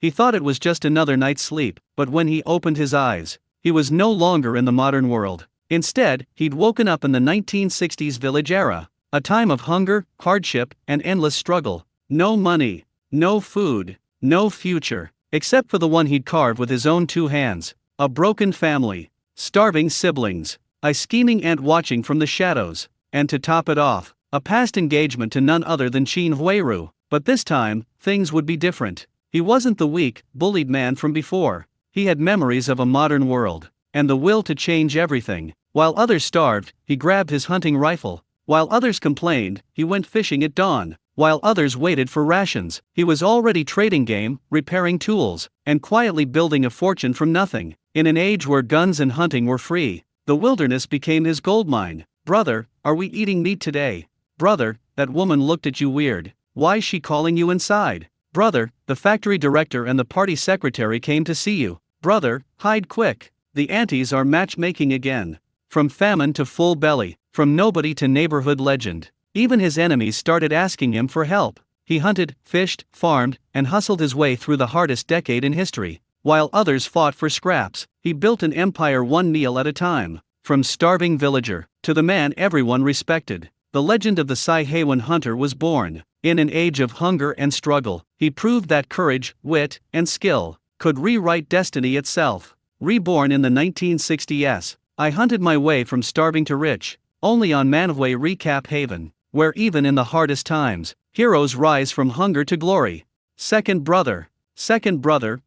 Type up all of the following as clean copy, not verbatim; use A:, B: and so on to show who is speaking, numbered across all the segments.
A: He thought it was just another night's sleep, but when he opened his eyes, he was no longer in the modern world. Instead, he'd woken up in the 1960s village era, a time of hunger, hardship, and endless struggle. No money, no food, no future, except for the one he'd carved with his own 2 hands. A broken family, starving siblings, a scheming aunt watching from the shadows, and to top it off, a past engagement to none other than Chin Huiru. But this time, things would be different. He wasn't the weak, bullied man from before. He had memories of a modern world, and the will to change everything. While others starved, he grabbed his hunting rifle. While others complained, he went fishing at dawn. While others waited for rations, he was already trading game, repairing tools, and quietly building a fortune from nothing. In an age where guns and hunting were free, the wilderness became his goldmine. "Brother, are we eating meat today? Brother, that woman looked at you weird. Why's she calling you inside? Brother, the factory director and the party secretary came to see you. Brother, hide quick. The aunties are matchmaking again." From famine to full belly, from nobody to neighborhood legend, even his enemies started asking him for help. He hunted, fished, farmed, and hustled his way through the hardest decade in history. While others fought for scraps, he built an empire one meal at a time. From starving villager to the man everyone respected, the legend of the Sai Heiwan hunter was born. In an age of hunger and struggle, he proved that courage, wit, and skill could rewrite destiny itself. Reborn in the 1960s, I hunted my way from starving to rich, only on Manhwa Recap Haven, where even in the hardest times, heroes rise from hunger to glory. Second brother,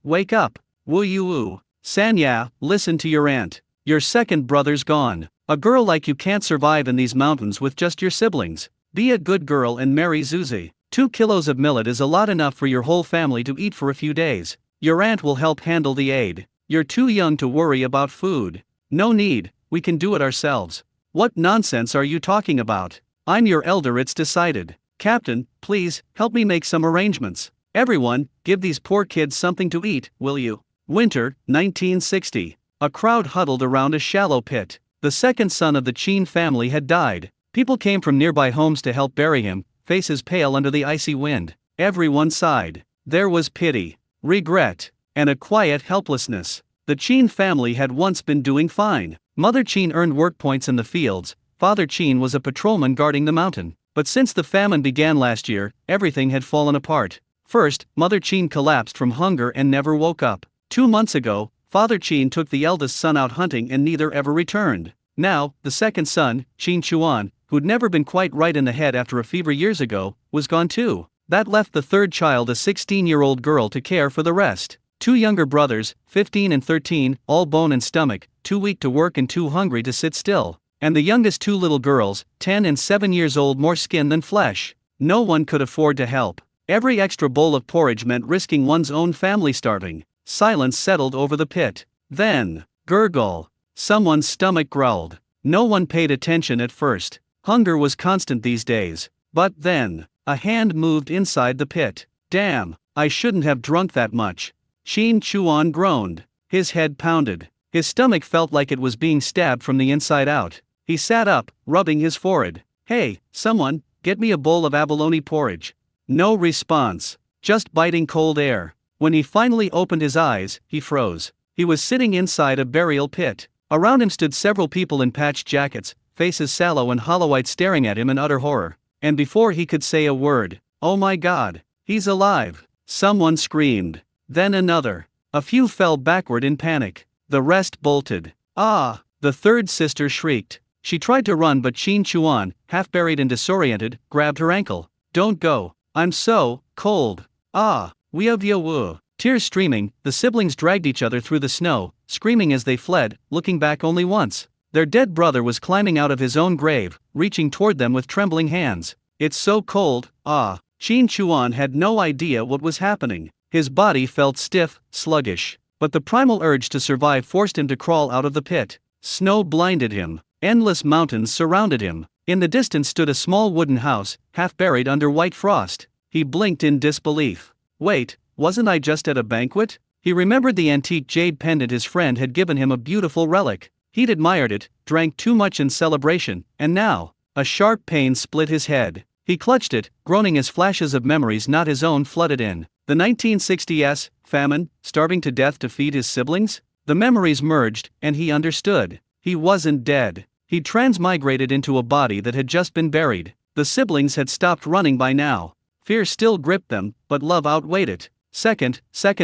A: wake up. Woo you woo. Sanya, listen to your aunt. Your second brother's gone. A girl like you can't survive in these mountains with just your siblings. Be a good girl and marry Zuzi. 2 kilos of millet is a lot enough for your whole family to eat for a few days. Your aunt will help handle the aid. You're too young to worry about food. No need, we can do it ourselves. What nonsense are you talking about? I'm your elder, it's decided. Captain, please, help me make some arrangements. Everyone, give these poor kids something to eat, will you? Winter, 1960. A crowd huddled around a shallow pit. The second son of the Chin family had died. People came from nearby homes to help bury him, faces pale under the icy wind. Everyone sighed. There was pity, regret, and a quiet helplessness. The Chin family had once been doing fine. Mother Chin earned work points in the fields, Father Chin was a patrolman guarding the mountain. But since the famine began last year, everything had fallen apart. First, Mother Chin collapsed from hunger and never woke up. 2 months ago, Father Chin took the eldest son out hunting and neither ever returned. Now, the second son, Chin Chuan, who'd never been quite right in the head after a fever years ago, was gone too. That left the third child, a 16-year-old girl, to care for the rest. 2 younger brothers, 15 and 13, all bone and stomach, too weak to work and too hungry to sit still. And the youngest 2 little girls, 10 and 7 years old, more skin than flesh. No one could afford to help. Every extra bowl of porridge meant risking one's own family starving. Silence settled over the pit. Then, gurgle. Someone's stomach growled. No one paid attention at first. Hunger was constant these days. But then, a hand moved inside the pit. Damn, I shouldn't have drunk that much. Chin Chuan groaned. His head pounded. His stomach felt like it was being stabbed from the inside out. He sat up, rubbing his forehead. Hey, someone, get me a bowl of abalone porridge. No response. Just biting cold air. When he finally opened his eyes, he froze. He was sitting inside a burial pit. Around him stood several people in patched jackets, faces sallow and hollow-eyed, staring at him in utter horror. And before he could say a word, "Oh my God, he's alive!" someone screamed. Then another. A few fell backward in panic. The rest bolted. Ah! The third sister shrieked. She tried to run, but Chin Chuan, half buried and disoriented, grabbed her ankle. "Don't go. I'm so cold. Ah, wu." Tears streaming, the siblings dragged each other through the snow, screaming as they fled, looking back only once. Their dead brother was climbing out of his own grave, reaching toward them with trembling hands. "It's so cold, ah." Chin Chuan had no idea what was happening. His body felt stiff, sluggish. But the primal urge to survive forced him to crawl out of the pit. Snow blinded him. Endless mountains surrounded him. In the distance stood a small wooden house, half buried under white frost. He blinked in disbelief. Wait, wasn't I just at a banquet? He remembered the antique jade pendant his friend had given him, a beautiful relic. He'd admired it, drank too much in celebration, and now, a sharp pain split his head. He clutched it, groaning as flashes of memories not his own flooded in. The 1960s famine, starving to death to feed his siblings? The memories merged, and he understood. He wasn't dead. He transmigrated into a body that had just been buried. The siblings had stopped running by now. Fear still gripped them, but love outweighed it. Second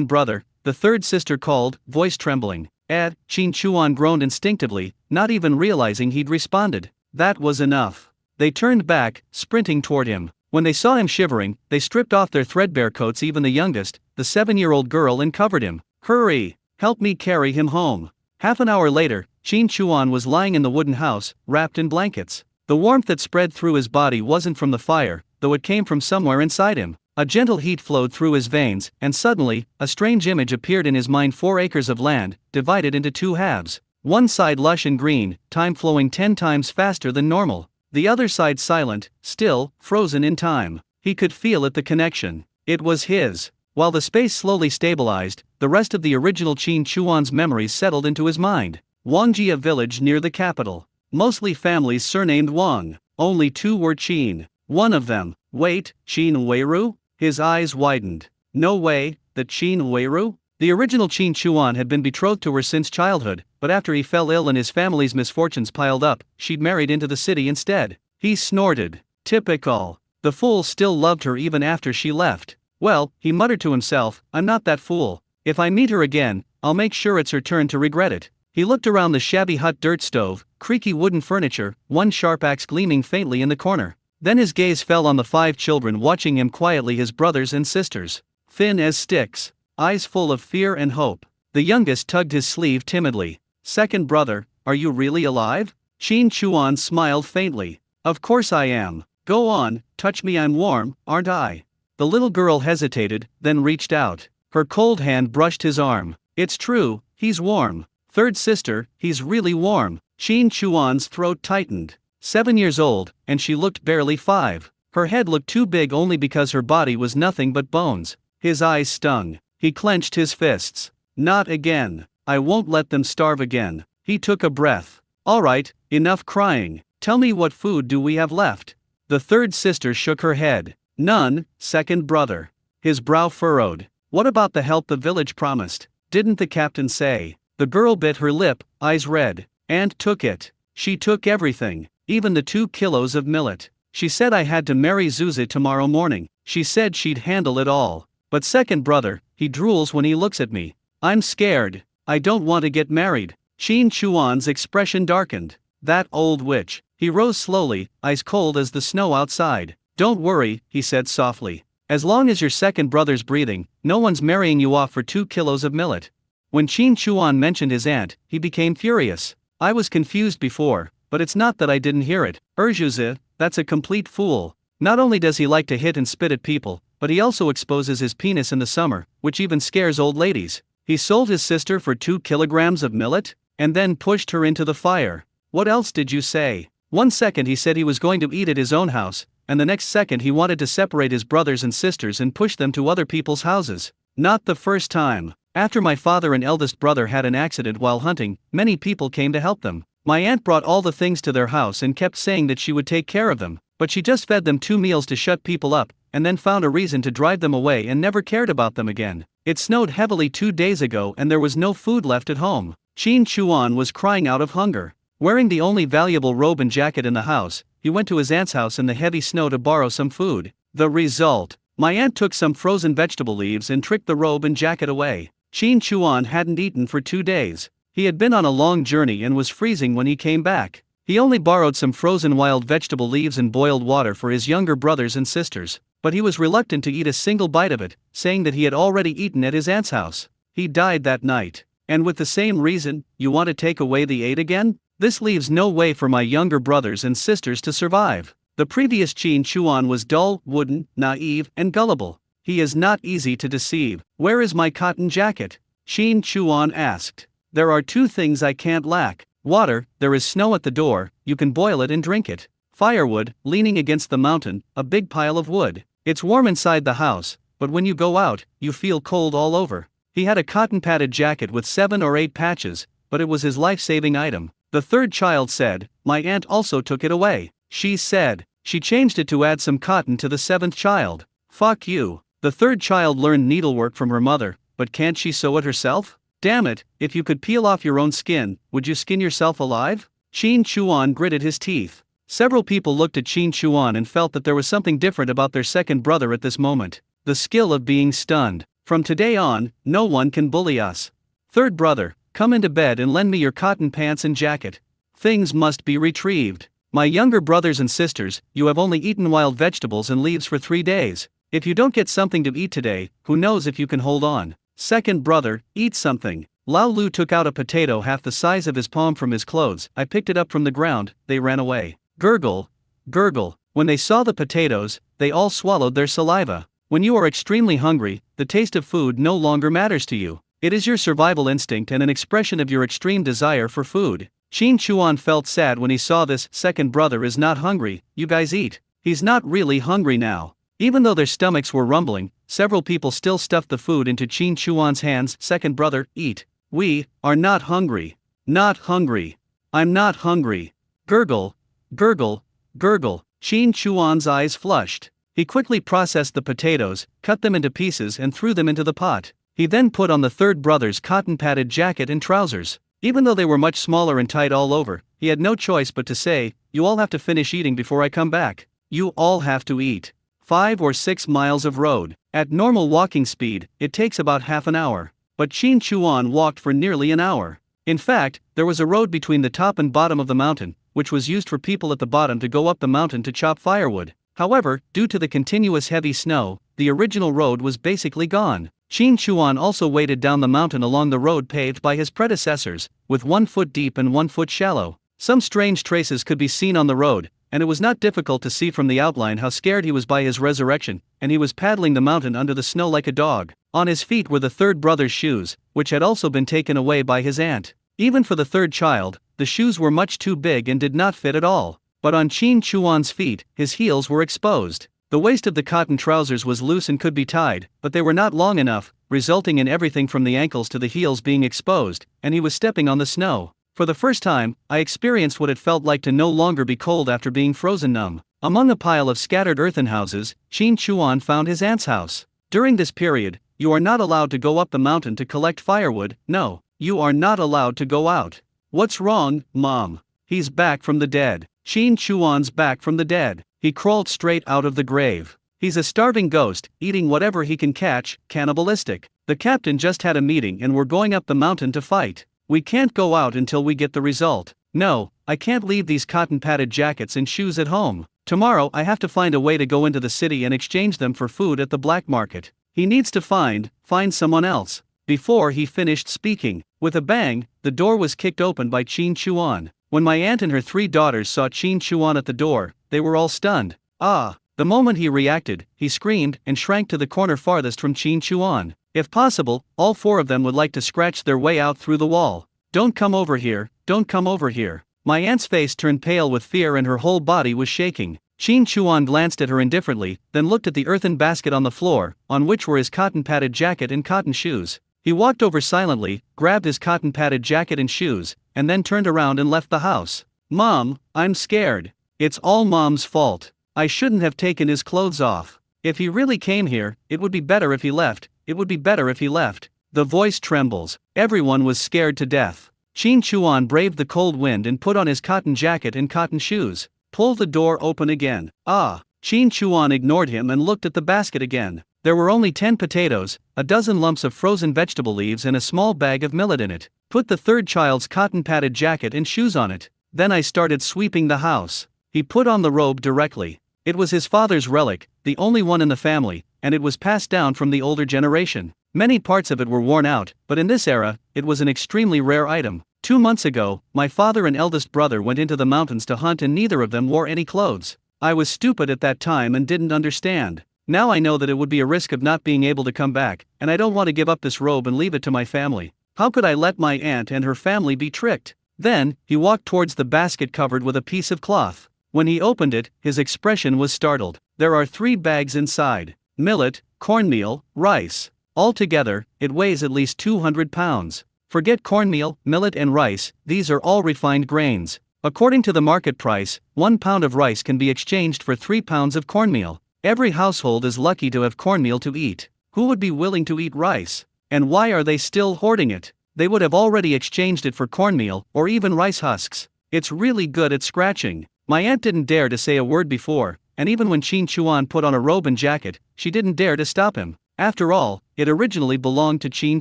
A: brother, the third sister called, voice trembling. Ed, Chin Chuan groaned instinctively, not even realizing he'd responded. That was enough. They turned back, sprinting toward him. When they saw him shivering, they stripped off their threadbare coats. Even the youngest, the 7-year-old girl, and covered him. Hurry! Help me carry him home. Half an hour later, Chin Chuan was lying in the wooden house, wrapped in blankets. The warmth that spread through his body wasn't from the fire, though it came from somewhere inside him. A gentle heat flowed through his veins, and suddenly, a strange image appeared in his mind: 4 acres of land, divided into 2 halves. One side lush and green, time flowing 10 times faster than normal. The other side silent, still, frozen in time. He could feel it, the connection. It was his. While the space slowly stabilized, the rest of the original Chin Chuan's memories settled into his mind. Wangji, a village near the capital. Mostly families surnamed Wang. Only 2 were Chin. One of them, wait, Chin Weiru? His eyes widened. No way, the Chin Weiru? The original Chin Chuan had been betrothed to her since childhood, but after he fell ill and his family's misfortunes piled up, she'd married into the city instead. He snorted. Typical. The fool still loved her even after she left. Well, he muttered to himself, I'm not that fool. If I meet her again, I'll make sure it's her turn to regret it. He looked around the shabby hut: dirt stove, creaky wooden furniture, one sharp axe gleaming faintly in the corner. Then his gaze fell on the 5 children watching him quietly, his brothers and sisters. Thin as sticks. Eyes full of fear and hope. The youngest tugged his sleeve timidly. Second brother, are you really alive? Chin Chuan smiled faintly. Of course I am. Go on, touch me, I'm warm, aren't I? The little girl hesitated, then reached out. Her cold hand brushed his arm. It's true, he's warm. Third sister, he's really warm. Chin Chuan's throat tightened. 7 years old, and she looked barely 5. Her head looked too big only because her body was nothing but bones. His eyes stung. He clenched his fists. Not again. I won't let them starve again. He took a breath. All right, enough crying. Tell me, what food do we have left? The third sister shook her head. None, second brother. His brow furrowed. What about the help the village promised? Didn't the captain say? The girl bit her lip, eyes red. And took it. She took everything, even the 2 kilos of millet. She said I had to marry Zuzi tomorrow morning. She said she'd handle it all. But second brother, he drools when he looks at me. I'm scared. I don't want to get married. Chin Chuan's expression darkened. That old witch. He rose slowly, ice cold as the snow outside. Don't worry, he said softly. As long as your second brother's breathing, no one's marrying you off for 2 kilos of millet. When Chin Chuan mentioned his aunt, he became furious. I was confused before, but it's not that I didn't hear it. Erjuzi, that's a complete fool. Not only does he like to hit and spit at people, but he also exposes his penis in the summer, which even scares old ladies. He sold his sister for 2 kilograms of millet, and then pushed her into the fire. What else did you say? One second he said he was going to eat at his own house, and the next second he wanted to separate his brothers and sisters and push them to other people's houses. Not the first time. After my father and eldest brother had an accident while hunting, many people came to help them. My aunt brought all the things to their house and kept saying that she would take care of them, but she just fed them 2 meals to shut people up, and then found a reason to drive them away and never cared about them again. It snowed heavily 2 days ago and there was no food left at home. Chin Chuan was crying out of hunger. Wearing the only valuable robe and jacket in the house, he went to his aunt's house in the heavy snow to borrow some food. The result: my aunt took some frozen vegetable leaves and tricked the robe and jacket away. Chin Chuan hadn't eaten for 2 days. He had been on a long journey and was freezing when he came back. He only borrowed some frozen wild vegetable leaves and boiled water for his younger brothers and sisters, but he was reluctant to eat a single bite of it, saying that he had already eaten at his aunt's house. He died that night. And with the same reason, you want to take away the aid again? This leaves no way for my younger brothers and sisters to survive. The previous Chin Chuan was dull, wooden, naive, and gullible. He is not easy to deceive. Where is my cotton jacket? Chin Chuan asked. There are 2 things I can't lack. Water, there is snow at the door, you can boil it and drink it. Firewood, leaning against the mountain, a big pile of wood. It's warm inside the house, but when you go out, you feel cold all over. He had a cotton padded jacket with 7 or 8 patches, but it was his life-saving item. The third child said, my aunt also took it away. She said, she changed it to add some cotton to the 7th child. Fuck you. The third child learned needlework from her mother, but can't she sew it herself? Damn it, if you could peel off your own skin, would you skin yourself alive? Qin Chuan gritted his teeth. Several people looked at Qin Chuan and felt that there was something different about their second brother at this moment. The skill of being stunned. From today on, no one can bully us. Third brother, come into bed and lend me your cotton pants and jacket. Things must be retrieved. My younger brothers and sisters, you have only eaten wild vegetables and leaves for 3 days. If you don't get something to eat today, who knows if you can hold on. Second brother, eat something. Lao Lu took out a potato half the size of his palm from his clothes. I picked it up from the ground, they ran away. Gurgle. Gurgle. When they saw the potatoes, they all swallowed their saliva. When you are extremely hungry, the taste of food no longer matters to you. It is your survival instinct and an expression of your extreme desire for food. Qin Chuan felt sad when he saw this. Second brother is not hungry, you guys eat. He's not really hungry now. Even though their stomachs were rumbling, several people still stuffed the food into Qin Chuan's hands. Second brother, eat. We are not hungry. Not hungry. I'm not hungry. Gurgle. Gurgle. Gurgle. Qin Chuan's eyes flushed. He quickly processed the potatoes, cut them into pieces and threw them into the pot. He then put on the third brother's cotton-padded jacket and trousers. Even though they were much smaller and tight all over, he had no choice but to say, you all have to finish eating before I come back. You all have to eat. 5 or 6 miles of road. At normal walking speed, it takes about half an hour. But Qin Chuan walked for nearly an hour. In fact, there was a road between the top and bottom of the mountain, which was used for people at the bottom to go up the mountain to chop firewood. However, due to the continuous heavy snow, the original road was basically gone. Qin Chuan also waded down the mountain along the road paved by his predecessors, with 1 foot deep and 1 foot shallow. Some strange traces could be seen on the road, and it was not difficult to see from the outline how scared he was by his resurrection, and he was paddling the mountain under the snow like a dog. On his feet were the third brother's shoes, which had also been taken away by his aunt. Even for the third child, the shoes were much too big and did not fit at all. But on Qin Chuan's feet, his heels were exposed. The waist of the cotton trousers was loose and could be tied, but they were not long enough, resulting in everything from the ankles to the heels being exposed, and he was stepping on the snow. For the first time, I experienced what it felt like to no longer be cold after being frozen numb. Among a pile of scattered earthen houses, Qin Chuan found his aunt's house. During this period, you are not allowed to go up the mountain to collect firewood. No, you are not allowed to go out. What's wrong, Mom? He's back from the dead. Qin Chuan's back from the dead. He crawled straight out of the grave. He's a starving ghost, eating whatever he can catch, cannibalistic. The captain just had a meeting and we're going up the mountain to fight. We can't go out until we get the result. No, I can't leave these cotton-padded jackets and shoes at home. Tomorrow I have to find a way to go into the city and exchange them for food at the black market. He needs to find someone else. Before he finished speaking, with a bang, the door was kicked open by Qin Chuan. When my aunt and her 3 daughters saw Qin Chuan at the door, they were all stunned. Ah! The moment he reacted, he screamed and shrank to the corner farthest from Qin Chuan. If possible, all 4 of them would like to scratch their way out through the wall. Don't come over here, don't come over here. My aunt's face turned pale with fear and her whole body was shaking. Qin Chuan glanced at her indifferently, then looked at the earthen basket on the floor, on which were his cotton-padded jacket and cotton shoes. He walked over silently, grabbed his cotton-padded jacket and shoes, and then turned around and left the house. Mom, I'm scared. It's all Mom's fault. I shouldn't have taken his clothes off. If he really came here, it would be better if he left. It would be better if he left. The voice trembles. Everyone was scared to death. Qin Chuan braved the cold wind and put on his cotton jacket and cotton shoes. Pull the door open again. Ah! Qin Chuan ignored him and looked at the basket again. There were only 10 potatoes, a dozen lumps of frozen vegetable leaves and a small bag of millet in it. Put the third child's cotton-padded jacket and shoes on it. Then I started sweeping the house. He put on the robe directly. It was his father's relic, the only one in the family, and it was passed down from the older generation. Many parts of it were worn out, but in this era, it was an extremely rare item. 2 months ago, my father and eldest brother went into the mountains to hunt and neither of them wore any clothes. I was stupid at that time and didn't understand. Now I know that it would be a risk of not being able to come back, and I don't want to give up this robe and leave it to my family. How could I let my aunt and her family be tricked? Then, he walked towards the basket covered with a piece of cloth. When he opened it, his expression was startled. There are 3 bags inside. Millet, cornmeal, rice. Altogether, it weighs at least 200 pounds. Forget cornmeal, millet and rice, these are all refined grains. According to the market price, 1 pound of rice can be exchanged for 3 pounds of cornmeal. Every household is lucky to have cornmeal to eat. Who would be willing to eat rice? And why are they still hoarding it? They would have already exchanged it for cornmeal or even rice husks. It's really good at scratching. My aunt didn't dare to say a word before, and even when Qin Chuan put on a robe and jacket, she didn't dare to stop him. After all, it originally belonged to Qin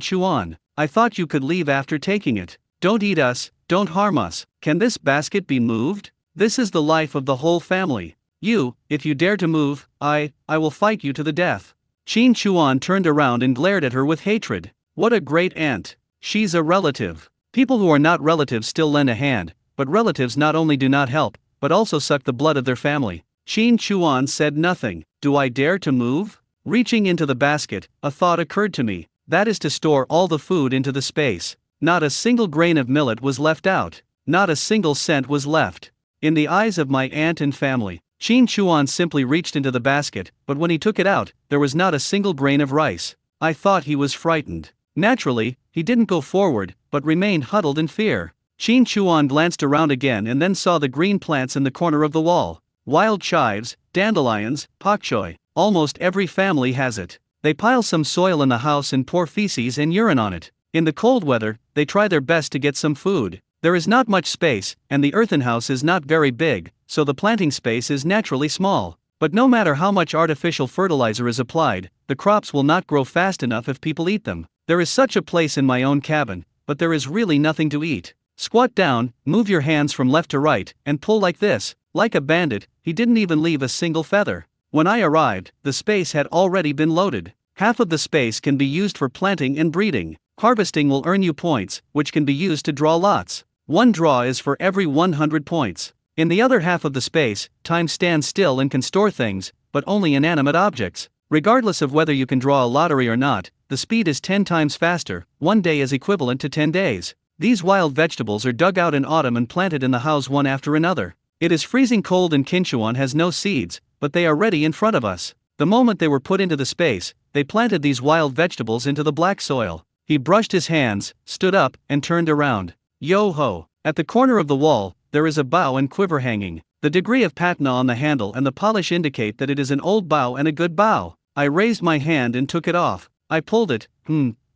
A: Chuan. I thought you could leave after taking it. Don't eat us, don't harm us. Can this basket be moved? This is the life of the whole family. If you dare to move, I will fight you to the death. Qin Chuan turned around and glared at her with hatred. What a great aunt. She's a relative. People who are not relatives still lend a hand, but relatives not only do not help, but also suck the blood of their family. Qin Chuan said nothing. Do I dare to move? Reaching into the basket, a thought occurred to me. That is to store all the food into the space. Not a single grain of millet was left out. Not a single cent was left. In the eyes of my aunt and family, Qin Chuan simply reached into the basket, but when he took it out, there was not a single grain of rice. I thought he was frightened. Naturally, he didn't go forward, but remained huddled in fear. Qin Chuan glanced around again and then saw the green plants in the corner of the wall. Wild chives, dandelions, pak choi. Almost every family has it. They pile some soil in the house and pour feces and urine on it. In the cold weather, they try their best to get some food. There is not much space, and the earthen house is not very big, so the planting space is naturally small. But no matter how much artificial fertilizer is applied, the crops will not grow fast enough if people eat them. There is such a place in my own cabin, but there is really nothing to eat. Squat down, move your hands from left to right, and pull like this. Like a bandit, he didn't even leave a single feather. When I arrived, the space had already been loaded. Half of the space can be used for planting and breeding. Harvesting will earn you points, which can be used to draw lots. One draw is for every 100 points. In the other half of the space, time stands still and can store things, but only inanimate objects. Regardless of whether you can draw a lottery or not, the speed is 10 times faster. 1 day is equivalent to 10 days. These wild vegetables are dug out in autumn and planted in the house one after another. It is freezing cold and Qin Chuan has no seeds, but they are ready in front of us. The moment they were put into the space, they planted these wild vegetables into the black soil. He brushed his hands, stood up, and turned around. Yo-ho! At the corner of the wall, there is a bow and quiver hanging. The degree of patina on the handle and the polish indicate that it is an old bow and a good bow. I raised my hand and took it off. I pulled it.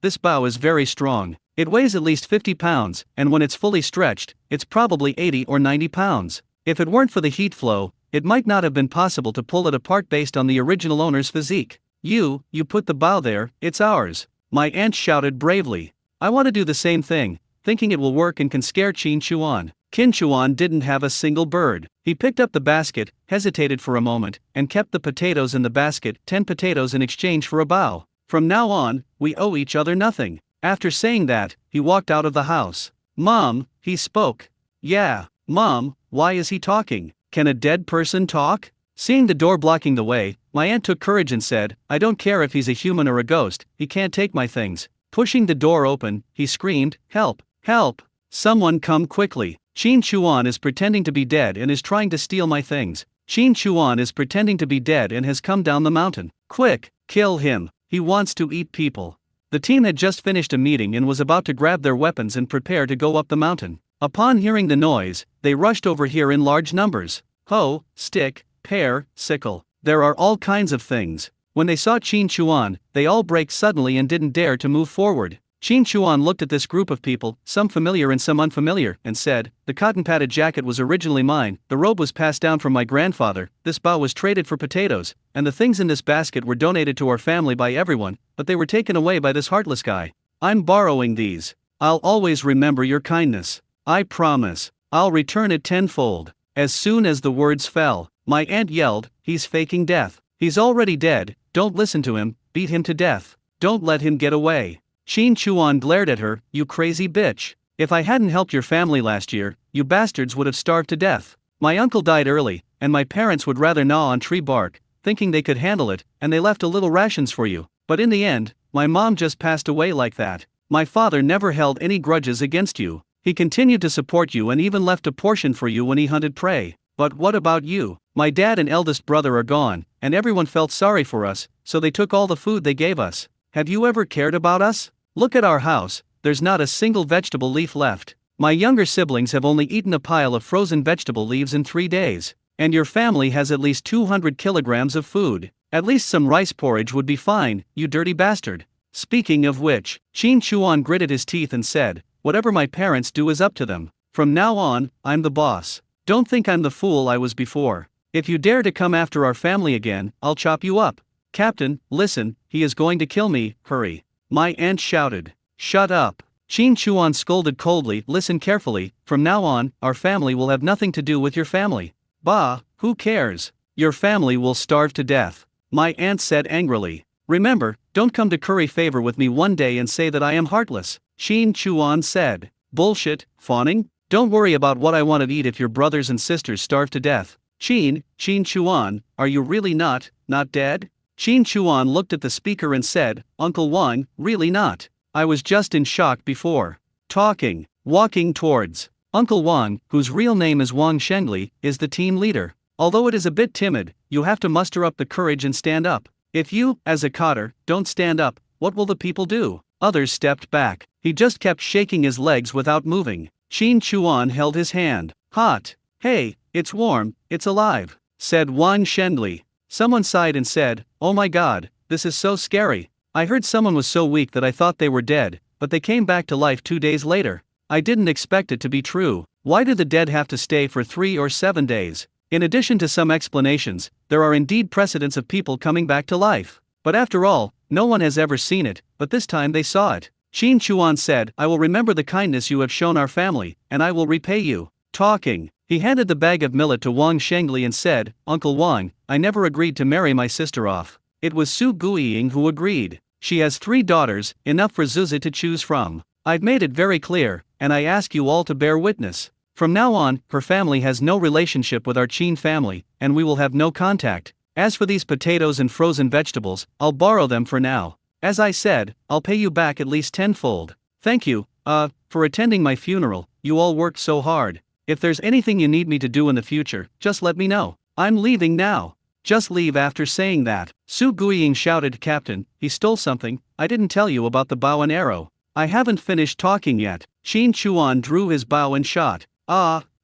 A: This bow is very strong. It weighs at least 50 pounds, and when it's fully stretched, it's probably 80 or 90 pounds. If it weren't for the heat flow, it might not have been possible to pull it apart based on the original owner's physique. You put the bow there, it's ours. My aunt shouted bravely. I want to do the same thing, thinking it will work and can scare Qin Chuan. Qin Chuan didn't have a single bird. He picked up the basket, hesitated for a moment, and kept the potatoes in the basket, 10 potatoes in exchange for a bow. From now on, we owe each other nothing. After saying that, he walked out of the house. Mom, he spoke. Yeah, Mom, why is he talking? Can a dead person talk? Seeing the door blocking the way, my aunt took courage and said, I don't care if he's a human or a ghost, he can't take my things. Pushing the door open, he screamed, Help! Help! Someone come quickly. Qin Chuan is pretending to be dead and is trying to steal my things. Qin Chuan is pretending to be dead and has come down the mountain. Quick, kill him. He wants to eat people. The team had just finished a meeting and was about to grab their weapons and prepare to go up the mountain. Upon hearing the noise, they rushed over here in large numbers. Hoe, stick, pear, sickle. There are all kinds of things. When they saw Qin Chuan, they all braked suddenly and didn't dare to move forward. Qin Chuan looked at this group of people, some familiar and some unfamiliar, and said, The cotton-padded jacket was originally mine, the robe was passed down from my grandfather, this bow was traded for potatoes, and the things in this basket were donated to our family by everyone, but they were taken away by this heartless guy. I'm borrowing these. I'll always remember your kindness. I promise. I'll return it tenfold. As soon as the words fell, my aunt yelled, He's faking death. He's already dead, don't listen to him, beat him to death. Don't let him get away. Qin Chuan glared at her, You crazy bitch. If I hadn't helped your family last year, you bastards would have starved to death. My uncle died early, and my parents would rather gnaw on tree bark, thinking they could handle it, and they left a little rations for you. But in the end, my mom just passed away like that. My father never held any grudges against you. He continued to support you and even left a portion for you when he hunted prey. But what about you? My dad and eldest brother are gone, and everyone felt sorry for us, so they took all the food they gave us. Have you ever cared about us? Look at our house, there's not a single vegetable leaf left. My younger siblings have only eaten a pile of frozen vegetable leaves in 3 days. And your family has at least 200 kilograms of food. At least some rice porridge would be fine, you dirty bastard. Speaking of which, Qin Chuan gritted his teeth and said, whatever my parents do is up to them. From now on, I'm the boss. Don't think I'm the fool I was before. If you dare to come after our family again, I'll chop you up. Captain, listen, he is going to kill me, hurry. My aunt shouted. Shut up. Qin Chuan scolded coldly, listen carefully, from now on, our family will have nothing to do with your family. Bah, who cares? Your family will starve to death. My aunt said angrily. Remember, don't come to curry favor with me one day and say that I am heartless, Qin Chuan said. Bullshit, fawning? Don't worry about what I want to eat if your brothers and sisters starve to death. Qin Chuan, are you really not dead? Qin Chuan looked at the speaker and said, Uncle Wang, really not. I was just in shock before. Walking towards. Uncle Wang, whose real name is Wang Shengli, is the team leader. Although it is a bit timid, you have to muster up the courage and stand up. If you, as a cotter, don't stand up, what will the people do? Others stepped back. He just kept shaking his legs without moving. Qin Chuan held his hand. Hot. Hey, it's warm, it's alive, said Wang Shengli. Someone sighed and said, oh my god, this is so scary. I heard someone was so weak that I thought they were dead, but they came back to life 2 days later. I didn't expect it to be true. Why do the dead have to stay for 3 or 7 days? In addition to some explanations, there are indeed precedents of people coming back to life. But after all, no one has ever seen it, but this time they saw it. Qin Chuan said, I will remember the kindness you have shown our family, and I will repay you. He handed the bag of millet to Wang Shengli and said, Uncle Wang, I never agreed to marry my sister off. It was Su Guiying who agreed. She has 3 daughters, enough for Zuzi to choose from. I've made it very clear, and I ask you all to bear witness. From now on, her family has no relationship with our Qin family, and we will have no contact. As for these potatoes and frozen vegetables, I'll borrow them for now. As I said, I'll pay you back at least tenfold. Thank you, for attending my funeral, you all worked so hard. If there's anything you need me to do in the future, just let me know. I'm leaving now. Just leave after saying that. Su Guiying shouted, Captain, he stole something, I didn't tell you about the bow and arrow. I haven't finished talking yet. Qin Chuan drew his bow and shot.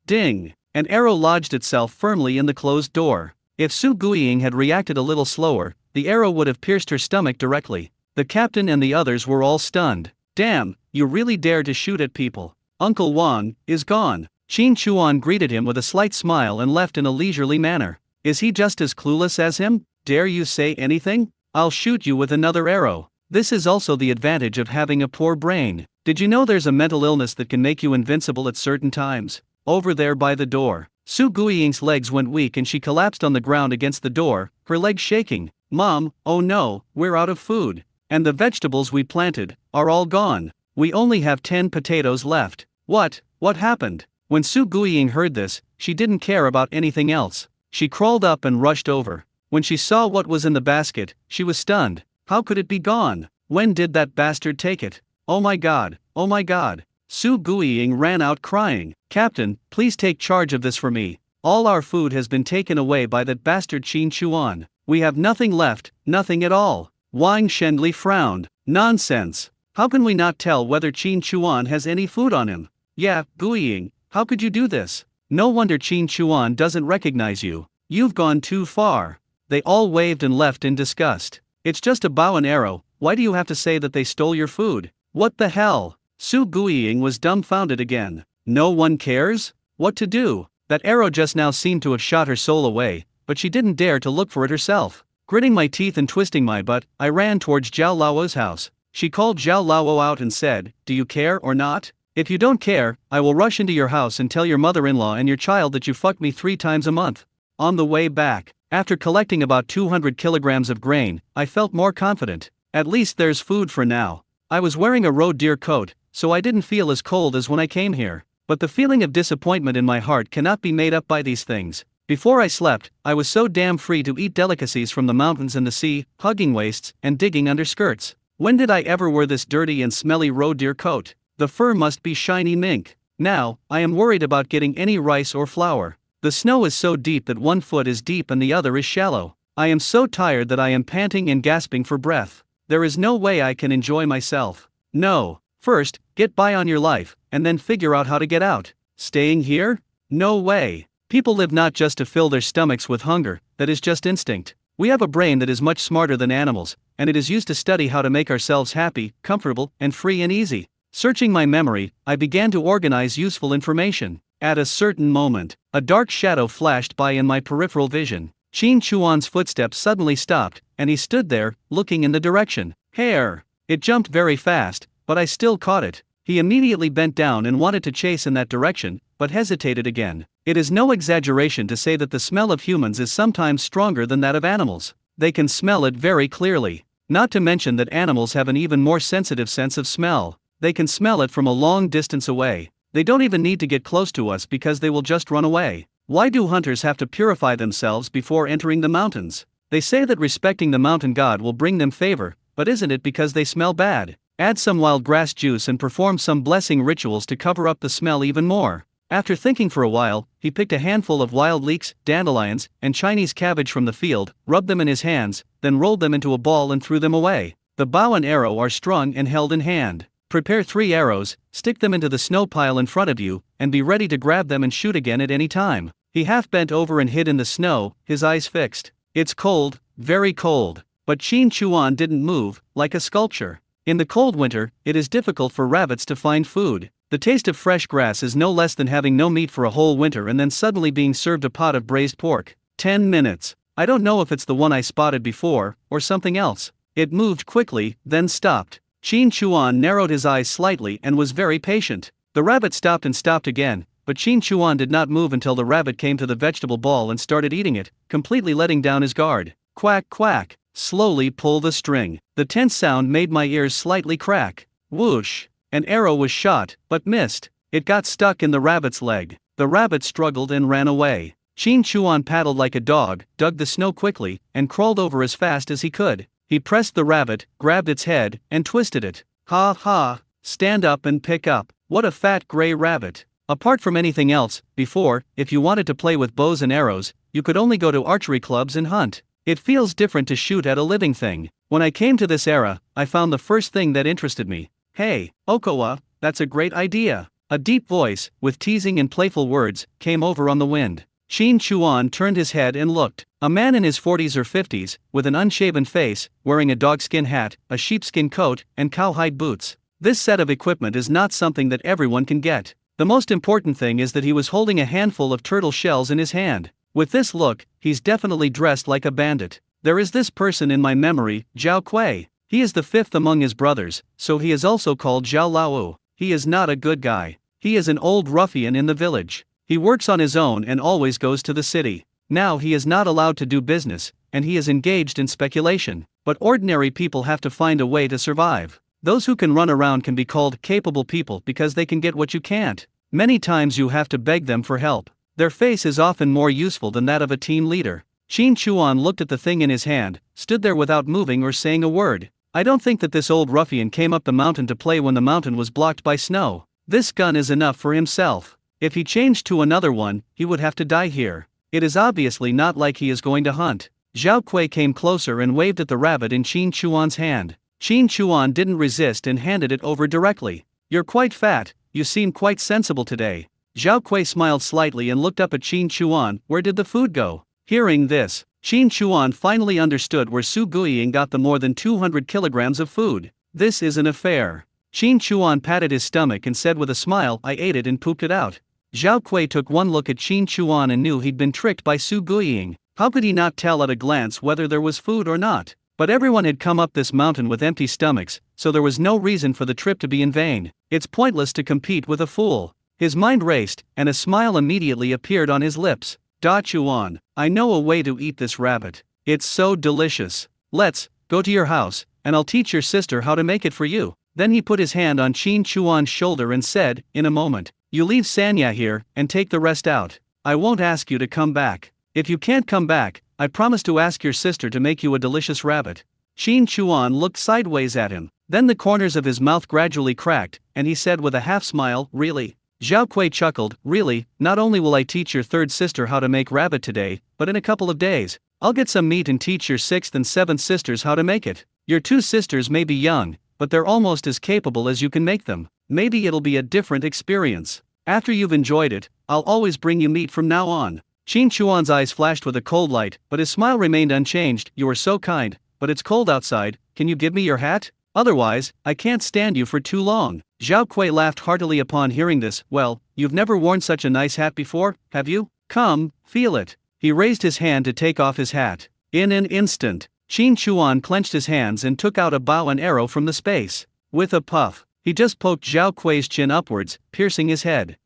A: Ding! An arrow lodged itself firmly in the closed door. If Su Guiying had reacted a little slower, the arrow would have pierced her stomach directly. The captain and the others were all stunned. Damn, you really dare to shoot at people. Uncle Wang is gone. Qin Chuan greeted him with a slight smile and left in a leisurely manner. Is he just as clueless as him? Dare you say anything? I'll shoot you with another arrow. This is also the advantage of having a poor brain. Did you know there's a mental illness that can make you invincible at certain times? Over there by the door. Su Guiying's legs went weak and she collapsed on the ground against the door, her legs shaking. Mom, oh no, we're out of food. And the vegetables we planted are all gone. We only have 10 potatoes left. What happened? When Su Guiying heard this, she didn't care about anything else. She crawled up and rushed over. When she saw what was in the basket, she was stunned. How could it be gone? When did that bastard take it? Oh my god, oh my god. Su Guiying ran out crying. Captain, please take charge of this for me. All our food has been taken away by that bastard Qin Chuan. We have nothing left, nothing at all. Wang Shengli frowned. Nonsense. How can we not tell whether Qin Chuan has any food on him? Yeah, Guiying, how could you do this? No wonder Qin Chuan doesn't recognize you. You've gone too far. They all waved and left in disgust. It's just a bow and arrow, why do you have to say that they stole your food? What the hell? Su Guiying was dumbfounded again. No one cares? What to do? That arrow just now seemed to have shot her soul away, but she didn't dare to look for it herself. Gritting my teeth and twisting my butt, I ran towards Zhao Lao's house. She called Zhao Lao out and said, do you care or not? If you don't care, I will rush into your house and tell your mother-in-law and your child that you fucked me 3 times a month. On the way back, after collecting about 200 kilograms of grain, I felt more confident. At least there's food for now. I was wearing a roe deer coat, so I didn't feel as cold as when I came here. But the feeling of disappointment in my heart cannot be made up by these things. Before I slept, I was so damn free to eat delicacies from the mountains and the sea, hugging waists and digging under skirts. When did I ever wear this dirty and smelly roe deer coat? The fur must be shiny mink. Now, I am worried about getting any rice or flour. The snow is so deep that 1 foot is deep and the other is shallow. I am so tired that I am panting and gasping for breath. There is no way I can enjoy myself. No. First, get by on your life, and then figure out how to get out. Staying here? No way. People live not just to fill their stomachs with hunger, that is just instinct. We have a brain that is much smarter than animals, and it is used to study how to make ourselves happy, comfortable, and free and easy. Searching my memory, I began to organize useful information. At a certain moment, a dark shadow flashed by in my peripheral vision. Qin Chuan's footsteps suddenly stopped, and he stood there, looking in the direction. Hare! It jumped very fast, but I still caught it. He immediately bent down and wanted to chase in that direction, but hesitated again. It is no exaggeration to say that the smell of humans is sometimes stronger than that of animals. They can smell it very clearly. Not to mention that animals have an even more sensitive sense of smell. They can smell it from a long distance away. They don't even need to get close to us because they will just run away. Why do hunters have to purify themselves before entering the mountains? They say that respecting the mountain god will bring them favor, but isn't it because they smell bad? Add some wild grass juice and perform some blessing rituals to cover up the smell even more. After thinking for a while, he picked a handful of wild leeks, dandelions, and Chinese cabbage from the field, rubbed them in his hands, then rolled them into a ball and threw them away. The bow and arrow are strung and held in hand. Prepare 3 arrows, stick them into the snow pile in front of you, and be ready to grab them and shoot again at any time. He half bent over and hid in the snow, his eyes fixed. It's cold, very cold. But Qin Chuan didn't move, like a sculpture. In the cold winter, it is difficult for rabbits to find food. The taste of fresh grass is no less than having no meat for a whole winter and then suddenly being served a pot of braised pork. 10 minutes. I don't know if it's the one I spotted before, or something else. It moved quickly, then stopped. Qin Chuan narrowed his eyes slightly and was very patient. The rabbit stopped and stopped again, but Qin Chuan did not move until the rabbit came to the vegetable ball and started eating it, completely letting down his guard. Quack quack. Slowly pull the string. The tense sound made my ears slightly crack. Whoosh. An arrow was shot, but missed. It got stuck in the rabbit's leg. The rabbit struggled and ran away. Qin Chuan paddled like a dog, dug the snow quickly, and crawled over as fast as he could. He pressed the rabbit, grabbed its head, and twisted it. Ha ha! Stand up and pick up. What a fat gray rabbit. Apart from anything else, before, if you wanted to play with bows and arrows, you could only go to archery clubs and hunt. It feels different to shoot at a living thing. When I came to this era, I found the first thing that interested me. Hey, Okawa, that's a great idea. A deep voice, with teasing and playful words, came over on the wind. Qin Chuan turned his head and looked. A man in his 40s or 50s, with an unshaven face, wearing a dogskin hat, a sheepskin coat, and cowhide boots. This set of equipment is not something that everyone can get. The most important thing is that he was holding a handful of turtle shells in his hand. With this look, he's definitely dressed like a bandit. There is this person in my memory, Zhao Kui. He is the 5th among his brothers, so he is also called Zhao Lao. He is not a good guy. He is an old ruffian in the village. He works on his own and always goes to the city. Now he is not allowed to do business, and he is engaged in speculation. But ordinary people have to find a way to survive. Those who can run around can be called capable people because they can get what you can't. Many times you have to beg them for help. Their face is often more useful than that of a team leader. Qin Chuan looked at the thing in his hand, stood there without moving or saying a word. I don't think that this old ruffian came up the mountain to play when the mountain was blocked by snow. This gun is enough for himself. If he changed to another one, he would have to die here. It is obviously not like he is going to hunt. Zhao Kui came closer and waved at the rabbit in Qin Chuan's hand. Qin Chuan didn't resist and handed it over directly. You're quite fat, you seem quite sensible today. Zhao Kui smiled slightly and looked up at Qin Chuan. Where did the food go? Hearing this, Qin Chuan finally understood where Su Guiying got the more than 200 kilograms of food. This is an affair. Qin Chuan patted his stomach and said with a smile, I ate it and pooped it out. Zhao Kui took one look at Qin Chuan and knew he'd been tricked by Su Guiying. How could he not tell at a glance whether there was food or not? But everyone had come up this mountain with empty stomachs, so there was no reason for the trip to be in vain. It's pointless to compete with a fool. His mind raced, and a smile immediately appeared on his lips. Da Chuan, I know a way to eat this rabbit. It's so delicious. Let's go to your house, and I'll teach your sister how to make it for you. Then he put his hand on Qin Chuan's shoulder and said, in a moment, you leave Sanya here, and take the rest out. I won't ask you to come back. If you can't come back, I promise to ask your sister to make you a delicious rabbit. Qin Chuan looked sideways at him. Then the corners of his mouth gradually cracked, and he said with a half smile, really? Zhao Kui chuckled, really, not only will I teach your 3rd sister how to make rabbit today, but in a couple of days, I'll get some meat and teach your 6th and 7th sisters how to make it. Your 2 sisters may be young, but they're almost as capable as you can make them. Maybe it'll be a different experience. After you've enjoyed it, I'll always bring you meat from now on. Qin Chuan's eyes flashed with a cold light, but his smile remained unchanged. You are so kind, but it's cold outside, can you give me your hat? Otherwise, I can't stand you for too long. Zhao Kui laughed heartily upon hearing this. Well, you've never worn such a nice hat before, have you? Come, feel it. He raised his hand to take off his hat. In an instant, Qin Chuan clenched his hands and took out a bow and arrow from the space. With a puff, he just poked Zhao Kui's chin upwards, piercing his head.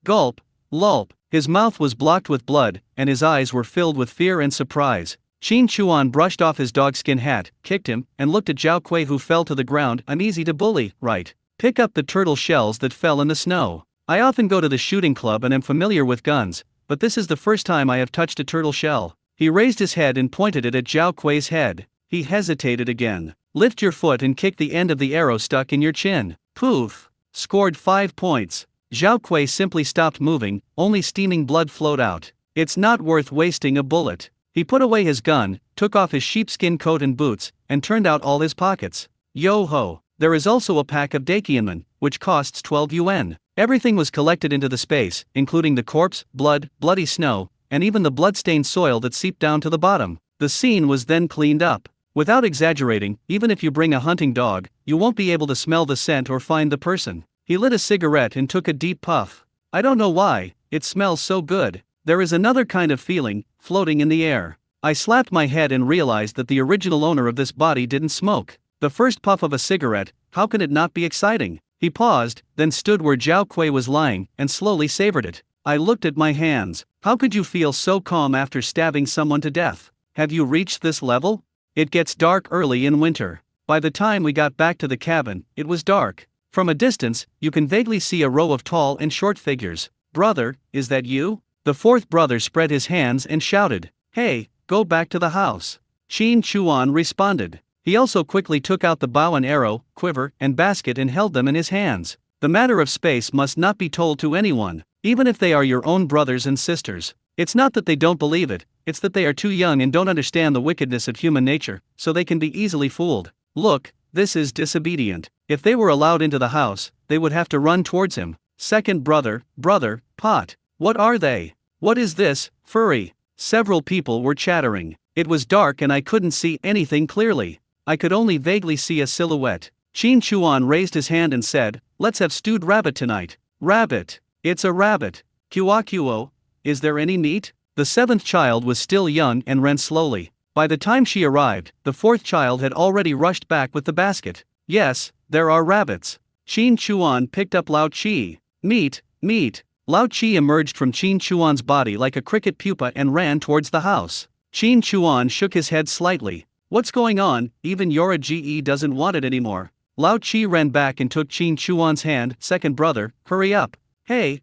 A: Gulp, lulp. His mouth was blocked with blood, and his eyes were filled with fear and surprise. Qin Chuan brushed off his dogskin hat, kicked him, and looked at Zhao Kui, who fell to the ground. I'm easy to bully, right? Pick up the turtle shells that fell in the snow. I often go to the shooting club and am familiar with guns, but this is the first time I have touched a turtle shell. He raised his head and pointed it at Zhao Kui's head. He hesitated again. Lift your foot and kick the end of the arrow stuck in your chin. Poof! Scored 5 points. Zhao Kui simply stopped moving, only steaming blood flowed out. It's not worth wasting a bullet. He put away his gun, took off his sheepskin coat and boots, and turned out all his pockets. Yo ho! There is also a pack of Dakianmen, which costs 12 yuan. Everything was collected into the space, including the corpse, blood, bloody snow, and even the blood-stained soil that seeped down to the bottom. The scene was then cleaned up. Without exaggerating, even if you bring a hunting dog, you won't be able to smell the scent or find the person. He lit a cigarette and took a deep puff. I don't know why, it smells so good. There is another kind of feeling, floating in the air. I slapped my head and realized that the original owner of this body didn't smoke. The first puff of a cigarette, how can it not be exciting? He paused, then stood where Zhao Kui was lying, and slowly savored it. I looked at my hands. How could you feel so calm after stabbing someone to death? Have you reached this level? It gets dark early in winter. By the time we got back to the cabin, it was dark. From a distance, you can vaguely see a row of tall and short figures. Brother, is that you? The fourth brother spread his hands and shouted, Hey, go back to the house. Qin Chuan responded. He also quickly took out the bow and arrow, quiver, and basket and held them in his hands. The matter of space must not be told to anyone, even if they are your own brothers and sisters. It's not that they don't believe it, it's that they are too young and don't understand the wickedness of human nature, so they can be easily fooled. Look, this is disobedient. If they were allowed into the house, they would have to run towards him. Second brother, pot. What are they? What is this, furry? Several people were chattering. It was dark and I couldn't see anything clearly. I could only vaguely see a silhouette. Qin Chuan raised his hand and said, Let's have stewed rabbit tonight. Rabbit. It's a rabbit. Kuo. Is there any meat? The seventh child was still young and ran slowly. By the time she arrived, the fourth child had already rushed back with the basket. Yes, there are rabbits. Qin Chuan picked up Lao Chi. Meat. Lao Chi emerged from Qin Chuan's body like a cricket pupa and ran towards the house. Qin Chuan shook his head slightly. What's going on? Even Yora Ge doesn't want it anymore. Lao Chi ran back and took Qin Chuan's hand. Second brother, hurry up. Hey,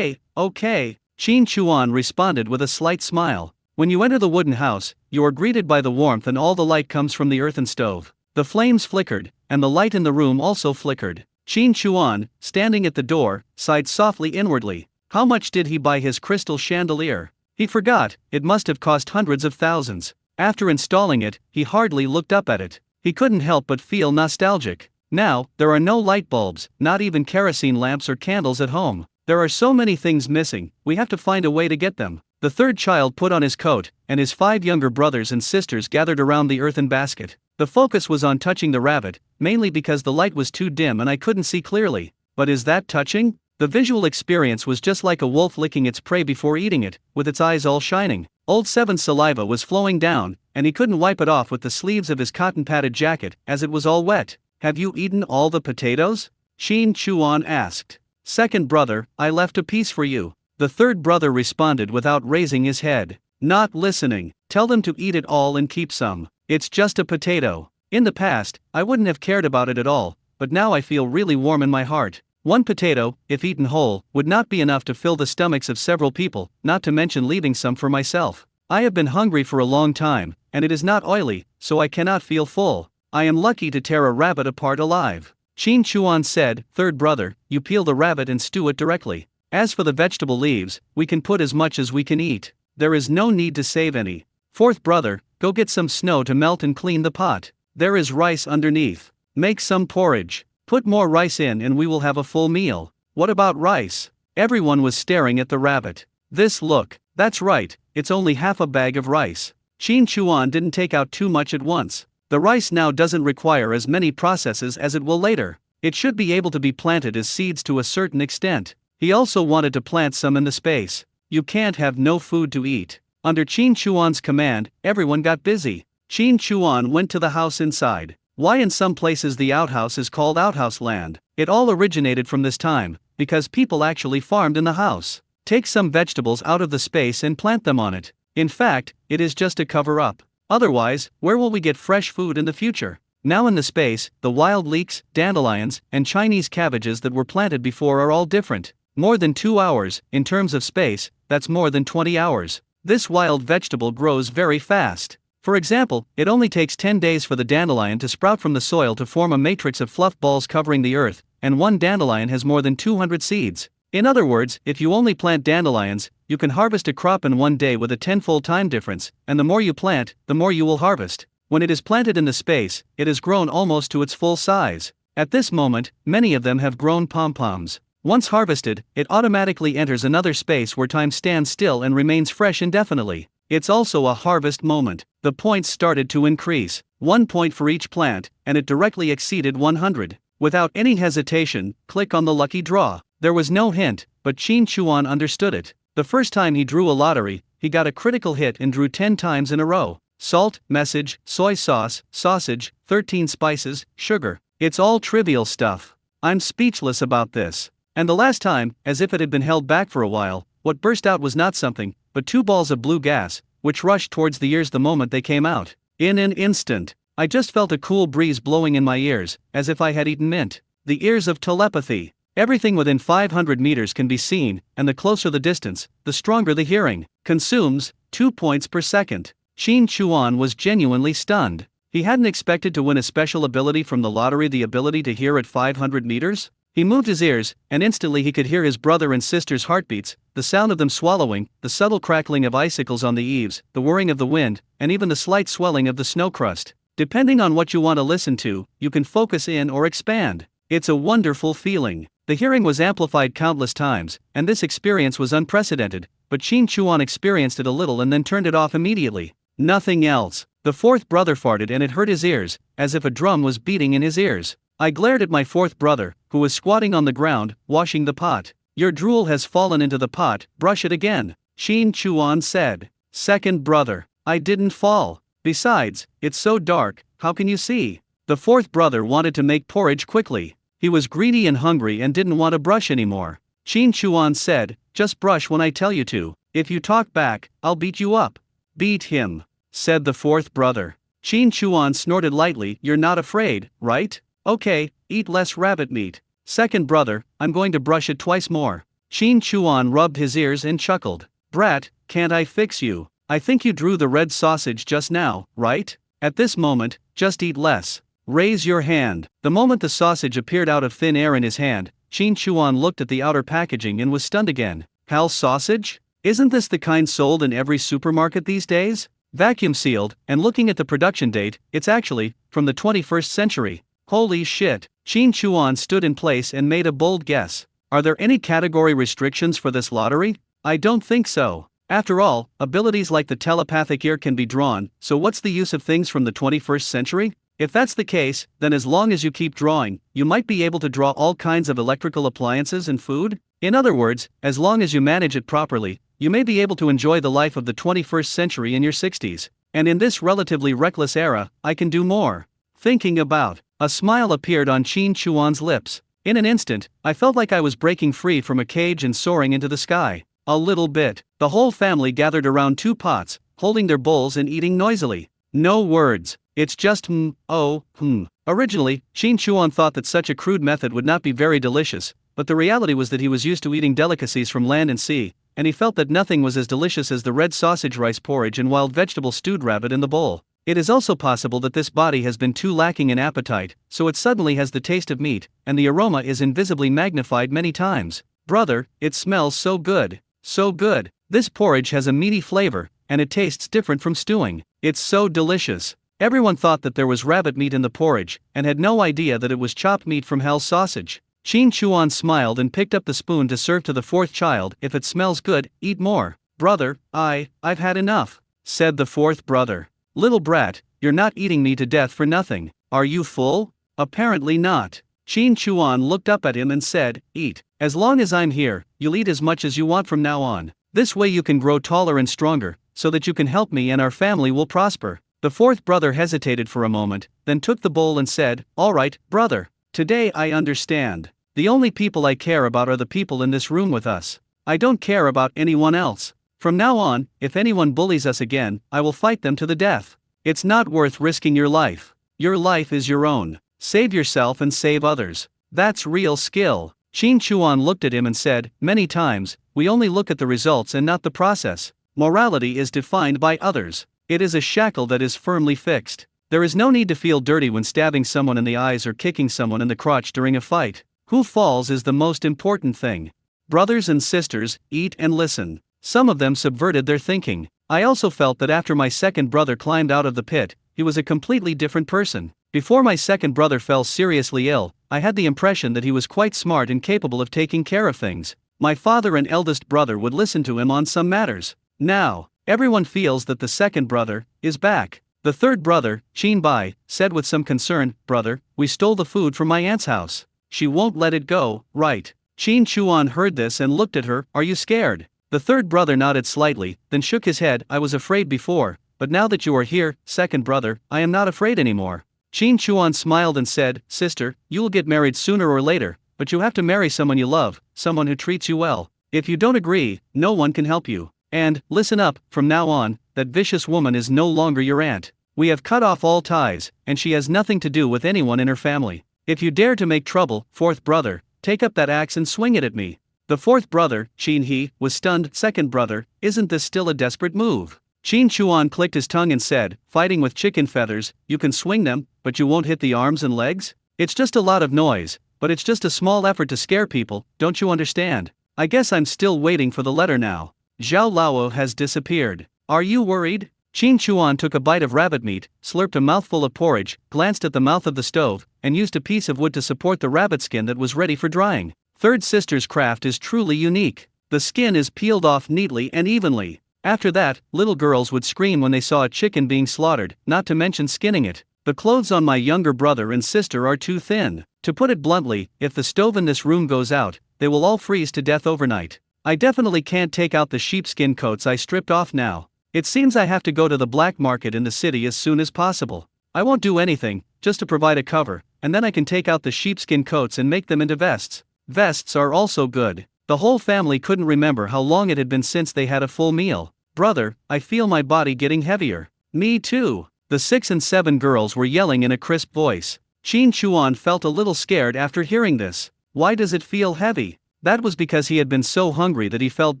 A: okay. Qin Chuan responded with a slight smile. When you enter the wooden house, you are greeted by the warmth and all the light comes from the earthen stove. The flames flickered, and the light in the room also flickered. Qin Chuan, standing at the door, sighed softly inwardly. How much did he buy his crystal chandelier? He forgot, it must have cost hundreds of thousands. After installing it, he hardly looked up at it. He couldn't help but feel nostalgic. Now, there are no light bulbs, not even kerosene lamps or candles at home. There are so many things missing, we have to find a way to get them. The third child put on his coat, and his 5 younger brothers and sisters gathered around the earthen basket. The focus was on touching the rabbit, mainly because the light was too dim and I couldn't see clearly. But is that touching? The visual experience was just like a wolf licking its prey before eating it, with its eyes all shining. Old Seven's saliva was flowing down, and he couldn't wipe it off with the sleeves of his cotton-padded jacket, as it was all wet. Have you eaten all the potatoes? Qin Chuan asked. Second brother, I left a piece for you. The third brother responded without raising his head. Not listening. Tell them to eat it all and keep some. It's just a potato. In the past, I wouldn't have cared about it at all, but now I feel really warm in my heart. One potato, if eaten whole, would not be enough to fill the stomachs of several people, not to mention leaving some for myself. I have been hungry for a long time, and it is not oily, so I cannot feel full. I am lucky to tear a rabbit apart alive. Qin Chuan said, Third brother, you peel the rabbit and stew it directly. As for the vegetable leaves, we can put as much as we can eat. There is no need to save any. Fourth brother, go get some snow to melt and clean the pot. There is rice underneath. Make some porridge. Put more rice in and we will have a full meal. What about rice? Everyone was staring at the rabbit. This look. That's right, it's only half a bag of rice. Qin Chuan didn't take out too much at once. The rice now doesn't require as many processes as it will later. It should be able to be planted as seeds to a certain extent. He also wanted to plant some in the space. You can't have no food to eat. Under Qin Chuan's command, everyone got busy. Qin Chuan went to the house inside. Why in some places the outhouse is called outhouse land? It all originated from this time, because people actually farmed in the house. Take some vegetables out of the space and plant them on it. In fact, it is just a cover-up. Otherwise, where will we get fresh food in the future? Now in the space, the wild leeks, dandelions, and Chinese cabbages that were planted before are all different. More than 2 hours, in terms of space, that's more than 20 hours. This wild vegetable grows very fast. For example, it only takes 10 days for the dandelion to sprout from the soil to form a matrix of fluff balls covering the earth, and one dandelion has more than 200 seeds. In other words, if you only plant dandelions, you can harvest a crop in one day with a tenfold time difference, and the more you plant, the more you will harvest. When it is planted in the space, it has grown almost to its full size. At this moment, many of them have grown pom-poms. Once harvested, it automatically enters another space where time stands still and remains fresh indefinitely. It's also a harvest moment. The points started to increase, 1 point for each plant, and it directly exceeded 100. Without any hesitation, click on the lucky draw. There was no hint, but Qin Chuan understood it. The first time he drew a lottery, he got a critical hit and drew 10 times in a row. Salt, message, soy sauce, sausage, 13 spices, sugar. It's all trivial stuff. I'm speechless about this. And the last time, as if it had been held back for a while, what burst out was not something, but 2 balls of blue gas, which rushed towards the ears the moment they came out. In an instant, I just felt a cool breeze blowing in my ears, as if I had eaten mint. The ears of telepathy. Everything within 500 meters can be seen, and the closer the distance, the stronger the hearing. Consumes 2 points per second. Qin Chuan was genuinely stunned. He hadn't expected to win a special ability from the lottery, the ability to hear at 500 meters. He moved his ears, and instantly he could hear his brother and sister's heartbeats, the sound of them swallowing, the subtle crackling of icicles on the eaves, the whirring of the wind, and even the slight swelling of the snow crust. Depending on what you want to listen to, you can focus in or expand. It's a wonderful feeling. The hearing was amplified countless times, and this experience was unprecedented, but Qin Chuan experienced it a little and then turned it off immediately. Nothing else. The fourth brother farted and it hurt his ears, as if a drum was beating in his ears. I glared at my fourth brother, who was squatting on the ground, washing the pot. Your drool has fallen into the pot, brush it again, Qin Chuan said. Second brother, I didn't fall. Besides, it's so dark, how can you see? The fourth brother wanted to make porridge quickly. He was greedy and hungry and didn't want to brush anymore. Qin Chuan said, just brush when I tell you to. If you talk back, I'll beat you up. Beat him, said the fourth brother. Qin Chuan snorted lightly. You're not afraid, right? Okay, eat less rabbit meat. Second brother, I'm going to brush it twice more. Qin Chuan rubbed his ears and chuckled. Brat, can't I fix you? I think you drew the red sausage just now, right? At this moment, just eat less. Raise your hand. The moment the sausage appeared out of thin air in his hand, Qin Chuan looked at the outer packaging and was stunned again. Hal sausage? Isn't this the kind sold in every supermarket these days? Vacuum sealed, and looking at the production date, it's actually from the 21st century. Holy shit. Qin Chuan stood in place and made a bold guess. Are there any category restrictions for this lottery? I don't think so. After all, abilities like the telepathic ear can be drawn, so what's the use of things from the 21st century? If that's the case, then as long as you keep drawing, you might be able to draw all kinds of electrical appliances and food? In other words, as long as you manage it properly, you may be able to enjoy the life of the 21st century in your 60s. And in this relatively reckless era, I can do more. Thinking about. A smile appeared on Qin Chuan's lips. In an instant, I felt like I was breaking free from a cage and soaring into the sky. A little bit. The whole family gathered around 2 pots, holding their bowls and eating noisily. No words. It's just Originally, Qin Chuan thought that such a crude method would not be very delicious, but the reality was that he was used to eating delicacies from land and sea, and he felt that nothing was as delicious as the red sausage rice porridge and wild vegetable stewed rabbit in the bowl. It is also possible that this body has been too lacking in appetite, so it suddenly has the taste of meat, and the aroma is invisibly magnified many times. Brother, it smells so good. So good. This porridge has a meaty flavor, and it tastes different from stewing. It's so delicious. Everyone thought that there was rabbit meat in the porridge, and had no idea that it was chopped meat from Hell's sausage. Qin Chuan smiled and picked up the spoon to serve to the fourth child. If it smells good, eat more. Brother, I've had enough, said the fourth brother. Little brat, you're not eating me to death for nothing. Are you full? Apparently not. Qin Chuan looked up at him and said, Eat. As long as I'm here, you'll eat as much as you want from now on. This way you can grow taller and stronger, so that you can help me and our family will prosper. The fourth brother hesitated for a moment, then took the bowl and said, All right, brother. Today I understand. The only people I care about are the people in this room with us. I don't care about anyone else. From now on, if anyone bullies us again, I will fight them to the death. It's not worth risking your life. Your life is your own. Save yourself and save others. That's real skill. Qin Chuan looked at him and said, Many times, we only look at the results and not the process. Morality is defined by others. It is a shackle that is firmly fixed. There is no need to feel dirty when stabbing someone in the eyes or kicking someone in the crotch during a fight. Who falls is the most important thing. Brothers and sisters, eat and listen. Some of them subverted their thinking. I also felt that after my second brother climbed out of the pit, he was a completely different person. Before my second brother fell seriously ill, I had the impression that he was quite smart and capable of taking care of things. My father and eldest brother would listen to him on some matters. Now, everyone feels that the second brother is back. The third brother, Qin Bai, said with some concern, Brother, we stole the food from my aunt's house. She won't let it go, right? Qin Chuan heard this and looked at her, Are you scared? The third brother nodded slightly, then shook his head, I was afraid before, but now that you are here, second brother, I am not afraid anymore. Qin Chuan smiled and said, Sister, you will get married sooner or later, but you have to marry someone you love, someone who treats you well. If you don't agree, no one can help you. And, listen up, from now on, that vicious woman is no longer your aunt. We have cut off all ties, and she has nothing to do with anyone in her family. If you dare to make trouble, fourth brother, take up that axe and swing it at me. The fourth brother, Qin He, was stunned. Second brother, isn't this still a desperate move? Qin Chuan clicked his tongue and said, Fighting with chicken feathers, you can swing them, but you won't hit the arms and legs? It's just a lot of noise, but it's just a small effort to scare people, don't you understand? I guess I'm still waiting for the letter now. Zhao Lao has disappeared. Are you worried? Qin Chuan took a bite of rabbit meat, slurped a mouthful of porridge, glanced at the mouth of the stove, and used a piece of wood to support the rabbit skin that was ready for drying. Third sister's craft is truly unique. The skin is peeled off neatly and evenly. After that, little girls would scream when they saw a chicken being slaughtered, not to mention skinning it. The clothes on my younger brother and sister are too thin. To put it bluntly, if the stove in this room goes out, they will all freeze to death overnight. I definitely can't take out the sheepskin coats I stripped off now. It seems I have to go to the black market in the city as soon as possible. I won't do anything, just to provide a cover, and then I can take out the sheepskin coats and make them into vests. Vests are also good. The whole family couldn't remember how long it had been since they had a full meal. Brother, I feel my body getting heavier. Me too. The 6 and 7 girls were yelling in a crisp voice. Qin Chuan felt a little scared after hearing this. Why does it feel heavy? That was because he had been so hungry that he felt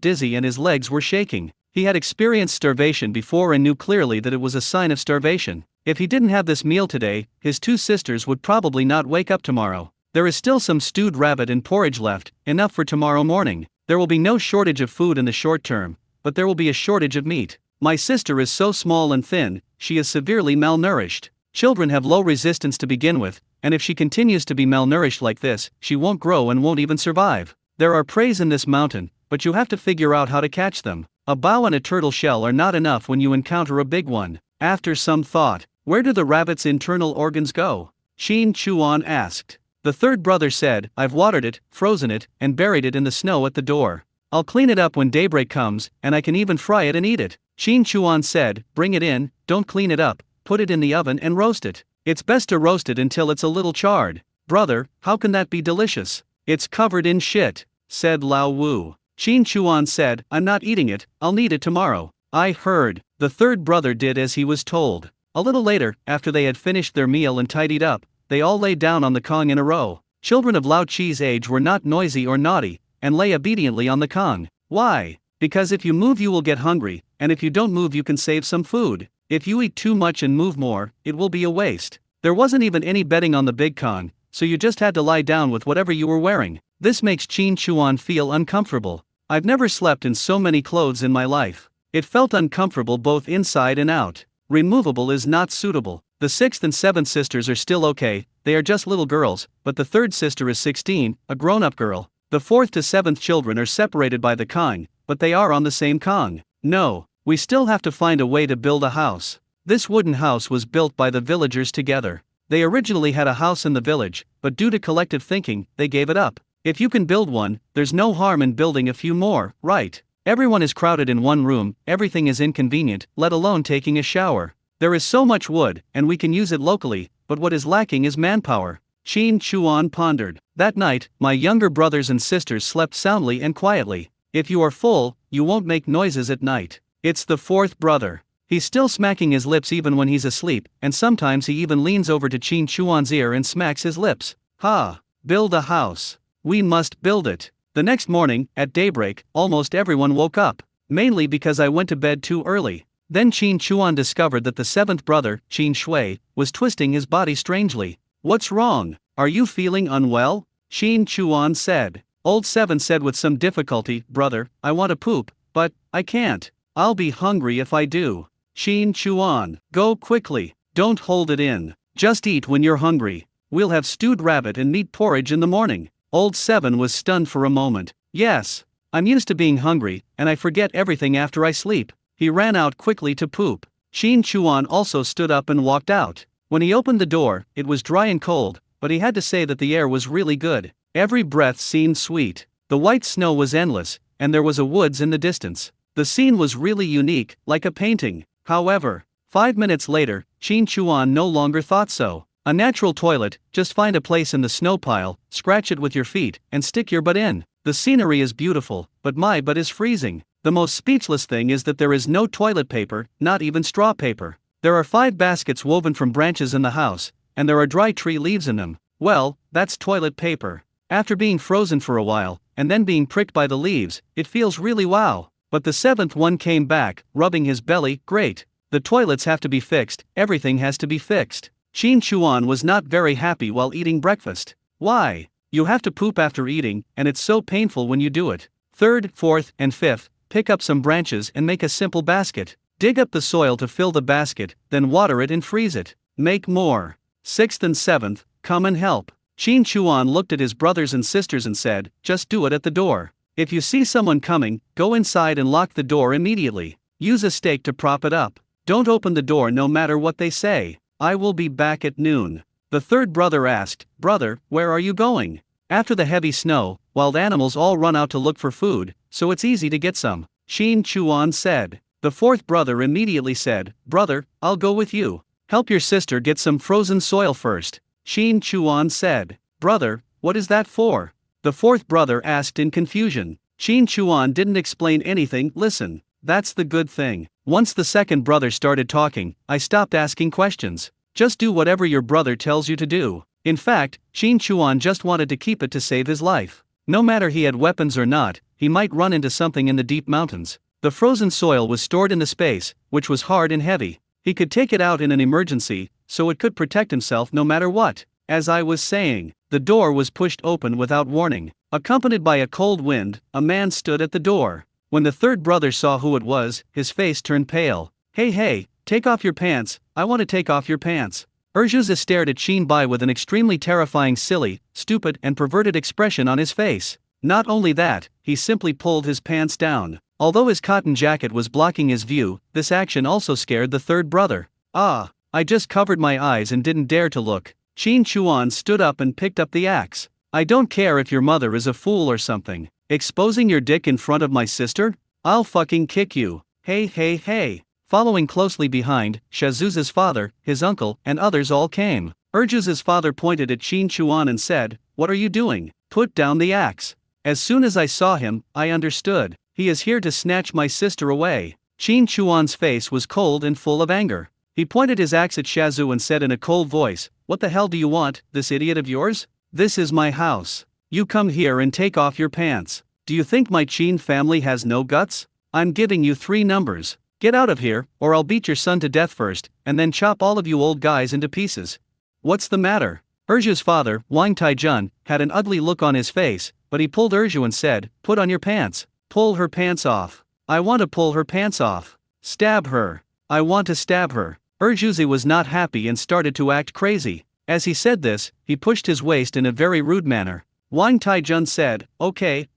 A: dizzy and his legs were shaking. He had experienced starvation before and knew clearly that it was a sign of starvation. If he didn't have this meal today, his 2 sisters would probably not wake up tomorrow. There is still some stewed rabbit and porridge left, enough for tomorrow morning. There will be no shortage of food in the short term, but there will be a shortage of meat. My sister is so small and thin, she is severely malnourished. Children have low resistance to begin with, and if she continues to be malnourished like this, she won't grow and won't even survive. There are preys in this mountain, but you have to figure out how to catch them. A bow and a turtle shell are not enough when you encounter a big one. After some thought, where do the rabbit's internal organs go? Qin Chuan asked. The third brother said, I've watered it, frozen it, and buried it in the snow at the door. I'll clean it up when daybreak comes, and I can even fry it and eat it. Qin Chuan said, Bring it in, don't clean it up, put it in the oven and roast it. It's best to roast it until it's a little charred. Brother, how can that be delicious? It's covered in shit, said Lao Wu. Qin Chuan said, I'm not eating it, I'll need it tomorrow. I heard. The third brother did as he was told. A little later, after they had finished their meal and tidied up, they all lay down on the kong in a row. Children of Lao Chi's age were not noisy or naughty, and lay obediently on the kong. Why? Because if you move you will get hungry, and if you don't move you can save some food. If you eat too much and move more, it will be a waste. There wasn't even any bedding on the big kong, so you just had to lie down with whatever you were wearing. This makes Qin Chuan feel uncomfortable. I've never slept in so many clothes in my life. It felt uncomfortable both inside and out. Removable is not suitable. The 6th and 7th sisters are still okay, they are just little girls, but the 3rd sister is 16, a grown-up girl. The 4th to 7th children are separated by the kong, but they are on the same Kong. No, we still have to find a way to build a house. This wooden house was built by the villagers together. They originally had a house in the village, but due to collective thinking, they gave it up. If you can build one, there's no harm in building a few more, right? Everyone is crowded in one room, everything is inconvenient, let alone taking a shower. There is so much wood, and we can use it locally, but what is lacking is manpower. Qin Chuan pondered. That night, my younger brothers and sisters slept soundly and quietly. If you are full, you won't make noises at night. It's the fourth brother. He's still smacking his lips even when he's asleep, and sometimes he even leans over to Qin Chuan's ear and smacks his lips. Ha! Build a house. We must build it. The next morning, at daybreak, almost everyone woke up. Mainly because I went to bed too early. Then Qin Chuan discovered that the seventh brother, Qin Shui, was twisting his body strangely. What's wrong? Are you feeling unwell? Qin Chuan said. Old Seven said with some difficulty, Brother, I want to poop, but I can't. I'll be hungry if I do. Qin Chuan, go quickly. Don't hold it in. Just eat when you're hungry. We'll have stewed rabbit and meat porridge in the morning. Old Seven was stunned for a moment. Yes, I'm used to being hungry, and I forget everything after I sleep. He ran out quickly to poop. Qin Chuan also stood up and walked out. When he opened the door, it was dry and cold, but he had to say that the air was really good. Every breath seemed sweet. The white snow was endless, and there was a woods in the distance. The scene was really unique, like a painting. However, 5 minutes later, Qin Chuan no longer thought so. A natural toilet, just find a place in the snow pile, scratch it with your feet, and stick your butt in. The scenery is beautiful, but my butt is freezing. The most speechless thing is that there is no toilet paper, not even straw paper. There are 5 baskets woven from branches in the house, and there are dry tree leaves in them. Well, that's toilet paper. After being frozen for a while, and then being pricked by the leaves, it feels really wow. But the seventh one came back, rubbing his belly, great. The toilets have to be fixed, everything has to be fixed. Qin Chuan was not very happy while eating breakfast. Why? You have to poop after eating, and it's so painful when you do it. Third, fourth, and fifth, pick up some branches and make a simple basket. Dig up the soil to fill the basket, then water it and freeze it. Make more. Sixth and seventh, come and help. Qin Chuan looked at his brothers and sisters and said, just do it at the door. If you see someone coming, go inside and lock the door immediately. Use a stake to prop it up. Don't open the door no matter what they say. I will be back at noon. The third brother asked, Brother, where are you going? After the heavy snow, wild animals all run out to look for food, so it's easy to get some. Qin Chuan said. The fourth brother immediately said, Brother, I'll go with you. Help your sister get some frozen soil first. Qin Chuan said. Brother, what is that for? The fourth brother asked in confusion. Qin Chuan didn't explain anything. Listen, that's the good thing. Once the second brother started talking, I stopped asking questions. Just do whatever your brother tells you to do. In fact, Qin Chuan just wanted to keep it to save his life. No matter he had weapons or not, he might run into something in the deep mountains. The frozen soil was stored in the space, which was hard and heavy. He could take it out in an emergency, so it could protect himself no matter what. As I was saying, the door was pushed open without warning. Accompanied by a cold wind, a man stood at the door. When the third brother saw who it was, his face turned pale. Hey, take off your pants, I want to take off your pants. Urjuza stared at Qin Bai with an extremely terrifying silly, stupid and perverted expression on his face. Not only that, he simply pulled his pants down. Although his cotton jacket was blocking his view, this action also scared the third brother. I just covered my eyes and didn't dare to look. Qin Chuan stood up and picked up the axe. I don't care if your mother is a fool or something. Exposing your dick in front of my sister? I'll fucking kick you. Hey. Following closely behind, Shazuza's father, his uncle, and others all came. Urjuza's father pointed at Qin Chuan and said, What are you doing? Put down the axe. As soon as I saw him, I understood. He is here to snatch my sister away. Qin Chuan's face was cold and full of anger. He pointed his axe at Shazu and said in a cold voice, What the hell do you want, this idiot of yours? This is my house. You come here and take off your pants. Do you think my Qin family has no guts? I'm giving you 3 numbers. Get out of here, or I'll beat your son to death first, and then chop all of you old guys into pieces. What's the matter? Urju's father, Wang Taijun, had an ugly look on his face, but he pulled Urju and said, Put on your pants. Pull her pants off. I want to pull her pants off. Stab her. I want to stab her. Urjuzi was not happy and started to act crazy. As he said this, he pushed his waist in a very rude manner. Wang Taijun said, Okay,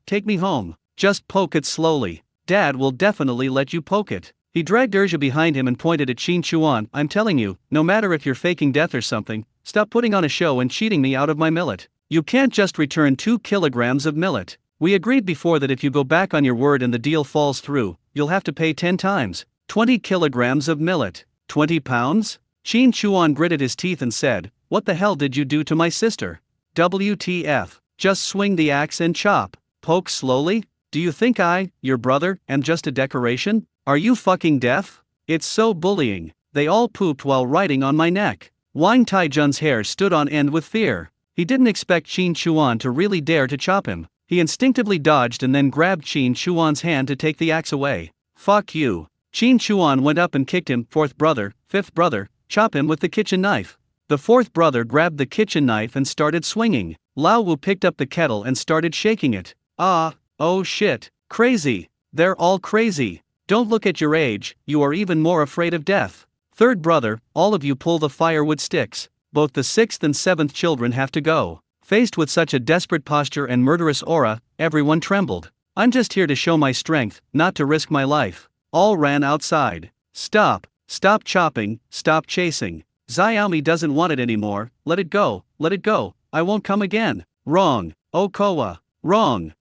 A: take me home. Just poke it slowly. Dad will definitely let you poke it. He dragged Urja behind him and pointed at Qin Chuan. I'm telling you, no matter if you're faking death or something, stop putting on a show and cheating me out of my millet. You can't just return 2 kilograms of millet. We agreed before that if you go back on your word and the deal falls through, you'll have to pay 10 times. 20 kilograms of millet. 20 pounds? Qin Chuan gritted his teeth and said, what the hell did you do to my sister? WTF. Just swing the axe and chop. Poke slowly? Do you think your brother, am just a decoration? Are you fucking deaf? It's so bullying. They all pooped while riding on my neck. Wang Taijun's hair stood on end with fear. He didn't expect Qin Chuan to really dare to chop him. He instinctively dodged and then grabbed Qin Chuan's hand to take the axe away. Fuck you. Qin Chuan went up and kicked him. Fourth brother, fifth brother, chop him with the kitchen knife. The fourth brother grabbed the kitchen knife and started swinging. Lao Wu picked up the kettle and started shaking it. Oh shit. Crazy. They're all crazy. Don't look at your age, you are even more afraid of death. Third brother, all of you pull the firewood sticks. Both the sixth and seventh children have to go. Faced with such a desperate posture and murderous aura, everyone trembled. I'm just here to show my strength, not to risk my life. All ran outside. Stop chopping, stop chasing. Xiaomi doesn't want it anymore, let it go, I won't come again. Wrong, Okoa. Wrong.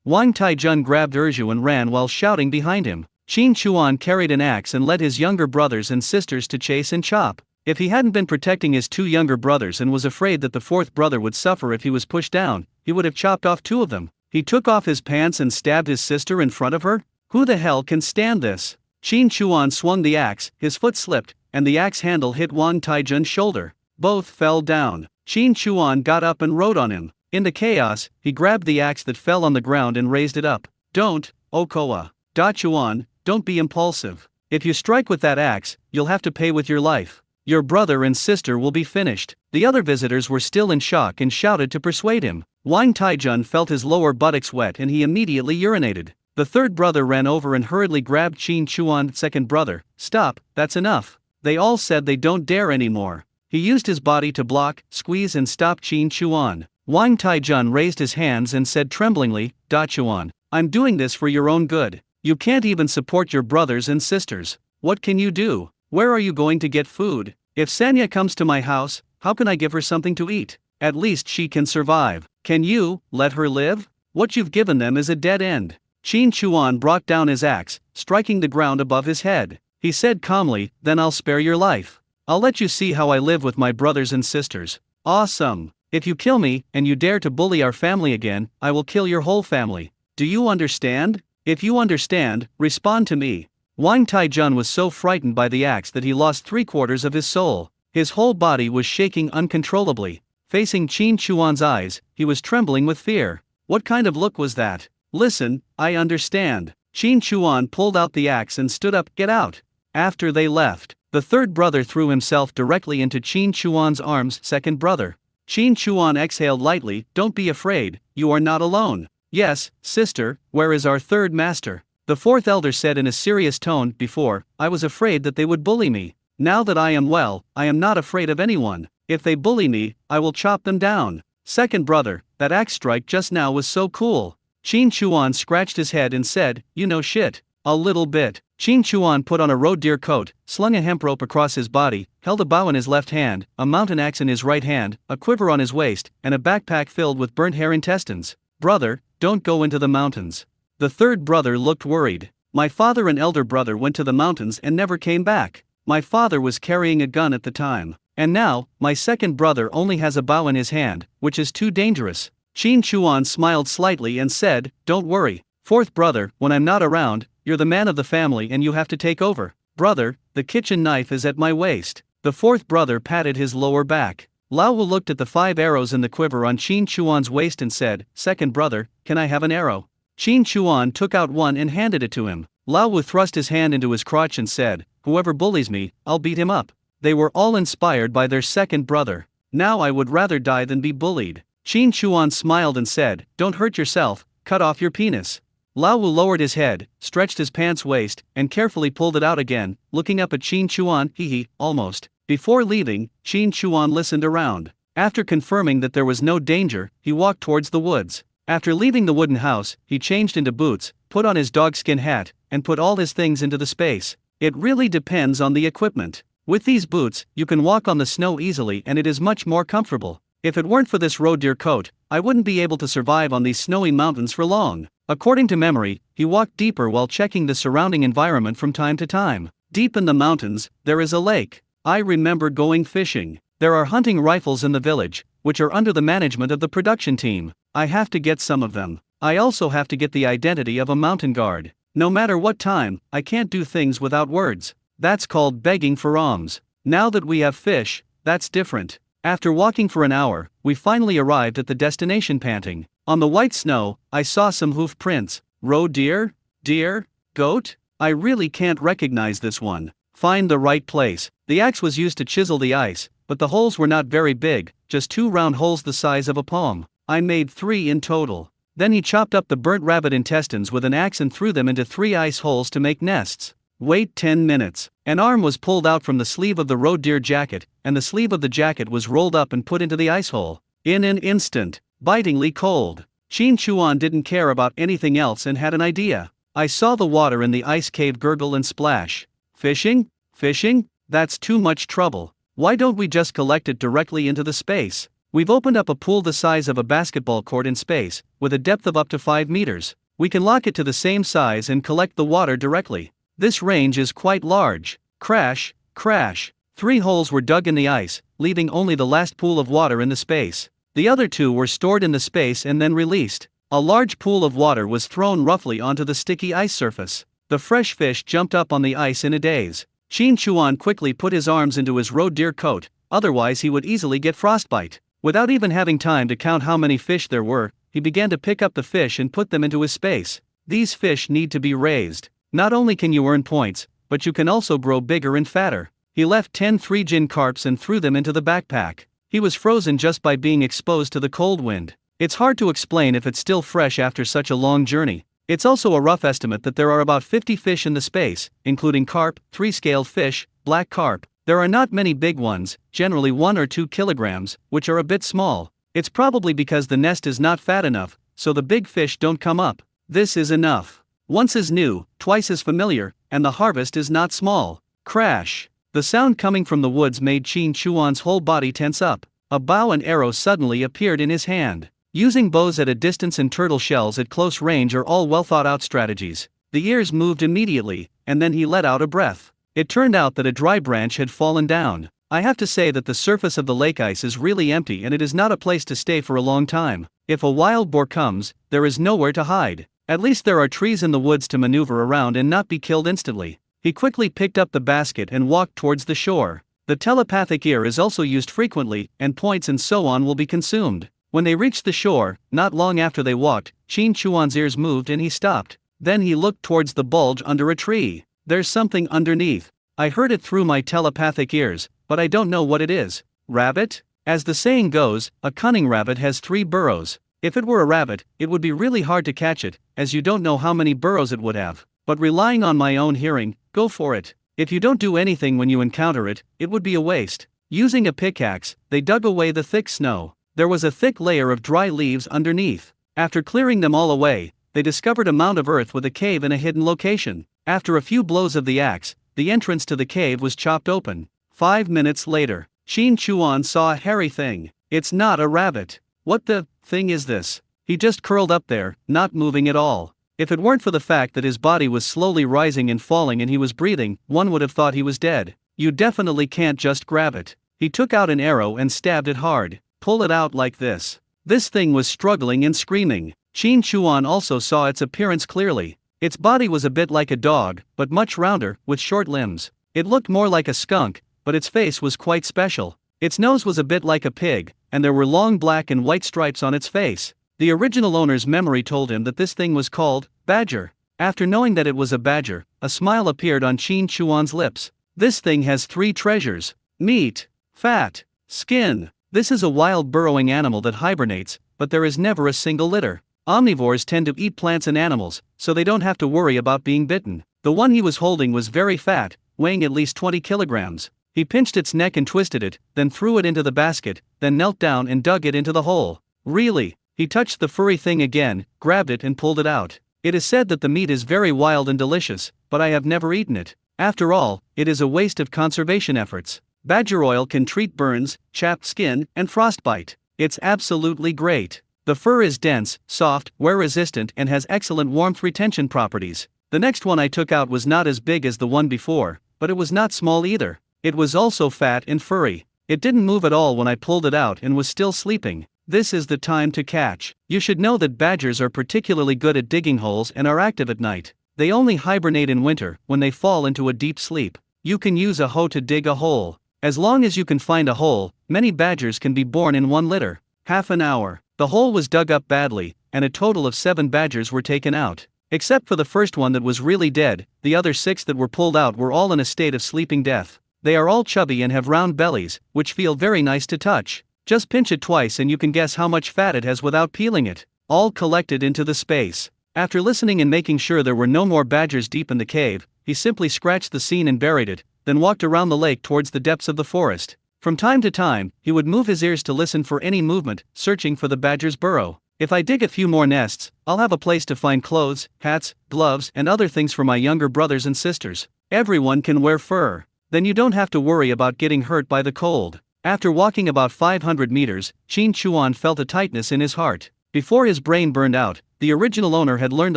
A: Wang Taijun grabbed Urju and ran while shouting behind him. Qin Chuan carried an axe and led his younger brothers and sisters to chase and chop. If he hadn't been protecting his 2 younger brothers and was afraid that the fourth brother would suffer if he was pushed down, he would have chopped off 2 of them. He took off his pants and stabbed his sister in front of her? Who the hell can stand this? Qin Chuan swung the axe, his foot slipped, and the axe handle hit Wang Taijun's shoulder. Both fell down. Qin Chuan got up and rode on him. In the chaos, he grabbed the axe that fell on the ground and raised it up. Don't, Okoa. Da Chuan, don't be impulsive. If you strike with that axe, you'll have to pay with your life. Your brother and sister will be finished. The other visitors were still in shock and shouted to persuade him. Wang Taijun felt his lower buttocks wet and he immediately urinated. The third brother ran over and hurriedly grabbed Qin Chuan. Second brother, stop, that's enough. They all said they don't dare anymore. He used his body to block, squeeze and stop Qin Chuan. Wang Taijun raised his hands and said tremblingly, Da Chuan, I'm doing this for your own good. You can't even support your brothers and sisters. What can you do? Where are you going to get food? If Sanya comes to my house, how can I give her something to eat? At least she can survive. Can you let her live? What you've given them is a dead end. Qin Chuan brought down his axe, striking the ground above his head. He said calmly, then I'll spare your life. I'll let you see how I live with my brothers and sisters. Awesome. If you kill me, and you dare to bully our family again, I will kill your whole family. Do you understand? If you understand, respond to me. Wang Taijun was so frightened by the axe that he lost 3/4 of his soul. His whole body was shaking uncontrollably. Facing Qin Chuan's eyes, he was trembling with fear. What kind of look was that? Listen, I understand. Qin Chuan pulled out the axe and stood up. Get out. After they left, the third brother threw himself directly into Qin Chuan's arms. Second brother. Qin Chuan exhaled lightly. Don't be afraid, you are not alone. Yes, sister, where is our third master? The fourth elder said in a serious tone. Before, I was afraid that they would bully me. Now that I am well, I am not afraid of anyone. If they bully me, I will chop them down. Second brother, that axe strike just now was so cool. Qin Chuan scratched his head and said, you know shit. A little bit. Qin Chuan put on a roe deer coat, slung a hemp rope across his body, held a bow in his left hand, a mountain axe in his right hand, a quiver on his waist, and a backpack filled with burnt hair intestines. Brother, don't go into the mountains. The third brother looked worried. My father and elder brother went to the mountains and never came back. My father was carrying a gun at the time. And now, my second brother only has a bow in his hand, which is too dangerous. Qin Chuan smiled slightly and said, don't worry. Fourth brother, when I'm not around, you're the man of the family and you have to take over. Brother, the kitchen knife is at my waist. The fourth brother patted his lower back. Lao Wu looked at the 5 arrows in the quiver on Qin Chuan's waist and said, second brother, can I have an arrow? Qin Chuan took out one and handed it to him. Lao Wu thrust his hand into his crotch and said, whoever bullies me, I'll beat him up. They were all inspired by their second brother. Now I would rather die than be bullied. Qin Chuan smiled and said, don't hurt yourself, cut off your penis. Lao Wu lowered his head, stretched his pants waist, and carefully pulled it out again, looking up at Qin Chuan. Almost. Before leaving, Qin Chuan listened around. After confirming that there was no danger, he walked towards the woods. After leaving the wooden house, he changed into boots, put on his dogskin hat, and put all his things into the space. It really depends on the equipment. With these boots, you can walk on the snow easily and it is much more comfortable. If it weren't for this roe deer coat, I wouldn't be able to survive on these snowy mountains for long. According to memory, he walked deeper while checking the surrounding environment from time to time. Deep in the mountains, there is a lake. I remember going fishing. There are hunting rifles in the village, which are under the management of the production team. I have to get some of them. I also have to get the identity of a mountain guard. No matter what time, I can't do things without words. That's called begging for alms. Now that we have fish, that's different. After walking for an hour, we finally arrived at the destination panting. On the white snow, I saw some hoof prints. Roe deer? Deer? Goat? I really can't recognize this one. Find the right place. The axe was used to chisel the ice, but the holes were not very big, just 2 round holes the size of a palm. I made 3 in total. Then he chopped up the burnt rabbit intestines with an axe and threw them into 3 ice holes to make nests. Wait 10 minutes. An arm was pulled out from the sleeve of the roe deer jacket, and the sleeve of the jacket was rolled up and put into the ice hole. In an instant, bitingly cold. Qin Chuan didn't care about anything else and had an idea. I saw the water in the ice cave gurgle and splash. Fishing? Fishing? That's too much trouble. Why don't we just collect it directly into the space? We've opened up a pool the size of a basketball court in space, with a depth of up to 5 meters. We can lock it to the same size and collect the water directly. This range is quite large. Crash, crash. 3 holes were dug in the ice, leaving only the last pool of water in the space. The other 2 were stored in the space and then released. A large pool of water was thrown roughly onto the sticky ice surface. The fresh fish jumped up on the ice in a daze. Qin Chuan quickly put his arms into his roe deer coat, otherwise he would easily get frostbite. Without even having time to count how many fish there were, he began to pick up the fish and put them into his space. These fish need to be raised. Not only can you earn points, but you can also grow bigger and fatter. He left 10 3-gin carps and threw them into the backpack. He was frozen just by being exposed to the cold wind. It's hard to explain if it's still fresh after such a long journey. It's also a rough estimate that there are about 50 fish in the space, including carp, 3-scaled fish, black carp. There are not many big ones, generally 1 or 2 kilograms, which are a bit small. It's probably because the nest is not fat enough, so the big fish don't come up. This is enough. Once is new, twice is familiar, and the harvest is not small. Crash. The sound coming from the woods made Qin Chuan's whole body tense up. A bow and arrow suddenly appeared in his hand. Using bows at a distance and turtle shells at close range are all well thought out strategies. The ears moved immediately, and then he let out a breath. It turned out that a dry branch had fallen down. I have to say that the surface of the lake ice is really empty and it is not a place to stay for a long time. If a wild boar comes, there is nowhere to hide. At least there are trees in the woods to maneuver around and not be killed instantly. He quickly picked up the basket and walked towards the shore. The telepathic ear is also used frequently, and points and so on will be consumed. When they reached the shore, not long after they walked, Qin Chuan's ears moved and he stopped. Then he looked towards the bulge under a tree. There's something underneath. I heard it through my telepathic ears, but I don't know what it is. Rabbit? As the saying goes, a cunning rabbit has 3 burrows. If it were a rabbit, it would be really hard to catch it, as you don't know how many burrows it would have. But relying on my own hearing, go for it. If you don't do anything when you encounter it, it would be a waste. Using a pickaxe, they dug away the thick snow. There was a thick layer of dry leaves underneath. After clearing them all away, they discovered a mound of earth with a cave in a hidden location. After a few blows of the axe, the entrance to the cave was chopped open. 5 minutes later, Qin Chuan saw a hairy thing. It's not a rabbit. What the thing is this? He just curled up there, not moving at all. If it weren't for the fact that his body was slowly rising and falling and he was breathing, one would have thought he was dead. You definitely can't just grab it. He took out an arrow and stabbed it hard. Pull it out like this. This thing was struggling and screaming. Qin Chuan also saw its appearance clearly. Its body was a bit like a dog, but much rounder, with short limbs. It looked more like a skunk, but its face was quite special. Its nose was a bit like a pig, and there were long black and white stripes on its face. The original owner's memory told him that this thing was called badger. After knowing that it was a badger, a smile appeared on Qin Chuan's lips. This thing has 3 treasures: meat, fat, skin. This is a wild burrowing animal that hibernates, but there is never a single litter. Omnivores tend to eat plants and animals, so they don't have to worry about being bitten. The one he was holding was very fat, weighing at least 20 kilograms. He pinched its neck and twisted it, then threw it into the basket, then knelt down and dug it into the hole. Really? He touched the furry thing again, grabbed it and pulled it out. It is said that the meat is very wild and delicious, but I have never eaten it. After all, it is a waste of conservation efforts. Badger oil can treat burns, chapped skin, and frostbite. It's absolutely great. The fur is dense, soft, wear-resistant and has excellent warmth retention properties. The next one I took out was not as big as the one before, but it was not small either. It was also fat and furry. It didn't move at all when I pulled it out and was still sleeping. This is the time to catch. You should know that badgers are particularly good at digging holes and are active at night. They only hibernate in winter, when they fall into a deep sleep. You can use a hoe to dig a hole. As long as you can find a hole, many badgers can be born in one litter. Half an hour. The hole was dug up badly, and a total of 7 badgers were taken out. Except for the first one that was really dead, the other 6 that were pulled out were all in a state of sleeping death. They are all chubby and have round bellies, which feel very nice to touch. Just pinch it twice and you can guess how much fat it has without peeling it. All collected into the space. After listening and making sure there were no more badgers deep in the cave, he simply scratched the scene and buried it, then walked around the lake towards the depths of the forest. From time to time, he would move his ears to listen for any movement, searching for the badger's burrow. If I dig a few more nests, I'll have a place to find clothes, hats, gloves, and other things for my younger brothers and sisters. Everyone can wear fur. Then you don't have to worry about getting hurt by the cold. After walking about 500 meters, Qin Chuan felt a tightness in his heart. Before his brain burned out, the original owner had learned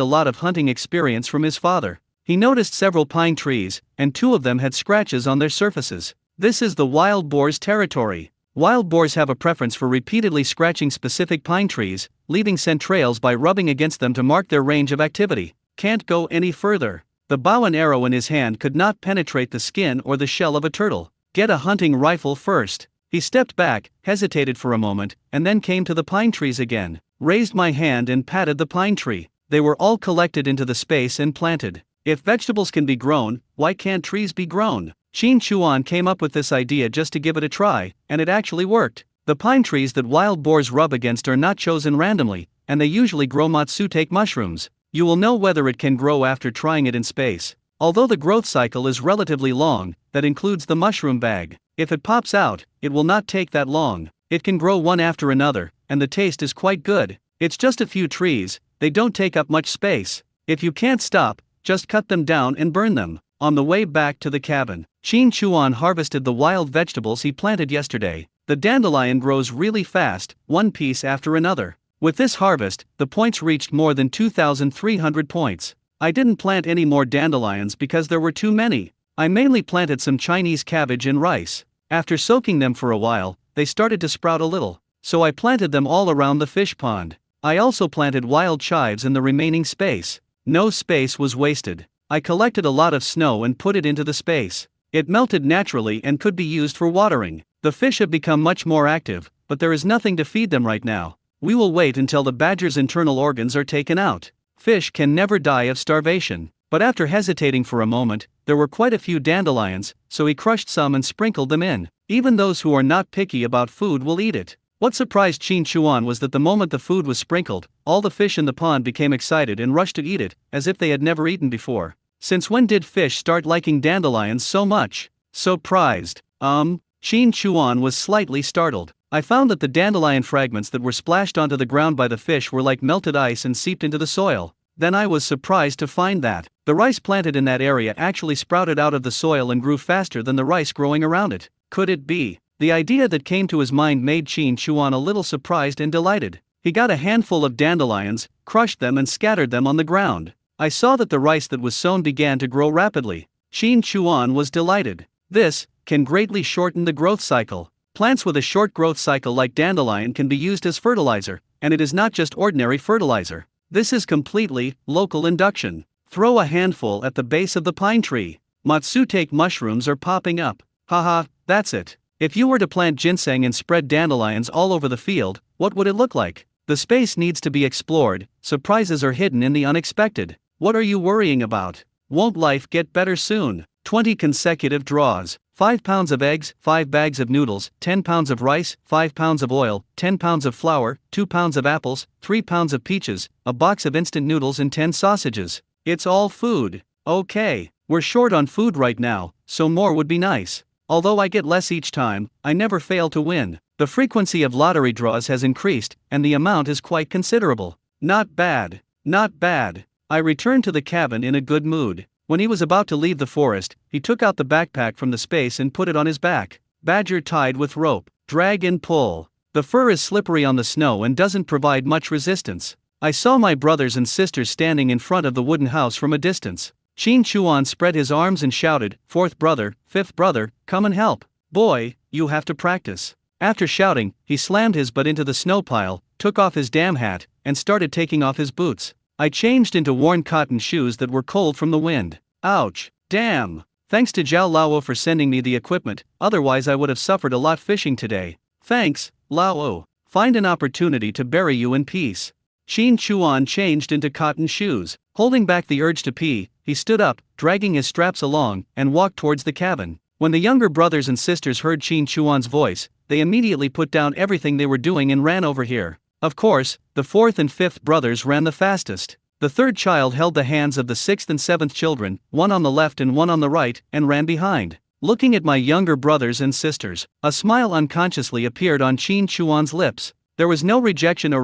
A: a lot of hunting experience from his father. He noticed several pine trees, and 2 of them had scratches on their surfaces. This is the wild boar's territory. Wild boars have a preference for repeatedly scratching specific pine trees, leaving scent trails by rubbing against them to mark their range of activity. Can't go any further. The bow and arrow in his hand could not penetrate the skin or the shell of a turtle. Get a hunting rifle first. He stepped back, hesitated for a moment, and then came to the pine trees again. Raised my hand and patted the pine tree. They were all collected into the space and planted. If vegetables can be grown, why can't trees be grown? Qin Chuan came up with this idea just to give it a try, and it actually worked. The pine trees that wild boars rub against are not chosen randomly, and they usually grow matsutake mushrooms. You will know whether it can grow after trying it in space. Although the growth cycle is relatively long, that includes the mushroom bag. If it pops out, it will not take that long. It can grow one after another, and the taste is quite good. It's just a few trees, they don't take up much space. If you can't stop, just cut them down and burn them. On the way back to the cabin, Qin Chuan harvested the wild vegetables he planted yesterday. The dandelion grows really fast, one piece after another. With this harvest, the points reached more than 2,300 points. I didn't plant any more dandelions because there were too many. I mainly planted some Chinese cabbage and rice. After soaking them for a while, they started to sprout a little, so I planted them all around the fish pond. I also planted wild chives in the remaining space. No space was wasted. I collected a lot of snow and put it into the space. It melted naturally and could be used for watering. The fish have become much more active, but there is nothing to feed them right now. We will wait until the badger's internal organs are taken out. Fish can never die of starvation. But after hesitating for a moment, there were quite a few dandelions, so he crushed some and sprinkled them in. Even those who are not picky about food will eat it. What surprised Qin Chuan was that the moment the food was sprinkled, all the fish in the pond became excited and rushed to eat it, as if they had never eaten before. Since when did fish start liking dandelions so much? So prized. Qin Chuan was slightly startled. I found that the dandelion fragments that were splashed onto the ground by the fish were like melted ice and seeped into the soil. Then I was surprised to find that the rice planted in that area actually sprouted out of the soil and grew faster than the rice growing around it. Could it be? The idea that came to his mind made Qin Chuan a little surprised and delighted. He got a handful of dandelions, crushed them and scattered them on the ground. I saw that the rice that was sown began to grow rapidly. Qin Chuan was delighted. This can greatly shorten the growth cycle. Plants with a short growth cycle like dandelion can be used as fertilizer, and it is not just ordinary fertilizer. This is completely local induction. Throw a handful at the base of the pine tree. Matsutake mushrooms are popping up. Haha, that's it. If you were to plant ginseng and spread dandelions all over the field, what would it look like? The space needs to be explored, surprises are hidden in the unexpected. What are you worrying about? Won't life get better soon? 20 consecutive draws. 5 pounds of eggs, 5 bags of noodles, 10 pounds of rice, 5 pounds of oil, 10 pounds of flour, 2 pounds of apples, 3 pounds of peaches, a box of instant noodles and 10 sausages. It's all food. Okay, we're short on food right now, so more would be nice. Although I get less each time, I never fail to win. The frequency of lottery draws has increased, and the amount is quite considerable. Not bad. Not bad. I returned to the cabin in a good mood. When he was about to leave the forest, he took out the backpack from the space and put it on his back. Badger tied with rope. Drag and pull. The fur is slippery on the snow and doesn't provide much resistance. I saw my brothers and sisters standing in front of the wooden house from a distance. Qin Chuan spread his arms and shouted, "Fourth brother, fifth brother, come and help. Boy, you have to practice." After shouting, he slammed his butt into the snow pile, took off his damn hat, and started taking off his boots. I changed into worn cotton shoes that were cold from the wind. Ouch. Damn. Thanks to Zhao Lao for sending me the equipment, otherwise I would have suffered a lot fishing today. Thanks, Lao. Find an opportunity to bury you in peace. Qin Chuan changed into cotton shoes. Holding back the urge to pee, he stood up, dragging his straps along, and walked towards the cabin. When the younger brothers and sisters heard Qin Chuan's voice, they immediately put down everything they were doing and ran over here. Of course, the fourth and fifth brothers ran the fastest. The third child held the hands of the sixth and seventh children, one on the left and one on the right, and ran behind. Looking at my younger brothers and sisters, a smile unconsciously appeared on Qin Chuan's lips. There was no rejection,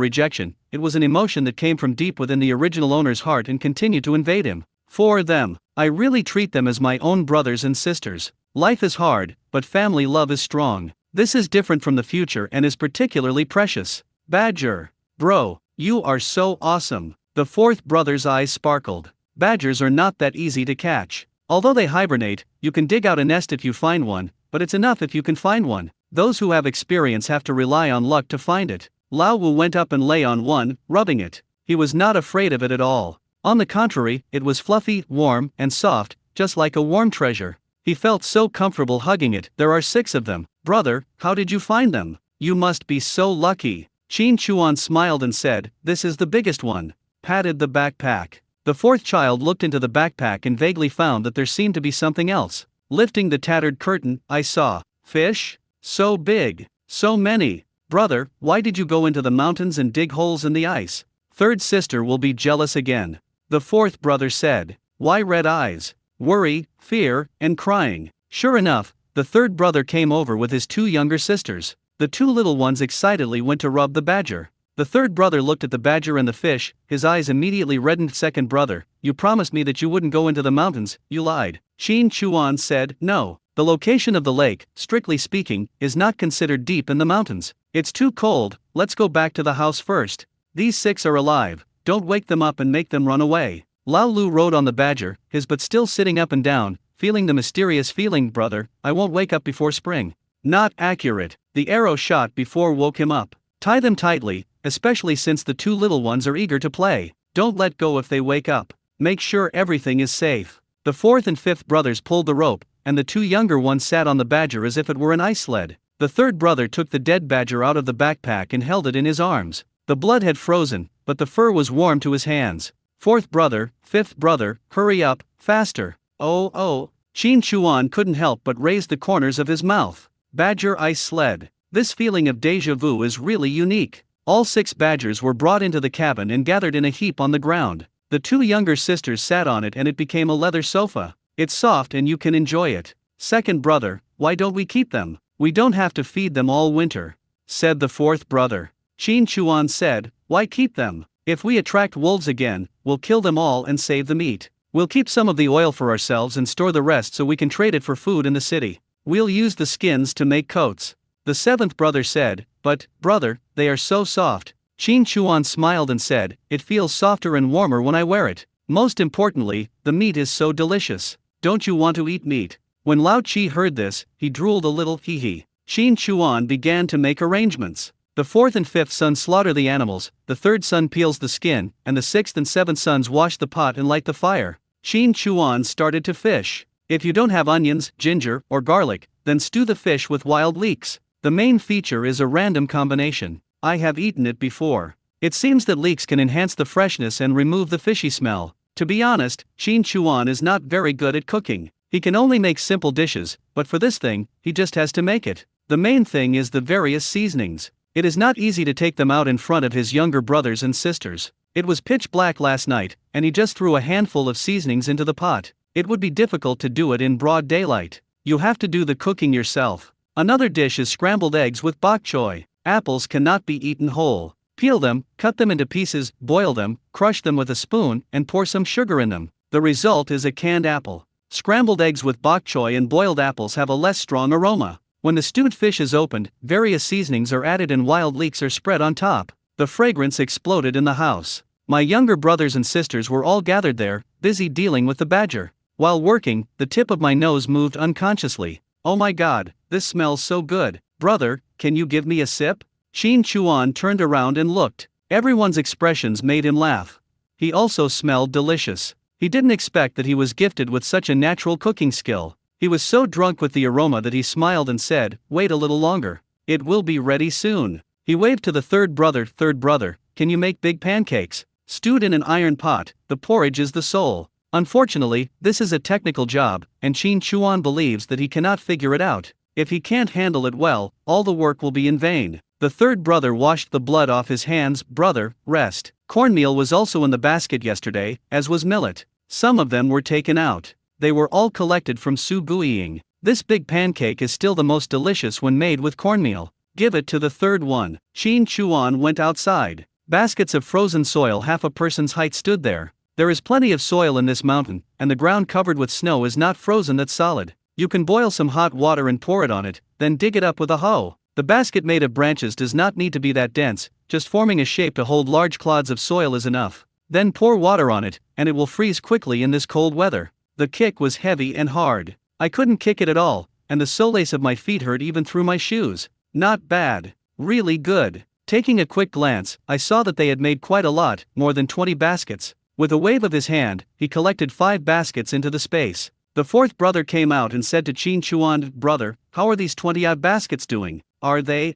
A: it was an emotion that came from deep within the original owner's heart and continued to invade him. For them, I really treat them as my own brothers and sisters. Life is hard, but family love is strong. This is different from the future and is particularly precious. Badger. Bro, you are so awesome. The fourth brother's eyes sparkled. Badgers are not that easy to catch. Although they hibernate, you can dig out a nest if you find one, but it's enough if you can find one. Those who have experience have to rely on luck to find it. Lao Wu went up and lay on one, rubbing it. He was not afraid of it at all. On the contrary, it was fluffy, warm, and soft, just like a warm treasure. He felt so comfortable hugging it. There are 6 of them. Brother, how did you find them? You must be so lucky. Qin Chuan smiled and said, "This is the biggest one." Patted the backpack. The fourth child looked into the backpack and vaguely found that there seemed to be something else. Lifting the tattered curtain, I saw fish. So big. So many. Brother, why did you go into the mountains and dig holes in the ice? Third sister will be jealous again. The fourth brother said. Why red eyes? Worry, fear, and crying. Sure enough, the third brother came over with his 2 younger sisters. The 2 little ones excitedly went to rub the badger. The third brother looked at the badger and the fish, his eyes immediately reddened. Second brother, you promised me that you wouldn't go into the mountains, you lied. Qin Chuan said, no. The location of the lake, strictly speaking, is not considered deep in the mountains. It's too cold, let's go back to the house first. These 6 are alive, don't wake them up and make them run away. Lao Lu rode on the badger, his butt still sitting up and down, feeling the mysterious feeling. Brother, I won't wake up before spring. Not accurate, the arrow shot before woke him up. Tie them tightly, especially since the 2 little ones are eager to play. Don't let go if they wake up. Make sure everything is safe. The fourth and fifth brothers pulled the rope, and the 2 younger ones sat on the badger as if it were an ice sled. The third brother took the dead badger out of the backpack and held it in his arms. The blood had frozen, but the fur was warm to his hands. Fourth brother, fifth brother, hurry up, faster. Oh. Qin Chuan couldn't help but raise the corners of his mouth. Badger ice sled. This feeling of déjà vu is really unique. All 6 badgers were brought into the cabin and gathered in a heap on the ground. The 2 younger sisters sat on it and it became a leather sofa. It's soft and you can enjoy it. Second brother, why don't we keep them? We don't have to feed them all winter, said the fourth brother. Qin Chuan said, why keep them? If we attract wolves again, we'll kill them all and save the meat. We'll keep some of the oil for ourselves and store the rest so we can trade it for food in the city. We'll use the skins to make coats. The 7th brother said, but, brother, they are so soft. Qin Chuan smiled and said, it feels softer and warmer when I wear it. Most importantly, the meat is so delicious. Don't you want to eat meat? When Lao Chi heard this, he drooled a little. Hee. Qin Chuan began to make arrangements. The 4th and 5th son slaughter the animals, the 3rd son peels the skin, and the 6th and 7th sons wash the pot and light the fire. Qin Chuan started to fish. If you don't have onions, ginger, or garlic, then stew the fish with wild leeks. The main feature is a random combination. I have eaten it before. It seems that leeks can enhance the freshness and remove the fishy smell. To be honest, Qin Chuan is not very good at cooking. He can only make simple dishes, but for this thing, he just has to make it. The main thing is the various seasonings. It is not easy to take them out in front of his younger brothers and sisters. It was pitch black last night, and he just threw a handful of seasonings into the pot. It would be difficult to do it in broad daylight. You have to do the cooking yourself. Another dish is scrambled eggs with bok choy. Apples cannot be eaten whole. Peel them, cut them into pieces, boil them, crush them with a spoon, and pour some sugar in them. The result is a canned apple. Scrambled eggs with bok choy and boiled apples have a less strong aroma. When the stewed fish is opened, various seasonings are added and wild leeks are spread on top. The fragrance exploded in the house. My younger brothers and sisters were all gathered there, busy dealing with the badger. While working, the tip of my nose moved unconsciously. Oh my god, this smells so good. Brother, can you give me a sip? Shin Chuan turned around and looked. Everyone's expressions made him laugh. He also smelled delicious. He didn't expect that he was gifted with such a natural cooking skill. He was so drunk with the aroma that he smiled and said, "Wait a little longer. It will be ready soon." He waved to the third brother, "Can you make big pancakes? Stewed in an iron pot, the porridge is the soul." Unfortunately, this is a technical job, and Shin Chuan believes that he cannot figure it out. If he can't handle it well, all the work will be in vain. The third brother washed the blood off his hands. "Brother, rest." Cornmeal was also in the basket yesterday, as was millet. Some of them were taken out. They were all collected from Su Guiying. This big pancake is still the most delicious when made with cornmeal. Give it to the third one. Shin Chuan went outside. Baskets of frozen soil half a person's height stood there. There is plenty of soil in this mountain, and the ground covered with snow is not frozen, that's solid. You can boil some hot water and pour it on it, then dig it up with a hoe. The basket made of branches does not need to be that dense, just forming a shape to hold large clods of soil is enough. Then pour water on it, and it will freeze quickly in this cold weather. The kick was heavy and hard. I couldn't kick it at all, and the soles of my feet hurt even through my shoes. Not bad. Really good. Taking a quick glance, I saw that they had made quite a lot, more than 20 baskets. With a wave of his hand, he collected 5 baskets into the space. The fourth brother came out and said to Shin Chuan, "Brother, how are these 20-odd baskets doing? Are they,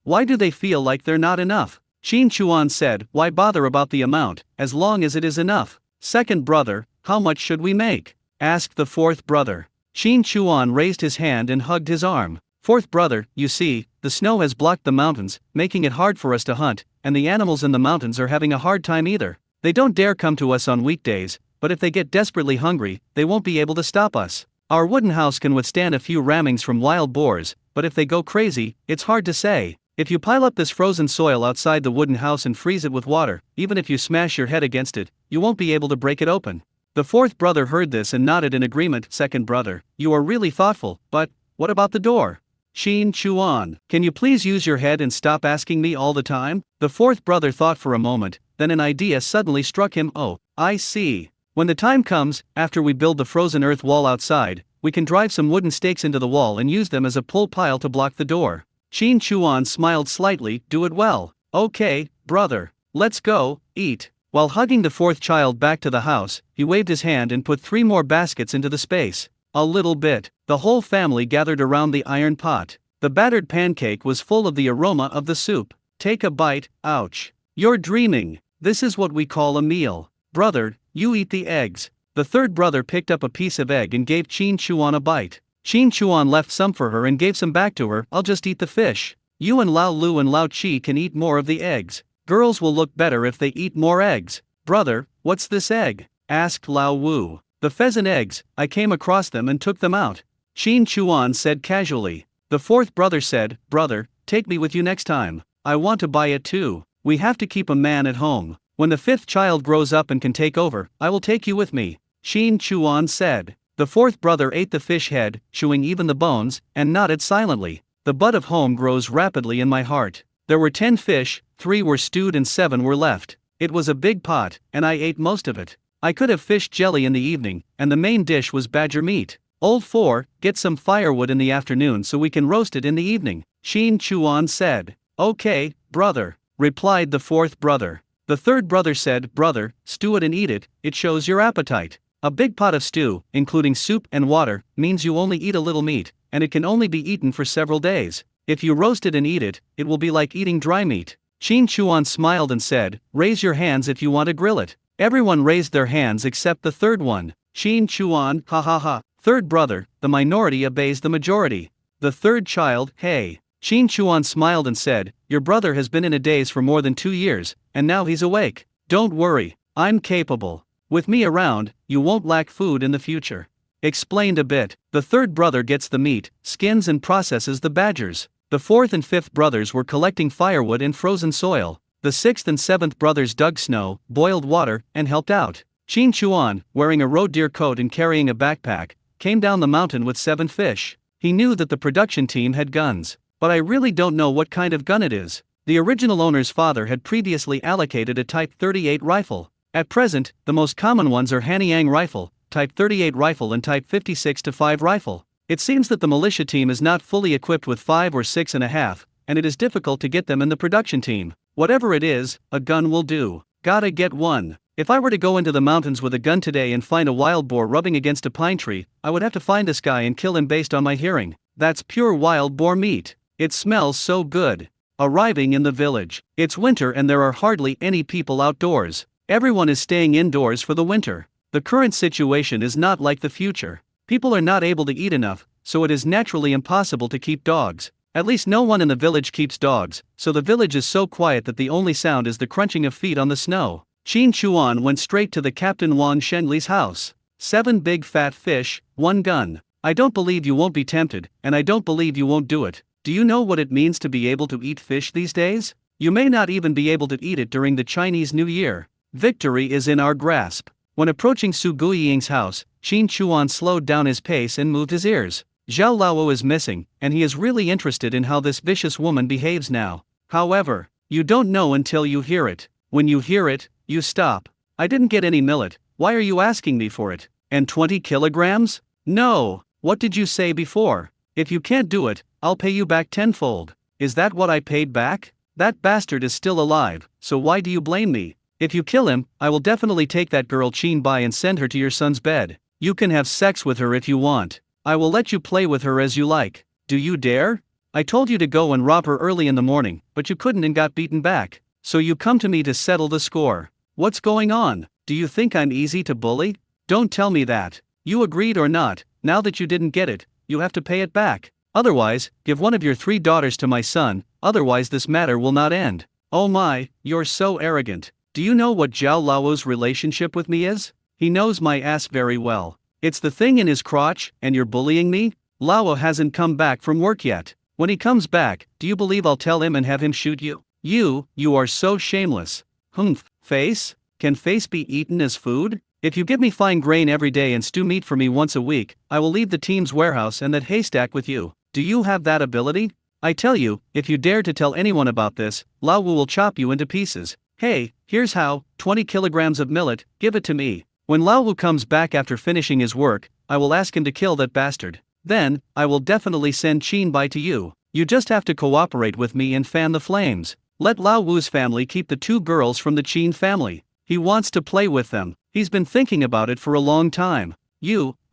A: Why do they feel like they're not enough?" Shin Chuan said, "Why bother about the amount, as long as it is enough?" "Second brother, how much should we make?" asked the fourth brother. Shin Chuan raised his hand and hugged his arm. "Fourth brother, you see, the snow has blocked the mountains, making it hard for us to hunt, and the animals in the mountains are having a hard time either. They don't dare come to us on weekdays, but if they get desperately hungry, they won't be able to stop us. Our wooden house can withstand a few rammings from wild boars, but if they go crazy, it's hard to say. If you pile up this frozen soil outside the wooden house and freeze it with water, even if you smash your head against it, you won't be able to break it open." The fourth brother heard this and nodded in agreement. "Second brother, you are really thoughtful, but what about the door?" "Shin Chuan, can you please use your head and stop asking me all the time?" The fourth brother thought for a moment, then an idea suddenly struck him. "Oh, I see. When the time comes, after we build the frozen earth wall outside, we can drive some wooden stakes into the wall and use them as a pull pile to block the door." Shin Chuan smiled slightly. "Do it well." "Okay, brother. Let's go, eat." While hugging the fourth child back to the house, he waved his hand and put 3 more baskets into the space. A little bit. The whole family gathered around the iron pot. The battered pancake was full of the aroma of the soup. "Take a bite, ouch. You're dreaming. This is what we call a meal. Brother, you eat the eggs." The third brother picked up a piece of egg and gave Shin Chuan a bite. Shin Chuan left some for her and gave some back to her. "I'll just eat the fish. You and Lao Lu and Lao Chi can eat more of the eggs. Girls will look better if they eat more eggs." "Brother, what's this egg?" asked Lao Wu. "The pheasant eggs, I came across them and took them out," Shin Chuan said casually. The fourth brother said, "Brother, take me with you next time. I want to buy it too. We have to keep a man at home. When the fifth child grows up and can take over, I will take you with me," Shin Chuan said. The fourth brother ate the fish head, chewing even the bones, and nodded silently. "The bud of home grows rapidly in my heart." There were 10 fish, 3 were stewed and 7 were left. It was a big pot, and I ate most of it. I could have fish jelly in the evening, and the main dish was badger meat. "Old 4, get some firewood in the afternoon so we can roast it in the evening," Shin Chuan said. "Okay, brother," replied the fourth brother. The third brother said, "Brother, stew it and eat it, it shows your appetite." A big pot of stew, including soup and water, means you only eat a little meat, and it can only be eaten for several days. If you roast it and eat it, it will be like eating dry meat. Shin Chuan smiled and said, "Raise your hands if you want to grill it." Everyone raised their hands except the third one. Shin Chuan, ha ha ha. Third brother, the minority obeys the majority. The third child, hey. Shin Chuan smiled and said, "Your brother has been in a daze for more than 2 years, and now he's awake. Don't worry, I'm capable. With me around, you won't lack food in the future." Explained a bit. The third brother gets the meat, skins and processes the badgers. The fourth and fifth brothers were collecting firewood in frozen soil. The sixth and seventh brothers dug snow, boiled water, and helped out. Qin Chuan, wearing a roe deer coat and carrying a backpack, came down the mountain with 7 fish. He knew that the production team had guns, but I really don't know what kind of gun it is. The original owner's father had previously allocated a Type 38 rifle. At present, the most common ones are Hanyang rifle, Type 38 rifle and Type 56-5 rifle. It seems that the militia team is not fully equipped with 5 or 6.5, and it is difficult to get them in the production team. Whatever it is, a gun will do. Gotta get one. If I were to go into the mountains with a gun today and find a wild boar rubbing against a pine tree, I would have to find this guy and kill him based on my hearing. That's pure wild boar meat. It smells so good. Arriving in the village. It's winter and there are hardly any people outdoors. Everyone is staying indoors for the winter. The current situation is not like the future. People are not able to eat enough, so it is naturally impossible to keep dogs. At least no one in the village keeps dogs, so the village is so quiet that the only sound is the crunching of feet on the snow. Qin Chuan went straight to the Captain Wan Shenli's house. 7 big fat fish, 1 gun. I don't believe you won't be tempted, and I don't believe you won't do it. Do you know what it means to be able to eat fish these days? You may not even be able to eat it during the Chinese New Year. Victory is in our grasp. When approaching Su Guiying's house, Qin Chuan slowed down his pace and moved his ears. Zhao Laowu is missing, and he is really interested in how this vicious woman behaves now. However, you don't know until you hear it. When you hear it, you stop. I didn't get any millet, why are you asking me for it? And 20 kilograms? No, what did you say before? If you can't do it, I'll pay you back tenfold. Is that what I paid back? That bastard is still alive, so why do you blame me? If you kill him, I will definitely take that girl Qin Bai and send her to your son's bed. You can have sex with her if you want. I will let you play with her as you like. Do you dare? I told you to go and rob her early in the morning, but you couldn't and got beaten back. So you come to me to settle the score. What's going on? Do you think I'm easy to bully? Don't tell me that. You agreed or not, now that you didn't get it, you have to pay it back. Otherwise, give one of your 3 daughters to my son, otherwise this matter will not end. Oh my, you're so arrogant. Do you know what Zhao Lao's relationship with me is? He knows my ass very well. It's the thing in his crotch, and you're bullying me? Lao hasn't come back from work yet. When he comes back, do you believe I'll tell him and have him shoot you? You are so shameless. Humph, face? Can face be eaten as food? If you give me fine grain every day and stew meat for me once a week, I will leave the team's warehouse and that haystack with you. Do you have that ability? I tell you, if you dare to tell anyone about this, Lao Wu will chop you into pieces. Hey, here's how, 20 kilograms of millet, give it to me. When Lao Wu comes back after finishing his work, I will ask him to kill that bastard. Then, I will definitely send Qin Bai to you. You just have to cooperate with me and fan the flames. Let Lao Wu's family keep the 2 girls from the Qin family. He wants to play with them. He's been thinking about it for a long time.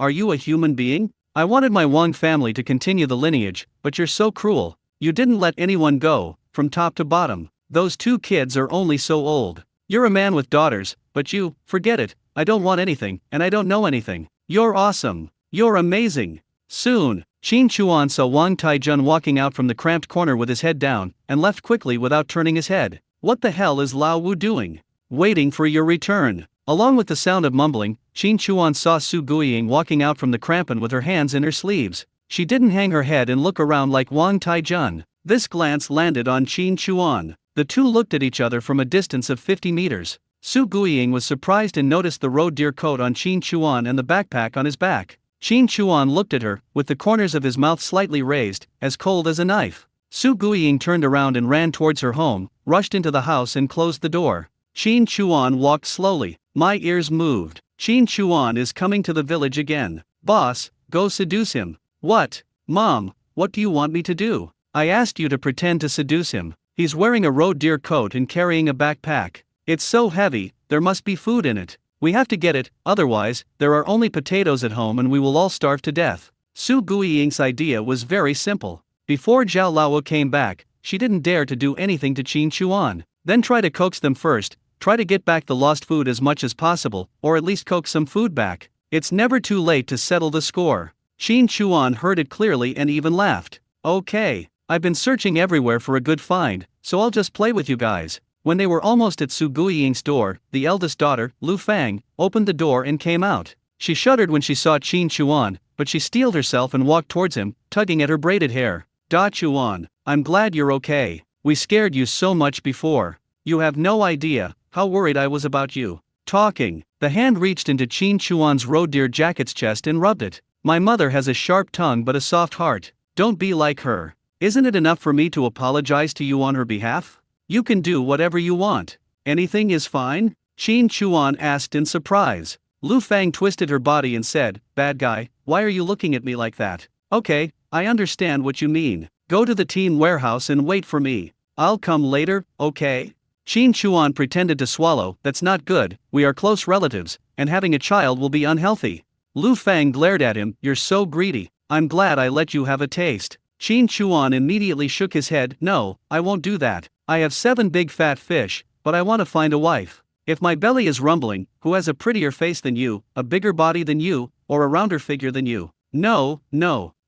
A: Are you a human being? I wanted my Wang family to continue the lineage, but you're so cruel. You didn't let anyone go, from top to bottom. Those 2 kids are only so old. You're a man with daughters, but forget it. I don't want anything, and I don't know anything. You're awesome. You're amazing. Soon, Qin Chuan saw Wang Taijun walking out from the cramped corner with his head down, and left quickly without turning his head. What the hell is Lao Wu doing? Waiting for your return. Along with the sound of mumbling, Qin Chuan saw Su Guiying walking out from the crampon with her hands in her sleeves. She didn't hang her head and look around like Wang Taijun. This glance landed on Qin Chuan. The 2 looked at each other from a distance of 50 meters. Su Guiying was surprised and noticed the roe deer coat on Qin Chuan and the backpack on his back. Qin Chuan looked at her, with the corners of his mouth slightly raised, as cold as a knife. Su Guiying turned around and ran towards her home, rushed into the house and closed the door. Qin Chuan walked slowly. My ears moved. Qin Chuan is coming to the village again. Boss, go seduce him. What? Mom, what do you want me to do? I asked you to pretend to seduce him. He's wearing a roe deer coat and carrying a backpack. It's so heavy, there must be food in it. We have to get it, otherwise, there are only potatoes at home and we will all starve to death. Su Guiying's idea was very simple. Before Zhao Lao came back, she didn't dare to do anything to Qin Chuan. Then try to coax them first, try to get back the lost food as much as possible, or at least coax some food back. It's never too late to settle the score. Qin Chuan heard it clearly and even laughed. Okay, I've been searching everywhere for a good find, so I'll just play with you guys. When they were almost at Su Guiying's door, the eldest daughter, Lu Fang, opened the door and came out. She shuddered when she saw Qin Chuan, but she steeled herself and walked towards him, tugging at her braided hair. Da Chuan, I'm glad you're okay. We scared you so much before. You have no idea how worried I was about you. Talking, the hand reached into Qin Chuan's roe-deer jacket's chest and rubbed it. My mother has a sharp tongue but a soft heart. Don't be like her. Isn't it enough for me to apologize to you on her behalf? You can do whatever you want. Anything is fine? Qin Chuan asked in surprise. Lu Fang twisted her body and said, Bad guy, why are you looking at me like that? Okay, I understand what you mean. Go to the teen warehouse and wait for me. I'll come later, okay? Qin Chuan pretended to swallow. That's not good, we are close relatives, and having a child will be unhealthy. Lu Fang glared at him, You're so greedy. I'm glad I let you have a taste. Qin Chuan immediately shook his head, No, I won't do that. I have 7 big fat fish, but I want to find a wife. If my belly is rumbling, who has a prettier face than you, a bigger body than you, or a rounder figure than you? No,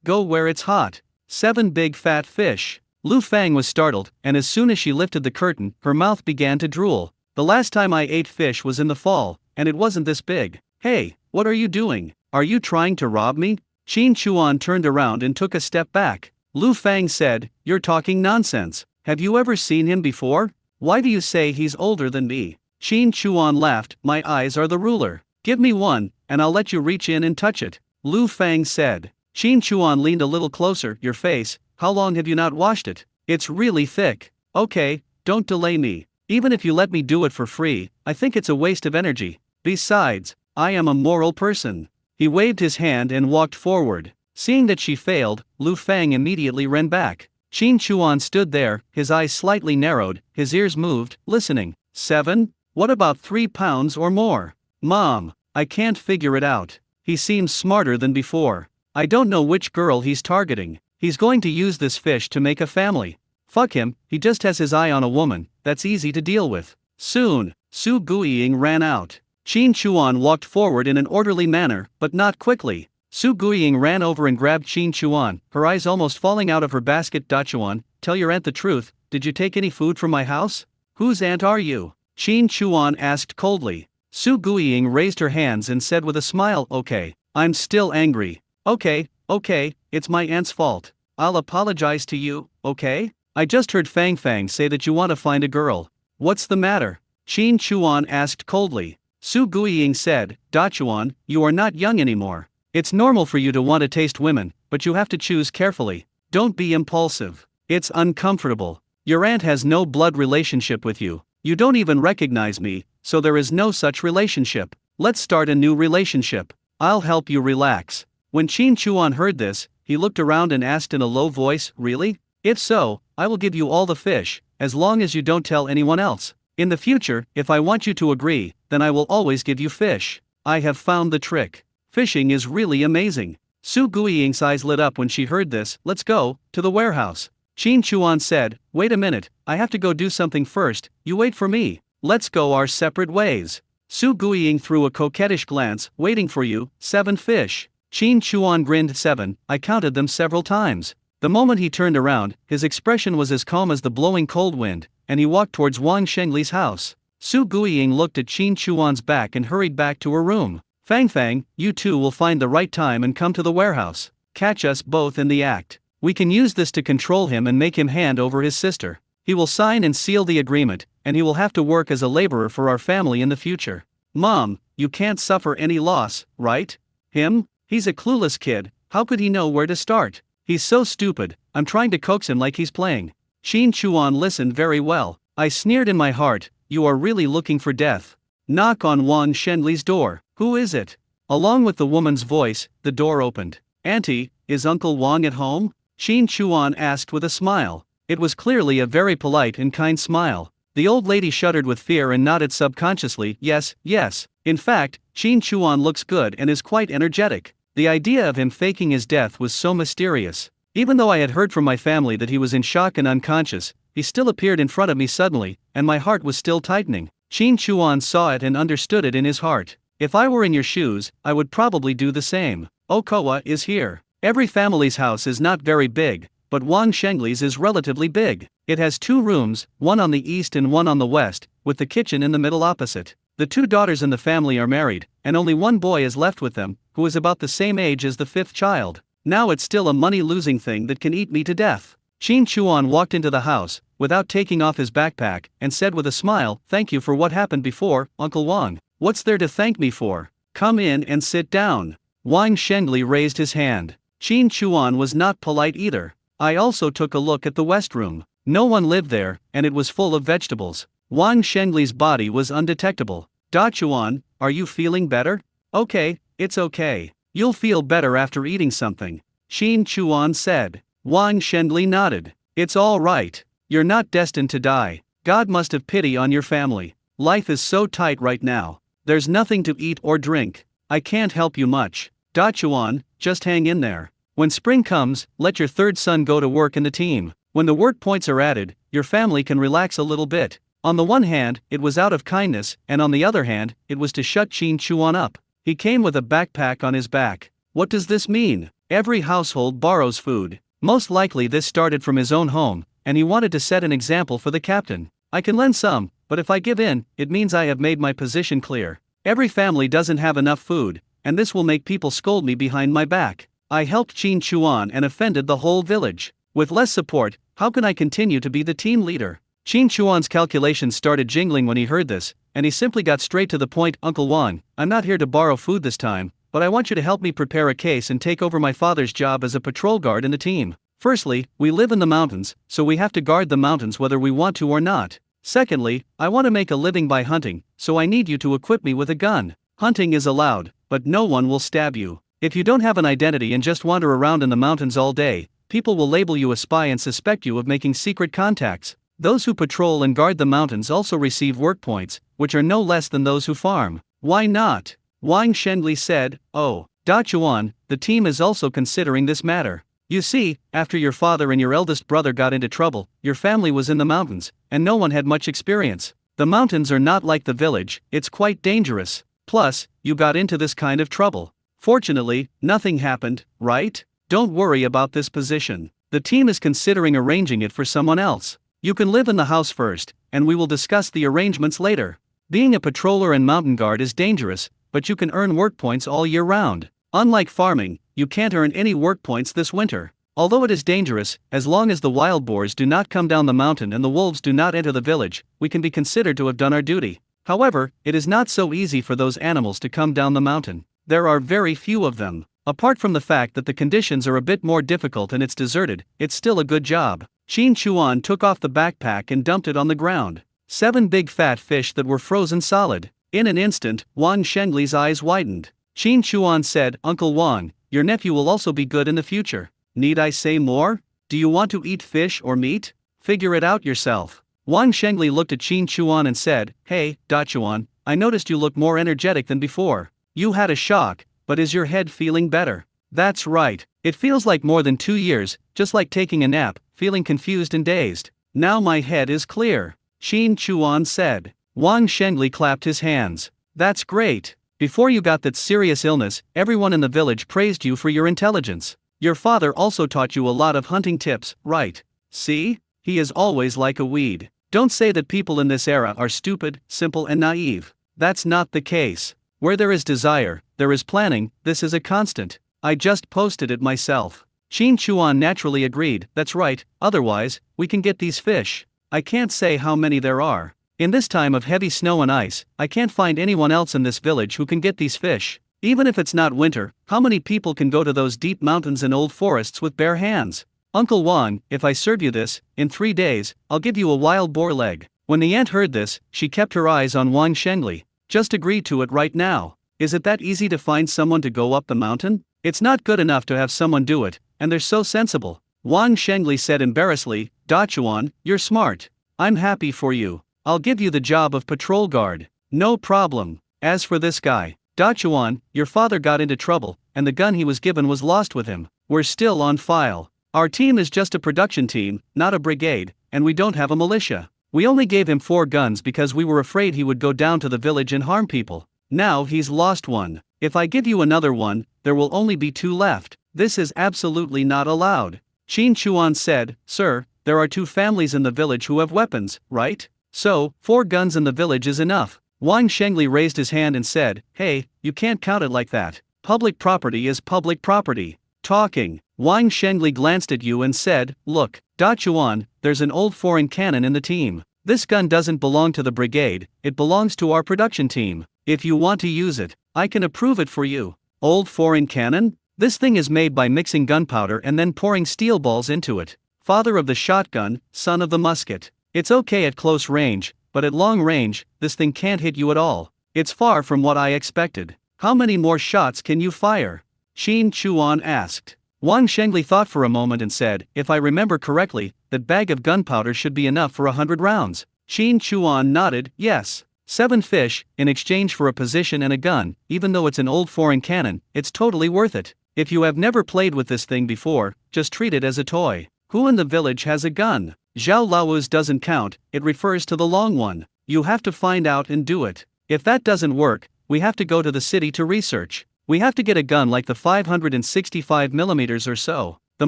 A: go where it's hot. 7 big fat fish. Lu Fang was startled, and as soon as she lifted the curtain, her mouth began to drool. The last time I ate fish was in the fall, and it wasn't this big. Hey, what are you doing? Are you trying to rob me? Qin Chuan turned around and took a step back. Lu Fang said, You're talking nonsense. Have you ever seen him before? Why do you say he's older than me? Qin Chuan laughed, My eyes are the ruler. Give me one, and I'll let you reach in and touch it. Lu Fang said. Qin Chuan leaned a little closer. Your face, how long have you not washed it? It's really thick. Okay, don't delay me. Even if you let me do it for free, I think it's a waste of energy. Besides, I am a moral person. He waved his hand and walked forward. Seeing that she failed, Lu Fang immediately ran back. Qin Chuan stood there, his eyes slightly narrowed, his ears moved, listening. 7? What about 3 pounds or more? Mom, I can't figure it out. He seems smarter than before. I don't know which girl he's targeting. He's going to use this fish to make a family. Fuck him, he just has his eye on a woman, that's easy to deal with. Soon, Su Guiying ran out. Qin Chuan walked forward in an orderly manner, but not quickly. Su Guiying ran over and grabbed Qin Chuan, her eyes almost falling out of her basket. Da Chuan, tell your aunt the truth, did you take any food from my house? Whose aunt are you? Qin Chuan asked coldly. Su Guiying raised her hands and said with a smile, Okay, I'm still angry. Okay, it's my aunt's fault. I'll apologize to you, okay? I just heard Fang Fang say that you want to find a girl. What's the matter? Qin Chuan asked coldly. Su Guiying said, Da Chuan, you are not young anymore. It's normal for you to want to taste women, but you have to choose carefully. Don't be impulsive. It's uncomfortable. Your aunt has no blood relationship with you. You don't even recognize me, so there is no such relationship. Let's start a new relationship. I'll help you relax. When Qin Chuan heard this, he looked around and asked in a low voice, Really? If so, I will give you all the fish, as long as you don't tell anyone else. In the future, if I want you to agree, then I will always give you fish. I have found the trick. Fishing is really amazing. Su Guiying's eyes lit up when she heard this. Let's go to the warehouse. Qin Chuan said, Wait a minute, I have to go do something first, you wait for me. Let's go our separate ways. Su Guiying threw a coquettish glance, Waiting for you, 7 fish. Qin Chuan grinned. 7, I counted them several times. The moment he turned around, his expression was as calm as the blowing cold wind, and he walked towards Wang Shengli's house. Su Guiying looked at Qin Chuan's back and hurried back to her room. Fang Fang, you two will find the right time and come to the warehouse. Catch us both in the act. We can use this to control him and make him hand over his sister. He will sign and seal the agreement, and he will have to work as a laborer for our family in the future. Mom, you can't suffer any loss, right? Him? He's a clueless kid, how could he know where to start? He's so stupid, I'm trying to coax him like he's playing. Qin Chuan listened very well. I sneered in my heart, You are really looking for death. Knock on Wang Shenli's door. Who is it? Along with the woman's voice, the door opened. Auntie, is Uncle Wang at home? Qin Chuan asked with a smile. It was clearly a very polite and kind smile. The old lady shuddered with fear and nodded subconsciously, yes. In fact, Qin Chuan looks good and is quite energetic. The idea of him faking his death was so mysterious. Even though I had heard from my family that he was in shock and unconscious, he still appeared in front of me suddenly, and my heart was still tightening. Qin Chuan saw it and understood it in his heart. If I were in your shoes, I would probably do the same. Okoa is here. Every family's house is not very big, but Wang Shengli's is relatively big. It has 2 rooms, one on the east and one on the west, with the kitchen in the middle opposite. The 2 daughters in the family are married, and only one boy is left with them, who is about the same age as the 5th child. Now it's still a money-losing thing that can eat me to death. Qin Chuan walked into the house, without taking off his backpack, and said with a smile, "Thank you for what happened before, Uncle Wang." "What's there to thank me for? Come in and sit down." Wang Shengli raised his hand. Qin Chuan was not polite either. "I also took a look at the West Room. No one lived there, and it was full of vegetables." Wang Shengli's body was undetectable. "Da Chuan, are you feeling better?" "Okay, it's okay. You'll feel better after eating something," Qin Chuan said. Wang Shengli nodded. "It's all right. You're not destined to die. God must have pity on your family. Life is so tight right now. There's nothing to eat or drink. I can't help you much. Da Chuan, just hang in there. When spring comes, let your 3rd son go to work in the team. When the work points are added, your family can relax a little bit." On the one hand, it was out of kindness, and on the other hand, it was to shut Qin Chuan up. He came with a backpack on his back. What does this mean? Every household borrows food. Most likely this started from his own home, and he wanted to set an example for the captain. "I can lend some, but if I give in, it means I have made my position clear. Every family doesn't have enough food, and this will make people scold me behind my back. I helped Qin Chuan and offended the whole village. With less support, how can I continue to be the team leader?" Qin Chuan's calculations started jingling when he heard this, and he simply got straight to the point. "Uncle Wang, I'm not here to borrow food this time, but I want you to help me prepare a case and take over my father's job as a patrol guard in the team. Firstly, we live in the mountains, so we have to guard the mountains whether we want to or not. Secondly, I want to make a living by hunting, so I need you to equip me with a gun. Hunting is allowed, but no one will stab you. If you don't have an identity and just wander around in the mountains all day, people will label you a spy and suspect you of making secret contacts. Those who patrol and guard the mountains also receive work points, which are no less than those who farm." "Why not?" Wang Shengli said. "Oh, Da Chuan, the team is also considering this matter. You see, after your father and your eldest brother got into trouble, your family was in the mountains, and no one had much experience. The mountains are not like the village, it's quite dangerous. Plus, you got into this kind of trouble. Fortunately, nothing happened, right? Don't worry about this position. The team is considering arranging it for someone else. You can live in the house first, and we will discuss the arrangements later. Being a patroller and mountain guard is dangerous, but you can earn work points all year round. Unlike farming, you can't earn any work points this winter. Although it is dangerous, as long as the wild boars do not come down the mountain and the wolves do not enter the village, we can be considered to have done our duty. However, it is not so easy for those animals to come down the mountain. There are very few of them. Apart from the fact that the conditions are a bit more difficult and it's deserted, it's still a good job." Qin Chuan took off the backpack and dumped it on the ground. 7 big fat fish that were frozen solid. In an instant, Wang Shengli's eyes widened. Qin Chuan said, "Uncle Wang, your nephew will also be good in the future. Need I say more? Do you want to eat fish or meat? Figure it out yourself." Wang Shengli looked at Qin Chuan and said, "Hey, Da Chuan, I noticed you look more energetic than before. You had a shock, but is your head feeling better?" "That's right. It feels like more than 2 years, just like taking a nap, feeling confused and dazed. Now my head is clear," Qin Chuan said. Wang Shengli clapped his hands. "That's great. Before you got that serious illness, everyone in the village praised you for your intelligence. Your father also taught you a lot of hunting tips, right? See? He is always like a weed. Don't say that people in this era are stupid, simple and naive. That's not the case. Where there is desire, there is planning, this is a constant. I just posted it myself." Qin Chuan naturally agreed, "That's right, otherwise, we can get these fish. I can't say how many there are. In this time of heavy snow and ice, I can't find anyone else in this village who can get these fish. Even if it's not winter, how many people can go to those deep mountains and old forests with bare hands? Uncle Wang, if I serve you this, in 3 days, I'll give you a wild boar leg." When the aunt heard this, she kept her eyes on Wang Shengli. "Just agree to it right now. Is it that easy to find someone to go up the mountain? It's not good enough to have someone do it, and they're so sensible." Wang Shengli said embarrassedly, "Da Chuan, you're smart. I'm happy for you. I'll give you the job of patrol guard. No problem. As for this guy, Da Chuan, your father got into trouble, and the gun he was given was lost with him. We're still on file. Our team is just a production team, not a brigade, and we don't have a militia. We only gave him 4 guns because we were afraid he would go down to the village and harm people. Now he's lost one. If I give you another one, there will only be 2 left. This is absolutely not allowed." Qin Chuan said, "Sir, there are 2 families in the village who have weapons, right? So, 4 guns in the village is enough." Wang Shengli raised his hand and said, "Hey, you can't count it like that. Public property is public property." Talking, Wang Shengli glanced at you and said, "Look, Da Chuan, there's an old foreign cannon in the team. This gun doesn't belong to the brigade, it belongs to our production team. If you want to use it, I can approve it for you." Old foreign cannon? This thing is made by mixing gunpowder and then pouring steel balls into it. Father of the shotgun, son of the musket. It's okay at close range, but at long range, this thing can't hit you at all. It's far from what I expected. How many more shots can you fire? Qin Chuan asked. Wang Shengli thought for a moment and said, "If I remember correctly, that bag of gunpowder should be enough for 100 rounds. Qin Chuan nodded, "Yes. 7 fish, in exchange for a position and a gun, even though it's an old foreign cannon, it's totally worth it. If you have never played with this thing before, just treat it as a toy. Who in the village has a gun? Zhao Lao's doesn't count, it refers to the long one. You have to find out and do it. If that doesn't work, we have to go to the city to research. We have to get a gun like the 565mm or so. The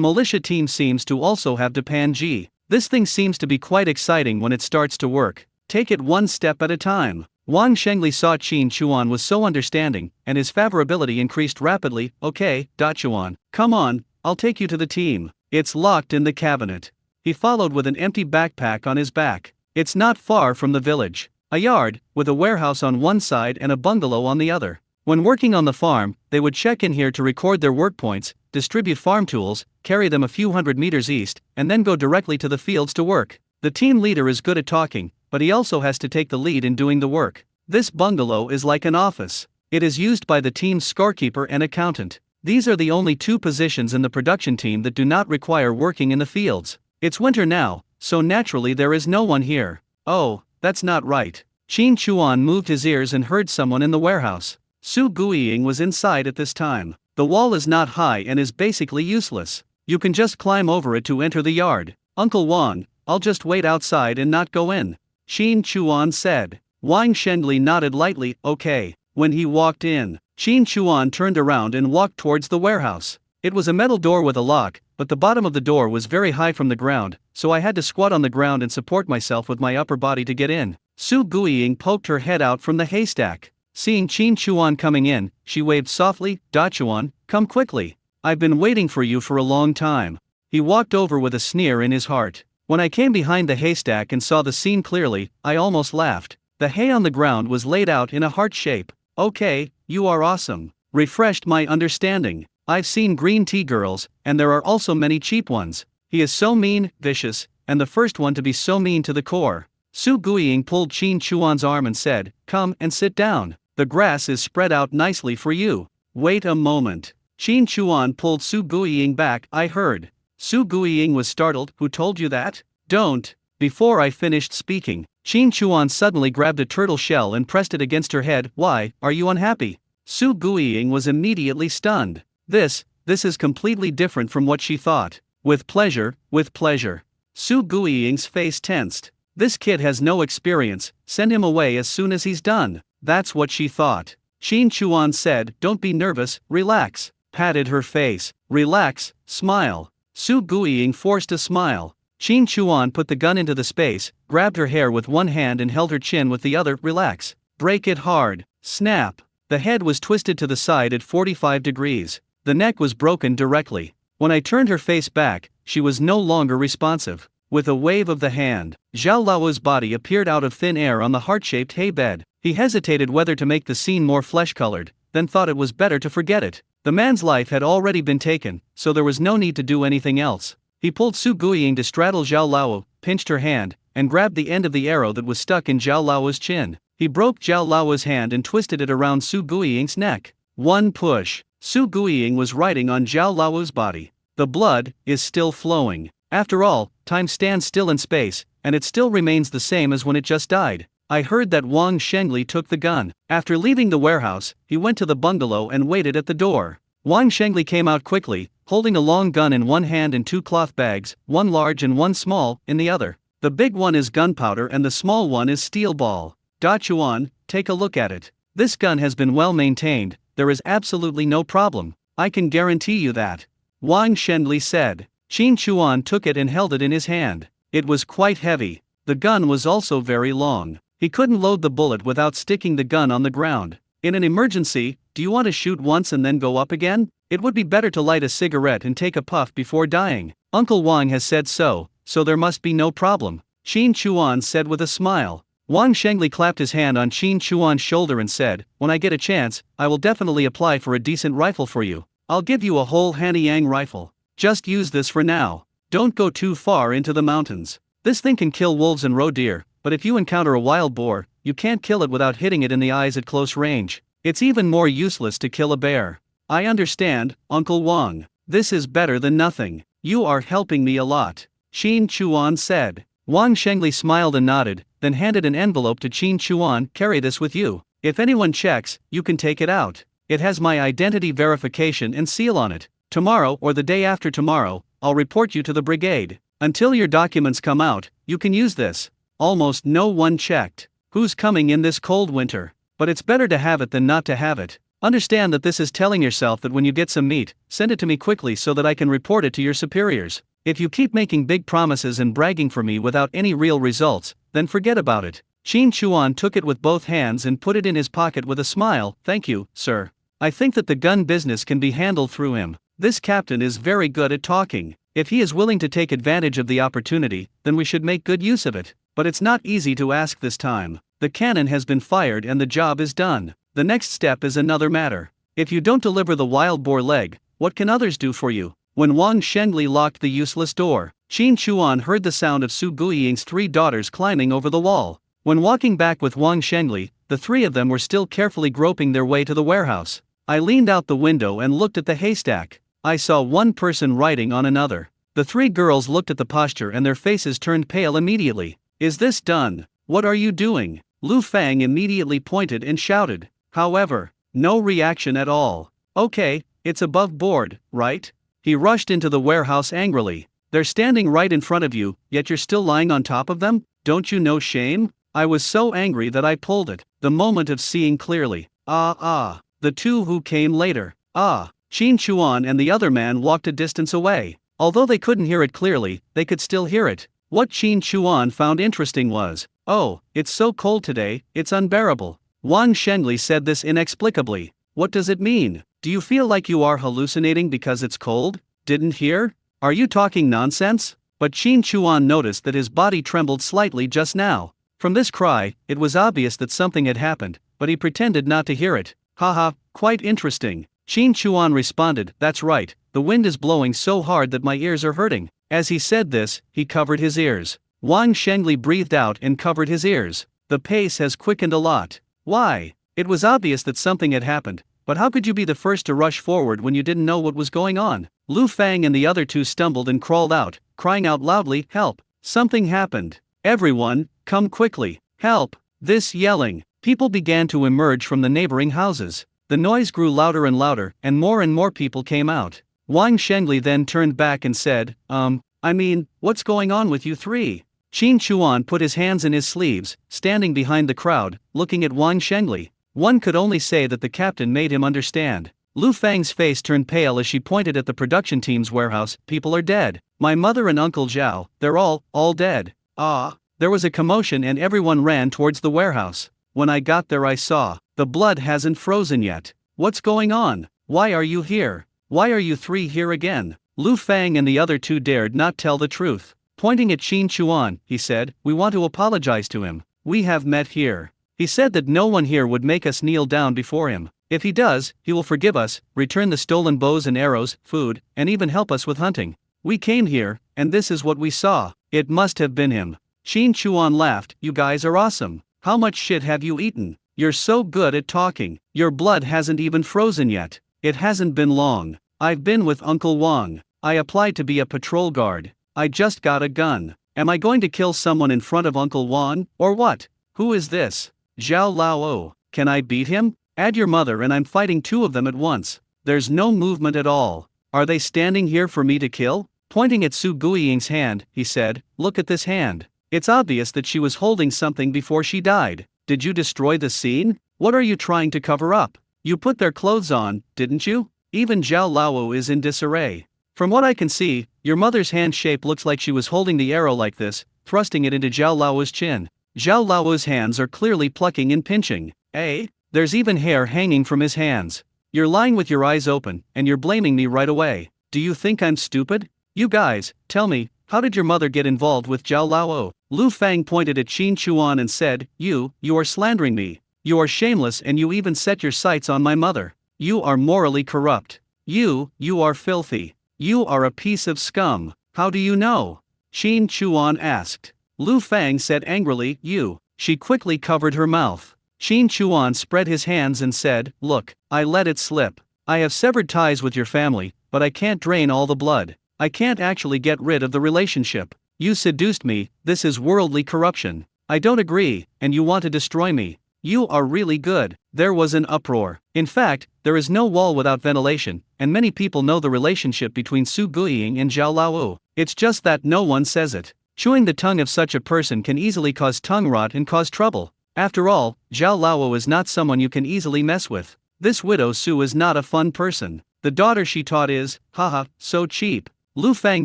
A: militia team seems to also have Dapan-G. This thing seems to be quite exciting when it starts to work. Take it one step at a time." Wang Shengli saw Qin Chuan was so understanding, and his favorability increased rapidly. "Okay, Da Chuan, come on, I'll take you to the team. It's locked in the cabinet." He followed with an empty backpack on his back. It's not far from the village. A yard, with a warehouse on one side and a bungalow on the other. When working on the farm, they would check in here to record their work points, distribute farm tools, carry them a few hundred meters east, and then go directly to the fields to work. The team leader is good at talking, but he also has to take the lead in doing the work. This bungalow is like an office. It is used by the team's scorekeeper and accountant. These are the only 2 positions in the production team that do not require working in the fields. It's winter now, so naturally there is no one here. Oh, that's not right. Qin Chuan moved his ears and heard someone in the warehouse. Su Guiying was inside at this time. The wall is not high and is basically useless. You can just climb over it to enter the yard. "Uncle Wang, I'll just wait outside and not go in," Qin Chuan said. Wang Shengli nodded lightly, "Okay." When he walked in, Qin Chuan turned around and walked towards the warehouse. It was a metal door with a lock, but the bottom of the door was very high from the ground, so I had to squat on the ground and support myself with my upper body to get in. Su Guiying poked her head out from the haystack. Seeing Qin Chuan coming in, she waved softly, "Da Chuan, come quickly. I've been waiting for you for a long time." He walked over with a sneer in his heart. When I came behind the haystack and saw the scene clearly, I almost laughed. The hay on the ground was laid out in a heart shape. "Okay, you are awesome. Refreshed my understanding. I've seen green tea girls, and there are also many cheap ones. He is so mean, vicious, and the first one to be so mean to the core." Su Guiying pulled Qin Chuan's arm and said, "Come and sit down. The grass is spread out nicely for you." "Wait a moment." Qin Chuan pulled Su Guiying back. "I heard." Su Guiying was startled. "Who told you that?" "Don't." Before I finished speaking, Qin Chuan suddenly grabbed a turtle shell and pressed it against her head. "Why, are you unhappy?" Su Guiying was immediately stunned. This is completely different from what she thought. With pleasure, with pleasure." Su Guiying's face tensed. "This kid has no experience, send him away as soon as he's done." That's what she thought. Qin Chuan said, "Don't be nervous, relax." Patted her face. "Relax, smile." Su Guiying forced a smile. Qin Chuan put the gun into the space, grabbed her hair with one hand and held her chin with the other. "Relax. Break it hard." Snap. The head was twisted to the side at 45 degrees. The neck was broken directly. When I turned her face back, she was no longer responsive. With a wave of the hand, Zhao Lao's body appeared out of thin air on the heart-shaped hay bed. He hesitated whether to make the scene more flesh-colored, then thought it was better to forget it. The man's life had already been taken, so there was no need to do anything else. He pulled Su Guiying to straddle Zhao Lao, pinched her hand, and grabbed the end of the arrow that was stuck in Zhao Lao's chin. He broke Zhao Lao's hand and twisted it around Su Guiying's neck. One push. Su Guiying was riding on Zhao Lao's body. The blood is still flowing. After all, time stands still in space, and it still remains the same as when it just died. I heard that Wang Shengli took the gun. After leaving the warehouse, he went to the bungalow and waited at the door. Wang Shengli came out quickly, holding a long gun in one hand and 2 cloth bags, one large and one small, in the other. The big one is gunpowder and the small one is steel ball. "Da Chuan, take a look at it. This gun has been well maintained, there is absolutely no problem. I can guarantee you that," Wang Shengli said. Qin Chuan took it and held it in his hand. It was quite heavy. The gun was also very long. He couldn't load the bullet without sticking the gun on the ground. In an emergency, do you want to shoot once and then go up again? It would be better to light a cigarette and take a puff before dying. Uncle Wang has said so there must be no problem, Qin Chuan said with a smile. Wang Shengli clapped his hand on Qin Chuan's shoulder and said, when I get a chance, I will definitely apply for a decent rifle for you. I'll give you a whole Hanyang rifle. Just use this for now. Don't go too far into the mountains. This thing can kill wolves and roe deer, but if you encounter a wild boar, you can't kill it without hitting it in the eyes at close range. It's even more useless to kill a bear. I understand, Uncle Wang. This is better than nothing. You are helping me a lot, Qin Chuan said. Wang Shengli smiled and nodded, then handed an envelope to Qin Chuan. Carry this with you. If anyone checks, you can take it out. It has my identity verification and seal on it. Tomorrow or the day after tomorrow, I'll report you to the brigade. Until your documents come out, you can use this. Almost no one checked. Who's coming in this cold winter? But it's better to have it than not to have it. Understand that this is telling yourself that when you get some meat, send it to me quickly so that I can report it to your superiors. If you keep making big promises and bragging for me without any real results, then forget about it. Qin Chuan took it with both hands and put it in his pocket with a smile. Thank you, sir. I think that the gun business can be handled through him. This captain is very good at talking. If he is willing to take advantage of the opportunity, then we should make good use of it. But it's not easy to ask this time. The cannon has been fired and the job is done. The next step is another matter. If you don't deliver the wild boar leg, what can others do for you? When Wang Shengli locked the useless door, Qin Chuan heard the sound of Su Guiying's 3 daughters climbing over the wall. When walking back with Wang Shengli, the 3 of them were still carefully groping their way to the warehouse. I leaned out the window and looked at the haystack. I saw one person writing on another. The 3 girls looked at the posture and their faces turned pale immediately. Is this done? What are you doing? Lu Fang immediately pointed and shouted. However, no reaction at all. Okay, it's above board, right? He rushed into the warehouse angrily. They're standing right in front of you, yet you're still lying on top of them? Don't you know shame? I was so angry that I pulled it. The moment of seeing clearly. The 2 who came later. Qin Chuan and the other man walked a distance away. Although they couldn't hear it clearly, they could still hear it. What Qin Chuan found interesting was, oh, it's so cold today, it's unbearable. Wang Shengli said this inexplicably. What does it mean? Do you feel like you are hallucinating because it's cold? Didn't hear? Are you talking nonsense? But Qin Chuan noticed that his body trembled slightly just now. From this cry, it was obvious that something had happened, but he pretended not to hear it. Haha, quite interesting. Qin Chuan responded, that's right, the wind is blowing so hard that my ears are hurting. As he said this, he covered his ears. Wang Shengli breathed out and covered his ears. The pace has quickened a lot. Why? It was obvious that something had happened, but how could you be the first to rush forward when you didn't know what was going on? Lu Fang and the other 2 stumbled and crawled out, crying out loudly, help! Something happened. Everyone, come quickly. Help! This yelling. People began to emerge from the neighboring houses. The noise grew louder and louder, and more people came out. Wang Shengli then turned back and said, what's going on with you 3? Qin Chuan put his hands in his sleeves, standing behind the crowd, looking at Wang Shengli. One could only say that the captain made him understand. Lu Fang's face turned pale as she pointed at the production team's warehouse. People are dead. My mother and Uncle Zhao, they're all dead. There was a commotion and everyone ran towards the warehouse. When I got there I saw, the blood hasn't frozen yet. What's going on? Why are you here? Why are you 3 here again? Lu Fang and the other 2 dared not tell the truth. Pointing at Qin Chuan, he said, we want to apologize to him. We have met here. He said that no one here would make us kneel down before him. If he does, he will forgive us, return the stolen bows and arrows, food, and even help us with hunting. We came here, and this is what we saw. It must have been him. Qin Chuan laughed. You guys are awesome. How much shit have you eaten? You're so good at talking. Your blood hasn't even frozen yet. It hasn't been long. I've been with Uncle Wang. I applied to be a patrol guard. I just got a gun. Am I going to kill someone in front of Uncle Wang, or what? Who is this? Zhao Lao. Can I beat him? Add your mother and I'm fighting 2 of them at once. There's no movement at all. Are they standing here for me to kill? Pointing at Su Guiying's hand, he said, look at this hand. It's obvious that she was holding something before she died. Did you destroy the scene? What are you trying to cover up? You put their clothes on, didn't you? Even Zhao Lao is in disarray. From what I can see, your mother's hand shape looks like she was holding the arrow like this, thrusting it into Zhao Lao's chin. Zhao Lao's hands are clearly plucking and pinching. There's even hair hanging from his hands. You're lying with your eyes open, and you're blaming me right away. Do you think I'm stupid? You guys, tell me, how did your mother get involved with Zhao Lao? Lu Fang pointed at Qin Chuan and said, You are slandering me. You are shameless and you even set your sights on my mother. You are morally corrupt. You are filthy. You are a piece of scum. How do you know? Qin Chuan asked. Lu Fang said angrily, You. She quickly covered her mouth. Qin Chuan spread his hands and said, Look, I let it slip. I have severed ties with your family, but I can't drain all the blood. I can't actually get rid of the relationship. You seduced me, this is worldly corruption. I don't agree, and you want to destroy me. You are really good. There was an uproar. In fact, there is no wall without ventilation, and many people know the relationship between Su Guiying and Zhao Lao. It's just that no one says it. Chewing the tongue of such a person can easily cause tongue rot and cause trouble. After all, Zhao Lao is not someone you can easily mess with. This widow Su is not a fun person. The daughter she taught is, haha, so cheap. Lu Fang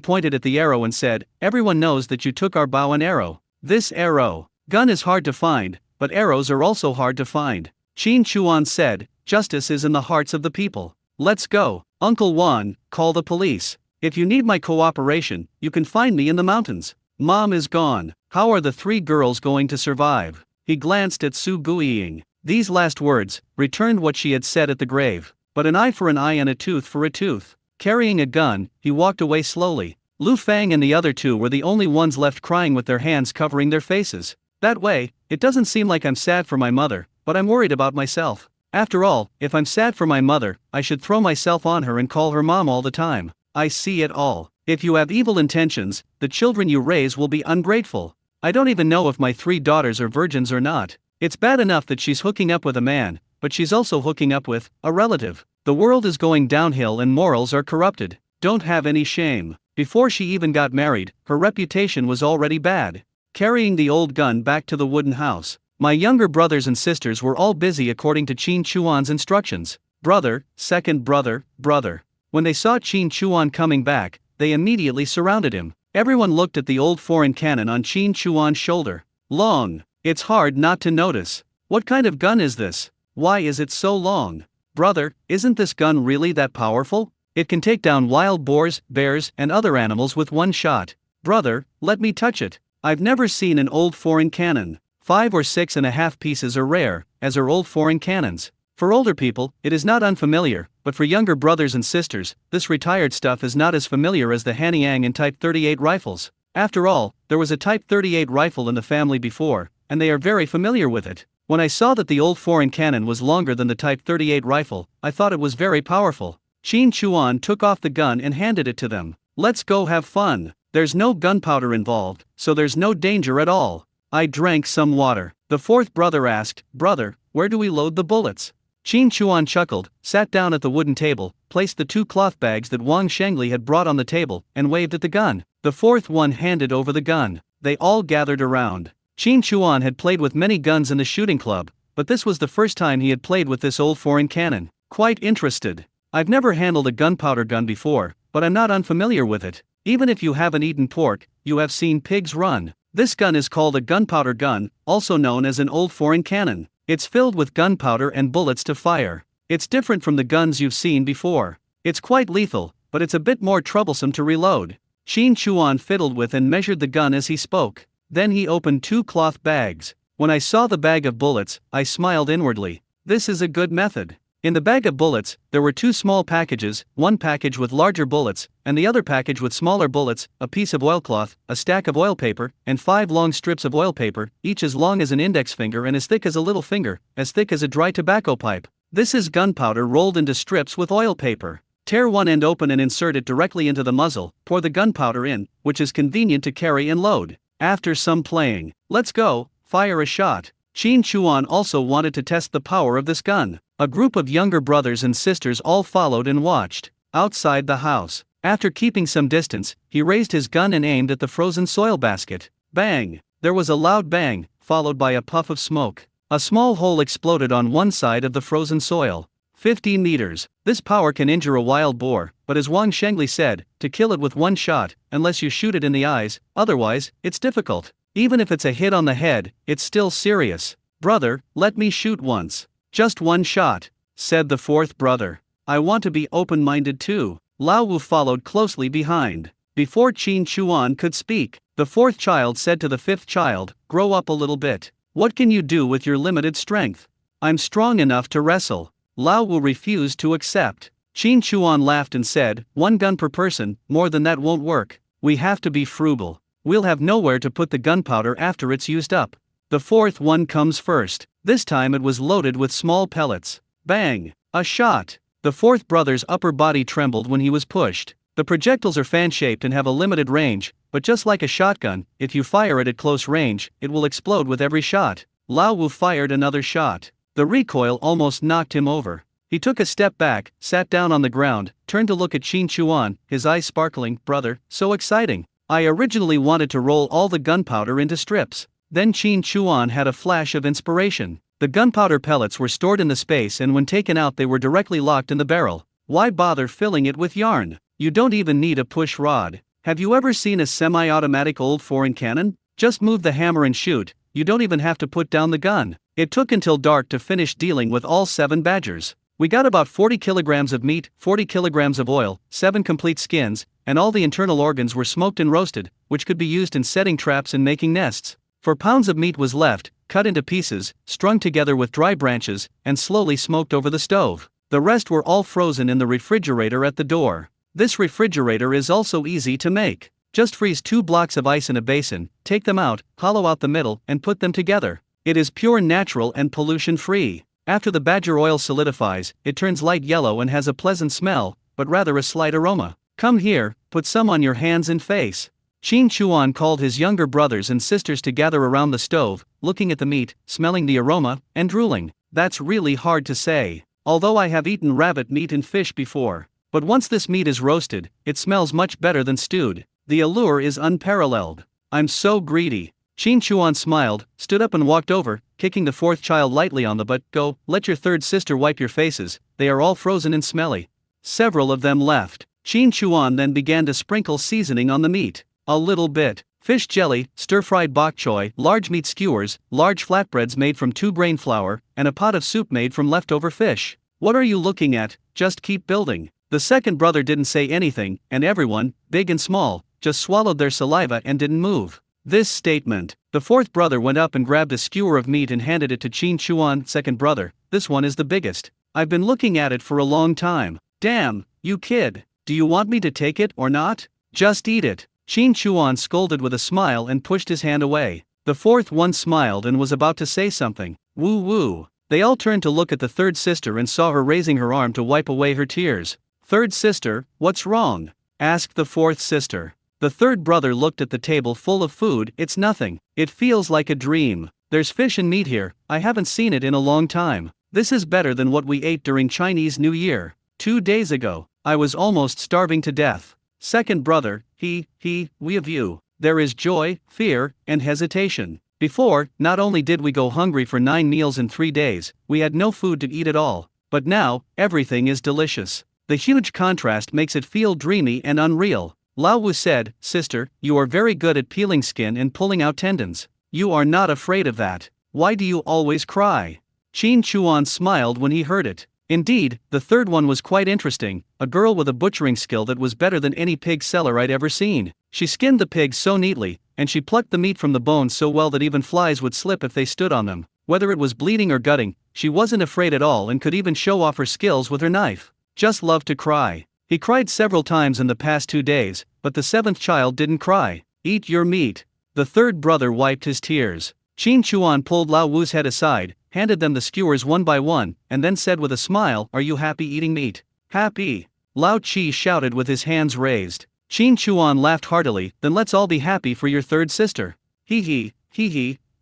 A: pointed at the arrow and said, Everyone knows that you took our bow and arrow. This arrow. Gun is hard to find, but arrows are also hard to find. Qin Chuan said, Justice is in the hearts of the people. Let's go. Uncle Wan, call the police. If you need my cooperation, you can find me in the mountains. Mom is gone. How are the three girls going to survive? He glanced at Su Guiying. These last words returned what she had said at the grave. But an eye for an eye and a tooth for a tooth. Carrying a gun, he walked away slowly. Lu Fang and the other two were the only ones left crying with their hands covering their faces. That way, it doesn't seem like I'm sad for my mother, but I'm worried about myself. After all, if I'm sad for my mother, I should throw myself on her and call her mom all the time. I see it all. If you have evil intentions, the children you raise will be ungrateful. I don't even know if my three daughters are virgins or not. It's bad enough that she's hooking up with a man, but she's also hooking up with a relative. The world is going downhill and morals are corrupted. Don't have any shame. Before she even got married, her reputation was already bad. Carrying the old gun back to the wooden house. My younger brothers and sisters were all busy according to Qin Chuan's instructions. Brother, second brother, brother. When they saw Qin Chuan coming back, they immediately surrounded him. Everyone looked at the old foreign cannon on Qin Chuan's shoulder. Long. It's hard not to notice. What kind of gun is this? Why is it so long? Brother, isn't this gun really that powerful? It can take down wild boars, bears, and other animals with one shot. Brother, let me touch it. I've never seen an old foreign cannon. 5 or 6.5 pieces are rare, as are old foreign cannons. For older people, it is not unfamiliar, but for younger brothers and sisters, this retired stuff is not as familiar as the Hanyang and Type 38 rifles. After all, there was a Type 38 rifle in the family before, and they are very familiar with it. When I saw that the old foreign cannon was longer than the Type 38 rifle, I thought it was very powerful. Qin Chuan took off the gun and handed it to them. Let's go have fun. There's no gunpowder involved, so there's no danger at all. I drank some water. The fourth brother asked, Brother, where do we load the bullets? Qin Chuan chuckled, sat down at the wooden table, placed the 2 cloth bags that Wang Shengli had brought on the table, and waved at the gun. The fourth one handed over the gun. They all gathered around. Qin Chuan had played with many guns in the shooting club, but this was the first time he had played with this old foreign cannon. Quite interested. I've never handled a gunpowder gun before, but I'm not unfamiliar with it. Even if you haven't eaten pork, you have seen pigs run. This gun is called a gunpowder gun, also known as an old foreign cannon. It's filled with gunpowder and bullets to fire. It's different from the guns you've seen before. It's quite lethal, but it's a bit more troublesome to reload. Qin Chuan fiddled with and measured the gun as he spoke. Then he opened 2 cloth bags. When I saw the bag of bullets, I smiled inwardly. This is a good method. In the bag of bullets, there were 2 small packages, one package with larger bullets, and the other package with smaller bullets, a piece of oilcloth, a stack of oil paper, and 5 long strips of oil paper, each as long as an index finger and as thick as a little finger, as thick as a dry tobacco pipe. This is gunpowder rolled into strips with oil paper. Tear one end open and insert it directly into the muzzle, pour the gunpowder in, which is convenient to carry and load. After some playing, let's go, fire a shot. Qin Chuan also wanted to test the power of this gun. A group of younger brothers and sisters all followed and watched. Outside the house, after keeping some distance, he raised his gun and aimed at the frozen soil basket. Bang! There was a loud bang, followed by a puff of smoke. A small hole exploded on one side of the frozen soil. 15 meters. This power can injure a wild boar, but as Wang Shengli said, to kill it with one shot, unless you shoot it in the eyes, otherwise, it's difficult. Even if it's a hit on the head, it's still serious. Brother, let me shoot once. Just one shot, said the fourth brother. I want to be open-minded too. Lao Wu followed closely behind. Before Qin Chuan could speak, the fourth child said to the fifth child, grow up a little bit. What can you do with your limited strength? I'm strong enough to wrestle. Lao Wu refused to accept. Qin Chuan laughed and said, 1 gun per person, more than that won't work. We have to be frugal. We'll have nowhere to put the gunpowder after it's used up. The fourth one comes first. This time it was loaded with small pellets. Bang! A shot. The fourth brother's upper body trembled when he was pushed. The projectiles are fan-shaped and have a limited range, but just like a shotgun, if you fire it at close range, it will explode with every shot. Lao Wu fired another shot. The recoil almost knocked him over. He took a step back, sat down on the ground, turned to look at Qin Chuan, his eyes sparkling. Brother, so exciting. I originally wanted to roll all the gunpowder into strips. Then Qin Chuan had a flash of inspiration. The gunpowder pellets were stored in the space, and when taken out they were directly locked in the barrel. Why bother filling it with yarn? You don't even need a push rod. Have you ever seen a semi-automatic old foreign cannon? Just move the hammer and shoot. You don't even have to put down the gun. It took until dark to finish dealing with all 7 badgers. We got about 40 kilograms of meat, 40 kilograms of oil, 7 complete skins, and all the internal organs were smoked and roasted, which could be used in setting traps and making nests. 4 pounds of meat was left, cut into pieces, strung together with dry branches, and slowly smoked over the stove. The rest were all frozen in the refrigerator at the door. This refrigerator is also easy to make. Just freeze 2 blocks of ice in a basin, take them out, hollow out the middle, and put them together. It is pure natural and pollution-free. After the badger oil solidifies, it turns light yellow and has a pleasant smell, but rather a slight aroma. Come here, put some on your hands and face. Qin Chuan called his younger brothers and sisters to gather around the stove, looking at the meat, smelling the aroma, and drooling. That's really hard to say. Although I have eaten rabbit meat and fish before. But once this meat is roasted, it smells much better than stewed. The allure is unparalleled. I'm so greedy. Qin Chuan smiled, stood up and walked over, kicking the fourth child lightly on the butt. Go, let your third sister wipe your faces, they are all frozen and smelly. Several of them left. Qin Chuan then began to sprinkle seasoning on the meat. A little bit. Fish jelly, stir-fried bok choy, large meat skewers, large flatbreads made from 2-grain flour, and a pot of soup made from leftover fish. What are you looking at? Just keep building. The second brother didn't say anything, and everyone, big and small, just swallowed their saliva and didn't move. This statement. The fourth brother went up and grabbed a skewer of meat and handed it to Qin Chuan. Second brother, this one is the biggest. I've been looking at it for a long time. Damn, you kid. Do you want me to take it or not? Just eat it. Qin Chuan scolded with a smile and pushed his hand away. The fourth one smiled and was about to say something. Woo woo. They all turned to look at the third sister and saw her raising her arm to wipe away her tears. Third sister, what's wrong? Asked the fourth sister. The third brother looked at the table full of food. It's nothing. It feels like a dream. There's fish and meat here. I haven't seen it in a long time. This is better than what we ate during Chinese New Year. 2 days ago, I was almost starving to death. Second brother, we of you. There is joy, fear, and hesitation. Before, not only did we go hungry for 9 meals in 3 days, we had no food to eat at all. But now, everything is delicious. The huge contrast makes it feel dreamy and unreal. Lao Wu said, Sister, you are very good at peeling skin and pulling out tendons. You are not afraid of that. Why do you always cry? Qin Chuan smiled when he heard it. Indeed, the third one was quite interesting, a girl with a butchering skill that was better than any pig seller I'd ever seen. She skinned the pig so neatly, and she plucked the meat from the bones so well that even flies would slip if they stood on them. Whether it was bleeding or gutting, she wasn't afraid at all and could even show off her skills with her knife. Just loved to cry. He cried several times in the past 2 days, but the 7th child didn't cry. Eat your meat. The third brother wiped his tears. Qin Chuan pulled Lao Wu's head aside, handed them the skewers one by one, and then said with a smile, Are you happy eating meat? Happy? Lao Chi shouted with his hands raised. Qin Chuan laughed heartily. Then let's all be happy for your third sister. Hee,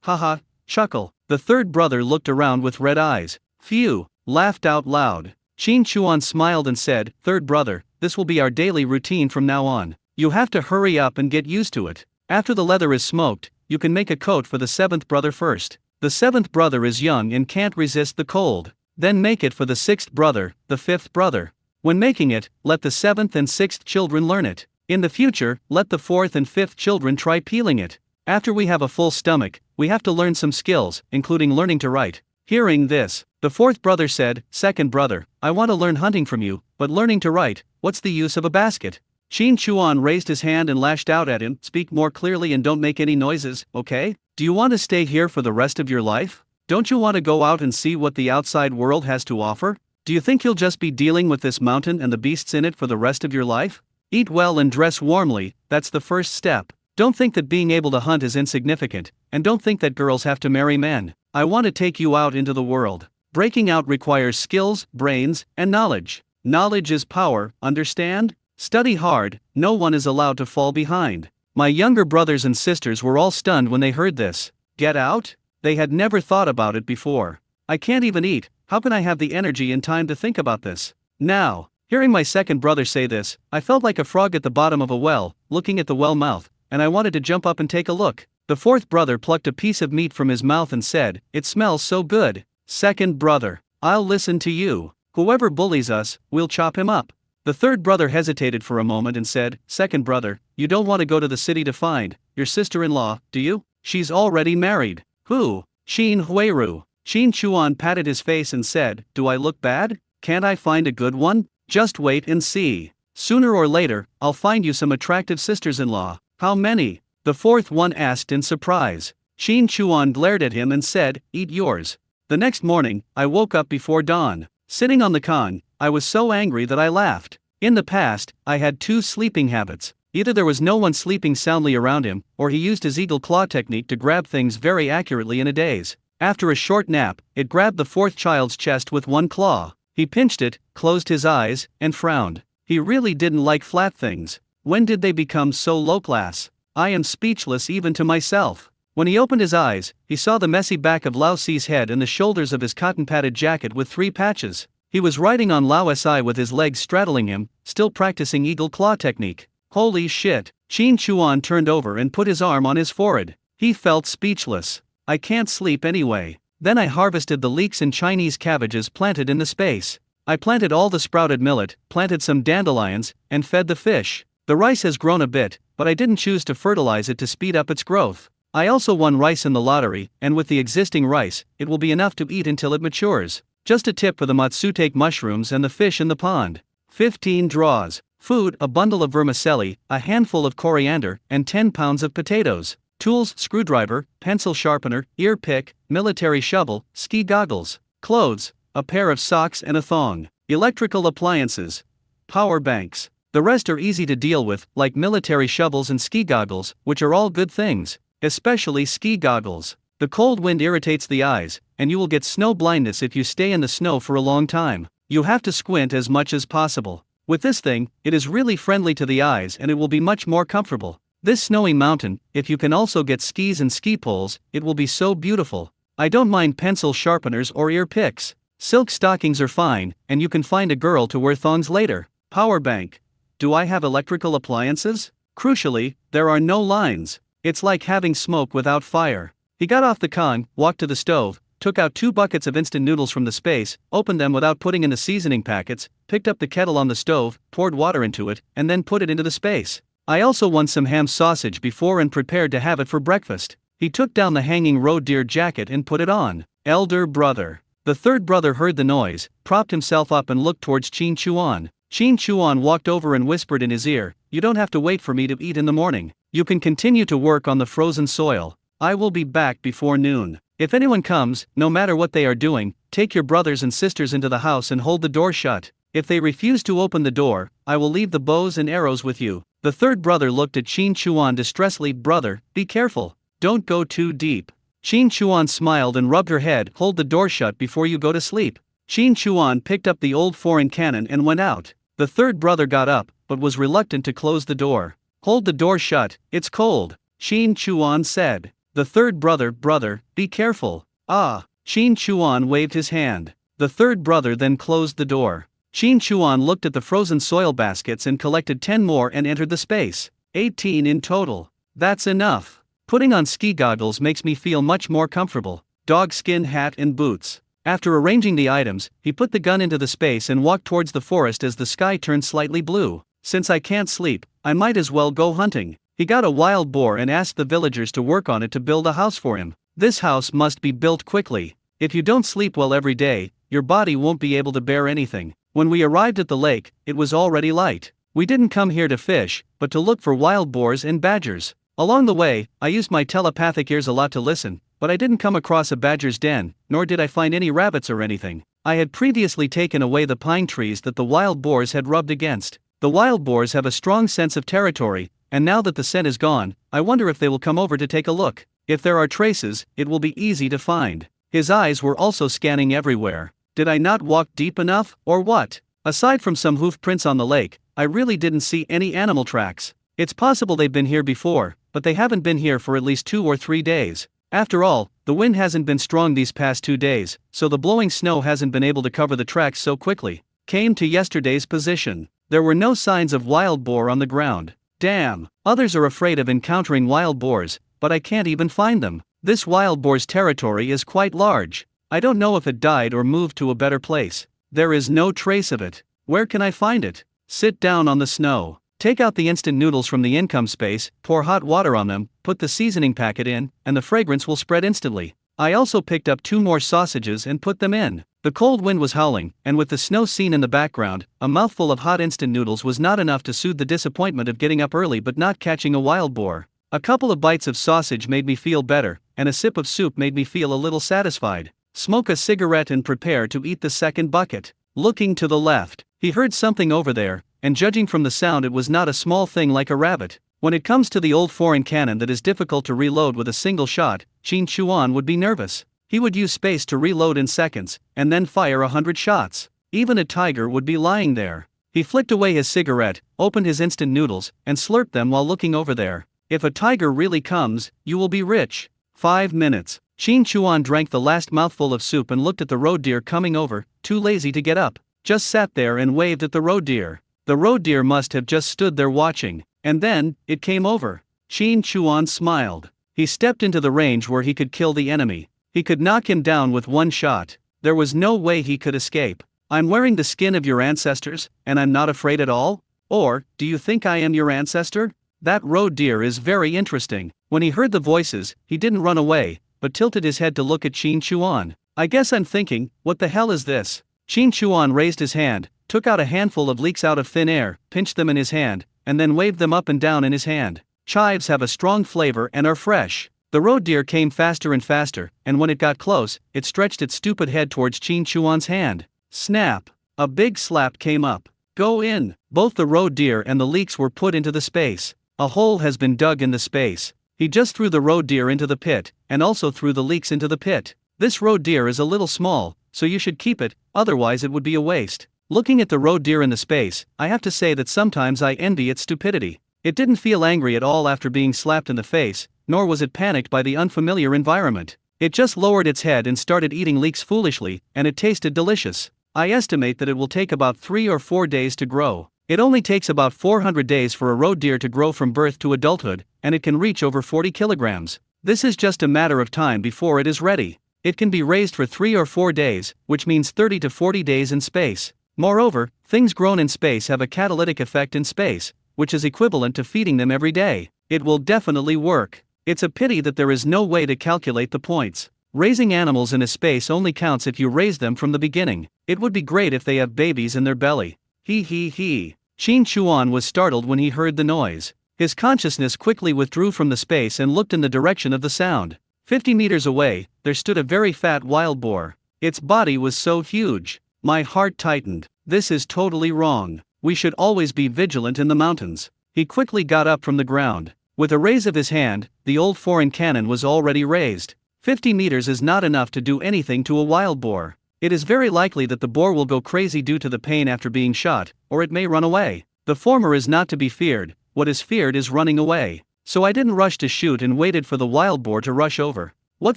A: haha, chuckle. The third brother looked around with red eyes. Phew, laughed out loud. Qin Chuan smiled and said, Third brother, this will be our daily routine from now on. You have to hurry up and get used to it. After the leather is smoked, you can make a coat for the 7th brother first. The 7th brother is young and can't resist the cold. Then make it for the 6th brother, the 5th brother. When making it, let the 7th and 6th children learn it. In the future, let the 4th and 5th children try peeling it. After we have a full stomach, we have to learn some skills, including learning to write. Hearing this, the fourth brother said, "Second brother, I want to learn hunting from you, but learning to write, what's the use of a basket?" Qin Chuan raised his hand and lashed out at him. "Speak more clearly and don't make any noises, okay? Do you want to stay here for the rest of your life? Don't you want to go out and see what the outside world has to offer? Do you think you'll just be dealing with this mountain and the beasts in it for the rest of your life? Eat well and dress warmly, that's the first step. Don't think that being able to hunt is insignificant, and don't think that girls have to marry men. I want to take you out into the world. Breaking out requires skills, brains, and knowledge. Knowledge is power, understand? Study hard, no one is allowed to fall behind." My younger brothers and sisters were all stunned when they heard this. Get out? They had never thought about it before. I can't even eat, how can I have the energy and time to think about this? Now, hearing my second brother say this, I felt like a frog at the bottom of a well, looking at the well mouth, and I wanted to jump up and take a look. The fourth brother plucked a piece of meat from his mouth and said, "It smells so good." Second brother, "I'll listen to you. Whoever bullies us, we'll chop him up." The third brother hesitated for a moment and said, "Second brother, you don't want to go to the city to find your sister-in-law, do you? She's already married." "Who?" "Qin Huiru." Qin Chuan patted his face and said, "Do I look bad? Can't I find a good one? Just wait and see. Sooner or later, I'll find you some attractive sisters-in-law." "How many?" the fourth one asked in surprise. Qin Chuan glared at him and said, "Eat yours." The next morning, I woke up before dawn. Sitting on the con, I was so angry that I laughed. In the past, I had two sleeping habits. Either there was no one sleeping soundly around him, or he used his eagle claw technique to grab things very accurately in a daze. After a short nap, it grabbed the fourth child's chest with one claw. He pinched it, closed his eyes, and frowned. He really didn't like flat things. When did they become so low class? I am speechless even to myself. When he opened his eyes, he saw the messy back of Lao Si's head and the shoulders of his cotton-padded jacket with 3 patches. He was riding on Lao Si with his legs straddling him, still practicing eagle claw technique. Holy shit! Qin Chuan turned over and put his arm on his forehead. He felt speechless. I can't sleep anyway. Then I harvested the leeks and Chinese cabbages planted in the space. I planted all the sprouted millet, planted some dandelions, and fed the fish. The rice has grown a bit, but I didn't choose to fertilize it to speed up its growth. I also won rice in the lottery, and with the existing rice, it will be enough to eat until it matures. Just a tip for the matsutake mushrooms and the fish in the pond. 15 draws. Food: a bundle of vermicelli, a handful of coriander, and 10 pounds of potatoes. Tools: screwdriver, pencil sharpener, ear pick, military shovel, ski goggles. Clothes: a pair of socks and a thong. Electrical appliances: power banks. The rest are easy to deal with, like military shovels and ski goggles, which are all good things. Especially ski goggles. The cold wind irritates the eyes, and you will get snow blindness if you stay in the snow for a long time. You have to squint as much as possible. With this thing, it is really friendly to the eyes and it will be much more comfortable. This snowy mountain, if you can also get skis and ski poles, it will be so beautiful. I don't mind pencil sharpeners or ear picks. Silk stockings are fine, and you can find a girl to wear thongs later. Power bank. Do I have electrical appliances? Crucially, there are no lines. It's like having smoke without fire. He got off the con, walked to the stove, took out 2 buckets of instant noodles from the space, opened them without putting in the seasoning packets, picked up the kettle on the stove, poured water into it, and then put it into the space. I also won some ham sausage before and prepared to have it for breakfast. He took down the hanging roe deer jacket and put it on. Elder brother. The third brother heard the noise, propped himself up and looked towards Qin Chuan. Qin Chuan walked over and whispered in his ear, "You don't have to wait for me to eat in the morning. You can continue to work on the frozen soil. I will be back before noon. If anyone comes, no matter what they are doing, take your brothers and sisters into the house and hold the door shut. If they refuse to open the door, I will leave the bows and arrows with you." The third brother looked at Qin Chuan distressfully. "Brother, be careful. Don't go too deep." Qin Chuan smiled and rubbed her head. "Hold the door shut before you go to sleep." Qin Chuan picked up the old foreign cannon and went out. The third brother got up, but was reluctant to close the door. "Hold the door shut, it's cold," Qin Chuan said. The third brother, "Brother, be careful." "Ah." Qin Chuan waved his hand. The third brother then closed the door. Qin Chuan looked at the frozen soil baskets and collected 10 more and entered the space. 18 in total. That's enough. Putting on ski goggles makes me feel much more comfortable. Dog skin hat and boots. After arranging the items, he put the gun into the space and walked towards the forest as the sky turned slightly blue. Since I can't sleep, I might as well go hunting. He got a wild boar and asked the villagers to work on it to build a house for him. This house must be built quickly. If you don't sleep well every day, your body won't be able to bear anything. When we arrived at the lake, it was already light. We didn't come here to fish, but to look for wild boars and badgers. Along the way, I used my telepathic ears a lot to listen, but I didn't come across a badger's den, nor did I find any rabbits or anything. I had previously taken away the pine trees that the wild boars had rubbed against. The wild boars have a strong sense of territory, and now that the scent is gone, I wonder if they will come over to take a look. If there are traces, it will be easy to find. His eyes were also scanning everywhere. Did I not walk deep enough, or what? Aside from some hoof prints on the lake, I really didn't see any animal tracks. It's possible they've been here before, but they haven't been here for at least 2 or 3 days. After all, the wind hasn't been strong these past 2 days, so the blowing snow hasn't been able to cover the tracks so quickly. Came to yesterday's position. There were no signs of wild boar on the ground. Damn. Others are afraid of encountering wild boars, but I can't even find them. This wild boar's territory is quite large. I don't know if it died or moved to a better place. There is no trace of it. Where can I find it? Sit down on the snow. Take out the instant noodles from the income space, pour hot water on them, put the seasoning packet in, and the fragrance will spread instantly. I also picked up 2 more sausages and put them in. The cold wind was howling, and with the snow seen in the background, a mouthful of hot instant noodles was not enough to soothe the disappointment of getting up early but not catching a wild boar. A couple of bites of sausage made me feel better, and a sip of soup made me feel a little satisfied. Smoke a cigarette and prepare to eat the second bucket. Looking to the left, he heard something over there, and judging from the sound it was not a small thing like a rabbit. When it comes to the old foreign cannon that is difficult to reload with a single shot, Qin Chuan would be nervous. He would use space to reload in seconds, and then fire 100 shots. Even a tiger would be lying there. He flicked away his cigarette, opened his instant noodles, and slurped them while looking over there. If a tiger really comes, you will be rich. 5 minutes. Qin Chuan drank the last mouthful of soup and looked at the road deer coming over, too lazy to get up. Just sat there and waved at the road deer. The road deer must have just stood there watching, and then, it came over. Qin Chuan smiled. He stepped into the range where he could kill the enemy. He could knock him down with 1 shot. There was no way he could escape. I'm wearing the skin of your ancestors, and I'm not afraid at all? Or, do you think I am your ancestor? That road deer is very interesting. When he heard the voices, he didn't run away, but tilted his head to look at Qin Chuan. I guess I'm thinking, what the hell is this? Qin Chuan raised his hand, took out a handful of leeks out of thin air, pinched them in his hand, and then waved them up and down in his hand. Chives have a strong flavor and are fresh. The road deer came faster and faster, and when it got close, it stretched its stupid head towards Qin Chuan's hand. Snap! A big slap came up. Go in! Both the road deer and the leeks were put into the space. A hole has been dug in the space. He just threw the road deer into the pit, and also threw the leeks into the pit. This road deer is a little small, so you should keep it, otherwise it would be a waste. Looking at the road deer in the space, I have to say that sometimes I envy its stupidity. It didn't feel angry at all after being slapped in the face, nor was it panicked by the unfamiliar environment. It just lowered its head and started eating leeks foolishly, and it tasted delicious. I estimate that it will take about 3 or 4 days to grow. It only takes about 400 days for a road deer to grow from birth to adulthood, and it can reach over 40 kilograms. This is just a matter of time before it is ready. It can be raised for 3 or 4 days, which means 30 to 40 days in space. Moreover, things grown in space have a catalytic effect in space, which is equivalent to feeding them every day. It will definitely work. It's a pity that there is no way to calculate the points. Raising animals in a space only counts if you raise them from the beginning. It would be great if they have babies in their belly. He. Qin Chuan was startled when he heard the noise. His consciousness quickly withdrew from the space and looked in the direction of the sound. 50 meters away, there stood a very fat wild boar. Its body was so huge. My heart tightened. This is totally wrong. We should always be vigilant in the mountains. He quickly got up from the ground. With a raise of his hand, the old foreign cannon was already raised. 50 meters is not enough to do anything to a wild boar. It is very likely that the boar will go crazy due to the pain after being shot, or it may run away. The former is not to be feared, what is feared is running away. So I didn't rush to shoot and waited for the wild boar to rush over. What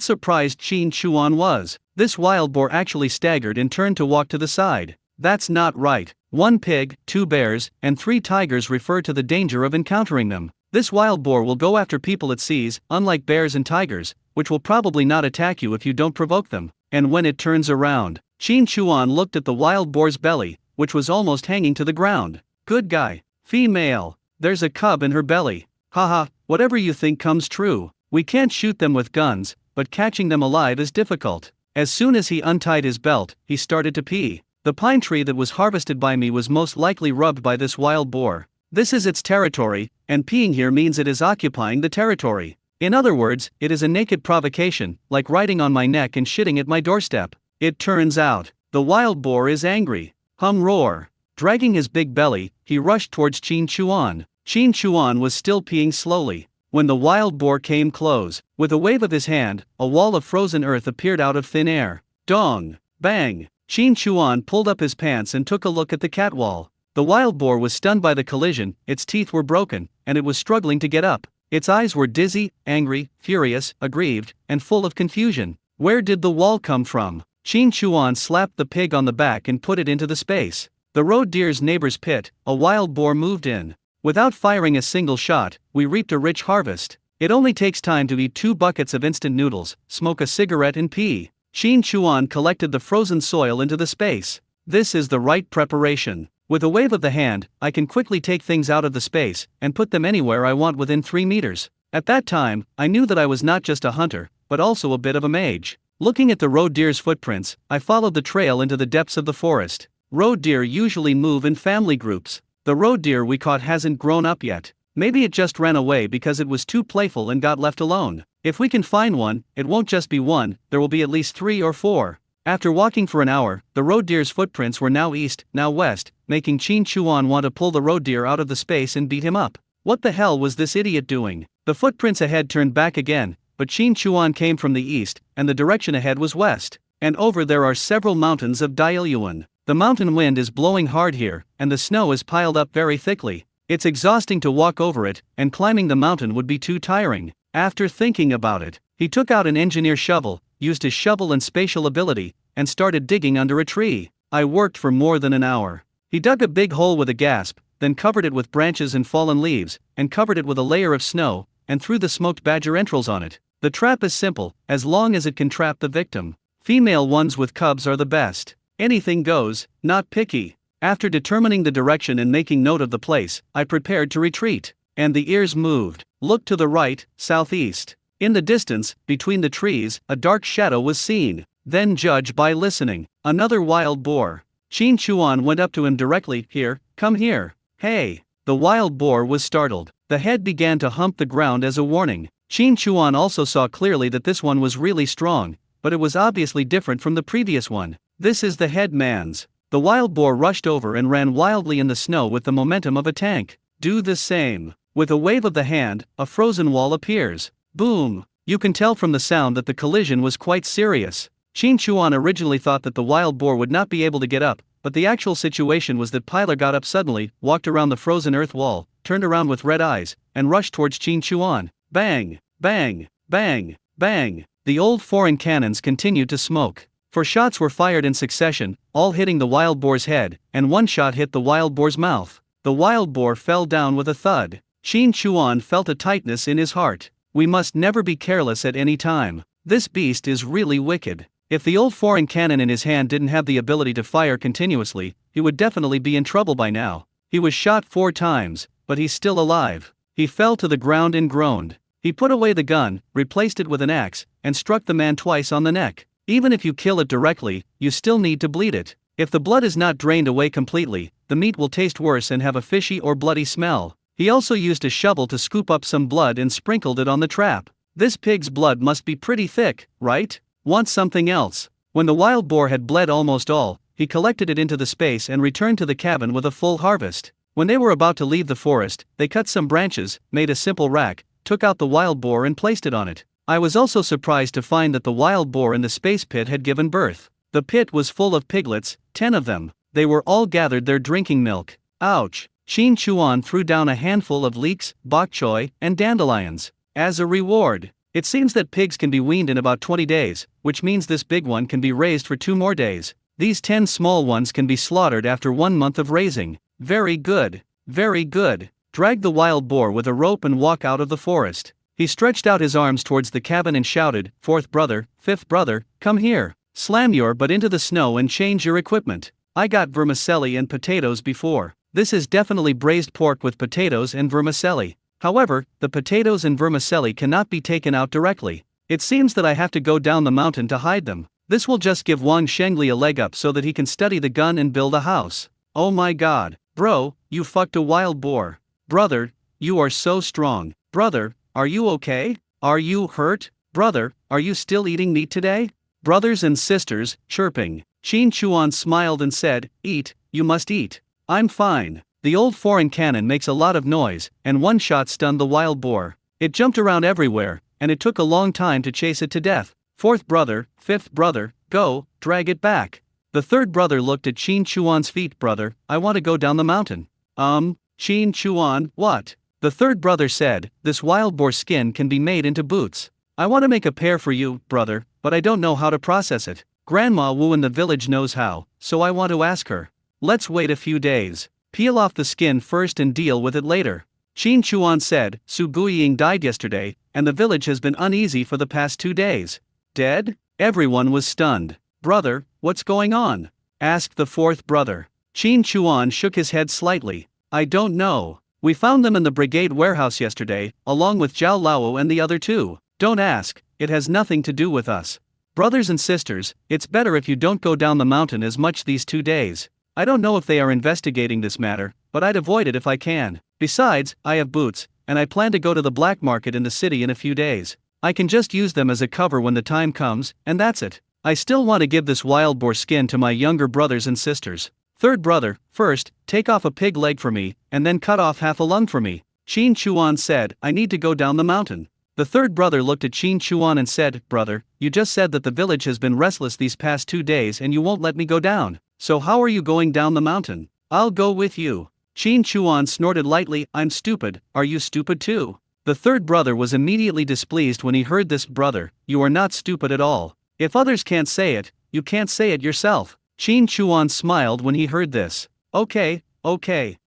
A: surprised Qin Chuan was, this wild boar actually staggered and turned to walk to the side. That's not right. 1 pig, 2 bears, and 3 tigers refer to the danger of encountering them. This wild boar will go after people it sees, unlike bears and tigers, which will probably not attack you if you don't provoke them. And when it turns around, Qin Chuan looked at the wild boar's belly, which was almost hanging to the ground. Good guy. Female. There's a cub in her belly. Haha, whatever you think comes true. We can't shoot them with guns, but catching them alive is difficult. As soon as he untied his belt, he started to pee. The pine tree that was harvested by me was most likely rubbed by this wild boar. This is its territory, and peeing here means it is occupying the territory. In other words, it is a naked provocation, like riding on my neck and shitting at my doorstep. It turns out, the wild boar is angry. Roar. Dragging his big belly, he rushed towards Qin Chuan. Qin Chuan was still peeing slowly. When the wild boar came close, with a wave of his hand, a wall of frozen earth appeared out of thin air. Dong! Bang! Qin Chuan pulled up his pants and took a look at the catwall. The wild boar was stunned by the collision, its teeth were broken, and it was struggling to get up. Its eyes were dizzy, angry, furious, aggrieved, and full of confusion. Where did the wall come from? Qin Chuan slapped the pig on the back and put it into the space. The road deer's neighbor's pit, a wild boar moved in. Without firing a single shot, we reaped a rich harvest. It only takes time to eat 2 buckets of instant noodles, smoke a cigarette and pee. Qin Chuan collected the frozen soil into the space. This is the right preparation. With a wave of the hand, I can quickly take things out of the space and put them anywhere I want within 3 meters. At that time, I knew that I was not just a hunter, but also a bit of a mage. Looking at the road deer's footprints, I followed the trail into the depths of the forest. Road deer usually move in family groups. The road deer we caught hasn't grown up yet. Maybe it just ran away because it was too playful and got left alone. If we can find one, it won't just be one, there will be at least 3 or 4. After walking for an hour, the road deer's footprints were now east, now west, making Qin Chuan want to pull the road deer out of the space and beat him up. What the hell was this idiot doing? The footprints ahead turned back again, but Qin Chuan came from the east, and the direction ahead was west. And over there are several mountains of Diaoyuan. The mountain wind is blowing hard here, and the snow is piled up very thickly. It's exhausting to walk over it, and climbing the mountain would be too tiring. After thinking about it, he took out an engineer shovel, used his shovel and spatial ability, and started digging under a tree. I worked for more than an hour. He dug a big hole with a gasp, then covered it with branches and fallen leaves, and covered it with a layer of snow, and threw the smoked badger entrails on it. The trap is simple, as long as it can trap the victim. Female ones with cubs are the best. Anything goes, not picky. After determining the direction and making note of the place, I prepared to retreat. And the ears moved. Look to the right, southeast. In the distance, between the trees, a dark shadow was seen. Then judge by listening. Another wild boar. Qin Chuan went up to him directly. Here, come here. Hey. The wild boar was startled. The head began to hump the ground as a warning. Qin Chuan also saw clearly that this one was really strong, but it was obviously different from the previous one. This is the head man's. The wild boar rushed over and ran wildly in the snow with the momentum of a tank. Do the same. With a wave of the hand, a frozen wall appears. Boom. You can tell from the sound that the collision was quite serious. Qin Chuan originally thought that the wild boar would not be able to get up, but the actual situation was that Pilar got up suddenly, walked around the frozen earth wall, turned around with red eyes, and rushed towards Qin Chuan. Bang! Bang! Bang! Bang! The old foreign cannons continued to smoke. 4 shots were fired in succession, all hitting the wild boar's head, and 1 shot hit the wild boar's mouth. The wild boar fell down with a thud. Qin Chuan felt a tightness in his heart. We must never be careless at any time. This beast is really wicked. If the old foreign cannon in his hand didn't have the ability to fire continuously, he would definitely be in trouble by now. He was shot 4 times, but he's still alive. He fell to the ground and groaned. He put away the gun, replaced it with an axe, and struck the man twice on the neck. Even if you kill it directly, you still need to bleed it. If the blood is not drained away completely, the meat will taste worse and have a fishy or bloody smell. He also used a shovel to scoop up some blood and sprinkled it on the trap. This pig's blood must be pretty thick, right? Want something else? When the wild boar had bled almost all, he collected it into the space and returned to the cabin with a full harvest. When they were about to leave the forest, they cut some branches, made a simple rack, took out the wild boar and placed it on it. I was also surprised to find that the wild boar in the space pit had given birth. The pit was full of piglets, 10 of them. They were all gathered there drinking milk. Ouch! Qin Chuan threw down a handful of leeks, bok choy, and dandelions. As a reward, it seems that pigs can be weaned in about 20 days, which means this big one can be raised for 2 more days. These 10 small ones can be slaughtered after 1 month of raising. Very good. Very good. Drag the wild boar with a rope and walk out of the forest. He stretched out his arms towards the cabin and shouted, 4th brother, 5th brother, come here. Slam your butt into the snow and change your equipment. I got vermicelli and potatoes before. This is definitely braised pork with potatoes and vermicelli. However, the potatoes and vermicelli cannot be taken out directly. It seems that I have to go down the mountain to hide them. This will just give Wang Shengli a leg up so that he can study the gun and build a house. Oh my god. Bro, you fucked a wild boar. Brother, you are so strong. Brother, are you okay? Are you hurt? Brother, are you still eating meat today? Brothers and sisters, chirping. Qin Chuan smiled and said, "Eat, you must eat. I'm fine." The old foreign cannon makes a lot of noise, and one shot stunned the wild boar. It jumped around everywhere, and it took a long time to chase it to death. Fourth brother, fifth brother, go, drag it back. The third brother looked at Qin Chuan's feet. Brother, I want to go down the mountain. Qin Chuan, what? The third brother said, this wild boar skin can be made into boots. I want to make a pair for you, brother, but I don't know how to process it. Grandma Wu in the village knows how, so I want to ask her. Let's wait a few days. Peel off the skin first and deal with it later. Qin Chuan said, Su Guiying died yesterday, and the village has been uneasy for the past 2 days. Dead? Everyone was stunned. Brother, what's going on? Asked the fourth brother. Qin Chuan shook his head slightly. I don't know. We found them in the brigade warehouse yesterday, along with Zhao Lao and the other two. Don't ask, it has nothing to do with us. Brothers and sisters, it's better if you don't go down the mountain as much these 2 days. I don't know if they are investigating this matter, but I'd avoid it if I can. Besides, I have boots, and I plan to go to the black market in the city in a few days. I can just use them as a cover when the time comes, and that's it. I still want to give this wild boar skin to my younger brothers and sisters. Third brother, first, take off a pig leg for me, and then cut off half a lung for me. Qin Chuan said, I need to go down the mountain. The third brother looked at Qin Chuan and said, Brother, you just said that the village has been restless these past 2 days and you won't let me go down. So how are you going down the mountain? I'll go with you. Qin Chuan snorted lightly, I'm stupid, are you stupid too? The third brother was immediately displeased when he heard this. Brother, you are not stupid at all. If others can't say it, you can't say it yourself. Qin Chuan smiled when he heard this. Okay,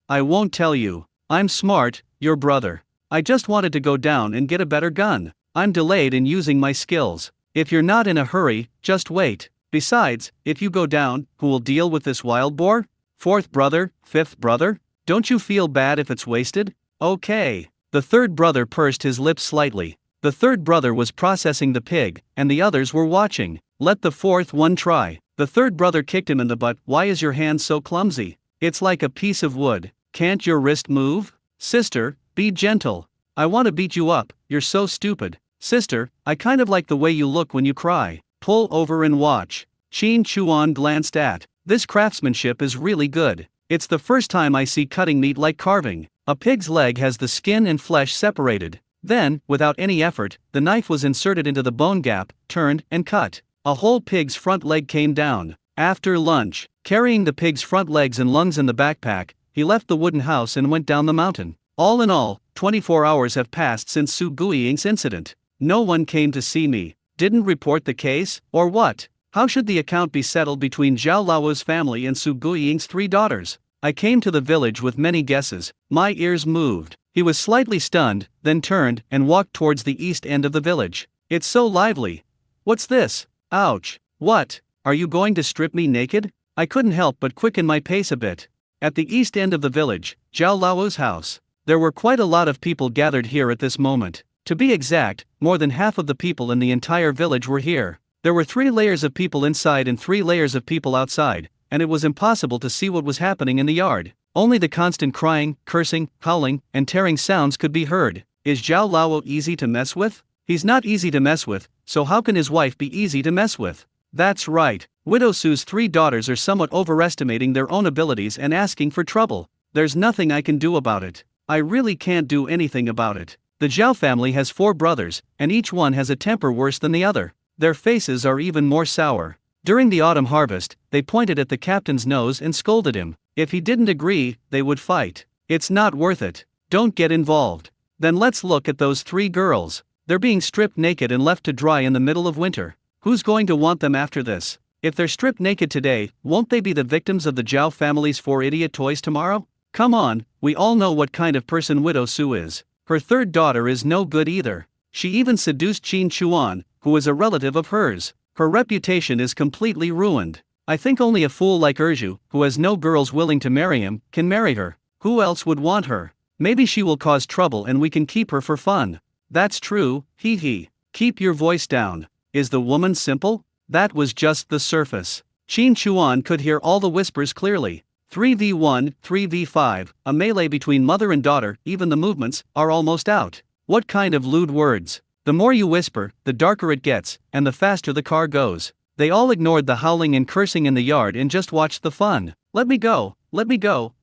A: I won't tell you. I'm smart, your brother. I just wanted to go down and get a better gun. I'm delayed in using my skills. If you're not in a hurry, just wait. Besides, if you go down, who will deal with this wild boar? Fourth brother, fifth brother? Don't you feel bad if it's wasted? Okay. The third brother pursed his lips slightly. The third brother was processing the pig, and the others were watching. Let the fourth one try. The third brother kicked him in the butt. Why is your hand so clumsy? It's like a piece of wood. Can't your wrist move? Sister, be gentle. I want to beat you up, you're so stupid. Sister, I kind of like the way you look when you cry. Pull over and watch. Qin Chuan glanced at. This craftsmanship is really good. It's the first time I see cutting meat like carving. A pig's leg has the skin and flesh separated. Then, without any effort, the knife was inserted into the bone gap, turned, and cut. A whole pig's front leg came down. After lunch, carrying the pig's front legs and lungs in the backpack, he left the wooden house and went down the mountain. All in all, 24 hours have passed since Su Guiying's incident. No one came to see me. Didn't report the case, or what? How should the account be settled between Zhao Lao's family and Su Guiying's 3 daughters? I came to the village with many guesses. My ears moved. He was slightly stunned, then turned and walked towards the east end of the village. It's so lively. What's this? Ouch. What? Are you going to strip me naked? I couldn't help but quicken my pace a bit. At the east end of the village, Zhao Lao's house. There were quite a lot of people gathered here at this moment. To be exact, more than half of the people in the entire village were here. There were 3 layers of people inside and 3 layers of people outside, and it was impossible to see what was happening in the yard. Only the constant crying, cursing, howling, and tearing sounds could be heard. Is Zhao Lao easy to mess with? He's not easy to mess with, so how can his wife be easy to mess with? That's right. Widow Su's 3 daughters are somewhat overestimating their own abilities and asking for trouble. There's nothing I can do about it. I really can't do anything about it. The Zhao family has 4 brothers, and each one has a temper worse than the other. Their faces are even more sour. During the autumn harvest, they pointed at the captain's nose and scolded him. If he didn't agree, they would fight. It's not worth it. Don't get involved. Then let's look at those 3 girls. They're being stripped naked and left to dry in the middle of winter. Who's going to want them after this? If they're stripped naked today, won't they be the victims of the Zhao family's 4 idiot toys tomorrow? Come on, we all know what kind of person Widow Su is. Her 3rd daughter is no good either. She even seduced Qin Chuan, who is a relative of hers. Her reputation is completely ruined. I think only a fool like Erju, who has no girls willing to marry him, can marry her. Who else would want her? Maybe she will cause trouble and we can keep her for fun. That's true, hee hee. Keep your voice down. Is the woman simple? That was just the surface. Qin Chuan could hear all the whispers clearly. 3v1, 3v5, a melee between mother and daughter, even the movements are almost out. What kind of lewd words? The more you whisper, the darker it gets, and the faster the car goes. They all ignored the howling and cursing in the yard and just watched the fun. Let me go,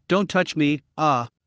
A: don't touch me,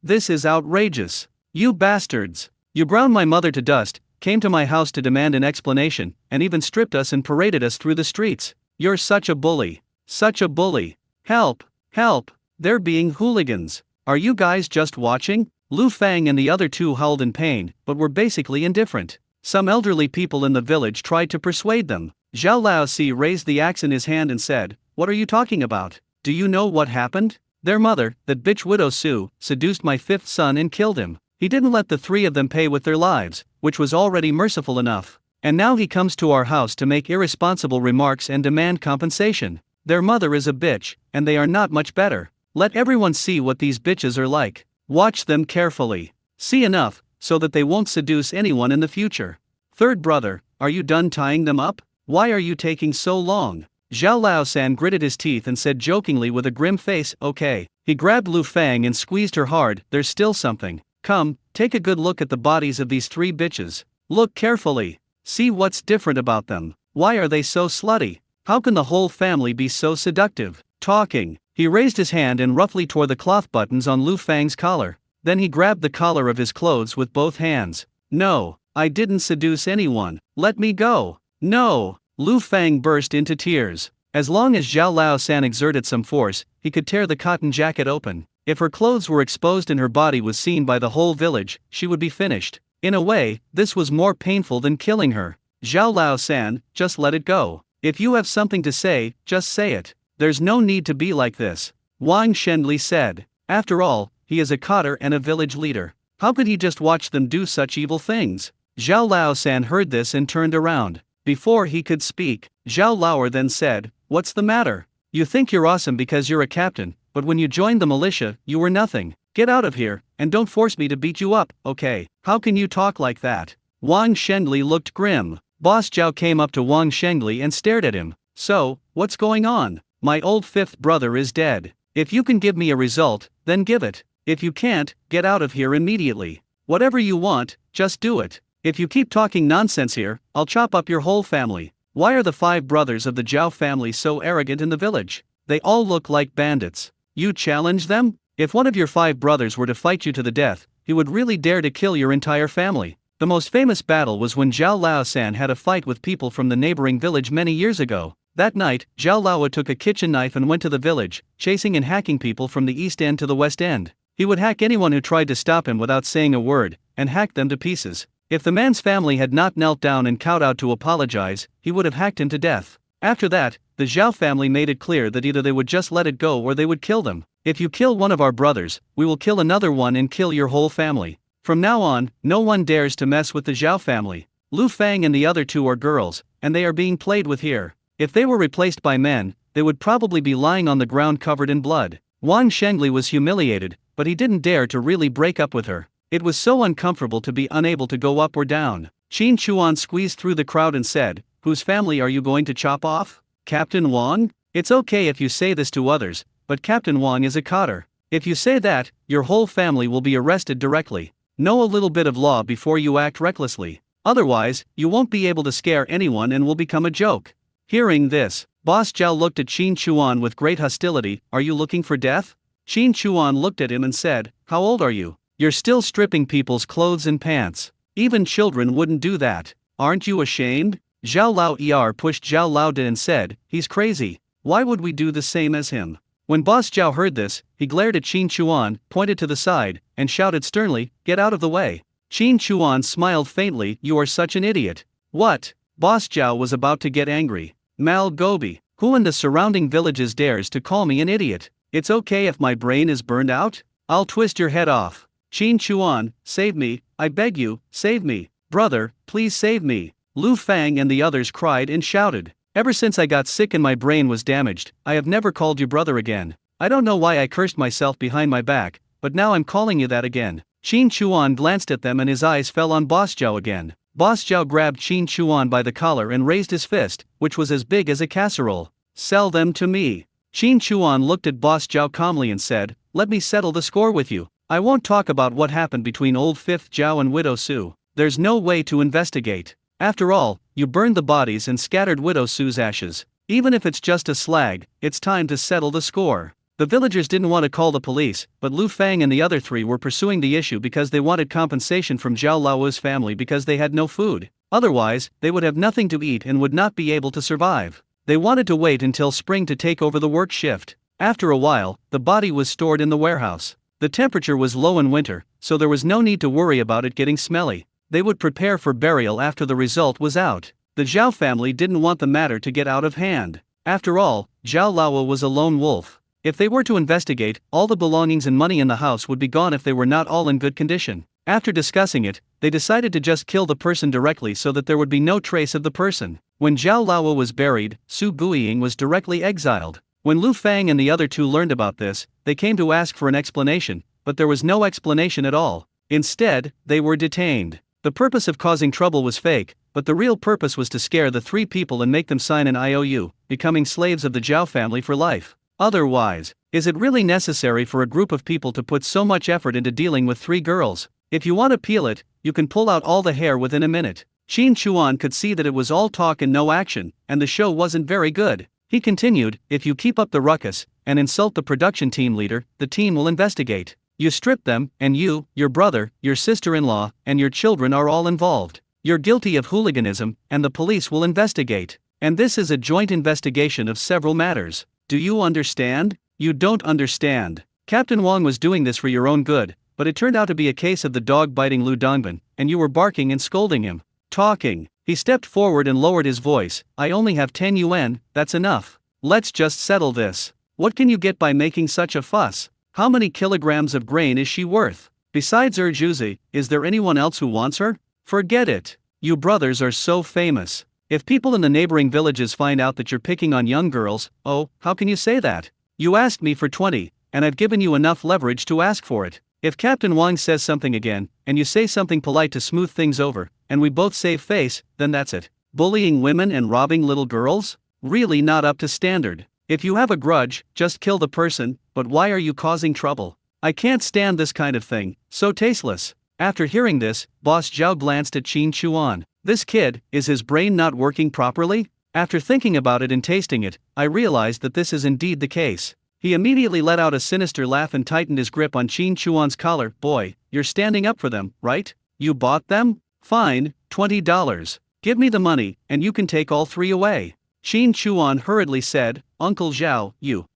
A: this is outrageous. You bastards. You ground my mother to dust, came to my house to demand an explanation, and even stripped us and paraded us through the streets. You're such a bully. Such a bully. Help, help, they're being hooligans. Are you guys just watching? Lu Fang and the other two howled in pain, but were basically indifferent. Some elderly people in the village tried to persuade them. Zhao Laozi raised the axe in his hand and said, "What are you talking about? Do you know what happened? Their mother, that bitch widow Su, seduced my fifth son and killed him. He didn't let the three of them pay with their lives, which was already merciful enough. And now he comes to our house to make irresponsible remarks and demand compensation. Their mother is a bitch, and they are not much better. Let everyone see what these bitches are like. Watch them carefully. See enough, so that they won't seduce anyone in the future. Third brother, are you done tying them up? Why are you taking so long?" Zhao Laosan gritted his teeth and said jokingly with a grim face, "Okay." He grabbed Lu Fang and squeezed her hard. "There's still something. Come, take a good look at the bodies of these three bitches. Look carefully. See what's different about them. Why are they so slutty? How can the whole family be so seductive?" Talking, he raised his hand and roughly tore the cloth buttons on Lu Fang's collar. Then he grabbed the collar of his clothes with both hands. "No, I didn't seduce anyone. Let me go. No." Lu Fang burst into tears. As long as Zhao Laosan exerted some force, he could tear the cotton jacket open. If her clothes were exposed and her body was seen by the whole village, she would be finished. In a way, this was more painful than killing her. "Zhao Laosan, just let it go. If you have something to say, just say it. There's no need to be like this," Wang Shenli said. After all, he is a cotter and a village leader. How could he just watch them do such evil things? Zhao Laosan heard this and turned around. Before he could speak, Zhao Lauer then said, "What's the matter? You think you're awesome because you're a captain, but when you joined the militia, you were nothing. Get out of here, and don't force me to beat you up, okay? How can you talk like that?" Wang Shenli looked grim. Boss Zhao came up to Wang Shenli and stared at him. "So, what's going on? My old fifth brother is dead. If you can give me a result, then give it. If you can't, get out of here immediately. Whatever you want, just do it. If you keep talking nonsense here, I'll chop up your whole family." Why are the 5 brothers of the Zhao family so arrogant in the village? They all look like bandits. You challenge them? If one of your 5 brothers were to fight you to the death, he would really dare to kill your entire family. The most famous battle was when Zhao Laosan had a fight with people from the neighboring village many years ago. That night, Zhao Laowa took a kitchen knife and went to the village, chasing and hacking people from the east end to the west end. He would hack anyone who tried to stop him without saying a word, and hack them to pieces. If the man's family had not knelt down and kowtowed to apologize, he would have hacked him to death. After that, the Zhao family made it clear that either they would just let it go or they would kill them. "If you kill one of our brothers, we will kill another one and kill your whole family. From now on, no one dares to mess with the Zhao family. Lu Fang and the other 2 are girls, and they are being played with here. If they were replaced by men, they would probably be lying on the ground covered in blood." Wang Shengli was humiliated, but he didn't dare to really break up with her. It was so uncomfortable to be unable to go up or down. Qin Chuan squeezed through the crowd and said, "Whose family are you going to chop off? Captain Wang? It's okay if you say this to others, but Captain Wang is a cotter. If you say that, your whole family will be arrested directly. Know a little bit of law before you act recklessly. Otherwise, you won't be able to scare anyone and will become a joke." Hearing this, Boss Zhao looked at Qin Chuan with great hostility. "Are you looking for death?" Qin Chuan looked at him and said, "How old are you? You're still stripping people's clothes and pants. Even children wouldn't do that. Aren't you ashamed?" Zhao Lao Er pushed Zhao Lao De and said, "He's crazy. Why would we do the same as him?" When Boss Zhao heard this, he glared at Qin Chuan, pointed to the side, and shouted sternly, "Get out of the way." Qin Chuan smiled faintly. "You are such an idiot." "What?" Boss Zhao was about to get angry. "Mal Gobi, who in the surrounding villages dares to call me an idiot? It's okay if my brain is burned out? I'll twist your head off." "Qin Chuan, save me, I beg you, save me. Brother, please save me." Lu Fang and the others cried and shouted. "Ever since I got sick and my brain was damaged, I have never called you brother again. I don't know why I cursed myself behind my back, but now I'm calling you that again." Qin Chuan glanced at them and his eyes fell on Boss Zhao again. Boss Zhao grabbed Qin Chuan by the collar and raised his fist, which was as big as a casserole. Sell them to me. Qin Chuan looked at Boss Zhao calmly and said, let me settle the score with you. I won't talk about what happened between old Fifth Zhao and Widow Su. There's no way to investigate. After all, you burned the bodies and scattered Widow Su's ashes. Even if it's just a slag, it's time to settle the score. The villagers didn't want to call the police, but Lu Fang and the other three were pursuing the issue because they wanted compensation from Zhao Lao's family because they had no food. Otherwise, they would have nothing to eat and would not be able to survive. They wanted to wait until spring to take over the work shift. After a while, the body was stored in the warehouse. The temperature was low in winter, so there was no need to worry about it getting smelly. They would prepare for burial after the result was out. The Zhao family didn't want the matter to get out of hand. After all, Zhao Lao was a lone wolf. If they were to investigate, all the belongings and money in the house would be gone if they were not all in good condition. After discussing it, they decided to just kill the person directly so that there would be no trace of the person. When Zhao Lao was buried, Su Guiying was directly exiled. When Lu Fang and the other two learned about this, they came to ask for an explanation, but there was no explanation at all. Instead, they were detained. The purpose of causing trouble was fake, but the real purpose was to scare the three people and make them sign an IOU, becoming slaves of the Zhao family for life. Otherwise, is it really necessary for a group of people to put so much effort into dealing with three girls? If you want to peel it, you can pull out all the hair within a minute. Qin Chuan could see that it was all talk and no action, and the show wasn't very good. He continued, if you keep up the ruckus and insult the production team leader, the team will investigate. You strip them, and you, your brother, your sister-in-law, and your children are all involved. You're guilty of hooliganism, and the police will investigate. And this is a joint investigation of several matters. Do you understand? You don't understand. Captain Wang was doing this for your own good, but it turned out to be a case of the dog biting Lu Dongbin, and you were barking and scolding him. Talking. He stepped forward and lowered his voice. I only have 10 yuan, that's enough. Let's just settle this. What can you get by making such a fuss? How many kilograms of grain is she worth? Besides Zhuzi, is there anyone else who wants her? Forget it. You brothers are so famous. If people in the neighboring villages find out that you're picking on young girls, oh, how can you say that? You asked me for 20, and I've given you enough leverage to ask for it. If Captain Wang says something again, and you say something polite to smooth things over, and we both save face, then that's it. Bullying women and robbing little girls? Really not up to standard. If you have a grudge, just kill the person, but why are you causing trouble? I can't stand this kind of thing, so tasteless. After hearing this, Boss Zhao glanced at Qin Chuan. This kid, is his brain not working properly? After thinking about it and tasting it, I realized that this is indeed the case. He immediately let out a sinister laugh and tightened his grip on Qin Chuan's collar. Boy, you're standing up for them, right? You bought them? Fine, $20. Give me the money, and you can take all three away. Qin Chuan hurriedly said, Uncle Zhao,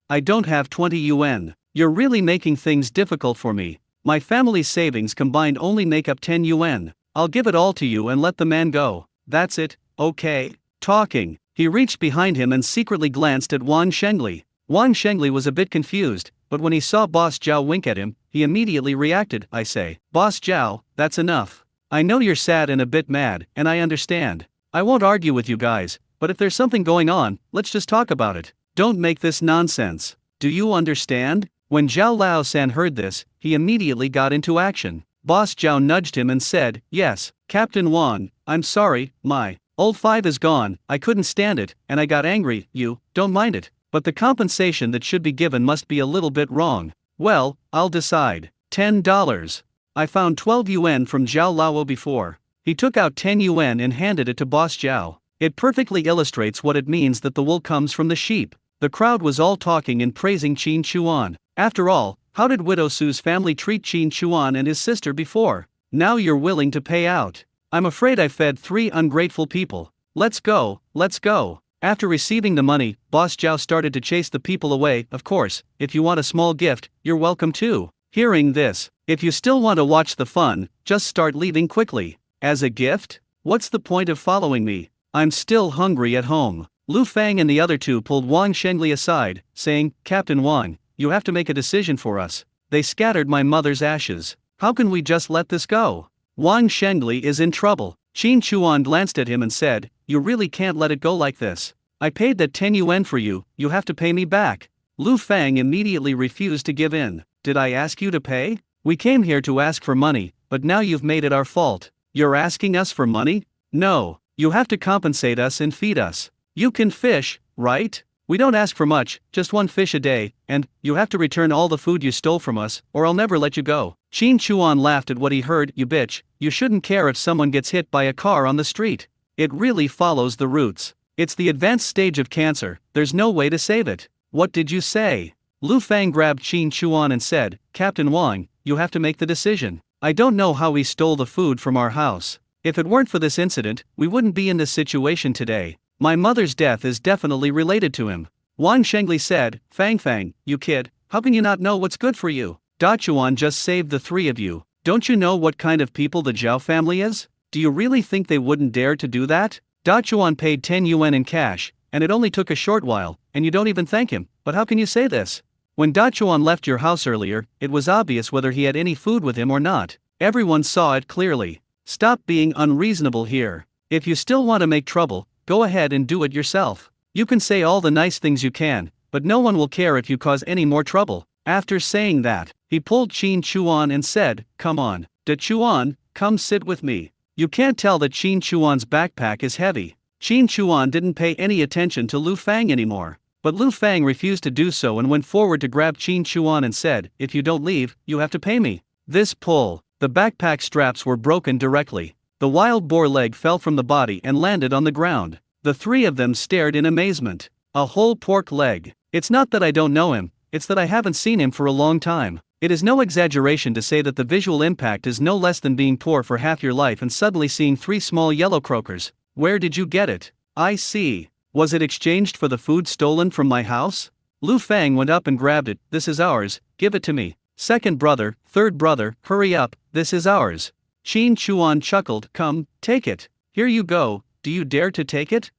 A: I don't have 20 yuan. You're really making things difficult for me. My family's savings combined only make up 10 yuan. I'll give it all to you and let the man go. That's it, okay? Talking. He reached behind him and secretly glanced at Wang Shengli. Wang Shengli was a bit confused, but when he saw Boss Zhao wink at him, he immediately reacted. I say, Boss Zhao, that's enough. I know you're sad and a bit mad, and I understand. I won't argue with you guys, but if there's something going on, let's just talk about it. Don't make this nonsense. Do you understand? When Zhao Lao-san heard this, he immediately got into action. Boss Zhao nudged him and said, yes, Captain Wang, I'm sorry, my old five is gone, I couldn't stand it, and I got angry, you don't mind it, but the compensation that should be given must be a little bit wrong. Well, I'll decide. $10. I found 12 yuan from Zhao Lao before. He took out 10 yuan and handed it to Boss Zhao. It perfectly illustrates what it means that the wool comes from the sheep. The crowd was all talking and praising Qin Chuan. After all, how did Widow Su's family treat Qin Chuan and his sister before? Now you're willing to pay out. I'm afraid I fed 3 ungrateful people. Let's go, let's go. After receiving the money, Boss Zhao started to chase the people away. Of course, if you want a small gift, you're welcome too. Hearing this, if you still want to watch the fun, just start leaving quickly. As a gift? What's the point of following me? I'm still hungry at home. Lu Fang and the other two pulled Wang Shengli aside, saying, Captain Wang, you have to make a decision for us. They scattered my mother's ashes. How can we just let this go? Wang Shengli is in trouble. Qin Chuan glanced at him and said, you really can't let it go like this. I paid that 10 yuan for you, you have to pay me back. Lu Fang immediately refused to give in. Did I ask you to pay? We came here to ask for money, but now you've made it our fault. You're asking us for money? No, you have to compensate us and feed us. You can fish, right? We don't ask for much, just 1 fish a day, and you have to return all the food you stole from us, or I'll never let you go. Chin Chuan laughed at what he heard. You bitch, you shouldn't care if someone gets hit by a car on the street. It really follows the roots. It's the advanced stage of cancer, there's no way to save it. What did you say? Lu Fang grabbed Chin Chuan and said, Captain Wang, you have to make the decision. I don't know how he stole the food from our house. If it weren't for this incident, we wouldn't be in this situation today. My mother's death is definitely related to him. Wang Shengli said, Fang, you kid, how can you not know what's good for you? Da Chuan just saved the three of you. Don't you know what kind of people the Zhao family is? Do you really think they wouldn't dare to do that? Da Chuan paid 10 yuan in cash, and it only took a short while, and you don't even thank him, but how can you say this? When Da Chuan left your house earlier, it was obvious whether he had any food with him or not. Everyone saw it clearly. Stop being unreasonable here. If you still want to make trouble, go ahead and do it yourself. You can say all the nice things you can, but no one will care if you cause any more trouble. After saying that, he pulled Chin Chuan and said, Come on, Da Chuan, come sit with me. You can't tell that Chin Chuan's backpack is heavy. Chin Chuan didn't pay any attention to Lu Fang anymore. But Lu Fang refused to do so and went forward to grab Chin Chuan and said, If you don't leave, you have to pay me. This pull, the backpack straps were broken directly. The wild boar leg fell from the body and landed on the ground. The three of them stared in amazement. A whole pork leg. It's not that I don't know him, it's that I haven't seen him for a long time. It is no exaggeration to say that the visual impact is no less than being poor for half your life and suddenly seeing 3 small yellow croakers. Where did you get it? I see. Was it exchanged for the food stolen from my house? Lu Fang went up and grabbed it. This is ours, give it to me. Second brother, third brother, hurry up, this is ours. Chin Chuan chuckled, Come, take it. Here you go, do you dare to take it?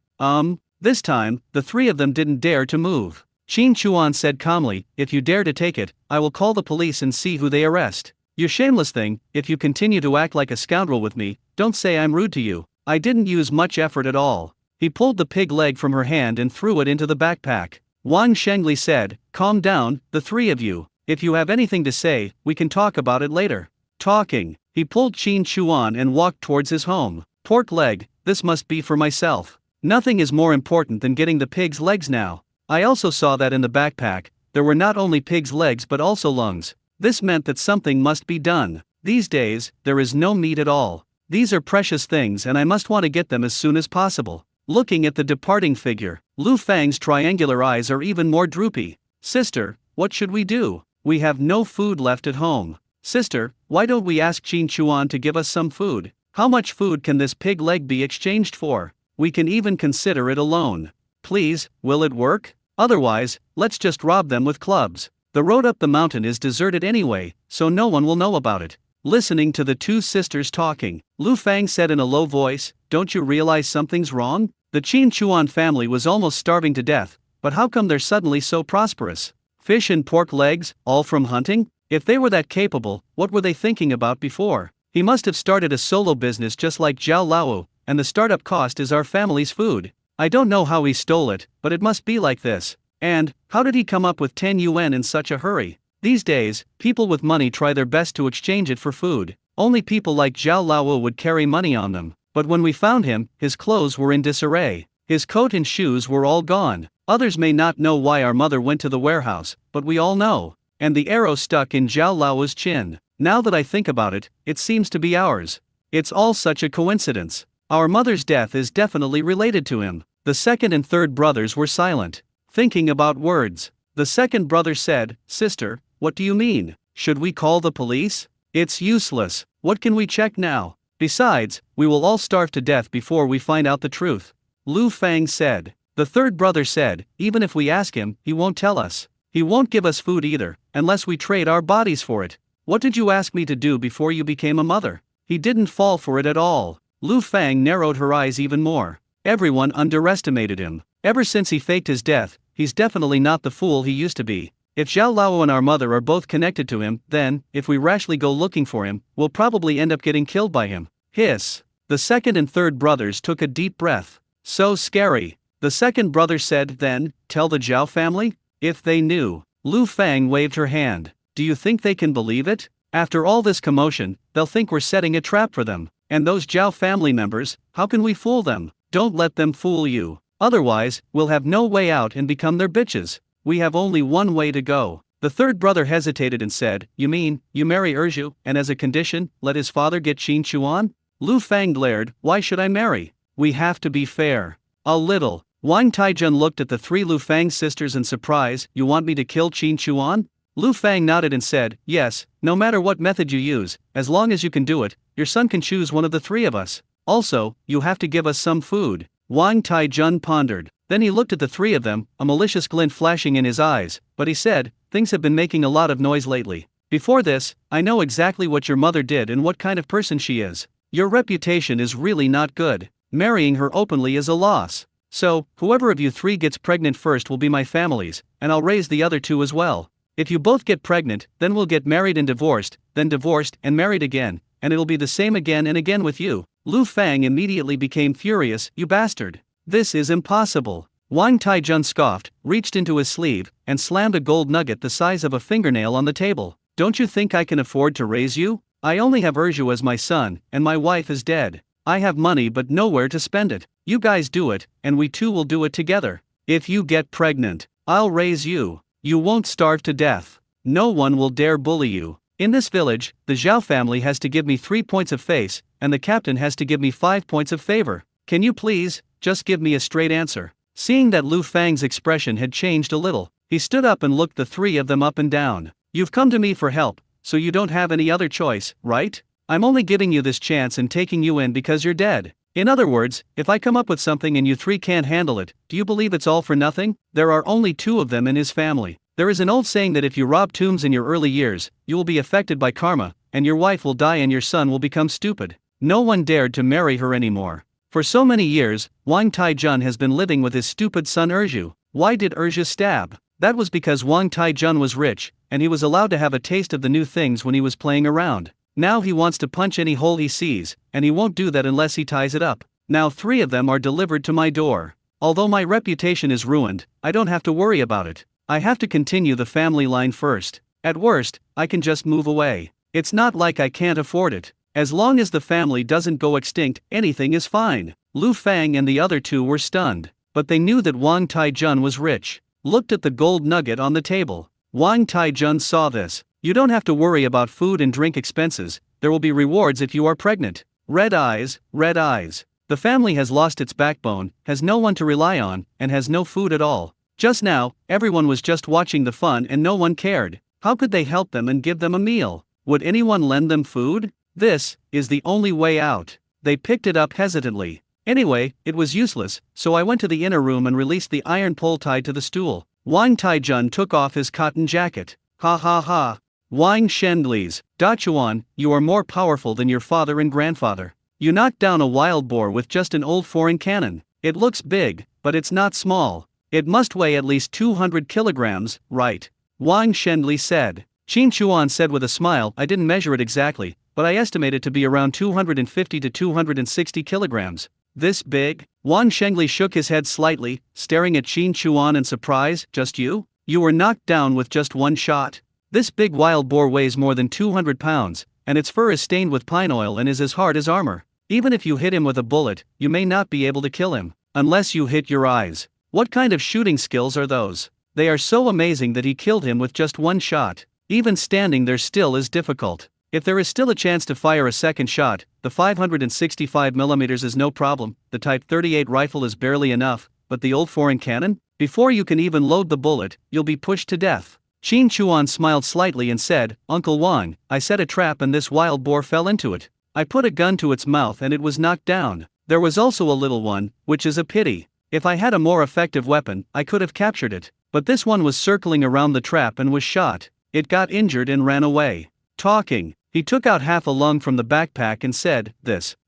A: This time, the three of them didn't dare to move. Chin Chuan said calmly, If you dare to take it, I will call the police and see who they arrest. You shameless thing, if you continue to act like a scoundrel with me, don't say I'm rude to you. I didn't use much effort at all. He pulled the pig leg from her hand and threw it into the backpack. Wang Shengli said, Calm down, the three of you. If you have anything to say, we can talk about it later. Talking, he pulled Chin Chuan and walked towards his home. Pork leg, this must be for myself. Nothing is more important than getting the pig's legs now. I also saw that in the backpack, there were not only pig's legs but also lungs. This meant that something must be done. These days, there is no meat at all. These are precious things and I must want to get them as soon as possible. Looking at the departing figure, Lu Fang's triangular eyes are even more droopy. Sister, what should we do? We have no food left at home. Sister, why don't we ask Chin Chuan to give us some food? How much food can this pig leg be exchanged for? We can even consider it alone. Please, will it work? Otherwise, let's just rob them with clubs. The road up the mountain is deserted anyway, so no one will know about it. Listening to the two sisters talking, Lu Fang said in a low voice, Don't you realize something's wrong? The Chin Chuan family was almost starving to death, but how come they're suddenly so prosperous? Fish and pork legs, all from hunting? If they were that capable, what were they thinking about before? He must have started a solo business just like Zhao Lao, and the startup cost is our family's food. I don't know how he stole it, but it must be like this. And, how did he come up with 10 yuan in such a hurry? These days, people with money try their best to exchange it for food. Only people like Zhao Lao would carry money on them. But when we found him, his clothes were in disarray. His coat and shoes were all gone. Others may not know why our mother went to the warehouse, but we all know. And the arrow stuck in Zhao Lao's chin. Now that I think about it, it seems to be ours. It's all such a coincidence. Our mother's death is definitely related to him. The second and third brothers were silent, thinking about words. The second brother said, Sister, what do you mean? Should we call the police? It's useless. What can we check now? Besides, we will all starve to death before we find out the truth. Lu Fang said. The third brother said, Even if we ask him, he won't tell us. He won't give us food either, unless we trade our bodies for it. What did you ask me to do before you became a mother? He didn't fall for it at all. Lu Fang narrowed her eyes even more. Everyone underestimated him. Ever since he faked his death, he's definitely not the fool he used to be. If Zhao Lao and our mother are both connected to him, then, if we rashly go looking for him, we'll probably end up getting killed by him. Hiss. The second and third brothers took a deep breath. So scary. The second brother said, Then, tell the Zhao family? If they knew. Lu Fang waved her hand. Do you think they can believe it? After all this commotion, they'll think we're setting a trap for them. And those Zhao family members, how can we fool them? Don't let them fool you. Otherwise, we'll have no way out and become their bitches. We have only one way to go. The third brother hesitated and said, you mean, you marry Erju, and as a condition, let his father get Qin Chuan? Lu Fang glared, why should I marry? We have to be fair. A little. Wang Taijun looked at the three Lu Fang sisters in surprise, you want me to kill Qin Chuan? Lu Fang nodded and said, yes, no matter what method you use, as long as you can do it, your son can choose one of the three of us. Also, you have to give us some food. Wang Taijun pondered. Then he looked at the three of them, a malicious glint flashing in his eyes, but he said, things have been making a lot of noise lately. Before this, I know exactly what your mother did and what kind of person she is. Your reputation is really not good. Marrying her openly is a loss. So, whoever of you three gets pregnant first will be my family's, and I'll raise the other two as well. If you both get pregnant, then we'll get married and divorced, then divorced and married again, and it'll be the same again and again with you. Lu Fang immediately became furious, you bastard. This is impossible. Wang Taijun scoffed, reached into his sleeve, and slammed a gold nugget the size of a fingernail on the table. Don't you think I can afford to raise you? I only have Erju as my son, and my wife is dead. I have money but nowhere to spend it. You guys do it, and we two will do it together. If you get pregnant, I'll raise you. You won't starve to death. No one will dare bully you. In this village, the Zhao family has to give me 3 points of face, and the captain has to give me 5 points of favor. Can you please, just give me a straight answer? Seeing that Lu Fang's expression had changed a little, he stood up and looked the three of them up and down. You've come to me for help, so you don't have any other choice, right? I'm only giving you this chance and taking you in because you're dead. In other words, if I come up with something and you three can't handle it, do you believe it's all for nothing? There are only 2 of them in his family. There is an old saying that if you rob tombs in your early years, you will be affected by karma, and your wife will die and your son will become stupid. No one dared to marry her anymore. For so many years, Wang Taijun has been living with his stupid son Erju. Why did Erju stab? That was because Wang Taijun was rich, and he was allowed to have a taste of the new things when he was playing around. Now he wants to punch any hole he sees, and he won't do that unless he ties it up. Now 3 of them are delivered to my door. Although my reputation is ruined, I don't have to worry about it. I have to continue the family line first. At worst, I can just move away. It's not like I can't afford it. As long as the family doesn't go extinct, anything is fine. Lu Fang and the other 2 were stunned, but they knew that Wang Taijun was rich. Looked at the gold nugget on the table. Wang Taijun saw this. You don't have to worry about food and drink expenses, there will be rewards if you are pregnant. Red eyes, red eyes. The family has lost its backbone, has no one to rely on, and has no food at all. Just now, everyone was just watching the fun and no one cared. How could they help them and give them a meal? Would anyone lend them food? This is the only way out. They picked it up hesitantly. Anyway, it was useless, so I went to the inner room and released the iron pole tied to the stool. Wang Taijun took off his cotton jacket. Ha ha ha. Wang Shenli's, Dachuan, you are more powerful than your father and grandfather. You knocked down a wild boar with just an old foreign cannon. It looks big, but it's not small. It must weigh at least 200 kilograms, right? Wang Shenli said. Qin Chuan said with a smile, I didn't measure it exactly, but I estimate it to be around 250 to 260 kilograms. This big? Wang Shenli shook his head slightly, staring at Qin Chuan in surprise. Just you? You were knocked down with just one shot? This big wild boar weighs more than 200 pounds, and its fur is stained with pine oil and is as hard as armor. Even if you hit him with a bullet, you may not be able to kill him, unless you hit your eyes. What kind of shooting skills are those? They are so amazing that he killed him with just one shot. Even standing there still is difficult. If there is still a chance to fire a second shot, the 565mm is no problem, the Type 38 rifle is barely enough, but the old foreign cannon? Before you can even load the bullet, you'll be pushed to death. Qin Chuan smiled slightly and said, Uncle Wang, I set a trap and this wild boar fell into it. I put a gun to its mouth and it was knocked down. There was also a little one, which is a pity. If I had a more effective weapon, I could have captured it. But this one was circling around the trap and was shot. It got injured and ran away. Talking, he took out half a lung from the backpack and said,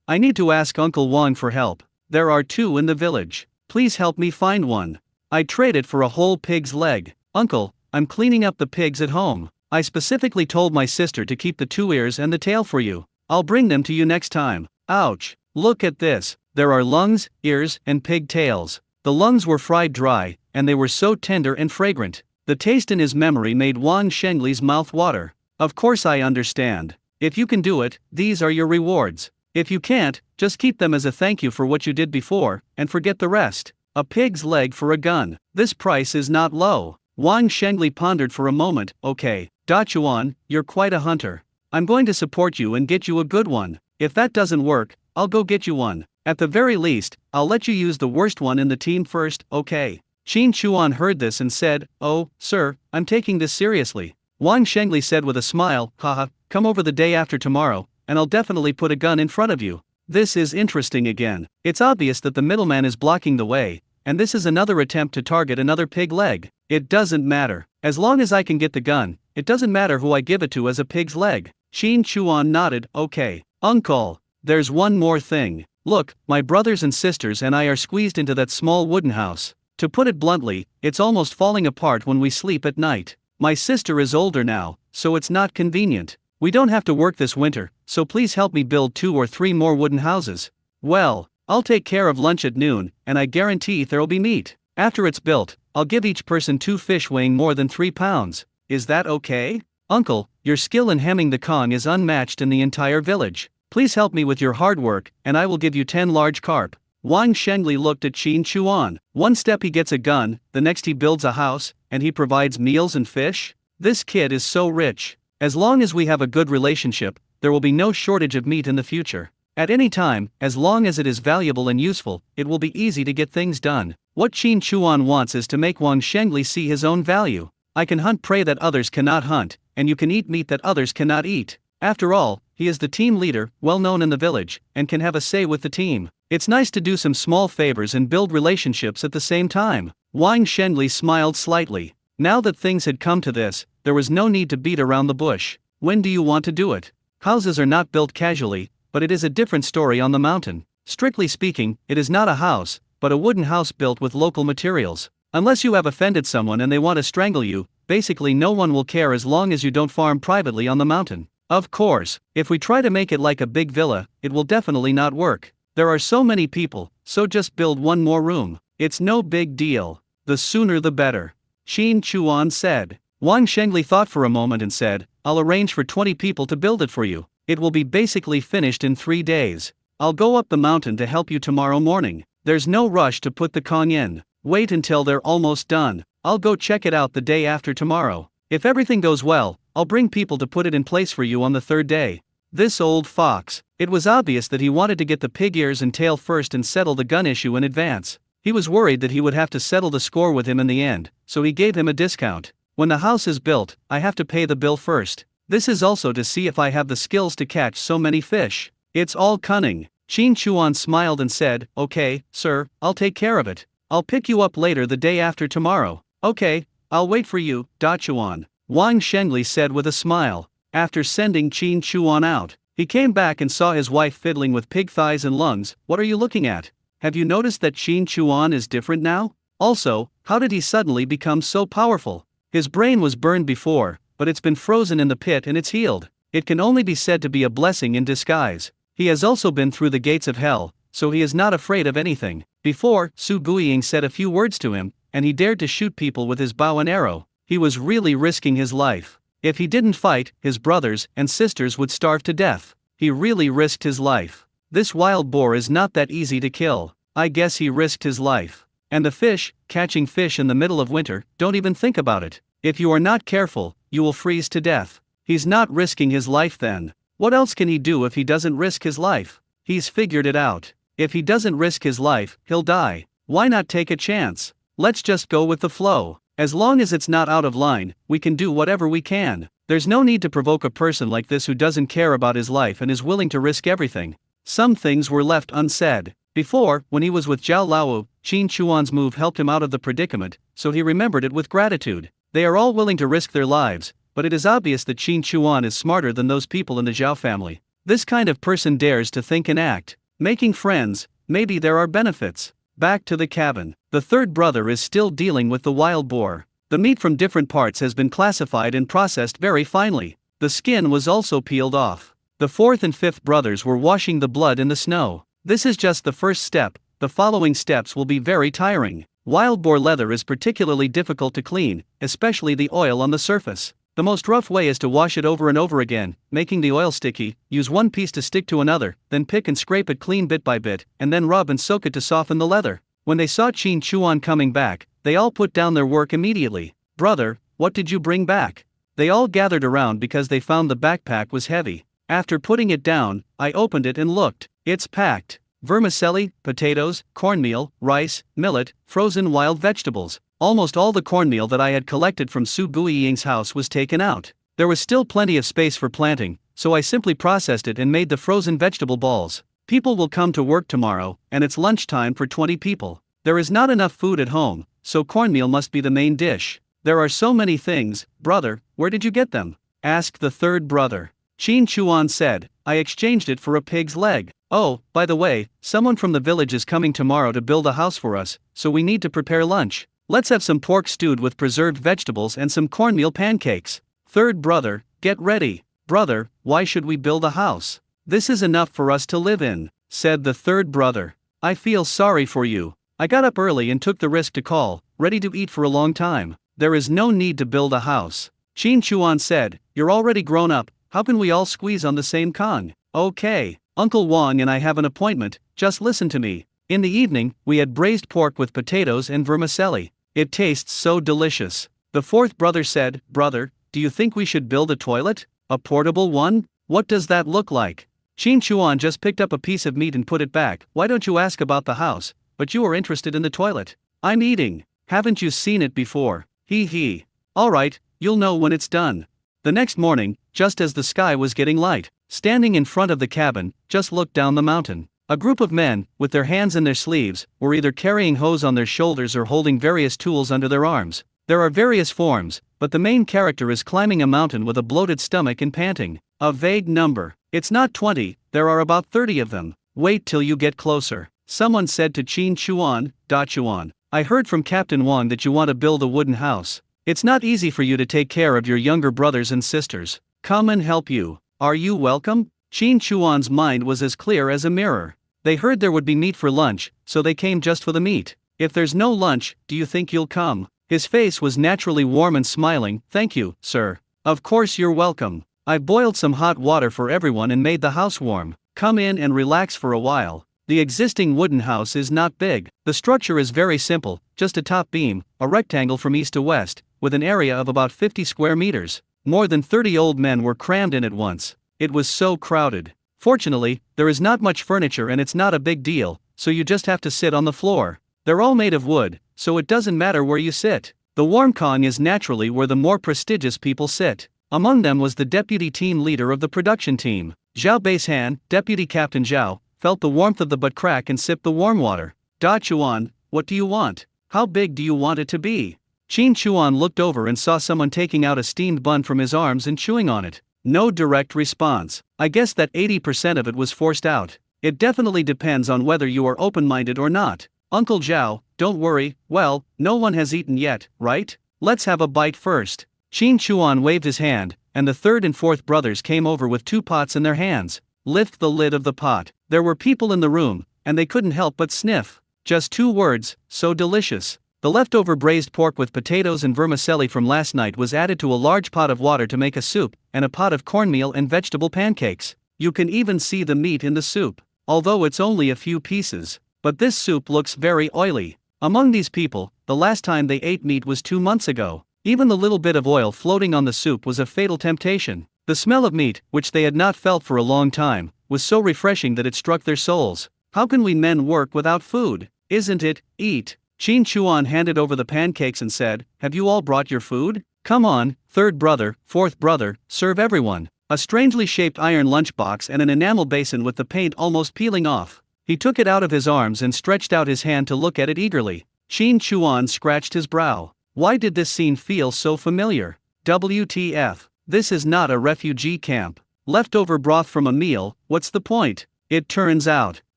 A: I need to ask Uncle Wang for help. There are 2 in the village. Please help me find one. I'd trade it for a whole pig's leg. Uncle, I'm cleaning up the pigs at home. I specifically told my sister to keep the 2 ears and the tail for you. I'll bring them to you next time. Ouch. Look at this. There are lungs, ears, and pig tails. The lungs were fried dry, and they were so tender and fragrant. The taste in his memory made Wang Shengli's mouth water. Of course I understand. If you can do it, these are your rewards. If you can't, just keep them as a thank you for what you did before, and forget the rest. A pig's leg for a gun. This price is not low. Wang Shengli pondered for a moment. Okay, Da Chuan, you're quite a hunter. I'm going to support you and get you a good one. If that doesn't work, I'll go get you one. At the very least, I'll let you use the worst one in the team first, okay? Qin Chuan heard this and said, "Oh, sir, I'm taking this seriously." Wang Shengli said with a smile, "Haha, come over the day after tomorrow, and I'll definitely put a gun in front of you." This is interesting again. It's obvious that the middleman is blocking the way, and this is another attempt to target another pig leg. It doesn't matter. As long as I can get the gun, it doesn't matter who I give it to as a pig's leg. Qin Chuan nodded, "Okay. Uncle, there's one more thing. Look, my brothers and sisters and I are squeezed into that small wooden house. To put it bluntly, it's almost falling apart when we sleep at night. My sister is older now, so it's not convenient. We don't have to work this winter, so please help me build 2 or 3 more wooden houses. Well, I'll take care of lunch at noon, and I guarantee there'll be meat. After it's built, I'll give each person 2 fish weighing more than 3 pounds. Is that okay? Uncle, your skill in hemming the Kong is unmatched in the entire village. Please help me with your hard work, and I will give you 10 large carp." Wang Shengli looked at Qin Chuan. One step he gets a gun, the next he builds a house, and he provides meals and fish? This kid is so rich. As long as we have a good relationship, there will be no shortage of meat in the future. At any time, as long as it is valuable and useful, it will be easy to get things done. What Qin Chuan wants is to make Wang Shengli see his own value. I can hunt prey that others cannot hunt, and you can eat meat that others cannot eat. After all, he is the team leader, well known in the village, and can have a say with the team. It's nice to do some small favors and build relationships at the same time. Wang Shengli smiled slightly. Now that things had come to this, there was no need to beat around the bush. When do you want to do it? Houses are not built casually, but it is a different story on the mountain. Strictly speaking, it is not a house, but a wooden house built with local materials. Unless you have offended someone and they want to strangle you, basically no one will care as long as you don't farm privately on the mountain. Of course, if we try to make it like a big villa, it will definitely not work. There are so many people, so just build 1 more room. It's no big deal. The sooner the better. Qin Chuan said. Wang Shengli thought for a moment and said, "I'll arrange for 20 people to build it for you. It will be basically finished in 3 days. I'll go up the mountain to help you tomorrow morning. There's no rush to put the Kong in. Wait until they're almost done. I'll go check it out the day after tomorrow. If everything goes well, I'll bring people to put it in place for you on the 3rd day." This old fox. It was obvious that he wanted to get the pig ears and tail first and settle the gun issue in advance. He was worried that he would have to settle the score with him in the end, so he gave him a discount. When the house is built, I have to pay the bill first. This is also to see if I have the skills to catch so many fish. It's all cunning. Qin Chuan smiled and said, "Okay, sir, I'll take care of it. I'll pick you up later the day after tomorrow." "Okay, I'll wait for you, Da Chuan," Wang Shengli said with a smile. After sending Qin Chuan out, he came back and saw his wife fiddling with pig thighs and lungs. "What are you looking at? Have you noticed that Qin Chuan is different now? Also, how did he suddenly become so powerful? His brain was burned before, but it's been frozen in the pit and it's healed. It can only be said to be a blessing in disguise. He has also been through the gates of hell, so he is not afraid of anything." Before, Su Guiying said a few words to him, and he dared to shoot people with his bow and arrow. He was really risking his life. If he didn't fight, his brothers and sisters would starve to death. He really risked his life. This wild boar is not that easy to kill. I guess he risked his life. And the fish, catching fish in the middle of winter, don't even think about it. If you are not careful, you will freeze to death. He's not risking his life then. What else can he do if he doesn't risk his life? He's figured it out. If he doesn't risk his life, he'll die. Why not take a chance? Let's just go with the flow. As long as it's not out of line, we can do whatever we can. There's no need to provoke a person like this who doesn't care about his life and is willing to risk everything. Some things were left unsaid. Before, when he was with Zhao Lao, Qin Chuan's move helped him out of the predicament, so he remembered it with gratitude. They are all willing to risk their lives, but it is obvious that Qin Chuan is smarter than those people in the Zhao family. This kind of person dares to think and act. Making friends, maybe there are benefits. Back to the cabin. The 3rd brother is still dealing with the wild boar. The meat from different parts has been classified and processed very finely. The skin was also peeled off. The 4th and 5th brothers were washing the blood in the snow. This is just the first step. The following steps will be very tiring. Wild boar leather is particularly difficult to clean, especially the oil on the surface. The most rough way is to wash it over and over again, making the oil sticky. Use one piece to stick to another, then pick and scrape it clean bit by bit, and then rub and soak it to soften the leather. When they saw Qin Chuan coming back, they all put down their work immediately. Brother, what did you bring back? They all gathered around because they found the backpack was heavy. After putting it down, I opened it and looked. It's packed. Vermicelli, potatoes, cornmeal, rice, millet, frozen wild vegetables. Almost all the cornmeal that I had collected from Su Guiying's house was taken out. There was still plenty of space for planting, so I simply processed it and made the frozen vegetable balls. People will come to work tomorrow, and it's lunchtime for 20 people. There is not enough food at home, so cornmeal must be the main dish. There are so many things, brother, where did you get them? Asked the third brother. Qin Chuan said, I exchanged it for a pig's leg. Oh, by the way, someone from the village is coming tomorrow to build a house for us, so we need to prepare lunch. Let's have some pork stewed with preserved vegetables and some cornmeal pancakes. Third brother, get ready. Brother, why should we build a house? This is enough for us to live in, said the third brother. I feel sorry for you. I got up early and took the risk to call, ready to eat for a long time. There is no need to build a house. Qin Chuan said, you're already grown up, how can we all squeeze on the same con? Okay, Uncle Wang and I have an appointment, just listen to me. In the evening, we had braised pork with potatoes and vermicelli. It tastes so delicious. The fourth brother said, brother, do you think we should build a toilet? A portable one? What does that look like? Qin Chuan just picked up a piece of meat and put it back. Why don't you ask about the house? But you are interested in the toilet. I'm eating. Haven't you seen it before? Hee. Alright, you'll know when it's done. The next morning, just as the sky was getting light, standing in front of the cabin, just looked down the mountain. A group of men, with their hands in their sleeves, were either carrying hoes on their shoulders or holding various tools under their arms. There are various forms, but the main character is climbing a mountain with a bloated stomach and panting. A vague number. It's not 20, there are about 30 of them. Wait till you get closer. Someone said to Qin Chuan, Chuan, I heard from Captain Wang that you want to build a wooden house. It's not easy for you to take care of your younger brothers and sisters. Come and help you. Are you welcome? Qin Chuan's mind was as clear as a mirror. They heard there would be meat for lunch, so they came just for the meat. If there's no lunch, do you think you'll come? His face was naturally warm and smiling. Thank you, sir. Of course you're welcome. I've boiled some hot water for everyone and made the house warm. Come in and relax for a while. The existing wooden house is not big. The structure is very simple, just a top beam, a rectangle from east to west, with an area of about 50 square meters. More than 30 old men were crammed in at once. It was so crowded. Fortunately, there is not much furniture and it's not a big deal, so you just have to sit on the floor. They're all made of wood, so it doesn't matter where you sit. The warm con is naturally where the more prestigious people sit. Among them was the deputy team leader of the production team. Zhao Beishan, Deputy Captain Zhao, felt the warmth of the butt crack and sipped the warm water. Da Chuan, what do you want? How big do you want it to be? Qin Chuan looked over and saw someone taking out a steamed bun from his arms and chewing on it. No direct response. I guess that 80% of it was forced out. It definitely depends on whether you are open-minded or not. Uncle Zhao, don't worry, well, no one has eaten yet, right? Let's have a bite first. Qin Chuan waved his hand, and the third and fourth brothers came over with 2 pots in their hands. Lift the lid of the pot. There were people in the room, and they couldn't help but sniff. Just 2 words, so delicious. The leftover braised pork with potatoes and vermicelli from last night was added to a large pot of water to make a soup, and a pot of cornmeal and vegetable pancakes. You can even see the meat in the soup, although it's only a few pieces. But this soup looks very oily. Among these people, the last time they ate meat was 2 months ago. Even the little bit of oil floating on the soup was a fatal temptation. The smell of meat, which they had not felt for a long time, was so refreshing that it struck their souls. How can we men work without food? Isn't it? Eat. Qin Chuan handed over the pancakes and said, have you all brought your food? Come on, third brother, fourth brother, serve everyone. A strangely shaped iron lunchbox and an enamel basin with the paint almost peeling off. He took it out of his arms and stretched out his hand to look at it eagerly. Qin Chuan scratched his brow. Why did this scene feel so familiar? WTF. This is not a refugee camp. Leftover broth from a meal, what's the point? It turns out,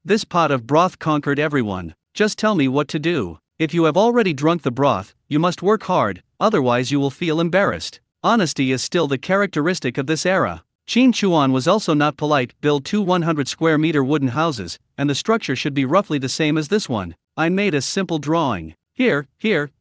A: this pot of broth conquered everyone. Just tell me what to do. If you have already drunk the broth, you must work hard, otherwise you will feel embarrassed. Honesty is still the characteristic of this era. Qin Chuan was also not polite. Build 2 100 square meter wooden houses, and the structure should be roughly the same as this one. I made a simple drawing. Here,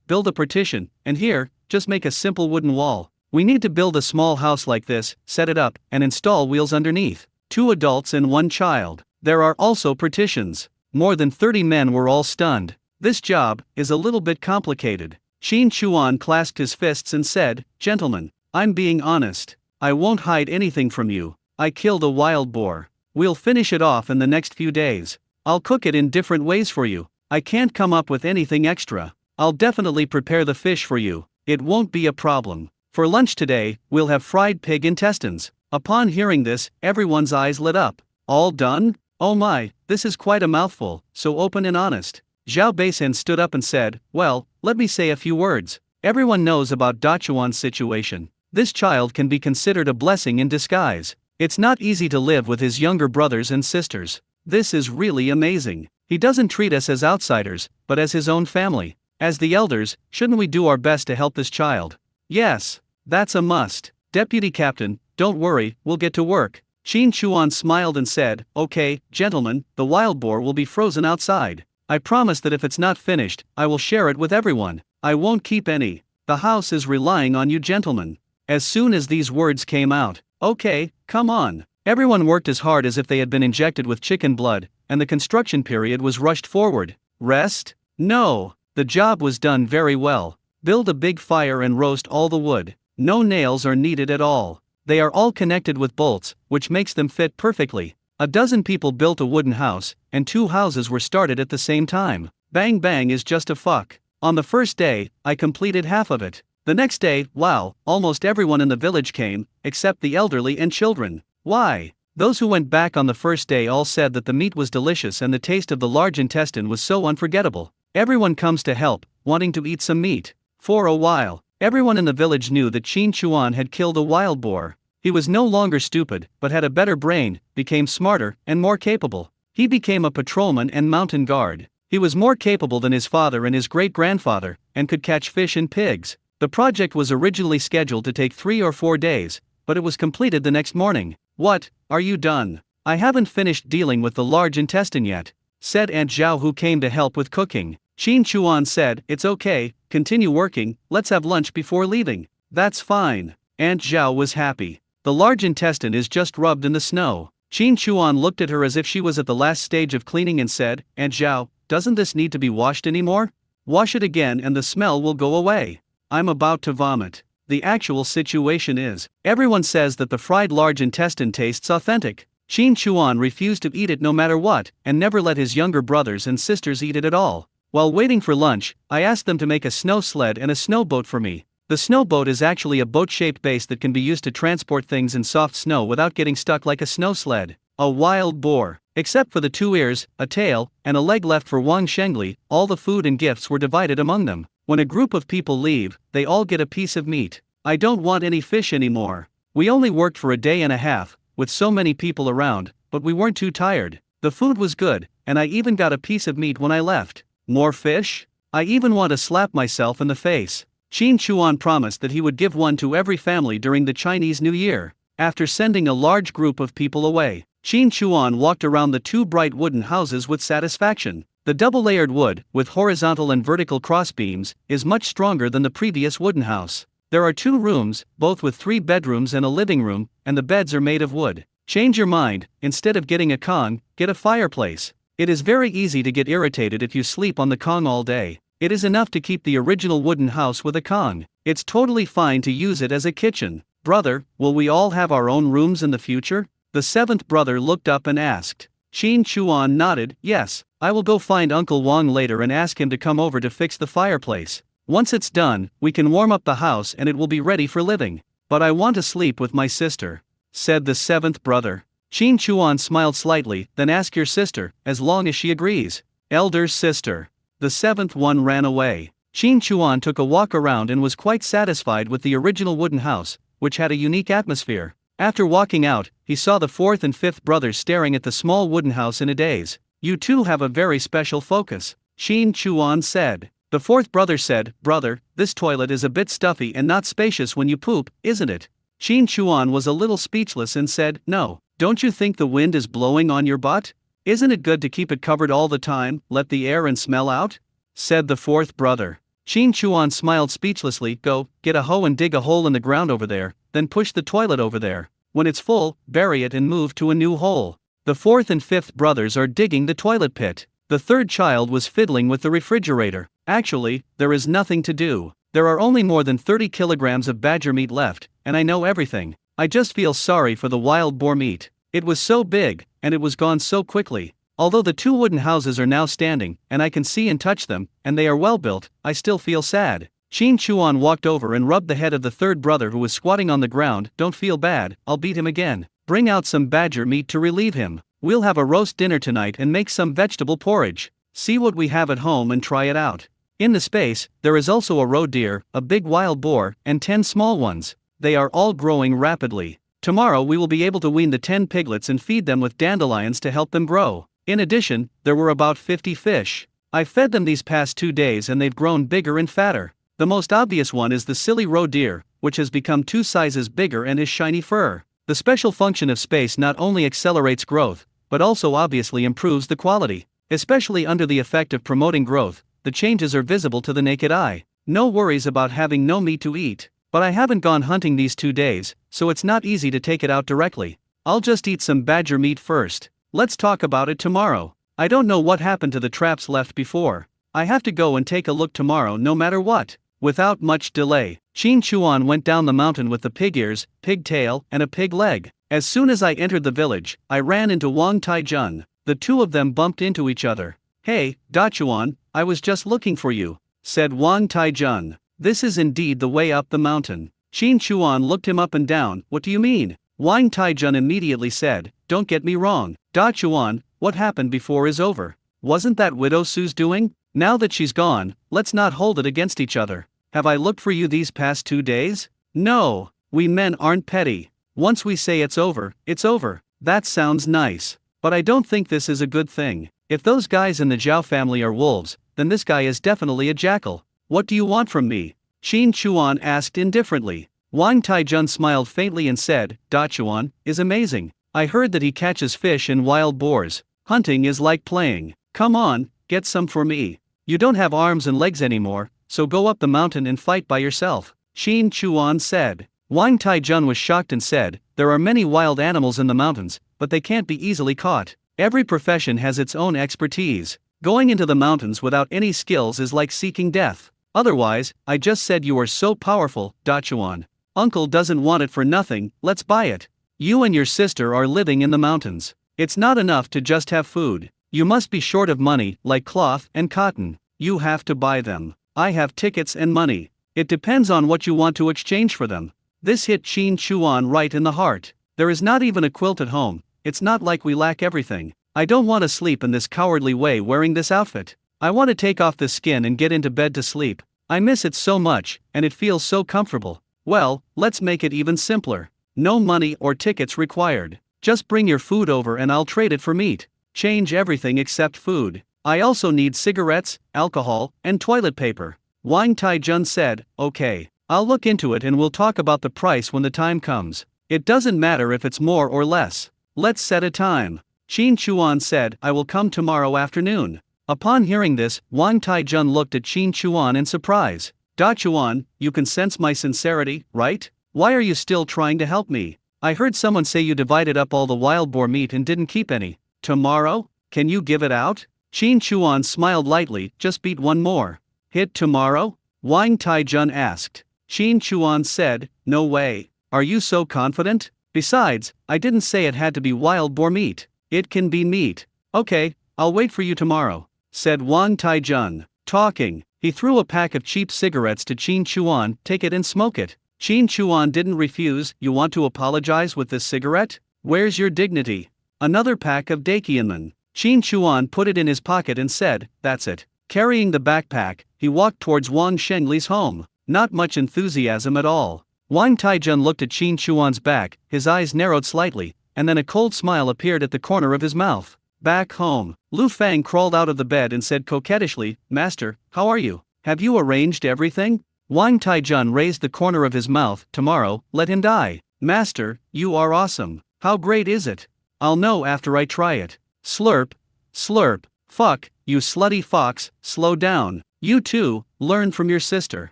A: build a partition, and here, just make a simple wooden wall. We need to build a small house like this, set it up, and install wheels underneath. 2 adults and 1 child. There are also partitions. More than 30 men were all stunned. This job is a little bit complicated. Qin Chuan clasped his fists and said, "Gentlemen, I'm being honest. I won't hide anything from you. I killed a wild boar. We'll finish it off in the next few days. I'll cook it in different ways for you. I can't come up with anything extra. I'll definitely prepare the fish for you. It won't be a problem. For lunch today, we'll have fried pig intestines." Upon hearing this, everyone's eyes lit up. All done? Oh my, this is quite a mouthful, so open and honest. Zhao Beisan stood up and said, "Well, let me say a few words. Everyone knows about Dachuan's situation. This child can be considered a blessing in disguise. It's not easy to live with his younger brothers and sisters. This is really amazing. He doesn't treat us as outsiders, but as his own family. As the elders, shouldn't we do our best to help this child?" "Yes, that's a must. Deputy Captain, don't worry, we'll get to work." Qin Chuan smiled and said, "Okay, gentlemen, the wild boar will be frozen outside. I promise that if it's not finished, I will share it with everyone. I won't keep any. The house is relying on you gentlemen." As soon as these words came out, "Okay, come on." Everyone worked as hard as if they had been injected with chicken blood, and the construction period was rushed forward. Rest? No. The job was done very well. Build a big fire and roast all the wood. No nails are needed at all. They are all connected with bolts, which makes them fit perfectly. A dozen people built a wooden house, and 2 houses were started at the same time. Bang bang is just a fuck. On the first day, I completed half of it. The next day, wow, almost everyone in the village came, except the elderly and children. Why? Those who went back on the first day all said that the meat was delicious and the taste of the large intestine was so unforgettable. Everyone comes to help, wanting to eat some meat. For a while, everyone in the village knew that Qin Chuan had killed a wild boar. He was no longer stupid, but had a better brain, became smarter, and more capable. He became a patrolman and mountain guard. He was more capable than his father and his great-grandfather, and could catch fish and pigs. The project was originally scheduled to take 3 or 4 days, but it was completed the next morning. "What, are you done?" "I haven't finished dealing with the large intestine yet," said Aunt Zhao, who came to help with cooking. Qin Chuan said, "It's okay, continue working, let's have lunch before leaving." "That's fine." Aunt Zhao was happy. The large intestine is just rubbed in the snow. Qin Chuan looked at her as if she was at the last stage of cleaning and said, "Aunt Zhao, doesn't this need to be washed anymore? Wash it again and the smell will go away." I'm about to vomit. The actual situation is, everyone says that the fried large intestine tastes authentic. Qin Chuan refused to eat it no matter what, and never let his younger brothers and sisters eat it at all. While waiting for lunch, I asked them to make a snow sled and a snowboat for me. The snowboat is actually a boat-shaped base that can be used to transport things in soft snow without getting stuck like a snow sled. A wild boar. Except for the 2 ears, a tail, and a leg left for Wang Shengli, all the food and gifts were divided among them. When a group of people leave, they all get a piece of meat. I don't want any fish anymore. We only worked for a day and a half, with so many people around, but we weren't too tired. The food was good, and I even got a piece of meat when I left. More fish? I even want to slap myself in the face. Qin Chuan promised that he would give one to every family during the Chinese New Year. After sending a large group of people away, Qin Chuan walked around the 2 bright wooden houses with satisfaction. The double-layered wood, with horizontal and vertical crossbeams, is much stronger than the previous wooden house. There are 2 rooms, both with 3 bedrooms and a living room, and the beds are made of wood. Change your mind, instead of getting a Kong, get a fireplace. It is very easy to get irritated if you sleep on the Kong all day. It is enough to keep the original wooden house with a Kong. It's totally fine to use it as a kitchen. "Brother, will we all have our own rooms in the future?" The 7th brother looked up and asked. Qin Chuan nodded, "Yes, I will go find Uncle Wang later and ask him to come over to fix the fireplace. Once it's done, we can warm up the house and it will be ready for living. But I want to sleep with my sister," said the 7th brother. Qin Chuan smiled slightly, "Then ask your sister, as long as she agrees." Elder sister. The 7th one ran away. Qin Chuan took a walk around and was quite satisfied with the original wooden house, which had a unique atmosphere. After walking out, he saw the 4th and 5th brothers staring at the small wooden house in a daze. "You two have a very special focus," Qin Chuan said. The 4th brother said, "Brother, this toilet is a bit stuffy and not spacious when you poop, isn't it?" Qin Chuan was a little speechless and said, "No. Don't you think the wind is blowing on your butt? Isn't it good to keep it covered all the time, let the air and smell out?" said the 4th brother. Qin Chuan smiled speechlessly. Go, get a hoe and dig a hole in the ground over there, then push the toilet over there. When it's full, bury it and move to a new hole. The fourth and fifth brothers are digging the toilet pit. The third child was fiddling with the refrigerator. Actually, there is nothing to do. There are only more than 30 kilograms of badger meat left, and I know everything. I just feel sorry for the wild boar meat. It was so big, and it was gone so quickly. Although the two wooden houses are now standing, and I can see and touch them, and they are well built, I still feel sad. Qin Chuan walked over and rubbed the head of the third brother who was squatting on the ground. Don't feel bad, I'll beat him again. Bring out some badger meat to relieve him. We'll have a roast dinner tonight and make some vegetable porridge. See what we have at home and try it out. In the space, there is also a roe deer, a big wild boar, and 10 small ones. They are all growing rapidly. Tomorrow we will be able to wean the 10 piglets and feed them with dandelions to help them grow. In addition, there were about 50 fish. I fed them these past 2 days and they've grown bigger and fatter. The most obvious one is the silly roe deer, which has become 2 sizes bigger and has shiny fur. The special function of space not only accelerates growth, but also obviously improves the quality. Especially under the effect of promoting growth, the changes are visible to the naked eye. No worries about having no meat to eat. But I haven't gone hunting these 2 days, so it's not easy to take it out directly. I'll just eat some badger meat first. Let's talk about it tomorrow. I don't know what happened to the traps left before. I have to go and take a look tomorrow no matter what. Without much delay, Qin Chuan went down the mountain with the pig ears, pig tail, and a pig leg. As soon as I entered the village, I ran into Wang Taijun. The two of them bumped into each other. Hey, Dachuan, I was just looking for you, said Wang Taijun. This is indeed the way up the mountain. Qin Chuan looked him up and down. What do you mean? Wang Taijun immediately said, don't get me wrong, Dachuan, what happened before is over. Wasn't that Widow Sue's doing? Now that she's gone, let's not hold it against each other. Have I looked for you these past 2 days? No, we men aren't petty. Once we say it's over, it's over. That sounds nice. But I don't think this is a good thing. If those guys in the Zhao family are wolves, then this guy is definitely a jackal. What do you want from me? Qin Chuan asked indifferently. Wang Taijun smiled faintly and said, Dachuan is amazing. I heard that he catches fish and wild boars. Hunting is like playing. Come on, get some for me. You don't have arms and legs anymore, so go up the mountain and fight by yourself. Qin Chuan said. Wang Taijun was shocked and said, there are many wild animals in the mountains, but they can't be easily caught. Every profession has its own expertise. Going into the mountains without any skills is like seeking death. Otherwise, I just said you are so powerful, Dachuan. Uncle doesn't want it for nothing, let's buy it. You and your sister are living in the mountains. It's not enough to just have food. You must be short of money, like cloth and cotton. You have to buy them. I have tickets and money. It depends on what you want to exchange for them. This hit Qin Chuan right in the heart. There is not even a quilt at home. It's not like we lack everything. I don't want to sleep in this cowardly way wearing this outfit. I want to take off the skin and get into bed to sleep. I miss it so much, and it feels so comfortable. Well, let's make it even simpler. No money or tickets required. Just bring your food over and I'll trade it for meat. Change everything except food. I also need cigarettes, alcohol, and toilet paper. Wang Taijun said, okay. I'll look into it and we'll talk about the price when the time comes. It doesn't matter if it's more or less. Let's set a time. Qin Chuan said, I will come tomorrow afternoon. Upon hearing this, Wang Taijun looked at Qin Chuan in surprise. Dachuan, you can sense my sincerity, right? Why are you still trying to help me? I heard someone say you divided up all the wild boar meat and didn't keep any. Tomorrow? Can you give it out? Qin Chuan smiled lightly, just beat one more. Hit tomorrow? Wang Taijun asked. Qin Chuan said, no way. Are you so confident? Besides, I didn't say it had to be wild boar meat. It can be meat. Okay, I'll wait for you tomorrow, said Wang Taijun. Talking, he threw a pack of cheap cigarettes to Qin Chuan. Take it and smoke it. Qin Chuan didn't refuse. You want to apologize with this cigarette? Where's your dignity? Another pack of Dakianman. Qin Chuan put it in his pocket and said, that's it. Carrying the backpack, he walked towards Wang Shengli's home. Not much enthusiasm at all. Wang Taijun looked at Qin Chuan's back, his eyes narrowed slightly, and then a cold smile appeared at the corner of his mouth. Back home, Lu Fang crawled out of the bed and said coquettishly, Master, how are you? Have you arranged everything? Wang Taijun raised the corner of his mouth. Tomorrow, let him die. Master, you are awesome. How great is it? I'll know after I try it. Slurp, slurp, fuck, you slutty fox, slow down. You too, learn from your sister.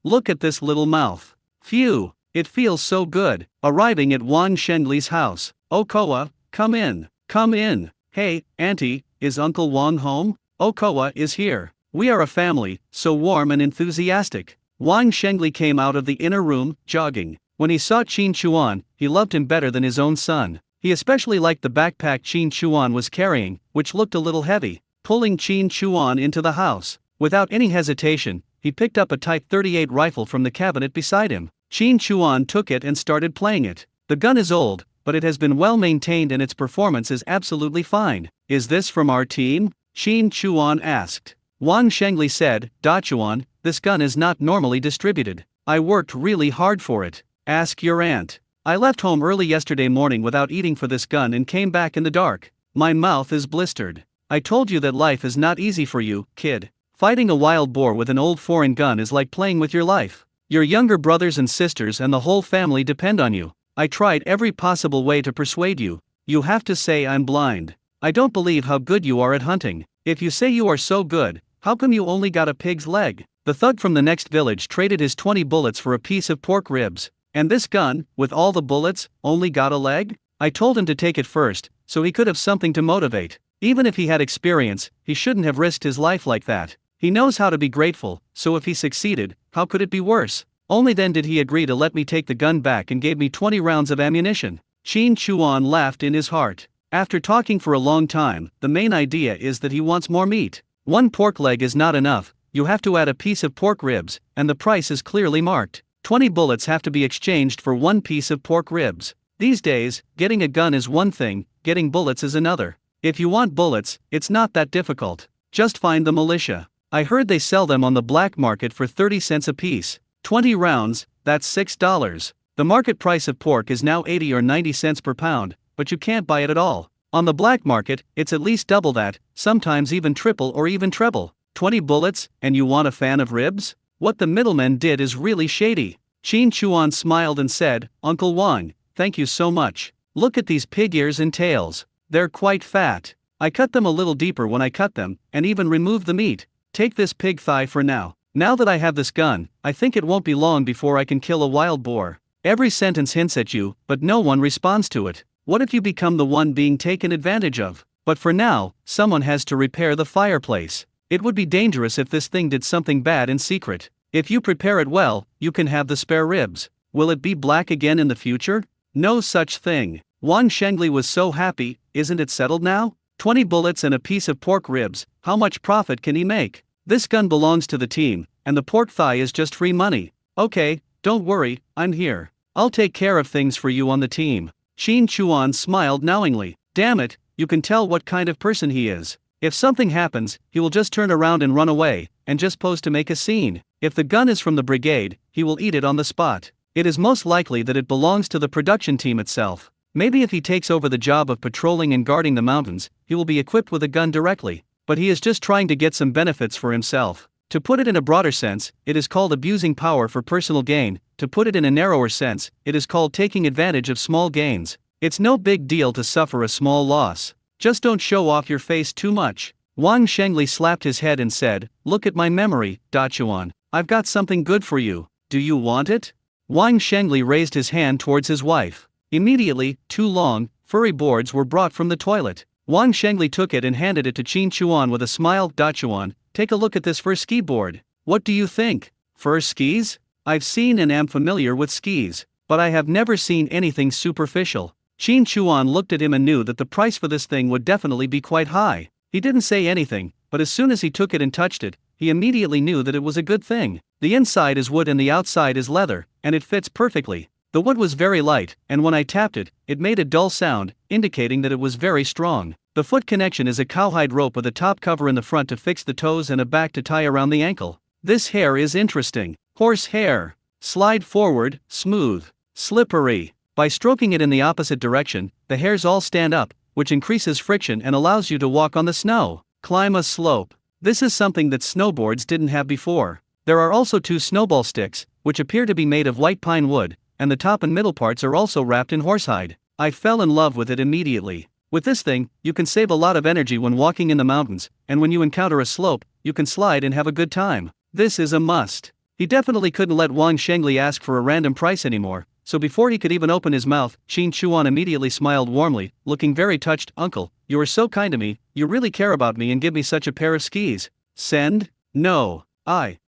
A: Look at this little mouth. Phew, it feels so good. Arriving at Wang Shengli's house. Okoa, come in. Come in. Hey, Auntie, is Uncle Wang home? Okoa is here. We are a family, so warm and enthusiastic. Wang Shengli came out of the inner room, jogging. When he saw Qin Chuan, he loved him better than his own son. He especially liked the backpack Qin Chuan was carrying, which looked a little heavy. Pulling Qin Chuan into the house. Without any hesitation, he picked up a Type 38 rifle from the cabinet beside him. Qin Chuan took it and started playing it. The gun is old, but it has been well maintained and its performance is absolutely fine. Is this from our team? Qin Chuan asked. Wang Shengli said, Dachuan, this gun is not normally distributed. I worked really hard for it. Ask your aunt. I left home early yesterday morning without eating for this gun and came back in the dark. My mouth is blistered. I told you that life is not easy for you, kid. Fighting a wild boar with an old foreign gun is like playing with your life. Your younger brothers and sisters and the whole family depend on you. I tried every possible way to persuade you. You have to say I'm blind. I don't believe how good you are at hunting. If you say you are so good, how come you only got a pig's leg? The thug from the next village traded his 20 bullets for a piece of pork ribs. And this gun, with all the bullets, only got a leg? I told him to take it first, so he could have something to motivate. Even if he had experience, he shouldn't have risked his life like that. He knows how to be grateful, so if he succeeded, how could it be worse? Only then did he agree to let me take the gun back and gave me 20 rounds of ammunition. Qin Chuan laughed in his heart. After talking for a long time, the main idea is that he wants more meat. One pork leg is not enough, you have to add a piece of pork ribs, and the price is clearly marked. 20 bullets have to be exchanged for one piece of pork ribs. These days, getting a gun is one thing, getting bullets is another. If you want bullets, it's not that difficult. Just find the militia. I heard they sell them on the black market for 30 cents a piece. 20 rounds, that's $6. The market price of pork is now 80 or 90 cents per pound, but you can't buy it at all. On the black market, it's at least double that, sometimes even triple or even treble. 20 bullets, and you want a fan of ribs? What the middlemen did is really shady. Qin Chuan smiled and said, Uncle Wang, thank you so much. Look at these pig ears and tails. They're quite fat. I cut them a little deeper when I cut them, and even removed the meat. Take this pig thigh for now. Now that I have this gun, I think it won't be long before I can kill a wild boar. Every sentence hints at you, but no one responds to it. What if you become the one being taken advantage of? But for now, someone has to repair the fireplace. It would be dangerous if this thing did something bad in secret. If you prepare it well, you can have the spare ribs. Will it be black again in the future? No such thing. Wang Shengli was so happy. Isn't it settled now? 20 bullets and a piece of pork ribs, how much profit can he make? This gun belongs to the team, and the pork thigh is just free money. Okay, don't worry, I'm here. I'll take care of things for you on the team. Qin Chuan smiled knowingly. Damn it, you can tell what kind of person he is. If something happens, he will just turn around and run away, and just pose to make a scene. If the gun is from the brigade, he will eat it on the spot. It is most likely that it belongs to the production team itself. Maybe if he takes over the job of patrolling and guarding the mountains, he will be equipped with a gun directly. But he is just trying to get some benefits for himself. To put it in a broader sense, it is called abusing power for personal gain. To put it in a narrower sense, it is called taking advantage of small gains. It's no big deal to suffer a small loss. Just don't show off your face too much. Wang Shengli slapped his head and said, Look at my memory, Dachuan. I've got something good for you. Do you want it? Wang Shengli raised his hand towards his wife. Immediately, 2 long, furry boards were brought from the toilet. Wang Shengli took it and handed it to Qin Chuan with a smile. Dachuan, take a look at this fur ski board. What do you think? Fur skis? I've seen and am familiar with skis, but I have never seen anything superficial. Qin Chuan looked at him and knew that the price for this thing would definitely be quite high. He didn't say anything, but as soon as he took it and touched it, he immediately knew that it was a good thing. The inside is wood and the outside is leather, and it fits perfectly. The wood was very light, and when I tapped it, it made a dull sound, indicating that it was very strong. The foot connection is a cowhide rope with a top cover in the front to fix the toes and a back to tie around the ankle. This hair is interesting. Horse hair. Slide forward, smooth. Slippery. By stroking it in the opposite direction, the hairs all stand up, which increases friction and allows you to walk on the snow. Climb a slope. This is something that snowboards didn't have before. There are also 2 snowball sticks, which appear to be made of white pine wood, and the top and middle parts are also wrapped in horsehide. I fell in love with it immediately. With this thing, you can save a lot of energy when walking in the mountains, and when you encounter a slope, you can slide and have a good time. This is a must. He definitely couldn't let Wang Shengli ask for a random price anymore, so before he could even open his mouth, Qin Chuan immediately smiled warmly, looking very touched. Uncle, you are so kind to me, you really care about me and give me such a pair of skis. Send? No.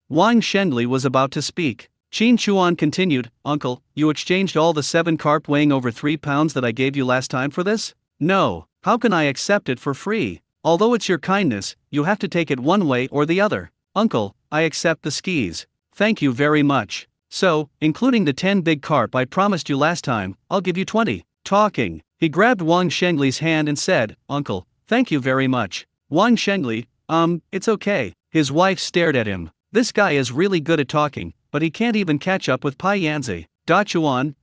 A: Wang Shengli was about to speak. Qin Chuan continued, Uncle, you exchanged all the 7 carp weighing over 3 pounds that I gave you last time for this? No. How can I accept it for free? Although it's your kindness, you have to take it one way or the other. Uncle, I accept the skis. Thank you very much. So, including the 10 big carp I promised you last time, I'll give you 20. Talking, he grabbed Wang Shengli's hand and said, Uncle, thank you very much. Wang Shengli, it's okay. His wife stared at him. This guy is really good at talking, but he can't even catch up with Pai Yanzi. Da Chuan,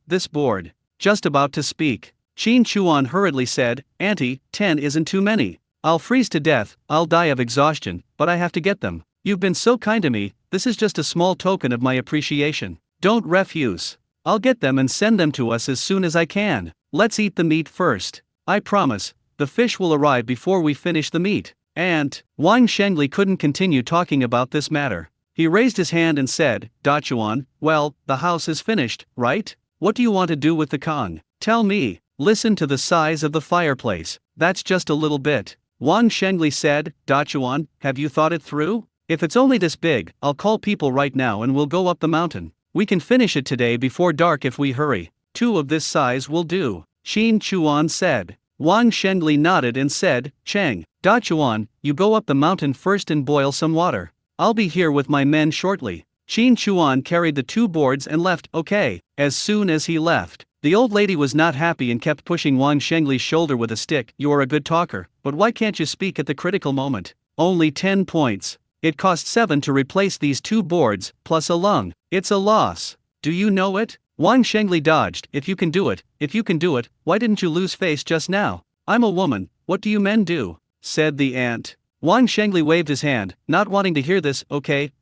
A: this bored. Just about to speak. Qin Chuan hurriedly said, Auntie, 10 isn't too many. I'll freeze to death, I'll die of exhaustion, but I have to get them. You've been so kind to me, this is just a small token of my appreciation. Don't refuse. I'll get them and send them to us as soon as I can. Let's eat the meat first. I promise, the fish will arrive before we finish the meat. And Wang Shengli couldn't continue talking about this matter. He raised his hand and said, Da Chuan, well, the house is finished, right? What do you want to do with the Kong? Tell me. Listen to the size of the fireplace, that's just a little bit. Wang Shengli said, Da Chuan, have you thought it through? If it's only this big, I'll call people right now and we'll go up the mountain. We can finish it today before dark if we hurry. 2 of this size will do, Qin Chuan said. Wang Shengli nodded and said, Cheng, Da Chuan, you go up the mountain first and boil some water. I'll be here with my men shortly. Qin Chuan carried the 2 boards and left. Okay. As soon as he left, the old lady was not happy and kept pushing Wang Shengli's shoulder with a stick. You're a good talker, but why can't you speak at the critical moment? Only 10 points. It cost 7 to replace these 2 boards, plus a lung. It's a loss. Do you know it? Wang Shengli dodged. If you can do it, why didn't you lose face just now? I'm a woman, what do you men do? Said the ant. Wang Shengli waved his hand, not wanting to hear this. Okay,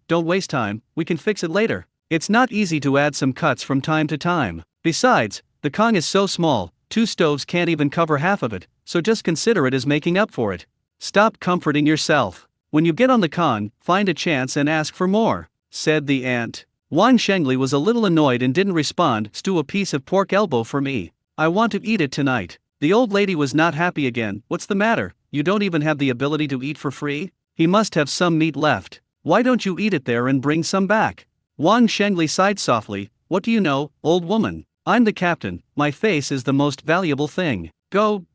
A: don't waste time, we can fix it later. It's not easy to add some cuts from time to time. Besides, the Kong is so small, 2 stoves can't even cover half of it, so just consider it as making up for it. Stop comforting yourself. When you get on the Kong, find a chance and ask for more, said the ant. Wang Shengli was a little annoyed and didn't respond. Stew a piece of pork elbow for me. I want to eat it tonight. The old lady was not happy again. What's the matter? You don't even have the ability to eat for free? He must have some meat left. Why don't you eat it there and bring some back? Wang Shengli sighed softly. What do you know, old woman? I'm the captain, my face is the most valuable thing. Go,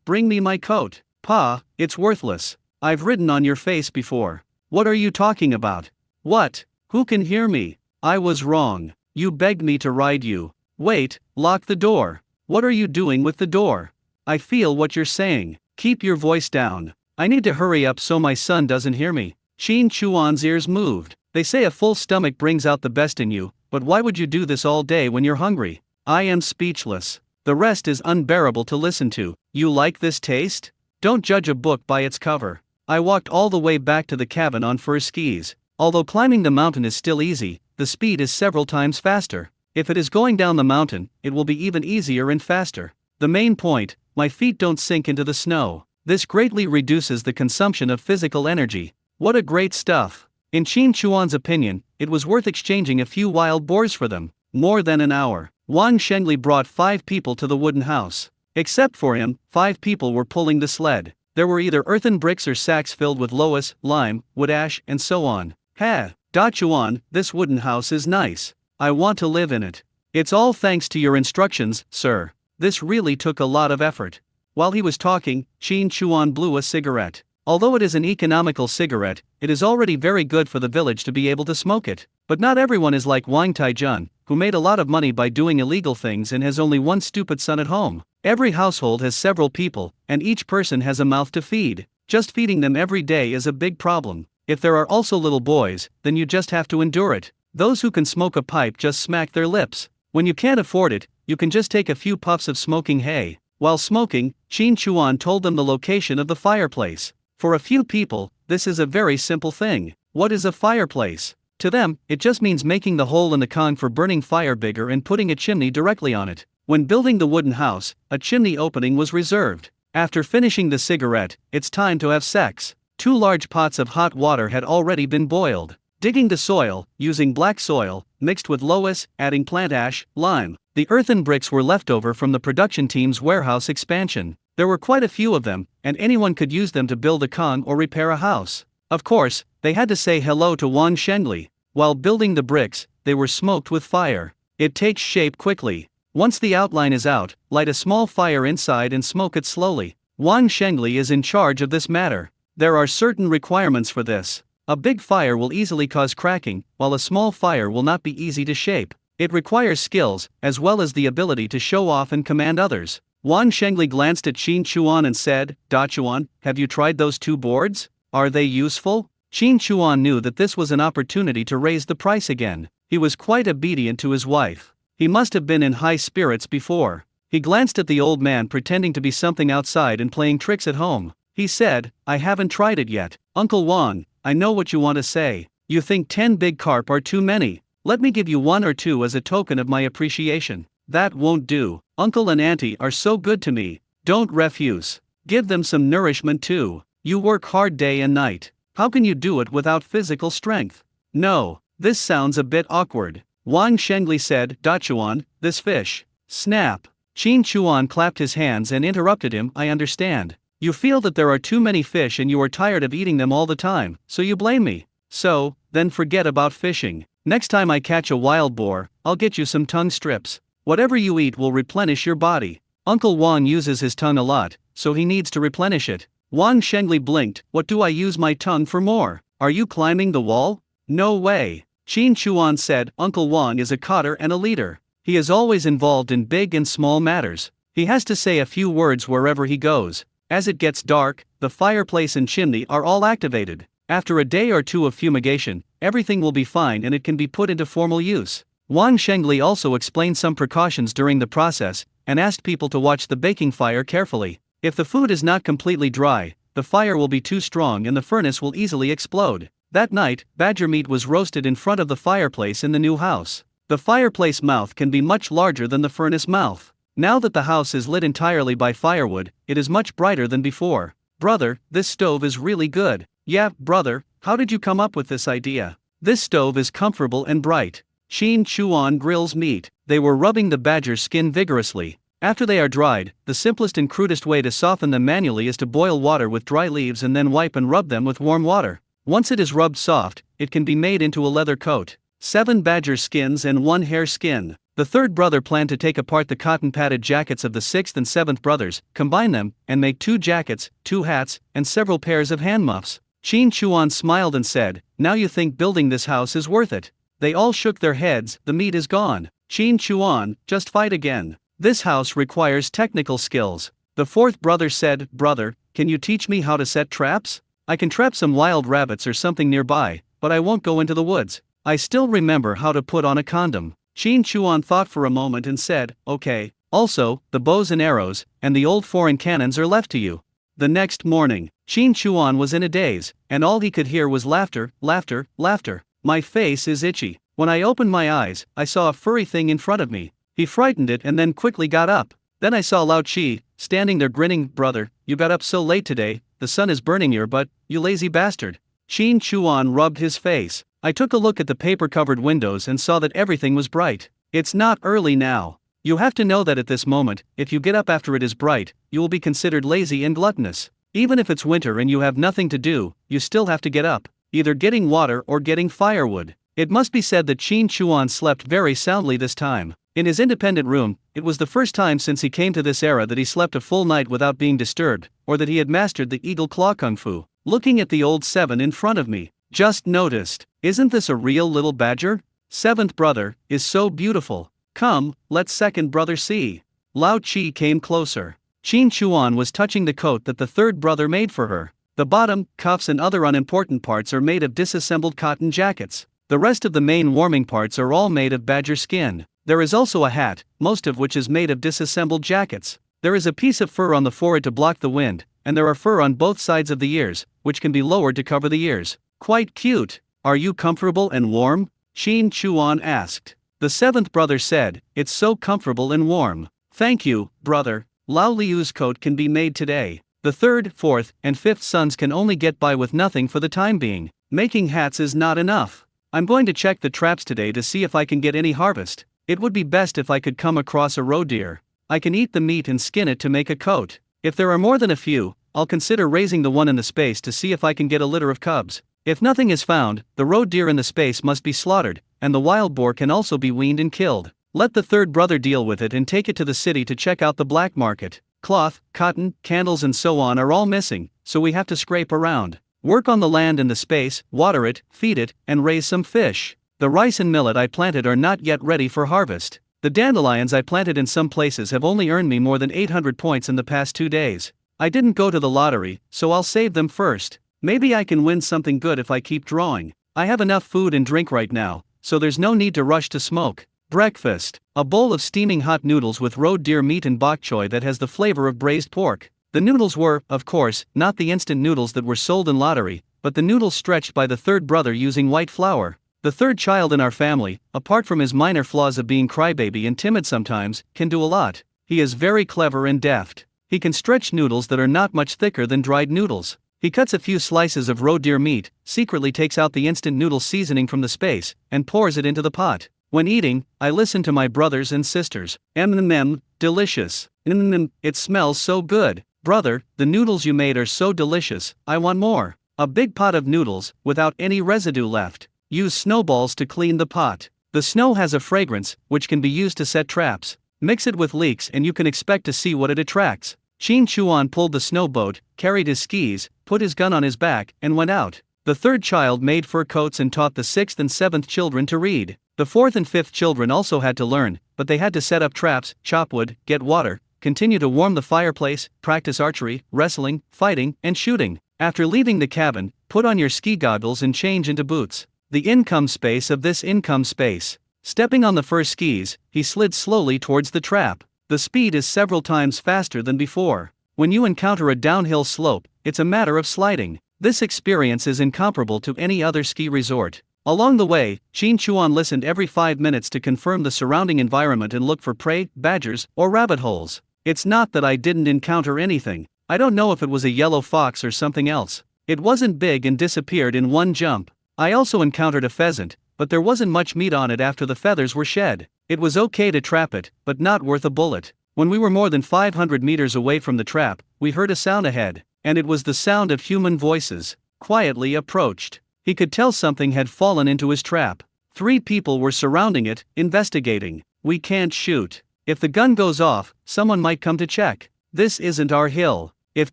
A: bring me my coat. Pa, it's worthless. I've ridden on your face before. What are you talking about? What? Who can hear me? I was wrong. You begged me to ride you. Wait, lock the door. What are you doing with the door? I feel what you're saying. Keep your voice down. I need to hurry up so my son doesn't hear me. Qin Chuan's ears moved. They say a full stomach brings out the best in you, but why would you do this all day when you're hungry? I am speechless. The rest is unbearable to listen to. You like this taste? Don't judge a book by its cover. I walked all the way back to the cabin on fur skis. Although climbing the mountain is still easy, the speed is several times faster. If it is going down the mountain, it will be even easier and faster. The main point, my feet don't sink into the snow. This greatly reduces the consumption of physical energy. What a great stuff. In Qin Chuan's opinion, it was worth exchanging a few wild boars for them. More than an hour. Wang Shengli brought 5 people to the wooden house. Except for him, 5 people were pulling the sled. There were either earthen bricks or sacks filled with loess, lime, wood ash, and so on. Da Chuan, this wooden house is nice. I want to live in it. It's all thanks to your instructions, sir. This really took a lot of effort. While he was talking, Qin Chuan blew a cigarette. Although it is an economical cigarette, it is already very good for the village to be able to smoke it. But not everyone is like Wang Taijun, who made a lot of money by doing illegal things and has only one stupid son at home. Every household has several people, and each person has a mouth to feed. Just feeding them every day is a big problem. If there are also little boys, then you just have to endure it. Those who can smoke a pipe just smack their lips. When you can't afford it, you can just take a few puffs of smoking hay. While smoking, Qin Chuan told them the location of the fireplace. For a few people, this is a very simple thing. What is a fireplace? To them, it just means making the hole in the Kong for burning fire bigger and putting a chimney directly on it. When building the wooden house, a chimney opening was reserved. After finishing the cigarette, it's time to have sex. 2 large pots of hot water had already been boiled. Digging the soil, using black soil, mixed with loess, adding plant ash, lime. The earthen bricks were left over from the production team's warehouse expansion. There were quite a few of them, and anyone could use them to build a kong or repair a house. Of course, they had to say hello to Wang Shengli. While building the bricks, they were smoked with fire. It takes shape quickly. Once the outline is out, light a small fire inside and smoke it slowly. Wang Shengli is in charge of this matter. There are certain requirements for this. A big fire will easily cause cracking, while a small fire will not be easy to shape. It requires skills, as well as the ability to show off and command others. Wang Shengli glanced at Qin Chuan and said, "Da Chuan, have you tried those 2 boards? Are they useful?" Qin Chuan knew that this was an opportunity to raise the price again. He was quite obedient to his wife. He must have been in high spirits before. He glanced at the old man pretending to be something outside and playing tricks at home. He said, "I haven't tried it yet. Uncle Wang, I know what you want to say. You think 10 big carp are too many. Let me give you 1 or 2 as a token of my appreciation." "That won't do. Uncle and auntie are so good to me. Don't refuse. Give them some nourishment too. You work hard day and night. How can you do it without physical strength?" "No, this sounds a bit awkward." Wang Shengli said, "Da Chuan, this fish." Snap. Qin Chuan clapped his hands and interrupted him, "I understand. You feel that there are too many fish and you are tired of eating them all the time, so you blame me. So, then forget about fishing. Next time I catch a wild boar, I'll get you some tongue strips. Whatever you eat will replenish your body. Uncle Wang uses his tongue a lot, so he needs to replenish it." Wang Shengli blinked. "What do I use my tongue for more? Are you climbing the wall?" "No way." Qin Chuan said, "Uncle Wang is a cotter and a leader. He is always involved in big and small matters. He has to say a few words wherever he goes. As it gets dark, the fireplace and chimney are all activated. After a day or 2 of fumigation, everything will be fine and it can be put into formal use." Wang Shengli also explained some precautions during the process, and asked people to watch the baking fire carefully. If the food is not completely dry, the fire will be too strong and the furnace will easily explode. That night, badger meat was roasted in front of the fireplace in the new house. The fireplace mouth can be much larger than the furnace mouth. Now that the house is lit entirely by firewood, it is much brighter than before. "Brother, this stove is really good." "Yeah, brother, how did you come up with this idea?" "This stove is comfortable and bright." Qin Chuan grills meat. They were rubbing the badger's skin vigorously. After they are dried, the simplest and crudest way to soften them manually is to boil water with dry leaves and then wipe and rub them with warm water. Once it is rubbed soft, it can be made into a leather coat. 7 badger skins and 1 hare skin. The 3rd brother planned to take apart the cotton-padded jackets of the 6th and 7th brothers, combine them, and make 2 jackets, 2 hats, and several pairs of hand muffs. Qin Chuan smiled and said, "Now you think building this house is worth it." They all shook their heads. "The meat is gone." "Qin Chuan, just fight again. This house requires technical skills." The 4th brother said, "Brother, can you teach me how to set traps? I can trap some wild rabbits or something nearby, but I won't go into the woods. I still remember how to put on a condom." Qin Chuan thought for a moment and said, "Okay. Also, the bows and arrows, and the old foreign cannons are left to you." The next morning, Qin Chuan was in a daze, and all he could hear was laughter, laughter, laughter. "My face is itchy." When I opened my eyes, I saw a furry thing in front of me. He frightened it and then quickly got up. Then I saw Lao Chi, standing there grinning. "Brother, you got up so late today, the sun is burning your butt, you lazy bastard." Qin Chuan rubbed his face. I took a look at the paper-covered windows and saw that everything was bright. "It's not early now. You have to know that at this moment, if you get up after it is bright, you will be considered lazy and gluttonous. Even if it's winter and you have nothing to do, you still have to get up, either getting water or getting firewood." It must be said that Qin Chuan slept very soundly this time. In his independent room, it was the first time since he came to this era that he slept a full night without being disturbed, or that he had mastered the eagle claw kung fu. Looking at the old 7 in front of me, just noticed, "Isn't this a real little badger? 7th brother is so beautiful. Come, let 2nd brother see." Lao Chi came closer. Qin Chuan was touching the coat that the 3rd brother made for her. The bottom, cuffs and other unimportant parts are made of disassembled cotton jackets. The rest of the main warming parts are all made of badger skin. There is also a hat, most of which is made of disassembled jackets. There is a piece of fur on the forehead to block the wind, and there are fur on both sides of the ears, which can be lowered to cover the ears. Quite cute. "Are you comfortable and warm?" Qin Chuan asked. The 7th brother said, "It's so comfortable and warm." "Thank you, brother. Lao Liu's coat can be made today. The third, fourth, and fifth sons can only get by with nothing for the time being. Making hats is not enough. I'm going to check the traps today to see if I can get any harvest. It would be best if I could come across a roe deer. I can eat the meat and skin it to make a coat. If there are more than a few, I'll consider raising the one in the space to see if I can get a litter of cubs. If nothing is found, the roe deer in the space must be slaughtered, and the wild boar can also be weaned and killed. Let the third brother deal with it and take it to the city to check out the black market. Cloth, cotton, candles and so on are all missing, so we have to scrape around. Work on the land in the space, water it, feed it, and raise some fish. The rice and millet I planted are not yet ready for harvest. The dandelions I planted in some places have only earned me more than 800 points in the past 2 days. I didn't go to the lottery, so I'll save them first. Maybe I can win something good if I keep drawing. I have enough food and drink right now, so there's no need to rush to smoke. Breakfast. A bowl of steaming hot noodles with roe deer meat and bok choy that has the flavor of braised pork. The noodles were, of course, not the instant noodles that were sold in lottery, but the noodles stretched by the third brother using white flour. The third child in our family, apart from his minor flaws of being crybaby and timid sometimes, can do a lot. He is very clever and deft. He can stretch noodles that are not much thicker than dried noodles. He cuts a few slices of roe deer meat, secretly takes out the instant noodle seasoning from the space, and pours it into the pot. When eating, I listen to my brothers and sisters. Delicious. It smells so good. Brother, the noodles you made are so delicious, I want more. A big pot of noodles, without any residue left. Use snowballs to clean the pot. The snow has a fragrance, which can be used to set traps. Mix it with leeks and you can expect to see what it attracts. Qin Chuan pulled the snow boat, carried his skis, put his gun on his back, and went out. The third child made fur coats and taught the sixth and seventh children to read. The fourth and fifth children also had to learn, but they had to set up traps, chop wood, get water, continue to warm the fireplace, practice archery, wrestling, fighting, and shooting. After leaving the cabin, put on your ski goggles and change into boots. The income space of this income space. Stepping on the first skis, he slid slowly towards the trap. The speed is several times faster than before. When you encounter a downhill slope, it's a matter of sliding. This experience is incomparable to any other ski resort. Along the way, Qin Chuan listened every 5 minutes to confirm the surrounding environment and look for prey, badgers, or rabbit holes. It's not that I didn't encounter anything. I don't know if it was a yellow fox or something else. It wasn't big and disappeared in one jump. I also encountered a pheasant, but there wasn't much meat on it after the feathers were shed. It was okay to trap it, but not worth a bullet. When we were more than 500 meters away from the trap, we heard a sound ahead, and it was the sound of human voices. Quietly approached. He could tell something had fallen into his trap. 3 people were surrounding it, investigating. We can't shoot. If the gun goes off, someone might come to check. This isn't our hill. If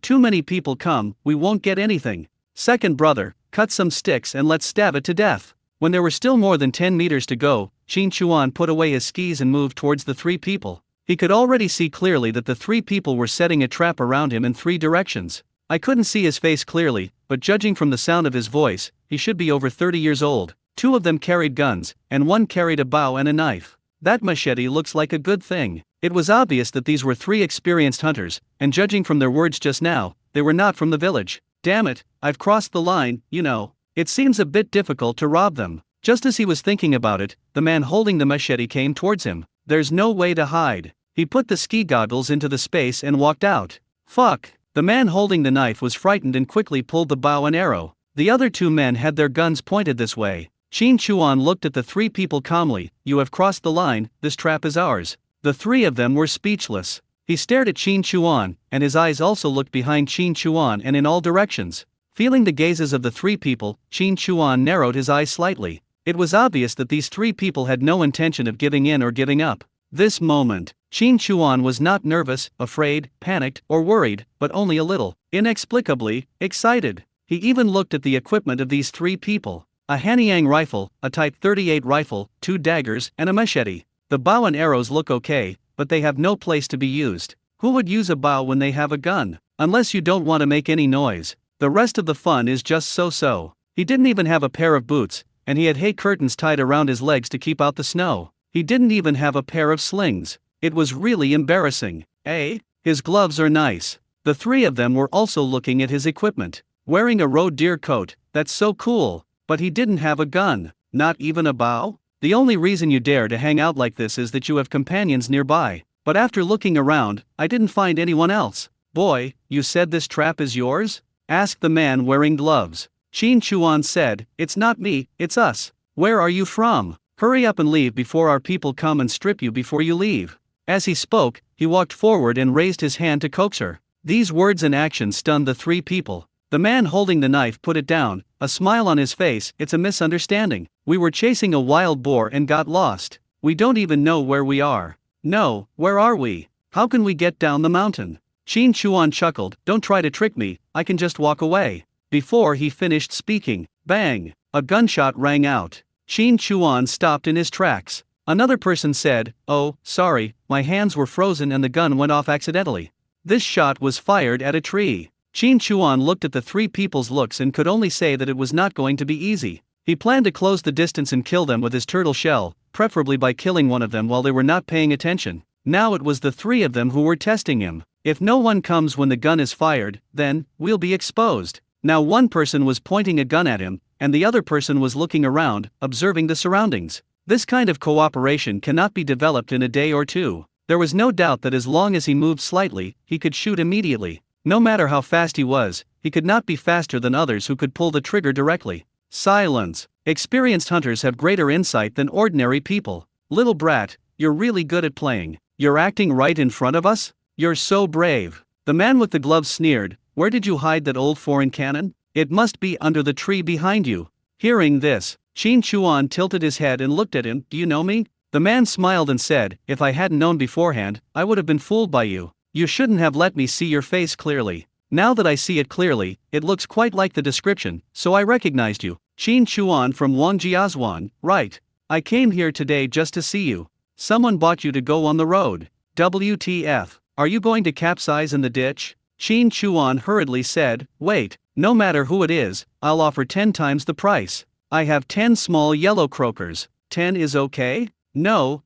A: too many people come, we won't get anything. Second brother, cut some sticks and let's stab it to death. When there were still more than 10 meters to go, Qin Chuan put away his skis and moved towards the 3 people. He could already see clearly that the 3 people were setting a trap around him in 3 directions. I couldn't see his face clearly, but judging from the sound of his voice, he should be over 30 years old. 2 of them carried guns, and 1 carried a bow and a knife. That machete looks like a good thing. It was obvious that these were 3 experienced hunters, and judging from their words just now, they were not from the village. Damn it, I've crossed the line, you know. It seems a bit difficult to rob them. Just as he was thinking about it, the man holding the machete came towards him. There's no way to hide. He put the ski goggles into the space and walked out. Fuck. The man holding the knife was frightened and quickly pulled the bow and arrow. The other 2 men had their guns pointed this way. Qin Chuan looked at the 3 people calmly. You have crossed the line, this trap is ours. The 3 of them were speechless. He stared at Qin Chuan, and his eyes also looked behind Qin Chuan and in all directions. Feeling the gazes of the 3 people, Qin Chuan narrowed his eyes slightly. It was obvious that these 3 people had no intention of giving in or giving up. This moment, Qin Chuan was not nervous, afraid, panicked, or worried, but only a little, inexplicably, excited. He even looked at the equipment of these 3 people. A Hanyang rifle, a Type 38 rifle, 2 daggers, and a machete. The bow and arrows look okay, but they have no place to be used. Who would use a bow when they have a gun? Unless you don't want to make any noise. The rest of the fun is just so-so. He didn't even have a pair of boots, and he had hay curtains tied around his legs to keep out the snow. He didn't even have a pair of slings. It was really embarrassing. His gloves are nice. The 3 of them were also looking at his equipment. Wearing a roe deer coat, that's so cool. But he didn't have a gun, not even a bow? The only reason you dare to hang out like this is that you have companions nearby. But after looking around, I didn't find anyone else. Boy, you said this trap is yours? Asked the man wearing gloves. Qin Chuan said, It's not me, it's us. Where are you from? Hurry up and leave before our people come and strip you before you leave. As he spoke, he walked forward and raised his hand to coax her. These words and actions stunned the three people. The man holding the knife put it down, a smile on his face. It's a misunderstanding. We were chasing a wild boar and got lost. We don't even know where we are. No, where are we? How can we get down the mountain? Qin Chuan chuckled, Don't try to trick me, I can just walk away. Before he finished speaking, bang! A gunshot rang out. Qin Chuan stopped in his tracks. Another person said, Oh, sorry, my hands were frozen and the gun went off accidentally. This shot was fired at a tree. Qin Chuan looked at the three people's looks and could only say that it was not going to be easy. He planned to close the distance and kill them with his turtle shell, preferably by killing one of them while they were not paying attention. Now it was the three of them who were testing him. If no one comes when the gun is fired, then we'll be exposed. Now one person was pointing a gun at him, and the other person was looking around, observing the surroundings. This kind of cooperation cannot be developed in a day or two. There was no doubt that as long as he moved slightly, he could shoot immediately. No matter how fast he was, he could not be faster than others who could pull the trigger directly. Silence. Experienced hunters have greater insight than ordinary people. Little brat, you're really good at playing. You're acting right in front of us? You're so brave. The man with the gloves sneered, Where did you hide that old foreign cannon? It must be under the tree behind you. Hearing this, Qin Chuan tilted his head and looked at him. Do you know me? The man smiled and said, If I hadn't known beforehand, I would have been fooled by you. You shouldn't have let me see your face clearly. Now that I see it clearly, it looks quite like the description, so I recognized you. Qin Chuan from Wangjiazwan, right. I came here today just to see you. Someone bought you to go on the road. WTF, are you going to capsize in the ditch? Qin Chuan hurriedly said, Wait, no matter who it is, I'll offer 10 times the price. I have 10 small yellow croakers. 10 is okay? No,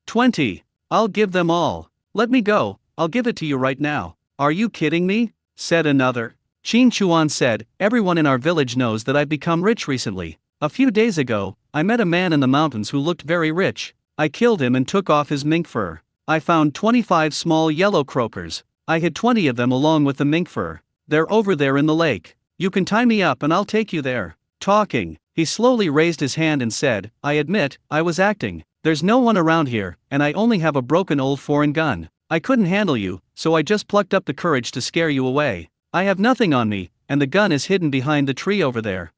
A: 20. I'll give them all. Let me go, I'll give it to you right now. Are you kidding me? Said another. Qin Chuan said, Everyone in our village knows that I've become rich recently. A few days ago, I met a man in the mountains who looked very rich. I killed him and took off his mink fur. I found 25 small yellow croakers. I hid 20 of them along with the mink fur. They're over there in the lake. You can tie me up and I'll take you there. Talking, he slowly raised his hand and said, I admit, I was acting. There's no one around here, and I only have a broken old foreign gun. I couldn't handle you, so I just plucked up the courage to scare you away. I have nothing on me, and the gun is hidden behind the tree over there.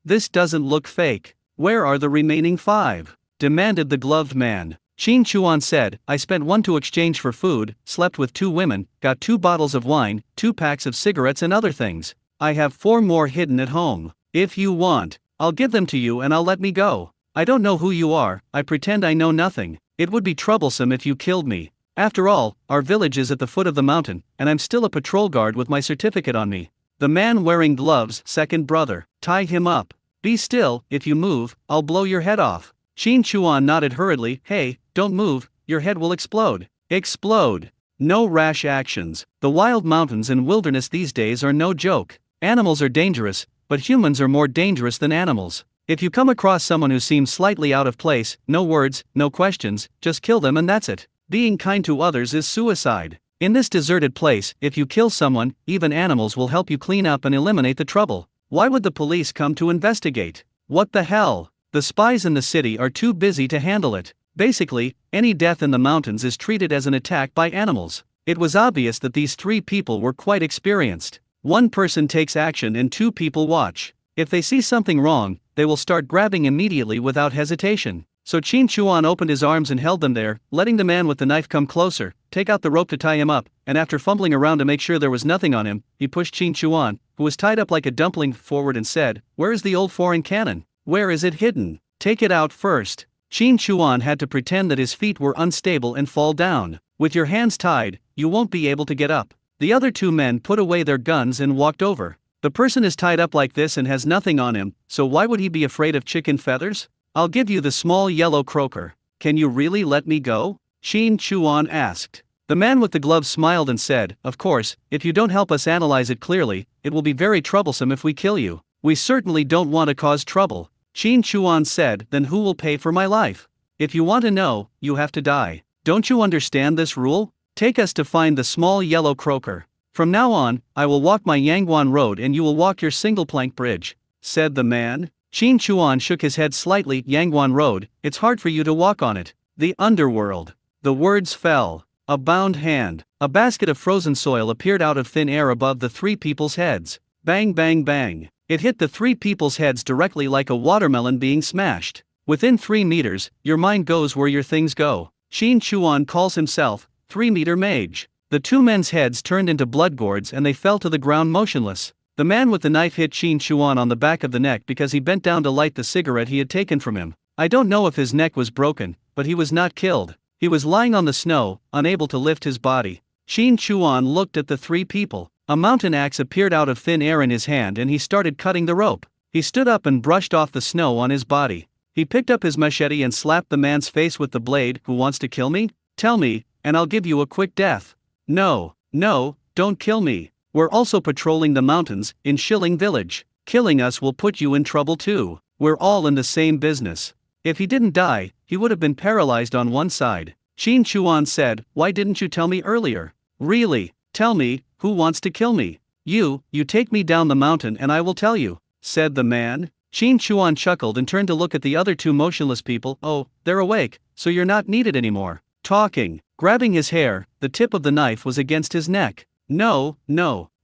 A: This doesn't look fake. Where are the remaining 5? Demanded the gloved man. Qin Chuan said, I spent 1 to exchange for food, slept with 2 women, got 2 bottles of wine, 2 packs of cigarettes and other things. I have 4 more hidden at home. If you want, I'll give them to you and I'll let me go. I don't know who you are, I pretend I know nothing. It would be troublesome if you killed me. After all, our village is at the foot of the mountain, and I'm still a patrol guard with my certificate on me. The man wearing gloves, second brother, tie him up. Be still, if you move, I'll blow your head off. Qin Chuan nodded hurriedly, Hey, don't move, your head will explode. Explode. No rash actions. The wild mountains and wilderness these days are no joke. Animals are dangerous, but humans are more dangerous than animals. If you come across someone who seems slightly out of place, no words, no questions, just kill them and that's it. Being kind to others is suicide. In this deserted place, if you kill someone, even animals will help you clean up and eliminate the trouble. Why would the police come to investigate? What the hell? The spies in the city are too busy to handle it. Basically, any death in the mountains is treated as an attack by animals. It was obvious that these 3 people were quite experienced. 1 person takes action and 2 people watch. If they see something wrong, they will start grabbing immediately without hesitation. So Qin Chuan opened his arms and held them there, letting the man with the knife come closer, take out the rope to tie him up, and after fumbling around to make sure there was nothing on him, he pushed Qin Chuan, who was tied up like a dumpling, forward and said, Where is the old foreign cannon? Where is it hidden? Take it out first. Qin Chuan had to pretend that his feet were unstable and fall down. With your hands tied, you won't be able to get up. The other 2 men put away their guns and walked over. The person is tied up like this and has nothing on him, so why would he be afraid of chicken feathers? I'll give you the small yellow croaker. Can you really let me go? Qin Chuan asked. The man with the gloves smiled and said, Of course, if you don't help us analyze it clearly, it will be very troublesome if we kill you. We certainly don't want to cause trouble. Qin Chuan said, Then who will pay for my life? If you want to know, you have to die. Don't you understand this rule? Take us to find the small yellow croaker. From now on, I will walk my Yangguan road and you will walk your single plank bridge," said the man. Qin Chuan shook his head slightly. "Yangguan road, it's hard for you to walk on it. The underworld." The words fell. A bound hand, a basket of frozen soil appeared out of thin air above the three people's heads. Bang bang bang. It hit the three people's heads directly like a watermelon being smashed. Within 3 meters, your mind goes where your things go. Qin Chuan calls himself 3-meter mage. The 2 men's heads turned into blood gourds and they fell to the ground motionless. The man with the knife hit Qin Chuan on the back of the neck because he bent down to light the cigarette he had taken from him. I don't know if his neck was broken, but he was not killed. He was lying on the snow, unable to lift his body. Qin Chuan looked at the 3 people. A mountain axe appeared out of thin air in his hand and he started cutting the rope. He stood up and brushed off the snow on his body. He picked up his machete and slapped the man's face with the blade. "Who wants to kill me? Tell me, and I'll give you a quick death." "No, don't kill me. We're also patrolling the mountains in Shilling Village. Killing us will put you in trouble too. We're all in the same business." If he didn't die, he would have been paralyzed on one side. Qin Chuan said, "Why didn't you tell me earlier?" "Really, tell me, who wants to kill me?" You take me down the mountain and I will tell you," said the man. Qin Chuan chuckled and turned to look at the other 2 motionless people. "Oh, they're awake, so you're not needed anymore." Talking. Grabbing his hair, the tip of the knife was against his neck. No,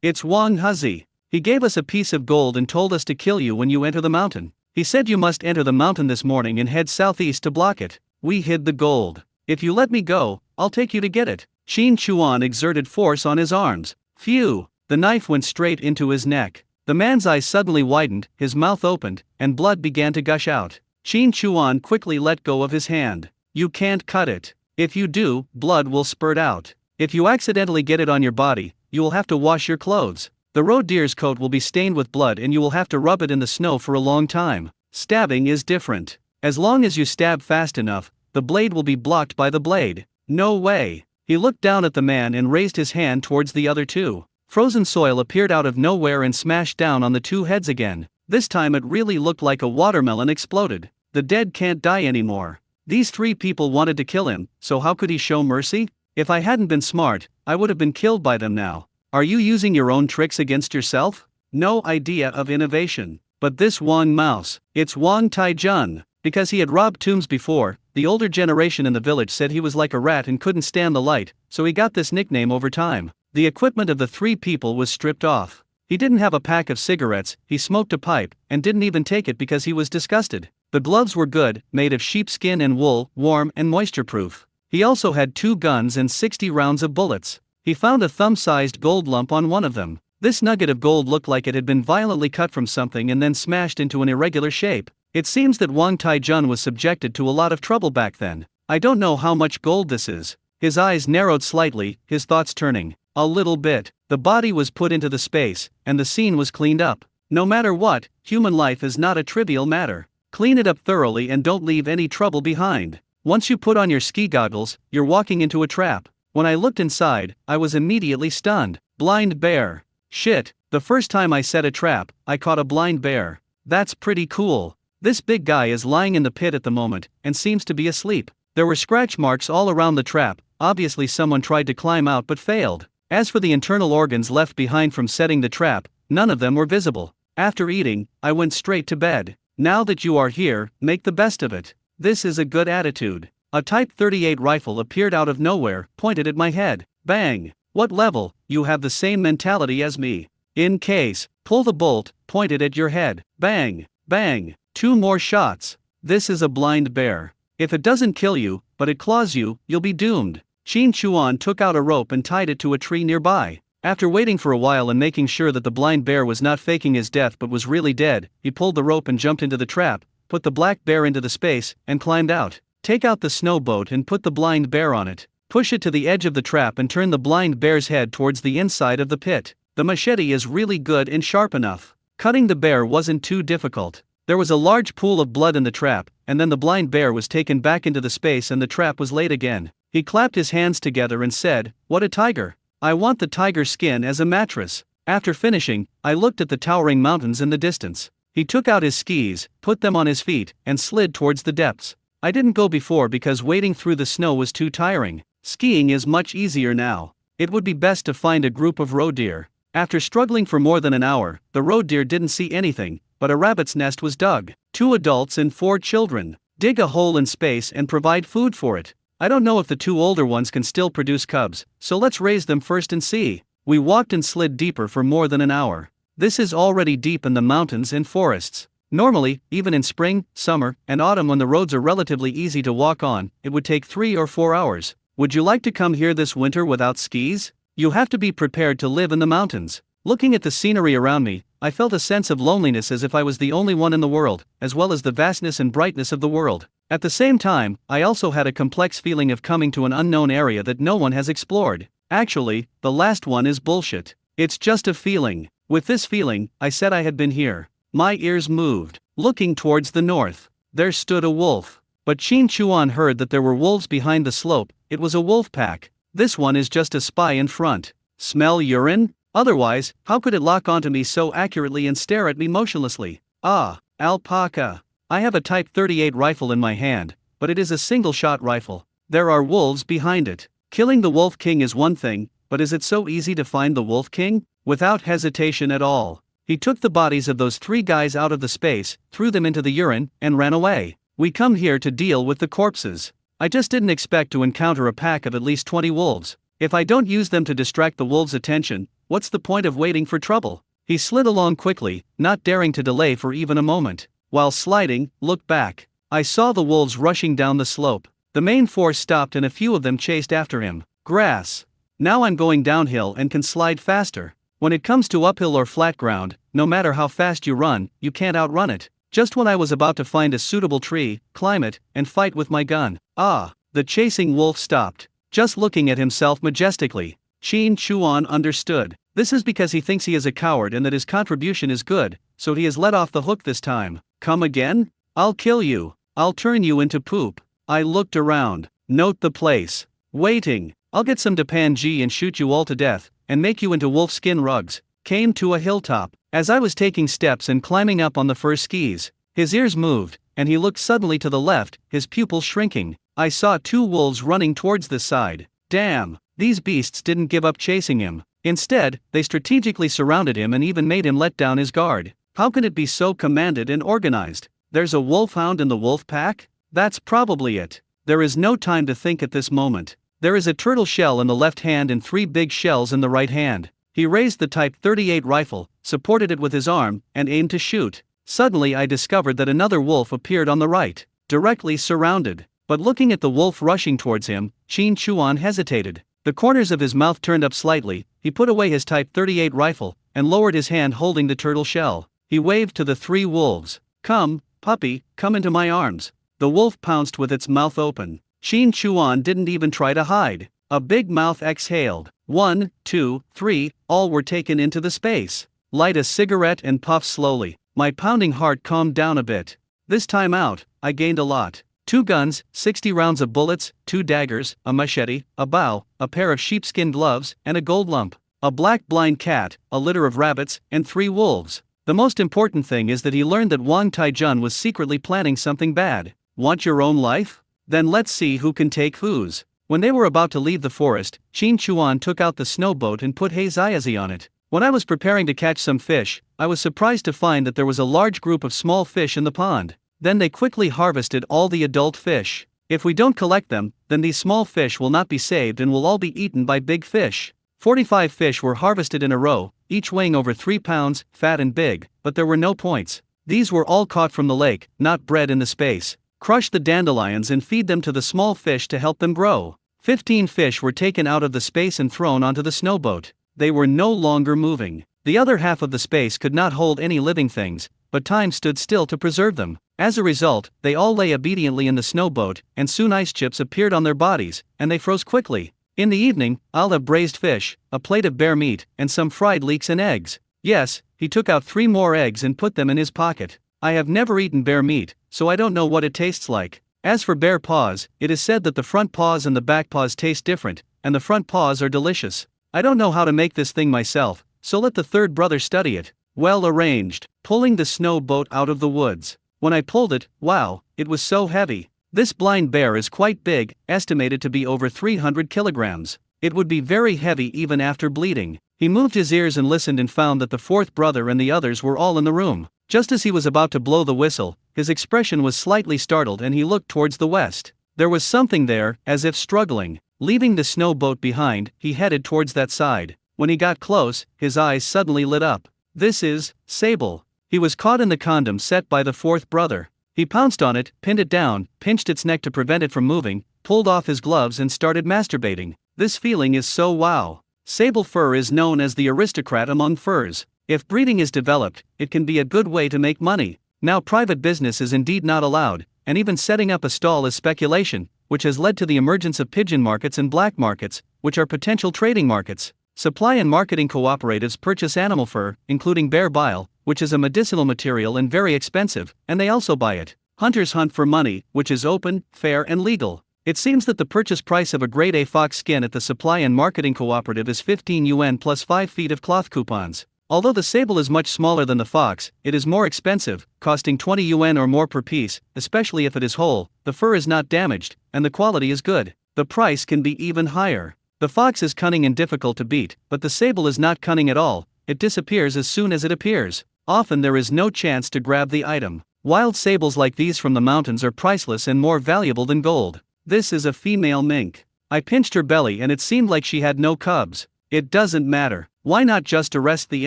A: it's Wang Huzi. He gave us a piece of gold and told us to kill you when you enter the mountain. He said you must enter the mountain this morning and head southeast to block it. We hid the gold. If you let me go, I'll take you to get it." Qin Chuan exerted force on his arms. Phew! The knife went straight into his neck. The man's eyes suddenly widened, his mouth opened, and blood began to gush out. Qin Chuan quickly let go of his hand. "You can't cut it. If you do, blood will spurt out. If you accidentally get it on your body, you will have to wash your clothes. The road deer's coat will be stained with blood and you will have to rub it in the snow for a long time. Stabbing is different. As long as you stab fast enough, the blade will be blocked by the blade." "No way." He looked down at the man and raised his hand towards the other 2. Frozen soil appeared out of nowhere and smashed down on the 2 heads again. This time it really looked like a watermelon exploded. The dead can't die anymore. These 3 people wanted to kill him, so how could he show mercy? If I hadn't been smart, I would have been killed by them now. Are you using your own tricks against yourself? No idea of innovation. But this Wang Mouse, it's Wang Taijun. Because he had robbed tombs before, the older generation in the village said he was like a rat and couldn't stand the light, so he got this nickname over time. The equipment of the 3 people was stripped off. He didn't have a pack of cigarettes, he smoked a pipe, and didn't even take it because he was disgusted. The gloves were good, made of sheepskin and wool, warm and moisture-proof. He also had 2 guns and 60 rounds of bullets. He found a thumb-sized gold lump on one of them. This nugget of gold looked like it had been violently cut from something and then smashed into an irregular shape. It seems that Wang Taijun was subjected to a lot of trouble back then. I don't know how much gold this is. His eyes narrowed slightly, his thoughts turning. A little bit. The body was put into the space, and the scene was cleaned up. No matter what, human life is not a trivial matter. Clean it up thoroughly and don't leave any trouble behind. Once you put on your ski goggles, you're walking into a trap. When I looked inside, I was immediately stunned. Blind bear. Shit, the first time I set a trap, I caught a blind bear. That's pretty cool. This big guy is lying in the pit at the moment, and seems to be asleep. There were scratch marks all around the trap, obviously someone tried to climb out but failed. As for the internal organs left behind from setting the trap, none of them were visible. After eating, I went straight to bed. Now that you are here, make the best of it. This is a good attitude. A Type 38 rifle appeared out of nowhere, pointed at my head. Bang! What level? You have the same mentality as me. In case, pull the bolt, pointed at your head. Bang! Bang! 2 more shots. This is a blind bear. If it doesn't kill you, but it claws you, you'll be doomed. Qin Chuan took out a rope and tied it to a tree nearby. After waiting for a while and making sure that the blind bear was not faking his death but was really dead, he pulled the rope and jumped into the trap, put the black bear into the space, and climbed out. Take out the snow boat and put the blind bear on it. Push it to the edge of the trap and turn the blind bear's head towards the inside of the pit. The machete is really good and sharp enough. Cutting the bear wasn't too difficult. There was a large pool of blood in the trap, and then the blind bear was taken back into the space and the trap was laid again. He clapped his hands together and said, "What a tiger! I want the tiger skin as a mattress." After finishing, I looked at the towering mountains in the distance. He took out his skis, put them on his feet, and slid towards the depths. I didn't go before because wading through the snow was too tiring. Skiing is much easier now. It would be best to find a group of roe deer. After struggling for more than an hour, the roe deer didn't see anything, but a rabbit's nest was dug. 2 adults and 4 children. Dig a hole in space and provide food for it. I don't know if the 2 older ones can still produce cubs, so let's raise them first and see. We walked and slid deeper for more than an hour. This is already deep in the mountains and forests. Normally, even in spring, summer, and autumn when the roads are relatively easy to walk on, it would take 3 or 4 hours. Would you like to come here this winter without skis? You have to be prepared to live in the mountains. Looking at the scenery around me, I felt a sense of loneliness as if I was the only one in the world, as well as the vastness and brightness of the world. At the same time, I also had a complex feeling of coming to an unknown area that no one has explored. Actually, the last one is bullshit. It's just a feeling. With this feeling, I said I had been here. My ears moved. Looking towards the north, there stood a wolf. But Qin Chuan heard that there were wolves behind the slope. It was a wolf pack. This one is just a spy in front. Smell urine? Otherwise, how could it lock onto me so accurately and stare at me motionlessly? Ah, alpaca. I have a Type 38 rifle in my hand, but it is a single-shot rifle. There are wolves behind it. Killing the Wolf King is one thing, but is it so easy to find the Wolf King? Without hesitation at all, he took the bodies of those 3 guys out of the space, threw them into the urine, and ran away. We come here to deal with the corpses. I just didn't expect to encounter a pack of at least 20 wolves. If I don't use them to distract the wolves' attention, what's the point of waiting for trouble? He slid along quickly, not daring to delay for even a moment. While sliding, looked back. I saw the wolves rushing down the slope. The main force stopped and a few of them chased after him. Grass. Now I'm going downhill and can slide faster. When it comes to uphill or flat ground, no matter how fast you run, you can't outrun it. Just when I was about to find a suitable tree, climb it, and fight with my gun. Ah, the chasing wolf stopped, just looking at himself majestically. Qin Chuan understood. This is because he thinks he is a coward and that his contribution is good, so he is let off the hook this time. Come again? I'll kill you. I'll turn you into poop. I looked around. Note the place. Waiting. I'll get some Dapanji and shoot you all to death, and make you into wolfskin rugs. Came to a hilltop. As I was taking steps and climbing up on the first skis, his ears moved, and he looked suddenly to the left, his pupils shrinking. I saw 2 wolves running towards this side. Damn, these beasts didn't give up chasing him. Instead, they strategically surrounded him and even made him let down his guard. How can it be so commanded and organized? There's a wolfhound in the wolf pack? That's probably it. There is no time to think at this moment. There is a turtle shell in the left hand and 3 big shells in the right hand. He raised the Type 38 rifle, supported it with his arm, and aimed to shoot. Suddenly I discovered that another wolf appeared on the right, directly surrounded. But looking at the wolf rushing towards him, Qin Chuan hesitated. The corners of his mouth turned up slightly. He put away his Type 38 rifle, and lowered his hand holding the turtle shell. He waved to the 3 wolves. Come, puppy, come into my arms. The wolf pounced with its mouth open. Qin Chuan didn't even try to hide. A big mouth exhaled. 1, 2, 3, all were taken into the space. Light a cigarette and puff slowly. My pounding heart calmed down a bit. This time out, I gained a lot. 2 guns, 60 rounds of bullets, 2 daggers, a machete, a bow, a pair of sheepskin gloves, and a gold lump. A black blind cat, a litter of rabbits, and 3 wolves. The most important thing is that he learned that Wang Taijun was secretly planning something bad. Want your own life? Then let's see who can take whose. When they were about to leave the forest, Qin Chuan took out the snowboat and put Heiziazi on it. When I was preparing to catch some fish, I was surprised to find that there was a large group of small fish in the pond. Then they quickly harvested all the adult fish. If we don't collect them, then these small fish will not be saved and will all be eaten by big fish. 45 fish were harvested in a row, each weighing over 3 pounds, fat and big, but there were no points. These were all caught from the lake, not bred in the space. Crush the dandelions and feed them to the small fish to help them grow. 15 fish were taken out of the space and thrown onto the snowboat. They were no longer moving. The other half of the space could not hold any living things, but time stood still to preserve them. As a result, they all lay obediently in the snowboat, and soon ice chips appeared on their bodies, and they froze quickly. In the evening, I'll have braised fish, a plate of bear meat, and some fried leeks and eggs. Yes, he took out 3 more eggs and put them in his pocket. I have never eaten bear meat, so I don't know what it tastes like. As for bear paws, it is said that the front paws and the back paws taste different, and the front paws are delicious. I don't know how to make this thing myself, so let the 3rd brother study it. Well arranged. Pulling the snow boat out of the woods. When I pulled it, wow, it was so heavy. This blind bear is quite big, estimated to be over 300 kilograms. It would be very heavy even after bleeding. He moved his ears and listened and found that the fourth brother and the others were all in the room. Just as he was about to blow the whistle, his expression was slightly startled and he looked towards the west. There was something there, as if struggling. Leaving the snow boat behind, he headed towards that side. When he got close, his eyes suddenly lit up. This is Sable. He was caught in the condom set by the fourth brother. He pounced on it, pinned it down, pinched its neck to prevent it from moving, pulled off his gloves and started masturbating. This feeling is so wow. Sable fur is known as the aristocrat among furs. If breeding is developed, it can be a good way to make money. Now private business is indeed not allowed, and even setting up a stall is speculation, which has led to the emergence of pigeon markets and black markets, which are potential trading markets. Supply and marketing cooperatives purchase animal fur, including bear bile, which is a medicinal material and very expensive, and they also buy it. Hunters hunt for money, which is open, fair and legal. It seems that the purchase price of a grade A fox skin at the supply and marketing cooperative is 15 yuan plus 5 feet of cloth coupons. Although the sable is much smaller than the fox, it is more expensive, costing 20 yuan or more per piece, especially if it is whole, the fur is not damaged, and the quality is good. The price can be even higher. The fox is cunning and difficult to beat, but the sable is not cunning at all, it disappears as soon as it appears. Often there is no chance to grab the item. Wild sables like these from the mountains are priceless and more valuable than gold. This is a female mink. I pinched her belly and it seemed like she had no cubs. It doesn't matter. Why not just arrest the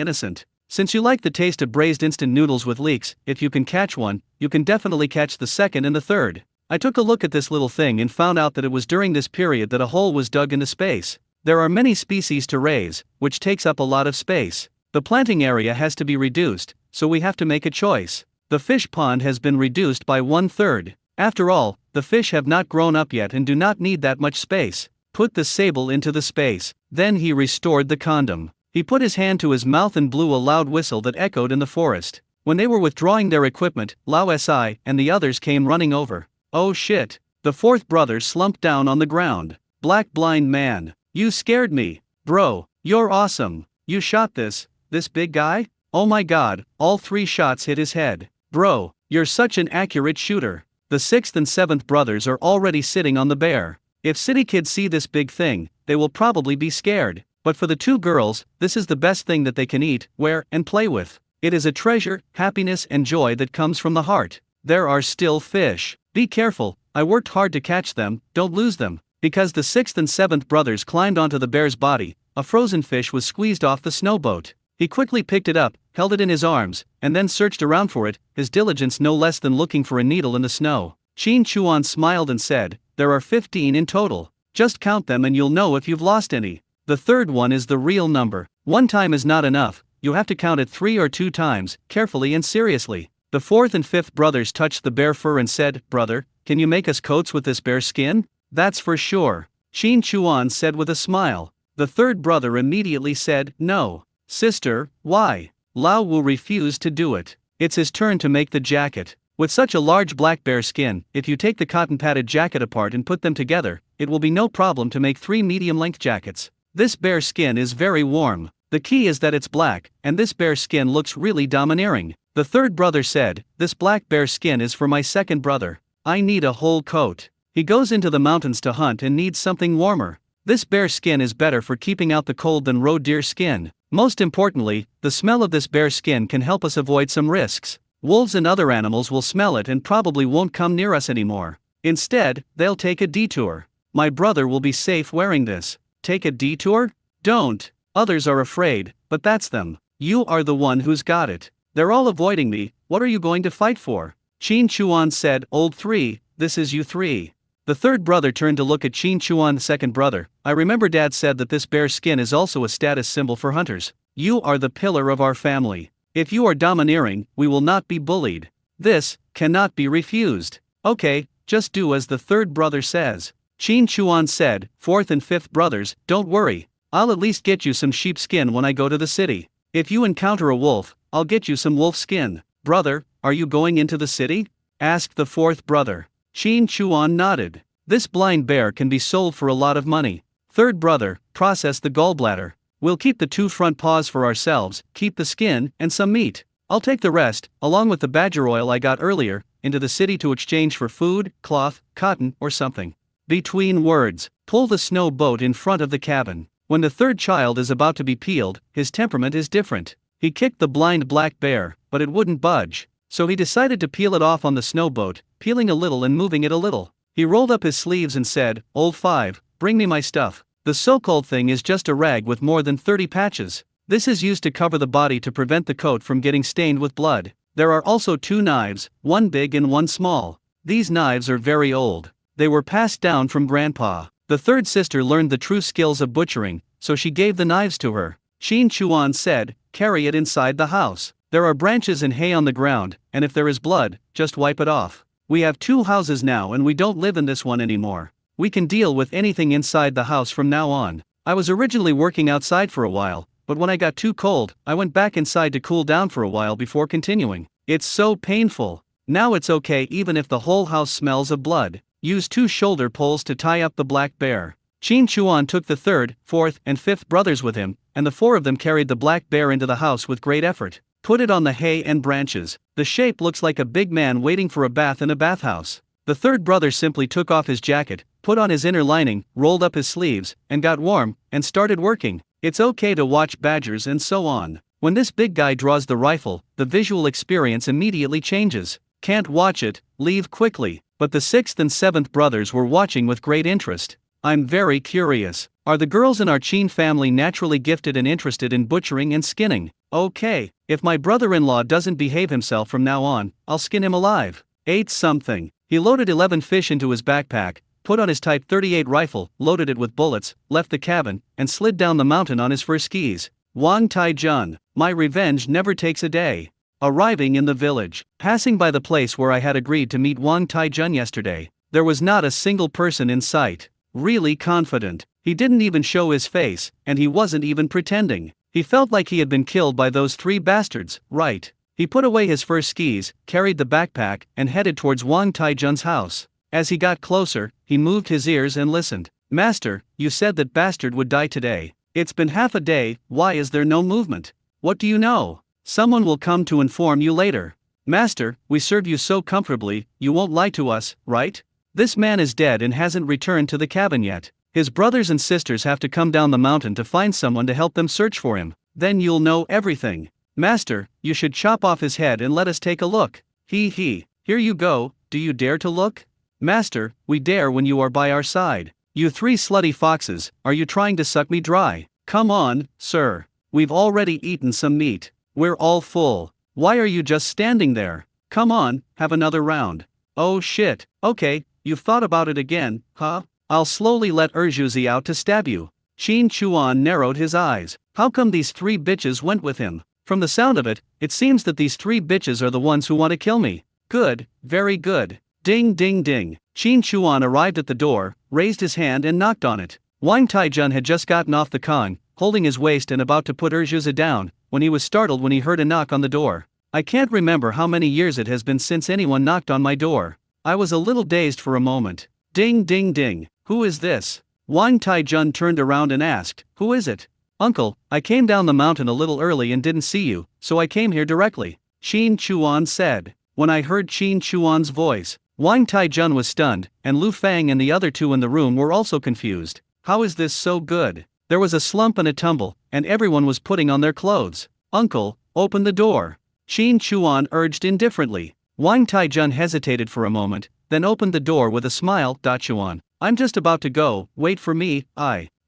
A: innocent? Since you like the taste of braised instant noodles with leeks, if you can catch one, you can definitely catch the second and the third. I took a look at this little thing and found out that it was during this period that a hole was dug into space. There are many species to raise, which takes up a lot of space. The planting area has to be reduced, so we have to make a choice. The fish pond has been reduced by 1/3. After all, the fish have not grown up yet and do not need that much space. Put the sable into the space. Then he restored the condom. He put his hand to his mouth and blew a loud whistle that echoed in the forest. When they were withdrawing their equipment, Lao Si and the others came running over. Oh shit. The fourth brother slumped down on the ground. Black blind man. You scared me. Bro, you're awesome. You shot this big guy? Oh my god, all 3 shots hit his head. Bro, you're such an accurate shooter. The 6th and 7th brothers are already sitting on the bear. If city kids see this big thing, they will probably be scared. But for the 2 girls, this is the best thing that they can eat, wear, and play with. It is a treasure, happiness and joy that comes from the heart. There are still fish. Be careful, I worked hard to catch them, don't lose them. Because the 6th and 7th brothers climbed onto the bear's body, a frozen fish was squeezed off the snowboat. He quickly picked it up, held it in his arms, and then searched around for it, his diligence no less than looking for a needle in the snow. Qin Chuan smiled and said, "There are 15 in total. Just count them and you'll know if you've lost any. The third one is the real number. 1 time is not enough, you have to count it 3 or 2 times, carefully and seriously." The 4th and 5th brothers touched the bear fur and said, "Brother, can you make us coats with this bear skin?" "That's for sure," Qin Chuan said with a smile. The 3rd brother immediately said, "No." "Sister, why?" Lao will refuse to do it. It's his turn to make the jacket. With such a large black bear skin, if you take the cotton padded jacket apart and put them together, it will be no problem to make 3 medium-length jackets. This bear skin is very warm. The key is that it's black, and this bear skin looks really domineering. The 3rd brother said, "This black bear skin is for my 2nd brother. I need a whole coat. He goes into the mountains to hunt and needs something warmer. This bear skin is better for keeping out the cold than roe deer skin. Most importantly, the smell of this bear skin can help us avoid some risks. Wolves and other animals will smell it and probably won't come near us anymore. Instead, they'll take a detour. My brother will be safe wearing this." "Take a detour? Don't. Others are afraid, but that's them. You are the one who's got it. They're all avoiding me, what are you going to fight for?" Qin Chuan said, "Old 3, this is you 3. The 3rd brother turned to look at Qin Chuan, the 2nd brother. "I remember Dad said that this bear skin is also a status symbol for hunters. You are the pillar of our family. If you are domineering, we will not be bullied. This cannot be refused." "Okay, just do as the 3rd brother says." Qin Chuan said, "4th and 5th brothers, don't worry. I'll at least get you some sheep skin when I go to the city. If you encounter a wolf, I'll get you some wolf skin." "Brother, are you going into the city?" asked the 4th brother. Qin Chuan nodded. "This blind bear can be sold for a lot of money." 3rd brother, "Process the gallbladder. We'll keep the 2 front paws for ourselves, keep the skin, and some meat. I'll take the rest, along with the badger oil I got earlier, into the city to exchange for food, cloth, cotton, or something. Between words, pull the snow boat in front of the cabin. When the third child is about to be peeled, his temperament is different. He kicked the blind black bear, but it wouldn't budge. So he decided to peel it off on the snow boat, peeling a little and moving it a little. He rolled up his sleeves and said, "Old 5, bring me my stuff." The so-called thing is just a rag with more than 30 patches. This is used to cover the body to prevent the coat from getting stained with blood. There are also 2 knives, one big and one small. These knives are very old. They were passed down from grandpa. The third sister learned the true skills of butchering, so she gave the knives to her. Qin Chuan said, "Carry it inside the house. There are branches and hay on the ground, and if there is blood, just wipe it off. We have 2 houses now and we don't live in this one anymore. We can deal with anything inside the house from now on. I was originally working outside for a while, but when I got too cold, I went back inside to cool down for a while before continuing. It's so painful. Now it's okay even if the whole house smells of blood. Use 2 shoulder poles to tie up the black bear." Qin Chuan took the 3rd, 4th, and 5th brothers with him, and the 4 of them carried the black bear into the house with great effort. Put it on the hay and branches. The shape looks like a big man waiting for a bath in a bathhouse. The 3rd brother simply took off his jacket, put on his inner lining, rolled up his sleeves, and got warm, and started working. It's okay to watch badgers and so on. When this big guy draws the rifle, the visual experience immediately changes. Can't watch it, leave quickly. But the 6th and 7th brothers were watching with great interest. I'm very curious. Are the girls in our Qin family naturally gifted and interested in butchering and skinning? Okay, if my brother-in-law doesn't behave himself from now on, I'll skin him alive. Ate something. He loaded 11 fish into his backpack, put on his Type 38 rifle, loaded it with bullets, left the cabin, and slid down the mountain on his first skis. Wang Taijun, my revenge never takes a day. Arriving in the village, passing by the place where I had agreed to meet Wang Taijun yesterday, there was not a single person in sight. Really confident. He didn't even show his face, and he wasn't even pretending. He felt like he had been killed by those 3 bastards, right? He put away his first skis, carried the backpack, and headed towards Wang Taijun's house. As he got closer, he moved his ears and listened. "Master, you said that bastard would die today. It's been half a day, why is there no movement? What do you know? Someone will come to inform you later. Master, we serve you so comfortably, you won't lie to us, right? This man is dead and hasn't returned to the cabin yet. His brothers and sisters have to come down the mountain to find someone to help them search for him. Then you'll know everything. Master, you should chop off his head and let us take a look. He. Here you go, do you dare to look? Master, we dare when you are by our side. You 3 slutty foxes, are you trying to suck me dry? Come on, sir. We've already eaten some meat. We're all full. Why are you just standing there? Come on, have another round. Oh shit, okay, you've thought about it again, huh? I'll slowly let Urjuzi out to stab you. Qin Chuan narrowed his eyes. How come these 3 bitches went with him? From the sound of it, it seems that these 3 bitches are the ones who want to kill me. Good, very good. Ding ding ding. Qin Chuan arrived at the door, raised his hand and knocked on it. Wang Taijun had just gotten off the Kong, holding his waist and about to put Urjuzi down, when he was startled when he heard a knock on the door. I can't remember how many years it has been since anyone knocked on my door. I was a little dazed for a moment. Ding ding ding. Who is this? Wang Taijun turned around and asked, "Who is it?" "Uncle, I came down the mountain a little early and didn't see you, so I came here directly," Qin Chuan said. When I heard Qin Chuan's voice, Wang Taijun was stunned, and Lu Fang and the other 2 in the room were also confused. How is this so good? There was a slump and a tumble, and everyone was putting on their clothes. "Uncle, open the door," Qin Chuan urged indifferently. Wang Taijun hesitated for a moment, then opened the door with a smile. "Chuan, I'm just about to go, wait for me."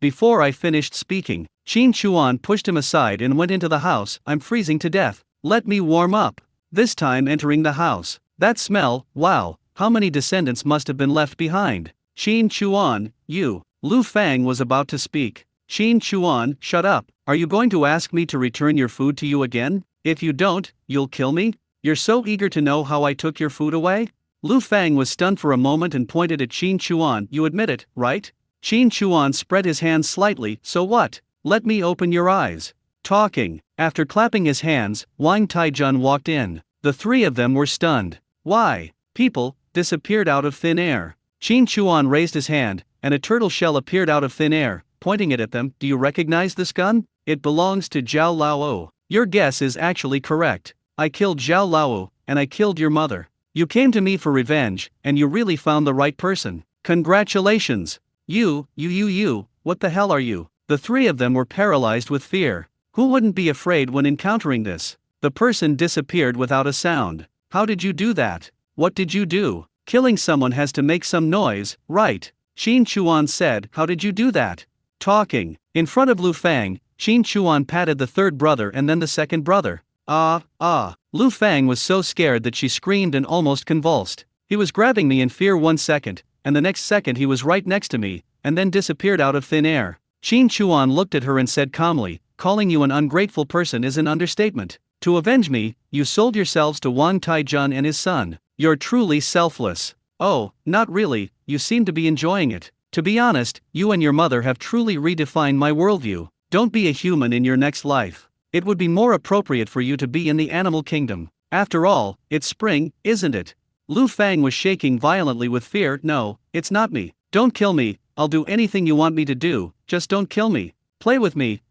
A: Before I finished speaking, Qin Chuan pushed him aside and went into the house. "I'm freezing to death. Let me warm up." This time entering the house. That smell, wow, how many descendants must have been left behind? Qin Chuan, you. Lu Fang was about to speak. Qin Chuan, shut up. Are you going to ask me to return your food to you again? If you don't, you'll kill me? You're so eager to know how I took your food away? Lu Fang was stunned for a moment and pointed at Qin Chuan. You admit it, right? Qin Chuan spread his hands slightly. So what? Let me open your eyes. Talking. After clapping his hands, Wang Taijun walked in. The 3 of them were stunned. Why? People disappeared out of thin air. Qin Chuan raised his hand, and a turtle shell appeared out of thin air, pointing it at them. Do you recognize this gun? It belongs to Zhao Lao. Your guess is actually correct. I killed Zhao Lao, and I killed your mother. You came to me for revenge, and you really found the right person. Congratulations! You, what the hell are you? The three of them were paralyzed with fear. Who wouldn't be afraid when encountering this? The person disappeared without a sound. How did you do that? What did you do? Killing someone has to make some noise, right? Qin Chuan said. How did you do that? Talking. In front of Lu Fang, Qin Chuan patted the third brother and then the second brother. Lu Fang was so scared that she screamed and almost convulsed. He was grabbing me in fear 1 second, and the next second he was right next to me, and then disappeared out of thin air. Qin Chuan looked at her and said calmly, calling you an ungrateful person is an understatement. To avenge me, you sold yourselves to Wang Taijun and his son. You're truly selfless. Oh, not really, you seem to be enjoying it. To be honest, you and your mother have truly redefined my worldview. Don't be a human in your next life. It would be more appropriate for you to be in the animal kingdom. After all, it's spring, isn't it? Lu Fang was shaking violently with fear. No, it's not me. Don't kill me, I'll do anything you want me to do, just don't kill me. Play with me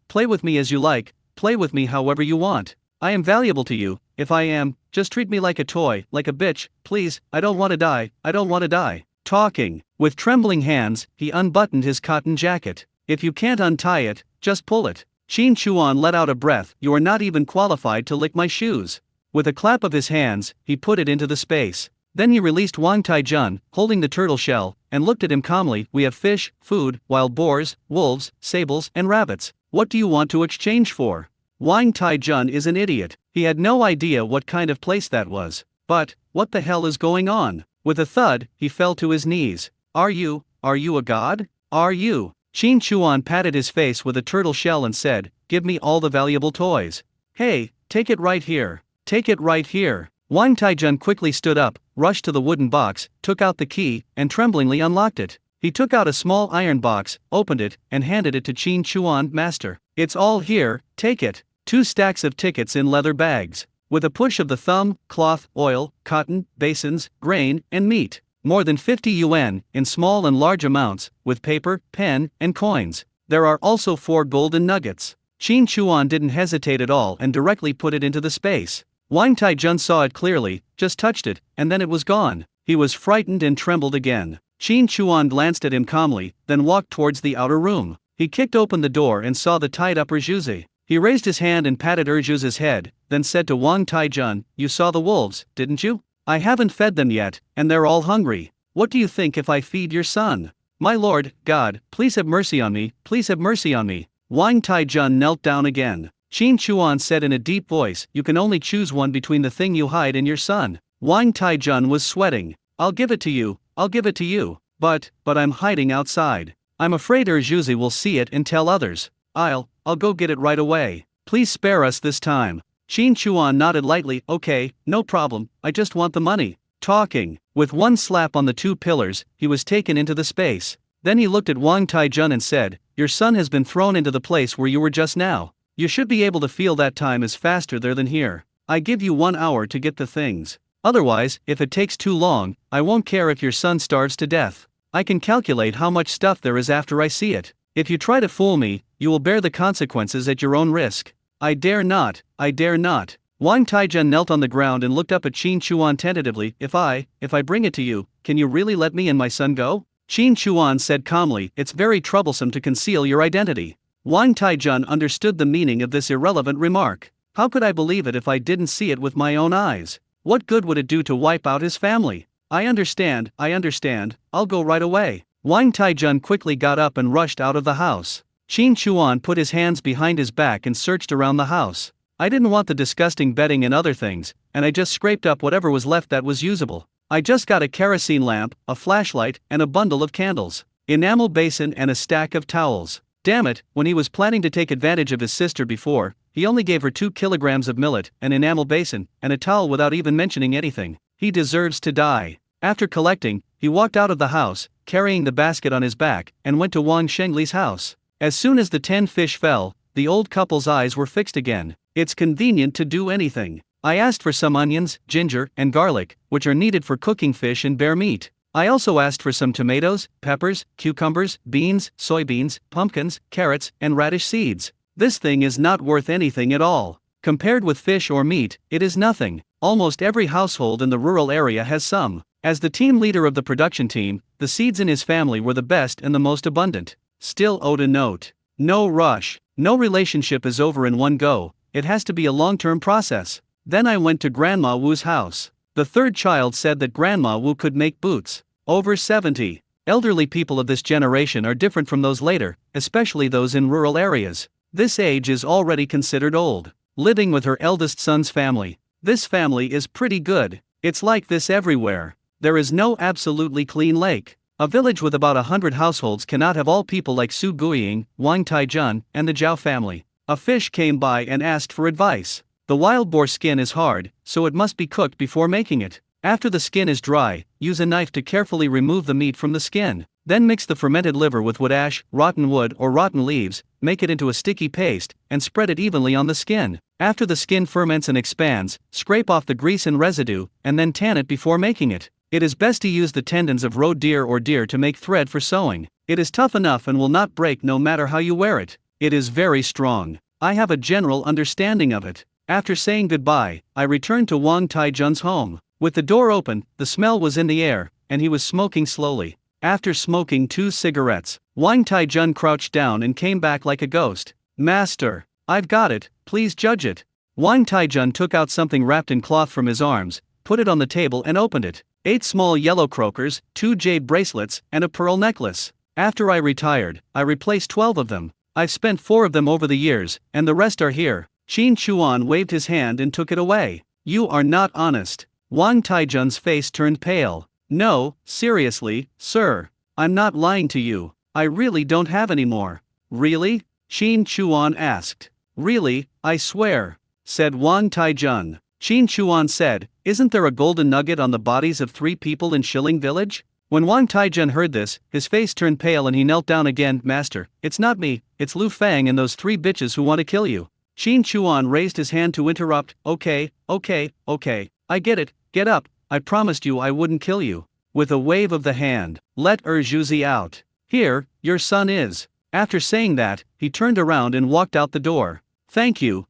A: as you like, play with me however you want. I am valuable to you, if I am, just treat me like a toy, like a bitch, please, I don't want to die. Talking. With trembling hands, he unbuttoned his cotton jacket. If you can't untie it, just pull it. Qin Chuan let out a breath. You are not even qualified to lick my shoes. With a clap of his hands, he put it into the space. Then he released Wang Taijun, holding the turtle shell, and looked at him calmly. We have fish, food, wild boars, wolves, sables, and rabbits. What do you want to exchange for? Wang Taijun is an idiot. He had no idea what kind of place that was. But, what the hell is going on? With a thud, he fell to his knees. Are you a god? Are you? Qin Chuan patted his face with a turtle shell and said, give me all the valuable toys. Hey, take it right here. Take it right here. Wang Taijun quickly stood up, rushed to the wooden box, took out the key, and tremblingly unlocked it. He took out a small iron box, opened it, and handed it to Qin Chuan. Master, it's all here, take it. 2 stacks of tickets in leather bags. With a push of the thumb, cloth, oil, cotton, basins, grain, and meat. More than 50 yuan, in small and large amounts, with paper, pen, and coins. There are also 4 golden nuggets. Qin Chuan didn't hesitate at all and directly put it into the space. Wang Taijun saw it clearly, just touched it, and then it was gone. He was frightened and trembled again. Qin Chuan glanced at him calmly, then walked towards the outer room. He kicked open the door and saw the tied-up Erjuzi. He raised his hand and patted Erjuzi's head, then said to Wang Taijun, you saw the wolves, didn't you? I haven't fed them yet, and they're all hungry. What do you think if I feed your son? My lord, God, please have mercy on me, please have mercy on me. Wang Taijun knelt down again. Qin Chuan said in a deep voice, you can only choose one between the thing you hide and your son. Wang Taijun was sweating. I'll give it to you, I'll give it to you. But I'm hiding outside. I'm afraid Erjuzi will see it and tell others. I'll go get it right away. Please spare us this time. Qin Chuan nodded lightly. Okay, no problem, I just want the money. Talking. With one slap on the 2 pillars, he was taken into the space. Then he looked at Wang Taijun and said, your son has been thrown into the place where you were just now. You should be able to feel that time is faster there than here. I give you 1 hour to get the things. Otherwise, if it takes too long, I won't care if your son starves to death. I can calculate how much stuff there is after I see it. If you try to fool me, you will bear the consequences at your own risk. I dare not, I dare not. Wang Taijun knelt on the ground and looked up at Qin Chuan tentatively. If I bring it to you, can you really let me and my son go? Qin Chuan said calmly, it's very troublesome to conceal your identity. Wang Taijun understood the meaning of this irrelevant remark. How could I believe it if I didn't see it with my own eyes? What good would it do to wipe out his family? I understand, I'll go right away. Wang Taijun quickly got up and rushed out of the house. Qin Chuan put his hands behind his back and searched around the house. I didn't want the disgusting bedding and other things, and I just scraped up whatever was left that was usable. I just got a kerosene lamp, a flashlight, and a bundle of candles, enamel basin and a stack of towels. Damn it, when he was planning to take advantage of his sister before, he only gave her 2 kilograms of millet, an enamel basin, and a towel without even mentioning anything. He deserves to die. After collecting, he walked out of the house, carrying the basket on his back, and went to Wang Shengli's house. As soon as the 10 fish fell, the old couple's eyes were fixed again. It's convenient to do anything. I asked for some onions, ginger, and garlic, which are needed for cooking fish and bear meat. I also asked for some tomatoes, peppers, cucumbers, beans, soybeans, pumpkins, carrots, and radish seeds. This thing is not worth anything at all. Compared with fish or meat, it is nothing. Almost every household in the rural area has some. As the team leader of the production team, the seeds in his family were the best and the most abundant. Still Oda note. No rush. No relationship is over in one go, it has to be a long-term process. Then I went to Grandma Wu's house. The third child said that Grandma Wu could make boots. Over 70. Elderly people of this generation are different from those later, especially those in rural areas. This age is already considered old. Living with her eldest son's family. This family is pretty good. It's like this everywhere. There is no absolutely clean lake. A village with about 100 households cannot have all people like Su Guiying, Wang Taijun, and the Zhao family. A fish came by and asked for advice. The wild boar skin is hard, so it must be cooked before making it. After the skin is dry, use a knife to carefully remove the meat from the skin. Then mix the fermented liver with wood ash, rotten wood or rotten leaves, make it into a sticky paste, and spread it evenly on the skin. After the skin ferments and expands, scrape off the grease and residue, and then tan it before making it. It is best to use the tendons of roe deer or deer to make thread for sewing. It is tough enough and will not break no matter how you wear it. It is very strong. I have a general understanding of it. After saying goodbye, I returned to Wang Taijun's home. With the door open, the smell was in the air, and he was smoking slowly. After smoking 2 cigarettes, Wang Taijun crouched down and came back like a ghost. Master, I've got it, please judge it. Wang Taijun took out something wrapped in cloth from his arms, put it on the table and opened it. 8 small yellow croakers, 2 jade bracelets, and a pearl necklace. After I retired, I replaced 12 of them. I've spent 4 of them over the years, and the rest are here. Qin Chuan waved his hand and took it away. You are not honest. Wang Taijun's face turned pale. No, seriously, sir. I'm not lying to you. I really don't have any more. Really? Qin Chuan asked. Really, I swear, said Wang Taijun. Qin Chuan said, isn't there a golden nugget on the bodies of 3 people in Shilling Village? When Wang Taijun heard this, his face turned pale and he knelt down again. Master, it's not me, it's Lu Fang and those 3 bitches who want to kill you. Qin Chuan raised his hand to interrupt. Okay, I get it, get up, I promised you I wouldn't kill you. With a wave of the hand, let Zhuzi out. Here, your son is. After saying that, he turned around and walked out the door. Thank you,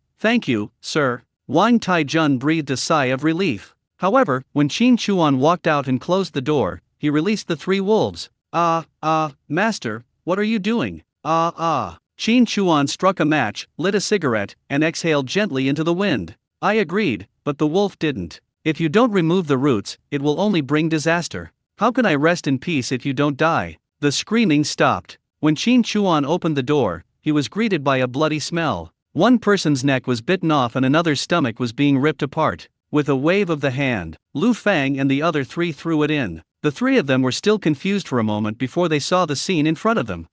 A: sir. Wang Taijun breathed a sigh of relief. However, when Qin Chuan walked out and closed the door, he released the 3 wolves. Master, what are you doing? Qin Chuan struck a match, lit a cigarette, and exhaled gently into the wind. I agreed, but the wolf didn't. If you don't remove the roots, it will only bring disaster. How can I rest in peace if you don't die? The screaming stopped. When Qin Chuan opened the door, he was greeted by a bloody smell. One person's neck was bitten off and another's stomach was being ripped apart. With a wave of the hand, Lu Fang and the other 3 threw it in. The 3 of them were still confused for a moment before they saw the scene in front of them.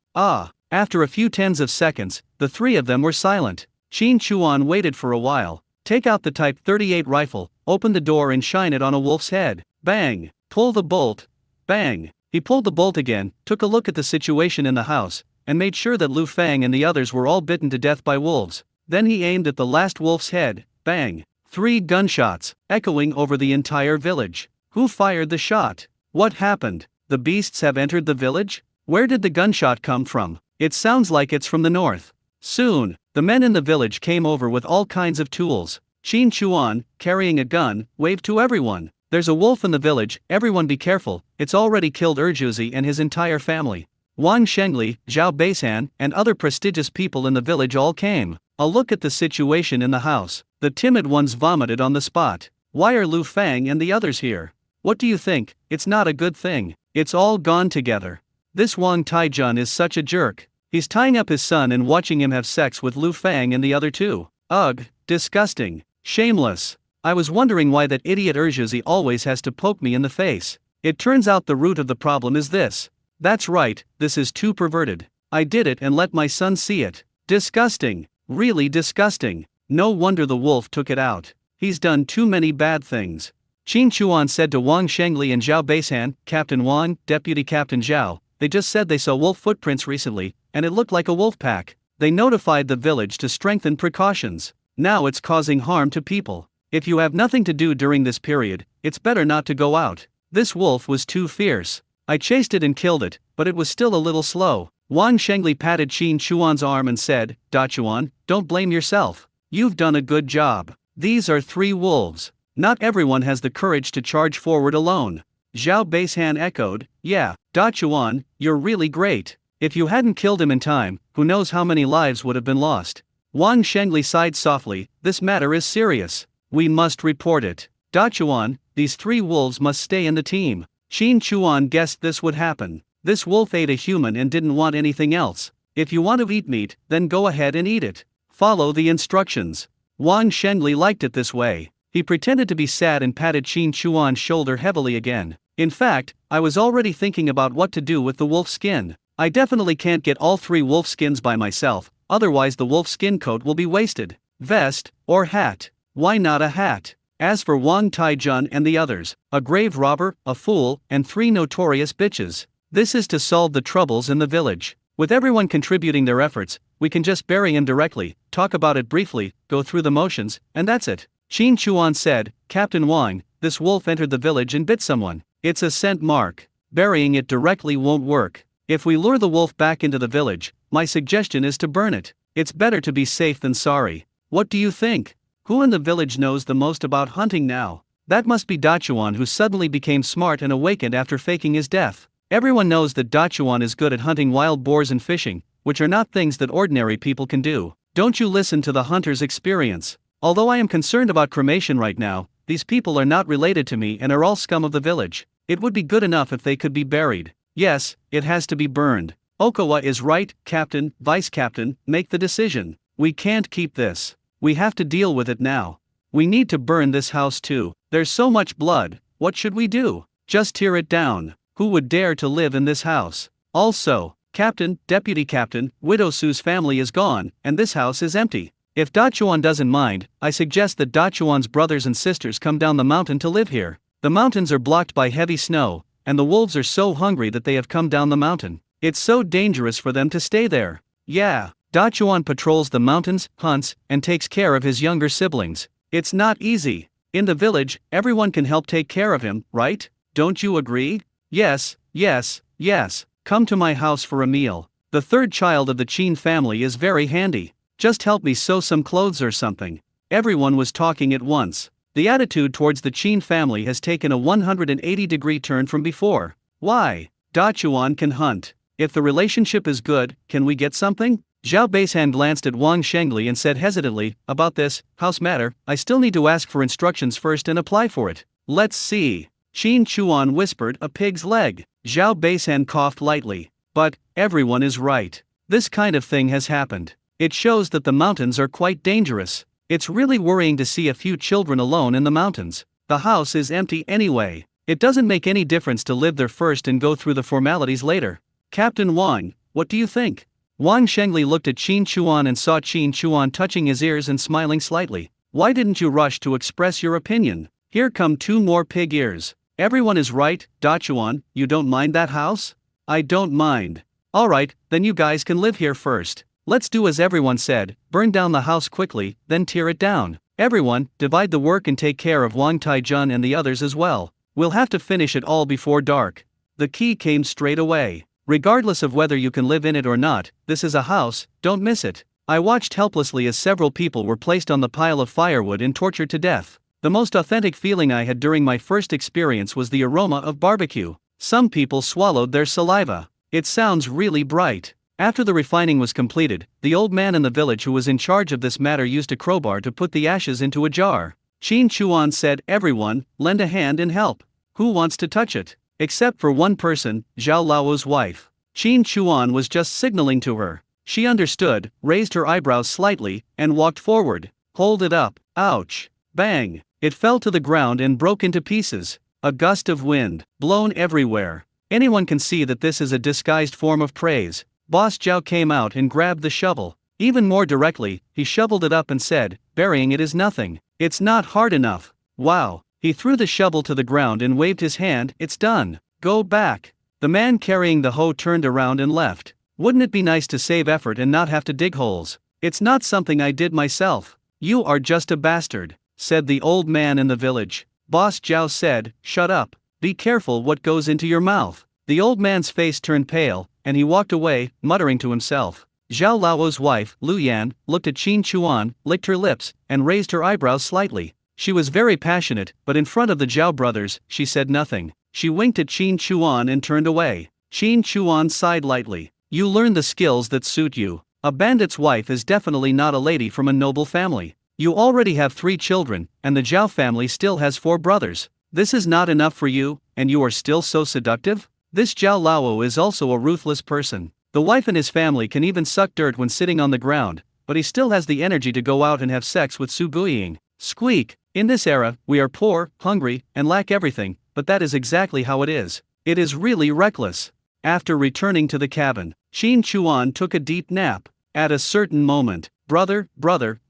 A: After a few tens of seconds, the 3 of them were silent. Qin Chuan waited for a while. Take out the Type 38 rifle, open the door and shine it on a wolf's head. Bang! Pull the bolt. Bang! He pulled the bolt again, took a look at the situation in the house, and made sure that Lu Fang and the others were all bitten to death by wolves. Then he aimed at the last wolf's head. Bang! 3 gunshots, echoing over the entire village. Who fired the shot? What happened? The beasts have entered the village? Where did the gunshot come from? It sounds like it's from the north. Soon, the men in the village came over with all kinds of tools. Qin Chuan, carrying a gun, waved to everyone. There's a wolf in the village, everyone be careful, it's already killed Zhuzi and his entire family. Wang Shengli, Zhao Beisan, and other prestigious people in the village all came. A look at the situation in the house. The timid ones vomited on the spot. Why are Lu Fang and the others here? What do you think? It's not a good thing. It's all gone together. This Wang Taijun is such a jerk. He's tying up his son and watching him have sex with Lu Fang and the other 2. Ugh, disgusting. Shameless. I was wondering why that idiot Zhuzi always has to poke me in the face. It turns out the root of the problem is this. That's right, this is too perverted. I did it and let my son see it. Disgusting. Really disgusting. No wonder the wolf took it out. He's done too many bad things. Qin Chuan said to Wang Shengli and Zhao Beisan, Captain Wang, Deputy Captain Zhao, they just said they saw wolf footprints recently, and it looked like a wolf pack. They notified the village to strengthen precautions. Now it's causing harm to people. If you have nothing to do during this period, it's better not to go out. This wolf was too fierce. I chased it and killed it, but it was still a little slow. Wang Shengli patted Qin Chuan's arm and said, Da Chuan, don't blame yourself. You've done a good job. These are 3 wolves. Not everyone has the courage to charge forward alone. Zhao Beishan echoed, yeah, Da Chuan, you're really great. If you hadn't killed him in time, who knows how many lives would have been lost. Wang Shengli sighed softly, this matter is serious. We must report it. Da Chuan, these 3 wolves must stay in the team. Qin Chuan guessed this would happen. This wolf ate a human and didn't want anything else. If you want to eat meat, then go ahead and eat it. Follow the instructions. Wang Shengli liked it this way. He pretended to be sad and patted Qin Chuan's shoulder heavily again. In fact, I was already thinking about what to do with the wolf skin. I definitely can't get all 3 wolf skins by myself, otherwise the wolf skin coat will be wasted. Vest, or hat. Why not a hat? As for Wang Taijun and the others, a grave robber, a fool, and 3 notorious bitches. This is to solve the troubles in the village. With everyone contributing their efforts, we can just bury him directly, talk about it briefly, go through the motions, and that's it. Qin Chuan said, Captain Wang, this wolf entered the village and bit someone. It's a scent mark. Burying it directly won't work. If we lure the wolf back into the village, my suggestion is to burn it. It's better to be safe than sorry. What do you think? Who in the village knows the most about hunting now? That must be Dachuan, who suddenly became smart and awakened after faking his death. Everyone knows that Dachuan is good at hunting wild boars and fishing, which are not things that ordinary people can do. Don't you listen to the hunter's experience. Although I am concerned about cremation right now, these people are not related to me and are all scum of the village. It would be good enough if they could be buried. Yes, it has to be burned. Okawa is right, Captain, Vice Captain, make the decision. We can't keep this. We have to deal with it now. We need to burn this house too. There's so much blood, what should we do? Just tear it down. Who would dare to live in this house? Also, Captain, Deputy Captain, Widow Su's family is gone, and this house is empty. If Dachuan doesn't mind, I suggest that Dachuan's brothers and sisters come down the mountain to live here. The mountains are blocked by heavy snow, and the wolves are so hungry that they have come down the mountain. It's so dangerous for them to stay there. Yeah, Dachuan patrols the mountains, hunts, and takes care of his younger siblings. It's not easy. In the village, everyone can help take care of him, right? Don't you agree? Yes, yes, yes. Come to my house for a meal. The 3rd child of the Qin family is very handy. Just help me sew some clothes or something. Everyone was talking at once. The attitude towards the Qin family has taken a 180-degree turn from before. Why? Dachuan can hunt. If the relationship is good, can we get something? Zhao Beishan glanced at Wang Shengli and said hesitantly, about this house matter, I still need to ask for instructions first and apply for it. Let's see. Qin Chuan whispered, a pig's leg. Zhao Beishan coughed lightly. But, everyone is right. This kind of thing has happened. It shows that the mountains are quite dangerous. It's really worrying to see a few children alone in the mountains. The house is empty anyway. It doesn't make any difference to live there first and go through the formalities later. Captain Wang, what do you think? Wang Shengli looked at Qin Chuan and saw Qin Chuan touching his ears and smiling slightly. Why didn't you rush to express your opinion? Here come 2 more pig ears. Everyone is right, Dachuan, you don't mind that house? I don't mind. Alright, then you guys can live here first. Let's do as everyone said, burn down the house quickly, then tear it down. Everyone, divide the work and take care of Wang Taijun and the others as well. We'll have to finish it all before dark. The key came straight away. Regardless of whether you can live in it or not, this is a house, don't miss it. I watched helplessly as several people were placed on the pile of firewood and tortured to death. The most authentic feeling I had during my first experience was the aroma of barbecue. Some people swallowed their saliva. It sounds really bright. After the refining was completed, the old man in the village who was in charge of this matter used a crowbar to put the ashes into a jar. Qin Chuan said, everyone, lend a hand and help. Who wants to touch it? Except for one person, Zhao Lao's wife. Qin Chuan was just signaling to her. She understood, raised her eyebrows slightly, and walked forward. Hold it up. Ouch. Bang. It fell to the ground and broke into pieces. A gust of wind, blown everywhere. Anyone can see that this is a disguised form of praise. Boss Zhao came out and grabbed the shovel. Even more directly, he shoveled it up and said, burying it is nothing. It's not hard enough. Wow. He threw the shovel to the ground and waved his hand, it's done. Go back. The man carrying the hoe turned around and left. Wouldn't it be nice to save effort and not have to dig holes? It's not something I did myself. You are just a bastard, said the old man in the village. Boss Zhao said, shut up. Be careful what goes into your mouth. The old man's face turned pale, and he walked away, muttering to himself. Zhao Lao's wife, Lu Yan, looked at Qin Chuan, licked her lips, and raised her eyebrows slightly. She was very passionate, but in front of the Zhao brothers, she said nothing. She winked at Qin Chuan and turned away. Qin Chuan sighed lightly. You learn the skills that suit you. A bandit's wife is definitely not a lady from a noble family. You already have 3 children, and the Zhao family still has 4 brothers. This is not enough for you, and you are still so seductive? This Zhao Lao is also a ruthless person. The wife and his family can even suck dirt when sitting on the ground, but he still has the energy to go out and have sex with Su Guiying. Squeak. In this era, we are poor, hungry, and lack everything, but that is exactly how it is. It is really reckless. After returning to the cabin, Qin Chuan took a deep nap. At a certain moment, brother,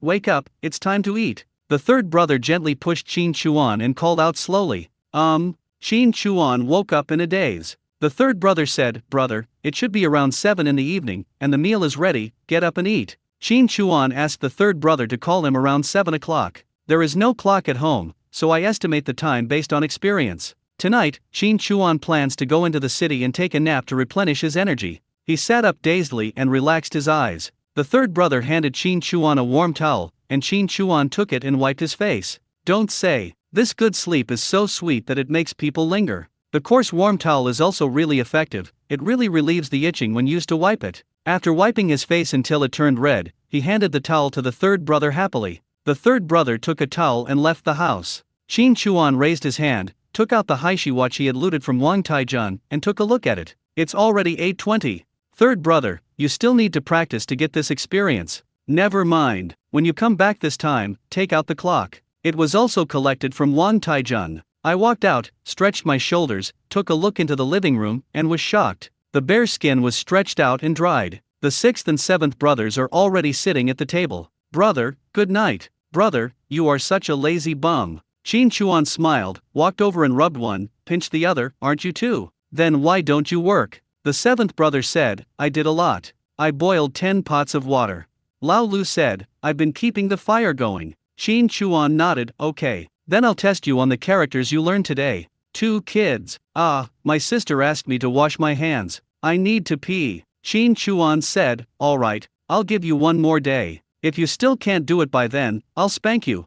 A: wake up, it's time to eat. The third brother gently pushed Qin Chuan and called out slowly. Qin Chuan woke up in a daze. The third brother said, brother, it should be around 7 in the evening, and the meal is ready, get up and eat. Qin Chuan asked the third brother to call him around 7 o'clock. There is no clock at home, so I estimate the time based on experience. Tonight, Qin Chuan plans to go into the city and take a nap to replenish his energy. He sat up dazedly and relaxed his eyes. The third brother handed Qin Chuan a warm towel, and Qin Chuan took it and wiped his face. Don't say, this good sleep is so sweet that it makes people linger. The coarse warm towel is also really effective, it really relieves the itching when used to wipe it. After wiping his face until it turned red, he handed the towel to the third brother happily. The third brother took a towel and left the house. Qin Chuan raised his hand, took out the Haishi watch he had looted from Wang Taijun, and took a look at it. It's already 8:20. Third brother, you still need to practice to get this experience. Never mind, when you come back this time, take out the clock. It was also collected from Wang Taijun. I walked out, stretched my shoulders, took a look into the living room, and was shocked. The bear skin was stretched out and dried. The 6th and 7th brothers are already sitting at the table. Brother, good night. Brother, you are such a lazy bum. Qin Chuan smiled, walked over and rubbed one, pinched the other, aren't you too? Then why don't you work? The 7th brother said, I did a lot. I boiled 10 pots of water. Lao Lu said, I've been keeping the fire going. Qin Chuan nodded, okay. Then I'll test you on the characters you learned today. 2 kids. My sister asked me to wash my hands. I need to pee. Qin Chuan said, alright, I'll give you 1 more day. If you still can't do it by then, I'll spank you.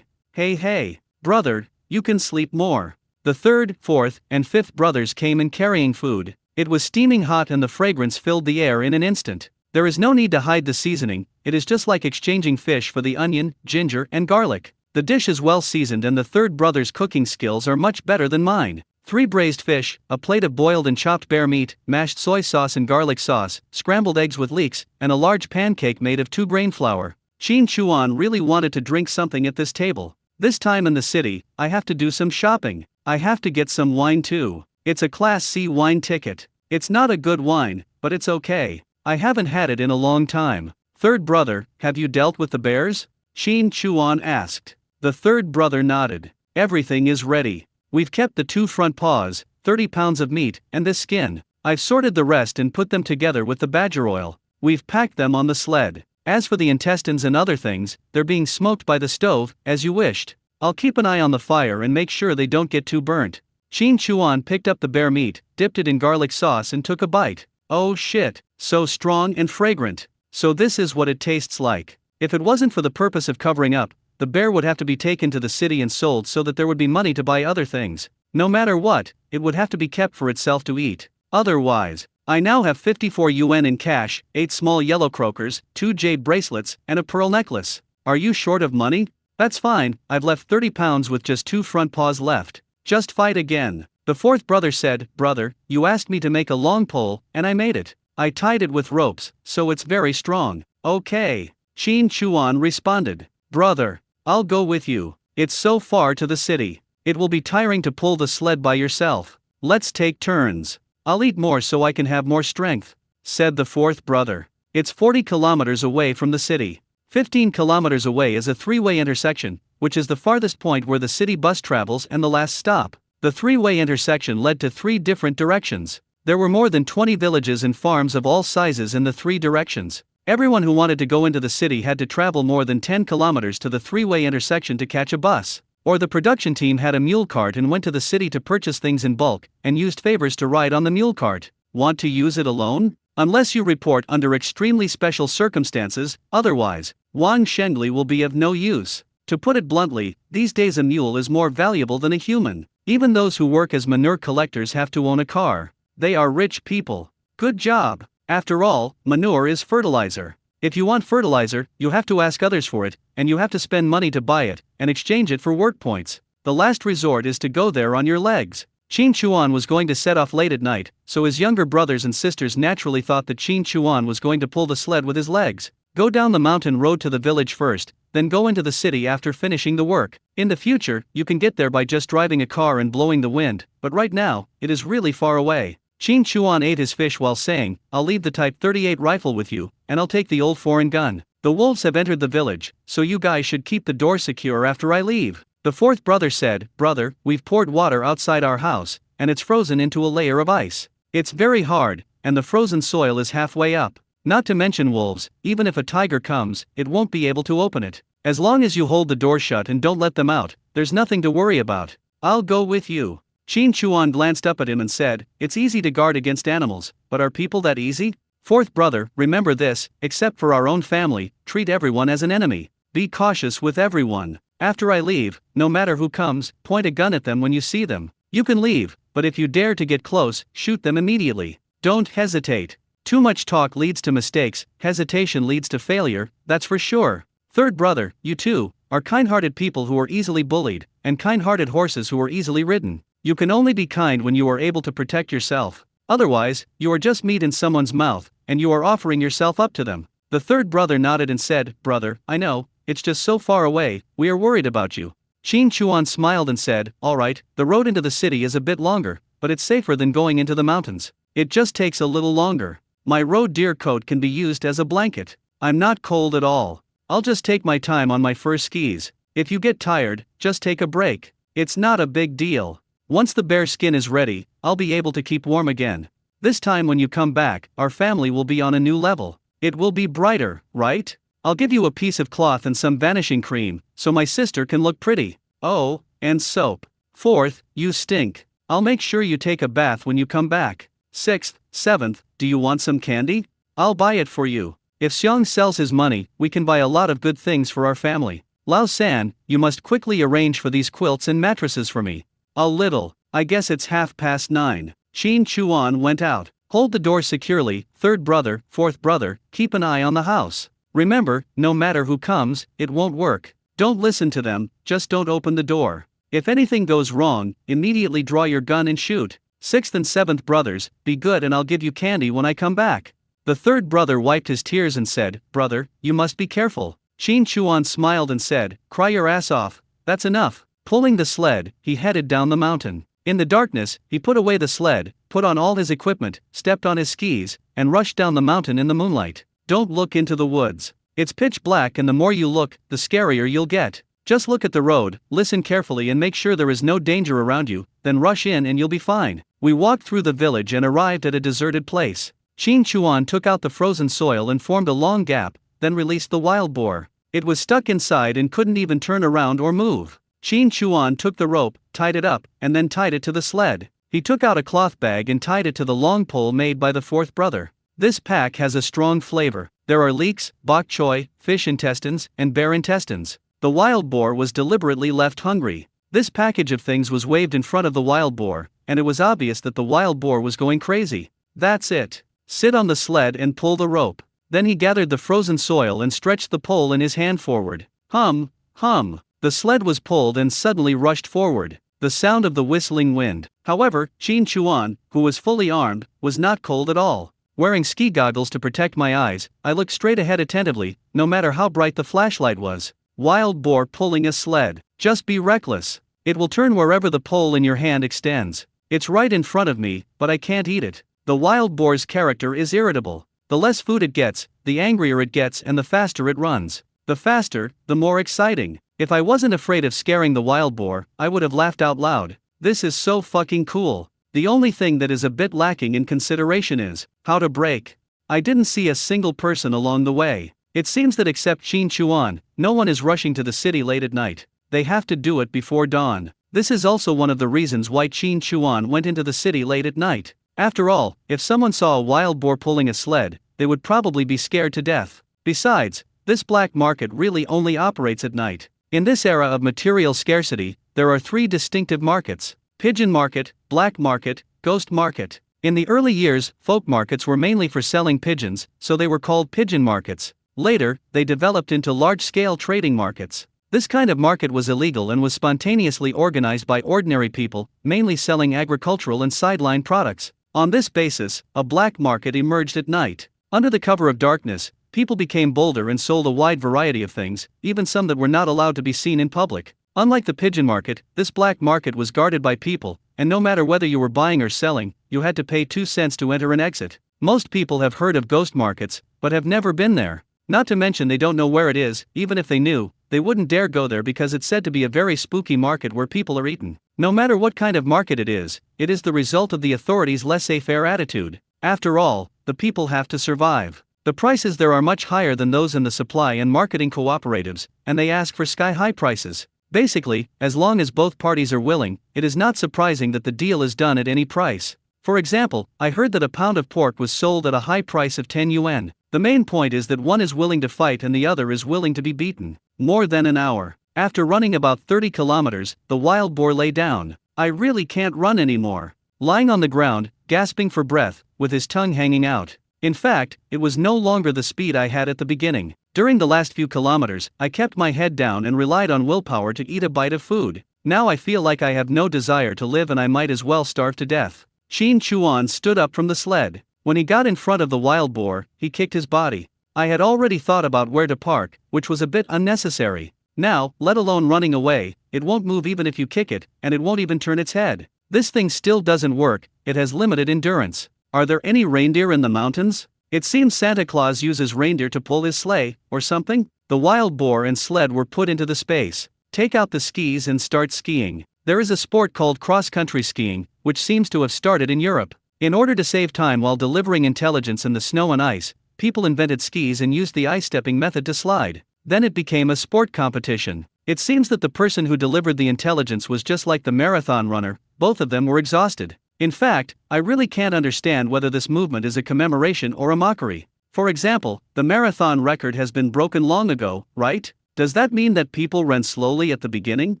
A: Hey, brother, you can sleep more. The 3rd, 4th, and 5th brothers came in carrying food. It was steaming hot and the fragrance filled the air in an instant. There is no need to hide the seasoning, it is just like exchanging fish for the onion, ginger, and garlic. The dish is well seasoned and the third brother's cooking skills are much better than mine. 3 braised fish, a plate of boiled and chopped bear meat, mashed soy sauce and garlic sauce, scrambled eggs with leeks, and a large pancake made of 2-grain flour. Qin Chuan really wanted to drink something at this table. This time in the city, I have to do some shopping. I have to get some wine too. It's a Class C wine ticket. It's not a good wine, but it's okay. I haven't had it in a long time. Third brother, have you dealt with the bears? Qin Chuan asked. The third brother nodded. Everything is ready. We've kept the 2 front paws, 30 pounds of meat, and this skin. I've sorted the rest and put them together with the badger oil. We've packed them on the sled. As for the intestines and other things, they're being smoked by the stove, as you wished. I'll keep an eye on the fire and make sure they don't get too burnt. Qin Chuan picked up the bear meat, dipped it in garlic sauce and took a bite. Oh shit, so strong and fragrant. So this is what it tastes like. If it wasn't for the purpose of covering up, the bear would have to be taken to the city and sold so that there would be money to buy other things. No matter what, it would have to be kept for itself to eat. Otherwise, I now have 54 yuan in cash, 8 small yellow croakers, 2 jade bracelets, and a pearl necklace. Are you short of money? That's fine, I've left 30 pounds with just 2 front paws left. Just fight again. The 4th brother said, brother, you asked me to make a long pole, and I made it. I tied it with ropes, so it's very strong. Okay. Qin Chuan responded. Brother, I'll go with you. It's so far to the city. It will be tiring to pull the sled by yourself. Let's take turns. I'll eat more so I can have more strength, said the 4th brother. It's 40 kilometers away from the city. 15 kilometers away is a 3-way intersection, which is the farthest point where the city bus travels and the last stop. The 3-way intersection led to 3 different directions. There were more than 20 villages and farms of all sizes in the 3 directions. Everyone who wanted to go into the city had to travel more than 10 kilometers to the 3-way intersection to catch a bus. Or the production team had a mule cart and went to the city to purchase things in bulk, and used favors to ride on the mule cart. Want to use it alone? Unless you report under extremely special circumstances, otherwise, Wang Shengli will be of no use. To put it bluntly, these days a mule is more valuable than a human. Even those who work as manure collectors have to own a car. They are rich people. Good job. After all, manure is fertilizer. If you want fertilizer, you have to ask others for it, and you have to spend money to buy it, and exchange it for work points. The last resort is to go there on your legs. Qin Chuan was going to set off late at night, so his younger brothers and sisters naturally thought that Qin Chuan was going to pull the sled with his legs. Go down the mountain road to the village first, then go into the city after finishing the work. In the future, you can get there by just driving a car and blowing the wind, but right now, it is really far away. Qin Chuan ate his fish while saying, I'll leave the Type 38 rifle with you, and I'll take the old foreign gun. The wolves have entered the village, so you guys should keep the door secure after I leave. The fourth brother said, Brother, we've poured water outside our house, and it's frozen into a layer of ice. It's very hard, and the frozen soil is halfway up. Not to mention wolves, even if a tiger comes, it won't be able to open it. As long as you hold the door shut and don't let them out, there's nothing to worry about. I'll go with you. Qin Chuan glanced up at him and said, It's easy to guard against animals, but are people that easy? Fourth brother, remember this, except for our own family, treat everyone as an enemy. Be cautious with everyone. After I leave, no matter who comes, point a gun at them when you see them. You can leave, but if you dare to get close, shoot them immediately. Don't hesitate. Too much talk leads to mistakes, hesitation leads to failure, that's for sure. Third brother, you too, are kind-hearted people who are easily bullied, and kind-hearted horses who are easily ridden. You can only be kind when you are able to protect yourself. Otherwise, you are just meat in someone's mouth, and you are offering yourself up to them. The third brother nodded and said, Brother, I know, it's just so far away, we are worried about you. Qin Chuan smiled and said, All right, the road into the city is a bit longer, but it's safer than going into the mountains. It just takes a little longer. My road deer coat can be used as a blanket. I'm not cold at all. I'll just take my time on my fur skis. If you get tired, just take a break. It's not a big deal. Once the bear skin is ready, I'll be able to keep warm again. This time when you come back, our family will be on a new level. It will be brighter, right? I'll give you a piece of cloth and some vanishing cream, so my sister can look pretty. Oh, and soap. Fourth, you stink. I'll make sure you take a bath when you come back. Sixth, seventh, do you want some candy? I'll buy it for you. If Xiang sells his money, we can buy a lot of good things for our family. Lao San, you must quickly arrange for these quilts and mattresses for me. A little. I guess it's 9:30. Qin Chuan went out. Hold the door securely, third brother, fourth brother, keep an eye on the house. Remember, no matter who comes, it won't work. Don't listen to them, just don't open the door. If anything goes wrong, immediately draw your gun and shoot. Sixth and seventh brothers, be good and I'll give you candy when I come back. The third brother wiped his tears and said, Brother, you must be careful. Qin Chuan smiled and said, Cry your ass off, that's enough. Pulling the sled, he headed down the mountain. In the darkness, he put away the sled, put on all his equipment, stepped on his skis, and rushed down the mountain in the moonlight. Don't look into the woods. It's pitch black and the more you look, the scarier you'll get. Just look at the road, listen carefully and make sure there is no danger around you, then rush in and you'll be fine. We walked through the village and arrived at a deserted place. Qin Chuan took out the frozen soil and formed a long gap, then released the wild boar. It was stuck inside and couldn't even turn around or move. Qin Chuan took the rope, tied it up, and then tied it to the sled. He took out a cloth bag and tied it to the long pole made by the fourth brother. This pack has a strong flavor. There are leeks, bok choy, fish intestines, and bear intestines. The wild boar was deliberately left hungry. This package of things was waved in front of the wild boar, and it was obvious that the wild boar was going crazy. That's it. Sit on the sled and pull the rope. Then he gathered the frozen soil and stretched the pole in his hand forward. Hum, hum. The sled was pulled and suddenly rushed forward. The sound of the whistling wind. However, Qin Chuan, who was fully armed, was not cold at all. Wearing ski goggles to protect my eyes, I looked straight ahead attentively, no matter how bright the flashlight was. Wild boar pulling a sled. Just be reckless. It will turn wherever the pole in your hand extends. It's right in front of me, but I can't eat it. The wild boar's character is irritable. The less food it gets, the angrier it gets and the faster it runs. The faster, the more exciting. If I wasn't afraid of scaring the wild boar, I would have laughed out loud. This is so fucking cool. The only thing that is a bit lacking in consideration is how to brake. I didn't see a single person along the way. It seems that except Qin Chuan, no one is rushing to the city late at night. They have to do it before dawn. This is also one of the reasons why Qin Chuan went into the city late at night. After all, if someone saw a wild boar pulling a sled, they would probably be scared to death. Besides, this black market really only operates at night. In this era of material scarcity, there are three distinctive markets: pigeon market, black market, ghost market. In the early years, folk markets were mainly for selling pigeons, so they were called pigeon markets. Later, they developed into large-scale trading markets. This kind of market was illegal and was spontaneously organized by ordinary people, mainly selling agricultural and sideline products. On this basis, a black market emerged at night. Under the cover of darkness, people became bolder and sold a wide variety of things, even some that were not allowed to be seen in public. Unlike the pigeon market, this black market was guarded by people, and no matter whether you were buying or selling, you had to pay 2 cents to enter and exit. Most people have heard of ghost markets, but have never been there. Not to mention they don't know where it is. Even if they knew, they wouldn't dare go there because it's said to be a very spooky market where people are eaten. No matter what kind of market it is the result of the authorities' laissez-faire attitude. After all, the people have to survive. The prices there are much higher than those in the supply and marketing cooperatives, and they ask for sky-high prices. Basically, as long as both parties are willing, it is not surprising that the deal is done at any price. For example, I heard that a pound of pork was sold at a high price of 10 yuan. The main point is that one is willing to fight and the other is willing to be beaten. More than an hour. After running about 30 kilometers, the wild boar lay down. I really can't run anymore. Lying on the ground, gasping for breath, with his tongue hanging out. In fact, it was no longer the speed I had at the beginning. During the last few kilometers, I kept my head down and relied on willpower to eat a bite of food. Now I feel like I have no desire to live and I might as well starve to death. Qin Chuan stood up from the sled. When he got in front of the wild boar, he kicked his body. I had already thought about where to park, which was a bit unnecessary. Now, let alone running away, it won't move even if you kick it, and it won't even turn its head. This thing still doesn't work, it has limited endurance. Are there any reindeer in the mountains? It seems Santa Claus uses reindeer to pull his sleigh, or something? The wild boar and sled were put into the space. Take out the skis and start skiing. There is a sport called cross-country skiing, which seems to have started in Europe. In order to save time while delivering intelligence in the snow and ice, people invented skis and used the ice-stepping method to slide. Then it became a sport competition. It seems that the person who delivered the intelligence was just like the marathon runner, both of them were exhausted. In fact, I really can't understand whether this movement is a commemoration or a mockery. For example, the marathon record has been broken long ago, right? Does that mean that people ran slowly at the beginning?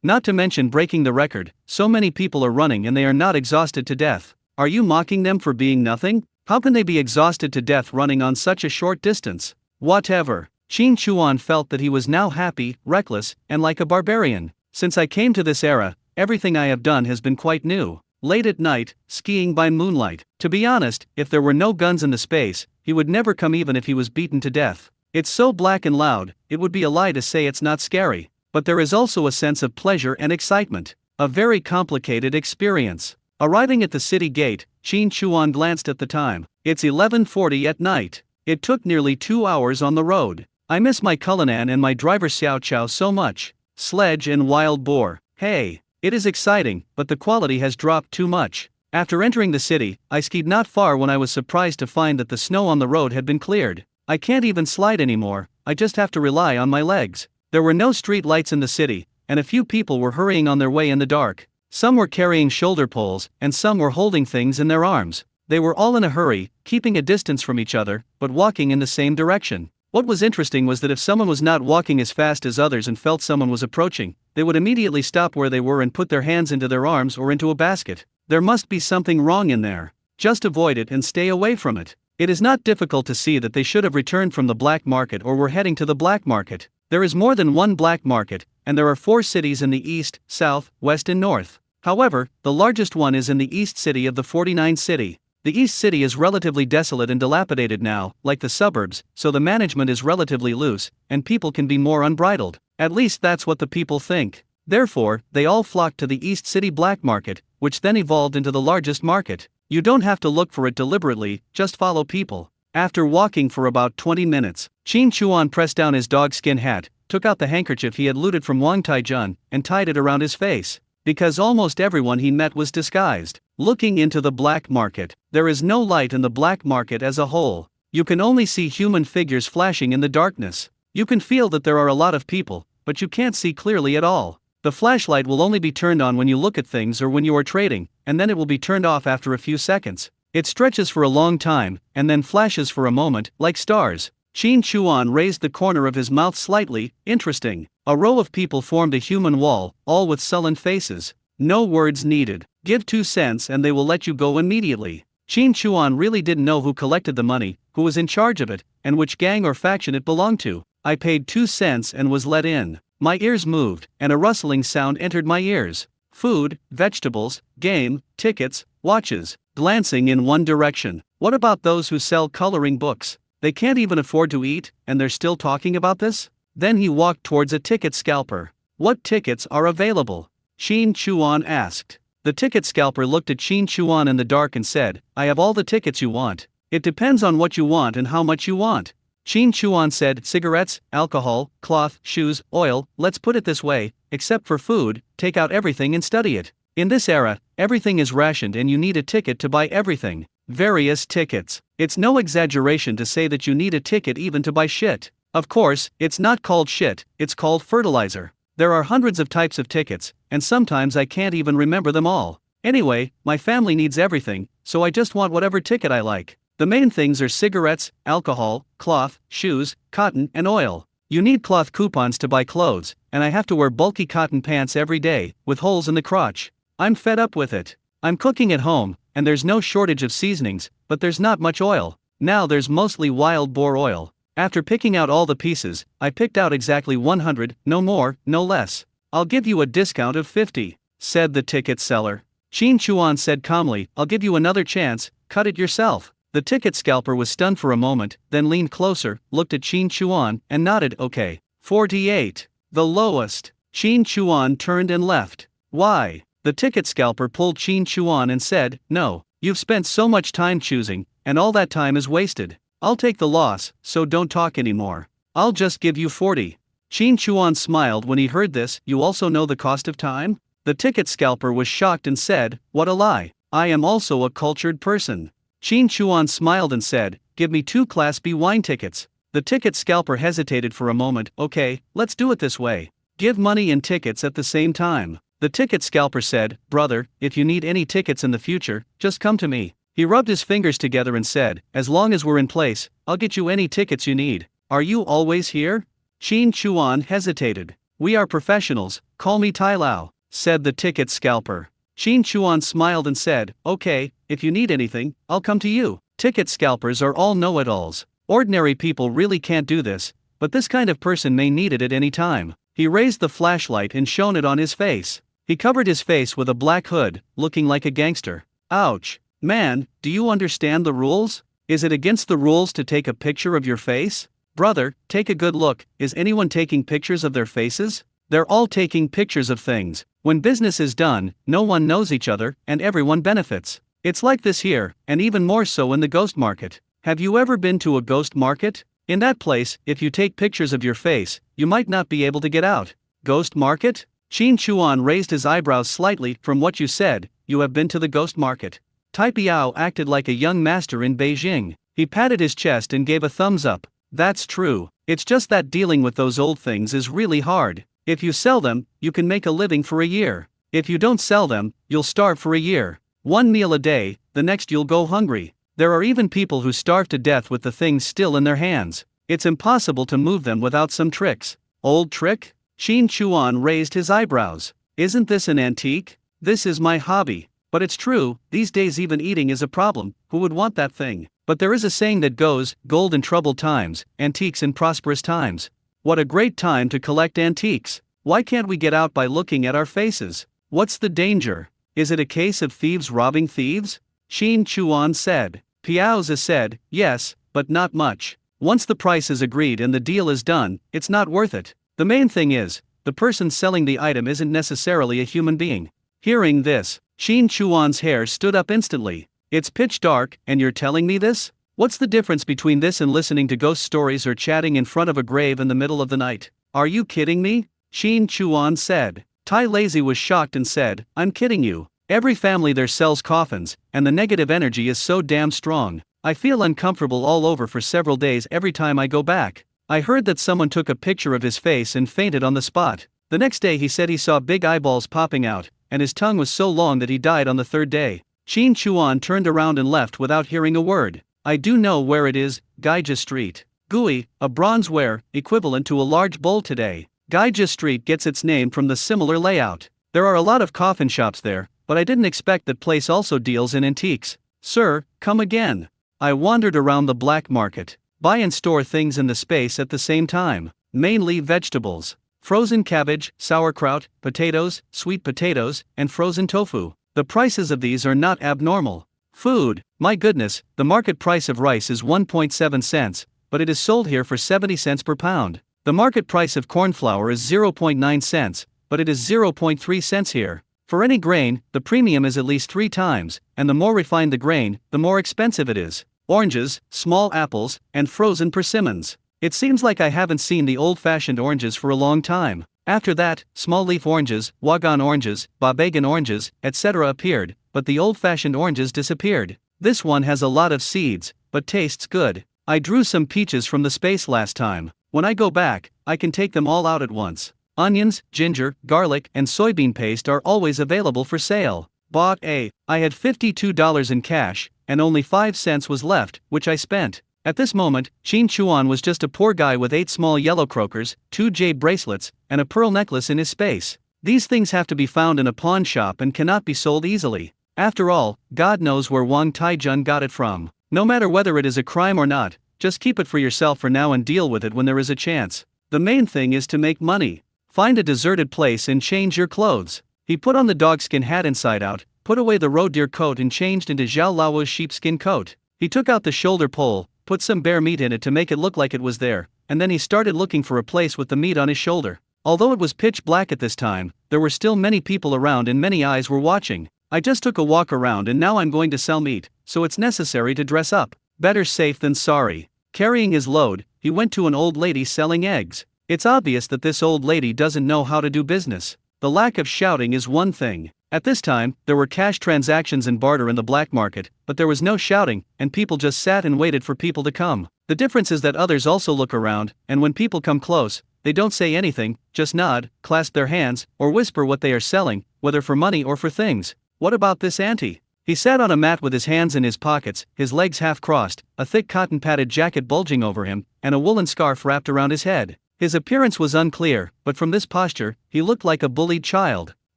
A: Not to mention breaking the record, so many people are running and they are not exhausted to death. Are you mocking them for being nothing? How can they be exhausted to death running on such a short distance? Whatever. Qin Chuan felt that he was now happy, reckless, and like a barbarian. Since I came to this era, everything I have done has been quite new. Late at night, skiing by moonlight. To be honest, if there were no guns in the space, he would never come even if he was beaten to death. It's so black and loud, it would be a lie to say it's not scary. But there is also a sense of pleasure and excitement. A very complicated experience. Arriving at the city gate, Qin Chuan glanced at the time. It's 11:40 at night. It took nearly 2 hours on the road. I miss my Cullinan and my driver Xiao Chao so much. Sledge and wild boar. Hey, it is exciting, but the quality has dropped too much. After entering the city, I skied not far when I was surprised to find that the snow on the road had been cleared. I can't even slide anymore, I just have to rely on my legs. There were no street lights in the city, and a few people were hurrying on their way in the dark. Some were carrying shoulder poles, and some were holding things in their arms. They were all in a hurry, keeping a distance from each other, but walking in the same direction. What was interesting was that if someone was not walking as fast as others and felt someone was approaching, they would immediately stop where they were and put their hands into their arms or into a basket. There must be something wrong in there. Just avoid it and stay away from it. It is not difficult to see that they should have returned from the black market or were heading to the black market. There is more than one black market, and there are 4 cities in the east, south, west and north. However, the largest one is in the east city of the 49 city. The east city is relatively desolate and dilapidated now, like the suburbs, so the management is relatively loose, and people can be more unbridled. At least that's what the people think. Therefore, they all flocked to the east city black market, which then evolved into the largest market. You don't have to look for it deliberately, just follow people. After walking for about 20 minutes, Qin Chuan pressed down his dogskin hat, took out the handkerchief he had looted from Wang Taijun, and tied it around his face. Because almost everyone he met was disguised. Looking into the black market, there is no light in the black market as a whole. You can only see human figures flashing in the darkness. You can feel that there are a lot of people, but you can't see clearly at all. The flashlight will only be turned on when you look at things or when you are trading, and then it will be turned off after a few seconds. It stretches for a long time, and then flashes for a moment, like stars. Qin Chuan raised the corner of his mouth slightly. Interesting. A row of people formed a human wall, all with sullen faces. No words needed. Give 2 cents and they will let you go immediately. Qin Chuan really didn't know who collected the money, who was in charge of it, and which gang or faction it belonged to. I paid 2 cents and was let in. My ears moved, and a rustling sound entered my ears. Food, vegetables, game, tickets, watches, glancing in one direction. What about those who sell coloring books? They can't even afford to eat, and they're still talking about this? Then he walked towards a ticket scalper. What tickets are available? Qin Chuan asked. The ticket scalper looked at Qin Chuan in the dark and said, I have all the tickets you want. It depends on what you want and how much you want. Qin Chuan said, cigarettes, alcohol, cloth, shoes, oil, let's put it this way, except for food, take out everything and study it. In this era, everything is rationed and you need a ticket to buy everything. Various tickets. It's no exaggeration to say that you need a ticket even to buy shit. Of course, it's not called shit, it's called fertilizer. There are hundreds of types of tickets, and sometimes I can't even remember them all. Anyway, my family needs everything, so I just want whatever ticket I like. The main things are cigarettes, alcohol, cloth, shoes, cotton, and oil. You need cloth coupons to buy clothes, and I have to wear bulky cotton pants every day, with holes in the crotch. I'm fed up with it. I'm cooking at home, and there's no shortage of seasonings, but there's not much oil. Now there's mostly wild boar oil. After picking out all the pieces, I picked out exactly 100, no more, no less. I'll give you a discount of 50, said the ticket seller. Qin Chuan said calmly, I'll give you another chance, cut it yourself. The ticket scalper was stunned for a moment, then leaned closer, looked at Qin Chuan, and nodded, okay. 48. The lowest. Qin Chuan turned and left. Why? The ticket scalper pulled Qin Chuan and said, no, you've spent so much time choosing, and all that time is wasted. I'll take the loss, so don't talk anymore. I'll just give you 40. Qin Chuan smiled when he heard this. You also know the cost of time? The ticket scalper was shocked and said, what a lie. I am also a cultured person. Qin Chuan smiled and said, give me 2 Class B wine tickets. The ticket scalper hesitated for a moment. Okay, let's do it this way. Give money and tickets at the same time. The ticket scalper said, brother, if you need any tickets in the future, just come to me. He rubbed his fingers together and said, as long as we're in place, I'll get you any tickets you need. Are you always here? Qin Chuan hesitated. We are professionals, call me Tai Lao, said the ticket scalper. Qin Chuan smiled and said, okay, if you need anything, I'll come to you. Ticket scalpers are all know-it-alls. Ordinary people really can't do this, but this kind of person may need it at any time. He raised the flashlight and shone it on his face. He covered his face with a black hood, looking like a gangster. Ouch. Man, do you understand the rules? Is it against the rules to take a picture of your face? Brother, take a good look. Is anyone taking pictures of their faces? They're all taking pictures of things. When business is done, no one knows each other, and everyone benefits. It's like this here, and even more so in the ghost market. Have you ever been to a ghost market? In that place, if you take pictures of your face, you might not be able to get out. Ghost market? Qin Chuan raised his eyebrows slightly. From what you said, you have been to the ghost market. Tai Piao acted like a young master in Beijing. He patted his chest and gave a thumbs up. That's true. It's just that dealing with those old things is really hard. If you sell them, you can make a living for a year. If you don't sell them, you'll starve for a year. 1 meal a day, the next you'll go hungry. There are even people who starve to death with the things still in their hands. It's impossible to move them without some tricks. Old trick? Qin Chuan raised his eyebrows. Isn't this an antique? This is my hobby. But it's true, these days even eating is a problem. Who would want that thing? But there is a saying that goes, gold in troubled times, antiques in prosperous times. What a great time to collect antiques. Why can't we get out by looking at our faces? What's the danger? Is it a case of thieves robbing thieves? Qin Chuan said. Piaozi said, yes, but not much. Once the price is agreed and the deal is done, it's not worth it. The main thing is, the person selling the item isn't necessarily a human being. Hearing this, Qin Chuan's hair stood up instantly. It's pitch dark, and you're telling me this? What's the difference between this and listening to ghost stories or chatting in front of a grave in the middle of the night? Are you kidding me? Qin Chuan said. Tai Lazy was shocked and said, I'm kidding you. Every family there sells coffins, and the negative energy is so damn strong. I feel uncomfortable all over for several days every time I go back. I heard that someone took a picture of his face and fainted on the spot. The next day he said he saw big eyeballs popping out, and his tongue was so long that he died on the 3rd day. Qin Chuan turned around and left without hearing a word. I do know where it is, Gaija Street. Gui, a bronzeware, equivalent to a large bowl today. Gaija Street gets its name from the similar layout. There are a lot of coffin shops there, but I didn't expect that place also deals in antiques. Sir, come again. I wandered around the black market. Buy and store things in the space at the same time. Mainly vegetables. Frozen cabbage, sauerkraut, potatoes, sweet potatoes, and frozen tofu. The prices of these are not abnormal. Food, my goodness, the market price of rice is 1.7 cents, but it is sold here for 70 cents per pound. The market price of corn flour is 0.9 cents, but it is 0.3 cents here. For any grain, the premium is at least 3 times, and the more refined the grain, the more expensive it is. Oranges, small apples, and frozen persimmons. It seems like I haven't seen the old-fashioned oranges for a long time. After that, small leaf oranges, wagon oranges, Baubagan oranges, etc. appeared, but the old-fashioned oranges disappeared. This one has a lot of seeds, but tastes good. I drew some peaches from the space last time. When I go back, I can take them all out at once. Onions, ginger, garlic, and soybean paste are always available for sale. Bought a. I had $52 in cash, and only 5 cents was left, which I spent. At this moment, Qin Chuan was just a poor guy with 8 small yellow croakers, 2 jade bracelets, and a pearl necklace in his space. These things have to be found in a pawn shop and cannot be sold easily. After all, God knows where Wang Taijun got it from. No matter whether it is a crime or not, just keep it for yourself for now and deal with it when there is a chance. The main thing is to make money. Find a deserted place and change your clothes. He put on the dogskin hat inside out, put away the roe deer coat and changed into Zhao Lao's sheepskin coat. He took out the shoulder pole, put some bear meat in it to make it look like it was there, and then he started looking for a place with the meat on his shoulder. Although it was pitch black at this time, there were still many people around and many eyes were watching. I just took a walk around and now I'm going to sell meat, so it's necessary to dress up. Better safe than sorry. Carrying his load, he went to an old lady selling eggs. It's obvious that this old lady doesn't know how to do business. The lack of shouting is one thing. At this time, there were cash transactions and barter in the black market, but there was no shouting, and people just sat and waited for people to come. The difference is that others also look around, and when people come close, they don't say anything, just nod, clasp their hands, or whisper what they are selling, whether for money or for things. What about this auntie? He sat on a mat with his hands in his pockets, his legs half crossed, a thick cotton-padded jacket bulging over him, and a woolen scarf wrapped around his head. His appearance was unclear, but from this posture, he looked like a bullied child.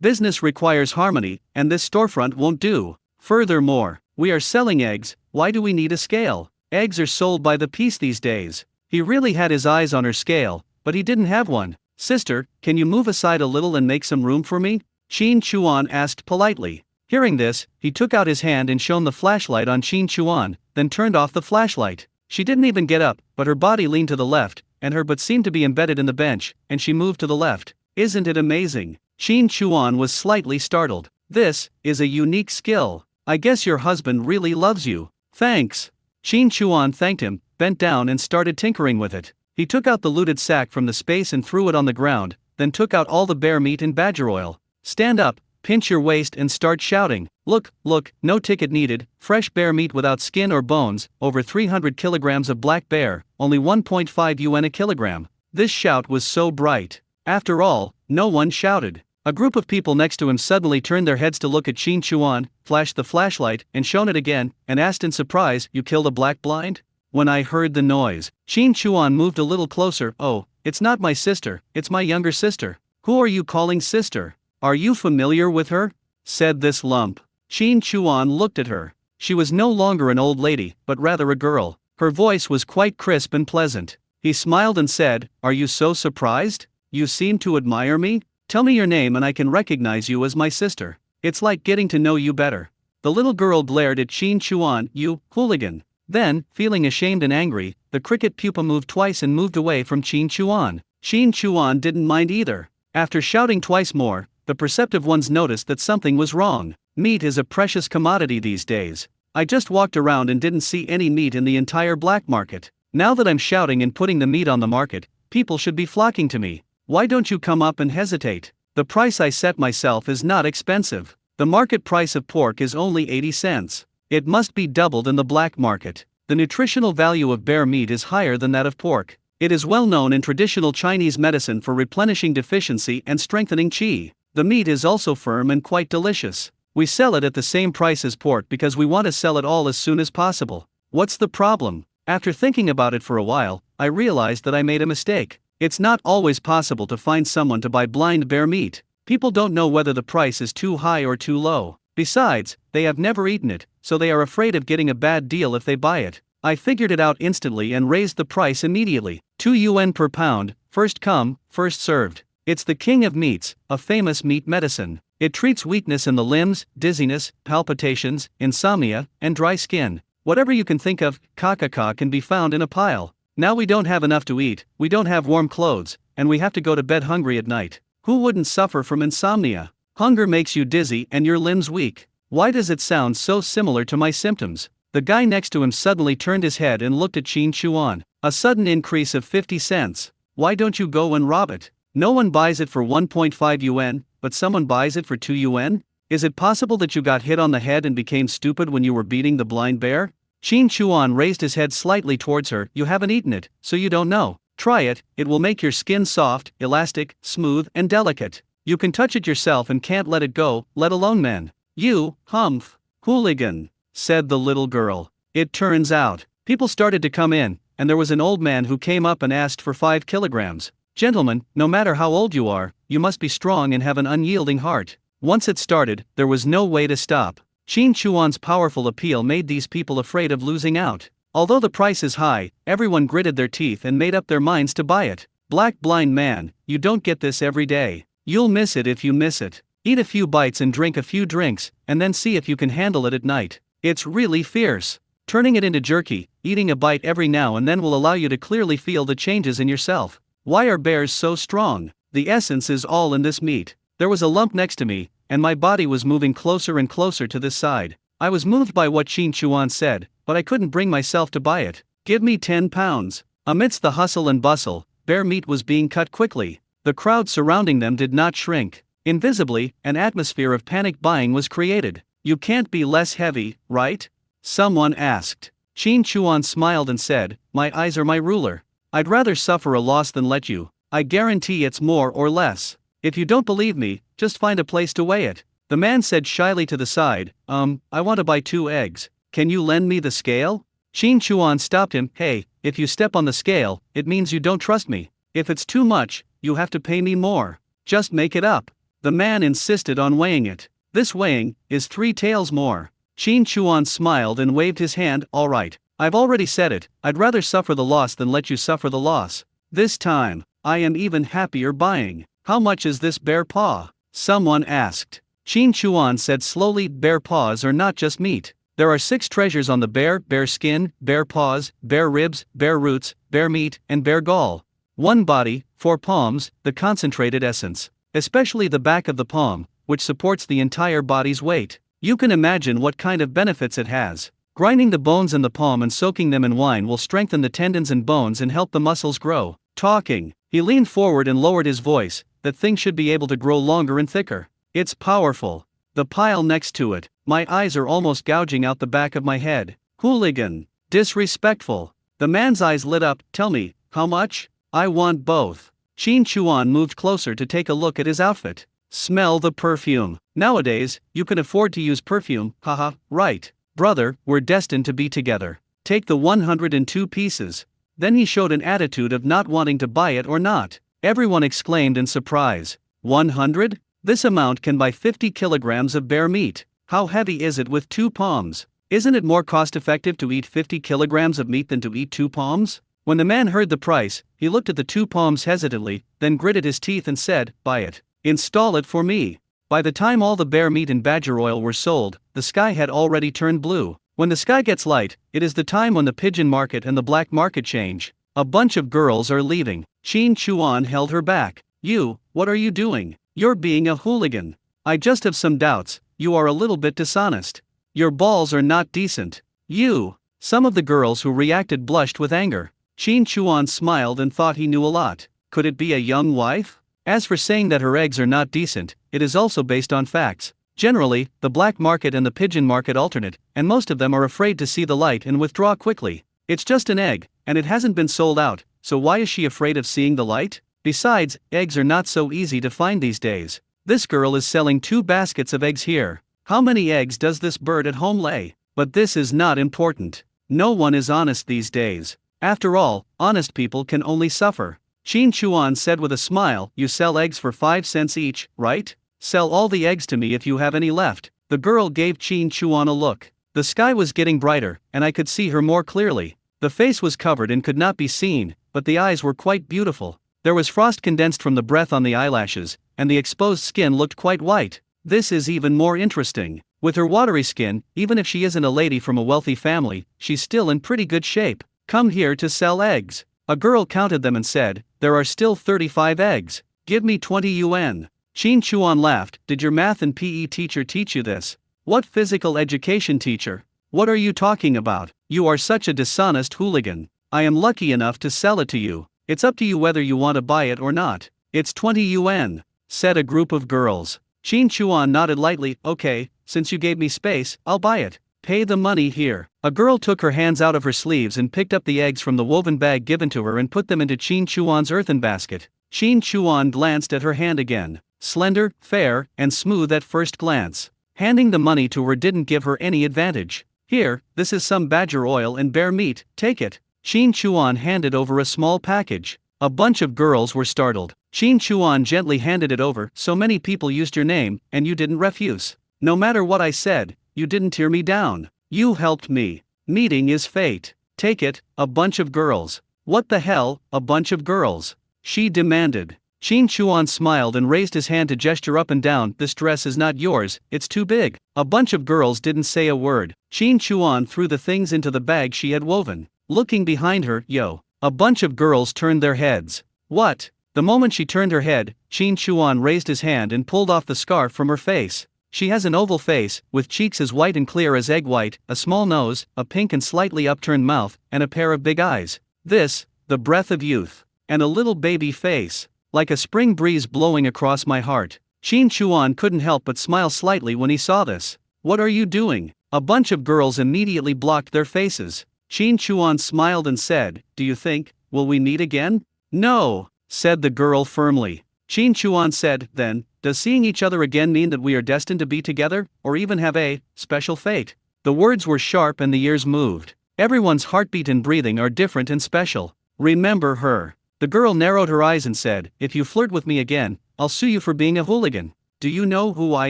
A: Business requires harmony, and this storefront won't do. Furthermore, we are selling eggs, why do we need a scale? Eggs are sold by the piece these days. He really had his eyes on her scale, but he didn't have one. Sister, can you move aside a little and make some room for me? Qin Chuan asked politely. Hearing this, he took out his hand and shone the flashlight on Qin Chuan, then turned off the flashlight. She didn't even get up, but her body leaned to the left, and her butt seemed to be embedded in the bench, and she moved to the left. Isn't it amazing? Qin Chuan was slightly startled. This is a unique skill. I guess your husband really loves you. Thanks. Qin Chuan thanked him, bent down and started tinkering with it. He took out the looted sack from the space and threw it on the ground, then took out all the bear meat and badger oil. Stand up, pinch your waist and start shouting. Look, look, no ticket needed, fresh bear meat without skin or bones, over 300 kilograms of black bear, only 1.5 yuan a kilogram. This shout was so bright. After all, no one shouted. A group of people next to him suddenly turned their heads to look at Qin Chuan, flashed the flashlight, and shone it again, and asked in surprise, "You killed a black blind?" When I heard the noise, Qin Chuan moved a little closer. Oh, it's not my sister, it's my younger sister. Who are you calling sister? Are you familiar with her? Said this lump. Qin Chuan looked at her. She was no longer an old lady, but rather a girl. Her voice was quite crisp and pleasant. He smiled and said, "Are you so surprised? You seem to admire me? Tell me your name and I can recognize you as my sister. It's like getting to know you better." The little girl glared at Qin Chuan. "You, hooligan." Then, feeling ashamed and angry, the cricket pupa moved twice and moved away from Qin Chuan. Qin Chuan didn't mind either. After shouting twice more, the perceptive ones noticed that something was wrong. Meat is a precious commodity these days. I just walked around and didn't see any meat in the entire black market. Now that I'm shouting and putting the meat on the market, people should be flocking to me. Why don't you come up and hesitate? The price I set myself is not expensive. The market price of pork is only 80 cents. It must be doubled in the black market. The nutritional value of bear meat is higher than that of pork. It is well known in traditional Chinese medicine for replenishing deficiency and strengthening qi. The meat is also firm and quite delicious. We sell it at the same price as pork because we want to sell it all as soon as possible. What's the problem? After thinking about it for a while, I realized that I made a mistake. It's not always possible to find someone to buy blind bear meat. People don't know whether the price is too high or too low. Besides, they have never eaten it, so they are afraid of getting a bad deal if they buy it. I figured it out instantly and raised the price immediately. 2 yuan per pound, first come, first served. It's the king of meats, a famous meat medicine. It treats weakness in the limbs, dizziness, palpitations, insomnia, and dry skin. Whatever you can think of, kakaka can be found in a pile. Now we don't have enough to eat, we don't have warm clothes, and we have to go to bed hungry at night. Who wouldn't suffer from insomnia? Hunger makes you dizzy and your limbs weak. Why does it sound so similar to my symptoms? The guy next to him suddenly turned his head and looked at Qin Chuan. A sudden increase of 50 cents. Why don't you go and rob it? No one buys it for 1.5 yuan, but someone buys it for 2 yuan? Is it possible that you got hit on the head and became stupid when you were beating the blind bear? Qin Chuan raised his head slightly towards her. You haven't eaten it, so you don't know. Try it, it will make your skin soft, elastic, smooth, and delicate. You can touch it yourself and can't let it go, let alone men. You, humph, hooligan, said the little girl. It turns out, people started to come in, and there was an old man who came up and asked for 5 kilograms. Gentlemen, no matter how old you are, you must be strong and have an unyielding heart. Once it started, there was no way to stop. Qin Chuan's powerful appeal made these people afraid of losing out. Although the price is high, everyone gritted their teeth and made up their minds to buy it. Black blind man, you don't get this every day. You'll miss it if you miss it. Eat a few bites and drink a few drinks, and then see if you can handle it at night. It's really fierce. Turning it into jerky, eating a bite every now and then will allow you to clearly feel the changes in yourself. Why are bears so strong? The essence is all in this meat. There was a lump next to me, and my body was moving closer and closer to this side. I was moved by what Qin Chuan said, but I couldn't bring myself to buy it. Give me 10 pounds. Amidst the hustle and bustle, bear meat was being cut quickly. The crowd surrounding them did not shrink. Invisibly, an atmosphere of panic buying was created. You can't be less heavy, right? Someone asked. Qin Chuan smiled and said, my eyes are my ruler. I'd rather suffer a loss than let you. I guarantee it's more or less. If you don't believe me, just find a place to weigh it. The man said shyly to the side, I want to buy 2 eggs. Can you lend me the scale? Qin Chuan stopped him. Hey, if you step on the scale, it means you don't trust me. If it's too much, you have to pay me more. Just make it up. The man insisted on weighing it. This weighing is 3 taels more. Qin Chuan smiled and waved his hand. All right, I've already said it. I'd rather suffer the loss than let you suffer the loss. This time, I am even happier buying. How much is this bear paw? Someone asked. Qin Chuan said slowly, bear paws are not just meat. There are 6 treasures on the bear: bear skin, bear paws, bear ribs, bear roots, bear meat, and bear gall. 1 body, 4 palms, the concentrated essence. Especially the back of the palm, which supports the entire body's weight. You can imagine what kind of benefits it has. Grinding the bones in the palm and soaking them in wine will strengthen the tendons and bones and help the muscles grow. Talking, he leaned forward and lowered his voice. That thing should be able to grow longer and thicker. It's powerful. The pile next to it, my eyes are almost gouging out the back of my head. Hooligan. Disrespectful. The man's eyes lit up. Tell me, how much? I want both. Qin Chuan moved closer to take a look at his outfit. Smell the perfume. Nowadays, you can afford to use perfume, haha, right. Brother, we're destined to be together. Take the 102 pieces. Then he showed an attitude of not wanting to buy it or not. Everyone exclaimed in surprise. 100? This amount can buy 50 kilograms of bear meat. How heavy is it with 2 palms? Isn't it more cost-effective to eat 50 kilograms of meat than to eat 2 palms? When the man heard the price, he looked at the 2 palms hesitantly, then gritted his teeth and said, buy it. Install it for me. By the time all the bear meat and badger oil were sold, the sky had already turned blue. When the sky gets light, it is the time when the pigeon market and the black market change. A bunch of girls are leaving. Qin Chuan held her back. You, what are you doing? You're being a hooligan. I just have some doubts. You are a little bit dishonest. Your balls are not decent. You. Some of the girls who reacted blushed with anger. Qin Chuan smiled and thought he knew a lot. Could it be a young wife? As for saying that her eggs are not decent, it is also based on facts. Generally, the black market and the pigeon market alternate, and most of them are afraid to see the light and withdraw quickly. It's just an egg, and it hasn't been sold out, so why is she afraid of seeing the light? Besides, eggs are not so easy to find these days. This girl is selling 2 baskets of eggs here. How many eggs does this bird at home lay? But this is not important. No one is honest these days. After all, honest people can only suffer. Qin Chuan said with a smile, you sell eggs for 5 cents each, right? Sell all the eggs to me if you have any left. The girl gave Qin Chuan a look. The sky was getting brighter, and I could see her more clearly. The face was covered and could not be seen, but the eyes were quite beautiful. There was frost condensed from the breath on the eyelashes, and the exposed skin looked quite white. This is even more interesting. With her watery skin, even if she isn't a lady from a wealthy family, she's still in pretty good shape. Come here to sell eggs. A girl counted them and said, there are still 35 eggs. Give me 20 yuan. Qin Chuan laughed. Did your math and PE teacher teach you this? What physical education teacher? What are you talking about? You are such a dishonest hooligan. I am lucky enough to sell it to you. It's up to you whether you want to buy it or not. It's 20 yuan, said a group of girls. Qin Chuan nodded lightly. Okay, since you gave me space, I'll buy it. Pay the money here. A girl took her hands out of her sleeves and picked up the eggs from the woven bag given to her and put them into Qin Chuan's earthen basket. Qin Chuan glanced at her hand again. Slender, fair, and smooth at first glance. Handing the money to her didn't give her any advantage. Here, this is some badger oil and bear meat, take it. Qin Chuan handed over a small package. A bunch of girls were startled. Qin Chuan gently handed it over. So many people used your name, and you didn't refuse. No matter what I said, you didn't tear me down. You helped me. Meeting is fate. Take it, a bunch of girls. What the hell, a bunch of girls? She demanded. Qin Chuan smiled and raised his hand to gesture up and down. This dress is not yours, it's too big. A bunch of girls didn't say a word. Qin Chuan threw the things into the bag she had woven. Looking behind her, yo. A bunch of girls turned their heads. What? The moment she turned her head, Qin Chuan raised his hand and pulled off the scarf from her face. She has an oval face, with cheeks as white and clear as egg white, a small nose, a pink and slightly upturned mouth, and a pair of big eyes. This, the breath of youth. And a little baby face. Like a spring breeze blowing across my heart. Qin Chuan couldn't help but smile slightly when he saw this. What are you doing? A bunch of girls immediately blocked their faces. Qin Chuan smiled and said, do you think, will we meet again? No, said the girl firmly. Qin Chuan said, then, does seeing each other again mean that we are destined to be together, or even have a special fate? The words were sharp and the ears moved. Everyone's heartbeat and breathing are different and special. Remember her. The girl narrowed her eyes and said, if you flirt with me again, I'll sue you for being a hooligan. Do you know who I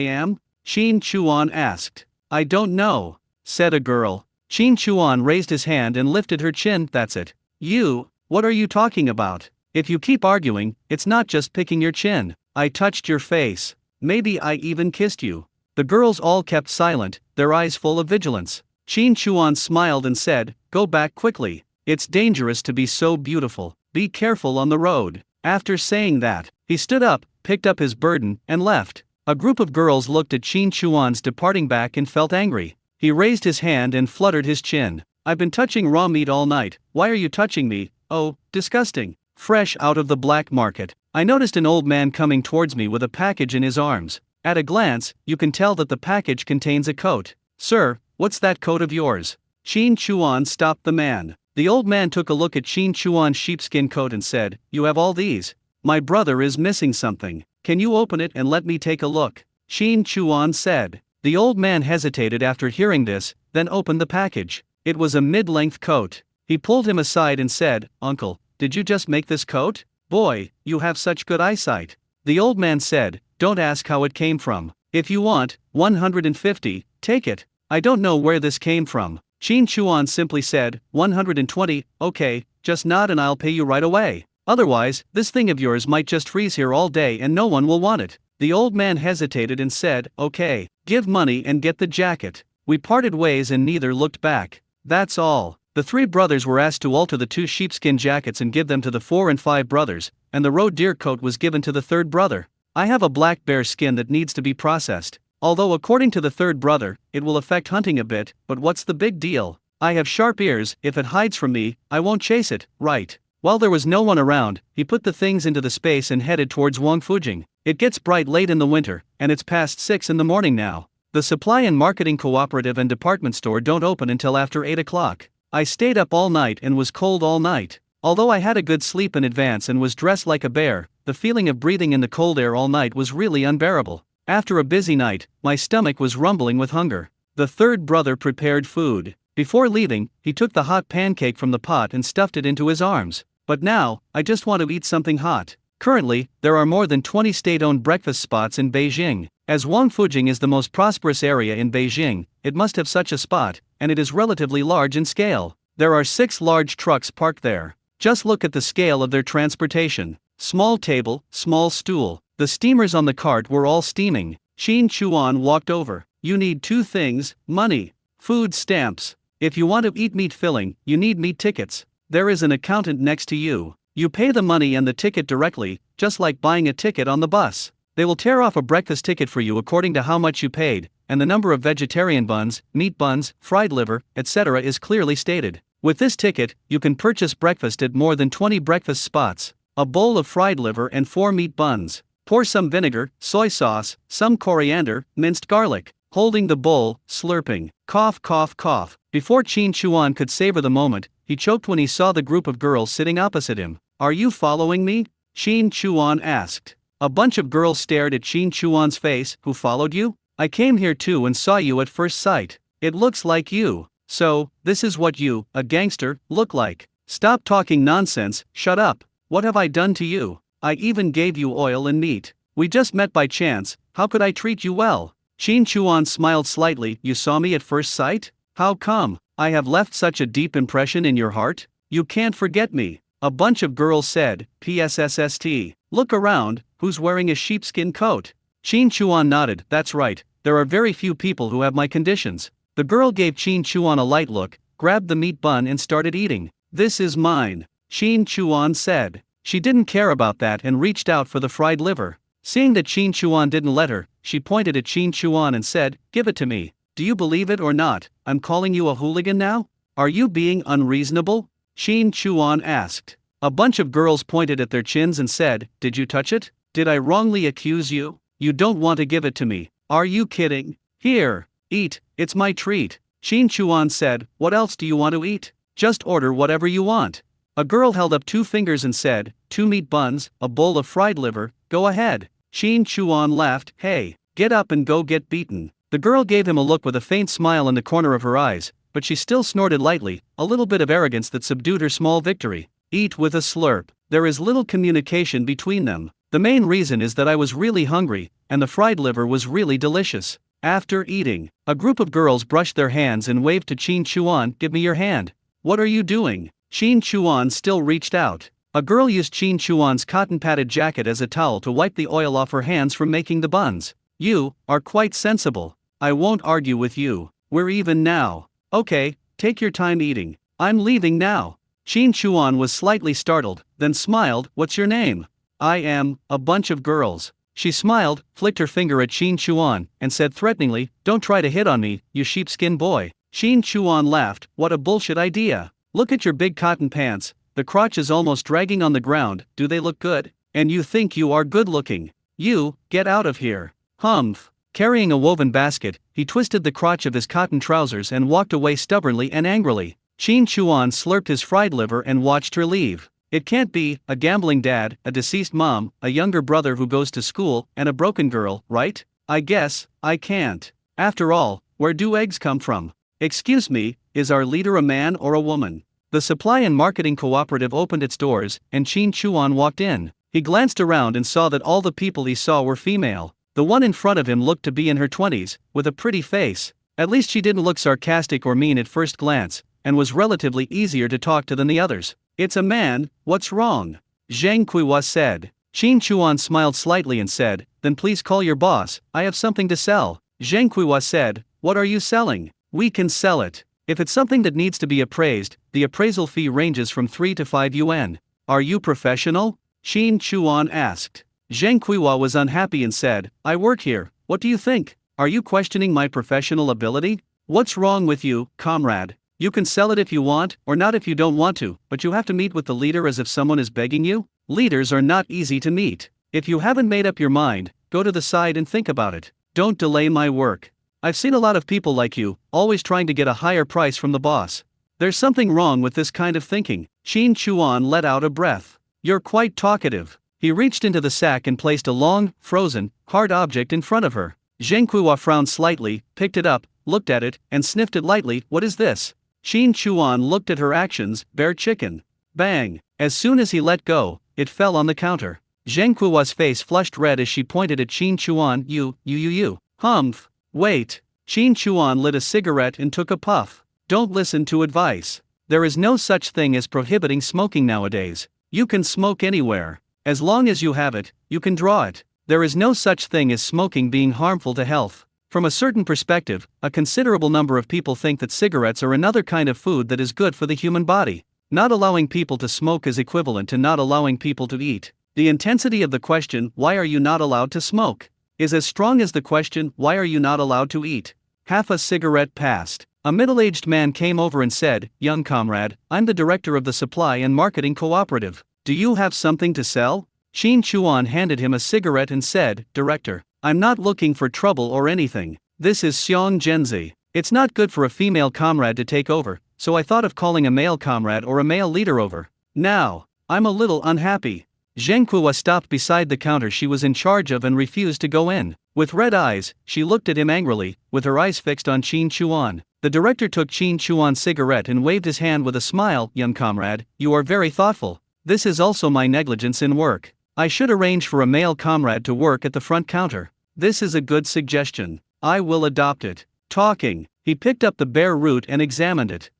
A: am? Qin Chuan asked. I don't know, said a girl. Qin Chuan raised his hand and lifted her chin. That's it. You, what are you talking about? If you keep arguing, it's not just picking your chin. I touched your face. Maybe I even kissed you. The girls all kept silent, their eyes full of vigilance. Qin Chuan smiled and said, go back quickly. It's dangerous to be so beautiful. Be careful on the road. After saying that, he stood up, picked up his burden, and left. A group of girls looked at Qin Chuan's departing back and felt angry. He raised his hand and fluttered his chin. I've been touching raw meat all night. Why are you touching me? Oh, disgusting. Fresh out of the black market. I noticed an old man coming towards me with a package in his arms. At a glance, you can tell that the package contains a coat. Sir, what's that coat of yours? Qin Chuan stopped the man. The old man took a look at Qin Chuan's sheepskin coat and said, you have all these? My brother is missing something. Can you open it and let me take a look? Qin Chuan said. The old man hesitated after hearing this, then opened the package. It was a mid-length coat. He pulled him aside and said, Uncle, did you just make this coat? Boy, you have such good eyesight. The old man said, don't ask how it came from. If you want 150, take it. I don't know where this came from. Qin Chuan simply said, 120, okay, just nod and I'll pay you right away. Otherwise, this thing of yours might just freeze here all day and no one will want it. The old man hesitated and said, okay, give money and get the jacket. We parted ways and neither looked back. That's all. The 3 brothers were asked to alter the 2 sheepskin jackets and give them to the 4 and 5 brothers, and the roe deer coat was given to the 3rd brother. I have a black bear skin that needs to be processed. Although according to the 3rd brother, it will affect hunting a bit, but what's the big deal? I have sharp ears, if it hides from me, I won't chase it, right? While there was no one around, he put the things into the space and headed towards Wangfujing. It gets bright late in the winter, and it's past 6 in the morning now. The supply and marketing cooperative and department store don't open until after 8 o'clock. I stayed up all night and was cold all night. Although I had a good sleep in advance and was dressed like a bear, the feeling of breathing in the cold air all night was really unbearable. After a busy night, my stomach was rumbling with hunger. The 3rd brother prepared food. Before leaving, he took the hot pancake from the pot and stuffed it into his arms. But now, I just want to eat something hot. Currently, there are more than 20 state-owned breakfast spots in Beijing. As Wangfujing is the most prosperous area in Beijing, it must have such a spot, and it is relatively large in scale. There are 6 large trucks parked there. Just look at the scale of their transportation. Small table, small stool. The steamers on the cart were all steaming. Qin Chuan walked over. You need 2 things, money, food stamps. If you want to eat meat filling, you need meat tickets. There is an accountant next to you. You pay the money and the ticket directly, just like buying a ticket on the bus. They will tear off a breakfast ticket for you according to how much you paid, and the number of vegetarian buns, meat buns, fried liver, etc. is clearly stated. With this ticket, you can purchase breakfast at more than 20 breakfast spots. A bowl of fried liver and 4 meat buns. Pour some vinegar, soy sauce, some coriander, minced garlic. Holding the bowl, slurping. Cough, cough, cough. Before Qin Chuan could savor the moment, he choked when he saw the group of girls sitting opposite him. Are you following me? Qin Chuan asked. A bunch of girls stared at Qin Chuan's face. Who followed you? I came here too and saw you at first sight. It looks like you. So, this is what you, a gangster, look like. Stop talking nonsense, shut up. What have I done to you? I even gave you oil and meat. We just met by chance, how could I treat you well? Qin Chuan smiled slightly. You saw me at first sight? How come? I have left such a deep impression in your heart? You can't forget me. A bunch of girls said, PSSST. Look around, who's wearing a sheepskin coat? Qin Chuan nodded. That's right, there are very few people who have my conditions. The girl gave Qin Chuan a light look, grabbed the meat bun and started eating. This is mine, Qin Chuan said. She didn't care about that and reached out for the fried liver. Seeing that Qin Chuan didn't let her, she pointed at Qin Chuan and said, give it to me. Do you believe it or not? I'm calling you a hooligan now? Are you being unreasonable? Qin Chuan asked. A bunch of girls pointed at their chins and said, did you touch it? Did I wrongly accuse you? You don't want to give it to me. Are you kidding? Here, eat, it's my treat. Qin Chuan said, what else do you want to eat? Just order whatever you want. A girl held up 2 fingers and said, 2 meat buns, a bowl of fried liver, go ahead. Qin Chuan laughed, hey, get up and go get beaten. The girl gave him a look with a faint smile in the corner of her eyes, but she still snorted lightly, a little bit of arrogance that subdued her small victory. Eat with a slurp. There is little communication between them. The main reason is that I was really hungry, and the fried liver was really delicious. After eating, a group of girls brushed their hands and waved to Qin Chuan, give me your hand. What are you doing? Qin Chuan still reached out. A girl used Qin Chuan's cotton-padded jacket as a towel to wipe the oil off her hands from making the buns. You are quite sensible. I won't argue with you. We're even now. Okay, take your time eating. I'm leaving now. Qin Chuan was slightly startled, then smiled. What's your name? I am, a bunch of girls. She smiled, flicked her finger at Qin Chuan, and said threateningly, don't try to hit on me, you sheepskin boy. Qin Chuan laughed, what a bullshit idea. Look at your big cotton pants, the crotch is almost dragging on the ground, do they look good? And you think you are good looking. You, get out of here. Humph. Carrying a woven basket, he twisted the crotch of his cotton trousers and walked away stubbornly and angrily. Qin Chuan slurped his fried liver and watched her leave. It can't be, a gambling dad, a deceased mom, a younger brother who goes to school, and a broken girl, right? I guess, I can't. After all, where do eggs come from? Excuse me, is our leader a man or a woman? The supply and marketing cooperative opened its doors, and Qin Chuan walked in. He glanced around and saw that all the people he saw were female. The one in front of him looked to be in her 20s, with a pretty face. At least she didn't look sarcastic or mean at first glance, and was relatively easier to talk to than the others. It's a man, what's wrong? Zhang Kuihua said. Qin Chuan smiled slightly and said, then please call your boss, I have something to sell. Zhang Kuihua said, what are you selling? We can sell it. If it's something that needs to be appraised, the appraisal fee ranges from 3 to 5 yuan. Are you professional? Qin Chuan asked. Zhang Kuihua was unhappy and said, I work here, what do you think? Are you questioning my professional ability? What's wrong with you, comrade? You can sell it if you want, or not if you don't want to, but you have to meet with the leader as if someone is begging you? Leaders are not easy to meet. If you haven't made up your mind, go to the side and think about it. Don't delay my work. I've seen a lot of people like you, always trying to get a higher price from the boss. There's something wrong with this kind of thinking. Qin Chuan let out a breath. You're quite talkative. He reached into the sack and placed a long, frozen, hard object in front of her. Zhang Kuihua frowned slightly, picked it up, looked at it, and sniffed it lightly. What is this? Qin Chuan looked at her actions. Bear chicken. Bang! As soon as he let go, it fell on the counter. Zheng Kuo's face flushed red as she pointed at Qin Chuan. You. Humph. Wait. Qin Chuan lit a cigarette and took a puff. Don't listen to advice. There is no such thing as prohibiting smoking nowadays. You can smoke anywhere. As long as you have it, you can draw it. There is no such thing as smoking being harmful to health. From a certain perspective, a considerable number of people think that cigarettes are another kind of food that is good for the human body. Not allowing people to smoke is equivalent to not allowing people to eat. The intensity of the question, why are you not allowed to smoke, is as strong as the question, why are you not allowed to eat? Half a cigarette passed. A middle-aged man came over and said, young comrade, I'm the director of the Supply and Marketing Cooperative. Do you have something to sell? Qin Chuan handed him a cigarette and said, Director, I'm not looking for trouble or anything. This is Xiong Genzi. It's not good for a female comrade to take over, so I thought of calling a male comrade or a male leader over. Now, I'm a little unhappy. Zheng Kuo stopped beside the counter she was in charge of and refused to go in. With red eyes, she looked at him angrily, with her eyes fixed on Qin Chuan. The director took Qin Chuan's cigarette and waved his hand with a smile. Young comrade, you are very thoughtful. This is also my negligence in work. I should arrange for a male comrade to work at the front counter. This is a good suggestion. I will adopt it. Talking, he picked up the bare root and examined it.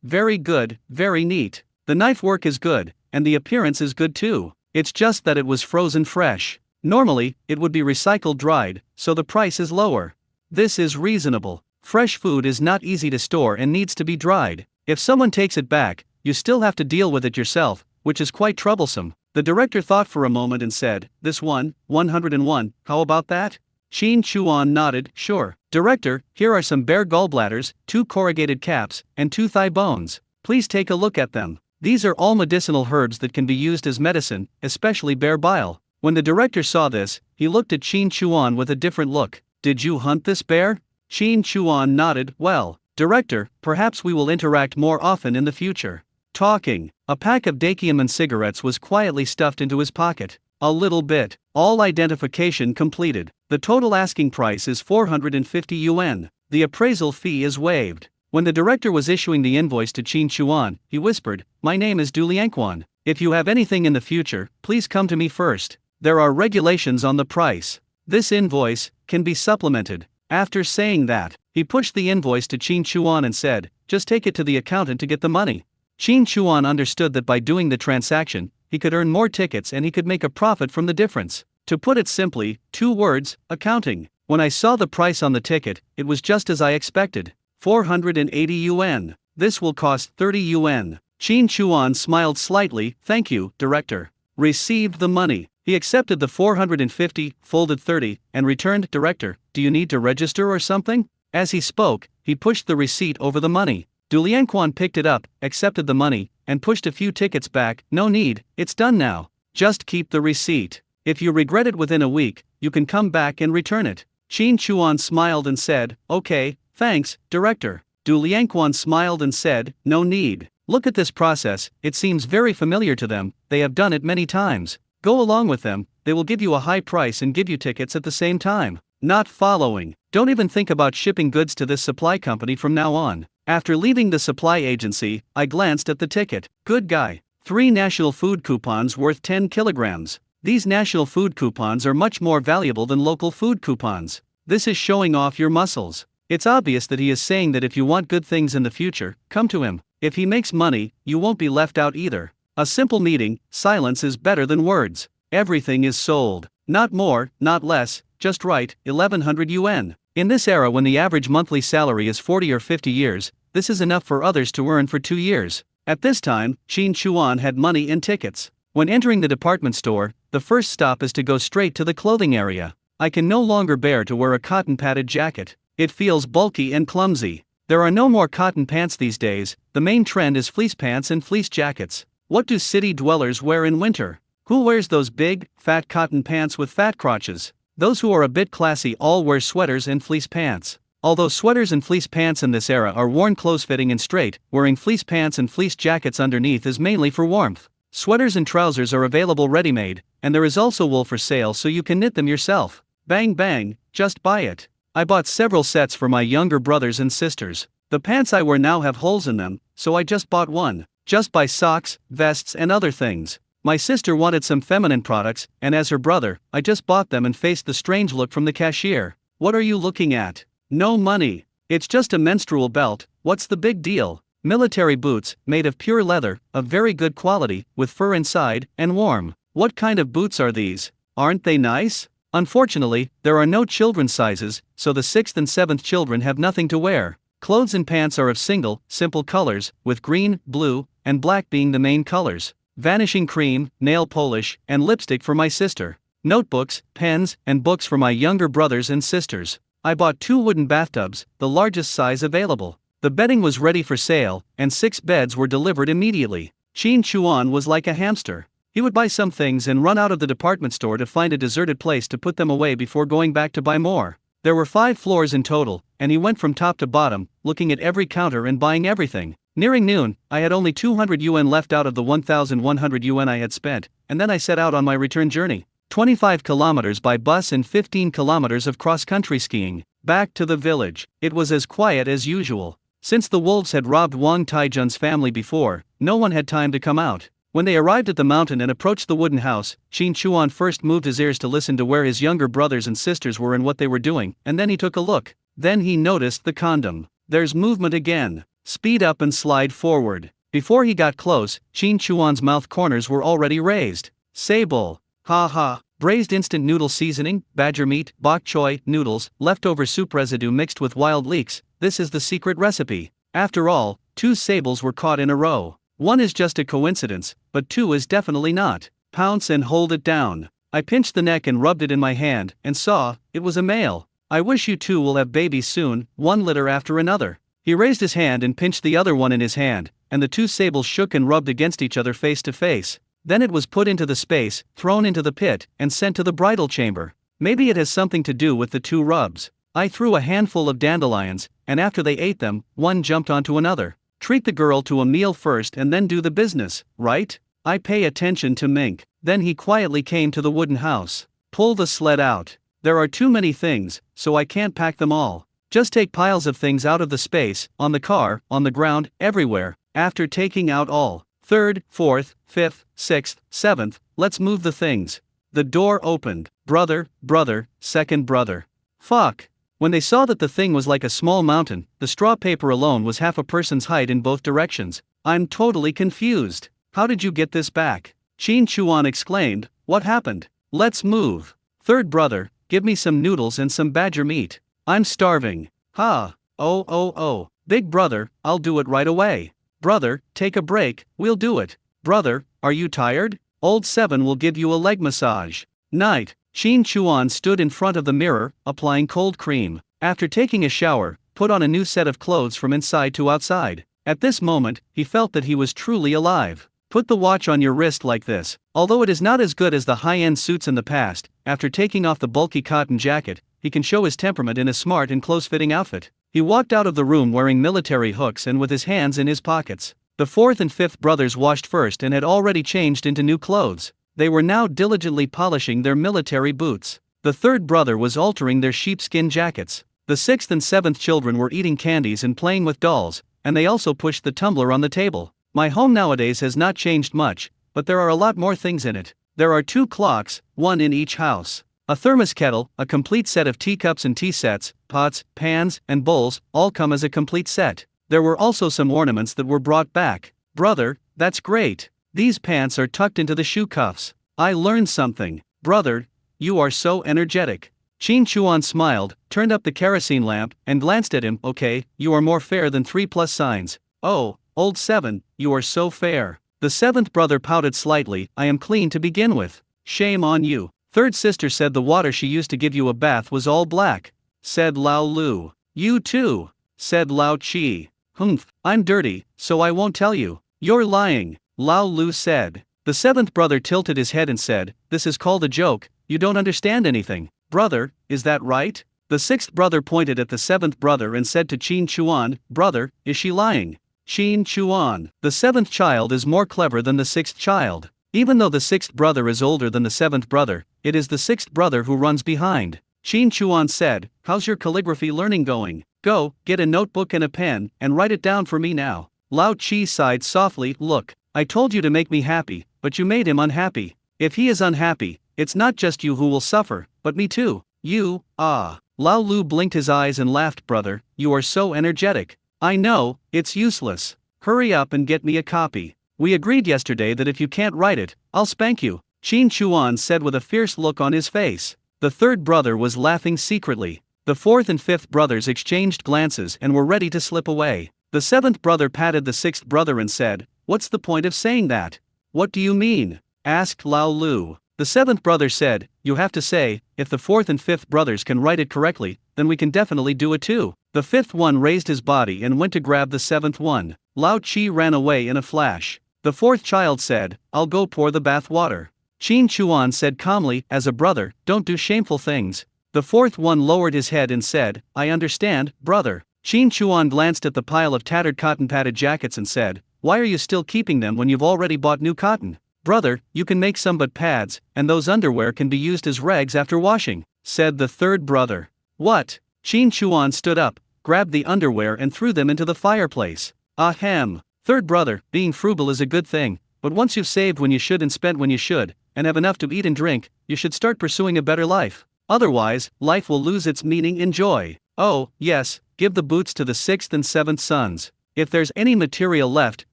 A: Very good, very neat. The knife work is good, and the appearance is good too. It's just that it was frozen fresh. Normally, it would be recycled dried, so the price is lower. This is reasonable. Fresh food is not easy to store and needs to be dried. If someone takes it back, you still have to deal with it yourself, which is quite troublesome. The director thought for a moment and said, this 101, how about that? Qin Chuan nodded, sure. Director, here are some bare gallbladders, 2 corrugated caps, and 2 thigh bones. Please take a look at them. These are all medicinal herbs that can be used as medicine, especially bear bile. When the director saw this, he looked at Qin Chuan with a different look. Did you hunt this bear? Qin Chuan nodded, well, Director, perhaps we will interact more often in the future. Talking, a pack of Dakiaman cigarettes was quietly stuffed into his pocket. A little bit. All identification completed. The total asking price is 450 yuan. The appraisal fee is waived. When the director was issuing the invoice to Qin Chuan, he whispered, my name is Du Liangquan. If you have anything in the future, please come to me first. There are regulations on the price. This invoice can be supplemented. After saying that, he pushed the invoice to Qin Chuan and said, just take it to the accountant to get the money. Qin Chuan understood that by doing the transaction, he could earn more tickets and he could make a profit from the difference. To put it simply, 2 words, accounting. When I saw the price on the ticket, it was just as I expected. 480 yuan. This will cost 30 yuan. Qin Chuan smiled slightly, thank you, Director. Received the money. He accepted the 450, folded 30, and returned, Director, do you need to register or something? As he spoke, he pushed the receipt over the money. Du Liangquan picked it up, accepted the money, and pushed a few tickets back. No need, it's done now. Just keep the receipt. If you regret it within a week, you can come back and return it. Qin Chuan smiled and said, okay, thanks, Director. Du Liangquan smiled and said, no need. Look at this process, it seems very familiar to them, they have done it many times. Go along with them, they will give you a high price and give you tickets at the same time. Not following. Don't even think about shipping goods to this supply company from now on. After leaving the supply agency, I glanced at the ticket. Good guy. 3 national food coupons worth 10 kilograms. These national food coupons are much more valuable than local food coupons. This is showing off your muscles. It's obvious that he is saying that if you want good things in the future, come to him. If he makes money, you won't be left out either. A simple meeting, silence is better than words. Everything is sold. Not more, not less, just right, 1100 yuan. In this era when the average monthly salary is 40 or 50 years, this is enough for others to earn for 2 years. At this time, Qin Chuan had money in tickets. When entering the department store, the first stop is to go straight to the clothing area. I can no longer bear to wear a cotton-padded jacket. It feels bulky and clumsy. There are no more cotton pants these days, the main trend is fleece pants and fleece jackets. What do city dwellers wear in winter? Who wears those big, fat cotton pants with fat crotches? Those who are a bit classy all wear sweaters and fleece pants. Although sweaters and fleece pants in this era are worn close-fitting and straight, wearing fleece pants and fleece jackets underneath is mainly for warmth. Sweaters and trousers are available ready-made, and there is also wool for sale so you can knit them yourself. Bang bang, just buy it. I bought several sets for my younger brothers and sisters. The pants I wear now have holes in them, so I just bought one. just buy socks, vests, and other things. My sister wanted some feminine products, and as her brother, I just bought them and faced the strange look from the cashier. What are you looking at? No money. It's just a menstrual belt, what's the big deal? Military boots, made of pure leather, of very good quality, with fur inside, and warm. What kind of boots are these? Aren't they nice? Unfortunately, there are no children's sizes, so the 6th and 7th children have nothing to wear. Clothes and pants are of single, simple colors, with green, blue, and black being the main colors. Vanishing cream, nail polish, and lipstick for my sister. Notebooks, pens, and books for my younger brothers and sisters. I bought 2 wooden bathtubs, the largest size available. The bedding was ready for sale, and 6 beds were delivered immediately. Qin Chuan was like a hamster. He would buy some things and run out of the department store to find a deserted place to put them away before going back to buy more. There were 5 floors in total, and he went from top to bottom, looking at every counter and buying everything. Nearing noon, I had only 200 yuan left out of the 1,100 yuan I had spent, and then I set out on my return journey. 25 kilometers by bus and 15 kilometers of cross-country skiing. Back to the village. It was as quiet as usual. Since the wolves had robbed Wang Taijun's family before, no one had time to come out. When they arrived at the mountain and approached the wooden house, Qin Chuan first moved his ears to listen to where his younger brothers and sisters were and what they were doing, and then he took a look. Then he noticed the condom. There's movement again. Speed up and slide forward. Before he got close, Qin Chuan's mouth corners were already raised. Sable. Ha ha. Braised instant noodle seasoning, badger meat, bok choy, noodles, leftover soup residue mixed with wild leeks. This is the secret recipe. After all, 2 sables were caught in a row. 1 is just a coincidence, but 2 is definitely not. Pounce and hold it down. I pinched the neck and rubbed it in my hand, and saw, it was a male. I wish you 2 will have babies soon, 1 litter after another. He raised his hand and pinched the other one in his hand, and the 2 sables shook and rubbed against each other face to face. Then it was put into the space, thrown into the pit, and sent to the bridal chamber. Maybe it has something to do with the 2 rubs. I threw a handful of dandelions, and after they ate them, one jumped onto another. Treat the girl to a meal first and then do the business, right? I pay attention to Mink. Then he quietly came to the wooden house. Pull the sled out. There are too many things, so I can't pack them all. Just take piles of things out of the space, on the car, on the ground, everywhere. After taking out all, 3rd, 4th, 5th, 6th, 7th, let's move the things. The door opened. Brother, 2nd brother. Fuck. When they saw that the thing was like a small mountain, the straw paper alone was half a person's height in both directions. I'm totally confused. How did you get this back? Qin Chuan exclaimed. What happened? Let's move. 3rd brother, give me some noodles and some badger meat. I'm starving. Ha. Oh. Big brother, I'll do it right away. Brother, take a break, we'll do it. Brother, are you tired? Old 7 will give you a leg massage. Night. Qin Chuan stood in front of the mirror, applying cold cream. After taking a shower, put on a new set of clothes from inside to outside. At this moment, he felt that he was truly alive. Put the watch on your wrist like this. Although it is not as good as the high-end suits in the past, after taking off the bulky cotton jacket, he can show his temperament in a smart and close-fitting outfit. He walked out of the room wearing military hooks and with his hands in his pockets. The 4th and 5th brothers washed first and had already changed into new clothes. They were now diligently polishing their military boots. The 3rd brother was altering their sheepskin jackets. The 6th and 7th children were eating candies and playing with dolls, and they also pushed the tumbler on the table. My home nowadays has not changed much, but there are a lot more things in it. There are 2 clocks, 1 in each house. A thermos kettle, a complete set of teacups and tea sets, pots, pans, and bowls, all come as a complete set. There were also some ornaments that were brought back. Brother, that's great. These pants are tucked into the shoe cuffs. I learned something. Brother, you are so energetic. Qin Chuan smiled, turned up the kerosene lamp, and glanced at him. Okay, you are more fair than 3 plus signs. Oh, old 7, you are so fair. The 7th brother pouted slightly. I am clean to begin with. Shame on you. 3rd sister said the water she used to give you a bath was all black. Said Lao Lu. You too. Said Lao Chi. Humph, I'm dirty, so I won't tell you. You're lying, Lao Lu said. The 7th brother tilted his head and said, this is called a joke, you don't understand anything. Brother, is that right? The 6th brother pointed at the 7th brother and said to Qin Chuan, brother, is she lying? Qin Chuan, the 7th child is more clever than the 6th child. Even though the 6th brother is older than the 7th brother, it is the 6th brother who runs behind. Qin Chuan said, how's your calligraphy learning going? Go, get a notebook and a pen, and write it down for me now. Lao Chi sighed softly. Look, I told you to make me happy, but you made him unhappy. If he is unhappy, it's not just you who will suffer, but me too. You, ah. Lao Lu blinked his eyes and laughed. Brother, you are so energetic. I know, it's useless. Hurry up and get me a copy. We agreed yesterday that if you can't write it, I'll spank you, Qin Chuan said with a fierce look on his face. The third brother was laughing secretly. The fourth and fifth brothers exchanged glances and were ready to slip away. The seventh brother patted the sixth brother and said, "What's the point of saying that?" "What do you mean?" asked Lao Lu. The seventh brother said, "You have to say, if the fourth and fifth brothers can write it correctly, then we can definitely do it too." The fifth one raised his body and went to grab the seventh one. Lao Chi ran away in a flash. The fourth child said, "I'll go pour the bath water." Qin Chuan said calmly, "As a brother, don't do shameful things." The fourth one lowered his head and said, "I understand, brother." Qin Chuan glanced at the pile of tattered cotton padded jackets and said, "Why are you still keeping them when you've already bought new cotton?" "Brother, you can make some but pads, and those underwear can be used as rags after washing," said the third brother. "What?" Qin Chuan stood up, grabbed the underwear and threw them into the fireplace. "Ahem. Third brother, being frugal is a good thing, but once you've saved when you should and spent when you should, and have enough to eat and drink, you should start pursuing a better life. Otherwise, life will lose its meaning and joy. Oh, yes, give the boots to the sixth and seventh sons. If there's any material left,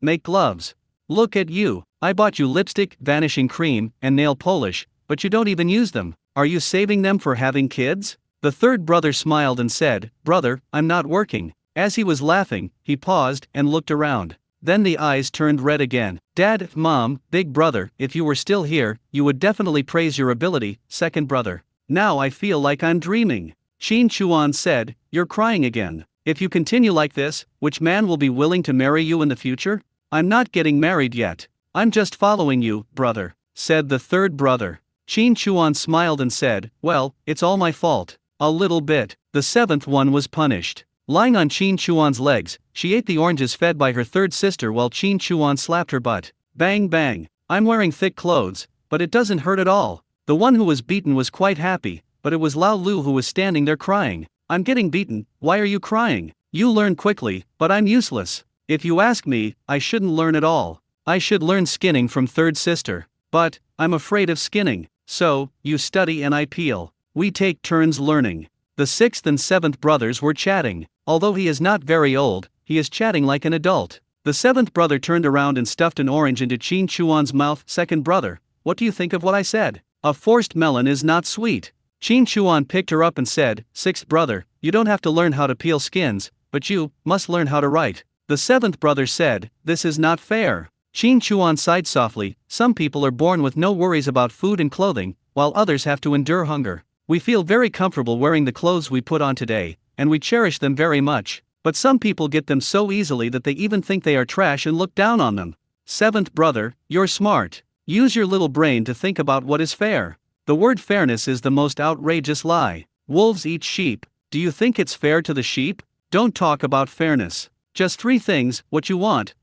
A: make gloves. Look at you. I bought you lipstick, vanishing cream, and nail polish, but you don't even use them. Are you saving them for having kids?" The third brother smiled and said, "Brother, I'm not working." As he was laughing, he paused and looked around. Then the eyes turned red again. "Dad, Mom, big brother, if you were still here, you would definitely praise your ability, second brother. Now I feel like I'm dreaming." Qin Chuan said, "You're crying again. If you continue like this, which man will be willing to marry you in the future?" "I'm not getting married yet. I'm just following you, brother," said the third brother. Qin Chuan smiled and said, "Well, it's all my fault. A little bit." The seventh one was punished. Lying on Qin Chuan's legs, she ate the oranges fed by her third sister while Qin Chuan slapped her butt. Bang bang. "I'm wearing thick clothes, but it doesn't hurt at all." The one who was beaten was quite happy, but it was Lao Lu who was standing there crying. "I'm getting beaten, why are you crying? You learn quickly, but I'm useless. If you ask me, I shouldn't learn at all. I should learn skinning from third sister. But, I'm afraid of skinning. So, you study and I peel. We take turns learning." The sixth and seventh brothers were chatting. Although he is not very old, he is chatting like an adult. The seventh brother turned around and stuffed an orange into Qin Chuan's mouth. "Second brother, what do you think of what I said? A forced melon is not sweet." Qin Chuan picked her up and said, "Sixth brother, you don't have to learn how to peel skins, but you must learn how to write." The seventh brother said, "This is not fair." Qin Chuan sighed softly. "Some people are born with no worries about food and clothing, while others have to endure hunger. We feel very comfortable wearing the clothes we put on today, and we cherish them very much, but some people get them so easily that they even think they are trash and look down on them." Seventh brother, you're smart. Use your little brain to think about what is fair. The word fairness is the most outrageous lie. Wolves eat sheep. Do you think it's fair to the sheep? Don't talk about fairness. Just three things: what you want,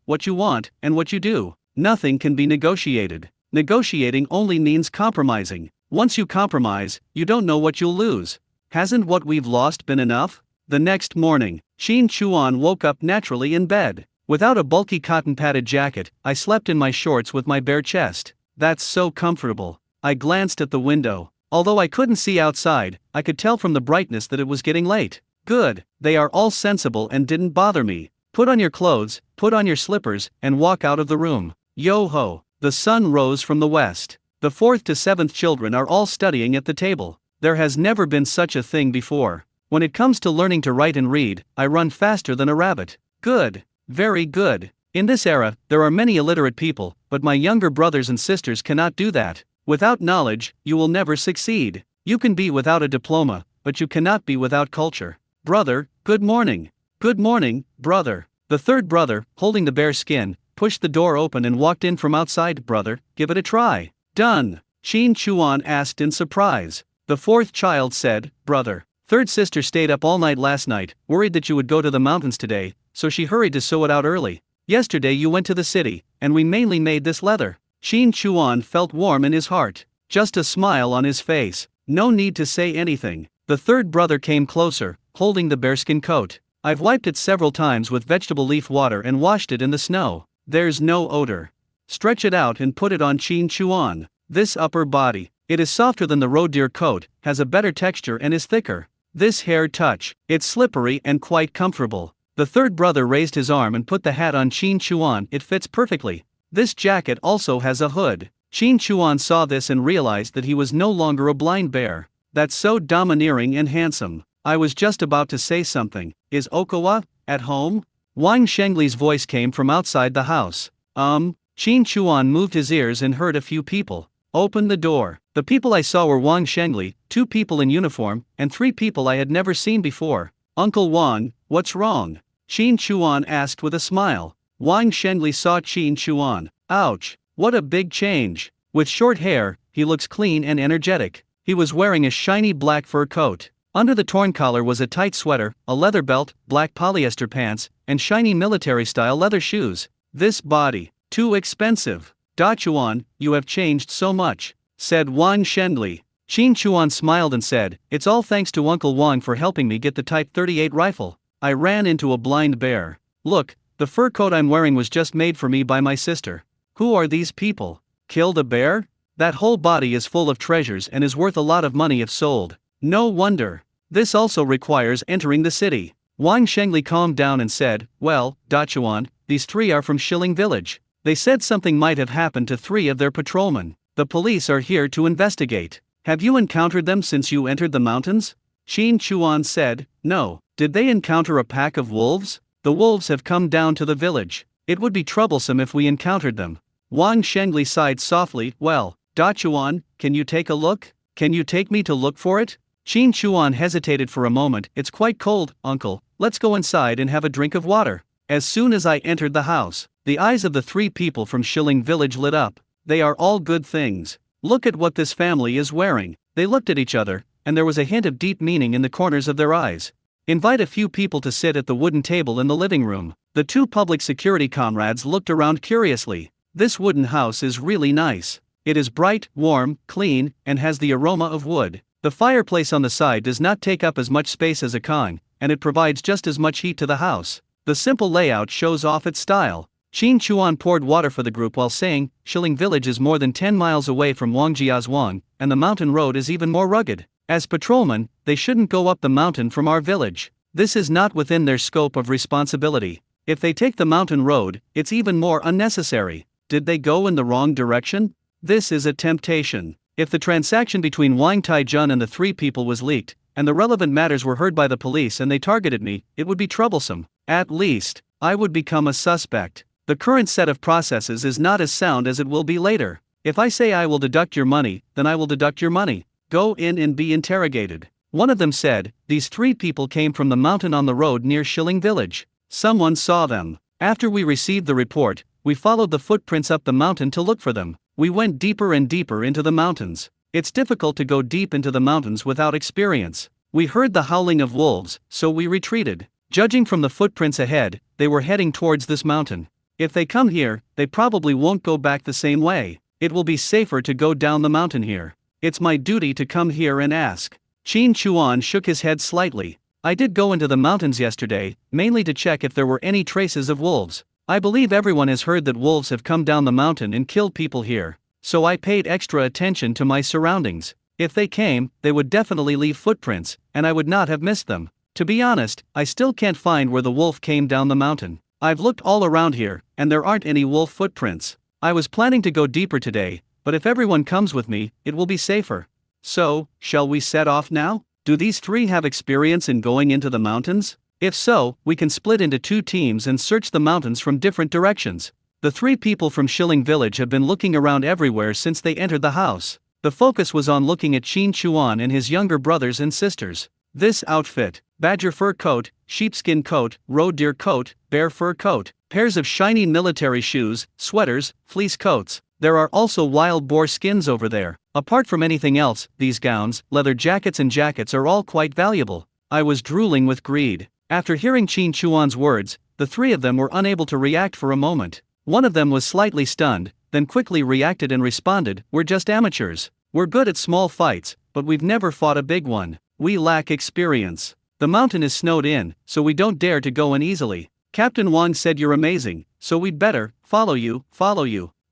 A: and what you do. Nothing can be negotiated. Negotiating only means compromising. Once you compromise, you don't know what you'll lose. Hasn't what we've lost been enough? The next morning, Qin Chuan woke up naturally in bed. Without a bulky cotton padded jacket, I slept in my shorts with my bare chest. That's so comfortable. I glanced at the window. Although I couldn't see outside, I could tell from the brightness that it was getting late. Good, they are all sensible and didn't bother me. Put on your clothes, put on your slippers, and walk out of the room. Yo ho! The sun rose from the west. The fourth to seventh children are all studying at the table. There has never been such a thing before. When it comes to learning to write and read, I run faster than a rabbit. Good. Very good. In this era, there are many illiterate people, but my younger brothers and sisters cannot do that. Without knowledge, you will never succeed. You can be without a diploma, but you cannot be without culture. Brother, good morning. Good morning, brother. The third brother, holding the bear skin, pushed the door open and walked in from outside. Brother, give it a try. Done. Qin Chuan asked in surprise. The fourth child said, Brother. Third sister stayed up all night last night, worried that you would go to the mountains today, so she hurried to sew it out early. Yesterday you went to the city, and we mainly made this leather. Qin Chuan felt warm in his heart. Just a smile on his face. No need to say anything. The third brother came closer, holding the bearskin coat. I've wiped it several times with vegetable leaf water and washed it in the snow. There's no odor. Stretch it out and put it on Qin Chuan. This upper body. It is softer than the roe deer coat, has a better texture and is thicker. This hair touch. It's slippery and quite comfortable. The third brother raised his arm and put the hat on Qin Chuan. It fits perfectly. This jacket also has a hood. Qin Chuan saw this and realized that he was no longer a blind bear. That's so domineering and handsome. I was just about to say something. Is Okawa at home? Wang Shengli's voice came from outside the house. Qin Chuan moved his ears and heard a few people. Open the door. The people I saw were Wang Shengli, 2 people in uniform, and 3 people I had never seen before. Uncle Wang, what's wrong? Qin Chuan asked with a smile. Wang Shengli saw Qin Chuan. Ouch, what a big change. With short hair, he looks clean and energetic. He was wearing a shiny black fur coat. Under the torn collar was a tight sweater, a leather belt, black polyester pants, and shiny military-style leather shoes. This body, too expensive. Da Chuan, you have changed so much, said Wang Shengli. Qin Chuan smiled and said, it's all thanks to Uncle Wang for helping me get the Type 38 rifle. I ran into a blind bear. Look, the fur coat I'm wearing was just made for me by my sister. Who are these people? Killed a bear? That whole body is full of treasures and is worth a lot of money if sold. No wonder. This also requires entering the city. Wang Shengli calmed down and said, well, Da Chuan, these 3 are from Shilling Village. They said something might have happened to 3 of their patrolmen. The police are here to investigate. Have you encountered them since you entered the mountains? Qin Chuan said, no. Did they encounter a pack of wolves? The wolves have come down to the village. It would be troublesome if we encountered them. Wang Shengli sighed softly, well, Da Chuan, can you take a look? Can you take me to look for it? Qin Chuan hesitated for a moment. It's quite cold, uncle. Let's go inside and have a drink of water. As soon as I entered the house, the eyes of the 3 people from Shilling Village lit up. They are all good things. Look at what this family is wearing. They looked at each other, and there was a hint of deep meaning in the corners of their eyes. Invite a few people to sit at the wooden table in the living room. The 2 public security comrades looked around curiously. This wooden house is really nice. It is bright, warm, clean, and has the aroma of wood. The fireplace on the side does not take up as much space as a kong, and it provides just as much heat to the house. The simple layout shows off its style. Qin Chuan poured water for the group while saying, Shilling Village is more than 10 miles away from Wangjiazhuang, and the mountain road is even more rugged. As patrolmen, they shouldn't go up the mountain from our village. This is not within their scope of responsibility. If they take the mountain road, it's even more unnecessary. Did they go in the wrong direction? This is a temptation. If the transaction between Wang Taijun and the 3 people was leaked, and the relevant matters were heard by the police and they targeted me, it would be troublesome. At least, I would become a suspect. The current set of processes is not as sound as it will be later. If I say I will deduct your money, then I will deduct your money. Go in and be interrogated. One of them said, these 3 people came from the mountain on the road near Shilling Village. Someone saw them. After we received the report, we followed the footprints up the mountain to look for them. We went deeper and deeper into the mountains. It's difficult to go deep into the mountains without experience. We heard the howling of wolves, so we retreated. Judging from the footprints ahead, they were heading towards this mountain. If they come here, they probably won't go back the same way. It will be safer to go down the mountain here. It's my duty to come here and ask. Qin Chuan shook his head slightly. I did go into the mountains yesterday, mainly to check if there were any traces of wolves. I believe everyone has heard that wolves have come down the mountain and killed people here, so I paid extra attention to my surroundings. If they came, they would definitely leave footprints, and I would not have missed them. To be honest, I still can't find where the wolf came down the mountain. I've looked all around here, and there aren't any wolf footprints. I was planning to go deeper today, but if everyone comes with me, it will be safer. So, shall we set off now? Do these 3 have experience in going into the mountains? If so, we can split into 2 teams and search the mountains from different directions. The 3 people from Shilling Village have been looking around everywhere since they entered the house. The focus was on looking at Qin Chuan and his younger brothers and sisters. This outfit, badger fur coat, sheepskin coat, roe deer coat, bear fur coat, pairs of shiny military shoes, sweaters, fleece coats. There are also wild boar skins over there. Apart from anything else, these gowns, leather jackets and jackets are all quite valuable. I was drooling with greed. After hearing Qin Chuan's words, the 3 of them were unable to react for a moment. One of them was slightly stunned, then quickly reacted and responded, we're just amateurs. We're good at small fights, but we've never fought a big one. We lack experience. The mountain is snowed in, so we don't dare to go in easily. Captain Wang said you're amazing, so we'd better follow you.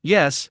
A: Yes,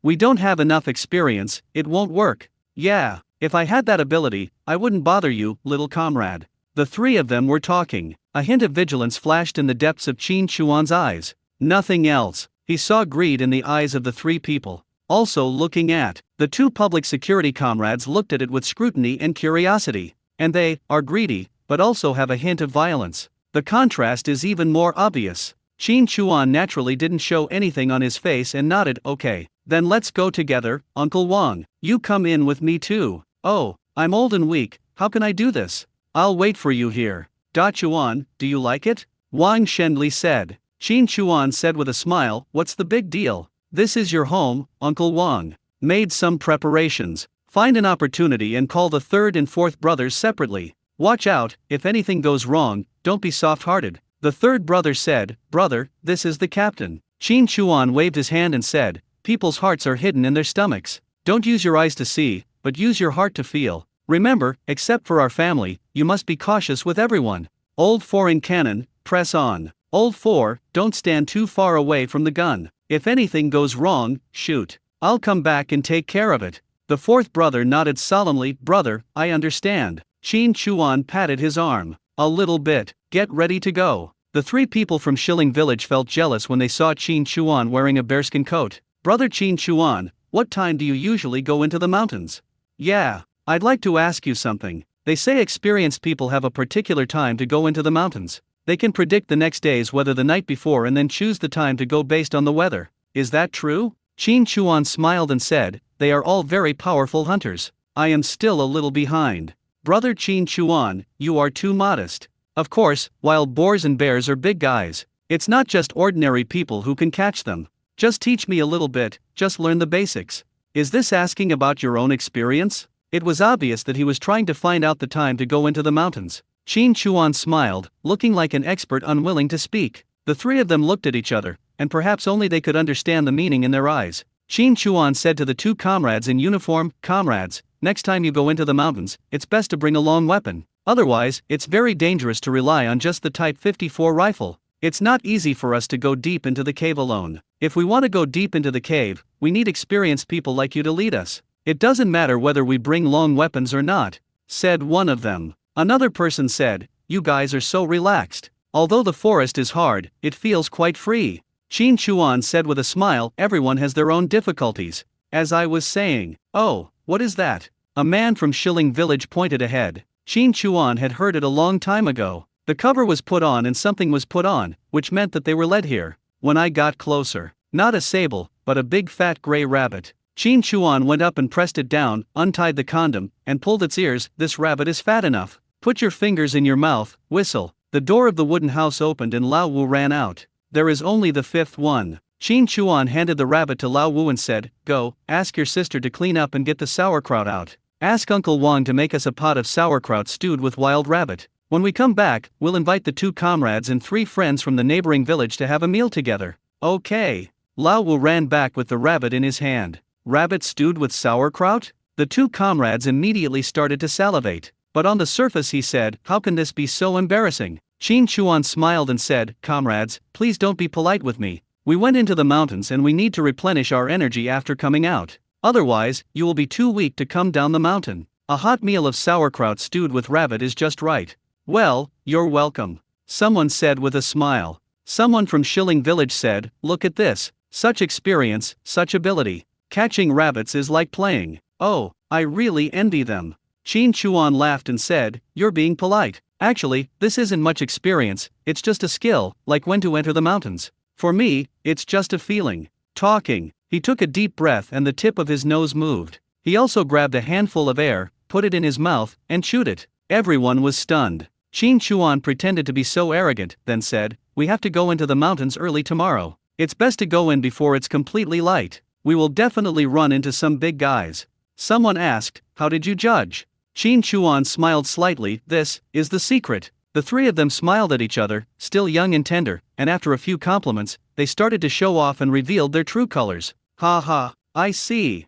A: we don't have enough experience, it won't work. Yeah, if I had that ability, I wouldn't bother you, little comrade. The three of them were talking. A hint of vigilance flashed in the depths of Qin Chuan's eyes. Nothing else. He saw greed in the eyes of the three people. Also looking at the two public security comrades looked at it with scrutiny and curiosity. And they are greedy, but also have a hint of violence. The contrast is even more obvious. Qin Chuan naturally didn't show anything on his face and nodded. Okay, then let's go together, Uncle Wang. You come in with me too. Oh, I'm old and weak, how can I do this? I'll wait for you here. Da Chuan, do you like it? Wang Shenli said. Qin Chuan said with a smile, what's the big deal? This is your home, Uncle Wang. Made some preparations. Find an opportunity and call the third and fourth brothers separately. Watch out, if anything goes wrong, don't be soft-hearted. The third brother said, brother, this is the captain. Qin Chuan waved his hand and said, people's hearts are hidden in their stomachs. Don't use your eyes to see, but use your heart to feel. Remember, except for our family, you must be cautious with everyone. Old 4 in cannon, press on. Old 4, don't stand too far away from the gun. If anything goes wrong, shoot. I'll come back and take care of it. The fourth brother nodded solemnly, brother, I understand. Qin Chuan patted his arm. A little bit, get ready to go. The three people from Shilling Village felt jealous when they saw Qin Chuan wearing a bearskin coat. Brother Qin Chuan, what time do you usually go into the mountains? Yeah, I'd like to ask you something. They say experienced people have a particular time to go into the mountains. They can predict the next day's weather the night before and then choose the time to go based on the weather. Is that true? Qin Chuan smiled and said, they are all very powerful hunters. I am still a little behind. Brother Qin Chuan, you are too modest. Of course, wild boars and bears are big guys. It's not just ordinary people who can catch them. Just teach me a little bit, just learn the basics. Is this asking about your own experience? It was obvious that he was trying to find out the time to go into the mountains. Qin Chuan smiled, looking like an expert unwilling to speak. The three of them looked at each other, and perhaps only they could understand the meaning in their eyes. Qin Chuan said to the two comrades in uniform, comrades, next time you go into the mountains, it's best to bring a long weapon. Otherwise, it's very dangerous to rely on just the Type 54 rifle. It's not easy for us to go deep into the cave alone. If we want to go deep into the cave, we need experienced people like you to lead us. It doesn't matter whether we bring long weapons or not, said one of them. Another person said, you guys are so relaxed. Although the forest is hard, it feels quite free. Qin Chuan said with a smile, everyone has their own difficulties. As I was saying, oh, what is that? A man from Shilling Village pointed ahead. Qin Chuan had heard it a long time ago. The cover was put on and something was put on, which meant that they were led here. When I got closer, not a sable, but a big fat gray rabbit. Qin Chuan went up and pressed it down, untied the condom, and pulled its ears. This rabbit is fat enough. Put your fingers in your mouth, whistle. The door of the wooden house opened and Lao Wu ran out. There is only the fifth one. Qin Chuan handed the rabbit to Lao Wu and said, go, ask your sister to clean up and get the sauerkraut out. Ask Uncle Wang to make us a pot of sauerkraut stewed with wild rabbit. When we come back, we'll invite the two comrades and 3 friends from the neighboring village to have a meal together. Okay. Lao Wu ran back with the rabbit in his hand. Rabbit stewed with sauerkraut? The two comrades immediately started to salivate. But on the surface he said, how can this be so embarrassing? Qin Chuan smiled and said, comrades, please don't be polite with me. We went into the mountains and we need to replenish our energy after coming out. Otherwise, you will be too weak to come down the mountain. A hot meal of sauerkraut stewed with rabbit is just right. Well, you're welcome. Someone said with a smile. Someone from Shilling Village said, look at this. Such experience, such ability. Catching rabbits is like playing. Oh, I really envy them. Qin Chuan laughed and said, you're being polite. Actually, this isn't much experience, it's just a skill, like when to enter the mountains. For me, it's just a feeling. Talking. He took a deep breath and the tip of his nose moved. He also grabbed a handful of air, put it in his mouth, and chewed it. Everyone was stunned. Qin Chuan pretended to be so arrogant, then said, we have to go into the mountains early tomorrow. It's best to go in before it's completely light. We will definitely run into some big guys. Someone asked, how did you judge? Qin Chuan smiled slightly, this is the secret. The 3 of them smiled at each other, still young and tender, and after a few compliments, they started to show off and revealed their true colors. Ha ha, I see.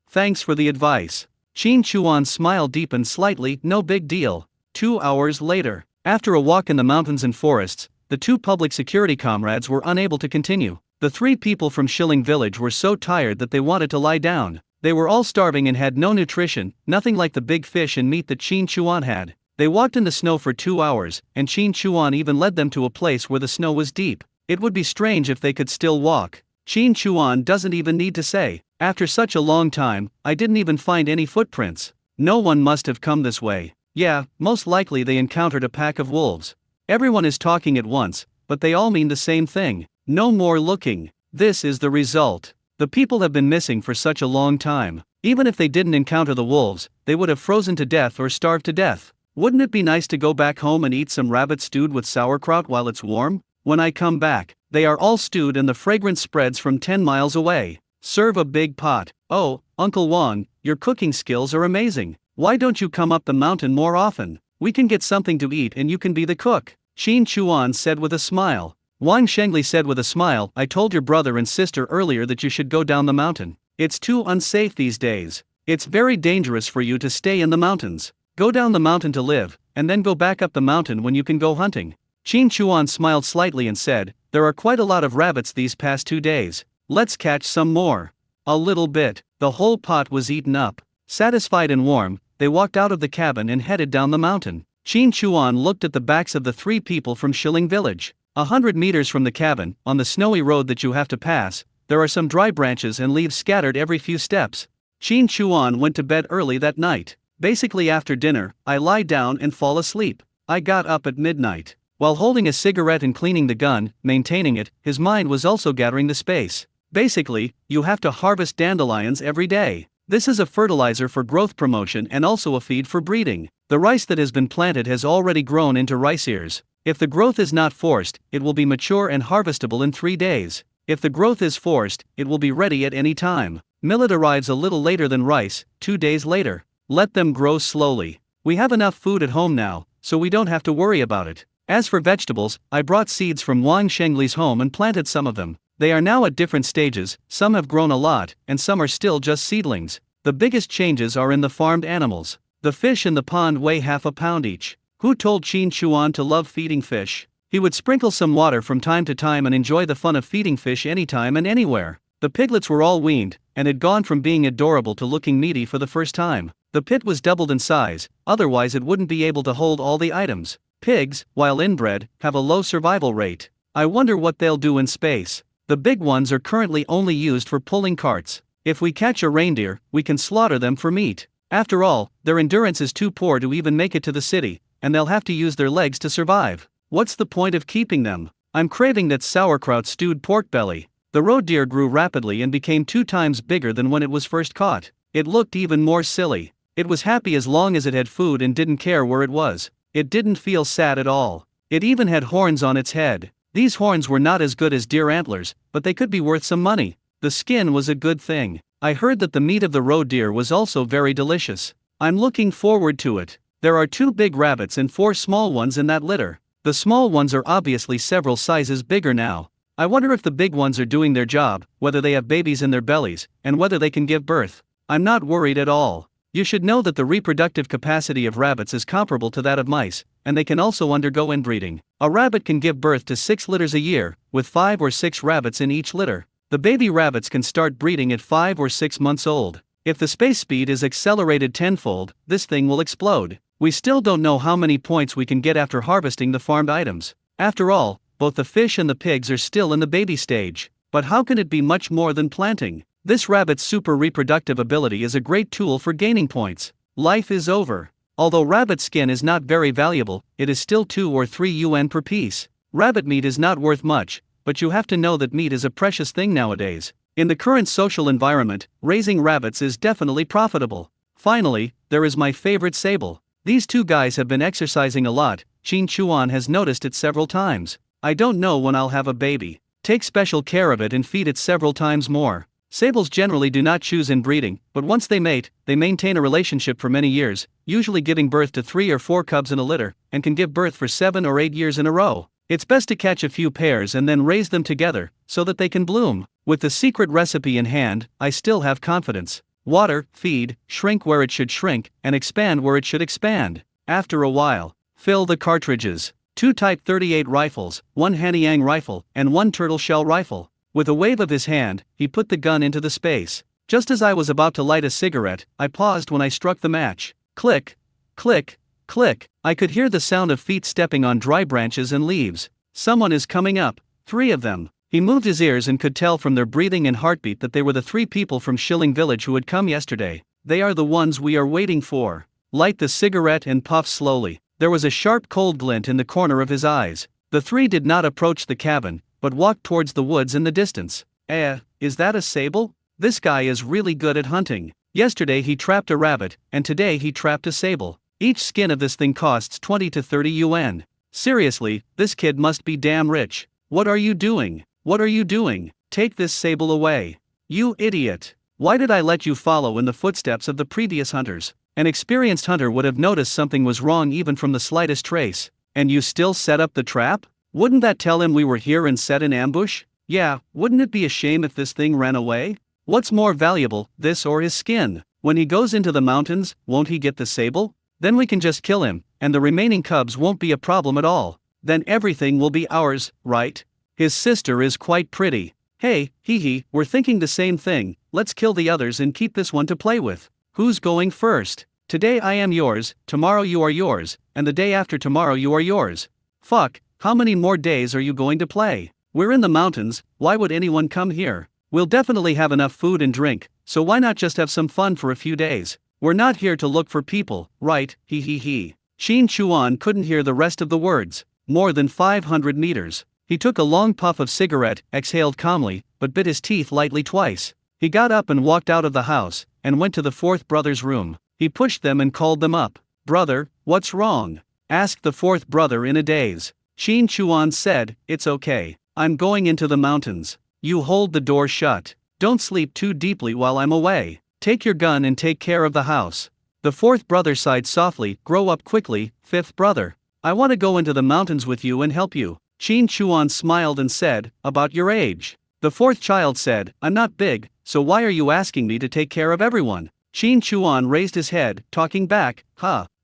A: Thanks for the advice. Qin Chuan's smile deepened slightly, no big deal. 2 hours later. After a walk in the mountains and forests, the two public security comrades were unable to continue. The three people from Shilling village were so tired that they wanted to lie down. They were all starving and had no nutrition, nothing like the big fish and meat that Qin Chuan had. They walked in the snow for 2 hours, and Qin Chuan even led them to a place where the snow was deep. It would be strange if they could still walk. Qin Chuan doesn't even need to say, "After such a long time, I didn't even find any footprints. No one must have come this way. Yeah, most likely they encountered a pack of wolves." Everyone is talking at once, but they all mean the same thing. No more looking. This is the result. The people have been missing for such a long time. Even if they didn't encounter the wolves, they would have frozen to death or starved to death. Wouldn't it be nice to go back home and eat some rabbit stewed with sauerkraut while it's warm? When I come back, they are all stewed and the fragrance spreads from 10 miles away. Serve a big pot. "Oh, Uncle Wang, your cooking skills are amazing. Why don't you come up the mountain more often? We can get something to eat and you can be the cook," Qin Chuan said with a smile. Wang Shengli said with a smile, "I told your brother and sister earlier that you should go down the mountain. It's too unsafe these days. It's very dangerous for you to stay in the mountains. Go down the mountain to live, and then go back up the mountain when you can go hunting." Qin Chuan smiled slightly and said, "There are quite a lot of rabbits these past 2 days. Let's catch some more." A little bit. The whole pot was eaten up. Satisfied and warm, they walked out of the cabin and headed down the mountain. Qin Chuan looked at the backs of the three people from Shilling village. 100 meters from the cabin, on the snowy road that you have to pass, there are some dry branches and leaves scattered every few steps. Qin Chuan went to bed early that night. Basically after dinner, I lie down and fall asleep. I got up at midnight. While holding a cigarette and cleaning the gun, maintaining it, his mind was also gathering the space. Basically, you have to harvest dandelions every day. This is a fertilizer for growth promotion and also a feed for breeding. The rice that has been planted has already grown into rice ears. If the growth is not forced, it will be mature and harvestable in 3 days. If the growth is forced, it will be ready at any time. Millet arrives a little later than rice, 2 days later. Let them grow slowly. We have enough food at home now, so we don't have to worry about it. As for vegetables, I brought seeds from Wang Shengli's home and planted some of them. They are now at different stages, some have grown a lot, and some are still just seedlings. The biggest changes are in the farmed animals. The fish in the pond weigh half a pound each. Who told Qin Chuan to love feeding fish? He would sprinkle some water from time to time and enjoy the fun of feeding fish anytime and anywhere. The piglets were all weaned, and had gone from being adorable to looking meaty for the first time. The pit was doubled in size, otherwise it wouldn't be able to hold all the items. Pigs, while inbred, have a low survival rate. I wonder what they'll do in space. The big ones are currently only used for pulling carts. If we catch a reindeer, we can slaughter them for meat. After all, their endurance is too poor to even make it to the city, and they'll have to use their legs to survive. What's the point of keeping them? I'm craving that sauerkraut stewed pork belly. The roe deer grew rapidly and became 2 times bigger than when it was first caught. It looked even more silly. It was happy as long as it had food and didn't care where it was. It didn't feel sad at all. It even had horns on its head. These horns were not as good as deer antlers, but they could be worth some money. The skin was a good thing. I heard that the meat of the roe deer was also very delicious. I'm looking forward to it. There are 2 big rabbits and 4 small ones in that litter. The small ones are obviously several sizes bigger now. I wonder if the big ones are doing their job, whether they have babies in their bellies, and whether they can give birth. I'm not worried at all. You should know that the reproductive capacity of rabbits is comparable to that of mice, and they can also undergo inbreeding. A rabbit can give birth to 6 litters a year, with 5 or 6 rabbits in each litter. The baby rabbits can start breeding at 5 or 6 months old. If the space speed is accelerated tenfold, this thing will explode. We still don't know how many points we can get after harvesting the farmed items. After all, both the fish and the pigs are still in the baby stage. But how can it be much more than planting? This rabbit's super reproductive ability is a great tool for gaining points. Life is over. Although rabbit skin is not very valuable, it is still 2 or 3 yuan per piece. Rabbit meat is not worth much, but you have to know that meat is a precious thing nowadays. In the current social environment, raising rabbits is definitely profitable. Finally, there is my favorite sable. These 2 guys have been exercising a lot. Qin Chuan has noticed it several times. I don't know when I'll have a baby. Take special care of it and feed it several times more. Sables generally do not choose inbreeding, but once they mate, they maintain a relationship for many years, usually giving birth to 3 or 4 cubs in a litter, and can give birth for 7 or 8 years in a row. It's best to catch a few pairs and then raise them together, so that they can bloom. With the secret recipe in hand, I still have confidence. Water, feed, shrink where it should shrink, and expand where it should expand. After a while, fill the cartridges. 2 Type 38 rifles, 1 Hanyang rifle, and 1 turtle shell rifle. With a wave of his hand, he put the gun into the space. Just as I was about to light a cigarette, I paused when I struck the match. Click, click, click. I could hear the sound of feet stepping on dry branches and leaves. Someone is coming up. 3 of them. He moved his ears and could tell from their breathing and heartbeat that they were the 3 people from Shilling Village who had come yesterday. They are the ones we are waiting for. Light the cigarette and puff slowly. There was a sharp cold glint in the corner of his eyes. The 3 did not approach the cabin, but walked towards the woods in the distance. Is that a sable? This guy is really good at hunting. Yesterday he trapped a rabbit, and today he trapped a sable. Each skin of this thing costs 20 to 30 yuan. Seriously, this kid must be damn rich. What are you doing? What are you doing? Take this sable away. You idiot. Why did I let you follow in the footsteps of the previous hunters? An experienced hunter would have noticed something was wrong even from the slightest trace. And you still set up the trap? Wouldn't that tell him we were here and set an ambush? Yeah, wouldn't it be a shame if this thing ran away? What's more valuable, this or his skin? When he goes into the mountains, won't he get the sable? Then we can just kill him, and the remaining cubs won't be a problem at all. Then everything will be ours, right? His sister is quite pretty. Hey, hee, we're thinking the same thing. Let's kill the others and keep this one to play with. Who's going first? Today I am yours, tomorrow you are yours, and the day after tomorrow you are yours. Fuck, how many more days are you going to play? We're in the mountains, why would anyone come here? We'll definitely have enough food and drink, so why not just have some fun for a few days? We're not here to look for people, right? He. Qin Chuan couldn't hear the rest of the words. More than 500 meters. He took a long puff of cigarette, exhaled calmly, but bit his teeth lightly twice. He got up and walked out of the house, and went to the 4th brother's room. He pushed them and called them up. Brother, what's wrong? Asked the 4th brother in a daze. Qin Chuan said, it's okay. I'm going into the mountains. You hold the door shut. Don't sleep too deeply while I'm away. Take your gun and take care of the house. The 4th brother sighed softly, grow up quickly, 5th brother. I want to go into the mountains with you and help you. Qin Chuan smiled and said, about your age. The 4th child said, I'm not big, so why are you asking me to take care of everyone? Qin Chuan raised his head, talking back,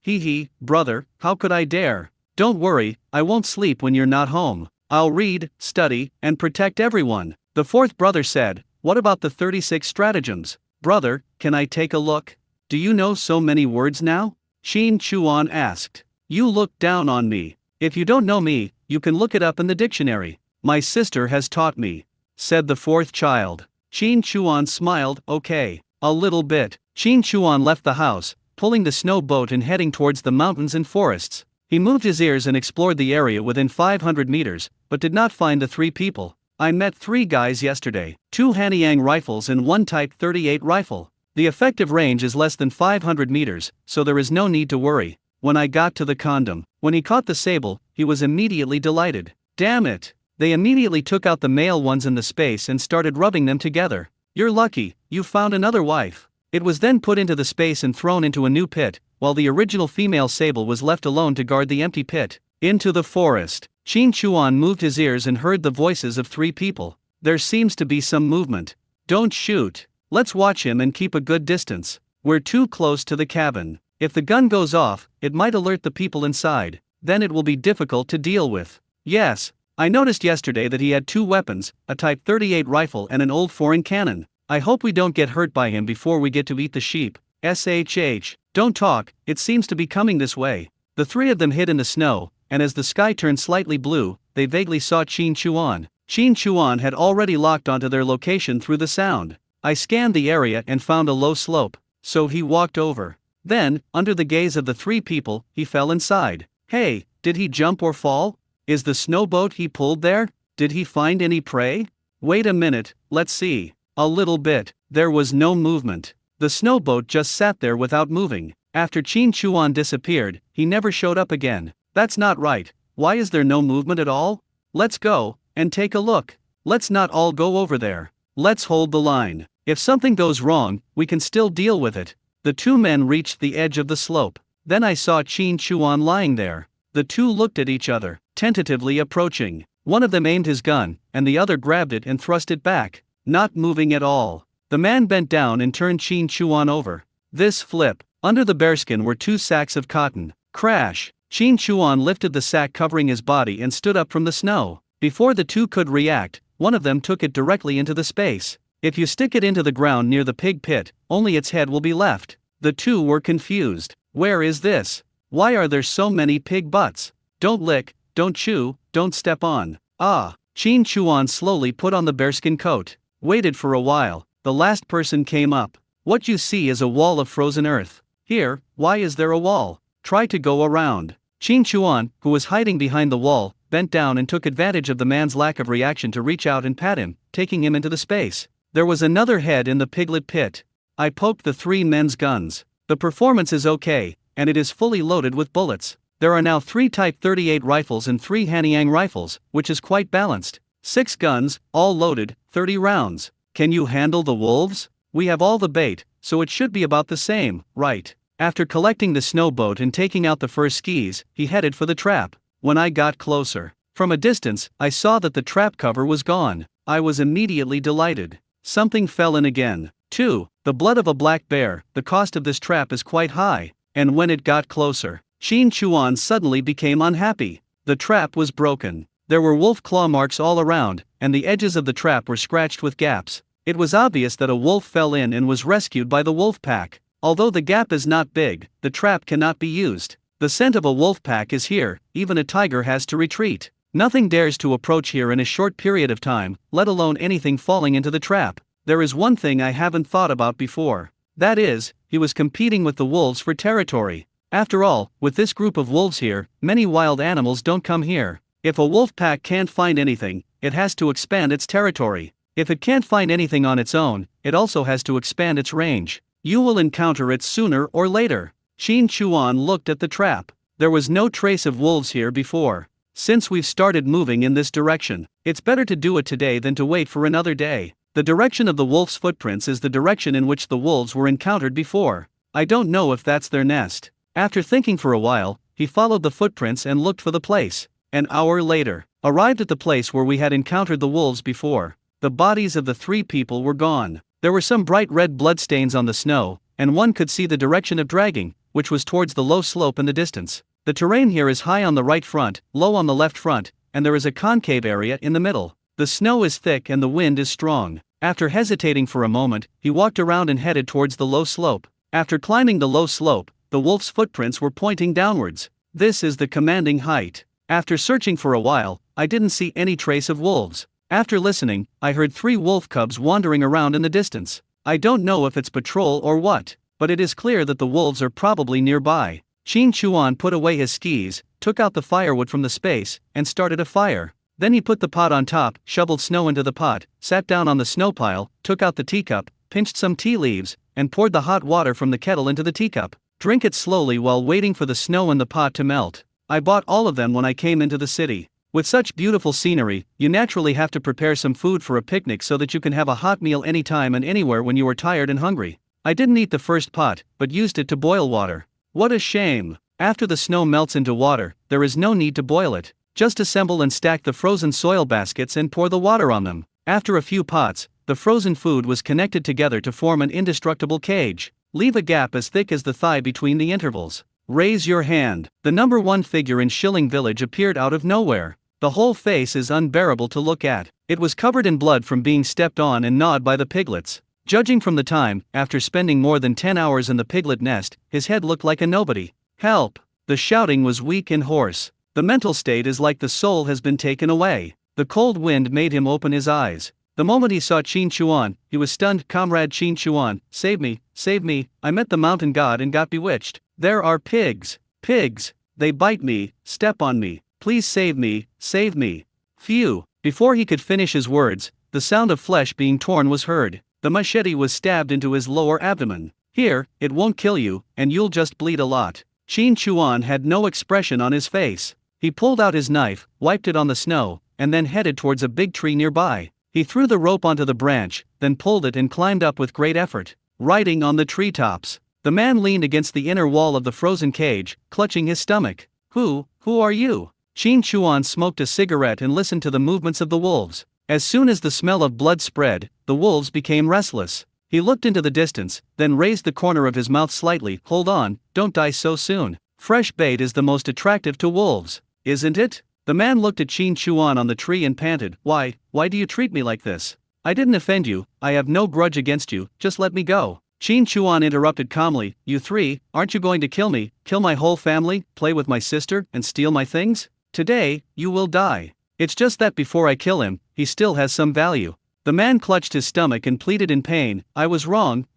A: he, brother, how could I dare? Don't worry, I won't sleep when you're not home. I'll read, study, and protect everyone. The 4th brother said, what about the 36 stratagems? Brother, can I take a look? Do you know so many words now? Qin Chuan asked. You look down on me. If you don't know me, you can look it up in the dictionary. My sister has taught me, said the 4th child. Qin Chuan smiled, okay, a little bit. Qin Chuan left the house, pulling the snow boat and heading towards the mountains and forests. He moved his ears and explored the area within 500 meters, but did not find the 3 people. I met 3 guys yesterday, 2 Hanyang rifles and 1 Type 38 rifle. The effective range is less than 500 meters, so there is no need to worry. When I got to the condom, when he caught the sable, he was immediately delighted. Damn it! They immediately took out the male ones in the space and started rubbing them together. You're lucky, you found another wife. It was then put into the space and thrown into a new pit, while the original female sable was left alone to guard the empty pit. Into the forest. Qin Chuan moved his ears and heard the voices of 3 people. There seems to be some movement. Don't shoot. Let's watch him and keep a good distance. We're too close to the cabin. If the gun goes off, it might alert the people inside. Then it will be difficult to deal with. Yes, I noticed yesterday that he had 2 weapons, a Type 38 rifle and an old foreign cannon. I hope we don't get hurt by him before we get to eat the sheep. SHH. Don't talk, it seems to be coming this way. The 3 of them hid in the snow, and as the sky turned slightly blue, they vaguely saw Qin Chuan. Qin Chuan had already locked onto their location through the sound. I scanned the area and found a low slope, so he walked over. Then, under the gaze of the 3 people, he fell inside. Hey, did he jump or fall? Is the snowboat he pulled there? Did he find any prey? Wait a minute, let's see. A little bit. There was no movement. The snowboat just sat there without moving. After Qin Chuan disappeared, he never showed up again. That's not right. Why is there no movement at all? Let's go and take a look. Let's not all go over there. Let's hold the line. If something goes wrong, we can still deal with it. The 2 men reached the edge of the slope. Then I saw Qin Chuan lying there. The 2 looked at each other, tentatively approaching. One of them aimed his gun, and the other grabbed it and thrust it back, not moving at all. The man bent down and turned Qin Chuan over. This flip. Under the bearskin were 2 sacks of cotton. Crash! Qin Chuan lifted the sack covering his body and stood up from the snow. Before the two could react, one of them took it directly into the space. If you stick it into the ground near the pig pit, only its head will be left. The two were confused. Where is this? Why are there so many pig butts? Don't lick, don't chew, don't step on. Ah! Qin Chuan slowly put on the bearskin coat. Waited for a while. The last person came up. What you see is a wall of frozen earth. Here, why is there a wall? Try to go around. Qin Chuan, who was hiding behind the wall, bent down and took advantage of the man's lack of reaction to reach out and pat him, taking him into the space. There was another head in the piglet pit. I poked the three men's guns. The performance is okay, and it is fully loaded with bullets. There are now 3 Type 38 rifles and 3 Hanyang rifles, which is quite balanced. 6 guns, all loaded, 30 rounds. Can you handle the wolves? We have all the bait, so it should be about the same, right? After collecting the snow boat and taking out the first skis, he headed for the trap. When I got closer, from a distance, I saw that the trap cover was gone. I was immediately delighted. Something fell in again. 2. The blood of a black bear. The cost of this trap is quite high. And when it got closer, Qin Chuan suddenly became unhappy. The trap was broken. There were wolf claw marks all around, and the edges of the trap were scratched with gaps. It was obvious that a wolf fell in and was rescued by the wolf pack. Although the gap is not big, the trap cannot be used. The scent of a wolf pack is here, even a tiger has to retreat. Nothing dares to approach here in a short period of time, let alone anything falling into the trap. There is one thing I haven't thought about before. That is, he was competing with the wolves for territory. After all, with this group of wolves here, many wild animals don't come here. If a wolf pack can't find anything, it has to expand its territory. If it can't find anything on its own, it also has to expand its range. You will encounter it sooner or later. Qin Chuan looked at the trap. There was no trace of wolves here before. Since we've started moving in this direction, it's better to do it today than to wait for another day. The direction of the wolf's footprints is the direction in which the wolves were encountered before. I don't know if that's their nest. After thinking for a while, he followed the footprints and looked for the place. An hour later, arrived at the place where we had encountered the wolves before. The bodies of the 3 people were gone. There were some bright red bloodstains on the snow, and one could see the direction of dragging, which was towards the low slope in the distance. The terrain here is high on the right front, low on the left front, and there is a concave area in the middle. The snow is thick and the wind is strong. After hesitating for a moment, he walked around and headed towards the low slope. After climbing the low slope, the wolf's footprints were pointing downwards. This is the commanding height. After searching for a while, I didn't see any trace of wolves. After listening, I heard 3 wolf cubs wandering around in the distance. I don't know if it's patrol or what, but it is clear that the wolves are probably nearby. Qin Chuan put away his skis, took out the firewood from the space, and started a fire. Then he put the pot on top, shoveled snow into the pot, sat down on the snow pile, took out the teacup, pinched some tea leaves, and poured the hot water from the kettle into the teacup. Drink it slowly while waiting for the snow in the pot to melt. I bought all of them when I came into the city. With such beautiful scenery, you naturally have to prepare some food for a picnic so that you can have a hot meal anytime and anywhere when you are tired and hungry. I didn't eat the first pot, but used it to boil water. What a shame! After the snow melts into water, there is no need to boil it. Just assemble and stack the frozen soil baskets and pour the water on them. After a few pots, the frozen food was connected together to form an indestructible cage. Leave a gap as thick as the thigh between the intervals. Raise your hand. The number 1 figure in Shilling Village appeared out of nowhere. The whole face is unbearable to look at. It was covered in blood from being stepped on and gnawed by the piglets. Judging from the time, after spending more than 10 hours in the piglet nest, his head looked like a nobody. Help! The shouting was weak and hoarse. The mental state is like the soul has been taken away. The cold wind made him open his eyes. The moment he saw Qin Chuan, he was stunned. Comrade Qin Chuan, save me, I met the mountain god and got bewitched. There are pigs. Pigs! They bite me, step on me. Please save me, save me. Phew! Before he could finish his words, the sound of flesh being torn was heard. The machete was stabbed into his lower abdomen. Here, it won't kill you, and you'll just bleed a lot. Qin Chuan had no expression on his face. He pulled out his knife, wiped it on the snow, and then headed towards a big tree nearby. He threw the rope onto the branch, then pulled it and climbed up with great effort. Riding on the treetops, the man leaned against the inner wall of the frozen cage, clutching his stomach. Who are you? Qin Chuan smoked a cigarette and listened to the movements of the wolves. As soon as the smell of blood spread, the wolves became restless. He looked into the distance, then raised the corner of his mouth slightly. Hold on, don't die so soon. Fresh bait is the most attractive to wolves, isn't it? The man looked at Qin Chuan on the tree and panted, Why do you treat me like this? I didn't offend you, I have no grudge against you, just let me go. Qin Chuan interrupted calmly, You three, aren't you going to kill me, kill my whole family, play with my sister, and steal my things? Today, you will die. It's just that before I kill him, he still has some value. The man clutched his stomach and pleaded in pain, I was wrong.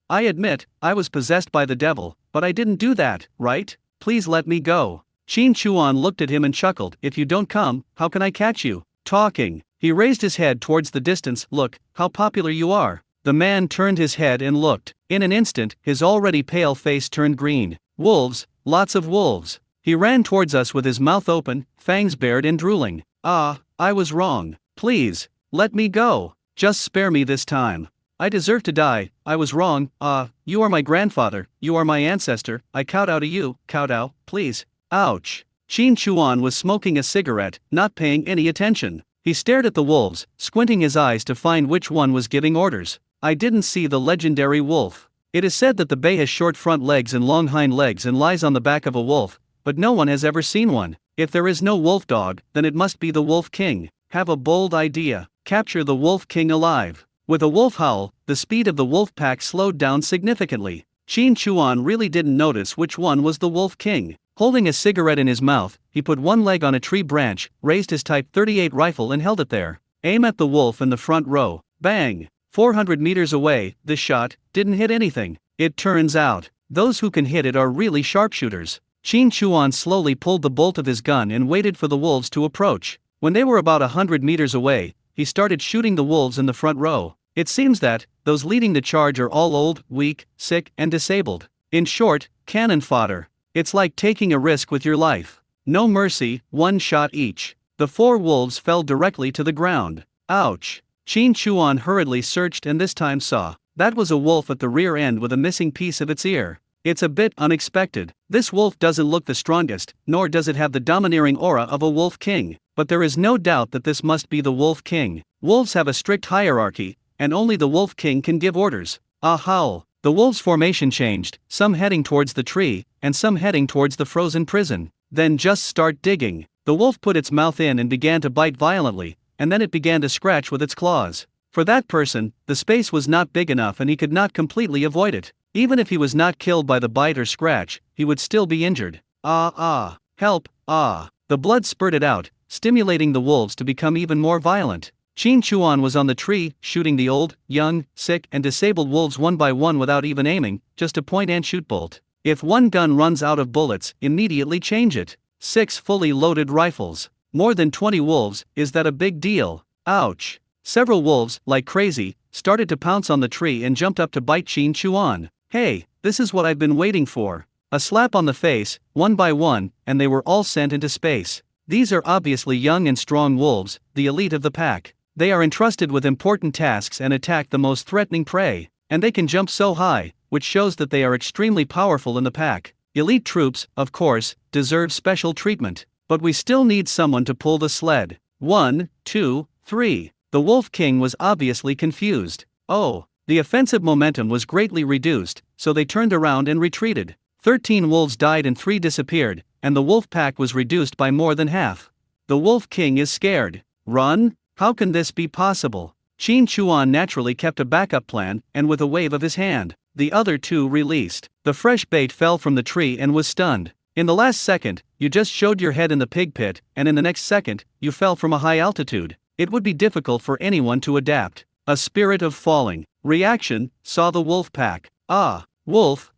A: I admit, I was possessed by the devil, but I didn't do that, right? Please let me go. Qin Chuan looked at him and chuckled, If you don't come, how can I catch you? Talking. He raised his head towards the distance, Look, how popular you are. The man turned his head and looked. In an instant, his already pale face turned green. Wolves, lots of wolves. He ran towards us with his mouth open, fangs bared and drooling. I was wrong. Please, let me go. Just spare me this time. I deserve to die, I was wrong. You are my grandfather, you are my ancestor, I kowtow to you, kowtow, please. Ouch. Qin Chuan was smoking a cigarette, not paying any attention. He stared at the wolves, squinting his eyes to find which one was giving orders. I didn't see the legendary wolf. It is said that the bay has short front legs and long hind legs and lies on the back of a wolf, but no one has ever seen one. If there is no wolf dog, then it must be the wolf king. Have a bold idea. Capture the wolf king alive. With a wolf howl, the speed of the wolf pack slowed down significantly. Qin Chuan really didn't notice which one was the wolf king. Holding a cigarette in his mouth, he put one leg on a tree branch, raised his Type 38 rifle and held it there. Aim at the wolf in the front row. Bang! 400 meters away, this shot didn't hit anything. It turns out, those who can hit it are really sharpshooters. Qin Chuan slowly pulled the bolt of his gun and waited for the wolves to approach. When they were about 100 meters away, he started shooting the wolves in the front row. It seems that those leading the charge are all old, weak, sick, and disabled. In short, cannon fodder. It's like taking a risk with your life. No mercy, one shot each. The 4 wolves fell directly to the ground. Ouch. Qin Chuan hurriedly searched and this time saw. That was a wolf at the rear end with a missing piece of its ear. It's a bit unexpected. This wolf doesn't look the strongest, nor does it have the domineering aura of a wolf king. But there is no doubt that this must be the wolf king. Wolves have a strict hierarchy, and only the wolf king can give orders. A howl. The wolves' formation changed, some heading towards the tree, and some heading towards the frozen prison. Then just start digging. The wolf put its mouth in and began to bite violently, and then it began to scratch with its claws. For that person, the space was not big enough and he could not completely avoid it. Even if he was not killed by the bite or scratch, he would still be injured. Help, The blood spurted out, stimulating the wolves to become even more violent. Qin Chuan was on the tree, shooting the old, young, sick, and disabled wolves one by one without even aiming, just a point-and-shoot bolt. If one gun runs out of bullets, immediately change it. 6 fully loaded rifles. More than 20 wolves, is that a big deal? Ouch. Several wolves, like crazy, started to pounce on the tree and jumped up to bite Qin Chuan. Hey, this is what I've been waiting for. A slap on the face, one by one, and they were all sent into space. These are obviously young and strong wolves, the elite of the pack. They are entrusted with important tasks and attack the most threatening prey, and they can jump so high, which shows that they are extremely powerful in the pack. Elite troops, of course, deserve special treatment, but we still need someone to pull the sled. 1, 2, 3. The Wolf King was obviously confused. The offensive momentum was greatly reduced, so they turned around and retreated. 13 wolves died and 3 disappeared, and the wolf pack was reduced by more than half. The Wolf King is scared. Run? How can this be possible? Qin Chuan naturally kept a backup plan, and with a wave of his hand, the other 2 released. The fresh bait fell from the tree and was stunned. In the last second, you just showed your head in the pig pit, and in the next second, you fell from a high altitude. It would be difficult for anyone to adapt. A spirit of falling. Reaction, saw the wolf pack. Wolf.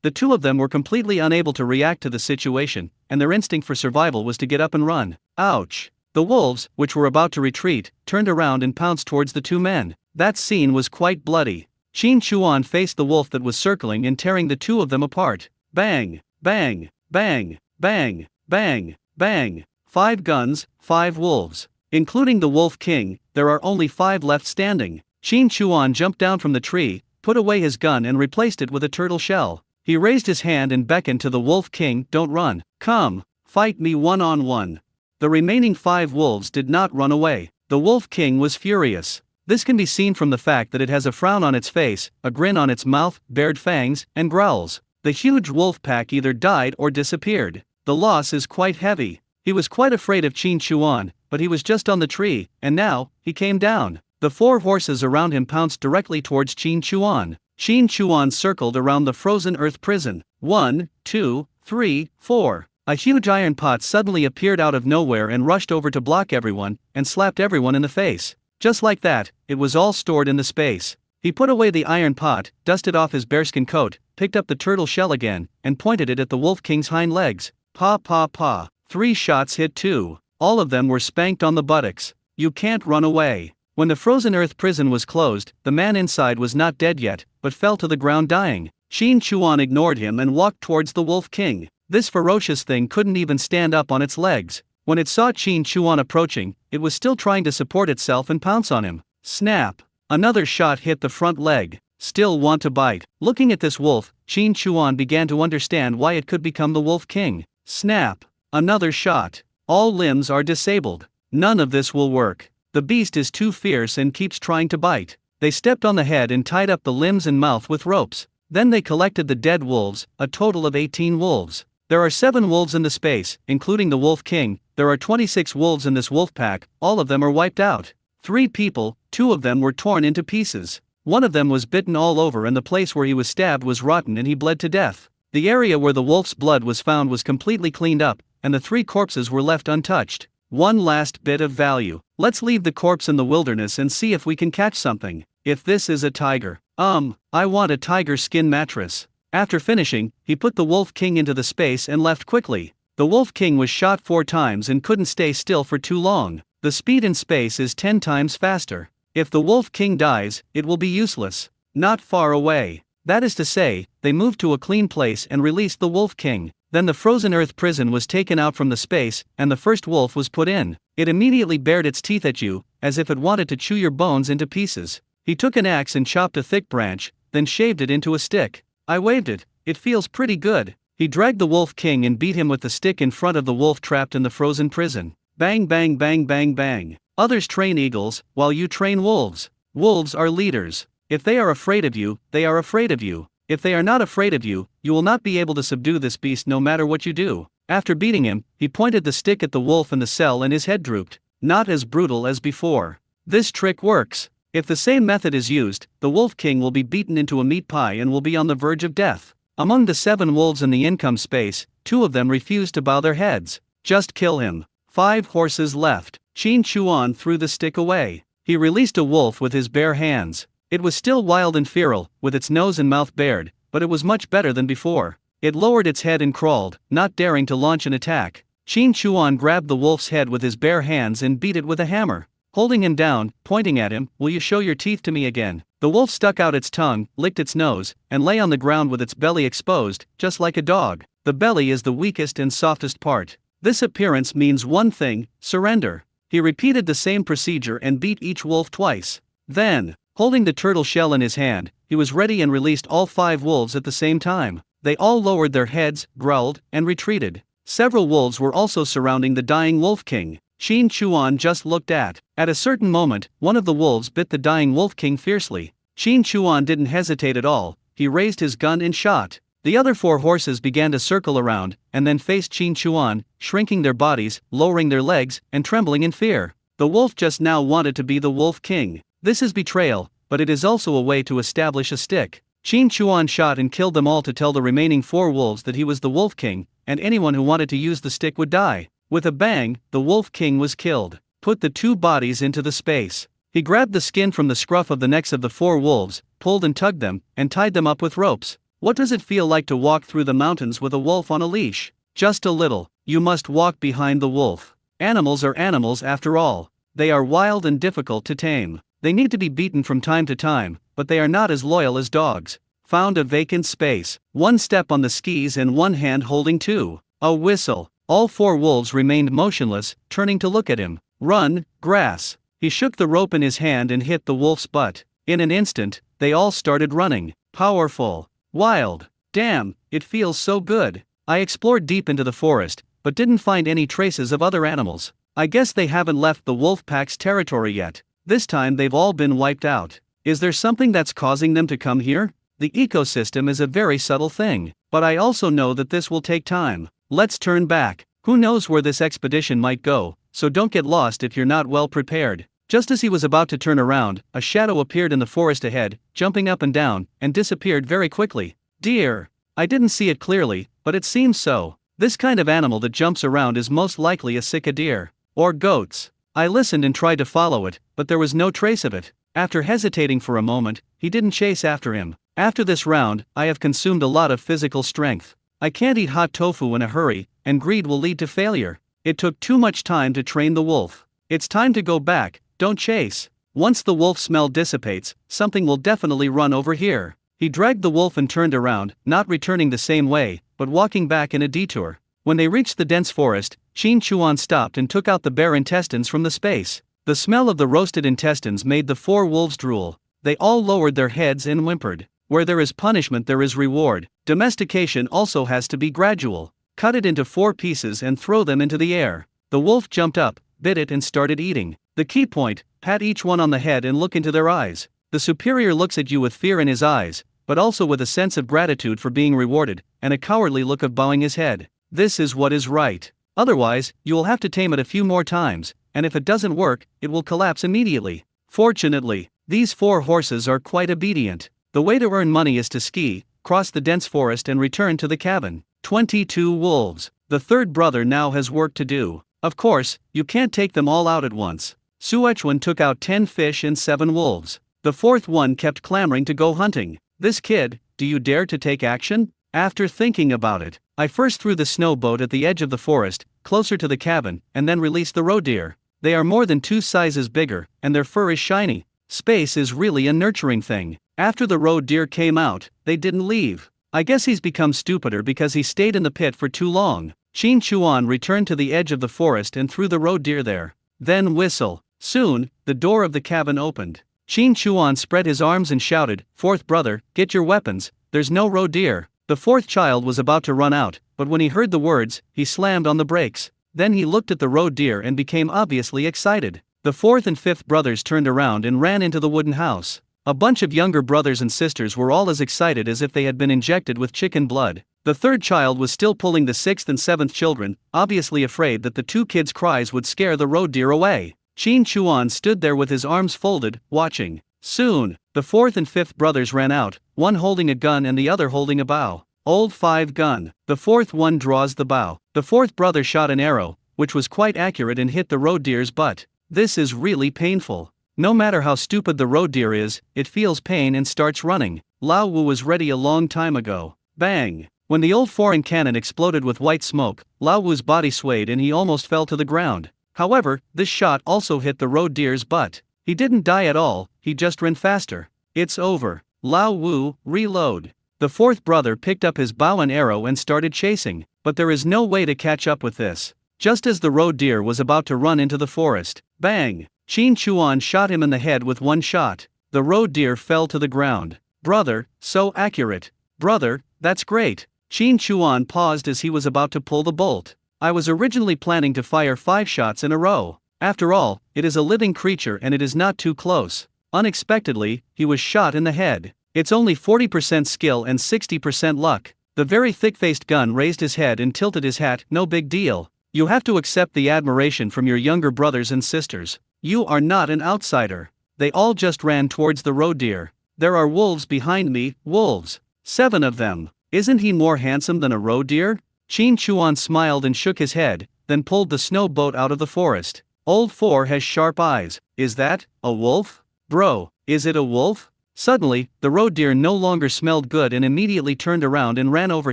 A: The 2 of them were completely unable to react to the situation, and their instinct for survival was to get up and run. Ouch. The wolves, which were about to retreat, turned around and pounced towards the 2 men. That scene was quite bloody. Qin Chuan faced the wolf that was circling and tearing the 2 of them apart. Bang, bang, bang, bang, bang, bang. 5 guns, 5 wolves. Including the Wolf King, there are only 5 left standing. Qin Chuan jumped down from the tree, put away his gun and replaced it with a turtle shell. He raised his hand and beckoned to the Wolf King, "Don't run. Come, fight me one-on-one." The remaining 5 wolves did not run away. The Wolf King was furious. This can be seen from the fact that it has a frown on its face, a grin on its mouth, bared fangs, and growls. The huge wolf pack either died or disappeared. The loss is quite heavy. He was quite afraid of Qin Chuan, but he was just on the tree, and now, he came down. The 4 horses around him pounced directly towards Qin Chuan. Qin Chuan circled around the frozen earth prison. 1, 2, 3, 4. A huge iron pot suddenly appeared out of nowhere and rushed over to block everyone, and slapped everyone in the face. Just like that, it was all stored in the space. He put away the iron pot, dusted off his bearskin coat, picked up the turtle shell again, and pointed it at the Wolf King's hind legs. Pa pa pa. 3 shots hit too. All of them were spanked on the buttocks. You can't run away. When the frozen earth prison was closed, the man inside was not dead yet, but fell to the ground dying. Qin Chuan ignored him and walked towards the Wolf King. This ferocious thing couldn't even stand up on its legs. When it saw Qin Chuan approaching, it was still trying to support itself and pounce on him. Snap! Another shot hit the front leg. Still want to bite. Looking at this wolf, Qin Chuan began to understand why it could become the Wolf King. Snap! Another shot. All limbs are disabled. None of this will work. The beast is too fierce and keeps trying to bite. They stepped on the head and tied up the limbs and mouth with ropes. Then they collected the dead wolves, a total of 18 wolves. There are 7 wolves in the space, including the Wolf King. There are 26 wolves in this wolf pack, all of them are wiped out. 3 people, 2 of them were torn into pieces. One of them was bitten all over and the place where he was stabbed was rotten and he bled to death. The area where the wolf's blood was found was completely cleaned up, and the 3 corpses were left untouched. One last bit of value. Let's leave the corpse in the wilderness and see if we can catch something. If this is a tiger. I want a tiger skin mattress. After finishing, he put the Wolf King into the space and left quickly. The Wolf King was shot 4 times and couldn't stay still for too long. The speed in space is 10 times faster. If the Wolf King dies, it will be useless. Not far away. That is to say, they moved to a clean place and released the Wolf King. Then the frozen earth prison was taken out from the space, and the first wolf was put in. It immediately bared its teeth at you, as if it wanted to chew your bones into pieces. He took an axe and chopped a thick branch, then shaved it into a stick. I waved it. It feels pretty good. He dragged the Wolf King and beat him with the stick in front of the wolf trapped in the frozen prison. Bang bang bang bang bang. Others train eagles, while you train wolves. Wolves are leaders. If they are afraid of you, they are afraid of you. If they are not afraid of you, you will not be able to subdue this beast no matter what you do. After beating him, he pointed the stick at the wolf in the cell and his head drooped. Not as brutal as before. This trick works. If the same method is used, the Wolf King will be beaten into a meat pie and will be on the verge of death. Among the 7 wolves in the income space, 2 of them refused to bow their heads. Just kill him. 5 horses left. Qin Chuan threw the stick away. He released a wolf with his bare hands. It was still wild and feral, with its nose and mouth bared, but it was much better than before. It lowered its head and crawled, not daring to launch an attack. Qin Chuan grabbed the wolf's head with his bare hands and beat it with a hammer. Holding him down, pointing at him, "Will you show your teeth to me again?" The wolf stuck out its tongue, licked its nose, and lay on the ground with its belly exposed, just like a dog. The belly is the weakest and softest part. This appearance means one thing: surrender. He repeated the same procedure and beat each wolf twice. Then, holding the turtle shell in his hand, he was ready and released all 5 wolves at the same time. They all lowered their heads, growled, and retreated. Several wolves were also surrounding the dying Wolf King. Qin Chuan just looked at. At a certain moment, one of the wolves bit the dying Wolf King fiercely. Qin Chuan didn't hesitate at all. He raised his gun and shot. The other 4 horses began to circle around, and then faced Qin Chuan, shrinking their bodies, lowering their legs, and trembling in fear. The wolf just now wanted to be the Wolf King. This is betrayal, but it is also a way to establish a stick. Qin Chuan shot and killed them all to tell the remaining 4 wolves that he was the Wolf King, and anyone who wanted to use the stick would die. With a bang, the Wolf King was killed. Put the 2 bodies into the space. He grabbed the skin from the scruff of the necks of the 4 wolves, pulled and tugged them, and tied them up with ropes. What does it feel like to walk through the mountains with a wolf on a leash? Just a little. You must walk behind the wolf. Animals are animals after all. They are wild and difficult to tame. They need to be beaten from time to time, but they are not as loyal as dogs. Found a vacant space. 1 step on the skis and 1 hand holding 2. A whistle. All 4 wolves remained motionless, turning to look at him. Run, grass. He shook the rope in his hand and hit the wolf's butt. In an instant, they all started running. Powerful. Wild. Damn, it feels so good. I explored deep into the forest, but didn't find any traces of other animals. I guess they haven't left the wolf pack's territory yet. This time they've all been wiped out. Is there something that's causing them to come here? The ecosystem is a very subtle thing. But I also know that this will take time. Let's turn back. Who knows where this expedition might go, so don't get lost if you're not well prepared. Just as he was about to turn around, a shadow appeared in the forest ahead, jumping up and down, and disappeared very quickly. Deer. I didn't see it clearly, but it seems so. This kind of animal that jumps around is most likely a sika deer. Or goats. I listened and tried to follow it, but there was no trace of it. After hesitating for a moment, he didn't chase after him. After this round, I have consumed a lot of physical strength. I can't eat hot tofu in a hurry, and greed will lead to failure. It took too much time to train the wolf. It's time to go back, don't chase. Once the wolf smell dissipates, something will definitely run over here. He dragged the wolf and turned around, not returning the same way, but walking back in a detour. When they reached the dense forest, Qin Chuan stopped and took out the bare intestines from the space. The smell of the roasted intestines made the 4 wolves drool. They all lowered their heads and whimpered. Where there is punishment there is reward. Domestication also has to be gradual. Cut it into 4 pieces and throw them into the air. The wolf jumped up, bit it and started eating. The key point, pat each one on the head and look into their eyes. The superior looks at you with fear in his eyes, but also with a sense of gratitude for being rewarded, and a cowardly look of bowing his head. This is what is right. Otherwise, you will have to tame it a few more times, and if it doesn't work, it will collapse immediately. Fortunately, these 4 horses are quite obedient. The way to earn money is to ski, cross the dense forest and return to the cabin. 22 wolves. The 3rd brother now has work to do. Of course, you can't take them all out at once. Suechuan took out 10 fish and 7 wolves. The 4th one kept clamoring to go hunting. This kid, do you dare to take action? After thinking about it, I first threw the snow boat at the edge of the forest, closer to the cabin, and then released the roe deer. They are more than 2 sizes bigger, and their fur is shiny. Space is really a nurturing thing. After the roe deer came out, they didn't leave. I guess he's become stupider because he stayed in the pit for too long. Qin Chuan returned to the edge of the forest and threw the roe deer there. Then whistle. Soon, the door of the cabin opened. Qin Chuan spread his arms and shouted, "4th brother, get your weapons, there's no roe deer." The 4th child was about to run out, but when he heard the words, he slammed on the brakes. Then he looked at the roe deer and became obviously excited. The 4th and 5th brothers turned around and ran into the wooden house. A bunch of younger brothers and sisters were all as excited as if they had been injected with chicken blood. The 3rd child was still pulling the 6th and 7th children, obviously afraid that the 2 kids' cries would scare the roe deer away. Qin Chuan stood there with his arms folded, watching. Soon, the 4th and 5th brothers ran out, one holding a gun and the other holding a bow. Old 5 gun. The 4th one draws the bow. The 4th brother shot an arrow, which was quite accurate and hit the roe deer's butt. This is really painful. No matter how stupid the roe deer is, it feels pain and starts running. Lao Wu was ready a long time ago. Bang! When the old foreign cannon exploded with white smoke, Lao Wu's body swayed and he almost fell to the ground. However, this shot also hit the roe deer's butt. He didn't die at all, he just ran faster. It's over. Lao Wu, reload. The 4th brother picked up his bow and arrow and started chasing, but there is no way to catch up with this. Just as the roe deer was about to run into the forest, bang! Qin Chuan shot him in the head with one shot. The roe deer fell to the ground. Brother, so accurate. Brother, that's great. Qin Chuan paused as he was about to pull the bolt. I was originally planning to fire 5 shots in a row. After all, it is a living creature and it is not too close. Unexpectedly, he was shot in the head. It's only 40% skill and 60% luck. The very thick-faced gun raised his head and tilted his hat, no big deal. You have to accept the admiration from your younger brothers and sisters. You are not an outsider. They all just ran towards the roe deer. There are wolves behind me, wolves. 7 of them. Isn't he more handsome than a roe deer? Qin Chuan smiled and shook his head, then pulled the snow boat out of the forest. Old 4 has sharp eyes. Is that a wolf? Bro, is it a wolf? Suddenly, the roe deer no longer smelled good and immediately turned around and ran over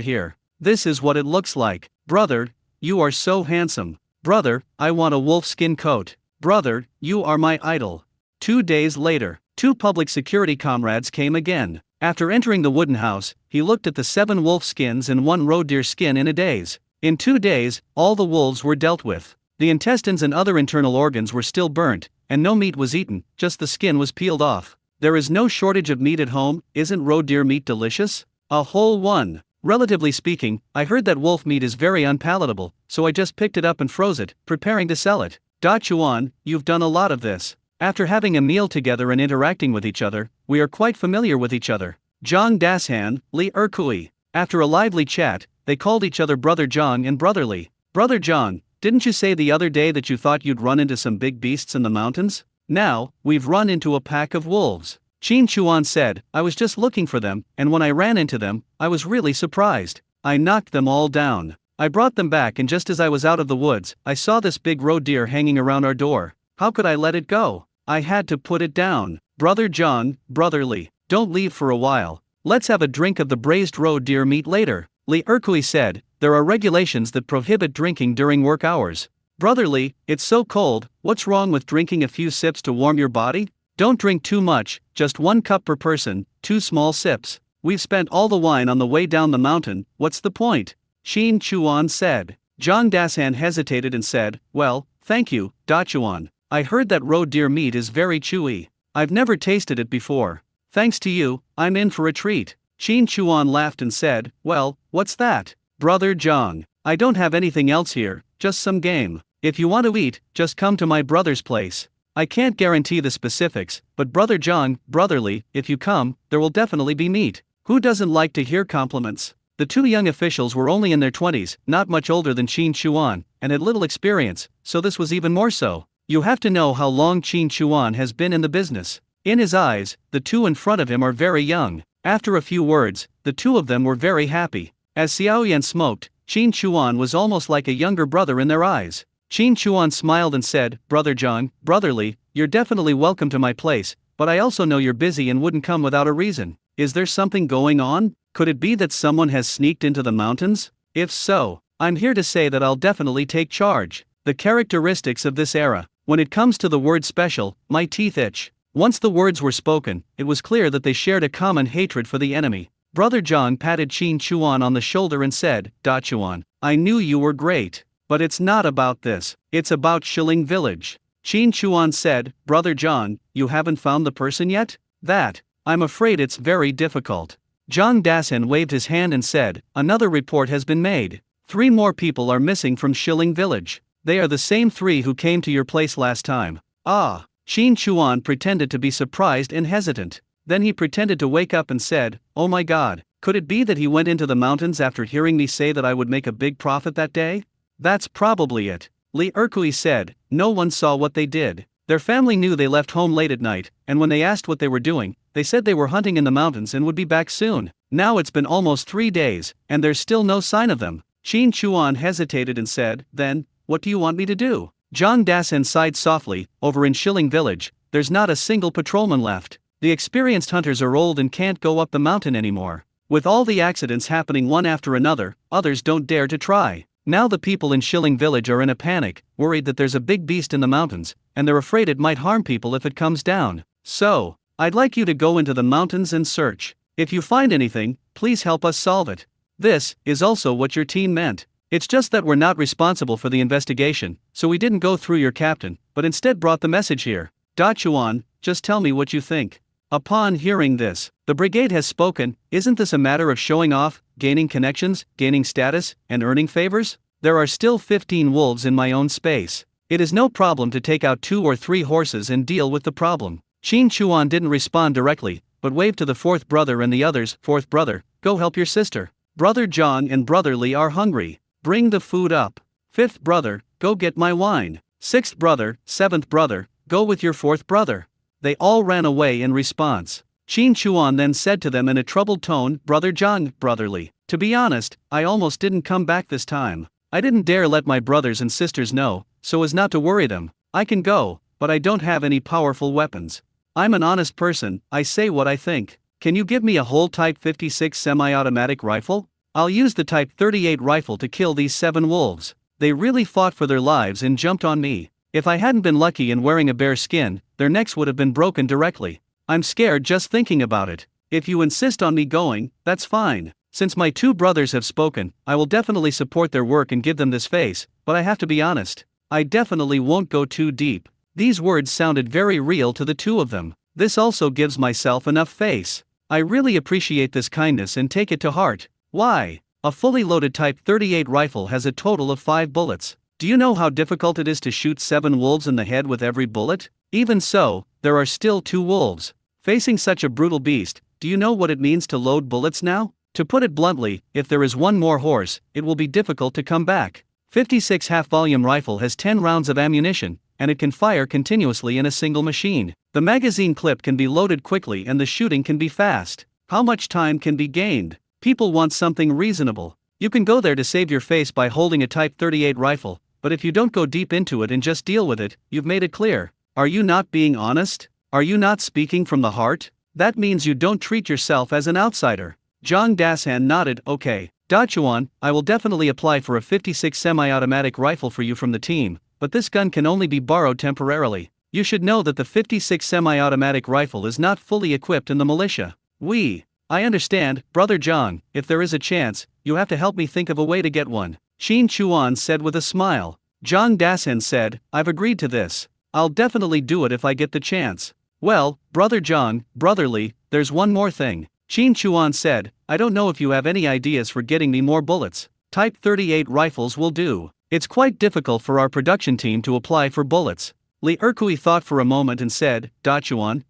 A: here. This is what it looks like. Brother, you are so handsome. Brother, I want a wolf skin coat. Brother, you are my idol. 2 days later, 2 public security comrades came again. After entering the wooden house, he looked at the 7 wolf skins and 1 roe deer skin in a daze. In 2 days, all the wolves were dealt with. The intestines and other internal organs were still burnt, and no meat was eaten, just the skin was peeled off. There is no shortage of meat at home. Isn't roe deer meat delicious? A whole one. Relatively speaking, I heard that wolf meat is very unpalatable, so I just picked it up and froze it, preparing to sell it. Da Chuan, you've done a lot of this. After having a meal together and interacting with each other, we are quite familiar with each other. Zhang Dashan, Li Erkui. After a lively chat, they called each other Brother John and Brotherly. Brother John, didn't you say the other day that you thought you'd run into some big beasts in the mountains? Now, we've run into a pack of wolves. Qin Chuan said, I was just looking for them, and when I ran into them, I was really surprised. I knocked them all down. I brought them back, and just as I was out of the woods, I saw this big roe deer hanging around our door. How could I let it go? I had to put it down. Brother John, Brotherly, don't leave for a while. Let's have a drink of the braised roe deer meat later. Li Erkui said, there are regulations that prohibit drinking during work hours. Brotherly, it's so cold, what's wrong with drinking a few sips to warm your body? Don't drink too much, just 1 cup per person, 2 small sips. We've spent all the wine on the way down the mountain, what's the point? Qin Chuan said. Zhang Dasan hesitated and said, well, thank you, Da Chuan. I heard that roe deer meat is very chewy. I've never tasted it before. Thanks to you, I'm in for a treat. Qin Chuan laughed and said, well, what's that? Brother Zhang, I don't have anything else here, just some game. If you want to eat, just come to my brother's place. I can't guarantee the specifics, but Brother Zhang, Brotherly, if you come, there will definitely be meat. Who doesn't like to hear compliments? The 2 young officials were only in their 20s, not much older than Qin Chuan, and had little experience, so this was even more so. You have to know how long Qin Chuan has been in the business. In his eyes, the 2 in front of him are very young. After a few words, the 2 of them were very happy. As Xiaoyan smoked, Qin Chuan was almost like a younger brother in their eyes. Qin Chuan smiled and said, Brother Zhang, Brotherly, you're definitely welcome to my place, but I also know you're busy and wouldn't come without a reason. Is there something going on? Could it be that someone has sneaked into the mountains? If so, I'm here to say that I'll definitely take charge. The characteristics of this era. When it comes to the word special, my teeth itch. Once the words were spoken, it was clear that they shared a common hatred for the enemy. Brother Zhang patted Qin Chuan on the shoulder and said, Da Chuan, I knew you were great. But it's not about this, it's about Shilling Village. Qin Chuan said, Brother Zhang, you haven't found the person yet? That, I'm afraid it's very difficult. Zhang Dasan waved his hand and said, another report has been made. 3 more people are missing from Shilling Village. They are the same 3 who came to your place last time. Ah. Qin Chuan pretended to be surprised and hesitant. Then he pretended to wake up and said, oh my god, could it be that he went into the mountains after hearing me say that I would make a big profit that day? That's probably it. Li Erkui said, no one saw what they did. Their family knew they left home late at night, and when they asked what they were doing, they said they were hunting in the mountains and would be back soon. Now it's been almost 3 days, and there's still no sign of them. Qin Chuan hesitated and said, then, what do you want me to do? Zhang Dasan sighed softly, over in Shilling Village, there's not a single patrolman left. The experienced hunters are old and can't go up the mountain anymore. With all the accidents happening one after another, others don't dare to try. Now the people in Shilling Village are in a panic, worried that there's a big beast in the mountains, and they're afraid it might harm people if it comes down. So, I'd like you to go into the mountains and search. If you find anything, please help us solve it. This is also what your team meant. It's just that we're not responsible for the investigation, so we didn't go through your captain, but instead brought the message here. Da Chuan, just tell me what you think. Upon hearing this, the brigade has spoken. Isn't this a matter of showing off, gaining connections, gaining status, and earning favors? There are still 15 wolves in my own space. It is no problem to take out 2 or 3 horses and deal with the problem. Qin Chuan didn't respond directly, but waved to the 4th brother and the others. 4th brother, go help your sister. Brother Zhang and Brotherly are hungry. Bring the food up. 5th brother, go get my wine. 6th brother, 7th brother, go with your 4th brother. They all ran away in response. Qin Chuan then said to them in a troubled tone, Brother Zhang, Brotherly, to be honest, I almost didn't come back this time. I didn't dare let my brothers and sisters know, so as not to worry them. I can go, but I don't have any powerful weapons. I'm an honest person, I say what I think. Can you give me a whole Type 56 semi-automatic rifle? I'll use the Type 38 rifle to kill these 7 wolves. They really fought for their lives and jumped on me. If I hadn't been lucky in wearing a bear skin, their necks would have been broken directly. I'm scared just thinking about it. If you insist on me going, that's fine. Since my 2 brothers have spoken, I will definitely support their work and give them this face, but I have to be honest. I definitely won't go too deep. These words sounded very real to the 2 of them. This also gives myself enough face. I really appreciate this kindness and take it to heart. Why? A fully loaded Type 38 rifle has a total of 5 bullets. Do you know how difficult it is to shoot 7 wolves in the head with every bullet? Even so, there are still 2 wolves. Facing such a brutal beast, do you know what it means to load bullets now? To put it bluntly, if there is one more horse, it will be difficult to come back. 56 half-volume rifle has 10 rounds of ammunition, and it can fire continuously in a single machine. The magazine clip can be loaded quickly and the shooting can be fast. How much time can be gained? People want something reasonable. You can go there to save your face by holding a Type 38 rifle, but if you don't go deep into it and just deal with it, you've made it clear. Are you not being honest? Are you not speaking from the heart? That means you don't treat yourself as an outsider. Zhang Dasan nodded, okay. Dachuan, I will definitely apply for a 56 semi-automatic rifle for you from the team, but this gun can only be borrowed temporarily. You should know that the 56 semi-automatic rifle is not fully equipped in the militia. I understand, Brother Zhang, if there is a chance, you have to help me think of a way to get one. Qin Chuan said with a smile. Zhang Dasan said, I've agreed to this. I'll definitely do it if I get the chance. Well, Brother Zhang, brotherly, there's one more thing. Qin Chuan said, I don't know if you have any ideas for getting me more bullets. Type 38 rifles will do. It's quite difficult for our production team to apply for bullets. Li Erkui thought for a moment and said, Dachuan,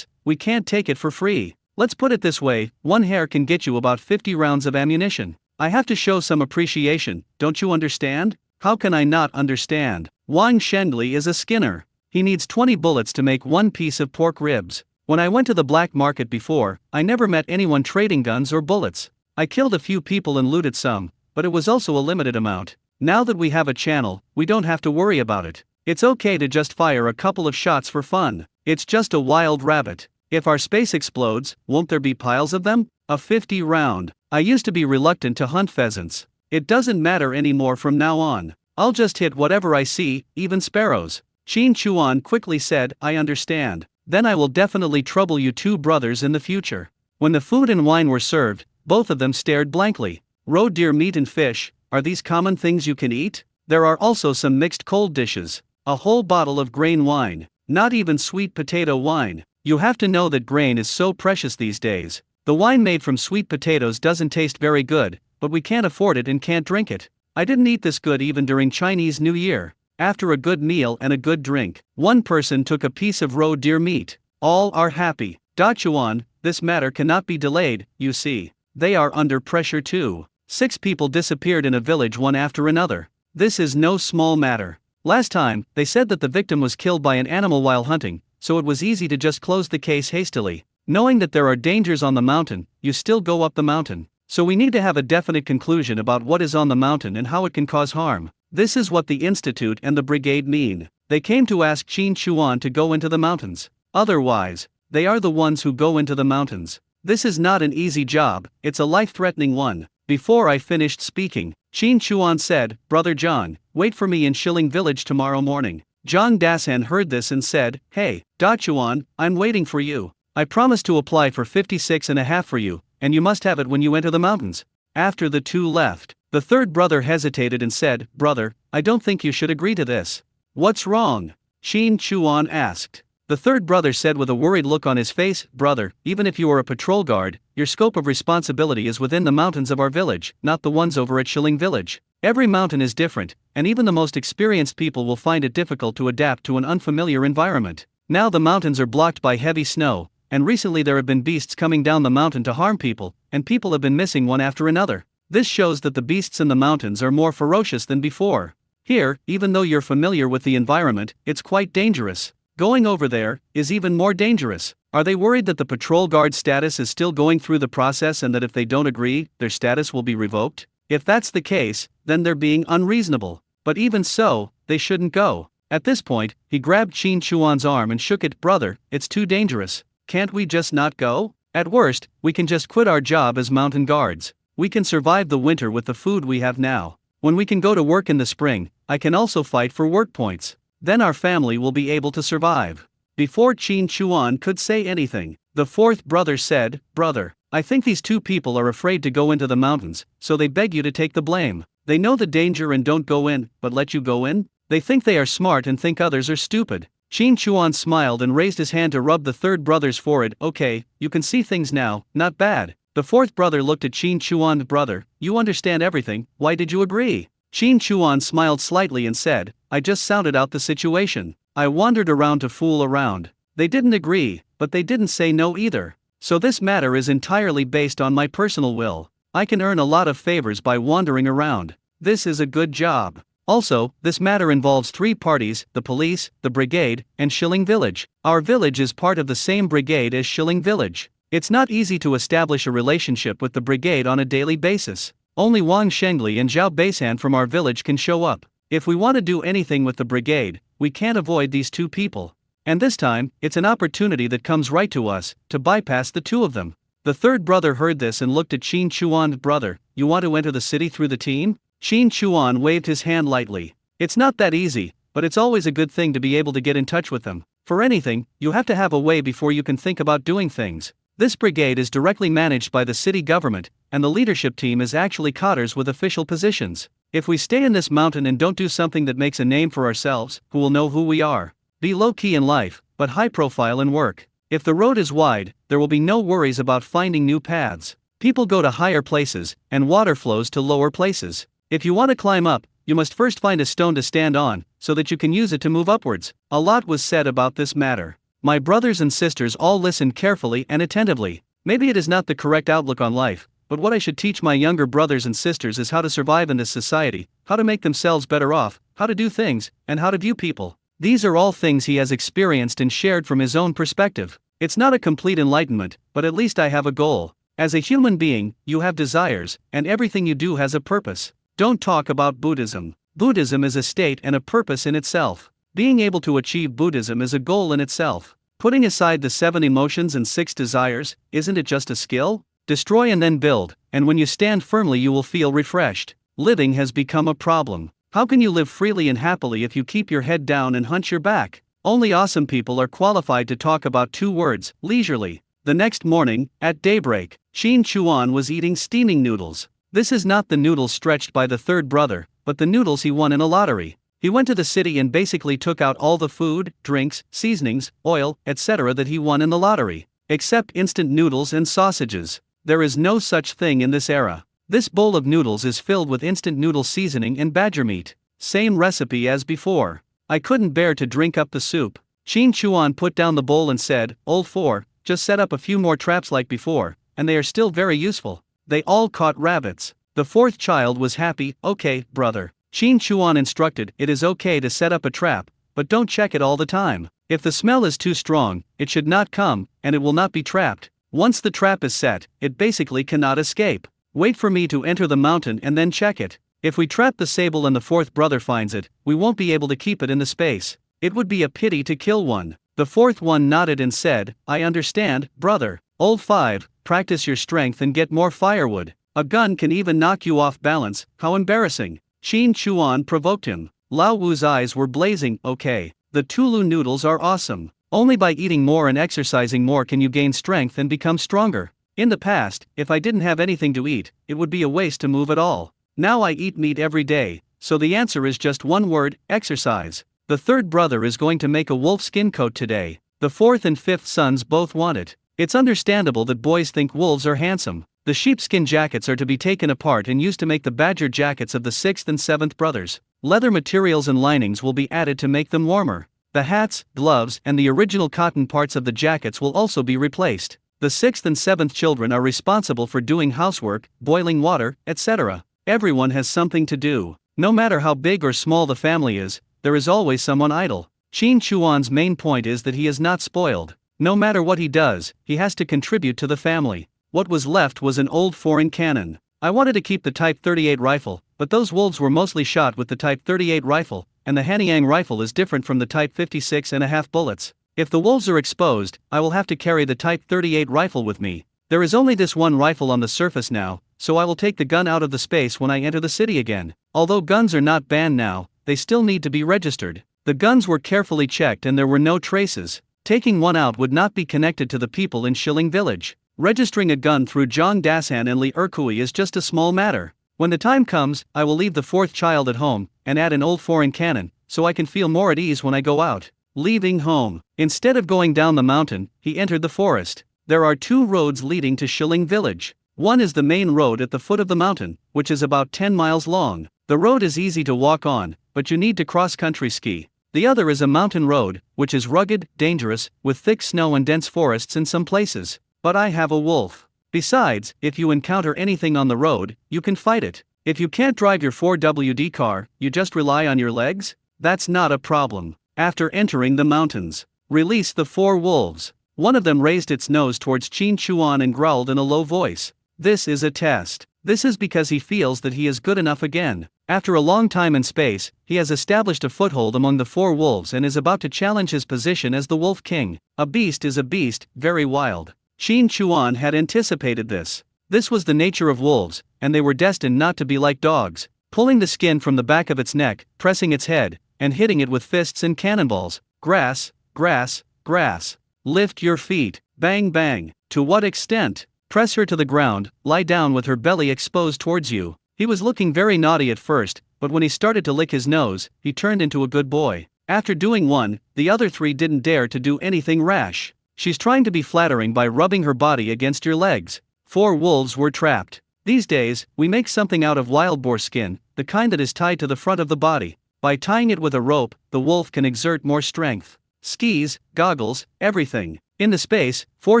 A: we can't take it for free. Let's put it this way, one hair can get you about 50 rounds of ammunition. I have to show some appreciation, don't you understand? How can I not understand? Wang Shendli is a skinner. He needs 20 bullets to make one piece of pork ribs. When I went to the black market before, I never met anyone trading guns or bullets. I killed a few people and looted some, but it was also a limited amount. Now that we have a channel, we don't have to worry about it. It's okay to just fire a couple of shots for fun. It's just a wild rabbit. If our space explodes, won't there be piles of them? A 50 round. I used to be reluctant to hunt pheasants. It doesn't matter anymore from now on. I'll just hit whatever I see, even sparrows. Qin Chuan quickly said, I understand. Then I will definitely trouble you two brothers in the future. When the food and wine were served, both of them stared blankly. Roe deer meat and fish, are these common things you can eat? There are also some mixed cold dishes. A whole bottle of grain wine. Not even sweet potato wine. You have to know that grain is so precious these days. The wine made from sweet potatoes doesn't taste very good, but we can't afford it and can't drink it. I didn't eat this good even during Chinese New Year. After a good meal and a good drink, one person took a piece of roe deer meat. All are happy. Dachuan, this matter cannot be delayed, you see. They are under pressure too. 6 people disappeared in a village one after another. This is no small matter. Last time, they said that the victim was killed by an animal while hunting, so it was easy to just close the case hastily. Knowing that there are dangers on the mountain, you still go up the mountain. So we need to have a definite conclusion about what is on the mountain and how it can cause harm. This is what the Institute and the brigade mean. They came to ask Qin Chuan to go into the mountains. Otherwise, they are the ones who go into the mountains. This is not an easy job, it's a life-threatening one. Before I finished speaking, Qin Chuan said, Brother Zhang, wait for me in Shilling Village tomorrow morning. Zhang Dasan heard this and said, Hey, Dachuan, I'm waiting for you. I promised to apply for 56.5 for you, and you must have it when you enter the mountains. After the two left, the third brother hesitated and said, Brother, I don't think you should agree to this. What's wrong? Qin Chuan asked. The third brother said with a worried look on his face, Brother, even if you are a patrol guard, your scope of responsibility is within the mountains of our village, not the ones over at Shilling Village. Every mountain is different, and even the most experienced people will find it difficult to adapt to an unfamiliar environment. Now the mountains are blocked by heavy snow, and recently there have been beasts coming down the mountain to harm people, and people have been missing one after another. This shows that the beasts in the mountains are more ferocious than before. Here, even though you're familiar with the environment, it's quite dangerous. Going over there is even more dangerous. Are they worried that the patrol guard status is still going through the process and that if they don't agree, their status will be revoked? If that's the case, then they're being unreasonable. But even so, they shouldn't go. At this point, he grabbed Qin Chuan's arm and shook it. Brother, it's too dangerous. Can't we just not go? At worst, we can just quit our job as mountain guards. We can survive the winter with the food we have now. When we can go to work in the spring, I can also fight for work points. Then our family will be able to survive. Before Qin Chuan could say anything, the fourth brother said, Brother, I think these two people are afraid to go into the mountains, so they beg you to take the blame. They know the danger and don't go in, but let you go in? They think they are smart and think others are stupid. Qin Chuan smiled and raised his hand to rub the third brother's forehead. Okay, you can see things now, not bad. The fourth brother looked at Qin Chuan. Brother, you understand everything, why did you agree? Qin Chuan smiled slightly and said, I just sounded out the situation. I wandered around to fool around. They didn't agree, but they didn't say no either. So this matter is entirely based on my personal will. I can earn a lot of favors by wandering around. This is a good job. Also, this matter involves 3 parties, the police, the brigade, and Shilling Village. Our village is part of the same brigade as Shilling Village. It's not easy to establish a relationship with the brigade on a daily basis. Only Wang Shengli and Zhao Beisan from our village can show up. If we want to do anything with the brigade, we can't avoid these 2 people. And this time, it's an opportunity that comes right to us, to bypass the 2 of them. The 3rd brother heard this and looked at Qin Chuan. Brother, you want to enter the city through the team? Qin Chuan waved his hand lightly. It's not that easy, but it's always a good thing to be able to get in touch with them. For anything, you have to have a way before you can think about doing things. This brigade is directly managed by the city government, and the leadership team is actually cotters with official positions. If we stay in this mountain and don't do something that makes a name for ourselves, who will know who we are? Be low-key in life, but high-profile in work. If the road is wide, there will be no worries about finding new paths. People go to higher places, and water flows to lower places. If you want to climb up, you must first find a stone to stand on, so that you can use it to move upwards. A lot was said about this matter. My brothers and sisters all listened carefully and attentively. Maybe it is not the correct outlook on life, but what I should teach my younger brothers and sisters is how to survive in this society, how to make themselves better off, how to do things, and how to view people. These are all things he has experienced and shared from his own perspective. It's not a complete enlightenment, but at least I have a goal. As a human being, you have desires, and everything you do has a purpose. Don't talk about Buddhism. Buddhism is a state and a purpose in itself. Being able to achieve Buddhism is a goal in itself. Putting aside the 7 emotions and 6 desires, isn't it just a skill? Destroy and then build, and when you stand firmly you will feel refreshed. Living has become a problem. How can you live freely and happily if you keep your head down and hunch your back? Only awesome people are qualified to talk about 2 words, leisurely. The next morning, at daybreak, Qin Chuan was eating steaming noodles. This is not the noodles stretched by the 3rd brother, but the noodles he won in a lottery. He went to the city and basically took out all the food, drinks, seasonings, oil, etc. that he won in the lottery. Except instant noodles and sausages. There is no such thing in this era. This bowl of noodles is filled with instant noodle seasoning and badger meat. Same recipe as before. I couldn't bear to drink up the soup. Qin Chuan put down the bowl and said, Old 4, just set up a few more traps like before, and they are still very useful. They all caught rabbits. The 4th child was happy. Okay, brother. Qin Chuan instructed, it is okay to set up a trap, but don't check it all the time. If the smell is too strong, it should not come, and it will not be trapped. Once the trap is set, it basically cannot escape. Wait for me to enter the mountain and then check it. If we trap the sable and the 4th brother finds it, we won't be able to keep it in the space. It would be a pity to kill one. The 4th one nodded and said, I understand, brother. Old 5, practice your strength and get more firewood. A gun can even knock you off balance, how embarrassing. Qin Chuan provoked him. Lao Wu's eyes were blazing. Okay, the Tulu noodles are awesome. Only by eating more and exercising more can you gain strength and become stronger. In the past, if I didn't have anything to eat, it would be a waste to move at all. Now I eat meat every day, so the answer is just one word, exercise. The 3rd brother is going to make a wolf skin coat today. The 4th and 5th sons both want it. It's understandable that boys think wolves are handsome. The sheepskin jackets are to be taken apart and used to make the badger jackets of the 6th and 7th brothers. Leather materials and linings will be added to make them warmer. The hats, gloves, and the original cotton parts of the jackets will also be replaced. The 6th and 7th children are responsible for doing housework, boiling water, etc. Everyone has something to do. No matter how big or small the family is, there is always someone idle. Qin Chuan's main point is that he is not spoiled. No matter what he does, he has to contribute to the family. What was left was an old foreign cannon. I wanted to keep the Type 38 rifle, but those wolves were mostly shot with the Type 38 rifle, and the Hanyang rifle is different from the Type 56.5 bullets. If the wolves are exposed, I will have to carry the Type 38 rifle with me. There is only this one rifle on the surface now, so I will take the gun out of the space when I enter the city again. Although guns are not banned now, they still need to be registered. The guns were carefully checked and there were no traces. Taking one out would not be connected to the people in Shilling Village. Registering a gun through Zhang Dasan and Li Erkui is just a small matter. When the time comes, I will leave the 4th child at home, and add an old foreign cannon, so I can feel more at ease when I go out. Leaving home. Instead of going down the mountain, he entered the forest. There are 2 roads leading to Shilling Village. One is the main road at the foot of the mountain, which is about 10 miles long. The road is easy to walk on, but you need to cross-country ski. The other is a mountain road, which is rugged, dangerous, with thick snow and dense forests in some places. But I have a wolf. Besides, if you encounter anything on the road, you can fight it. If you can't drive your 4WD car, you just rely on your legs? That's not a problem. After entering the mountains, release the 4 wolves. One of them raised its nose towards Qin Chuan and growled in a low voice. This is a test. This is because he feels that he is good enough again. After a long time in space, he has established a foothold among the 4 wolves and is about to challenge his position as the Wolf King. A beast is a beast, very wild. Qin Chuan had anticipated this. This was the nature of wolves, and they were destined not to be like dogs, pulling the skin from the back of its neck, pressing its head, and hitting it with fists and cannonballs. Grass, grass, grass. Lift your feet. Bang bang. To what extent? Press her to the ground, lie down with her belly exposed towards you. He was looking very naughty at first, but when he started to lick his nose, he turned into a good boy. After doing one, the other 3 didn't dare to do anything rash. She's trying to be flattering by rubbing her body against your legs. 4 wolves were trapped. These days, we make something out of wild boar skin, the kind that is tied to the front of the body. By tying it with a rope, the wolf can exert more strength. Skis, goggles, everything. In the space, 4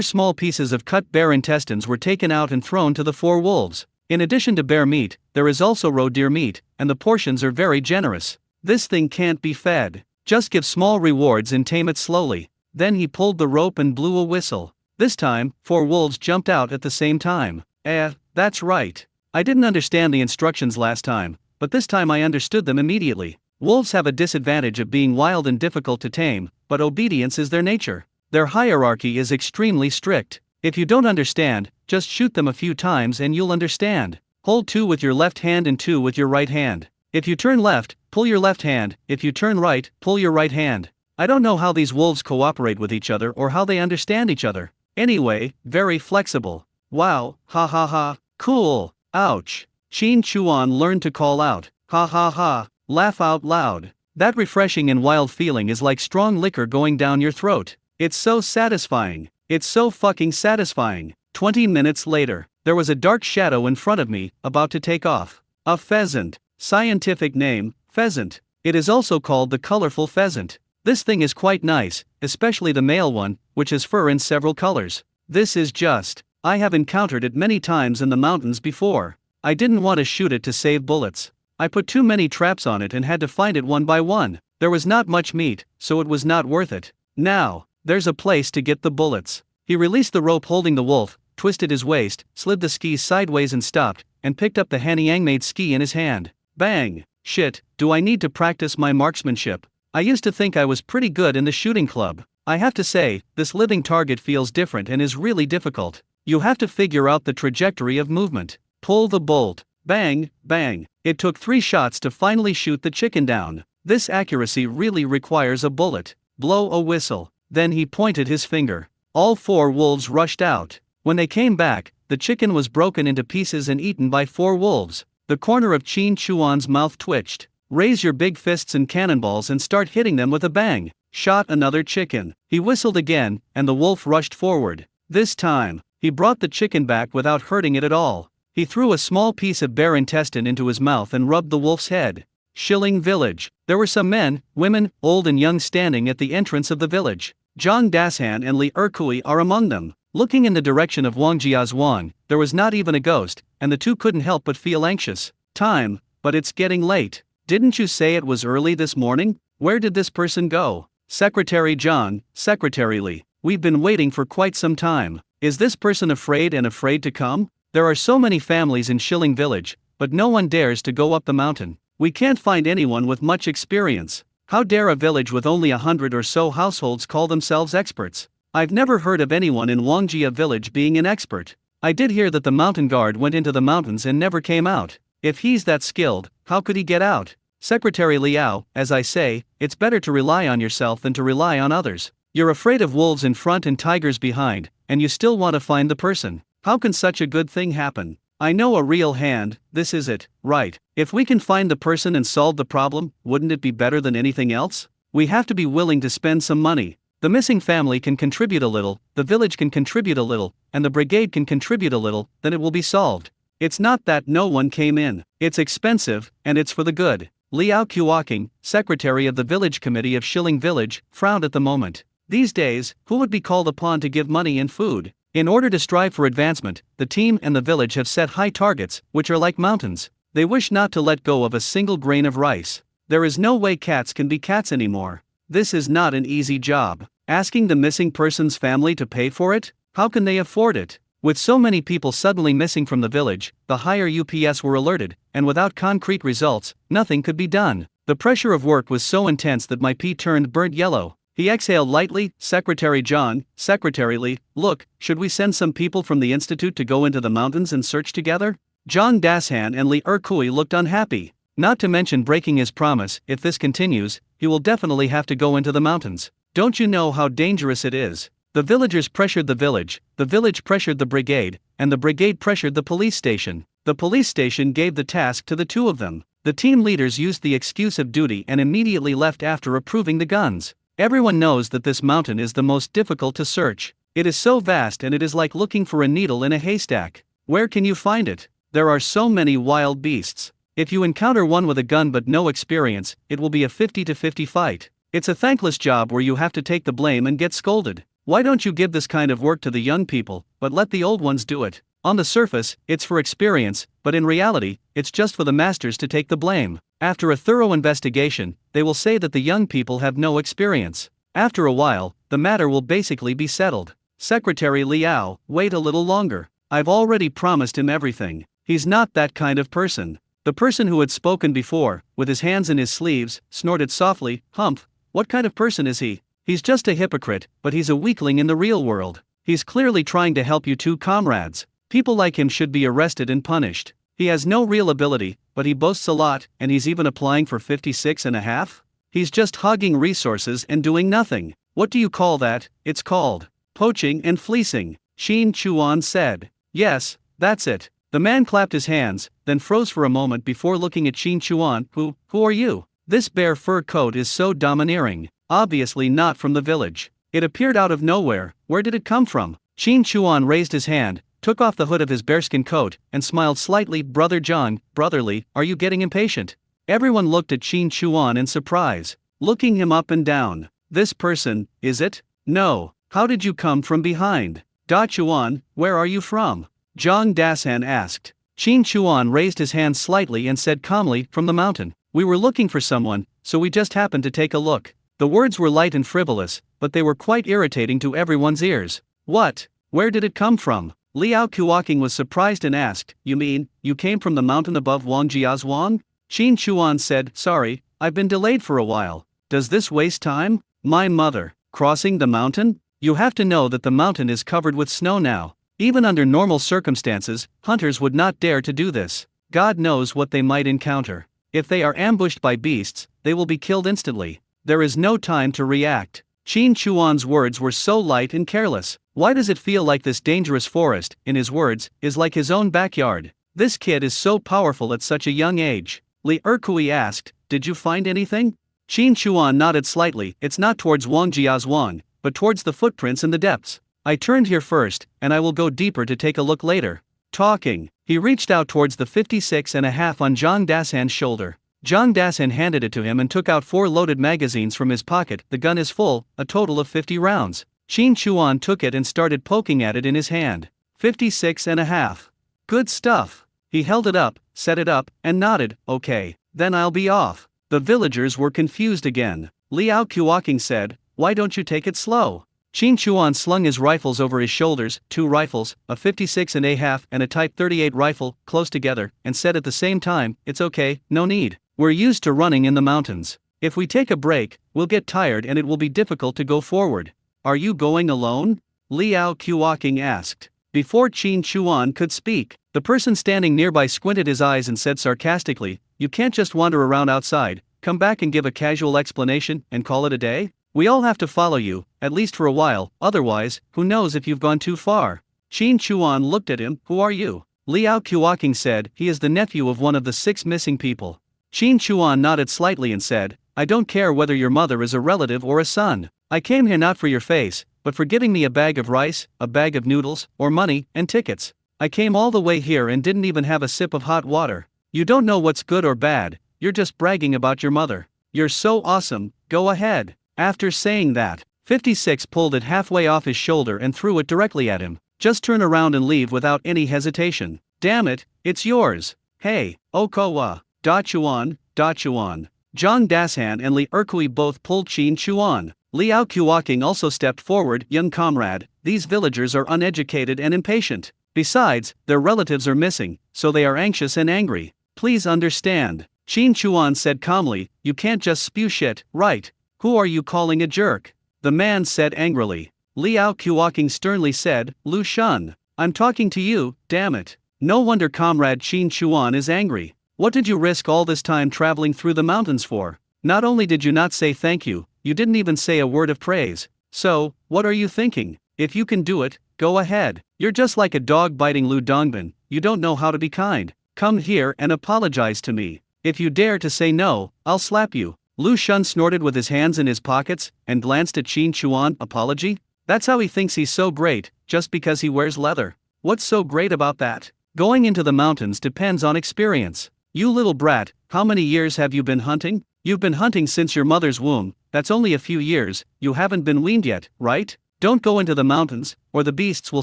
A: small pieces of cut bear intestines were taken out and thrown to the 4 wolves. In addition to bear meat, there is also roe deer meat, and the portions are very generous. This thing can't be fed. Just give small rewards and tame it slowly. Then he pulled the rope and blew a whistle. This time, 4 wolves jumped out at the same time. That's right. I didn't understand the instructions last time, but this time I understood them immediately. Wolves have a disadvantage of being wild and difficult to tame, but obedience is their nature. Their hierarchy is extremely strict. If you don't understand, just shoot them a few times and you'll understand. Hold 2 with your left hand and 2 with your right hand. If you turn left, pull your left hand. If you turn right, pull your right hand. I don't know how these wolves cooperate with each other or how they understand each other. Anyway, very flexible. Wow, ha ha ha, cool, ouch. Qin Chuan learned to call out, ha ha ha, laugh out loud. That refreshing and wild feeling is like strong liquor going down your throat. It's so satisfying. It's so fucking satisfying. 20 minutes later, there was a dark shadow in front of me, about to take off. A pheasant. Scientific name, pheasant. It is also called the colorful pheasant. This thing is quite nice, especially the male one, which has fur in several colors. This is just. I have encountered it many times in the mountains before. I didn't want to shoot it to save bullets. I put too many traps on it and had to find it one by one. There was not much meat, so it was not worth it. Now, there's a place to get the bullets. He released the rope holding the wolf, twisted his waist, slid the skis sideways and stopped, and picked up the Hanyang-made ski in his hand. Bang! Shit, do I need to practice my marksmanship? I used to think I was pretty good in the shooting club. I have to say, this living target feels different and is really difficult. You have to figure out the trajectory of movement. Pull the bolt. Bang, bang. It took 3 shots to finally shoot the chicken down. This accuracy really requires a bullet. Blow a whistle. Then he pointed his finger. All 4 wolves rushed out. When they came back, the chicken was broken into pieces and eaten by 4 wolves. The corner of Qin Chuan's mouth twitched. Raise your big fists and cannonballs and start hitting them with a bang. Shot another chicken. He whistled again, and the wolf rushed forward. This time, he brought the chicken back without hurting it at all. He threw a small piece of bear intestine into his mouth and rubbed the wolf's head. Shilling village. There were some men, women, old and young standing at the entrance of the village. Zhang Dashan and Li Erkui are among them. Looking in the direction of Wang Jiazhuang, there was not even a ghost, and the 2 couldn't help but feel anxious. Time, but it's getting late. Didn't you say it was early this morning? Where did this person go? Secretary Zhang, Secretary Li. We've been waiting for quite some time. Is this person afraid to come? There are so many families in Shilling Village, but no one dares to go up the mountain. We can't find anyone with much experience. How dare a village with only 100 or so households call themselves experts? I've never heard of anyone in Wangjia village being an expert. I did hear that the mountain guard went into the mountains and never came out. If he's that skilled, how could he get out? Secretary Liao, as I say, it's better to rely on yourself than to rely on others. You're afraid of wolves in front and tigers behind, and you still want to find the person. How can such a good thing happen? I know a real hand, this is it, right? If we can find the person and solve the problem, wouldn't it be better than anything else? We have to be willing to spend some money. The missing family can contribute a little, the village can contribute a little, and the brigade can contribute a little, then it will be solved. It's not that no one came in. It's expensive, and it's for the good. Liao Qiuqing, secretary of the village committee of Shilling Village, frowned at the moment. These days, who would be called upon to give money and food? In order to strive for advancement, the team and the village have set high targets, which are like mountains. They wish not to let go of a single grain of rice. There is no way cats can be cats anymore. This is not an easy job. Asking the missing person's family to pay for it? How can they afford it? With so many people suddenly missing from the village, the higher UPS were alerted, and without concrete results, nothing could be done. The pressure of work was so intense that my pee turned burnt yellow. He exhaled lightly. Secretary John, Secretary Lee, look, should we send some people from the institute to go into the mountains and search together? Jong Dasan and Lee Erkui looked unhappy. Not to mention breaking his promise. If this continues, he will definitely have to go into the mountains. Don't you know how dangerous it is? The villagers pressured the village pressured the brigade, and the brigade pressured the police station. The police station gave the task to the two of them. The team leaders used the excuse of duty and immediately left after approving the guns. Everyone knows that this mountain is the most difficult to search. It is so vast and it is like looking for a needle in a haystack. Where can you find it? There are so many wild beasts. If you encounter one with a gun but no experience, it will be a 50-50 fight. It's a thankless job where you have to take the blame and get scolded. Why don't you give this kind of work to the young people, but let the old ones do it? On the surface, it's for experience, but in reality, it's just for the masters to take the blame. After a thorough investigation, they will say that the young people have no experience. After a while, the matter will basically be settled. Secretary Liao, wait a little longer. I've already promised him everything. He's not that kind of person. The person who had spoken before, with his hands in his sleeves, snorted softly. Humph, what kind of person is he? He's just a hypocrite, but he's a weakling in the real world. He's clearly trying to help you two comrades. People like him should be arrested and punished. He has no real ability, but he boasts a lot, and he's even applying for 56.5? He's just hogging resources and doing nothing. What do you call that? It's called poaching and fleecing, Shin Chuan said. Yes, that's it. The man clapped his hands, then froze for a moment before looking at Shin Chuan. Who are you? This bare fur coat is so domineering. Obviously not from the village. It appeared out of nowhere. Where did it come from? Shin Chuan raised his hand, took off the hood of his bearskin coat, and smiled slightly. Brother John, brotherly, are you getting impatient? Everyone looked at Shin Chuan in surprise, looking him up and down. This person, is it? No. How did you come from behind? Da Chuan, where are you from? Jong Dasan asked. Shin Chuan raised his hand slightly and said calmly, from the mountain. We were looking for someone, so we just happened to take a look. The words were light and frivolous, but they were quite irritating to everyone's ears. What? Where did it come from? Liao Kuoking was surprised and asked, you mean, you came from the mountain above Wangjiazhuang? Shin Chuan said, sorry, I've been delayed for a while. Does this waste time? My mother. Crossing the mountain? You have to know that the mountain is covered with snow now. Even under normal circumstances, hunters would not dare to do this. God knows what they might encounter. If they are ambushed by beasts, they will be killed instantly. There is no time to react. Shin Chuan's words were so light and careless. Why does it feel like this dangerous forest, in his words, is like his own backyard? This kid is so powerful at such a young age. Li Erkui asked, did you find anything? Shin Chuan nodded slightly. It's not towards Wangjiazhuang, but towards the footprints in the depths. I turned here first, and I will go deeper to take a look later. Talking, he reached out towards the 56.5 on Jong Dasan's shoulder. Jong Dasan handed it to him and took out 4 loaded magazines from his pocket. The gun is full, a total of 50 rounds. Shin Chuan took it and started poking at it in his hand. 56.5. Good stuff. He held it up, set it up, and nodded. Okay, then I'll be off. The villagers were confused again. Liao Kuoking said, why don't you take it slow? Shin Chuan slung his rifles over his shoulders, 2 rifles, a 56.5 and a Type 38 rifle, close together, and said at the same time, it's okay, no need. We're used to running in the mountains. If we take a break, we'll get tired and it will be difficult to go forward. Are you going alone? Liao Kuoking asked. Before Shin Chuan could speak, the person standing nearby squinted his eyes and said sarcastically, you can't just wander around outside, come back and give a casual explanation, and call it a day? We all have to follow you, at least for a while, otherwise, who knows if you've gone too far. Shin Chuan looked at him, who are you? Liao Kuoking said, he is the nephew of one of the 6 missing people. Shin Chuan nodded slightly and said, I don't care whether your mother is a relative or a son. I came here not for your face, but for giving me a bag of rice, a bag of noodles, or money, and tickets. I came all the way here and didn't even have a sip of hot water. You don't know what's good or bad, you're just bragging about your mother. You're so awesome, go ahead. After saying that, 56 pulled it halfway off his shoulder and threw it directly at him. Just turn around and leave without any hesitation. Damn it, it's yours. Hey, Okowa, Da Chuan, Da Chuan. Zhang Dashan and Li Erkui both pulled Qin Chuan. Liao Kuoking also stepped forward. Young comrade, these villagers are uneducated and impatient. Besides, their relatives are missing, so they are anxious and angry. Please understand. Qin Chuan said calmly, you can't just spew shit, right? Who are you calling a jerk? The man said angrily. Liao Kuoking sternly said, Lu Shun. I'm talking to you, damn it. No wonder Comrade Qin Chuan is angry. What did you risk all this time traveling through the mountains for? Not only did you not say thank you, you didn't even say a word of praise. So, what are you thinking? If you can do it, go ahead. You're just like a dog biting Lu Dongbin, you don't know how to be kind. Come here and apologize to me. If you dare to say no, I'll slap you. Lu Shun snorted with his hands in his pockets and glanced at Qin Chuan. Apology? That's how he thinks he's so great, just because he wears leather. What's so great about that? Going into the mountains depends on experience. You little brat, how many years have you been hunting? You've been hunting since your mother's womb, that's only a few years, you haven't been weaned yet, right? Don't go into the mountains, or the beasts will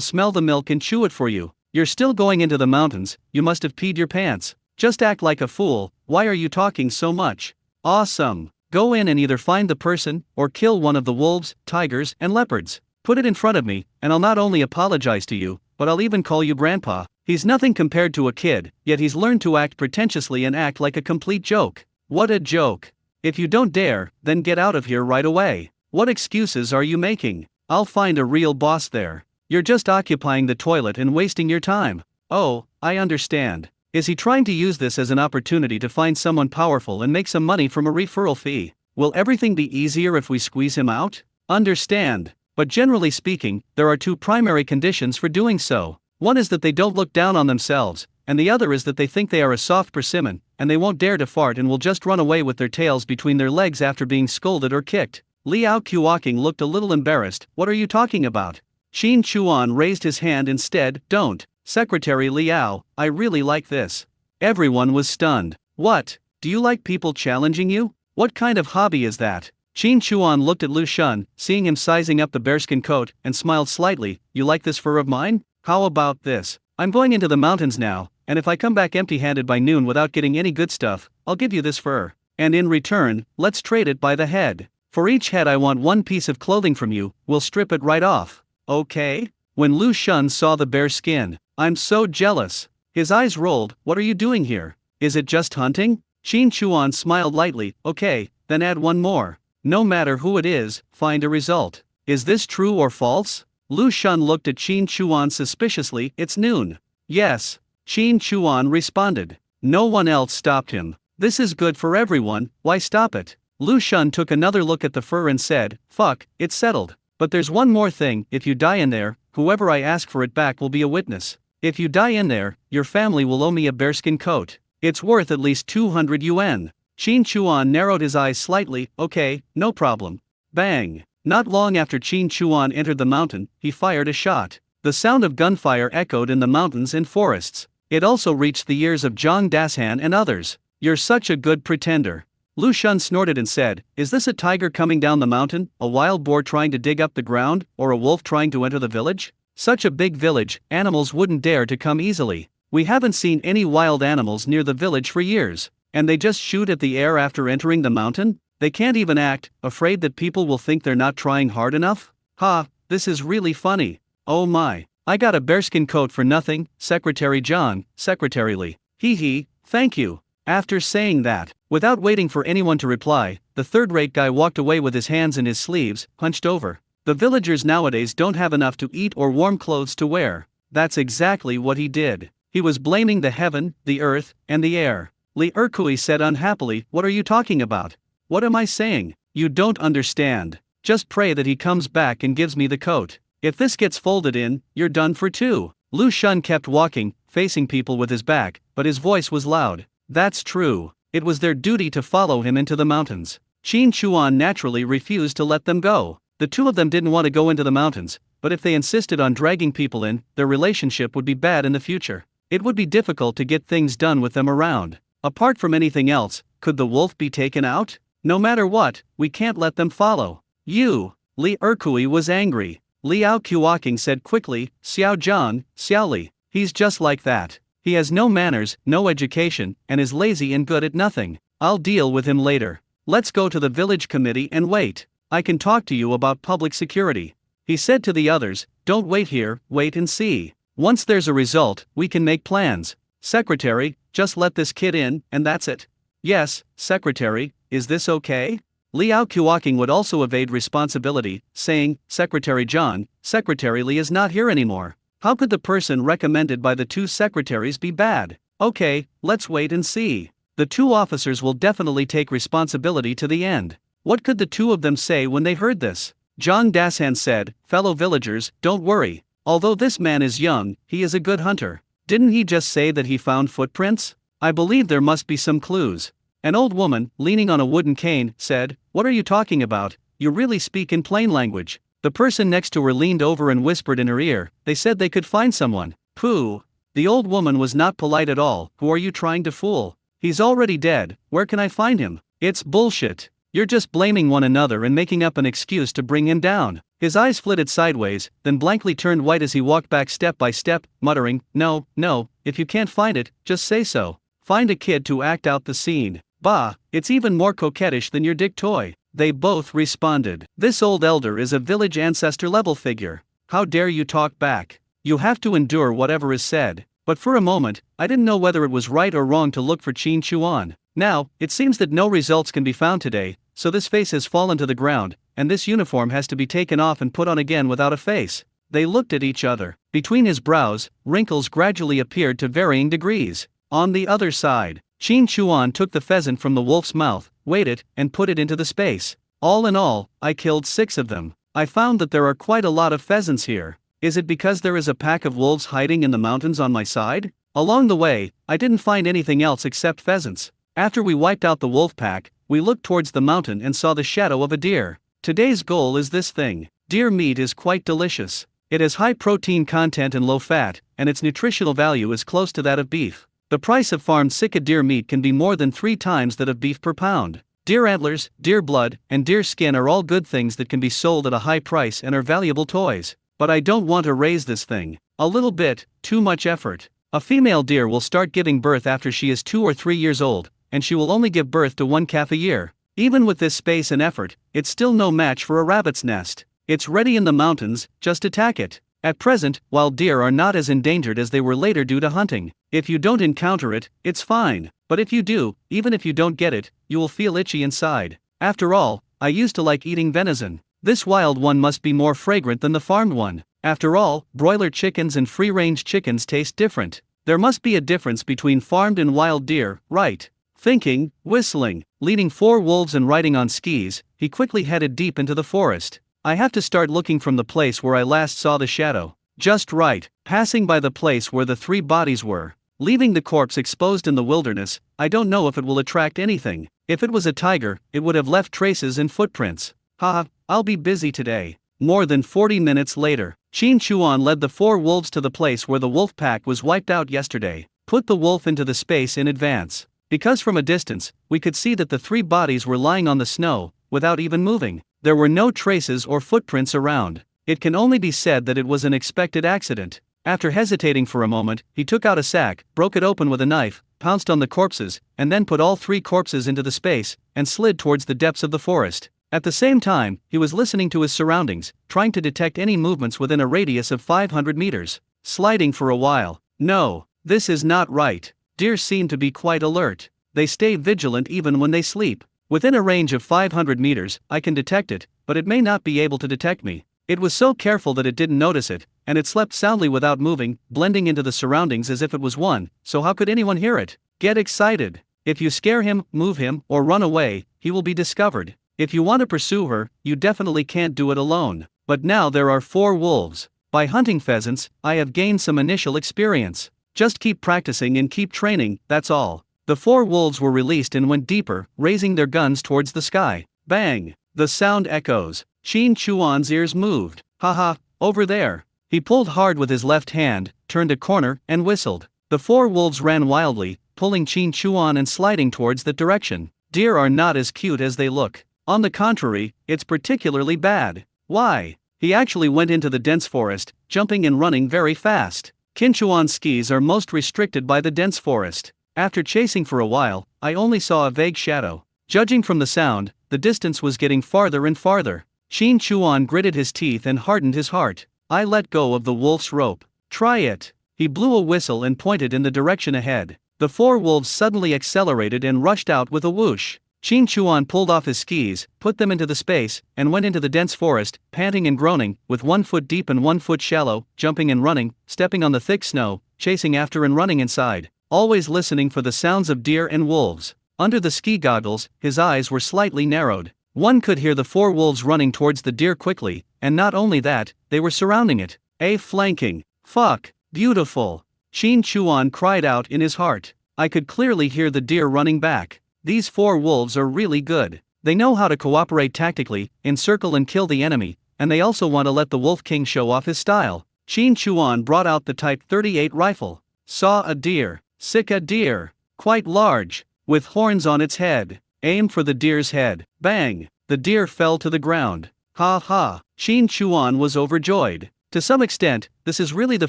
A: smell the milk and chew it for you. You're still going into the mountains, you must have peed your pants. Just act like a fool, why are you talking so much? Awesome. Go in and either find the person, or kill one of the wolves, tigers, and leopards. Put it in front of me, and I'll not only apologize to you, but I'll even call you Grandpa. He's nothing compared to a kid, yet he's learned to act pretentiously and act like a complete joke. What a joke. If you don't dare, then get out of here right away. What excuses are you making? I'll find a real boss there. You're just occupying the toilet and wasting your time. Oh, I understand. Is he trying to use this as an opportunity to find someone powerful and make some money from a referral fee? Will everything be easier if we squeeze him out? Understand. But generally speaking, there are two primary conditions for doing so. One is that they don't look down on themselves, and the other is that they think they are a soft persimmon, and they won't dare to fart and will just run away with their tails between their legs after being scolded or kicked. Liao Kuoking looked a little embarrassed. What are you talking about? Qin Chuan raised his hand instead. Don't. Secretary Liao, I really like this. Everyone was stunned. What? Do you like people challenging you? What kind of hobby is that? Qin Chuan looked at Lu Shun, seeing him sizing up the bearskin coat, and smiled slightly. You like this fur of mine? How about this? I'm going into the mountains now, and if I come back empty-handed by noon without getting any good stuff, I'll give you this fur. And in return, let's trade it by the head. For each head I want one piece of clothing from you, we'll strip it right off. Okay? When Lu Shun saw the bear skin, I'm so jealous. His eyes rolled. What are you doing here? Is it just hunting? Qin Chuan smiled lightly. Okay, then add one more. No matter who it is, find a result. Is this true or false? Lu Shun looked at Qin Chuan suspiciously. It's noon. Yes. Qin Chuan responded. No one else stopped him. This is good for everyone, why stop it? Lu Shun took another look at the fur and said, fuck, it's settled. But there's one more thing, if you die in there, whoever I ask for it back will be a witness. If you die in there, your family will owe me a bearskin coat. It's worth at least 200 yuan. Qin Chuan narrowed his eyes slightly. Okay, no problem. Bang. Not long after Qin Chuan entered the mountain, he fired a shot. The sound of gunfire echoed in the mountains and forests. It also reached the ears of Zhang Dashan and others. You're such a good pretender. Lu Shun snorted and said, is this a tiger coming down the mountain, a wild boar trying to dig up the ground, or a wolf trying to enter the village? Such a big village, animals wouldn't dare to come easily. We haven't seen any wild animals near the village for years, and they just shoot at the air after entering the mountain? They can't even act, afraid that people will think they're not trying hard enough? Ha, this is really funny. Oh my, I got a bearskin coat for nothing, Secretary Zhang, Secretary Li. Hee hee, thank you. After saying that, without waiting for anyone to reply, the third-rate guy walked away with his hands in his sleeves, hunched over. The villagers nowadays don't have enough to eat or warm clothes to wear. That's exactly what he did. He was blaming the heaven, the earth, and the air. Li Erkui said unhappily, what are you talking about? What am I saying? You don't understand. Just pray that he comes back and gives me the coat. If this gets folded in, you're done for two. Lu Shun kept walking, facing people with his back, but his voice was loud. That's true. It was their duty to follow him into the mountains. Qin Chuan naturally refused to let them go. The two of them didn't want to go into the mountains, but if they insisted on dragging people in, their relationship would be bad in the future. It would be difficult to get things done with them around. Apart from anything else, could the wolf be taken out? No matter what, we can't let them follow. You. Li Erkui was angry. Liao Qiuqing said quickly, Xiao Zhang, Xiao Li. He's just like that. He has no manners, no education, and is lazy and good at nothing. I'll deal with him later. Let's go to the village committee and wait. I can talk to you about public security. He said to the others, don't wait here, wait and see. Once there's a result, we can make plans. Secretary, just let this kid in, and that's it. Yes, Secretary, is this okay? Liao Qiuqing would also evade responsibility, saying, Secretary John, Secretary Li is not here anymore. How could the person recommended by the two secretaries be bad? Okay, let's wait and see. The two officers will definitely take responsibility to the end. What could the two of them say when they heard this? Zhang Dasan said, fellow villagers, don't worry. Although this man is young, he is a good hunter. Didn't he just say that he found footprints? I believe there must be some clues. An old woman, leaning on a wooden cane, said, what are you talking about? You really speak in plain language. The person next to her leaned over and whispered in her ear, they said they could find someone. Pooh. The old woman was not polite at all. Who are you trying to fool? He's already dead, where can I find him? It's bullshit. You're just blaming one another and making up an excuse to bring him down. His eyes flitted sideways, then blankly turned white as he walked back step by step, muttering, no, if you can't find it, just say so. Find a kid to act out the scene. Bah, it's even more coquettish than your dick toy. They both responded. This old elder is a village ancestor level figure. How dare you talk back? You have to endure whatever is said. But for a moment, I didn't know whether it was right or wrong to look for Qin Chuan. Now, it seems that no results can be found today, so this face has fallen to the ground, and this uniform has to be taken off and put on again without a face. They looked at each other. Between his brows, wrinkles gradually appeared to varying degrees. On the other side, Qin Chuan took the pheasant from the wolf's mouth, weighed it, and put it into the space. All in all, I killed 6 of them. I found that there are quite a lot of pheasants here. Is it because there is a pack of wolves hiding in the mountains on my side? Along the way, I didn't find anything else except pheasants. After we wiped out the wolf pack, we looked towards the mountain and saw the shadow of a deer. Today's goal is this thing. Deer meat is quite delicious. It has high protein content and low fat, and its nutritional value is close to that of beef. The price of farmed sika deer meat can be more than 3 times that of beef per pound. Deer antlers, deer blood, and deer skin are all good things that can be sold at a high price and are valuable toys. But I don't want to raise this thing. A little bit, too much effort. A female deer will start giving birth after she is 2 or 3 years old, and she will only give birth to 1 calf a year. Even with this space and effort, it's still no match for a rabbit's nest. It's ready in the mountains, just attack it. At present, wild deer are not as endangered as they were later due to hunting. If you don't encounter it, it's fine. But if you do, even if you don't get it, you will feel itchy inside. After all, I used to like eating venison. This wild one must be more fragrant than the farmed one. After all, broiler chickens and free-range chickens taste different. There must be a difference between farmed and wild deer, right? Thinking, whistling, leading 4 wolves and riding on skis, he quickly headed deep into the forest. I have to start looking from the place where I last saw the shadow. Just right, passing by the place where the 3 bodies were. Leaving the corpse exposed in the wilderness, I don't know if it will attract anything. If it was a tiger, it would have left traces and footprints. Haha, I'll be busy today. More than 40 minutes later, Qin Chuan led the 4 wolves to the place where the wolf pack was wiped out yesterday. Put the wolf into the space in advance. Because from a distance, we could see that the 3 bodies were lying on the snow, without even moving. There were no traces or footprints around. It can only be said that it was an expected accident. After hesitating for a moment, he took out a sack, broke it open with a knife, pounced on the corpses, and then put all 3 corpses into the space, and slid towards the depths of the forest. At the same time, he was listening to his surroundings, trying to detect any movements within a radius of 500 meters. Sliding for a while. No, this is not right. Deer seem to be quite alert. They stay vigilant even when they sleep. Within a range of 500 meters, I can detect it, but it may not be able to detect me. It was so careful that it didn't notice it, and it slept soundly without moving, blending into the surroundings as if it was one, so how could anyone hear it? Get excited. If you scare him, move him, or run away, he will be discovered. If you want to pursue her, you definitely can't do it alone. But now there are 4 wolves. By hunting pheasants, I have gained some initial experience. Just keep practicing and keep training, that's all. The 4 wolves were released and went deeper, raising their guns towards the sky. Bang! The sound echoes. Qin Chuan's ears moved. Haha, over there. He pulled hard with his left hand, turned a corner, and whistled. The 4 wolves ran wildly, pulling Qin Chuan and sliding towards that direction. Deer are not as cute as they look. On the contrary, it's particularly bad. Why? He actually went into the dense forest, jumping and running very fast. Kinchuan's skis are most restricted by the dense forest. After chasing for a while, I only saw a vague shadow. Judging from the sound, the distance was getting farther and farther. Qin Chuan gritted his teeth and hardened his heart. I let go of the wolf's rope. Try it. He blew a whistle and pointed in the direction ahead. The 4 wolves suddenly accelerated and rushed out with a whoosh. Qin Chuan pulled off his skis, put them into the space, and went into the dense forest, panting and groaning, with 1 foot deep and 1 foot shallow, jumping and running, stepping on the thick snow, chasing after and running inside, always listening for the sounds of deer and wolves. Under the ski goggles, his eyes were slightly narrowed. One could hear the 4 wolves running towards the deer quickly, and not only that, they were surrounding it. Flanking. Fuck. Beautiful. Qin Chuan cried out in his heart. I could clearly hear the deer running back. These 4 wolves are really good. They know how to cooperate tactically, encircle and kill the enemy, and they also want to let the Wolf King show off his style. Qin Chuan brought out the Type 38 rifle. Saw a deer. Sick a deer. Quite large. With horns on its head. Aim for the deer's head. Bang! The deer fell to the ground. Ha ha! Qin Chuan was overjoyed. To some extent, this is really the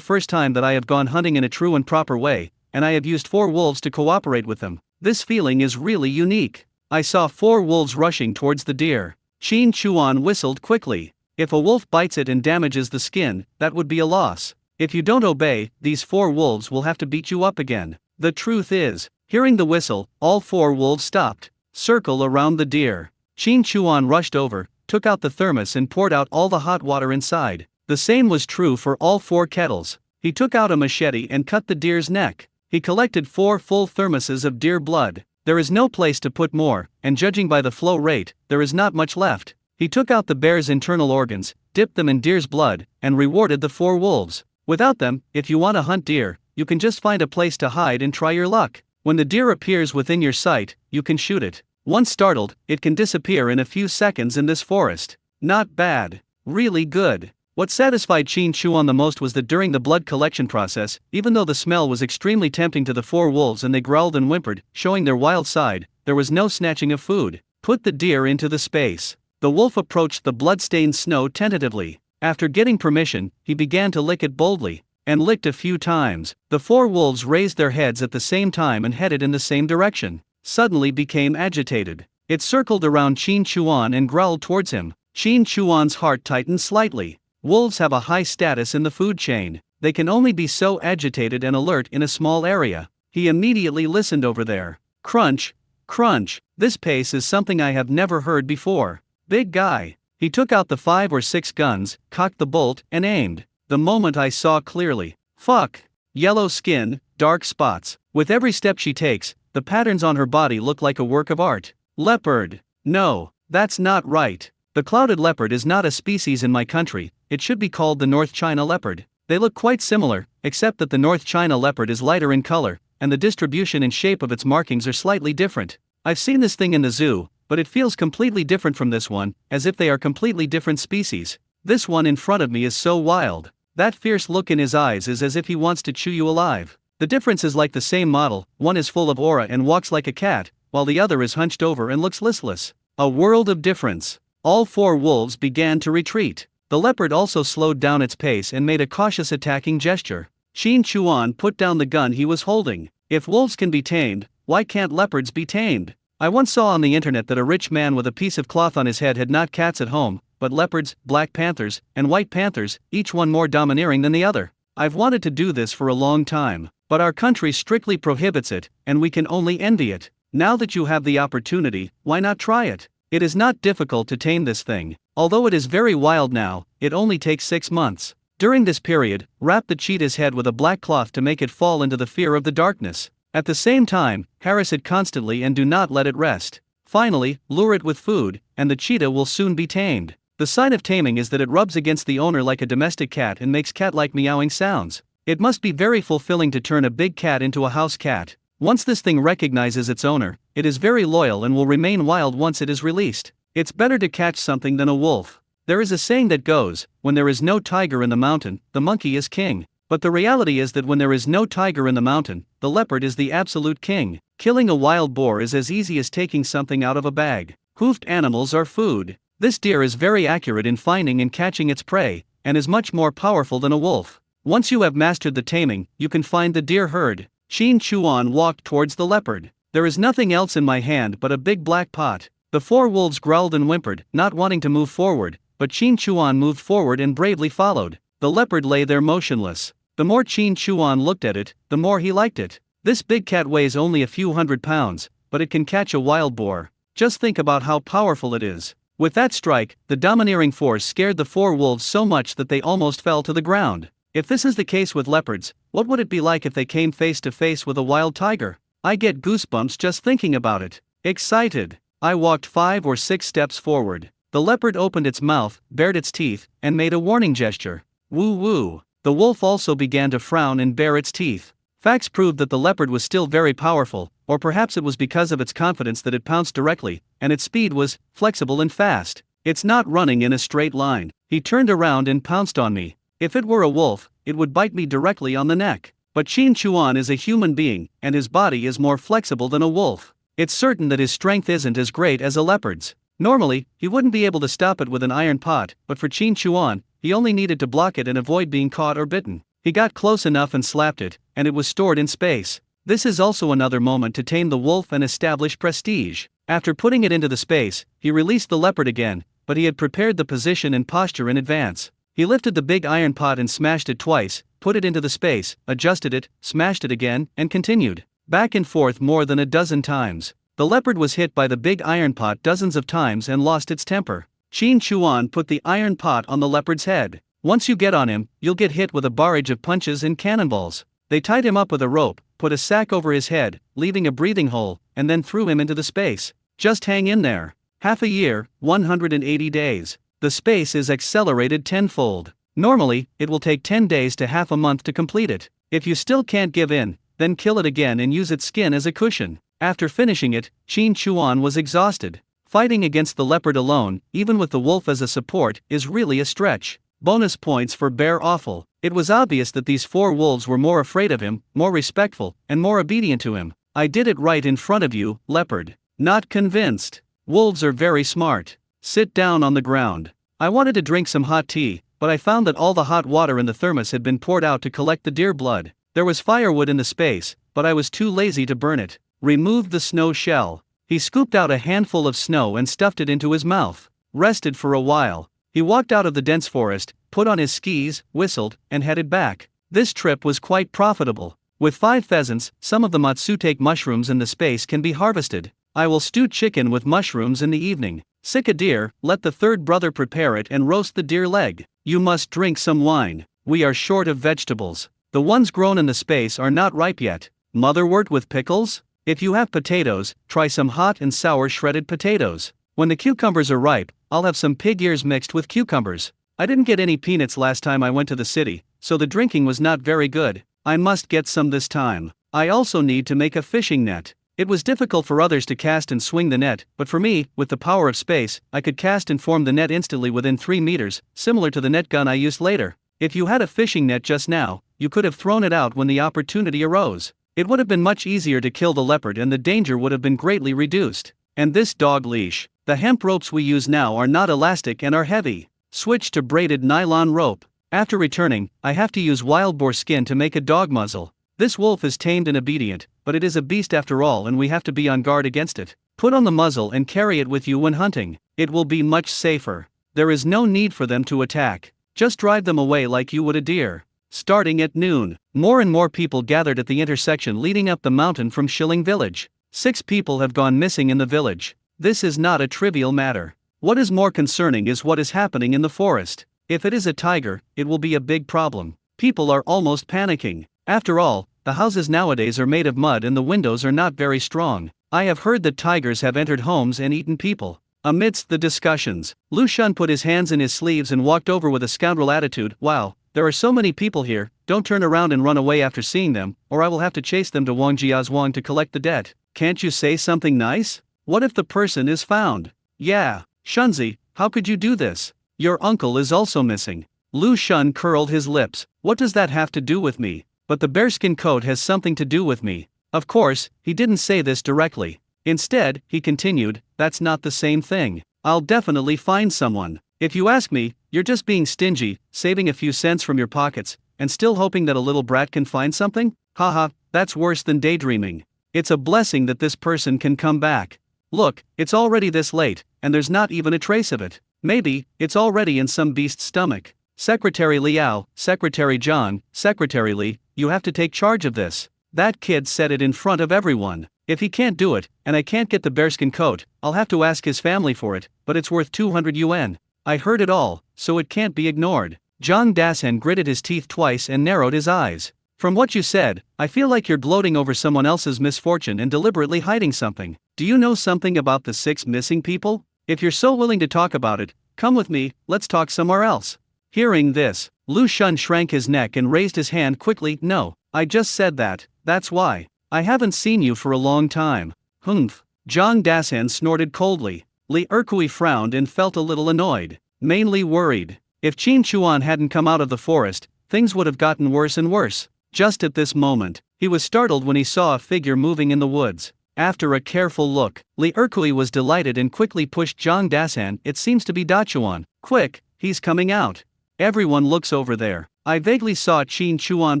A: first time that I have gone hunting in a true and proper way, and I have used 4 wolves to cooperate with them. This feeling is really unique. I saw 4 wolves rushing towards the deer. Qin Chuan whistled quickly. If a wolf bites it and damages the skin, that would be a loss. If you don't obey, these 4 wolves will have to beat you up again. The truth is, hearing the whistle, all 4 wolves stopped. Circle around the deer. Qin Chuan rushed over, took out the thermos and poured out all the hot water inside. The same was true for all 4 kettles. He took out a machete and cut the deer's neck. He collected 4 full thermoses of deer blood. There is no place to put more, and judging by the flow rate, there is not much left. He took out the bear's internal organs, dipped them in deer's blood, and rewarded the 4 wolves. Without them, if you want to hunt deer, you can just find a place to hide and try your luck. When the deer appears within your sight, you can shoot it. Once startled, it can disappear in a few seconds in this forest. Not bad. Really good. What satisfied Qin Chuan the most was that during the blood collection process, even though the smell was extremely tempting to the 4 wolves and they growled and whimpered, showing their wild side, there was no snatching of food. Put the deer into the space. The wolf approached the blood-stained snow tentatively. After getting permission, he began to lick it boldly, and licked a few times. The 4 wolves raised their heads at the same time and headed in the same direction. Suddenly became agitated. It circled around Qin Chuan and growled towards him. Qin Chuan's heart tightened slightly. Wolves have a high status in the food chain. They can only be so agitated and alert in a small area. He immediately listened over there. Crunch, crunch. This pace is something I have never heard before. Big guy. He took out the 5 or 6 guns, cocked the bolt, and aimed. The moment I saw clearly. Fuck. Yellow skin, dark spots. With every step she takes, the patterns on her body look like a work of art. Leopard. No, that's not right. The clouded leopard is not a species in my country. It should be called the North China leopard. They look quite similar, except that the North China leopard is lighter in color, and the distribution and shape of its markings are slightly different. I've seen this thing in the zoo, but it feels completely different from this one, as if they are completely different species. This one in front of me is so wild. That fierce look in his eyes is as if he wants to chew you alive. The difference is like the same model, one is full of aura and walks like a cat, while the other is hunched over and looks listless. A world of difference. All 4 wolves began to retreat. The leopard also slowed down its pace and made a cautious attacking gesture. Qin Chuan put down the gun he was holding. If wolves can be tamed, why can't leopards be tamed? I once saw on the internet that a rich man with a piece of cloth on his head had not cats at home, but leopards, black panthers, and white panthers, each one more domineering than the other. I've wanted to do this for a long time, but our country strictly prohibits it, and we can only envy it. Now that you have the opportunity, why not try it? It is not difficult to tame this thing. Although it is very wild now, it only takes 6 months. During this period, wrap the cheetah's head with a black cloth to make it fall into the fear of the darkness. At the same time, harass it constantly and do not let it rest. Finally, lure it with food, and the cheetah will soon be tamed. The sign of taming is that it rubs against the owner like a domestic cat and makes cat-like meowing sounds. It must be very fulfilling to turn a big cat into a house cat. Once this thing recognizes its owner, it is very loyal and will remain wild once it is released. It's better to catch something than a wolf. There is a saying that goes, when there is no tiger in the mountain, the monkey is king. But the reality is that when there is no tiger in the mountain, the leopard is the absolute king. Killing a wild boar is as easy as taking something out of a bag. Hoofed animals are food. This deer is very accurate in finding and catching its prey, and is much more powerful than a wolf. Once you have mastered the taming, you can find the deer herd. Qin Chuan walked towards the leopard. There is nothing else in my hand but a big black pot. The 4 wolves growled and whimpered, not wanting to move forward, but Qin Chuan moved forward and bravely followed. The leopard lay there motionless. The more Qin Chuan looked at it, the more he liked it. This big cat weighs only a few hundred pounds, but it can catch a wild boar. Just think about how powerful it is. With that strike, the domineering force scared the 4 wolves so much that they almost fell to the ground. If this is the case with leopards, what would it be like if they came face to face with a wild tiger? I get goosebumps just thinking about it. Excited, I walked 5 or 6 steps forward. The leopard opened its mouth, bared its teeth, and made a warning gesture. Woo woo. The wolf also began to frown and bare its teeth. Facts proved that the leopard was still very powerful, or perhaps it was because of its confidence that it pounced directly, and its speed was flexible and fast. It's not running in a straight line. He turned around and pounced on me. If it were a wolf, it would bite me directly on the neck. But Qin Chuan is a human being, and his body is more flexible than a wolf. It's certain that his strength isn't as great as a leopard's. Normally, he wouldn't be able to stop it with an iron pot, but for Qin Chuan, he only needed to block it and avoid being caught or bitten. He got close enough and slapped it, and it was stored in space. This is also another moment to tame the wolf and establish prestige. After putting it into the space, he released the leopard again, but he had prepared the position and posture in advance. He lifted the big iron pot and smashed it twice, put it into the space, adjusted it, smashed it again, and continued. Back and forth more than a dozen times. The leopard was hit by the big iron pot dozens of times and lost its temper. Qin Chuan put the iron pot on the leopard's head. Once you get on him, you'll get hit with a barrage of punches and cannonballs. They tied him up with a rope, put a sack over his head, leaving a breathing hole, and then threw him into the space. Just hang in there. Half a year, 180 days. The space is accelerated tenfold. Normally, it will take 10 days to half a month to complete it. If you still can't give in, then kill it again and use its skin as a cushion. After finishing it, Qin Chuan was exhausted. Fighting against the leopard alone, even with the wolf as a support, is really a stretch. Bonus points for Bear Awful. It was obvious that these 4 wolves were more afraid of him, more respectful, and more obedient to him. I did it right in front of you, leopard. Not convinced. Wolves are very smart. Sit down on the ground. I wanted to drink some hot tea, but I found that all the hot water in the thermos had been poured out to collect the deer blood. There was firewood in the space, but I was too lazy to burn it. Removed the snow shell. He scooped out a handful of snow and stuffed it into his mouth. Rested for a while. He walked out of the dense forest, put on his skis, whistled, and headed back. This trip was quite profitable. With 5 pheasants, some of the matsutake mushrooms in the space can be harvested. I will stew chicken with mushrooms in the evening. Sick a deer, let the 3rd brother prepare it and roast the deer leg. You must drink some wine. We are short of vegetables. The ones grown in the space are not ripe yet. Motherwort with pickles? If you have potatoes, try some hot and sour shredded potatoes. When the cucumbers are ripe, I'll have some pig ears mixed with cucumbers. I didn't get any peanuts last time I went to the city, so the drinking was not very good. I must get some this time. I also need to make a fishing net. It was difficult for others to cast and swing the net, but for me, with the power of space, I could cast and form the net instantly within 3 meters, similar to the net gun I used later. If you had a fishing net just now, you could have thrown it out when the opportunity arose. It would have been much easier to kill the leopard and the danger would have been greatly reduced. And this dog leash. The hemp ropes we use now are not elastic and are heavy. Switch to braided nylon rope. After returning, I have to use wild boar skin to make a dog muzzle. This wolf is tamed and obedient, but it is a beast after all and we have to be on guard against it. Put on the muzzle and carry it with you when hunting. It will be much safer. There is no need for them to attack. Just drive them away like you would a deer. Starting at noon, more and more people gathered at the intersection leading up the mountain from Shilling village. 6 people have gone missing in the village. This is not a trivial matter. What is more concerning is what is happening in the forest. If it is a tiger, it will be a big problem. People are almost panicking. After all, the houses nowadays are made of mud and the windows are not very strong. I have heard that tigers have entered homes and eaten people. Amidst the discussions, Lu Shun put his hands in his sleeves and walked over with a scoundrel attitude. Wow, there are so many people here, don't turn around and run away after seeing them, or I will have to chase them to Wangjiazhuang to collect the debt. Can't you say something nice? What if the person is found? Yeah, Shunzi, how could you do this? Your uncle is also missing. Lu Shun curled his lips. What does that have to do with me? But the bearskin coat has something to do with me. Of course, he didn't say this directly. Instead, he continued, that's not the same thing. I'll definitely find someone. If you ask me, you're just being stingy, saving a few cents from your pockets, and still hoping that a little brat can find something? Haha, that's worse than daydreaming. It's a blessing that this person can come back. Look, it's already this late, and there's not even a trace of it. Maybe, it's already in some beast's stomach. Secretary Liao, Secretary John, Secretary Li, you have to take charge of this. That kid said it in front of everyone. If he can't do it, and I can't get the bearskin coat, I'll have to ask his family for it, but it's worth 200 yuan. I heard it all, so it can't be ignored. Zhang Dasan gritted his teeth twice and narrowed his eyes. From what you said, I feel like you're gloating over someone else's misfortune and deliberately hiding something. Do you know something about the 6 missing people? If you're so willing to talk about it, come with me, let's talk somewhere else. Hearing this, Lu Shun shrank his neck and raised his hand quickly. No, I just said that, that's why. I haven't seen you for a long time. Humph. Zhang Dasan snorted coldly. Li Erkui frowned and felt a little annoyed, mainly worried. If Qin Chuan hadn't come out of the forest, things would have gotten worse and worse. Just at this moment, he was startled when he saw a figure moving in the woods. After a careful look, Li Erkui was delighted and quickly pushed Zhang Dasan. It seems to be Dachuan. Quick, he's coming out. Everyone looks over there. I vaguely saw Qin Chuan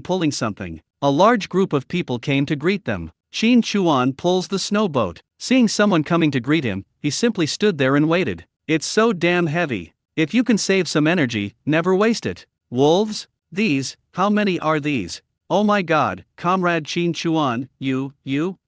A: pulling something. A large group of people came to greet them. Qin Chuan pulls the snowboat. Seeing someone coming to greet him, he simply stood there and waited. It's so damn heavy. If you can save some energy, never waste it. Wolves? These? How many are these? Oh my god, Comrade Qin Chuan, you?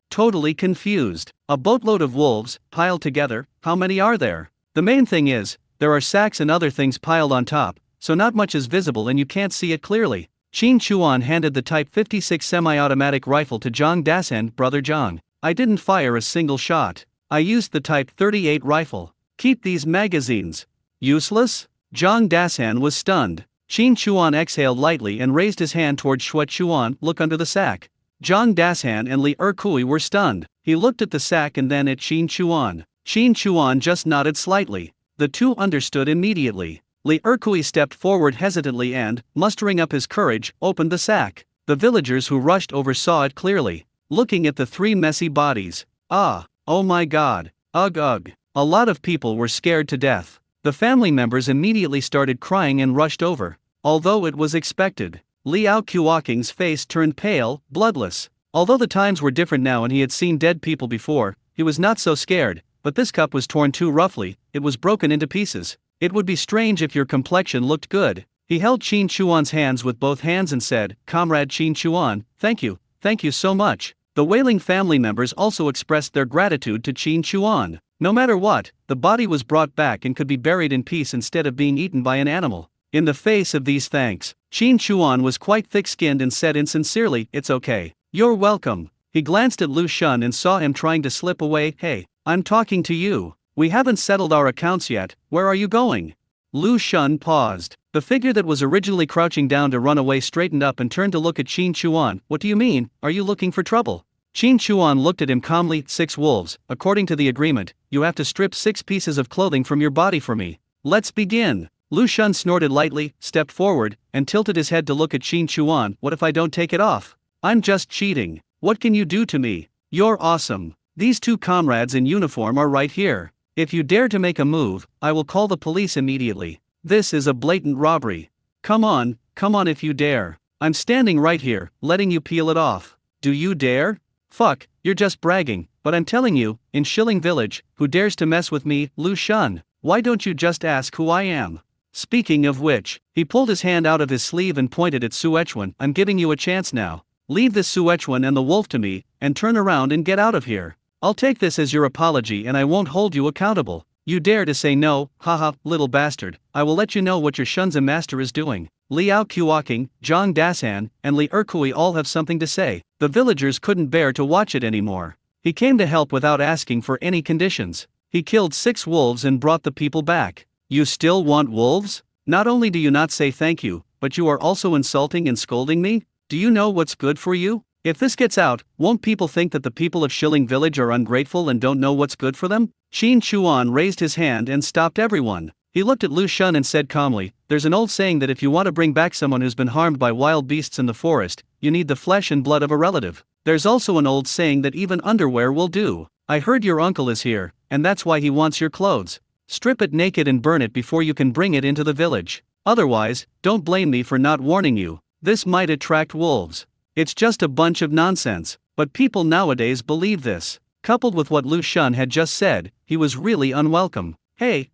A: Totally confused. A boatload of wolves, piled together, how many are there? The main thing is, there are sacks and other things piled on top, so not much is visible and you can't see it clearly. Qin Chuan handed the Type 56 semi-automatic rifle to Zhang Dasan. Brother Zhang, I didn't fire a single shot. I used the Type 38 rifle. Keep these magazines. Useless? Zhang Dasan was stunned. Qin Chuan exhaled lightly and raised his hand toward Shuo Chuan. Look under the sack. Zhang Dasan and Li Erkui were stunned. He looked at the sack and then at Qin Chuan. Qin Chuan just nodded slightly. The two understood immediately. Li Erkui stepped forward hesitantly and, mustering up his courage, opened the sack. The villagers who rushed over saw it clearly. Looking at the 3 messy bodies. Ah, oh my god. Ugh. A lot of people were scared to death. The family members immediately started crying and rushed over. Although it was expected. Liao Qiuqing's face turned pale, bloodless. Although the times were different now and he had seen dead people before, he was not so scared, but this cup was torn too roughly, it was broken into pieces. It would be strange if your complexion looked good. He held Qin Chuan's hands with both hands and said, Comrade Qin Chuan, thank you so much. The wailing family members also expressed their gratitude to Qin Chuan. No matter what, the body was brought back and could be buried in peace instead of being eaten by an animal. In the face of these thanks, Qin Chuan was quite thick-skinned and said insincerely, it's okay. You're welcome. He glanced at Lu Shun and saw him trying to slip away. Hey, I'm talking to you. We haven't settled our accounts yet, where are you going? Lu Shun paused. The figure that was originally crouching down to run away straightened up and turned to look at Qin Chuan. What do you mean, are you looking for trouble? Qin Chuan looked at him calmly. 6 wolves, according to the agreement, you have to strip 6 pieces of clothing from your body for me. Let's begin. Lu Shun snorted lightly, stepped forward, and tilted his head to look at Qin Chuan. What if I don't take it off? I'm just cheating. What can you do to me? You're awesome. These 2 comrades in uniform are right here. If you dare to make a move, I will call the police immediately. This is a blatant robbery. Come on if you dare. I'm standing right here, letting you peel it off. Do you dare? Fuck, you're just bragging, but I'm telling you, in Shilling Village, who dares to mess with me, Lu Shun? Why don't you just ask who I am? Speaking of which, he pulled his hand out of his sleeve and pointed at Suechuan. I'm giving you a chance now. Leave this Suechuan and the wolf to me, and turn around and get out of here. I'll take this as your apology and I won't hold you accountable. You dare to say no, haha, little bastard, I will let you know what your Shunza master is doing. Liao Qiuqing, Zhang Dasan, and Li Erkui all have something to say. The villagers couldn't bear to watch it anymore. He came to help without asking for any conditions. He killed 6 wolves and brought the people back. You still want wolves? Not only do you not say thank you, but you are also insulting and scolding me? Do you know what's good for you? If this gets out, won't people think that the people of Shilling Village are ungrateful and don't know what's good for them? Qin Chuan raised his hand and stopped everyone. He looked at Lu Shun and said calmly, there's an old saying that if you want to bring back someone who's been harmed by wild beasts in the forest, you need the flesh and blood of a relative. There's also an old saying that even underwear will do. I heard your uncle is here, and that's why he wants your clothes. Strip it naked and burn it before you can bring it into the village. Otherwise, don't blame me for not warning you. This might attract wolves. It's just a bunch of nonsense, but people nowadays believe this. Coupled with what Lu Shun had just said, he was really unwelcome. Hey,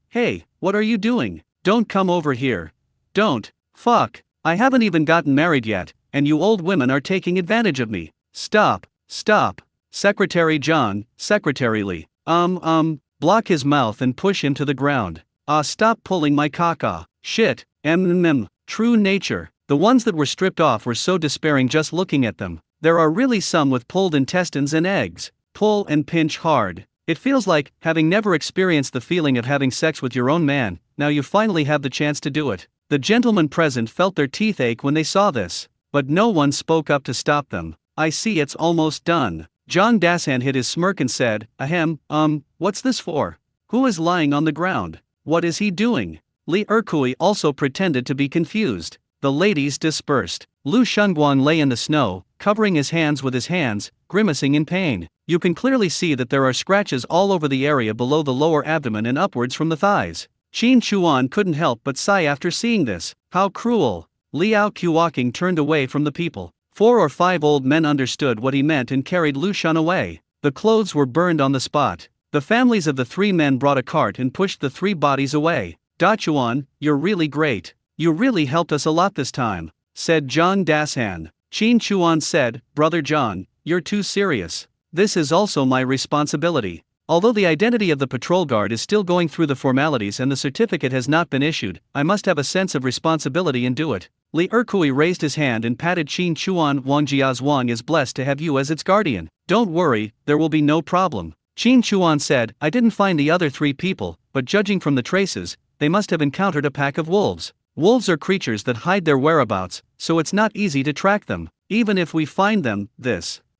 A: what are you doing? Don't come over here. Don't. Fuck. I haven't even gotten married yet, and you old women are taking advantage of me. Stop. Secretary John, Secretary Lee. Block his mouth and push him to the ground. Stop pulling my caca. Shit. True nature. The ones that were stripped off were so despairing just looking at them. There are really some with pulled intestines and eggs. Pull and pinch hard. It feels like, having never experienced the feeling of having sex with your own man, now you finally have the chance to do it. The gentlemen present felt their teeth ache when they saw this, but no one spoke up to stop them. I see it's almost done. Jong Dasan hid his smirk and said, what's this for? Who is lying on the ground? What is he doing? Li Erkui also pretended to be confused. The ladies dispersed. Lu Shunguang lay in the snow, covering his hands with his hands, grimacing in pain. You can clearly see that there are scratches all over the area below the lower abdomen and upwards from the thighs. Qin Chuan couldn't help but sigh after seeing this. How cruel! Liao Qiuqing turned away from the people. 4 or 5 old men understood what he meant and carried Lu Shun away. The clothes were burned on the spot. The families of the 3 men brought a cart and pushed the 3 bodies away. Da Chuan, you're really great. You really helped us a lot this time, said Zhang Dasan. Qin Chuan said, Brother John, you're too serious. This is also my responsibility. Although the identity of the patrol guard is still going through the formalities and the certificate has not been issued, I must have a sense of responsibility and do it. Li Erkui raised his hand and patted Qin Chuan. Wang Jiazhuang is blessed to have you as its guardian. Don't worry, there will be no problem. Qin Chuan said, I didn't find the other 3 people, but judging from the traces, they must have encountered a pack of wolves. Wolves are creatures that hide their whereabouts, so it's not easy to track them, even if we find them.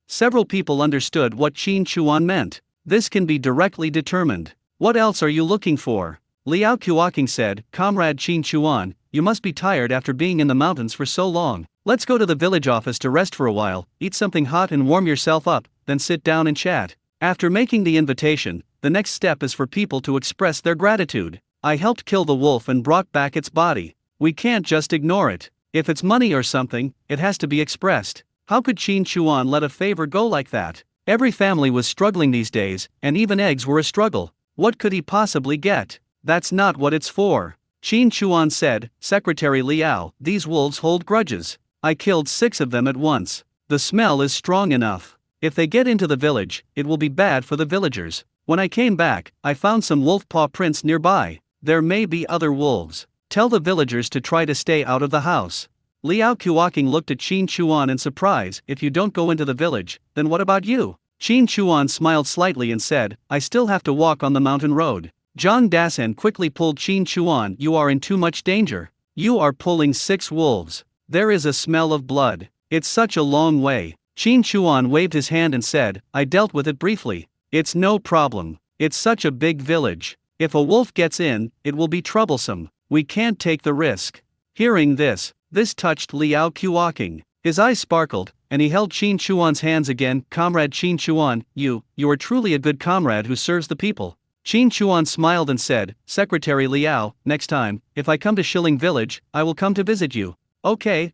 A: Several people understood what Qin Chuan meant. This can be directly determined. What else are you looking for? Liao Qiuqing said, Comrade Qin Chuan, you must be tired after being in the mountains for so long. Let's go to the village office to rest for a while, eat something hot and warm yourself up, then sit down and chat. After making the invitation, the next step is for people to express their gratitude. I helped kill the wolf and brought back its body. We can't just ignore it. If it's money or something, it has to be expressed. How could Qin Chuan let a favor go like that? Every family was struggling these days, and even eggs were a struggle. What could he possibly get? That's not what it's for. Qin Chuan said, Secretary Liao, these wolves hold grudges. I killed 6 of them at once. The smell is strong enough. If they get into the village, it will be bad for the villagers. When I came back, I found some wolf paw prints nearby. There may be other wolves. Tell the villagers to try to stay out of the house. Liao Qiuqing looked at Qin Chuan in surprise. If you don't go into the village, then what about you? Qin Chuan smiled slightly and said, I still have to walk on the mountain road. Zhang Dasan quickly pulled Qin Chuan. You are in too much danger. You are pulling 6 wolves. There is a smell of blood. It's such a long way. Qin Chuan waved his hand and said, I dealt with it briefly. It's no problem. It's such a big village. If a wolf gets in, it will be troublesome. We can't take the risk. Hearing this touched Liao Qiuqing. His eyes sparkled, and he held Qin Chuan's hands again. Comrade Qin Chuan, you are truly a good comrade who serves the people. Qin Chuan smiled and said, Secretary Liao, next time, if I come to Shilling Village, I will come to visit you. Okay.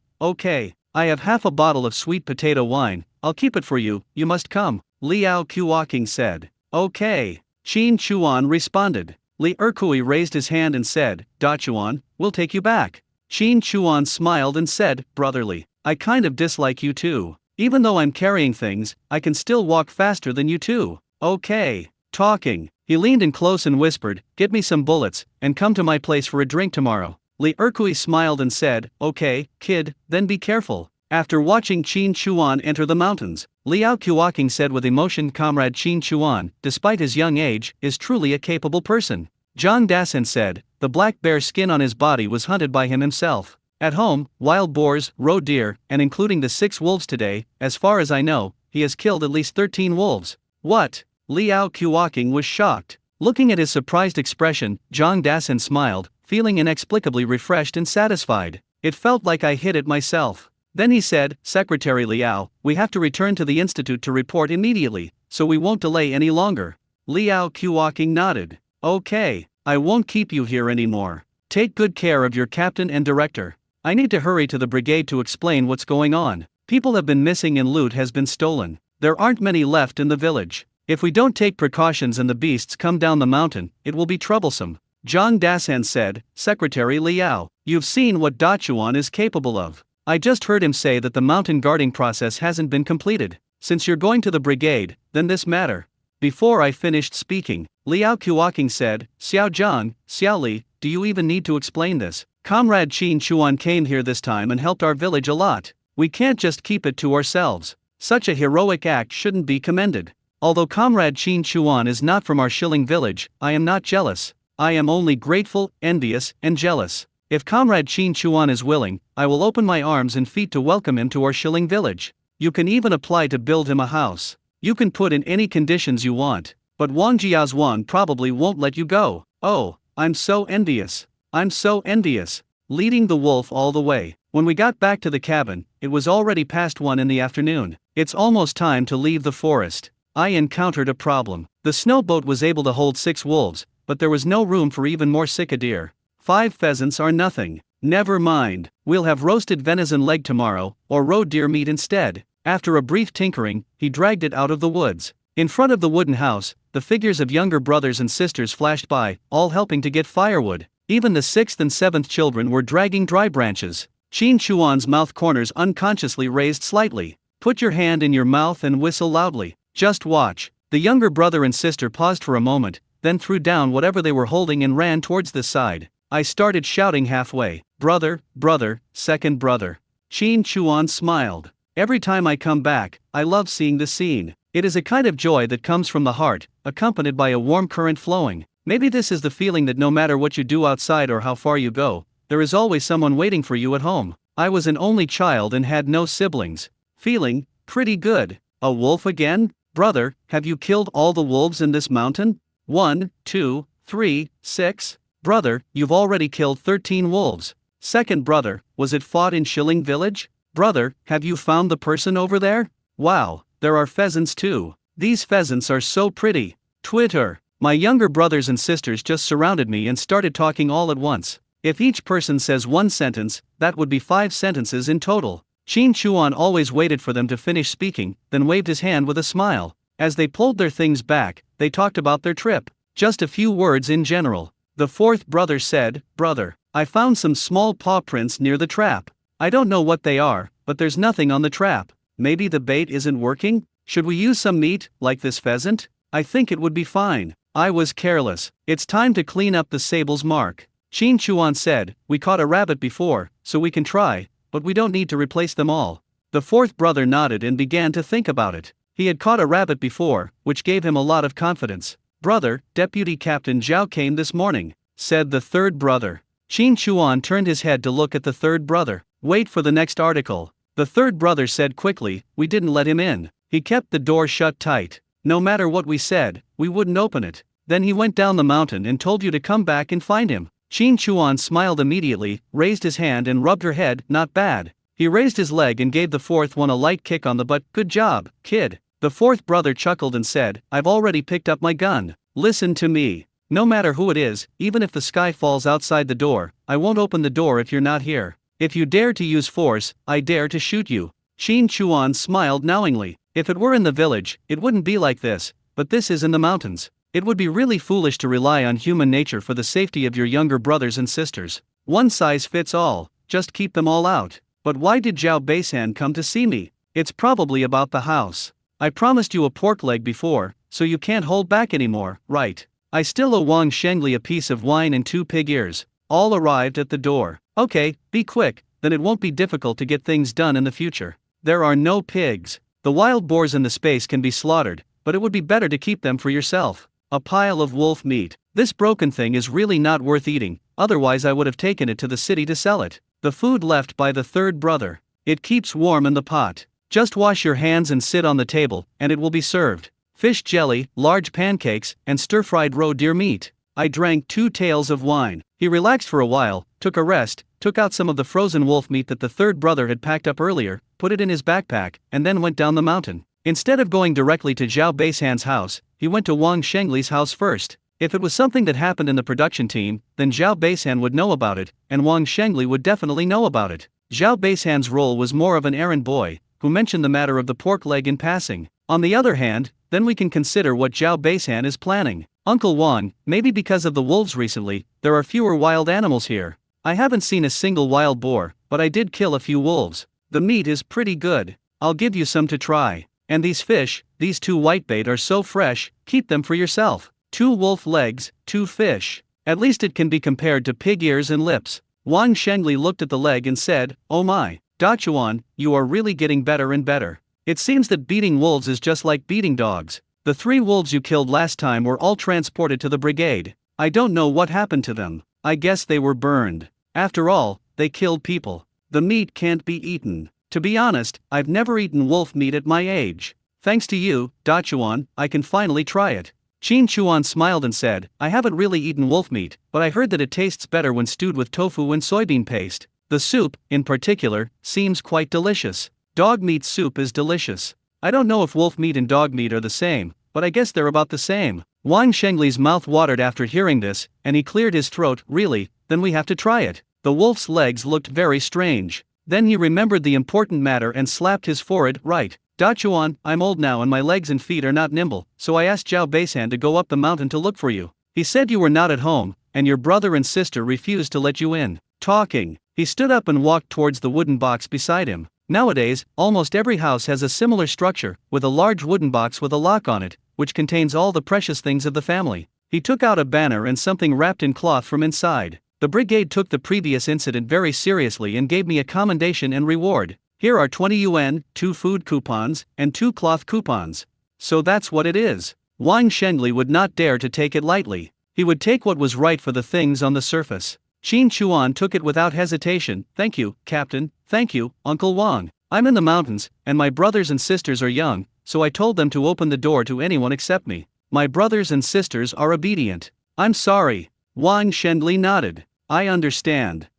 A: I have half a bottle of sweet potato wine, I'll keep it for you, you must come. Liao Qiuqing said. Okay. Qin Chuan responded. Li Erkui raised his hand and said, Da Chuan, we'll take you back. Qin Chuan smiled and said, brotherly, I kind of dislike you too. Even though I'm carrying things, I can still walk faster than you too. Okay. Talking. He leaned in close and whispered, get me some bullets, and come to my place for a drink tomorrow. Li Erkui smiled and said, okay, kid, then be careful. After watching Qin Chuan enter the mountains, Liao Qiuqing said with emotion, Comrade Qin Chuan, despite his young age, is truly a capable person. Zhang Dasan said, the black bear skin on his body was hunted by him himself. At home, wild boars, roe deer, and including the 6 wolves today, as far as I know, he has killed at least 13 wolves. What? Liao Qiuqing was shocked. Looking at his surprised expression, Zhang Dasan smiled, feeling inexplicably refreshed and satisfied. It felt like I hit it myself. Then he said, Secretary Liao, we have to return to the institute to report immediately, so we won't delay any longer. Liao Qiuqing nodded. Okay. I won't keep you here anymore. Take good care of your captain and director. I need to hurry to the brigade to explain what's going on. People have been missing and loot has been stolen. There aren't many left in the village. If we don't take precautions and the beasts come down the mountain, it will be troublesome. Zhang Dasan said, Secretary Liao, you've seen what Dachuan is capable of. I just heard him say that the mountain guarding process hasn't been completed. Since you're going to the brigade, then this matter. Before I finished speaking, Liao Kuoking said, Xiao Zhang, Xiao Li, do you even need to explain this? Comrade Qin Chuan came here this time and helped our village a lot. We can't just keep it to ourselves. Such a heroic act shouldn't be commended. Although Comrade Qin Chuan is not from our Shilling village, I am not jealous. I am only grateful, envious, and jealous. If Comrade Qin Chuan is willing, I will open my arms and feet to welcome him to our Shilling village. You can even apply to build him a house. You can put in any conditions you want. But Wang Jiazhuang probably won't let you go. Oh, I'm so envious. I'm so envious. Leading the wolf all the way. When we got back to the cabin, it was already past 1 in the afternoon. It's almost time to leave the forest. I encountered a problem. The snowboat was able to hold 6 wolves, but there was no room for even more sick deer. 5 pheasants are nothing. Never mind, we'll have roasted venison leg tomorrow, or roe deer meat instead. After a brief tinkering, he dragged it out of the woods. In front of the wooden house, the figures of younger brothers and sisters flashed by, all helping to get firewood. Even the 6th and 7th children were dragging dry branches. Qin Chuan's mouth corners unconsciously raised slightly. Put your hand in your mouth and whistle loudly. Just watch. The younger brother and sister paused for a moment, then threw down whatever they were holding and ran towards this side. I started shouting halfway, brother, brother, second brother. Qin Chuan smiled. Every time I come back, I love seeing the scene. It is a kind of joy that comes from the heart, accompanied by a warm current flowing. Maybe this is the feeling that no matter what you do outside or how far you go, there is always someone waiting for you at home. I was an only child and had no siblings. Feeling pretty good. A wolf again? Brother, have you killed all the wolves in this mountain? 1, 2, 3, 6. Brother, you've already killed 13 wolves. Second brother, was it fought in Shilling village? Brother, have you found the person over there? Wow, there are pheasants too. These pheasants are so pretty. Twitter. My younger brothers and sisters just surrounded me and started talking all at once. If each person says 1 sentence, that would be 5 sentences in total. Qin Chuan always waited for them to finish speaking, then waved his hand with a smile. As they pulled their things back, they talked about their trip. Just a few words in general. The 4th brother said, Brother, I found some small paw prints near the trap. I don't know what they are, but there's nothing on the trap. Maybe the bait isn't working? Should we use some meat, like this pheasant? I think it would be fine. I was careless. It's time to clean up the sable's mark. Qin Chuan said, We caught a rabbit before, so we can try, but we don't need to replace them all. The 4th brother nodded and began to think about it. He had caught a rabbit before, which gave him a lot of confidence. Brother, Deputy Captain Zhao came this morning, said the 3rd brother. Qin Chuan turned his head to look at the 3rd brother. Wait for the next article. The 3rd brother said quickly, We didn't let him in. He kept the door shut tight. No matter what we said, we wouldn't open it. Then he went down the mountain and told you to come back and find him. Qin Chuan smiled immediately, raised his hand and rubbed her head. Not bad. He raised his leg and gave the 4th one a light kick on the butt. Good job, kid. The 4th brother chuckled and said, I've already picked up my gun. Listen to me. No matter who it is, even if the sky falls outside the door, I won't open the door if you're not here. If you dare to use force, I dare to shoot you. Qin Chuan smiled knowingly. If it were in the village, it wouldn't be like this, but this is in the mountains. It would be really foolish to rely on human nature for the safety of your younger brothers and sisters. One size fits all, just keep them all out. But why did Zhao Beisan come to see me? It's probably about the house. I promised you a pork leg before, so you can't hold back anymore, right? I still owe Wang Shengli a piece of wine and 2 pig ears. All arrived at the door. Okay, be quick, then it won't be difficult to get things done in the future. There are no pigs. The wild boars in the space can be slaughtered, but it would be better to keep them for yourself. A pile of wolf meat. This broken thing is really not worth eating, otherwise I would have taken it to the city to sell it. The food left by the 3rd brother. It keeps warm in the pot. Just wash your hands and sit on the table, and it will be served. Fish jelly, large pancakes, and stir-fried roe deer meat. I drank 2 taels of wine. He relaxed for a while, took a rest, took out some of the frozen wolf meat that the 3rd brother had packed up earlier, put it in his backpack, and then went down the mountain. Instead of going directly to Zhao Beisan's house, he went to Wang Shengli's house first. If it was something that happened in the production team, then Zhao Beishan would know about it, and Wang Shengli would definitely know about it. Zhao Beishan's role was more of an errand boy, who mentioned the matter of the pork leg in passing. On the other hand, then we can consider what Zhao Beishan is planning. Uncle Wang, maybe because of the wolves recently, there are fewer wild animals here. I haven't seen a single wild boar, but I did kill a few wolves. The meat is pretty good. I'll give you some to try. And these fish, these 2 whitebait are so fresh, keep them for yourself. 2 wolf legs, 2 fish. At least it can be compared to pig ears and lips. Wang Shengli looked at the leg and said, "Oh my, Dachuan, you are really getting better and better. It seems that beating wolves is just like beating dogs. The 3 wolves you killed last time were all transported to the brigade. I don't know what happened to them. I guess they were burned. After all, they killed people. The meat can't be eaten. To be honest, I've never eaten wolf meat at my age. Thanks to you, Dachuan, I can finally try it." Qin Chuan smiled and said, "I haven't really eaten wolf meat, but I heard that it tastes better when stewed with tofu and soybean paste. The soup, in particular, seems quite delicious. Dog meat soup is delicious. I don't know if wolf meat and dog meat are the same, but I guess they're about the same." Wang Shengli's mouth watered after hearing this, and he cleared his throat. "Really? Then we have to try it." The wolf's legs looked very strange. Then he remembered the important matter and slapped his forehead. "Right. Dachuan, I'm old now and my legs and feet are not nimble, so I asked Zhao Beishan to go up the mountain to look for you. He said you were not at home, and your brother and sister refused to let you in." Talking, he stood up and walked towards the wooden box beside him. Nowadays, almost every house has a similar structure, with a large wooden box with a lock on it, which contains all the precious things of the family. He took out a banner and something wrapped in cloth from inside. "The brigade took the previous incident very seriously and gave me a commendation and reward. Here are 20 yuan, 2 food coupons, and 2 cloth coupons. So that's what it is." Wang Shengli would not dare to take it lightly. He would take what was right for the things on the surface. Qin Chuan took it without hesitation. "Thank you, Captain. Thank you, Uncle Wang. I'm in the mountains, and my brothers and sisters are young, so I told them to open the door to anyone except me. My brothers and sisters are obedient." "I'm sorry." Wang Shengli nodded. I understand.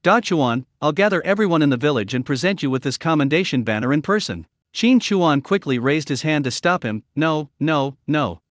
A: Dachuan, I'll gather everyone in the village and present you with this commendation banner in person." Qin Chuan quickly raised his hand to stop him. No.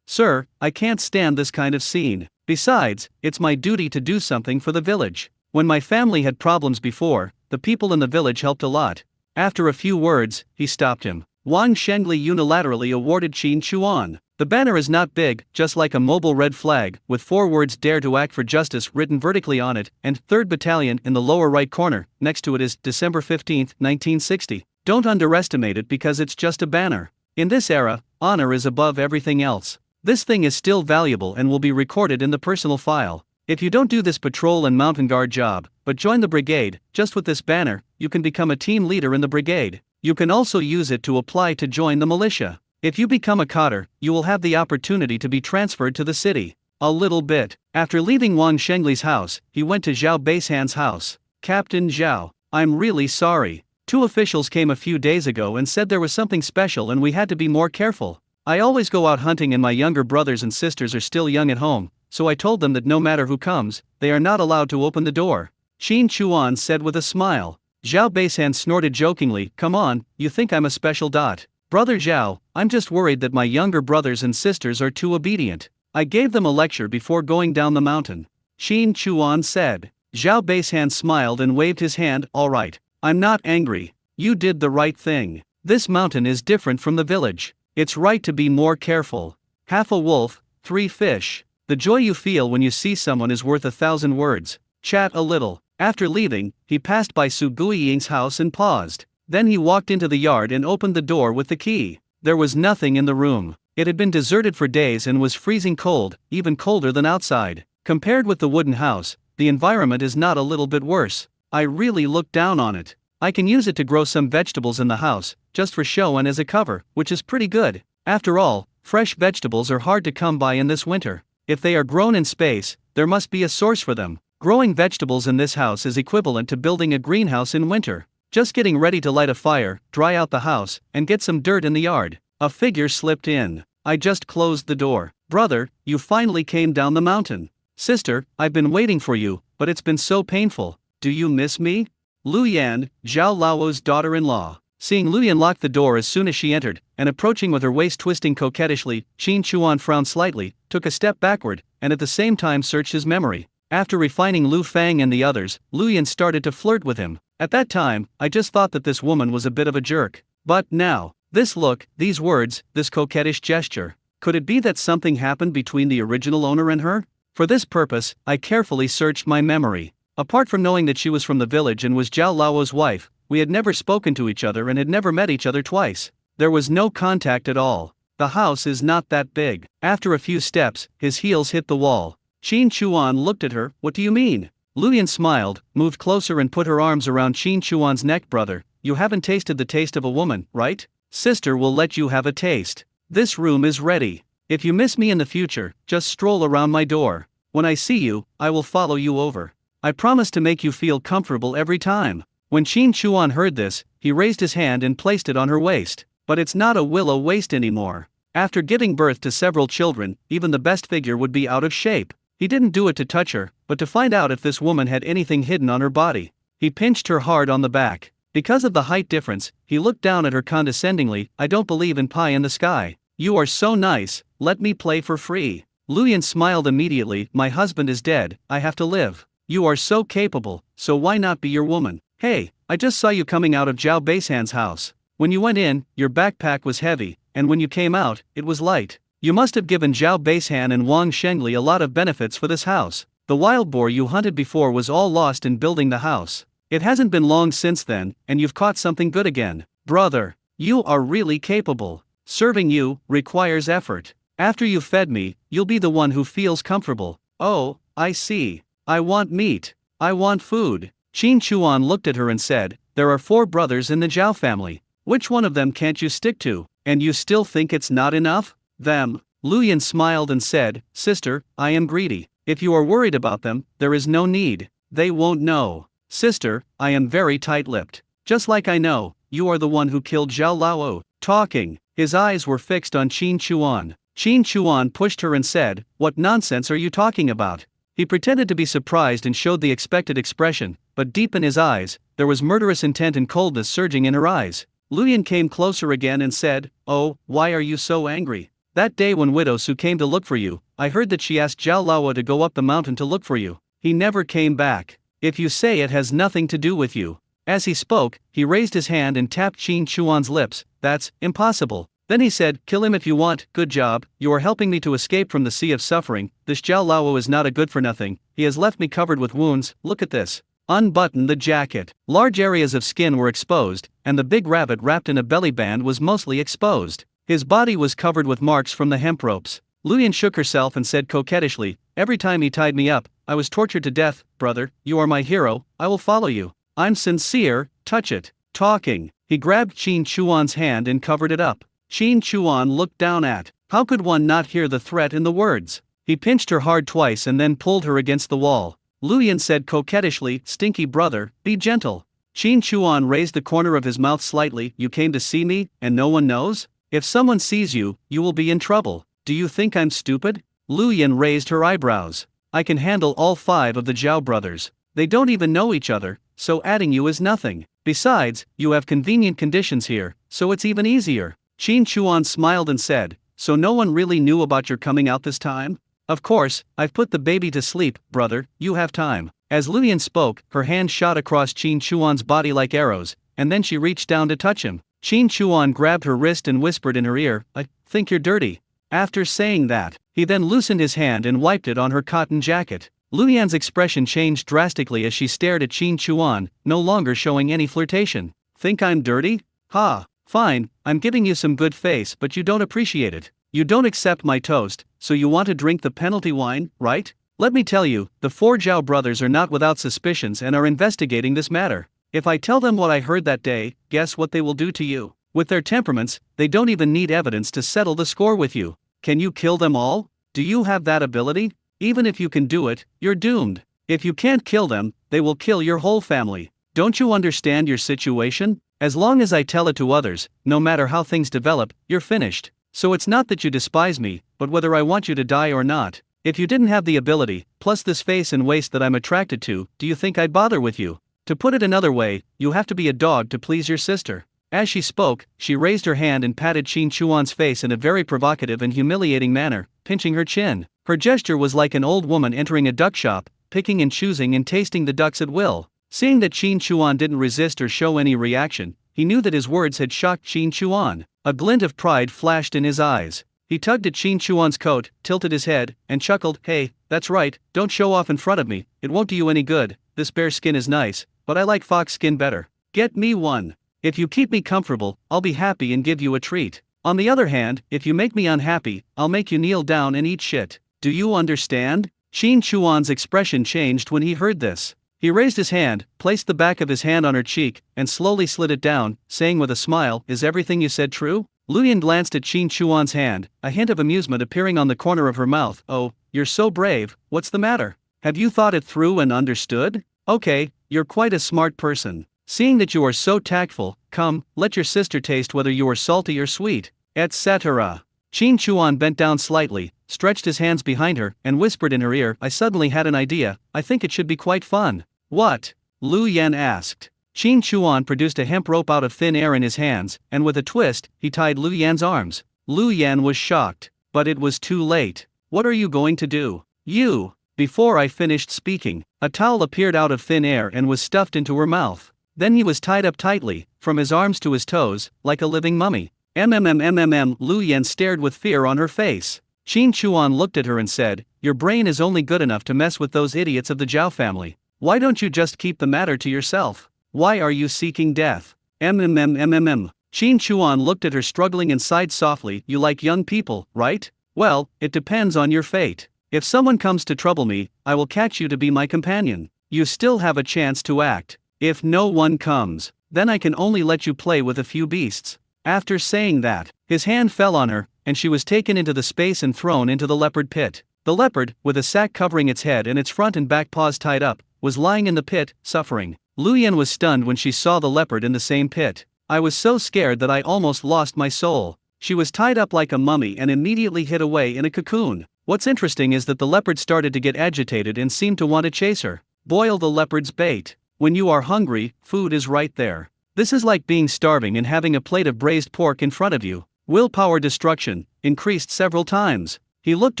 A: Sir, I can't stand this kind of scene. Besides, it's my duty to do something for the village. When my family had problems before, the people in the village helped a lot. After a few words, he stopped him. Wang Shengli unilaterally awarded Qin Chuan. The banner is not big, just like a mobile red flag, with 4 words "Dare to Act for Justice" written vertically on it, and 3rd Battalion in the lower right corner. Next to it is December 15, 1960. Don't underestimate it because it's just a banner. In this era, honor is above everything else. This thing is still valuable and will be recorded in the personal file. If you don't do this patrol and mountain guard job, but join the brigade, just with this banner, you can become a team leader in the brigade. You can also use it to apply to join the militia. If you become a cadre, you will have the opportunity to be transferred to the city. A little bit. After leaving Wang Shengli's house, he went to Zhao Beishan's house. "Captain Zhao, I'm really sorry. 2 officials came a few days ago and said there was something special and we had to be more careful. I always go out hunting and my younger brothers and sisters are still young at home, so I told them that no matter who comes, they are not allowed to open the door." Qin Chuan said with a smile. Zhao Beishan snorted jokingly. "Come on, you think I'm a special dot. Brother Zhao, I'm just worried that my younger brothers and sisters are too obedient. I gave them a lecture before going down the mountain." Qin Chuan said. Zhao Beishan smiled and waved his hand. "All right, I'm not angry. You did the right thing. This mountain is different from the village. It's right to be more careful. Half a wolf, 3 fish. The joy you feel when you see someone is worth 1,000 words. Chat a little." After leaving, he passed by Su Guiying's house and paused. Then he walked into the yard and opened the door with the key. There was nothing in the room. It had been deserted for days and was freezing cold, even colder than outside. Compared with the wooden house, the environment is not a little bit worse. I really looked down on it. I can use it to grow some vegetables in the house, just for show and as a cover, which is pretty good. After all, fresh vegetables are hard to come by in this winter. If they are grown in space, there must be a source for them. Growing vegetables in this house is equivalent to building a greenhouse in winter. Just getting ready to light a fire, dry out the house, and get some dirt in the yard. A figure slipped in. I just closed the door. "Brother, you finally came down the mountain." "Sister, I've been waiting for you, but it's been so painful. Do you miss me?" Lu Yan, Zhao Lao's daughter-in-law. Seeing Luyan lock the door as soon as she entered, and approaching with her waist twisting coquettishly, Qin Chuan frowned slightly, took a step backward, and at the same time searched his memory. After refining Lu Fang and the others, Luyan started to flirt with him. At that time, I just thought that this woman was a bit of a jerk. But now, this look, these words, this coquettish gesture. Could it be that something happened between the original owner and her? For this purpose, I carefully searched my memory. Apart from knowing that she was from the village and was Zhao Lao's wife, we had never spoken to each other and had never met each other twice. There was no contact at all. The house is not that big. After a few steps, his heels hit the wall. Qin Chuan looked at her. What do you mean? Luyan smiled, moved closer and put her arms around Qin Chuan's neck. Brother, you haven't tasted the taste of a woman, right? Sister will let you have a taste. This room is ready. If you miss me in the future, just stroll around my door. When I see you, I will follow you over. I promise to make you feel comfortable every time. When Qin Chuan heard this, he raised his hand and placed it on her waist. But it's not a willow waist anymore. After giving birth to several children, even the best figure would be out of shape. He didn't do it to touch her, but to find out if this woman had anything hidden on her body. He pinched her hard on the back. Because of the height difference, he looked down at her condescendingly. I don't believe in pie in the sky. You are so nice, let me play for free. Luyan smiled immediately. My husband is dead, I have to live. You are so capable, so why not be your woman? Hey, I just saw you coming out of Zhao Beishan's house. When you went in, your backpack was heavy, and when you came out, it was light. You must have given Zhao Beishan and Wang Shengli a lot of benefits for this house. The wild boar you hunted before was all lost in building the house. It hasn't been long since then, and you've caught something good again. Brother, you are really capable. Serving you requires effort. After you've fed me, you'll be the one who feels comfortable. Oh, I see. I want meat. I want food. Qin Chuan looked at her and said, there are 4 brothers in the Zhao family. Which one of them can't you stick to? And you still think it's not enough? Them. Luyan smiled and said, Sister, I am greedy. If you are worried about them, there is no need. They won't know. Sister, I am very tight-lipped. Just like I know, you are the one who killed Zhao Lao. Talking. His eyes were fixed on Qin Chuan. Qin Chuan pushed her and said, what nonsense are you talking about? He pretended to be surprised and showed the expected expression, but deep in his eyes, there was murderous intent and coldness surging in her eyes. Luyan came closer again and said, oh, why are you so angry? That day when Widow Su came to look for you, I heard that she asked Zhao Lao to go up the mountain to look for you. He never came back. If you say it has nothing to do with you. As he spoke, he raised his hand and tapped Qin Chuan's lips. That's impossible. Then he said, kill him if you want. Good job, you are helping me to escape from the sea of suffering. This Zhao Lao is not a good for nothing. He has left me covered with wounds. Look at this. Unbutton the jacket. Large areas of skin were exposed, and the big rabbit wrapped in a belly band was mostly exposed. His body was covered with marks from the hemp ropes. Luyan shook herself and said coquettishly, every time he tied me up, I was tortured to death. Brother, you are my hero, I will follow you. I'm sincere, touch it. Talking. He grabbed Qin Chuan's hand and covered it up. Qin Chuan looked down at. How could one not hear the threat in the words? He pinched her hard twice and then pulled her against the wall. Luyan said coquettishly, stinky brother, be gentle. Qin Chuan raised the corner of his mouth slightly. You came to see me, and no one knows? If someone sees you, you will be in trouble. Do you think I'm stupid? Luyan raised her eyebrows. I can handle all 5 of the Zhao brothers. They don't even know each other, so adding you is nothing. Besides, you have convenient conditions here, so it's even easier. Qin Chuan smiled and said, so no one really knew about your coming out this time? Of course, I've put the baby to sleep, brother, you have time. As Luyan spoke, her hand shot across Qin Chuan's body like arrows, and then she reached down to touch him. Qin Chuan grabbed her wrist and whispered in her ear, I think you're dirty. After saying that, he then loosened his hand and wiped it on her cotton jacket. Luyan's expression changed drastically as she stared at Qin Chuan, no longer showing any flirtation. Think I'm dirty? Ha, fine, I'm giving you some good face but you don't appreciate it. You don't accept my toast, so you want to drink the penalty wine, right? Let me tell you, the 4 Zhao brothers are not without suspicions and are investigating this matter. If I tell them what I heard that day, guess what they will do to you? With their temperaments, they don't even need evidence to settle the score with you. Can you kill them all? Do you have that ability? Even if you can do it, you're doomed. If you can't kill them, they will kill your whole family. Don't you understand your situation? As long as I tell it to others, no matter how things develop, you're finished. So it's not that you despise me, but whether I want you to die or not. If you didn't have the ability, plus this face and waist that I'm attracted to, do you think I'd bother with you? To put it another way, you have to be a dog to please your sister. As she spoke, she raised her hand and patted Qin Chuan's face in a very provocative and humiliating manner, pinching her chin. Her gesture was like an old woman entering a duck shop, picking and choosing and tasting the ducks at will. Seeing that Qin Chuan didn't resist or show any reaction, he knew that his words had shocked Qin Chuan. A glint of pride flashed in his eyes. He tugged at Qin Chuan's coat, tilted his head, and chuckled, "Hey, that's right, don't show off in front of me, it won't do you any good. This bear skin is nice, but I like fox skin better. Get me one. If you keep me comfortable, I'll be happy and give you a treat. On the other hand, if you make me unhappy, I'll make you kneel down and eat shit. Do you understand?" Qin Chuan's expression changed when he heard this. He raised his hand, placed the back of his hand on her cheek, and slowly slid it down, saying with a smile, "Is everything you said true?" Luyan glanced at Qin Chuan's hand, a hint of amusement appearing on the corner of her mouth. "Oh, you're so brave, what's the matter? Have you thought it through and understood? Okay, you're quite a smart person. Seeing that you are so tactful, come, let your sister taste whether you are salty or sweet, etc." Qin Chuan bent down slightly, stretched his hands behind her, and whispered in her ear, "I suddenly had an idea, I think it should be quite fun." "What?" Lu Yan asked. Qin Chuan produced a hemp rope out of thin air in his hands, and with a twist, he tied Lu Yan's arms. Lu Yan was shocked, but it was too late. "What are you going to do?" "You." Before I finished speaking, a towel appeared out of thin air and was stuffed into her mouth. Then he was tied up tightly, from his arms to his toes, like a living mummy. Lu Yan stared with fear on her face. Qin Chuan looked at her and said, "Your brain is only good enough to mess with those idiots of the Zhao family. Why don't you just keep the matter to yourself? Why are you seeking death?" Qin Chuan looked at her struggling and sighed softly, "You like young people, right? Well, it depends on your fate. If someone comes to trouble me, I will catch you to be my companion. You still have a chance to act. If no one comes, then I can only let you play with a few beasts." After saying that, his hand fell on her, and she was taken into the space and thrown into the leopard pit. The leopard, with a sack covering its head and its front and back paws tied up, was lying in the pit, suffering. Lu Yan was stunned when she saw the leopard in the same pit. "I was so scared that I almost lost my soul." She was tied up like a mummy and immediately hid away in a cocoon. What's interesting is that the leopard started to get agitated and seemed to want to chase her. Boil the leopard's bait. When you are hungry, food is right there. This is like being starving and having a plate of braised pork in front of you. Willpower destruction increased several times. He looked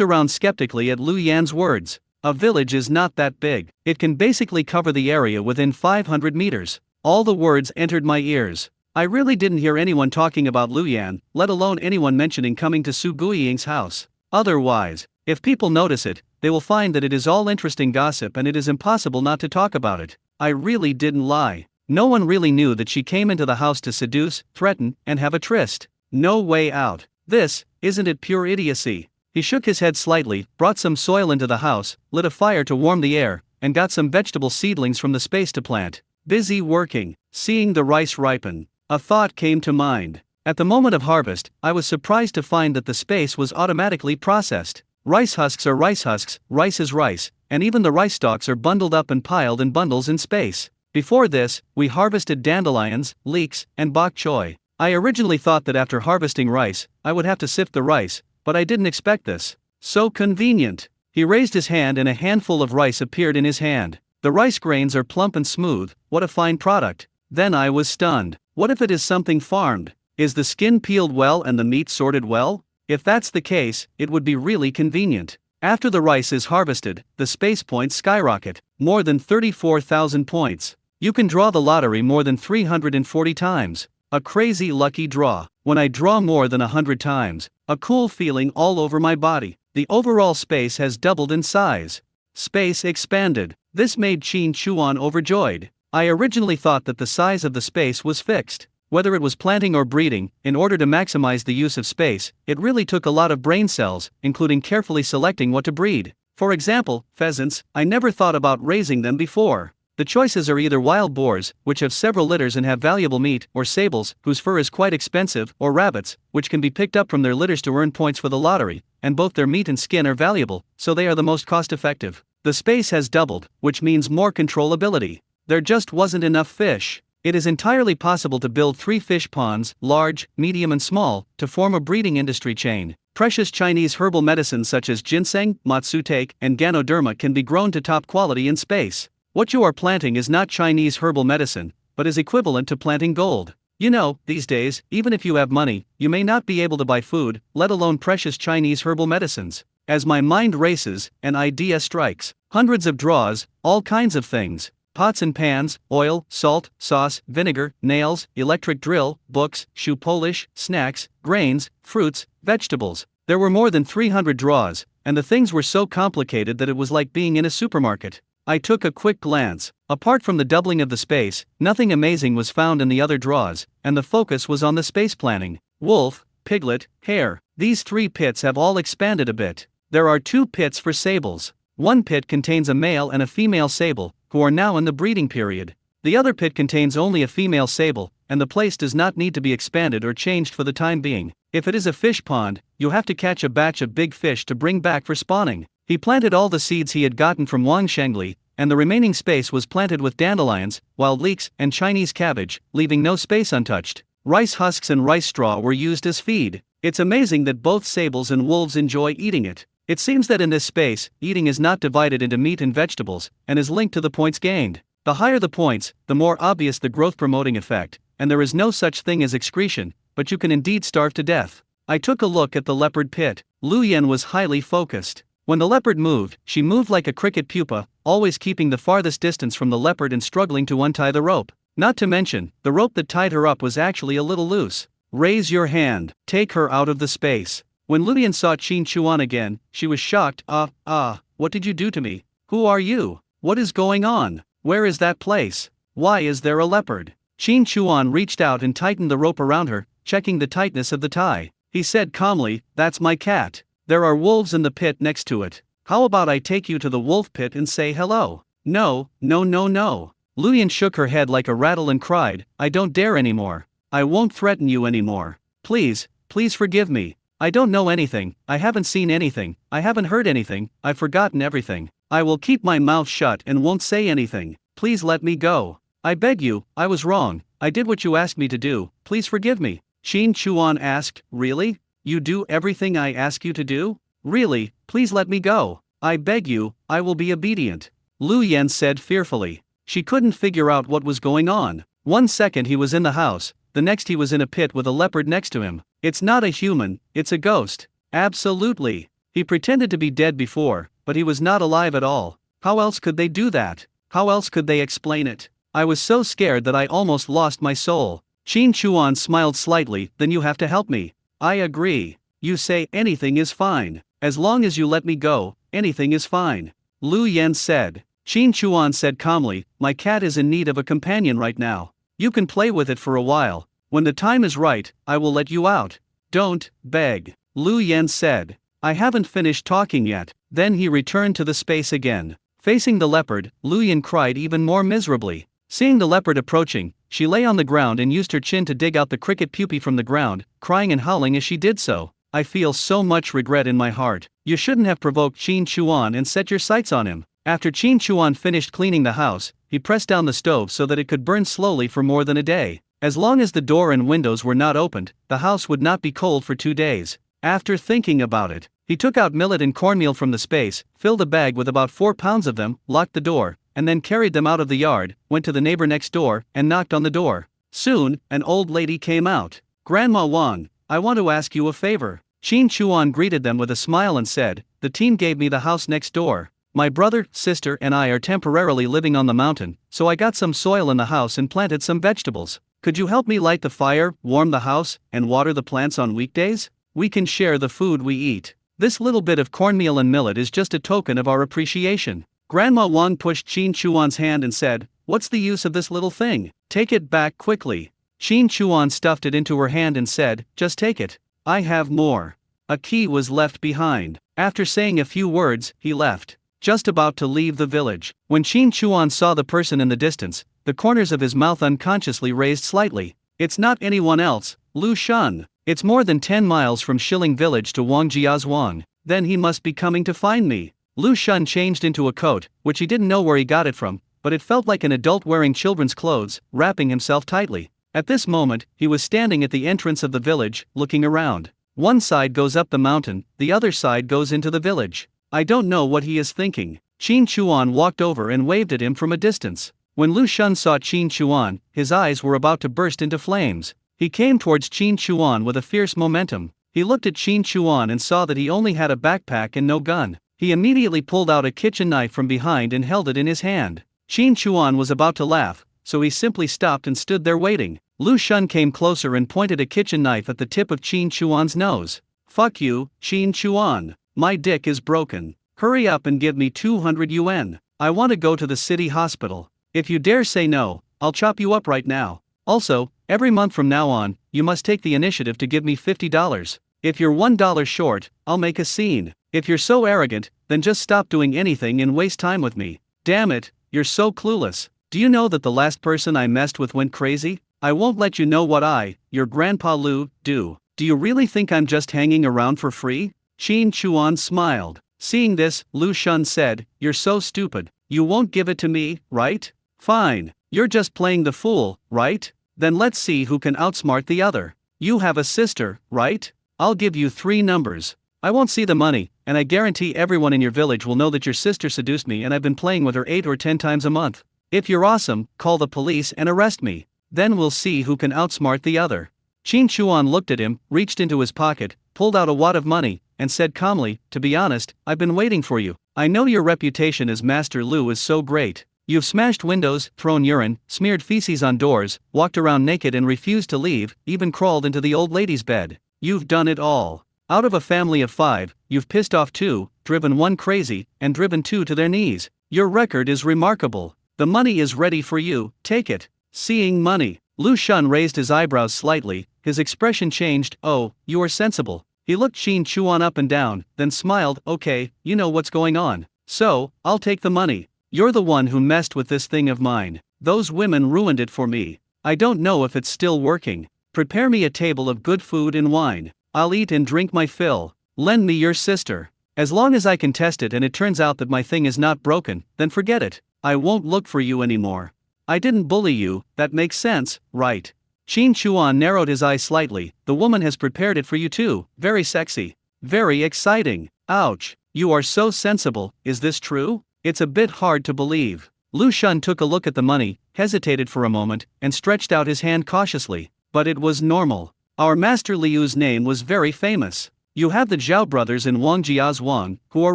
A: around skeptically at Lu Yan's words. A village is not that big. It can basically cover the area within 500 meters. All the words entered my ears. I really didn't hear anyone talking about Lu Yan, let alone anyone mentioning coming to Su Guiying's house. Otherwise, if people notice it, they will find that it is all interesting gossip and it is impossible not to talk about it. I really didn't lie. No one really knew that she came into the house to seduce, threaten, and have a tryst. No way out. This, isn't it pure idiocy? He shook his head slightly, brought some soil into the house, lit a fire to warm the air, and got some vegetable seedlings from the space to plant. Busy working, seeing the rice ripen. A thought came to mind. At the moment of harvest, I was surprised to find that the space was automatically processed. Rice husks are rice husks, rice is rice, and even the rice stalks are bundled up and piled in bundles in space. Before this, we harvested dandelions, leeks, and bok choy. I originally thought that after harvesting rice, I would have to sift the rice, but I didn't expect this. So convenient. He raised his hand and a handful of rice appeared in his hand. The rice grains are plump and smooth, what a fine product. Then I was stunned. What if it is something farmed? Is the skin peeled well and the meat sorted well? If that's the case, it would be really convenient. After the rice is harvested, the space points skyrocket. More than 34,000 points. You can draw the lottery more than 340 times. A crazy lucky draw. When I draw more than 100 times, a cool feeling all over my body. The overall space has doubled in size. Space expanded. This made Qin Chuan overjoyed. I originally thought that the size of the space was fixed. Whether it was planting or breeding, in order to maximize the use of space, it really took a lot of brain cells, including carefully selecting what to breed. For example, pheasants, I never thought about raising them before. The choices are either wild boars, which have several litters and have valuable meat, or sables, whose fur is quite expensive, or rabbits, which can be picked up from their litters to earn points for the lottery, and both their meat and skin are valuable, so they are the most cost-effective. The space has doubled, which means more controllability. There just wasn't enough fish. It is entirely possible to build 3 fish ponds, large, medium and small, to form a breeding industry chain. Precious Chinese herbal medicines such as ginseng, matsutake, and ganoderma can be grown to top quality in space. What you are planting is not Chinese herbal medicine, but is equivalent to planting gold. You know, these days, even if you have money, you may not be able to buy food, let alone precious Chinese herbal medicines. As my mind races, an idea strikes. Hundreds of drawers, all kinds of things. Pots and pans, oil, salt, sauce, vinegar, nails, electric drill, books, shoe polish, snacks, grains, fruits, vegetables. There were more than 300 drawers, and the things were so complicated that it was like being in a supermarket. I took a quick glance. Apart from the doubling of the space, nothing amazing was found in the other drawers, and the focus was on the space planning. Wolf, piglet, hare. These 3 pits have all expanded a bit. There are 2 pits for sables. One pit contains a male and a female sable, who are now in the breeding period. The other pit contains only a female sable, and the place does not need to be expanded or changed for the time being. If it is a fish pond, you have to catch a batch of big fish to bring back for spawning. He planted all the seeds he had gotten from Wang Shengli, and the remaining space was planted with dandelions, wild leeks, and Chinese cabbage, leaving no space untouched. Rice husks and rice straw were used as feed. It's amazing that both sables and wolves enjoy eating it. It seems that in this space, eating is not divided into meat and vegetables, and is linked to the points gained. The higher the points, the more obvious the growth-promoting effect, and there is no such thing as excretion, but you can indeed starve to death. I took a look at the leopard pit. Lu Yan was highly focused. When the leopard moved, she moved like a cricket pupa, always keeping the farthest distance from the leopard and struggling to untie the rope. Not to mention, the rope that tied her up was actually a little loose. Raise your hand, take her out of the space. When Lu Yan saw Qin Chuan again, she was shocked. What did you do to me? Who are you? What is going on? Where is that place? Why is there a leopard? Qin Chuan reached out and tightened the rope around her, checking the tightness of the tie. He said calmly, "That's my cat. There are wolves in the pit next to it. How about I take you to the wolf pit and say hello?" No. Lu Yan shook her head like a rattle and cried, "I don't dare anymore. I won't threaten you anymore. Please forgive me. I don't know anything, I haven't seen anything, I haven't heard anything, I've forgotten everything. I will keep my mouth shut and won't say anything. Please let me go. I beg you, I was wrong, I did what you asked me to do, please forgive me." Qin Chuan asked, "Really? You do everything I ask you to do? Really, please let me go. I beg you, I will be obedient." Lu Yan said fearfully. She couldn't figure out what was going on. One second he was in the house, the next he was in a pit with a leopard next to him. It's not a human, it's a ghost. Absolutely. He pretended to be dead before, but he was not alive at all. How else could they do that? How else could they explain it? I was so scared that I almost lost my soul. Qin Chuan smiled slightly. "Then you have to help me." "I agree. You say anything is fine. As long as you let me go, anything is fine," Lu Yan said. Qin Chuan said calmly, "My cat is in need of a companion right now. You can play with it for a while. When the time is right, I will let you out." "Don't beg," Lu Yan said. "I haven't finished talking yet." Then he returned to the space again. Facing the leopard, Lu Yan cried even more miserably. Seeing the leopard approaching, she lay on the ground and used her chin to dig out the cricket pupae from the ground, crying and howling as she did so. "I feel so much regret in my heart. You shouldn't have provoked Qin Chuan and set your sights on him." After Qin Chuan finished cleaning the house, he pressed down the stove so that it could burn slowly for more than a day. As long as the door and windows were not opened, the house would not be cold for 2 days. After thinking about it, he took out millet and cornmeal from the space, filled a bag with about 4 pounds of them, locked the door, and then carried them out of the yard, went to the neighbor next door, and knocked on the door. Soon, an old lady came out. "Grandma Wang, I want to ask you a favor." Qin Chuan greeted them with a smile and said, "The team gave me the house next door. My brother, sister, and I are temporarily living on the mountain, so I got some soil in the house and planted some vegetables. Could you help me light the fire, warm the house, and water the plants on weekdays? We can share the food we eat. This little bit of cornmeal and millet is just a token of our appreciation." Grandma Wang pushed Qin Chuan's hand and said, "What's the use of this little thing? Take it back quickly." Qin Chuan stuffed it into her hand and said, "Just take it. I have more." A key was left behind. After saying a few words, he left. Just about to leave the village, when Qin Chuan saw the person in the distance, the corners of his mouth unconsciously raised slightly. "It's not anyone else, Lu Shun. It's more than 10 miles from Shilling village to Wangjiazhuang. Then he must be coming to find me." Lu Shun changed into a coat, which he didn't know where he got it from, but it felt like an adult wearing children's clothes, wrapping himself tightly. At this moment, he was standing at the entrance of the village, looking around. One side goes up the mountain, the other side goes into the village. I don't know what he is thinking. Qin Chuan walked over and waved at him from a distance. When Lu Shun saw Qin Chuan, his eyes were about to burst into flames. He came towards Qin Chuan with a fierce momentum. He looked at Qin Chuan and saw that he only had a backpack and no gun. He immediately pulled out a kitchen knife from behind and held it in his hand. Qin Chuan was about to laugh, so he simply stopped and stood there waiting. Lu Shun came closer and pointed a kitchen knife at the tip of Qin Chuan's nose. "Fuck you, Qin Chuan. My dick is broken. Hurry up and give me 200 yuan. I want to go to the city hospital. If you dare say no, I'll chop you up right now. Also, every month from now on, you must take the initiative to give me $50. If you're $1 short, I'll make a scene. If you're so arrogant, then just stop doing anything and waste time with me. Damn it, you're so clueless. Do you know that the last person I messed with went crazy? I won't let you know what your grandpa Lu, do. Do you really think I'm just hanging around for free?" Qin Chuan smiled. Seeing this, Lu Shun said, "You're so stupid. You won't give it to me, right? Fine. You're just playing the fool, right? Then let's see who can outsmart the other. You have a sister, right? I'll give you 3 numbers. I won't see the money, and I guarantee everyone in your village will know that your sister seduced me and I've been playing with her 8 or 10 times a month. If you're awesome, call the police and arrest me. Then we'll see who can outsmart the other." Qin Chuan looked at him, reached into his pocket, pulled out a wad of money, and said calmly, "To be honest, I've been waiting for you. I know your reputation as Master Lu is so great. You've smashed windows, thrown urine, smeared feces on doors, walked around naked and refused to leave, even crawled into the old lady's bed. You've done it all. Out of a family of 5, you've pissed off 2, driven 1 crazy, and driven 2 to their knees. Your record is remarkable. The money is ready for you, take it." Seeing money, Lu Shun raised his eyebrows slightly, his expression changed. "Oh, you are sensible." He looked Qin Chuan up and down, then smiled. "Okay, you know what's going on. So, I'll take the money. You're the one who messed with this thing of mine. Those women ruined it for me. I don't know if it's still working. Prepare me a table of good food and wine. I'll eat and drink my fill. Lend me your sister. As long as I can test it and it turns out that my thing is not broken, then forget it. I won't look for you anymore. I didn't bully you, that makes sense, right?" Qin Chuan narrowed his eyes slightly. "The woman has prepared it for you too. Very sexy. Very exciting. Ouch. You are so sensible, is this true? It's a bit hard to believe." Lu Shun took a look at the money, hesitated for a moment, and stretched out his hand cautiously. "But it was normal. Our Master Liu's name was very famous. You have the Zhao brothers in Wangjia's Wang, who are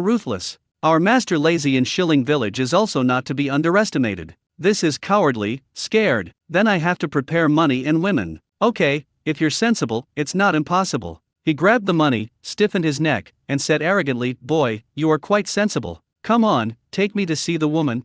A: ruthless. Our Master Lazy in Shilling Village is also not to be underestimated. This is cowardly, scared. Then I have to prepare money and women. Okay, if you're sensible, it's not impossible." He grabbed the money, stiffened his neck, and said arrogantly, "Boy, you are quite sensible. Come on, take me to see the woman."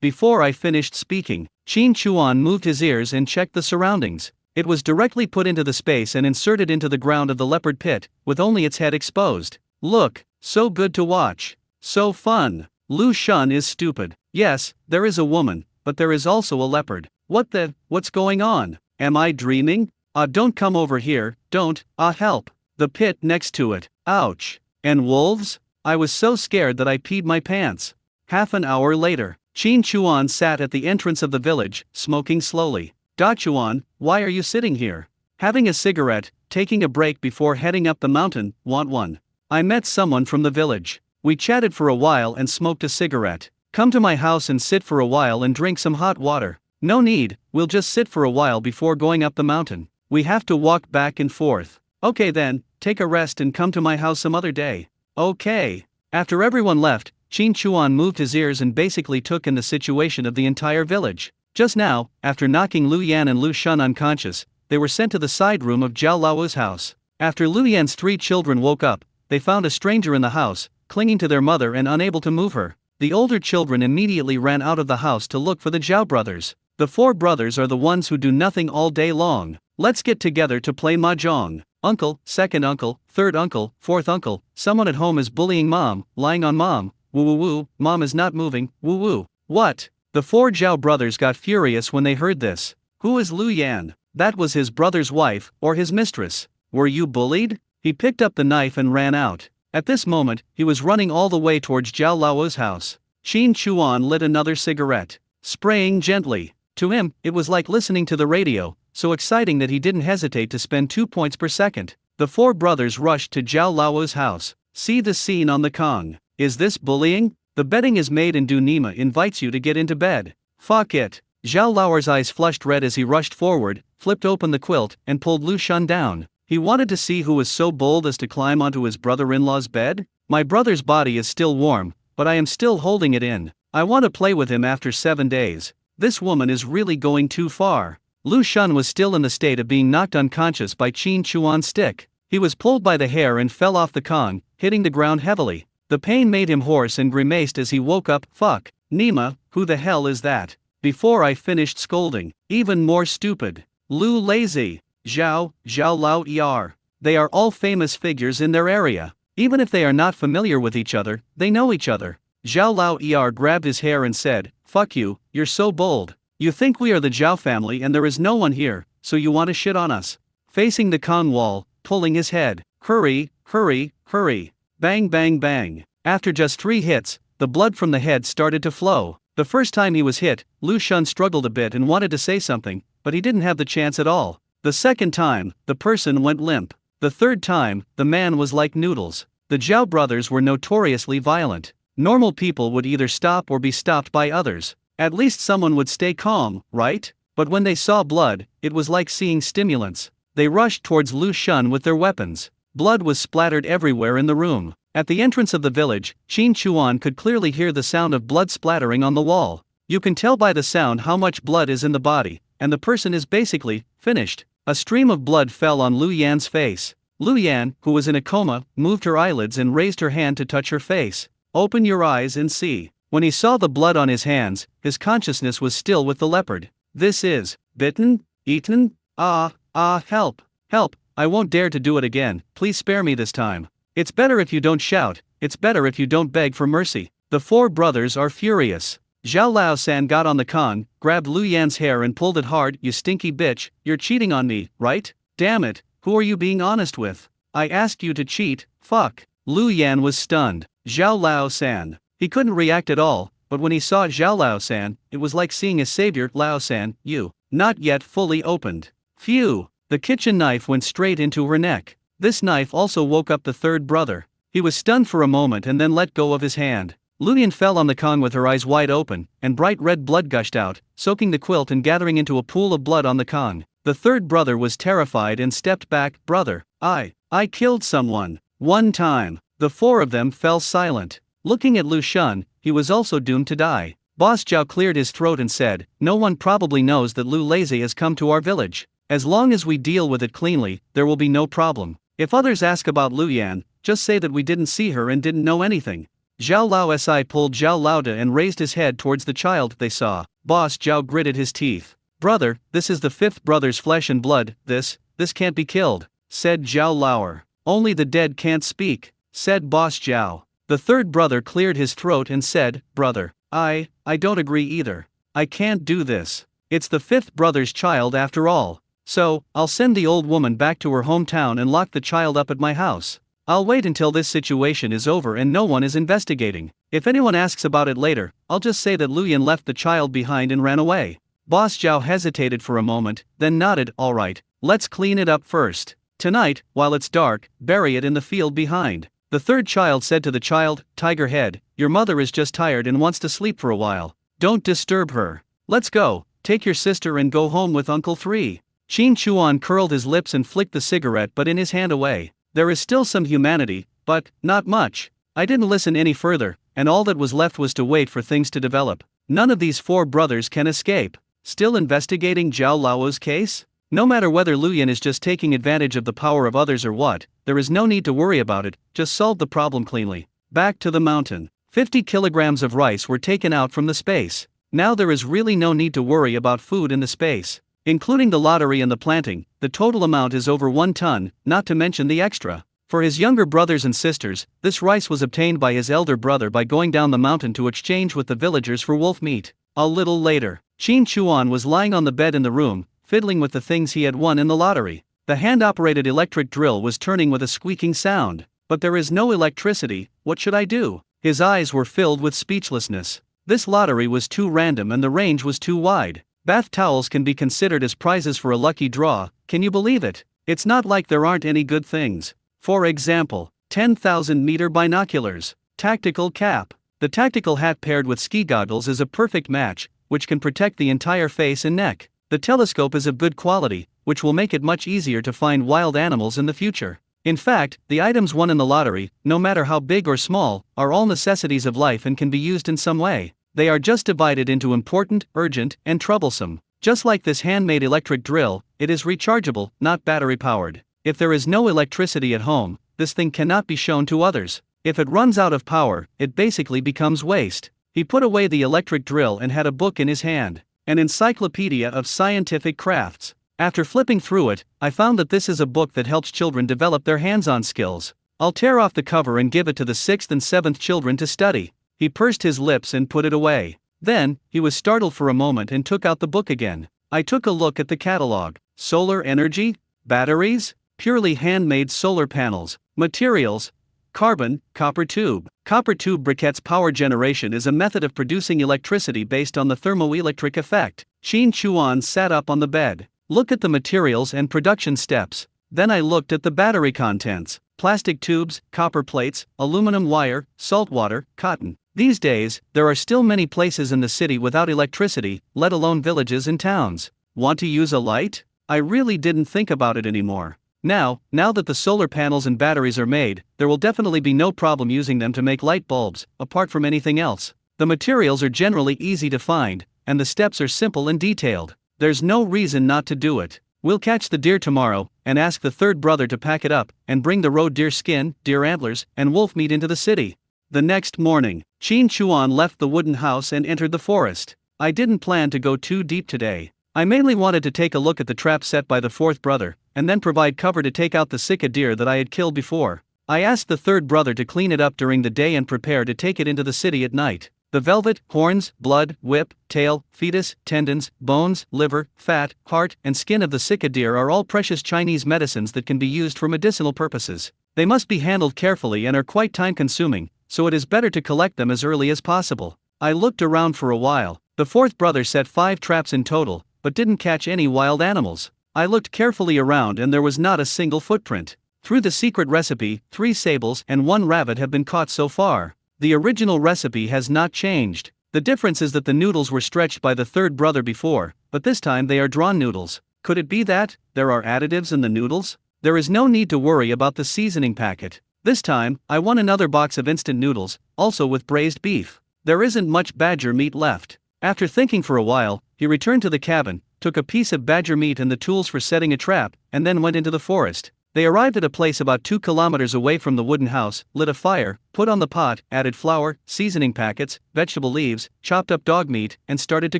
A: Before I finished speaking, Qin Chuan moved his ears and checked the surroundings. It was directly put into the space and inserted into the ground of the leopard pit, with only its head exposed. Look, so good to watch. So fun. Lu Shun is stupid. Yes, there is a woman, but there is also a leopard. What's going on? Am I dreaming? Don't come over here, don't, help. The pit next to it. Ouch. And wolves? I was so scared that I peed my pants. Half an hour later, Qin Chuan sat at the entrance of the village, smoking slowly. "Da Chuan, why are you sitting here? Having a cigarette, taking a break before heading up the mountain, want one?" "I met someone from the village. We chatted for a while and smoked a cigarette. Come to my house and sit for a while and drink some hot water." "No need, we'll just sit for a while before going up the mountain. We have to walk back and forth." "Okay then, take a rest and come to my house some other day." "Okay." After everyone left, Qin Chuan moved his ears and basically took in the situation of the entire village. Just now, after knocking Lu Yan and Lu Shun unconscious, they were sent to the side room of Zhao Lao's house. After Lu Yan's 3 children woke up, they found a stranger in the house, clinging to their mother and unable to move her. The older children immediately ran out of the house to look for the Zhao brothers. The 4 brothers are the ones who do nothing all day long. "Let's get together to play mahjong. Uncle, second uncle, third uncle, fourth uncle, someone at home is bullying mom, lying on mom, woo woo woo, mom is not moving, woo woo." "What?" The 4 Zhao brothers got furious when they heard this. "Who is Lu Yan?" That was his brother's wife, or his mistress. "Were you bullied?" He picked up the knife and ran out. At this moment, he was running all the way towards Zhao Lao's house. Qin Chuan lit another cigarette, spraying gently. To him, it was like listening to the radio, so exciting that he didn't hesitate to spend 2 points per second. The 4 brothers rushed to Zhao Lao's house. See the scene on the Kong. Is this bullying? The bedding is made and Du Nima invites you to get into bed. Fuck it. Zhao Lao's eyes flushed red as he rushed forward, flipped open the quilt, and pulled Lu Shun down. He wanted to see who was so bold as to climb onto his brother-in-law's bed. My brother's body is still warm, but I am still holding it in. I want to play with him after 7 days. This woman is really going too far. Lu Shun was still in the state of being knocked unconscious by Qin Chuan's stick. He was pulled by the hair and fell off the Kong, hitting the ground heavily. The pain made him hoarse and grimaced as he woke up. Fuck. Nima, who the hell is that? Before I finished scolding. Even more stupid. Lu Lazy. Zhao Lao Er. They are all famous figures in their area. Even if they are not familiar with each other, they know each other. Zhao Lao Er grabbed his hair and said, "Fuck you, you're so bold. You think we are the Zhao family and there is no one here, so you want to shit on us?" Facing the Kong wall, pulling his head. Hurry, hurry, hurry. Bang bang bang. After just 3 hits, the blood from the head started to flow. The first time he was hit, Lu Shun struggled a bit and wanted to say something, but he didn't have the chance at all. The second time, the person went limp. The third time, the man was like noodles. The Zhao brothers were notoriously violent. Normal people would either stop or be stopped by others. At least someone would stay calm, right? But when they saw blood, it was like seeing stimulants. They rushed towards Lu Shun with their weapons. Blood was splattered everywhere in the room. At the entrance of the village, Qin Chuan could clearly hear the sound of blood splattering on the wall. You can tell by the sound how much blood is in the body, and the person is basically finished. A stream of blood fell on Lu Yan's face. Lu Yan, who was in a coma, moved her eyelids and raised her hand to touch her face. "Open your eyes and see." When he saw the blood on his hands, his consciousness was still with the leopard. "This is bitten, eaten, help, help, I won't dare to do it again, please spare me this time. It's better if you don't shout, it's better if you don't beg for mercy." The 4 brothers are furious. Zhao Lao-san got on the Kong, grabbed Lu Yan's hair and pulled it hard. "You stinky bitch, you're cheating on me, right? Damn it, who are you being honest with? I asked you to cheat, fuck." Lu Yan was stunned. Zhao Lao-san. He couldn't react at all, but when he saw Zhao Lao-san, it was like seeing his savior. "Lao-san, you." Not yet fully opened. Phew. The kitchen knife went straight into her neck. This knife also woke up the 3rd brother. He was stunned for a moment and then let go of his hand. Lu Yan fell on the Kong with her eyes wide open, and bright red blood gushed out, soaking the quilt and gathering into a pool of blood on the Kong. The 3rd brother was terrified and stepped back. "Brother, I killed someone. 1 time. The 4 of them fell silent. Looking at Lu Shun, he was also doomed to die. Boss Zhao cleared his throat and said, "No one probably knows that Lu Lazy has come to our village. As long as we deal with it cleanly, there will be no problem. If others ask about Lu Yan, just say that we didn't see her and didn't know anything." Zhao Lao Si pulled Zhao Laoda and raised his head towards the child they saw. Boss Zhao gritted his teeth. "Brother, this is the 5th brother's flesh and blood. This can't be killed," said Zhao Laoer. "Only the dead can't speak," said Boss Zhao. The 3rd brother cleared his throat and said, "Brother, I don't agree either. I can't do this. It's the 5th brother's child after all. So, I'll send the old woman back to her hometown and lock the child up at my house. I'll wait until this situation is over and no one is investigating. If anyone asks about it later, I'll just say that Lu Yan left the child behind and ran away." Boss Zhao hesitated for a moment, then nodded. "All right, let's clean it up first. Tonight, while it's dark, bury it in the field behind." The 3rd child said to the child, "Tiger Head, your mother is just tired and wants to sleep for a while. Don't disturb her. Let's go, take your sister and go home with Uncle 3. Qin Chuan curled his lips and flicked the cigarette butt in his hand away. "There is still some humanity, but not much." I didn't listen any further, and all that was left was to wait for things to develop. None of these 4 brothers can escape. Still investigating Zhao Lao's case? No matter whether Lu Yan is just taking advantage of the power of others or what, there is no need to worry about it, just solve the problem cleanly. Back to the mountain. 50 kilograms of rice were taken out from the space. Now there is really no need to worry about food in the space. Including the lottery and the planting, the total amount is over 1 ton, not to mention the extra. For his younger brothers and sisters, this rice was obtained by his elder brother by going down the mountain to exchange with the villagers for wolf meat. A little later, Qin Chuan was lying on the bed in the room, fiddling with the things he had won in the lottery. The hand-operated electric drill was turning with a squeaking sound. "But there is no electricity, what should I do?" His eyes were filled with speechlessness. This lottery was too random and the range was too wide. Bath towels can be considered as prizes for a lucky draw, can you believe it? It's not like there aren't any good things. For example, 10,000-meter binoculars, tactical cap. The tactical hat paired with ski goggles is a perfect match, which can protect the entire face and neck. The telescope is of good quality, which will make it much easier to find wild animals in the future. In fact, the items won in the lottery, no matter how big or small, are all necessities of life and can be used in some way. They are just divided into important, urgent, and troublesome. Just like this handmade electric drill, it is rechargeable, not battery-powered. If there is no electricity at home, this thing cannot be shown to others. If it runs out of power, it basically becomes waste. He put away the electric drill and had a book in his hand, an encyclopedia of scientific crafts. After flipping through it, I found that this is a book that helps children develop their hands-on skills. I'll tear off the cover and give it to the 6th and 7th children to study. He pursed his lips and put it away. Then, he was startled for a moment and took out the book again. I took a look at the catalog. Solar energy? Batteries? Purely handmade solar panels. Materials? Carbon, copper tube. Copper tube briquettes power generation is a method of producing electricity based on the thermoelectric effect. Qin Chuan sat up on the bed. Look at the materials and production steps. Then I looked at the battery contents. Plastic tubes, copper plates, aluminum wire, salt water, cotton. These days, there are still many places in the city without electricity, let alone villages and towns. Want to use a light? I really didn't think about it anymore. Now that the solar panels and batteries are made, there will definitely be no problem using them to make light bulbs, apart from anything else. The materials are generally easy to find, and the steps are simple and detailed. There's no reason not to do it. We'll catch the deer tomorrow, and ask the third brother to pack it up, and bring the roe deer skin, deer antlers, and wolf meat into the city. The next morning, Qin Chuan left the wooden house and entered the forest. I didn't plan to go too deep today. I mainly wanted to take a look at the trap set by the fourth brother, and then provide cover to take out the sika deer that I had killed before. I asked the third brother to clean it up during the day and prepare to take it into the city at night. The velvet, horns, blood, whip, tail, fetus, tendons, bones, liver, fat, heart, and skin of the sika deer are all precious Chinese medicines that can be used for medicinal purposes. They must be handled carefully and are quite time-consuming, so it is better to collect them as early as possible. I looked around for a while. The fourth brother set 5 traps in total, but didn't catch any wild animals. I looked carefully around and there was not a single footprint. Through the secret recipe, 3 sables and 1 rabbit have been caught so far. The original recipe has not changed. The difference is that the noodles were stretched by the third brother before, but this time they are drawn noodles. Could it be that there are additives in the noodles? There is no need to worry about the seasoning packet. This time, I won another box of instant noodles, also with braised beef. There isn't much badger meat left. After thinking for a while, he returned to the cabin, took a piece of badger meat and the tools for setting a trap, and then went into the forest. They arrived at a place about 2 kilometers away from the wooden house, lit a fire, put on the pot, added flour, seasoning packets, vegetable leaves, chopped up dog meat, and started to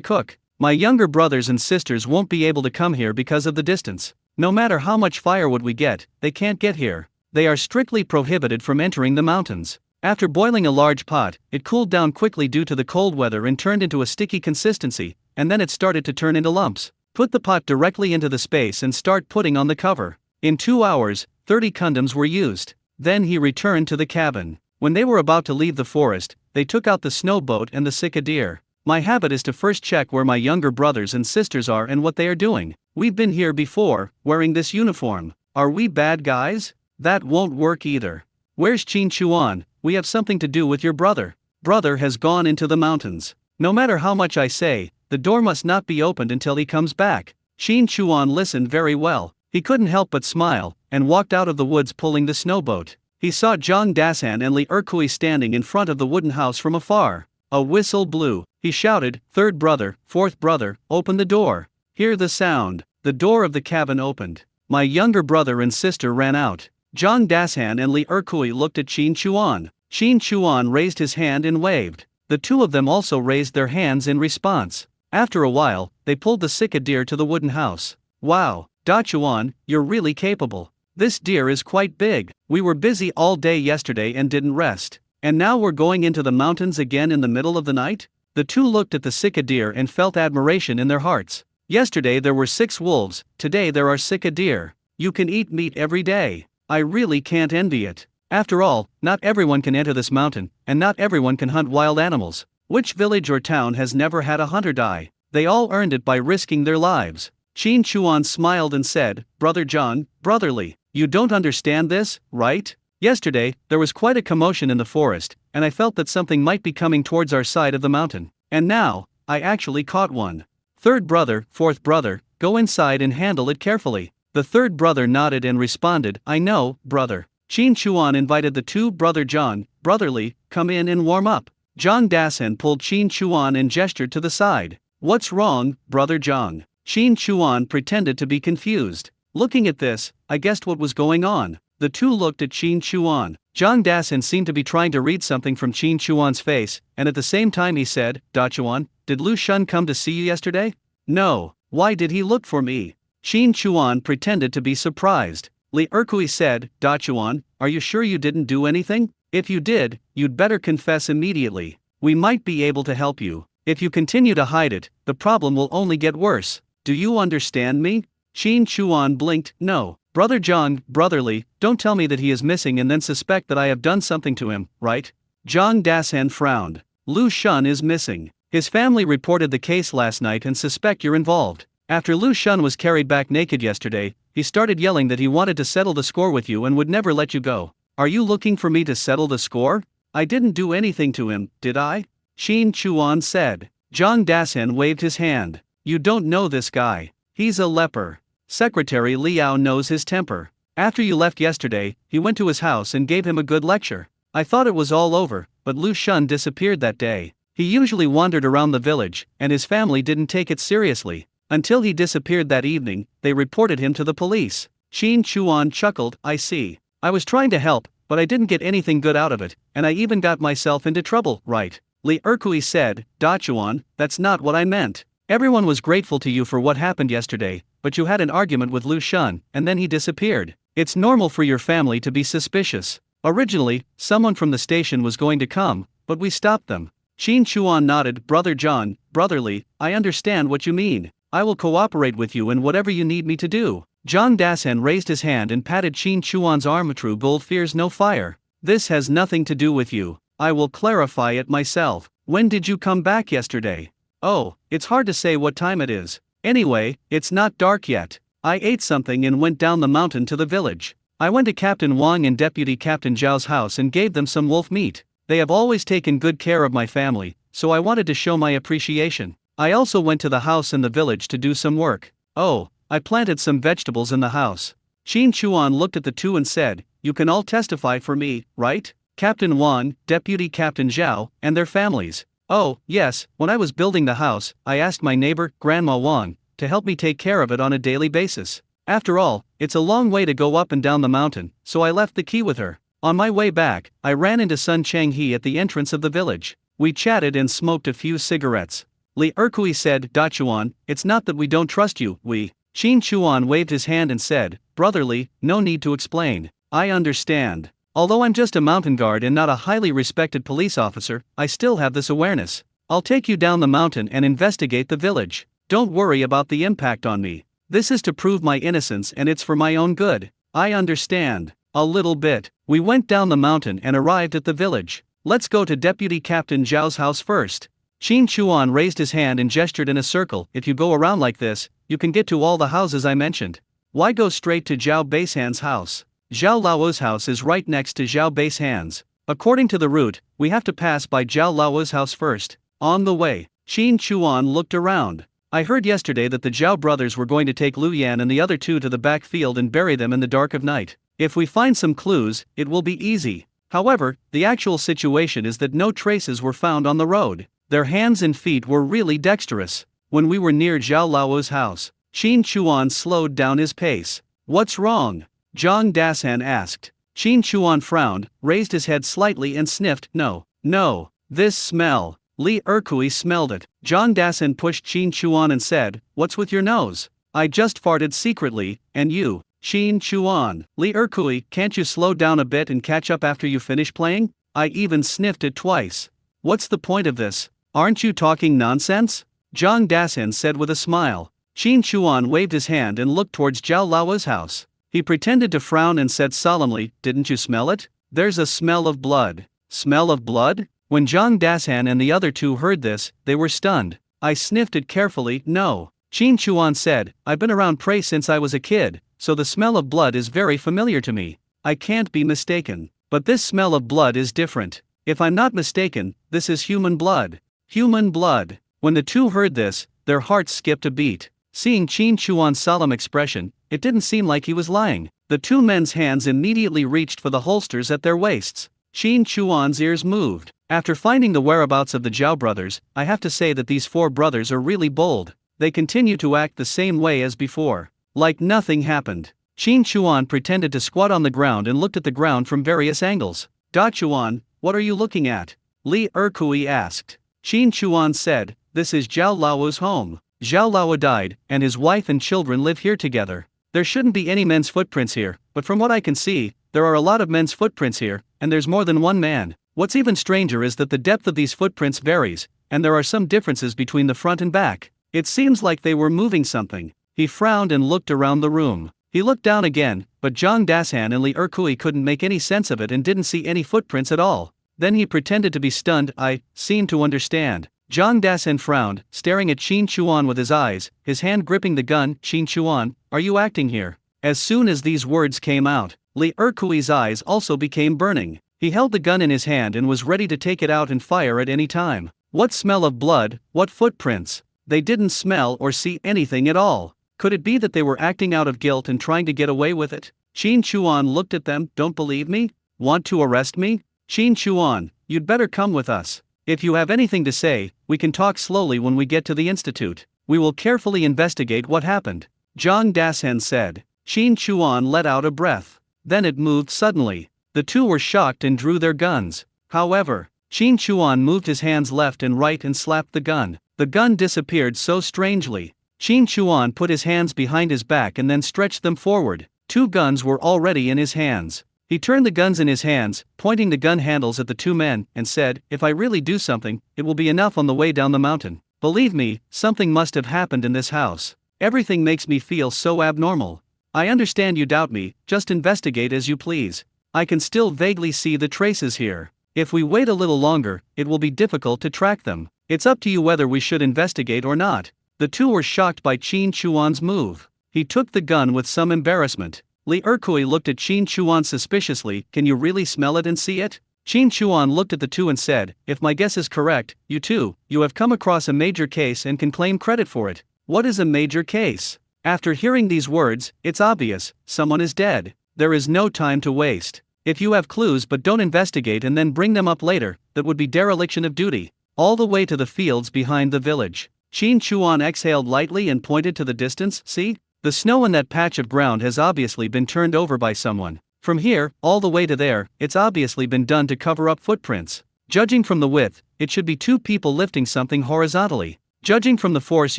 A: cook. My younger brothers and sisters won't be able to come here because of the distance. No matter how much firewood we get, they can't get here. They are strictly prohibited from entering the mountains. After boiling a large pot, it cooled down quickly due to the cold weather and turned into a sticky consistency, and then it started to turn into lumps. Put the pot directly into the space and start putting on the cover. In 2 hours, 30 condoms were used. Then he returned to the cabin. When they were about to leave the forest, they took out the snow boat and the sika deer. My habit is to first check where my younger brothers and sisters are and what they are doing. We've been here before, wearing this uniform. Are we bad guys? That won't work either. Where's Qin Chuan? We have something to do with your brother. Brother has gone into the mountains. No matter how much I say, the door must not be opened until he comes back. Qin Chuan listened very well. He couldn't help but smile, and walked out of the woods pulling the snowboat. He saw Zhang Dasan and Li Erkui standing in front of the wooden house from afar. A whistle blew. He shouted, "Third brother, fourth brother, open the door." Hear the sound. The door of the cabin opened. My younger brother and sister ran out. Zhang Dasan and Li Erkui looked at Qin Chuan. Qin Chuan raised his hand and waved. The 2 of them also raised their hands in response. After a while, they pulled the sika deer to the wooden house. Wow, Da Chuan, you're really capable. This deer is quite big. We were busy all day yesterday and didn't rest. And now we're going into the mountains again in the middle of the night? The 2 looked at the sika deer and felt admiration in their hearts. Yesterday there were 6 wolves, today there are sika deer. You can eat meat every day. I really can't envy it. After all, not everyone can enter this mountain, and not everyone can hunt wild animals. Which village or town has never had a hunter die? They all earned it by risking their lives. Qin Chuan smiled and said, "Brother John, brotherly, you don't understand this, right? Yesterday, there was quite a commotion in the forest, and I felt that something might be coming towards our side of the mountain. And now, I actually caught one. Third brother, fourth brother, go inside and handle it carefully. The third brother nodded and responded, I know, brother. Qin Chuan invited the two brother Zhang, brotherly, come in and warm up. Zhang Dasan pulled Qin Chuan and gestured to the side. What's wrong, brother Zhang? Qin Chuan pretended to be confused. Looking at this, I guessed what was going on. The two looked at Qin Chuan. Zhang Dasan seemed to be trying to read something from Qin Chuan's face, and at the same time he said, Da Chuan, did Lu Shun come to see you yesterday? No. Why did he look for me? Qin Chuan pretended to be surprised. Li Erkui said, Da Chuan, are you sure you didn't do anything? If you did, you'd better confess immediately. We might be able to help you. If you continue to hide it, the problem will only get worse. Do you understand me? Qin Chuan blinked, no. Brother Zhang, brotherly, don't tell me that he is missing and then suspect that I have done something to him, right? Zhang Dasan frowned. Lu Shun is missing. His family reported the case last night and suspect you're involved. After Lu Shun was carried back naked yesterday, he started yelling that he wanted to settle the score with you and would never let you go. Are you looking for me to settle the score? I didn't do anything to him, did I? Qin Chuan said. Zhang Dasan waved his hand. You don't know this guy. He's a leper. Secretary Liao knows his temper. After you left yesterday, he went to his house and gave him a good lecture. I thought it was all over, but Lu Shun disappeared that day. He usually wandered around the village, and his family didn't take it seriously. Until he disappeared that evening, they reported him to the police. Qin Chuan chuckled, I see. I was trying to help, but I didn't get anything good out of it, and I even got myself into trouble, right? Li Erkui said, Da Chuan, that's not what I meant. Everyone was grateful to you for what happened yesterday, but you had an argument with Lu Shun, and then he disappeared. It's normal for your family to be suspicious. Originally, someone from the station was going to come, but we stopped them. Qin Chuan nodded, Brother Zhang, brotherly, I understand what you mean. I will cooperate with you in whatever you need me to do. Zhang Dasan raised his hand and patted Qin Chuan's arm. True gold fears no fire. This has nothing to do with you. I will clarify it myself. When did you come back yesterday? Oh, it's hard to say what time it is. Anyway, it's not dark yet. I ate something and went down the mountain to the village. I went to Captain Wang and Deputy Captain Zhao's house and gave them some wolf meat. They have always taken good care of my family, so I wanted to show my appreciation. I also went to the house in the village to do some work. Oh, I planted some vegetables in the house. Qin Chuan looked at the two and said, you can all testify for me, right? Captain Wang, Deputy Captain Zhao, and their families. Oh, yes, when I was building the house, I asked my neighbor, Grandma Wang, to help me take care of it on a daily basis. After all, it's a long way to go up and down the mountain, so I left the key with her. On my way back, I ran into Sun Changhe at the entrance of the village. We chatted and smoked a few cigarettes. Li Erkui said, Da Chuan, it's not that we don't trust you, we. Qin Chuan waved his hand and said, brotherly, no need to explain. I understand. Although I'm just a mountain guard and not a highly respected police officer, I still have this awareness. I'll take you down the mountain and investigate the village. Don't worry about the impact on me. This is to prove my innocence and it's for my own good. I understand. A little bit. We went down the mountain and arrived at the village. Let's go to Deputy Captain Zhao's house first. Qin Chuan raised his hand and gestured in a circle. If you go around like this, you can get to all the houses I mentioned. Why go straight to Zhao Beishan's house? Zhao Lao's house is right next to Zhao Beishan's. According to the route, we have to pass by Zhao Lao's house first. On the way, Qin Chuan looked around. I heard yesterday that the Zhao brothers were going to take Lu Yan and the other two to the back field and bury them in the dark of night. If we find some clues, it will be easy. However, the actual situation is that no traces were found on the road. Their hands and feet were really dexterous. When we were near Zhao Lao's house, Qin Chuan slowed down his pace. What's wrong? Zhang Dasan asked. Qin Chuan frowned, raised his head slightly and sniffed. No, this smell. Li Erkui smelled it. Zhang Dasan pushed Qin Chuan and said, what's with your nose? I just farted secretly, and you, Qin Chuan. Li Erkui, can't you slow down a bit and catch up after you finish playing? I even sniffed it twice. What's the point of this? Aren't you talking nonsense? Zhang Dasan said with a smile. Qin Chuan waved his hand and looked towards Zhao Lao's house. He pretended to frown and said solemnly, didn't you smell it? There's a smell of blood. Smell of blood? When Zhang Dasan and the other two heard this, they were stunned. I sniffed it carefully. No. Qin Chuan said, I've been around prey since I was a kid, so the smell of blood is very familiar to me. I can't be mistaken. But this smell of blood is different. If I'm not mistaken, this is human blood. Human blood. When the two heard this, their hearts skipped a beat. Seeing Qin Chuan's solemn expression, it didn't seem like he was lying. The two men's hands immediately reached for the holsters at their waists. Qin Chuan's ears moved. After finding the whereabouts of the Zhao brothers, I have to say that these four brothers are really bold. They continue to act the same way as before. Like nothing happened. Qin Chuan pretended to squat on the ground and looked at the ground from various angles. Da Chuan, what are you looking at? Li Erkui asked. Qin Chuan said, this is Zhao Lao's home. Zhao Lao died, and his wife and children live here together. There shouldn't be any men's footprints here, but from what I can see, there are a lot of men's footprints here, and there's more than one man. What's even stranger is that the depth of these footprints varies, and there are some differences between the front and back. It seems like they were moving something. He frowned and looked around the room. He looked down again, but Zhang Dasan and Li Erkui couldn't make any sense of it and didn't see any footprints at all. Then he pretended to be stunned. I seem to understand. Zhang Dasan frowned, staring at Qin Chuan with his eyes, his hand gripping the gun. Qin Chuan, are you acting here? As soon as these words came out, Li Erkui's eyes also became burning. He held the gun in his hand and was ready to take it out and fire at any time. What smell of blood, what footprints? They didn't smell or see anything at all. Could it be that they were acting out of guilt and trying to get away with it? Qin Chuan looked at them. Don't believe me? Want to arrest me? Qin Chuan, you'd better come with us. If you have anything to say, we can talk slowly when we get to the institute. We will carefully investigate what happened. Zhang Dasan said. Qin Chuan let out a breath. Then it moved suddenly. The two were shocked and drew their guns. However, Qin Chuan moved his hands left and right and slapped the gun. The gun disappeared so strangely. Qin Chuan put his hands behind his back and then stretched them forward. Two guns were already in his hands. He turned the guns in his hands, pointing the gun handles at the two men, and said, if I really do something, it will be enough on the way down the mountain. Believe me, something must have happened in this house. Everything makes me feel so abnormal. I understand you doubt me, just investigate as you please. I can still vaguely see the traces here. If we wait a little longer, it will be difficult to track them. It's up to you whether we should investigate or not. The two were shocked by Qin Chuan's move. He took the gun with some embarrassment. Li Erkui looked at Qin Chuan suspiciously. Can you really smell it and see it? Qin Chuan looked at the two and said, if my guess is correct, you have come across a major case and can claim credit for it. What is a major case? After hearing these words, it's obvious, someone is dead. There is no time to waste. If you have clues but don't investigate and then bring them up later, that would be dereliction of duty. All the way to the fields behind the village. Qin Chuan exhaled lightly and pointed to the distance. See? The snow in that patch of ground has obviously been turned over by someone. From here, all the way to there, it's obviously been done to cover up footprints. Judging from the width, it should be two people lifting something horizontally. Judging from the force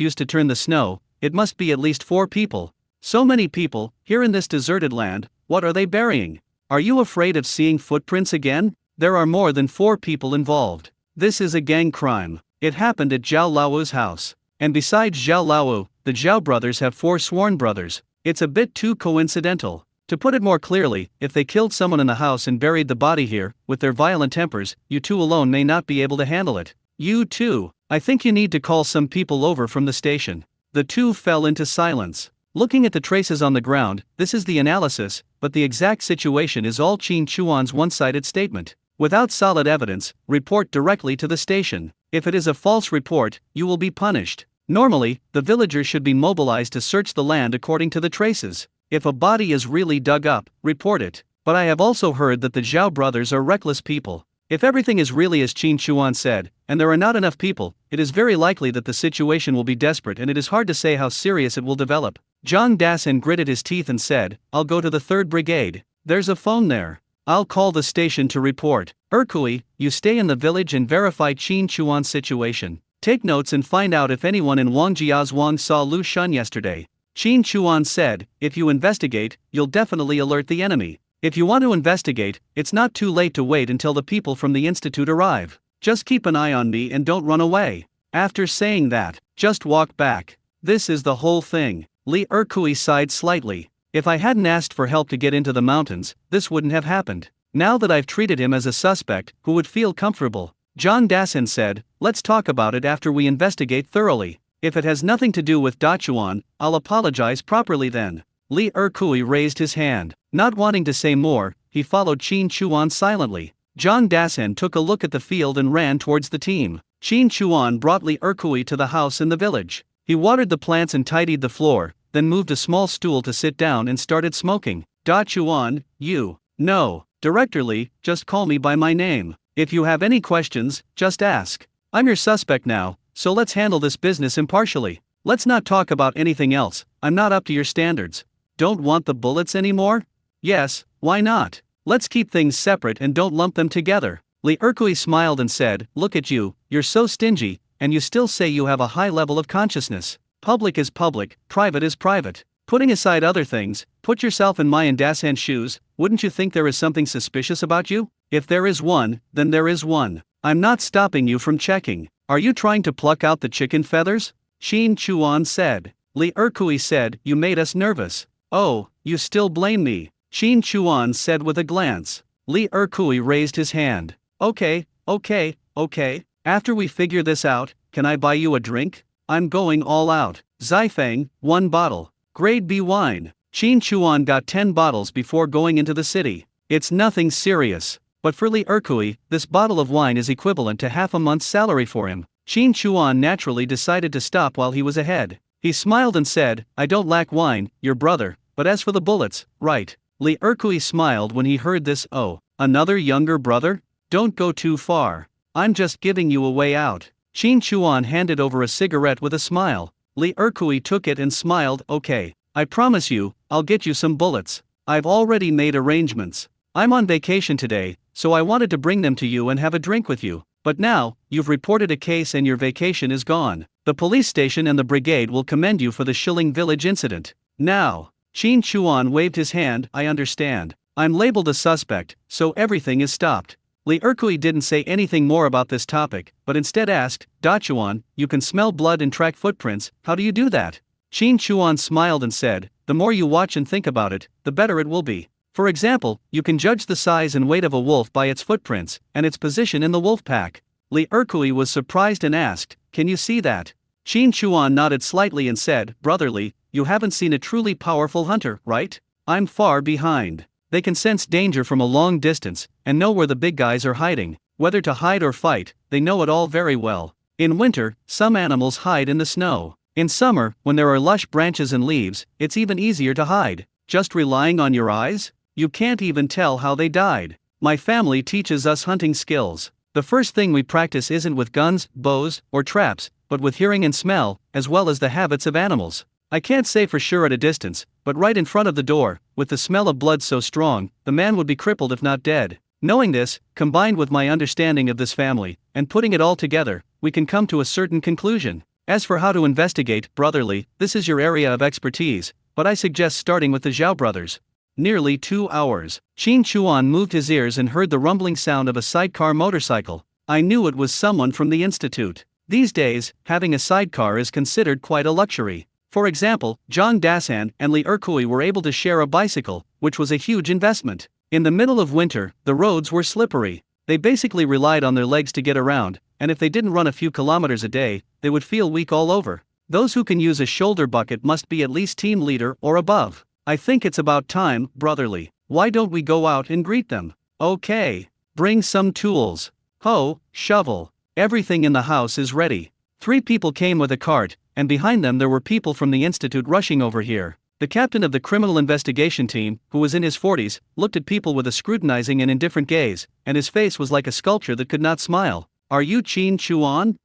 A: used to turn the snow, it must be at least 4 people. So many people, here in this deserted land, what are they burying? Are you afraid of seeing footprints again? There are more than 4 people involved. This is a gang crime. It happened at Zhao Lao's house. And besides Zhao Lao, the Zhao brothers have 4 sworn brothers. It's a bit too coincidental. To put it more clearly, if they killed someone in the house and buried the body here, with their violent tempers, you two alone may not be able to handle it. You too. I think you need to call some people over from the station. The two fell into silence. Looking at the traces on the ground, this is the analysis, but the exact situation is all Qin Chuan's one-sided statement. Without solid evidence, report directly to the station. If it is a false report, you will be punished. Normally, the villagers should be mobilized to search the land according to the traces. If a body is really dug up, report it. But I have also heard that the Zhao brothers are reckless people. If everything is really as Qin Chuan said, and there are not enough people, it is very likely that the situation will be desperate and it is hard to say how serious it will develop. Zhang Dasan gritted his teeth and said, I'll go to the 3rd Brigade. There's a phone there. I'll call the station to report. Erkui, you stay in the village and verify Qin Chuan's situation. Take notes and find out if anyone in Wangjiazhuang saw Lu Shun yesterday. Qin Chuan said, if you investigate, you'll definitely alert the enemy. If you want to investigate, it's not too late to wait until the people from the institute arrive. Just keep an eye on me and don't run away. After saying that, just walk back. This is the whole thing. Li Erkui sighed slightly. If I hadn't asked for help to get into the mountains, this wouldn't have happened. Now that I've treated him as a suspect, who would feel comfortable? Zhang Dasan said, let's talk about it after we investigate thoroughly. If it has nothing to do with Dachuan, I'll apologize properly then. Li Erkui raised his hand. Not wanting to say more, he followed Qin Chuan silently. Zhang Dasan took a look at the field and ran towards the team. Qin Chuan brought Li Erkui to the house in the village. He watered the plants and tidied the floor, then moved a small stool to sit down and started smoking. Da Chuan, you. No, Director Li, just call me by my name. If you have any questions, just ask. I'm your suspect now, so let's handle this business impartially. Let's not talk about anything else, I'm not up to your standards. Don't want the bullets anymore? Yes, why not? Let's keep things separate and don't lump them together. Li Erkui smiled and said, look at you, you're so stingy, and you still say you have a high level of consciousness. Public is public, private is private. Putting aside other things, put yourself in my and Dasan's shoes, wouldn't you think there is something suspicious about you? If there is one, then there is one. I'm not stopping you from checking. Are you trying to pluck out the chicken feathers? Qin Chuan said. Li Erkui said, you made us nervous. Oh, you still blame me? Qin Chuan said with a glance. Li Erkui raised his hand. Okay. After we figure this out, can I buy you a drink? I'm going all out. Zaifeng, 1 bottle. Grade B wine. Qin Chuan got 10 bottles before going into the city. It's nothing serious. But for Li Erkui, this bottle of wine is equivalent to half a month's salary for him. Qin Chuan naturally decided to stop while he was ahead. He smiled and said, I don't lack wine, your brother, but as for the bullets, right. Li Erkui smiled when he heard this. Oh, another younger brother? Don't go too far. I'm just giving you a way out. Qin Chuan handed over a cigarette with a smile. Li Erkui took it and smiled. Okay, I promise you, I'll get you some bullets. I've already made arrangements. I'm on vacation today, so I wanted to bring them to you and have a drink with you. But now, you've reported a case and your vacation is gone. The police station and the brigade will commend you for the Shilling Village incident. Now, Qin Chuan waved his hand. I understand. I'm labeled a suspect, so everything is stopped. Li Erkui didn't say anything more about this topic, but instead asked, Da Chuan, you can smell blood and track footprints, how do you do that? Qin Chuan smiled and said, the more you watch and think about it, the better it will be. For example, you can judge the size and weight of a wolf by its footprints, and its position in the wolf pack. Li Erkui was surprised and asked, can you see that? Qin Chuan nodded slightly and said, brotherly, you haven't seen a truly powerful hunter, right? I'm far behind. They can sense danger from a long distance, and know where the big guys are hiding. Whether to hide or fight, they know it all very well. In winter, some animals hide in the snow. In summer, when there are lush branches and leaves, it's even easier to hide. Just relying on your eyes? You can't even tell how they died. My family teaches us hunting skills. The first thing we practice isn't with guns, bows, or traps, but with hearing and smell, as well as the habits of animals. I can't say for sure at a distance, but right in front of the door, with the smell of blood so strong, the man would be crippled if not dead. Knowing this, combined with my understanding of this family, and putting it all together, we can come to a certain conclusion. As for how to investigate, brotherly, this is your area of expertise, but I suggest starting with the Zhao brothers. Nearly 2 hours. Qin Chuan moved his ears and heard the rumbling sound of a sidecar motorcycle. I knew it was someone from the institute. These days, having a sidecar is considered quite a luxury. For example, Zhang Dasan and Li Erkui were able to share a bicycle, which was a huge investment. In the middle of winter, the roads were slippery. They basically relied on their legs to get around, and if they didn't run a few kilometers a day, they would feel weak all over. Those who can use a shoulder bucket must be at least team leader or above. I think it's about time, brotherly. Why don't we go out and greet them? Okay. Bring some tools. Hoe, shovel. Everything in the house is ready. 3 people came with a cart, and behind them there were people from the institute rushing over here. The captain of the criminal investigation team, who was in his 40s, looked at people with a scrutinizing and indifferent gaze, and his face was like a sculpture that could not smile. Are you Qin Chuan?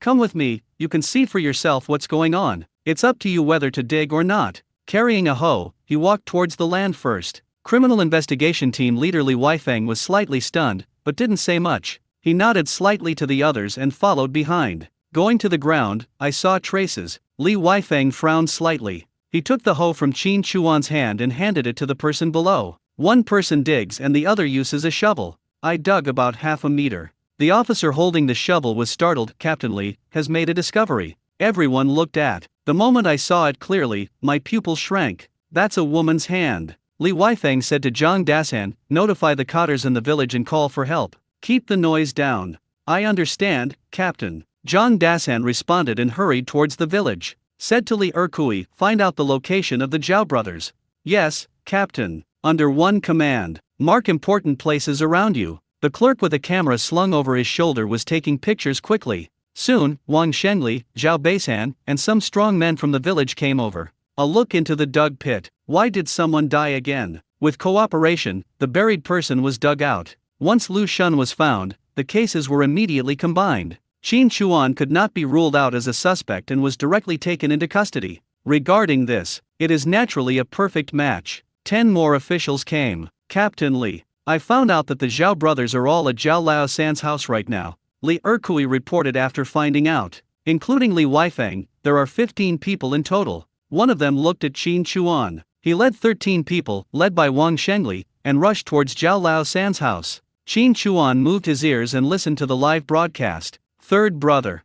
A: Come with me, you can see for yourself what's going on. It's up to you whether to dig or not. Carrying a hoe, he walked towards the land first. Criminal investigation team leader Li Weifeng was slightly stunned, but didn't say much. He nodded slightly to the others and followed behind. Going to the ground, I saw traces. Li Weifeng frowned slightly. He took the hoe from Qin Chuan's hand and handed it to the person below. One person digs and the other uses a shovel. I dug about half a meter. The officer holding the shovel was startled. Captain Li has made a discovery. Everyone looked at. The moment I saw it clearly, my pupils shrank. That's a woman's hand. Li Weifeng said to Zhang Dasan, notify the cotters in the village and call for help. Keep the noise down. I understand, Captain. Zhang Dasan responded and hurried towards the village. Said to Li Erkui, find out the location of the Zhao brothers. Yes, Captain. Under one command. Mark important places around you. The clerk with a camera slung over his shoulder was taking pictures quickly. Soon, Wang Shengli, Zhao Beisan, and some strong men from the village came over. A look into the dug pit. Why did someone die again? With cooperation, the buried person was dug out. Once Lu Shun was found, the cases were immediately combined. Qin Chuan could not be ruled out as a suspect and was directly taken into custody. Regarding this, it is naturally a perfect match. 10 more officials came. Captain Li, I found out that the Zhao brothers are all at Zhao Lao San's house right now, Li Erkui reported after finding out. Including Li Weifeng, there are 15 people in total. One of them looked at Qin Chuan. He led 13 people, led by Wang Shengli, and rushed towards Zhao Lao San's house. Qin Chuan moved his ears and listened to the live broadcast. Third brother,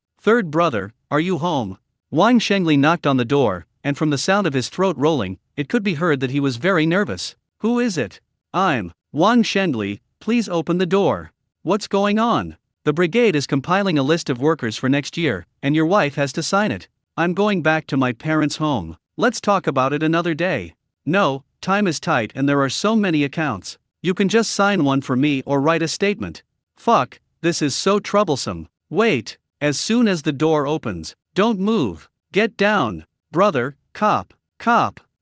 A: are you home? Wang Shengli knocked on the door, and from the sound of his throat rolling, it could be heard that he was very nervous. Who is it? I'm Wang Shengli, please open the door. What's going on? The brigade is compiling a list of workers for next year, and your wife has to sign it. I'm going back to my parents' home. Let's talk about it another day. No, time is tight and there are so many accounts. You can just sign one for me or write a statement. Fuck, this is so troublesome. Wait, as soon as the door opens, don't move. Get down. Brother, cop,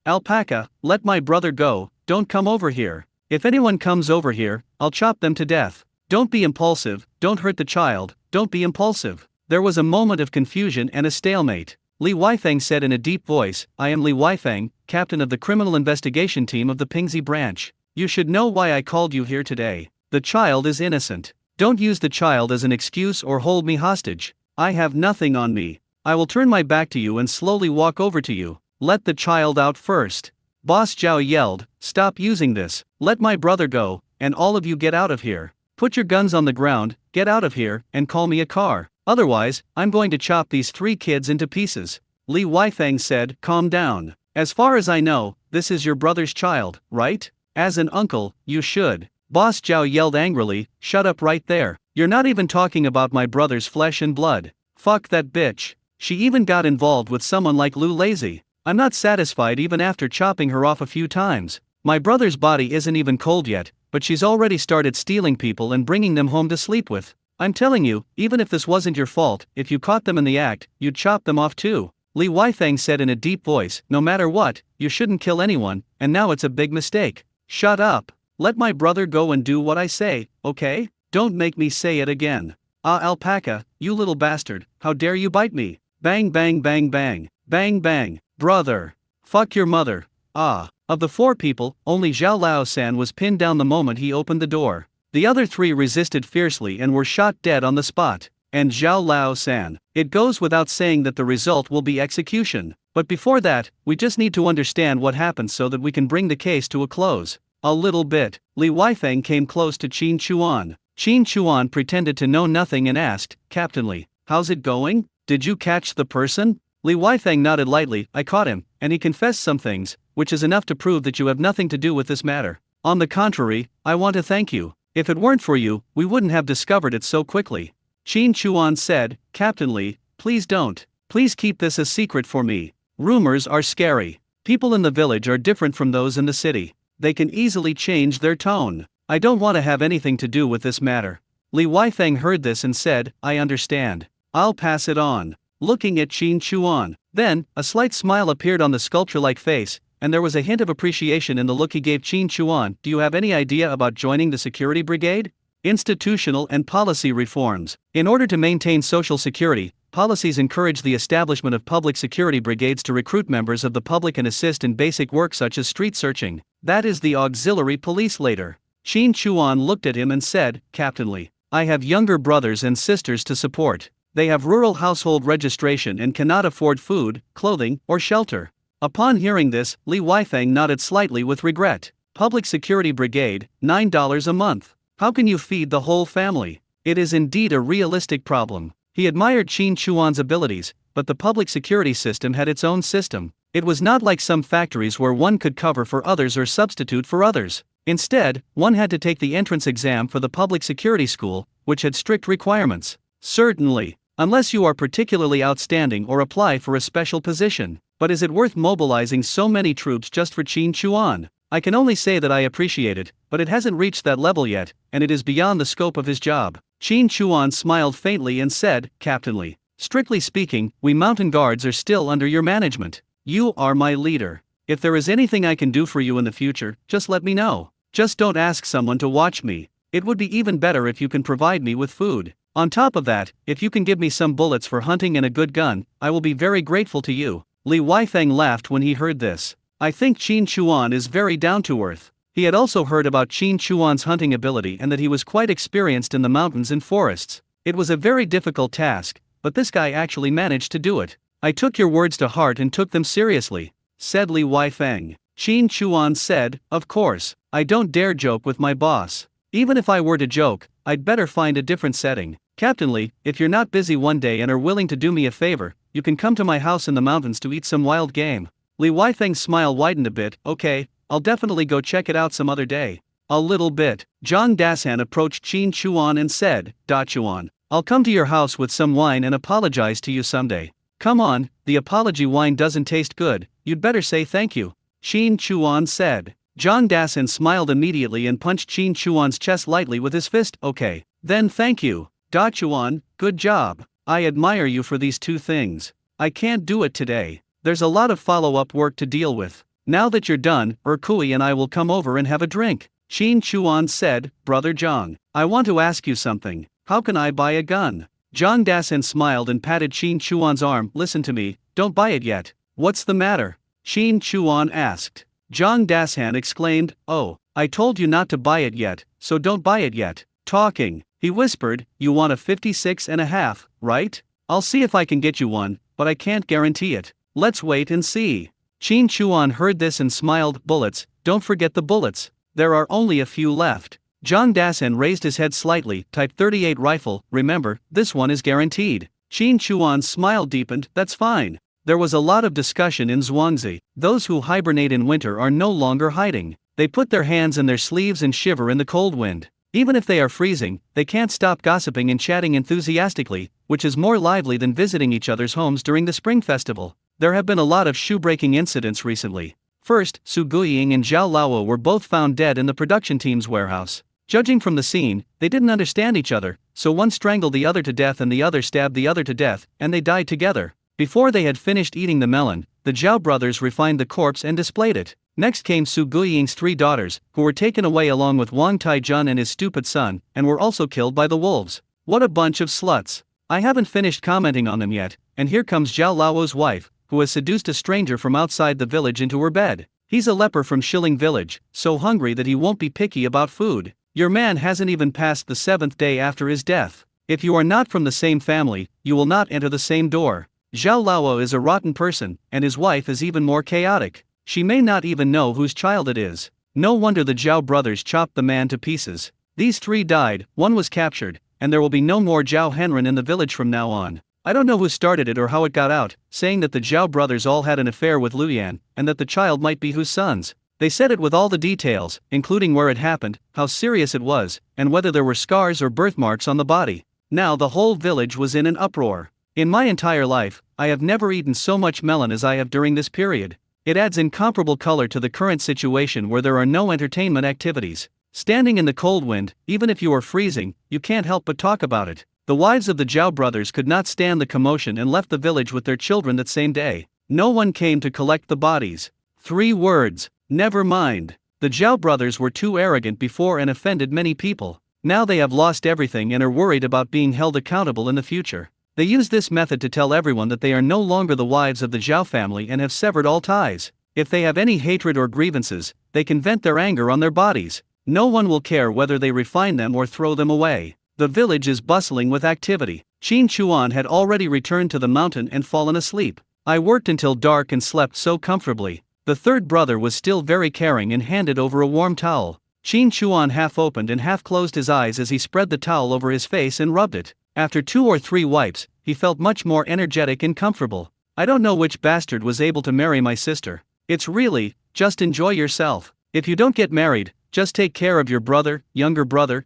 A: alpaca, let my brother go, don't come over here. If anyone comes over here, I'll chop them to death. Don't be impulsive, don't hurt the child, don't be impulsive. There was a moment of confusion and a stalemate. Li Weifeng said in a deep voice, I am Li Weifeng, captain of the criminal investigation team of the Pingxi branch. You should know why I called you here today. The child is innocent. Don't use the child as an excuse or hold me hostage. I have nothing on me. I will turn my back to you and slowly walk over to you. Let the child out first. Boss Zhao yelled, stop using this, let my brother go, and all of you get out of here. Put your guns on the ground, get out of here, and call me a car. Otherwise, I'm going to chop these 3 kids into pieces. Li Weifeng said, calm down. As far as I know, this is your brother's child, right? As an uncle, you should. Boss Zhao yelled angrily, shut up right there. You're not even talking about my brother's flesh and blood. Fuck that bitch. She even got involved with someone like Lu Lazy. I'm not satisfied even after chopping her off a few times. My brother's body isn't even cold yet, but she's already started stealing people and bringing them home to sleep with. I'm telling you, even if this wasn't your fault, if you caught them in the act, you'd chop them off too. Li Weifeng said in a deep voice, no matter what, you shouldn't kill anyone, and now it's a big mistake. Shut up. Let my brother go and do what I say, okay? Don't make me say it again. Ah, alpaca, you little bastard, how dare you bite me? Bang bang bang bang, bang bang, brother. Fuck your mother. Ah. Of the 4 people, only Zhao Lao-san was pinned down the moment he opened the door. The other 3 resisted fiercely and were shot dead on the spot. And Zhao Lao-san. It goes without saying that the result will be execution. But before that, we just need to understand what happened so that we can bring the case to a close. A little bit. Li Weifeng came close to Qin Chuan. Qin Chuan pretended to know nothing and asked, Captain Li, how's it going? Did you catch the person? Li Weifeng nodded lightly, I caught him, and he confessed some things, which is enough to prove that you have nothing to do with this matter. On the contrary, I want to thank you. If it weren't for you, we wouldn't have discovered it so quickly. Qin Chuan said, Captain Li, please don't. Please keep this a secret for me. Rumors are scary. People in the village are different from those in the city. They can easily change their tone. I don't want to have anything to do with this matter. Li Weifeng heard this and said, I understand. I'll pass it on. Looking at Qin Chuan. Then, a slight smile appeared on the sculpture-like face, and there was a hint of appreciation in the look he gave Qin Chuan. Do you have any idea about joining the security brigade? Institutional and policy reforms. In order to maintain social security, policies encourage the establishment of public security brigades to recruit members of the public and assist in basic work such as street searching. That is the auxiliary police later. Qin Chuan looked at him and said, Captain Li, I have younger brothers and sisters to support. They have rural household registration and cannot afford food, clothing, or shelter. Upon hearing this, Li Weifeng nodded slightly with regret. Public Security Brigade, $9 a month. How can you feed the whole family? It is indeed a realistic problem. He admired Qin Chuan's abilities, but the public security system had its own system. It was not like some factories where one could cover for others or substitute for others. Instead, one had to take the entrance exam for the public security school, which had strict requirements. Certainly. Unless you are particularly outstanding or apply for a special position. But is it worth mobilizing so many troops just for Qin Chuan? I can only say that I appreciate it, but it hasn't reached that level yet, and it is beyond the scope of his job. Qin Chuan smiled faintly and said, Captainly, strictly speaking, we mountain guards are still under your management. You are my leader. If there is anything I can do for you in the future, just let me know. Just don't ask someone to watch me. It would be even better if you can provide me with food. On top of that, if you can give me some bullets for hunting and a good gun, I will be very grateful to you. Li Weifeng laughed when he heard this. I think Qin Chuan is very down-to-earth. He had also heard about Qin Chuan's hunting ability and that he was quite experienced in the mountains and forests. It was a very difficult task, but this guy actually managed to do it. I took your words to heart and took them seriously, said Li Weifeng. Qin Chuan said, Of course, I don't dare joke with my boss. Even if I were to joke, I'd better find a different setting. Captain Li, if you're not busy one day and are willing to do me a favor, you can come to my house in the mountains to eat some wild game. Li Weifeng's smile widened a bit. Okay, I'll definitely go check it out some other day. A little bit. Zhang Dasan approached Qin Chuan and said, Da Chuan, I'll come to your house with some wine and apologize to you someday. Come on, the apology wine doesn't taste good, you'd better say thank you. Qin Chuan said. Zhang Dasan smiled immediately and punched Qin Chuan's chest lightly with his fist. Okay, then thank you. Da Chuan, good job. I admire you for these two things. I can't do it today. There's a lot of follow-up work to deal with. Now that you're done, Kui and I will come over and have a drink. Qin Chuan said, Brother Zhang, I want to ask you something. How can I buy a gun? Zhang Dasan smiled and patted Qin Chuan's arm. Listen to me, don't buy it yet. What's the matter? Qin Chuan asked. Zhang Dasan exclaimed, Oh, I told you not to buy it yet, so don't buy it yet. Talking, he whispered, You want a 56.5, right? I'll see if I can get you one, but I can't guarantee it. Let's wait and see. Qin Chuan heard this and smiled. Bullets, don't forget the bullets. There are only a few left. Zhang Dasan raised his head slightly. Type 38 rifle, remember, this one is guaranteed. Qin Chuan's smile deepened. That's fine. There was a lot of discussion in Zhuangzi. Those who hibernate in winter are no longer hiding. They put their hands in their sleeves and shiver in the cold wind. Even if they are freezing, they can't stop gossiping and chatting enthusiastically, which is more lively than visiting each other's homes during the spring festival. There have been a lot of shoe-breaking incidents recently. First, Su Guiying and Zhao Laowa were both found dead in the production team's warehouse. Judging from the scene, they didn't understand each other, so one strangled the other to death and the other stabbed the other to death, and they died together. Before they had finished eating the melon, the Zhao brothers refined the corpse and displayed it. Next came Su Guiying's 3 daughters, who were taken away along with Wang Taijun and his stupid son, and were also killed by the wolves. What a bunch of sluts. I haven't finished commenting on them yet, and here comes Zhao Lao's wife, who has seduced a stranger from outside the village into her bed. He's a leper from Shilling village, so hungry that he won't be picky about food. Your man hasn't even passed the 7th day after his death. If you are not from the same family, you will not enter the same door. Zhao Lao is a rotten person, and his wife is even more chaotic. She may not even know whose child it is. No wonder the Zhao brothers chopped the man to pieces. These 3 died, 1 was captured, and there will be no more Zhao Henren in the village from now on. I don't know who started it or how it got out, saying that the Zhao brothers all had an affair with Luyan, and that the child might be whose sons. They said it with all the details, including where it happened, how serious it was, and whether there were scars or birthmarks on the body. Now the whole village was in an uproar. In my entire life, I have never eaten so much melon as I have during this period. It adds incomparable color to the current situation where there are no entertainment activities. Standing in the cold wind, even if you are freezing, you can't help but talk about it. The wives of the Zhao brothers could not stand the commotion and left the village with their children that same day. No one came to collect the bodies. 3 words, never mind. The Zhao brothers were too arrogant before and offended many people. Now they have lost everything and are worried about being held accountable in the future. They use this method to tell everyone that they are no longer the wives of the Zhao family and have severed all ties. If they have any hatred or grievances, they can vent their anger on their bodies. No one will care whether they refine them or throw them away. The village is bustling with activity. Qin Chuan had already returned to the mountain and fallen asleep. I worked until dark and slept so comfortably. The 3rd brother was still very caring and handed over a warm towel. Qin Chuan half opened and half closed his eyes as he spread the towel over his face and rubbed it. After 2 or 3 wipes, he felt much more energetic and comfortable. I don't know which bastard was able to marry my sister. It's really, just enjoy yourself. If you don't get married, just take care of your brother,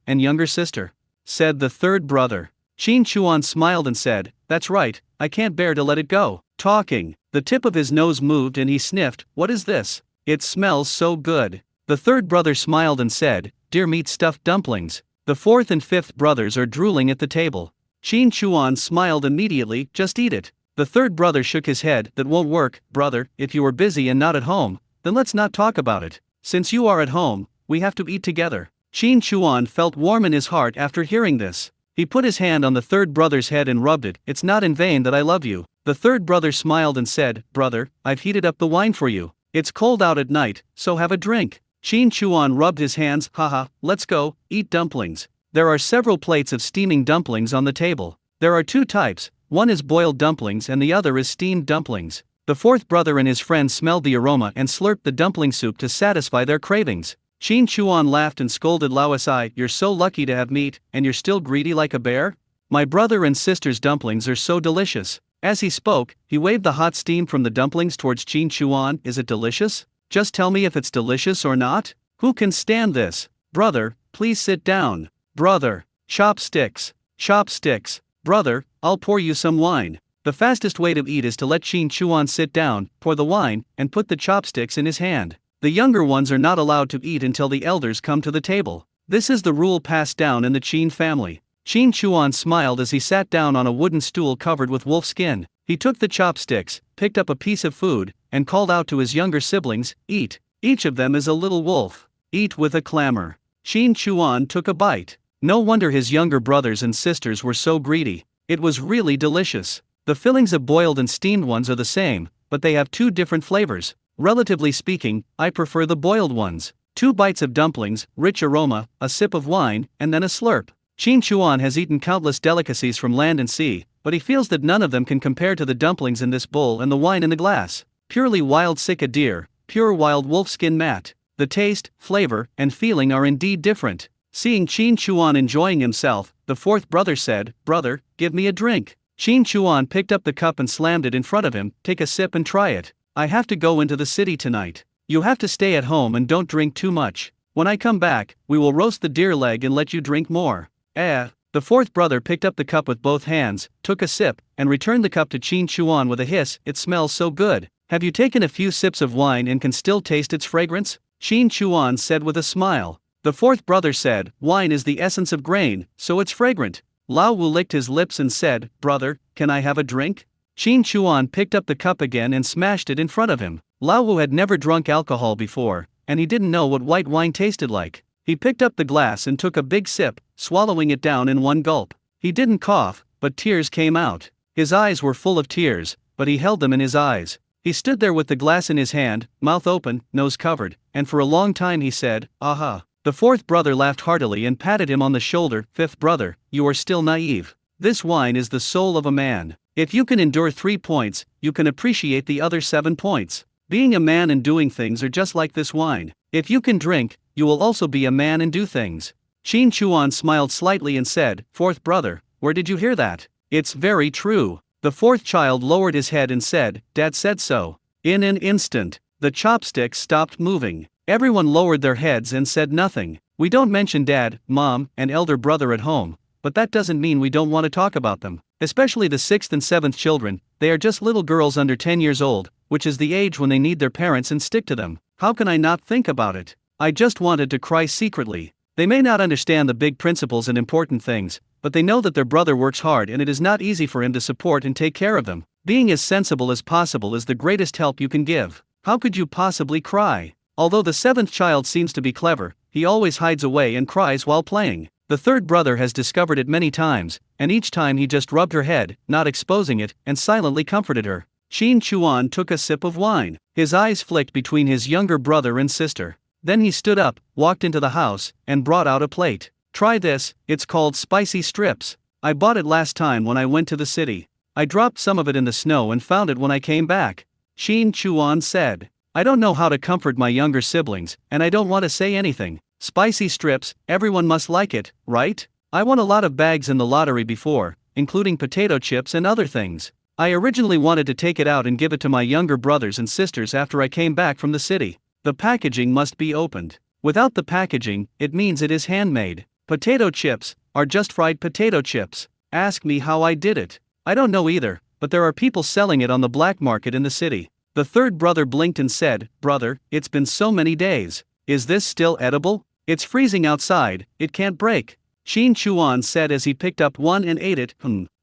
A: and younger sister, said the 3rd brother. Qin Chuan smiled and said, That's right, I can't bear to let it go. Talking, the tip of his nose moved and he sniffed. What is this? It smells so good. The third brother smiled and said, "Dear meat stuffed dumplings." The fourth and fifth brothers are drooling at the table. Qin Chuan smiled immediately, "Just eat it." The third brother shook his head, "That won't work, brother, if you are busy and not at home, then let's not talk about it. Since you are at home, we have to eat together." Qin Chuan felt warm in his heart after hearing this. He put his hand on the third brother's head and rubbed it. "It's not in vain that I love you." The third brother smiled and said, "Brother, I've heated up the wine for you. It's cold out at night, so have a drink." Qin Chuan rubbed his hands. "Haha, let's go, eat dumplings." There are several plates of steaming dumplings on the table. There are two types, one is boiled dumplings and the other is steamed dumplings. The fourth brother and his friend smelled the aroma and slurped the dumpling soup to satisfy their cravings. Qin Chuan laughed and scolded Laosai, "You're so lucky to have meat, and you're still greedy like a bear? My brother and sister's dumplings are so delicious." As he spoke, he waved the hot steam from the dumplings towards Qin Chuan. "Is it delicious? Just tell me if it's delicious or not? Who can stand this? Brother, please sit down. Brother, chopsticks. Chopsticks. Brother, I'll pour you some wine." The fastest way to eat is to let Qin Chuan sit down, pour the wine, and put the chopsticks in his hand. The younger ones are not allowed to eat until the elders come to the table. This is the rule passed down in the Qin family. Qin Chuan smiled as he sat down on a wooden stool covered with wolf skin. He took the chopsticks, picked up a piece of food, and called out to his younger siblings, "Eat. Each of them is a little wolf. Eat with a clamor." Qin Chuan took a bite. No wonder his younger brothers and sisters were so greedy. It was really delicious. The fillings of boiled and steamed ones are the same, but they have two different flavors. Relatively speaking, I prefer the boiled ones. 2 bites of dumplings, rich aroma, a sip of wine, and then a slurp. Qin Chuan has eaten countless delicacies from land and sea, but he feels that none of them can compare to the dumplings in this bowl and the wine in the glass. Purely wild sika deer, pure wild wolfskin mat. The taste, flavor, and feeling are indeed different. Seeing Qin Chuan enjoying himself, the fourth brother said, "Brother, give me a drink." Qin Chuan picked up the cup and slammed it in front of him. "Take a sip and try it. I have to go into the city tonight. You have to stay at home and don't drink too much. When I come back, we will roast the deer leg and let you drink more." The fourth brother picked up the cup with both hands, took a sip, and returned the cup to Qin Chuan with a hiss. "It smells so good. Have you taken a few sips of wine and can still taste its fragrance?" Qin Chuan said with a smile. The fourth brother said, "Wine is the essence of grain, so it's fragrant." Lao Wu licked his lips and said, "Brother, can I have a drink?" Qin Chuan picked up the cup again and smashed it in front of him. Lao Wu had never drunk alcohol before, and he didn't know what white wine tasted like. He picked up the glass and took a big sip, swallowing it down in one gulp. He didn't cough, but tears came out. His eyes were full of tears, but he held them in his eyes. He stood there with the glass in his hand, mouth open, nose covered, and for a long time he said, "Aha." The fourth brother laughed heartily and patted him on the shoulder. "Fifth brother, you are still naive. This wine is the soul of a man. If you can endure 3 points, you can appreciate the other 7 points. Being a man and doing things are just like this wine. If you can drink, you will also be a man and do things." Qin Chuan smiled slightly and said, "Fourth brother, where did you hear that?" "It's very true." The fourth child lowered his head and said, "Dad said so." In an instant, the chopsticks stopped moving. Everyone lowered their heads and said nothing. We don't mention dad, mom, and elder brother at home, but that doesn't mean we don't want to talk about them. Especially the 6th and 7th children, they are just little girls under 10 years old, which is the age when they need their parents and stick to them. How can I not think about it? I just wanted to cry secretly. They may not understand the big principles and important things, but they know that their brother works hard and it is not easy for him to support and take care of them. Being as sensible as possible is the greatest help you can give. How could you possibly cry? Although the 7th child seems to be clever, he always hides away and cries while playing. The third brother has discovered it many times, and each time he just rubbed her head, not exposing it, and silently comforted her. Qin Chuan took a sip of wine. His eyes flicked between his younger brother and sister. Then he stood up, walked into the house, and brought out a plate. "Try this, it's called spicy strips. I bought it last time when I went to the city. I dropped some of it in the snow and found it when I came back." Qin Chuan said, "I don't know how to comfort my younger siblings, and I don't want to say anything. Spicy strips, everyone must like it, right? I won a lot of bags in the lottery before, including potato chips and other things. I originally wanted to take it out and give it to my younger brothers and sisters after I came back from the city. The packaging must be opened. Without the packaging, it means it is handmade. Potato chips are just fried potato chips. Ask me how I did it. I don't know either, but there are people selling it on the black market in the city." The third brother blinked and said, "Brother, it's been so many days. is this still edible? It's freezing outside, it can't break. Qin Chuan said as he picked up one and ate it.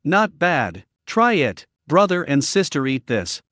A: Not bad. Try it. Brother and sister eat this.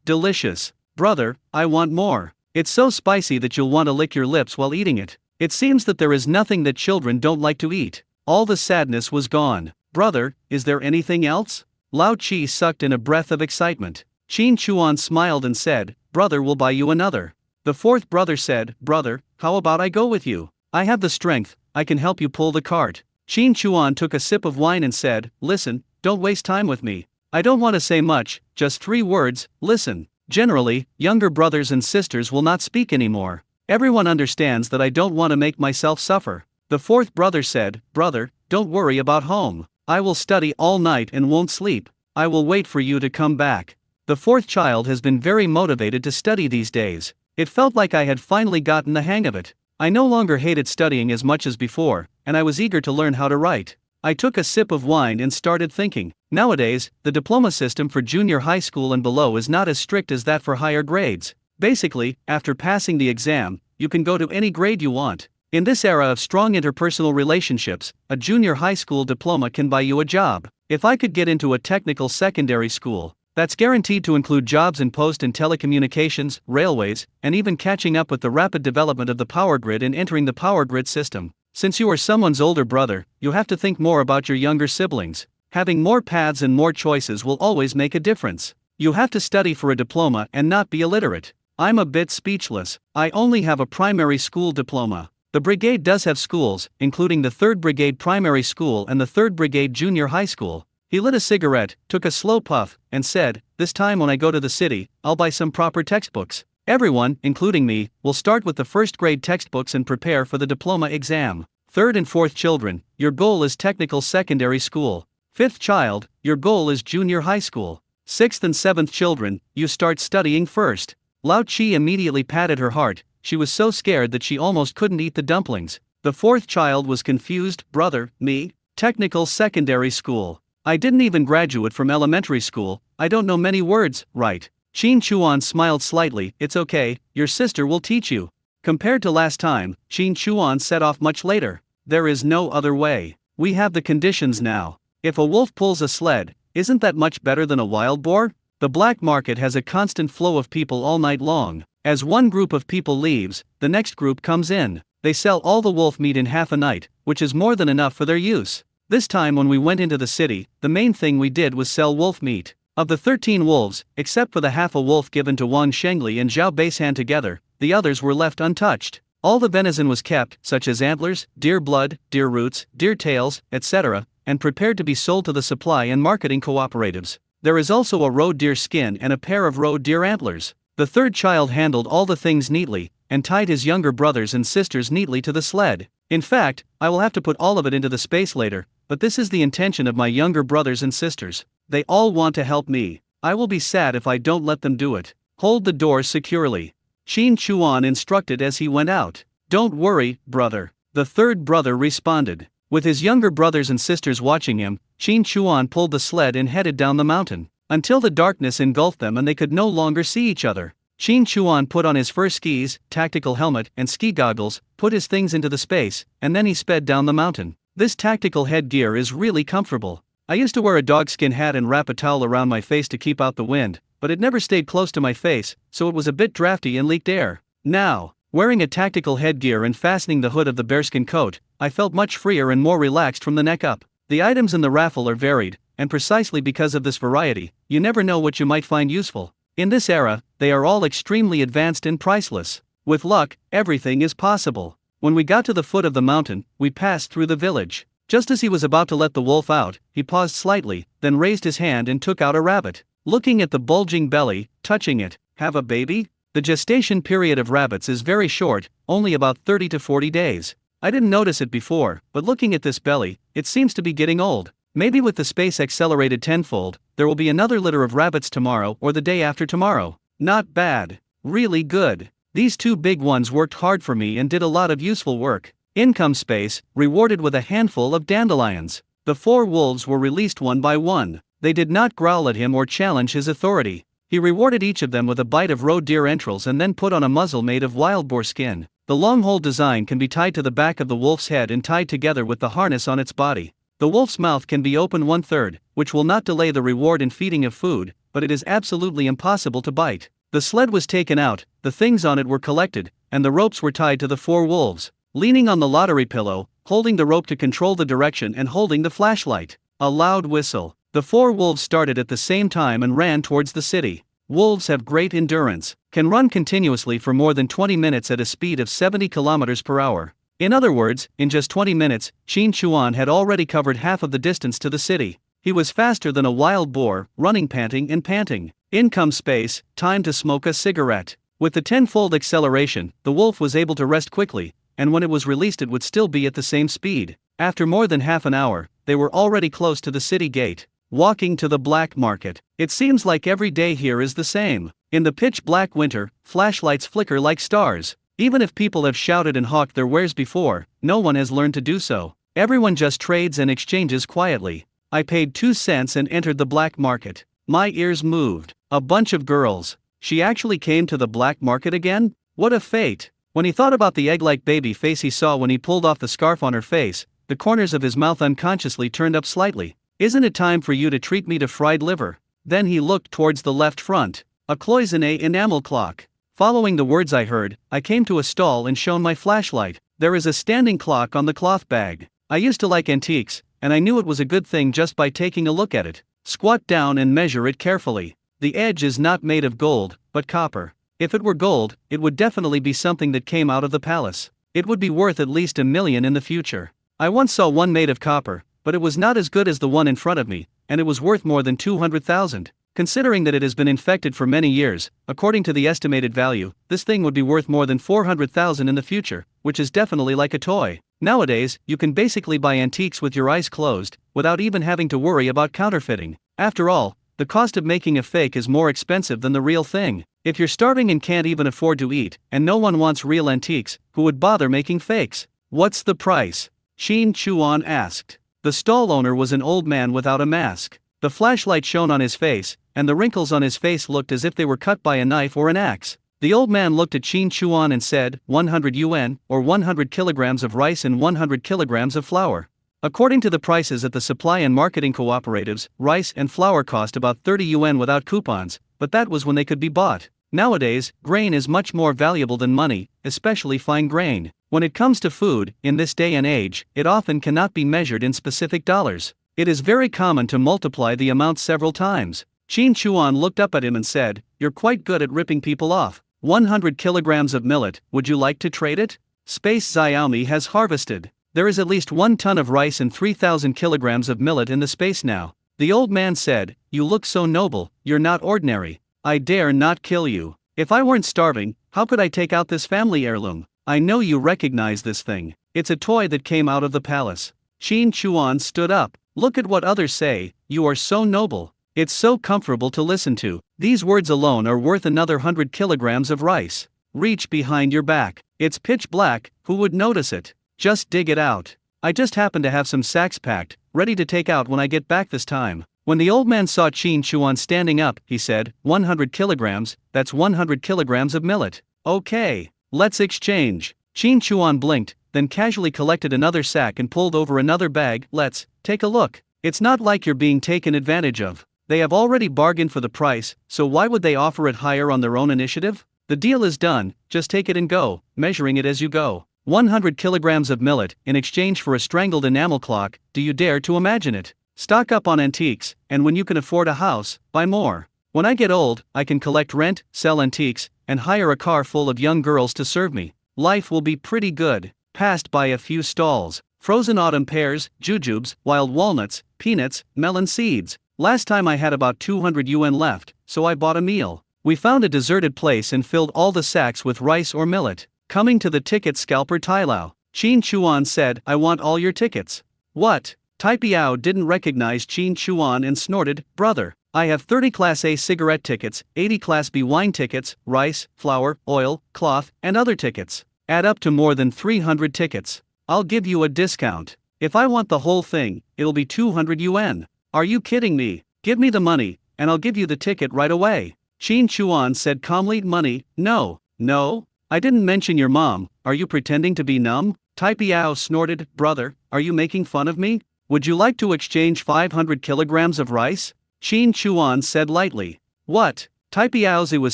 A: Delicious. Brother, I want more. It's so spicy that you'll want to lick your lips while eating it. It seems that there is nothing that children don't like to eat. All the sadness was gone. Brother, is there anything else? Lao Chi sucked in a breath of excitement. Qin Chuan smiled and said, Brother will buy you another. The fourth brother said, Brother, how about I go with you? I have the strength, I can help you pull the cart. Qin Chuan took a sip of wine and said, Listen, don't waste time with me. I don't want to say much, just 3 words, listen. Generally, younger brothers and sisters will not speak anymore. Everyone understands that I don't want to make myself suffer. The fourth brother said, Brother, don't worry about home. I will study all night and won't sleep. I will wait for you to come back. The fourth child has been very motivated to study these days. It felt like I had finally gotten the hang of it. I no longer hated studying as much as before, and I was eager to learn how to write. I took a sip of wine and started thinking. Nowadays, the diploma system for junior high school and below is not as strict as that for higher grades. Basically, after passing the exam, you can go to any grade you want. In this era of strong interpersonal relationships, a junior high school diploma can buy you a job. If I could get into a technical secondary school, that's guaranteed to include jobs in post and telecommunications, railways, and even catching up with the rapid development of the power grid and entering the power grid system. Since you are someone's older brother, you have to think more about your younger siblings. Having more paths and more choices will always make a difference. You have to study for a diploma and not be illiterate. I'm a bit speechless. I only have a primary school diploma. The brigade does have schools, including the 3rd Brigade Primary School and the 3rd Brigade Junior High School. He lit a cigarette, took a slow puff, and said, This time when I go to the city, I'll buy some proper textbooks. Everyone, including me, will start with the 1st grade textbooks and prepare for the diploma exam. 3rd and 4th children, your goal is technical secondary school. 5th child, your goal is junior high school. 6th and 7th children, you start studying first. Lao Chi immediately patted her heart. She was so scared that she almost couldn't eat the dumplings. The 4th child was confused. Brother, me? Technical secondary school. I didn't even graduate from elementary school, I don't know many words, right? Qin Chuan smiled slightly. It's okay, your sister will teach you. Compared to last time, Qin Chuan set off much later. There is no other way. We have the conditions now. If a wolf pulls a sled, isn't that much better than a wild boar? The black market has a constant flow of people all night long. As one group of people leaves, the next group comes in. They sell all the wolf meat in half a night, which is more than enough for their use. This time when we went into the city, the main thing we did was sell wolf meat. Of the 13 wolves, except for the half a wolf given to Wang Shengli and Zhao Beishan together, the others were left untouched. All the venison was kept, such as antlers, deer blood, deer roots, deer tails, etc., and prepared to be sold to the supply and marketing cooperatives. There is also a roe deer skin and a pair of roe deer antlers. The 3rd child handled all the things neatly, and tied his younger brothers and sisters neatly to the sled. In fact, I will have to put all of it into the space later, but this is the intention of my younger brothers and sisters. They all want to help me. I will be sad if I don't let them do it. Hold the door securely. Qin Chuan instructed as he went out. Don't worry, brother. The 3rd brother responded. With his younger brothers and sisters watching him, Qin Chuan pulled the sled and headed down the mountain, until the darkness engulfed them and they could no longer see each other. Qin Chuan put on his fur skis, tactical helmet, and ski goggles, put his things into the space, and then he sped down the mountain. This tactical headgear is really comfortable. I used to wear a dogskin hat and wrap a towel around my face to keep out the wind, but it never stayed close to my face, so it was a bit drafty and leaked air. Now, wearing a tactical headgear and fastening the hood of the bearskin coat, I felt much freer and more relaxed from the neck up. The items in the raffle are varied, and precisely because of this variety, you never know what you might find useful. In this era, they are all extremely advanced and priceless. With luck, everything is possible. When we got to the foot of the mountain, we passed through the village. Just as he was about to let the wolf out, he paused slightly, then raised his hand and took out a rabbit. Looking at the bulging belly, touching it, have a baby? The gestation period of rabbits is very short, only about 30 to 40 days. I didn't notice it before, but looking at this belly, it seems to be getting old. Maybe with the space accelerated tenfold, there will be another litter of rabbits tomorrow or the day after tomorrow. Not bad. Really good. These 2 big ones worked hard for me and did a lot of useful work. Income space, rewarded with a handful of dandelions. The 4 wolves were released one by one. They did not growl at him or challenge his authority. He rewarded each of them with a bite of roe deer entrails and then put on a muzzle made of wild boar skin. The long hole design can be tied to the back of the wolf's head and tied together with the harness on its body. The wolf's mouth can be open 1/3, which will not delay the reward in feeding of food, but it is absolutely impossible to bite. The sled was taken out, the things on it were collected, and the ropes were tied to the 4 wolves, leaning on the lottery pillow, holding the rope to control the direction and holding the flashlight. A loud whistle. The 4 wolves started at the same time and ran towards the city. Wolves have great endurance, can run continuously for more than 20 minutes at a speed of 70 kilometers per hour. In other words, in just 20 minutes, Qin Chuan had already covered half of the distance to the city. He was faster than a wild boar, running panting and panting. Income space, time to smoke a cigarette. With the 10-fold acceleration, the wolf was able to rest quickly, and when it was released it would still be at the same speed. After more than half an hour, they were already close to the city gate. Walking to the black market. It seems like every day here is the same. In the pitch-black winter, flashlights flicker like stars. Even if people have shouted and hawked their wares before, no one has learned to do so. Everyone just trades and exchanges quietly. I paid 2 cents and entered the black market. My ears moved. A bunch of girls. She actually came to the black market again? What a fate. When he thought about the egg-like baby face he saw when he pulled off the scarf on her face, the corners of his mouth unconsciously turned up slightly. Isn't it time for you to treat me to fried liver? Then he looked towards the left front. A cloisonné enamel clock. Following the words I heard, I came to a stall and shone my flashlight. There is a standing clock on the cloth bag. I used to like antiques, and I knew it was a good thing just by taking a look at it. Squat down and measure it carefully. The edge is not made of gold, but copper. If it were gold, it would definitely be something that came out of the palace. It would be worth at least $1 million in the future. I once saw one made of copper, but it was not as good as the one in front of me, and it was worth more than 200,000. Considering that it has been infected for many years, according to the estimated value, this thing would be worth more than 400,000 in the future, which is definitely like a toy. Nowadays, you can basically buy antiques with your eyes closed, without even having to worry about counterfeiting. After all, the cost of making a fake is more expensive than the real thing. If you're starving and can't even afford to eat, and no one wants real antiques, who would bother making fakes? What's the price? Qin Chuan asked. The stall owner was an old man without a mask. The flashlight shone on his face, and the wrinkles on his face looked as if they were cut by a knife or an axe. The old man looked at Qin Chuan and said, 100 yuan, or 100 kilograms of rice and 100 kilograms of flour. According to the prices at the supply and marketing cooperatives, rice and flour cost about 30 yuan without coupons, but that was when they could be bought. Nowadays, grain is much more valuable than money, especially fine grain. When it comes to food, in this day and age, it often cannot be measured in specific dollars. It is very common to multiply the amount several times. Qin Chuan looked up at him and said, "You're quite good at ripping people off. 100 kilograms of millet, would you like to trade it? Space Xiaomi has harvested. There is at least 1 ton of rice and 3,000 kilograms of millet in the space now." The old man said, "You look so noble, you're not ordinary. I dare not kill you. If I weren't starving, how could I take out this family heirloom? I know you recognize this thing. It's a toy that came out of the palace." Qin Chuan stood up. "Look at what others say, you are so noble. It's so comfortable to listen to. These words alone are worth another 100 kilograms of rice. Reach behind your back. It's pitch black, who would notice it? Just dig it out. I just happen to have some sacks packed, ready to take out when I get back this time." When the old man saw Qin Chuan standing up, he said, 100 kilograms, that's 100 kilograms of millet. Okay, let's exchange. Qin Chuan blinked, then casually collected another sack and pulled over another bag. Let's take a look. It's not like you're being taken advantage of. They have already bargained for the price, so why would they offer it higher on their own initiative? The deal is done, just take it and go, measuring it as you go. 100 kilograms of millet, in exchange for a strangled enamel clock, do you dare to imagine it? Stock up on antiques, and when you can afford a house, buy more. When I get old, I can collect rent, sell antiques, and hire a car full of young girls to serve me. Life will be pretty good. Passed by a few stalls. Frozen autumn pears, jujubes, wild walnuts, peanuts, melon seeds. Last time I had about 200 yuan left, so I bought a meal. We found a deserted place and filled all the sacks with rice or millet. Coming to the ticket scalper Tailao, Qin Chuan said, "I want all your tickets." What? Tai Piao didn't recognize Qin Chuan and snorted, "Brother, I have 30 Class A cigarette tickets, 80 Class B wine tickets, rice, flour, oil, cloth, and other tickets. Add up to more than 300 tickets. I'll give you a discount. If I want the whole thing, it'll be 200 yuan. Are you kidding me? Give me the money, and I'll give you the ticket right away." Qin Chuan said calmly, "Money? No, no. I didn't mention your mom, are you pretending to be numb? Tai Piao snorted, brother, are you making fun of me? Would you like to exchange 500 kilograms of rice? Qin Chuan said lightly. What? Tai Piaozi was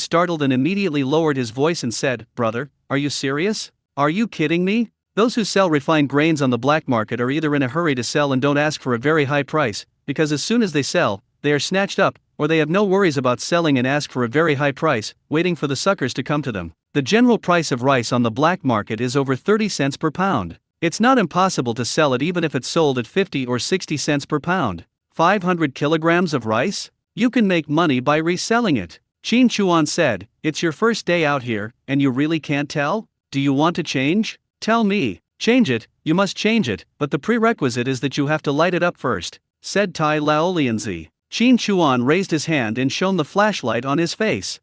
A: startled and immediately lowered his voice and said, brother, are you serious? Are you kidding me? Those who sell refined grains on the black market are either in a hurry to sell and don't ask for a very high price, because as soon as they sell, they are snatched up, or they have no worries about selling and ask for a very high price, waiting for the suckers to come to them. The general price of rice on the black market is over 30 cents per pound. It's not impossible to sell it even if it's sold at 50 or 60 cents per pound. 500 kilograms of rice? You can make money by reselling it. Qin Chuan said, it's your first day out here, and you really can't tell? Do you want to change? Tell me. Change it, you must change it, but the prerequisite is that you have to light it up first, said Tai Laolianzi. Qin Chuan raised his hand and shone the flashlight on his face.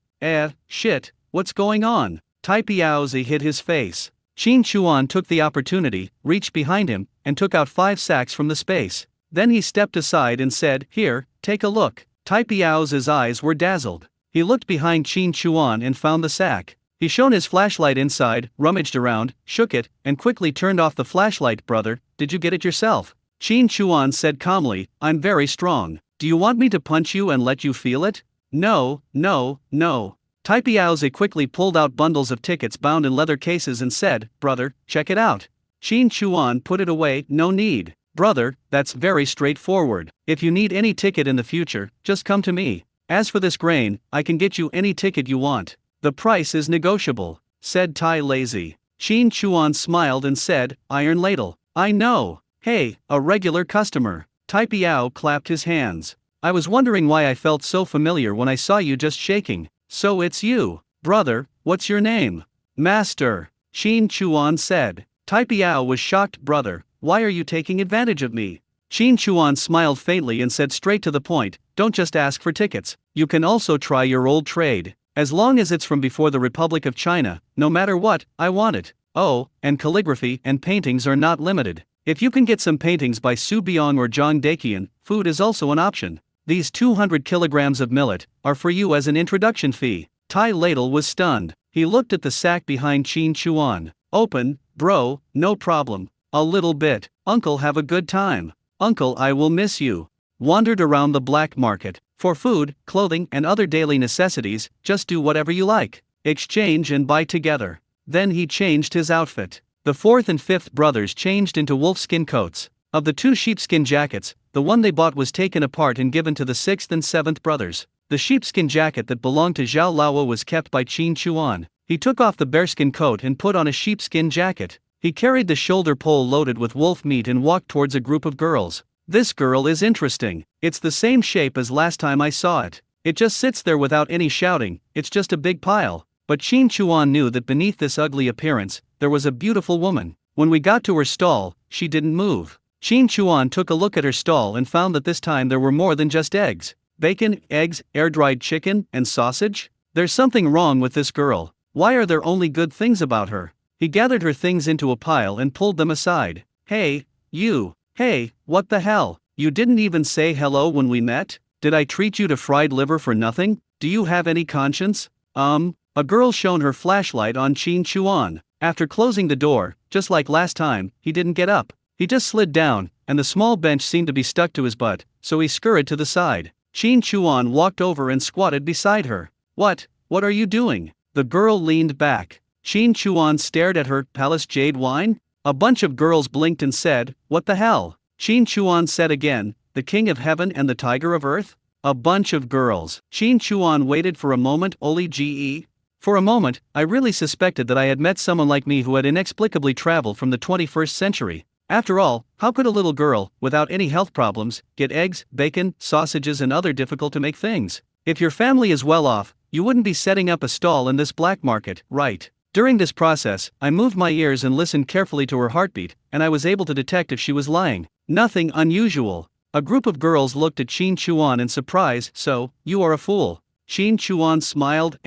A: Shit, what's going on? Tai Piaozi hit his face. Qin Chuan took the opportunity, reached behind him, and took out 5 sacks from the space. Then he stepped aside and said, here, take a look. Tai Piaozi's eyes were dazzled. He looked behind Qin Chuan and found the sack. He shone his flashlight inside, rummaged around, shook it, and quickly turned off the flashlight. Brother, did you get it yourself? Qin Chuan said calmly, I'm very strong. Do you want me to punch you and let you feel it? No. Tai Piaozi quickly pulled out bundles of tickets bound in leather cases and said, brother, check it out. Qin Chuan put it away, no need. Brother, that's very straightforward. If you need any ticket in the future, just come to me. As for this grain, I can get you any ticket you want. The price is negotiable, said Tai Lazy. Qin Chuan smiled and said, Iron Ladle. I know. Hey, a regular customer. Tai Piao clapped his hands. I was wondering why I felt so familiar when I saw you just shaking. So it's you. Brother, what's your name? Master. Qin Chuan said. Tai Piao was shocked. Brother, why are you taking advantage of me? Qin Chuan smiled faintly and said straight to the point, don't just ask for tickets, you can also try your old trade. As long as it's from before the Republic of China, no matter what, I want it. Oh, and calligraphy and paintings are not limited. If you can get some paintings by Su Biong or Zhang Daqian, food is also an option. These 200 kilograms of millet are for you as an introduction fee. Tai Ladle was stunned. He looked at the sack behind Qin Chuan. Open, bro, no problem. A little bit. Uncle, have a good time. Uncle, I will miss you. Wandered around the black market. For food, clothing, and other daily necessities, just do whatever you like. Exchange and buy together. Then he changed his outfit. The 4th and 5th brothers changed into wolfskin coats. Of the 2 sheepskin jackets, the one they bought was taken apart and given to the 6th and 7th brothers. The sheepskin jacket that belonged to Zhao Laowa was kept by Qin Chuan. He took off the bearskin coat and put on a sheepskin jacket. He carried the shoulder pole loaded with wolf meat and walked towards a group of girls. This girl is interesting. It's the same shape as last time I saw it. It just sits there without any shouting, it's just a big pile. But Qin Chuan knew that beneath this ugly appearance, there was a beautiful woman. When we got to her stall, she didn't move. Qin Chuan took a look at her stall and found that this time there were more than just eggs. Bacon, eggs, air-dried chicken, and sausage? There's something wrong with this girl. Why are there only good things about her? He gathered her things into a pile and pulled them aside. Hey, you. Hey, what the hell? You didn't even say hello when we met? Did I treat you to fried liver for nothing? Do you have any conscience? A girl shone her flashlight on Qin Chuan. After closing the door, just like last time, he didn't get up. He just slid down, and the small bench seemed to be stuck to his butt, so he scurried to the side. Qin Chuan walked over and squatted beside her. What are you doing? The girl leaned back. Qin Chuan stared at her. Palace jade wine? A bunch of girls blinked and said, what the hell? Qin Chuan said again, the king of heaven and the tiger of earth? A bunch of girls. Qin Chuan waited for a moment. Oli ge. For a moment, I really suspected that I had met someone like me who had inexplicably traveled from the 21st century. After all, how could a little girl, without any health problems, get eggs, bacon, sausages and other difficult-to-make things? If your family is well off, you wouldn't be setting up a stall in this black market, right? During this process, I moved my ears and listened carefully to her heartbeat, and I was able to detect if she was lying. Nothing unusual. A group of girls looked at Qin Chuan in surprise. So, you are a fool. Qin Chuan smiled.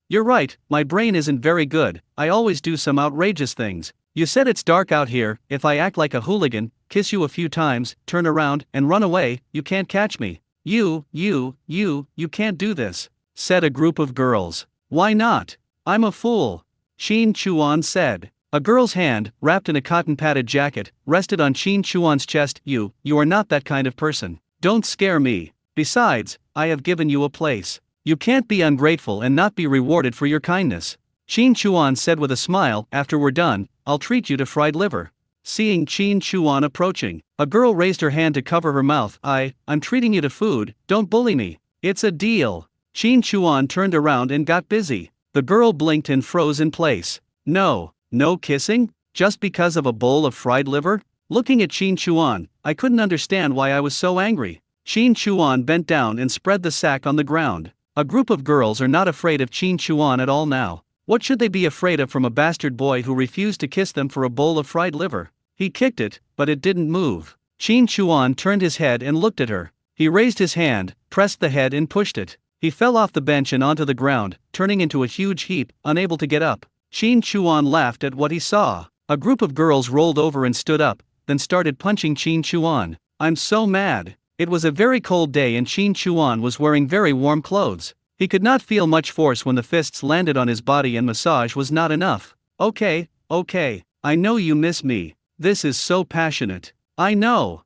A: You're right, my brain isn't very good, I always do some outrageous things. You said it's dark out here, if I act like a hooligan, kiss you a few times, turn around, and run away, you can't catch me. You can't do this, said a group of girls. Why not? I'm a fool. Qin Chuan said. A girl's hand, wrapped in a cotton-padded jacket, rested on Qin Chuan's chest. You are not that kind of person. Don't scare me. Besides, I have given you a place. You can't be ungrateful and not be rewarded for your kindness. Qin Chuan said with a smile. After we're done, I'll treat you to fried liver. Seeing Qin Chuan approaching, a girl raised her hand to cover her mouth. I'm treating you to food, don't bully me. It's a deal. Qin Chuan turned around and got busy. The girl blinked and froze in place. No kissing? Just because of a bowl of fried liver? Looking at Qin Chuan, I couldn't understand why I was so angry. Qin Chuan bent down and spread the sack on the ground. A group of girls are not afraid of Qin Chuan at all now. What should they be afraid of from a bastard boy who refused to kiss them for a bowl of fried liver? He kicked it, but it didn't move. Qin Chuan turned his head and looked at her. He raised his hand, pressed the head and pushed it. He fell off the bench and onto the ground, turning into a huge heap, unable to get up. Qin Chuan laughed at what he saw. A group of girls rolled over and stood up, then started punching Qin Chuan. I'm so mad. It was a very cold day and Qin Chuan was wearing very warm clothes. He could not feel much force when the fists landed on his body and massage was not enough. Okay, I know you miss me. This is so passionate. I know.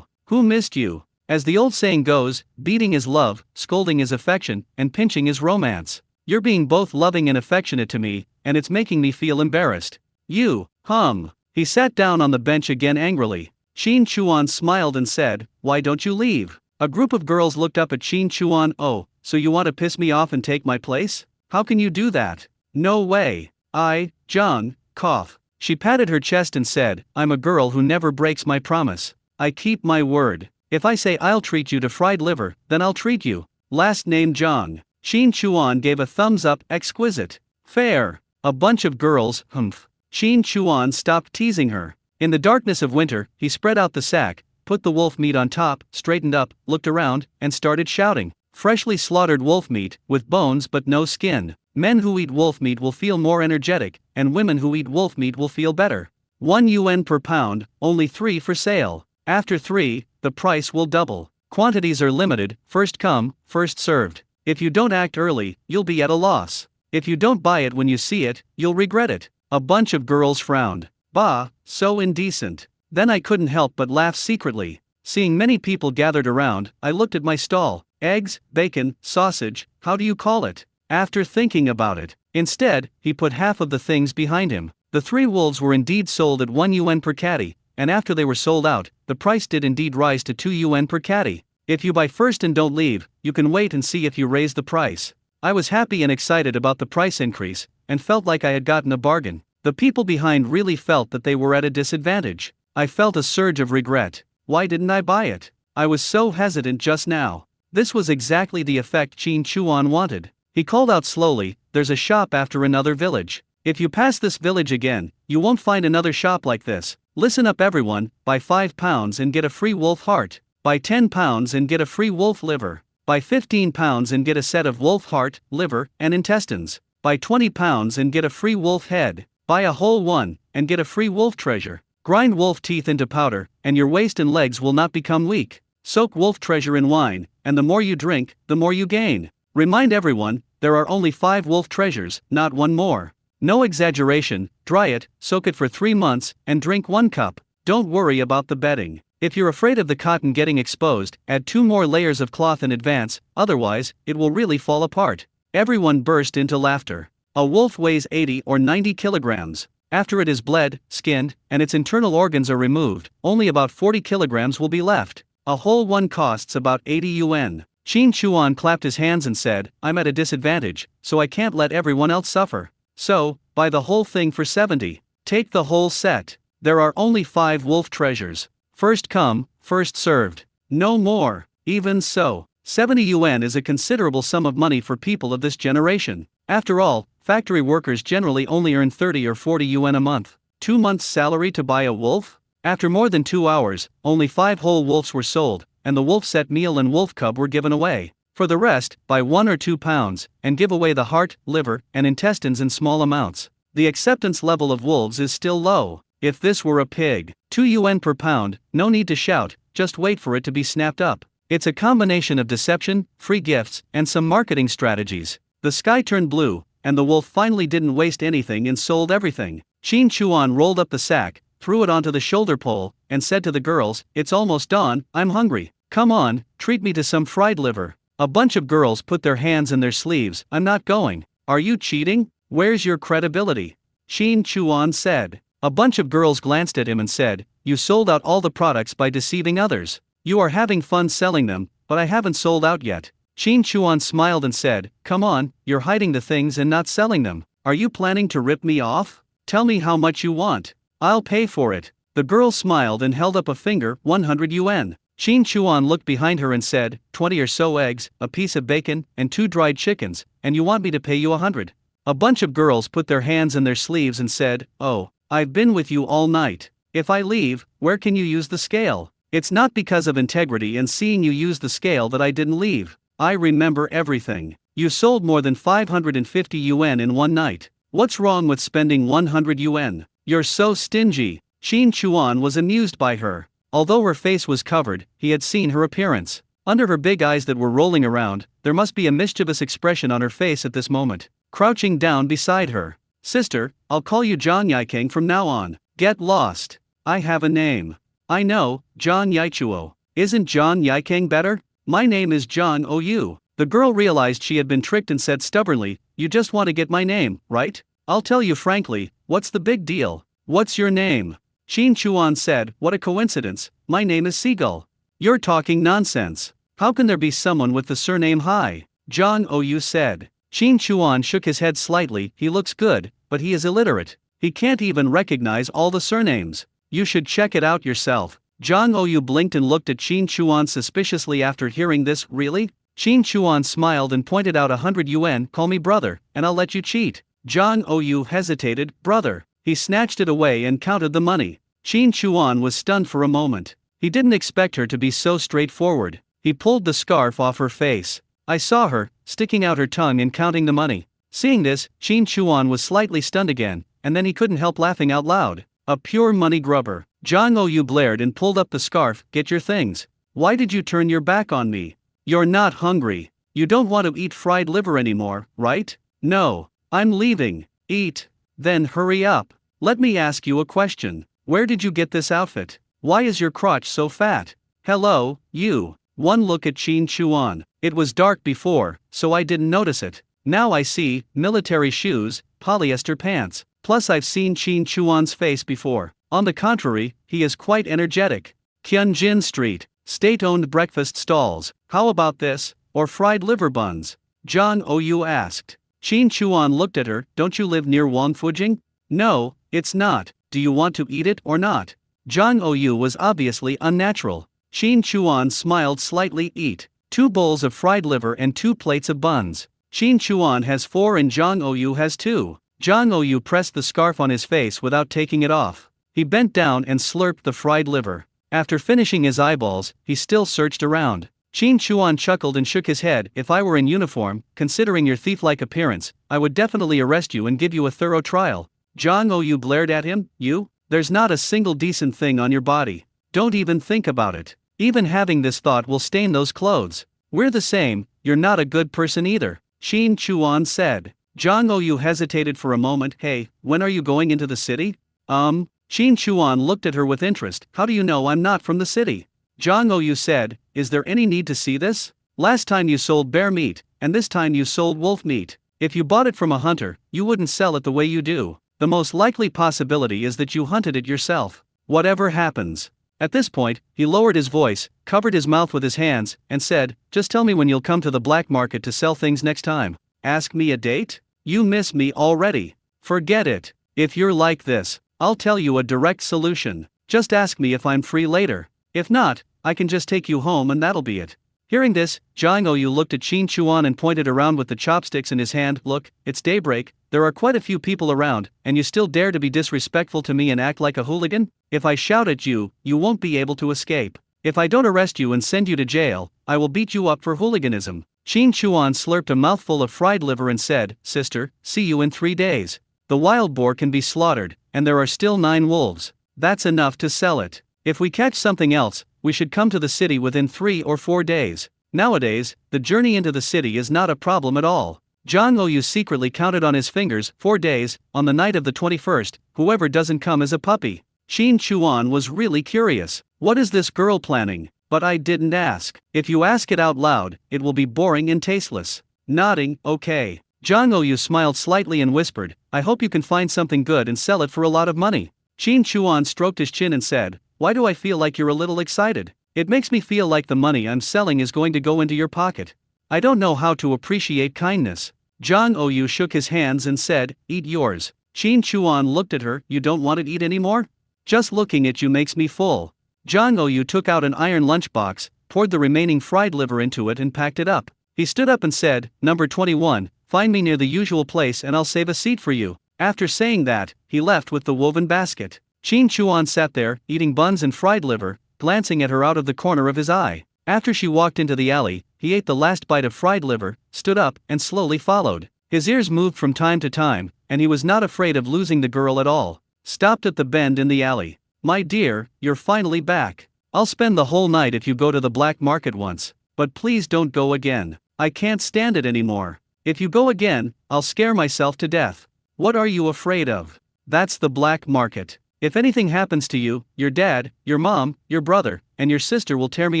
A: Who missed you? As the old saying goes, beating is love, scolding is affection, and pinching is romance. You're being both loving and affectionate to me, and it's making me feel embarrassed. He sat down on the bench again angrily. Qin Chuan smiled and said, why don't you leave? A group of girls looked up at Qin Chuan. Oh, so you want to piss me off and take my place? How can you do that? No way. Zhang, cough. She patted her chest and said, I'm a girl who never breaks my promise. I keep my word. If I say I'll treat you to fried liver, then I'll treat you. Last name Zhang. Qin Chuan gave a thumbs up. Exquisite. Fair. A bunch of girls, humph. Qin Chuan stopped teasing her. In the darkness of winter, he spread out the sack, put the wolf meat on top, straightened up, looked around, and started shouting. Freshly slaughtered wolf meat, with bones but no skin. Men who eat wolf meat will feel more energetic, and women who eat wolf meat will feel better. 1 yuan per pound, only 3 for sale. After 3, the price will double. Quantities are limited, first come, first served. If you don't act early, you'll be at a loss. If you don't buy it when you see it, you'll regret it. A bunch of girls frowned. Bah, so indecent. Then I couldn't help but laugh secretly. Seeing many people gathered around, I looked at my stall. Eggs, bacon, sausage, how do you call it? After thinking about it, instead, he put half of the things behind him. The 3 wolves were indeed sold at 1 yuan per catty, and after they were sold out, the price did indeed rise to 2 yuan per catty. If you buy first and don't leave, you can wait and see if you raise the price. I was happy and excited about the price increase, and felt like I had gotten a bargain. The people behind really felt that they were at a disadvantage. I felt a surge of regret. Why didn't I buy it? I was so hesitant just now. This was exactly the effect Qin Chuan wanted. He called out slowly, there's a shop after another village. If you pass this village again, you won't find another shop like this. Listen up everyone, buy 5 pounds and get a free wolf heart. Buy 10 pounds and get a free wolf liver. Buy 15 pounds and get a set of wolf heart, liver, and intestines. Buy 20 pounds and get a free wolf head. Buy a whole one, and get a free wolf treasure. Grind wolf teeth into powder, and your waist and legs will not become weak. Soak wolf treasure in wine, and the more you drink, the more you gain. Remind everyone, there are only 5 wolf treasures, not 1 more. No exaggeration, dry it, soak it for 3 months, and drink 1 cup. Don't worry about the bedding. If you're afraid of the cotton getting exposed, add 2 more layers of cloth in advance, otherwise, it will really fall apart. Everyone burst into laughter. A wolf weighs 80 or 90 kilograms. After it is bled, skinned, and its internal organs are removed, only about 40 kilograms will be left. A whole one costs about 80 yuan. Qin Chuan clapped his hands and said, I'm at a disadvantage, so I can't let everyone else suffer. So, buy the whole thing for 70. Take the whole set. There are only 5 wolf treasures. First come, first served. No more. Even so, 70 yuan is a considerable sum of money for people of this generation. After all, factory workers generally only earn 30 or 40 yuan a month. 2 months' salary to buy a wolf? After more than 2 hours, only 5 whole wolves were sold, and the wolf set meal and wolf cub were given away. For the rest, buy 1 or 2 pounds, and give away the heart, liver, and intestines in small amounts. The acceptance level of wolves is still low. If this were a pig, 2 yuan per pound, no need to shout, just wait for it to be snapped up. It's a combination of deception, free gifts, and some marketing strategies. The sky turned blue, and the wolf finally didn't waste anything and sold everything. Qin Chuan rolled up the sack, threw it onto the shoulder pole, and said to the girls, "It's almost dawn, I'm hungry. Come on, treat me to some fried liver." A bunch of girls put their hands in their sleeves. "I'm not going." "Are you cheating? Where's your credibility?" Qin Chuan said. A bunch of girls glanced at him and said, "You sold out all the products by deceiving others. You are having fun selling them, but I haven't sold out yet." Qin Chuan smiled and said, "Come on, you're hiding the things and not selling them. Are you planning to rip me off? Tell me how much you want. I'll pay for it." The girl smiled and held up a finger. 100 yuan. Qin Chuan looked behind her and said, 20 or so eggs, a piece of bacon, and 2 dried chickens, and you want me to pay you 100. A bunch of girls put their hands in their sleeves and said, "Oh, I've been with you all night. If I leave, where can you use the scale? It's not because of integrity and seeing you use the scale that I didn't leave. I remember everything. You sold more than 550 yuan in one night. What's wrong with spending 100 yuan? You're so stingy." Qin Chuan was amused by her. Although her face was covered, he had seen her appearance. Under her big eyes that were rolling around, there must be a mischievous expression on her face at this moment. Crouching down beside her, "Sister, I'll call you Zhang Yiking from now on. Get lost. I have a name." "I know, Zhang Yichuo. Isn't Zhang Yiking better? My name is Zhang Ou." The girl realized she had been tricked and said stubbornly, "You just want to get my name, right? I'll tell you frankly, what's the big deal? What's your name?" Qin Chuan said, "What a coincidence, my name is Seagull." "You're talking nonsense. How can there be someone with the surname Hai?" Zhang Ou said. Qin Chuan shook his head slightly. "He looks good, but he is illiterate. He can't even recognize all the surnames. You should check it out yourself." Zhang Ou blinked and looked at Qin Chuan suspiciously after hearing this. "Really?" Qin Chuan smiled and pointed out 100 yuan. "Call me brother, and I'll let you cheat." Zhang Ou hesitated. "Brother." He snatched it away and counted the money. Qin Chuan was stunned for a moment. He didn't expect her to be so straightforward. He pulled the scarf off her face. "I saw her, sticking out her tongue and counting the money." Seeing this, Qin Chuan was slightly stunned again, and then he couldn't help laughing out loud. A pure money grubber. Zhang Ou blared and pulled up the scarf. "Get your things. Why did you turn your back on me? You're not hungry. You don't want to eat fried liver anymore, right?" "No. I'm leaving." "Eat. Then hurry up. Let me ask you a question. Where did you get this outfit? Why is your crotch so fat?" "Hello, you." One look at Qin Chuan. "It was dark before, so I didn't notice it. Now I see, military shoes, polyester pants. Plus I've seen Qin Chuan's face before. On the contrary, he is quite energetic. Kyunjin Street, state-owned breakfast stalls. How about this, or fried liver buns?" Zhang Ou asked. Qin Chuan looked at her. "Don't you live near Wangfujing?" "No, it's not. Do you want to eat it or not?" Zhang Ou was obviously unnatural. Qin Chuan smiled slightly. "Eat. 2 bowls of fried liver and 2 plates of buns." Qin Chuan has 4 and Zhang Ou has 2. Zhang Ou pressed the scarf on his face without taking it off. He bent down and slurped the fried liver. After finishing his eyeballs, he still searched around. Qin Chuan chuckled and shook his head. "If I were in uniform, considering your thief-like appearance, I would definitely arrest you and give you a thorough trial." Zhang Ou blared at him. "You? There's not a single decent thing on your body. Don't even think about it. Even having this thought will stain those clothes. We're the same, you're not a good person either," Qin Chuan said. Zhang Ou hesitated for a moment. "Hey, when are you going into the city?" Qin Chuan looked at her with interest. "How do you know I'm not from the city?" Zhang Ou said, "Is there any need to see this? Last time you sold bear meat, and this time you sold wolf meat. If you bought it from a hunter, you wouldn't sell it the way you do. The most likely possibility is that you hunted it yourself. Whatever happens." At this point, he lowered his voice, covered his mouth with his hands, and said, "Just tell me when you'll come to the black market to sell things next time." "Ask me a date? You miss me already. Forget it. If you're like this, I'll tell you a direct solution. Just ask me if I'm free later. If not, I can just take you home and that'll be it." Hearing this, Zhang Ou looked at Qin Chuan and pointed around with the chopsticks in his hand. "Look, it's daybreak, there are quite a few people around, and you still dare to be disrespectful to me and act like a hooligan? If I shout at you, you won't be able to escape. If I don't arrest you and send you to jail, I will beat you up for hooliganism." Qin Chuan slurped a mouthful of fried liver and said, "Sister, see you in 3 days. The wild boar can be slaughtered, and there are still 9 wolves. That's enough to sell it. If we catch something else, we should come to the city within 3 or 4 days. Nowadays, the journey into the city is not a problem at all." Zhang Oyu secretly counted on his fingers. 4 days, on the night of the 21st, whoever doesn't come is a puppy. Qin Chuan was really curious. What is this girl planning? But I didn't ask. If you ask it out loud, it will be boring and tasteless. Nodding, okay. Zhang Oyu smiled slightly and whispered, I hope you can find something good and sell it for a lot of money. Qin Chuan stroked his chin and said, why do I feel like you're a little excited? It makes me feel like the money I'm selling is going to go into your pocket. I don't know how to appreciate kindness. Zhang Oyu shook his hands and said, eat yours. Qin Chuan looked at her, you don't want to eat anymore? Just looking at you makes me full. Zhang Oyu took out an iron lunchbox, poured the remaining fried liver into it and packed it up. He stood up and said, number 21, find me near the usual place and I'll save a seat for you. After saying that, he left with the woven basket. Qin Chuan sat there, eating buns and fried liver, glancing at her out of the corner of his eye. After she walked into the alley, he ate the last bite of fried liver, stood up, and slowly followed. His ears moved from time to time, and he was not afraid of losing the girl at all. Stopped at the bend in the alley. My dear, you're finally back. I'll spend the whole night if you go to the black market once. But please don't go again. I can't stand it anymore. If you go again, I'll scare myself to death. What are you afraid of? That's the black market. If anything happens to you, your dad, your mom, your brother, and your sister will tear me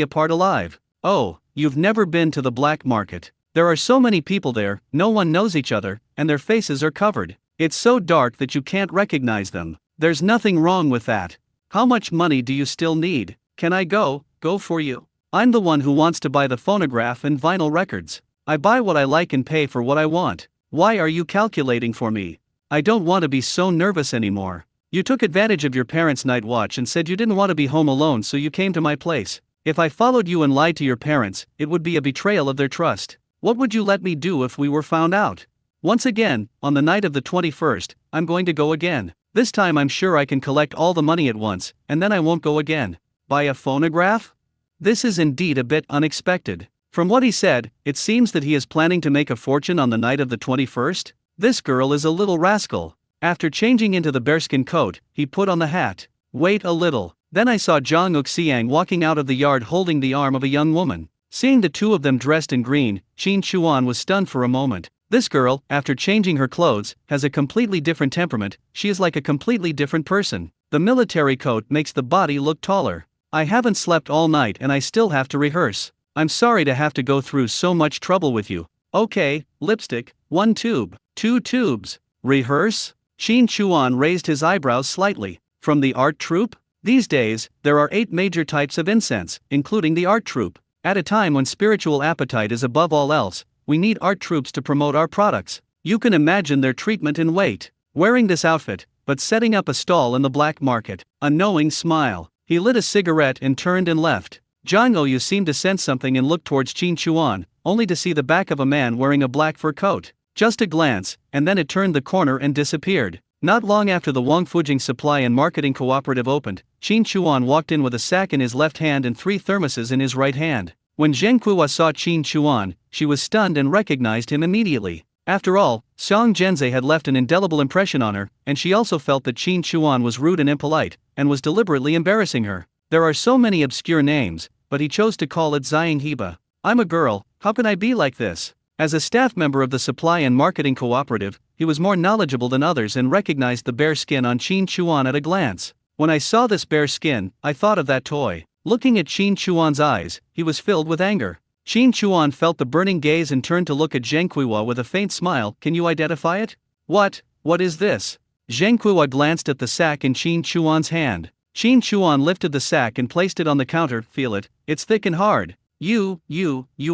A: apart alive. Oh, you've never been to the black market. There are so many people there, no one knows each other, and their faces are covered. It's so dark that you can't recognize them. There's nothing wrong with that. How much money do you still need? Can I go for you? I'm the one who wants to buy the phonograph and vinyl records. I buy what I like and pay for what I want. Why are you calculating for me? I don't want to be so nervous anymore. You took advantage of your parents' night watch and said you didn't want to be home alone, so you came to my place. If I followed you and lied to your parents, it would be a betrayal of their trust. What would you let me do if we were found out? Once again, on the night of the 21st, I'm going to go again. This time I'm sure I can collect all the money at once, and then I won't go again. Buy a phonograph? This is indeed a bit unexpected. From what he said, it seems that he is planning to make a fortune on the night of the 21st. This girl is a little rascal. After changing into the bearskin coat, he put on the hat. Wait a little. Then I saw Zhang Uxiang walking out of the yard holding the arm of a young woman. Seeing the two of them dressed in green, Qin Chuan was stunned for a moment. This girl, after changing her clothes, has a completely different temperament. She is like a completely different person. The military coat makes the body look taller. I haven't slept all night and I still have to rehearse. I'm sorry to have to go through so much trouble with you. Okay, lipstick, 1 tube, 2 tubes. Rehearse? Qin Chuan raised his eyebrows slightly. From the art troupe? These days, there are 8 major types of incense, including the art troupe. At a time when spiritual appetite is above all else, we need art troupes to promote our products. You can imagine their treatment and weight. Wearing this outfit, but setting up a stall in the black market. A knowing smile. He lit a cigarette and turned and left. Zhang Oyu seemed to sense something and looked towards Qin Chuan, only to see the back of a man wearing a black fur coat. Just a glance, and then it turned the corner and disappeared. Not long after the Wang Fujing Supply and Marketing Cooperative opened, Qin Chuan walked in with a sack in his left hand and 3 thermoses in his right hand. When Zheng Kuo saw Qin Chuan, she was stunned and recognized him immediately. After all, Xiang Zhenze had left an indelible impression on her, and she also felt that Qin Chuan was rude and impolite, and was deliberately embarrassing her. There are so many obscure names, but he chose to call it Xiang Heba. I'm a girl, how can I be like this? As a staff member of the Supply and Marketing Cooperative, he was more knowledgeable than others and recognized the bear skin on Qin Chuan at a glance. When I saw this bear skin, I thought of that toy. Looking at Qin Chuan's eyes, he was filled with anger. Qin Chuan felt the burning gaze and turned to look at Zheng Kuo with a faint smile. Can you identify it? What is this? Zheng Kuo glanced at the sack in Qin Chuan's hand. Qin Chuan lifted the sack and placed it on the counter. Feel it, it's thick and hard. You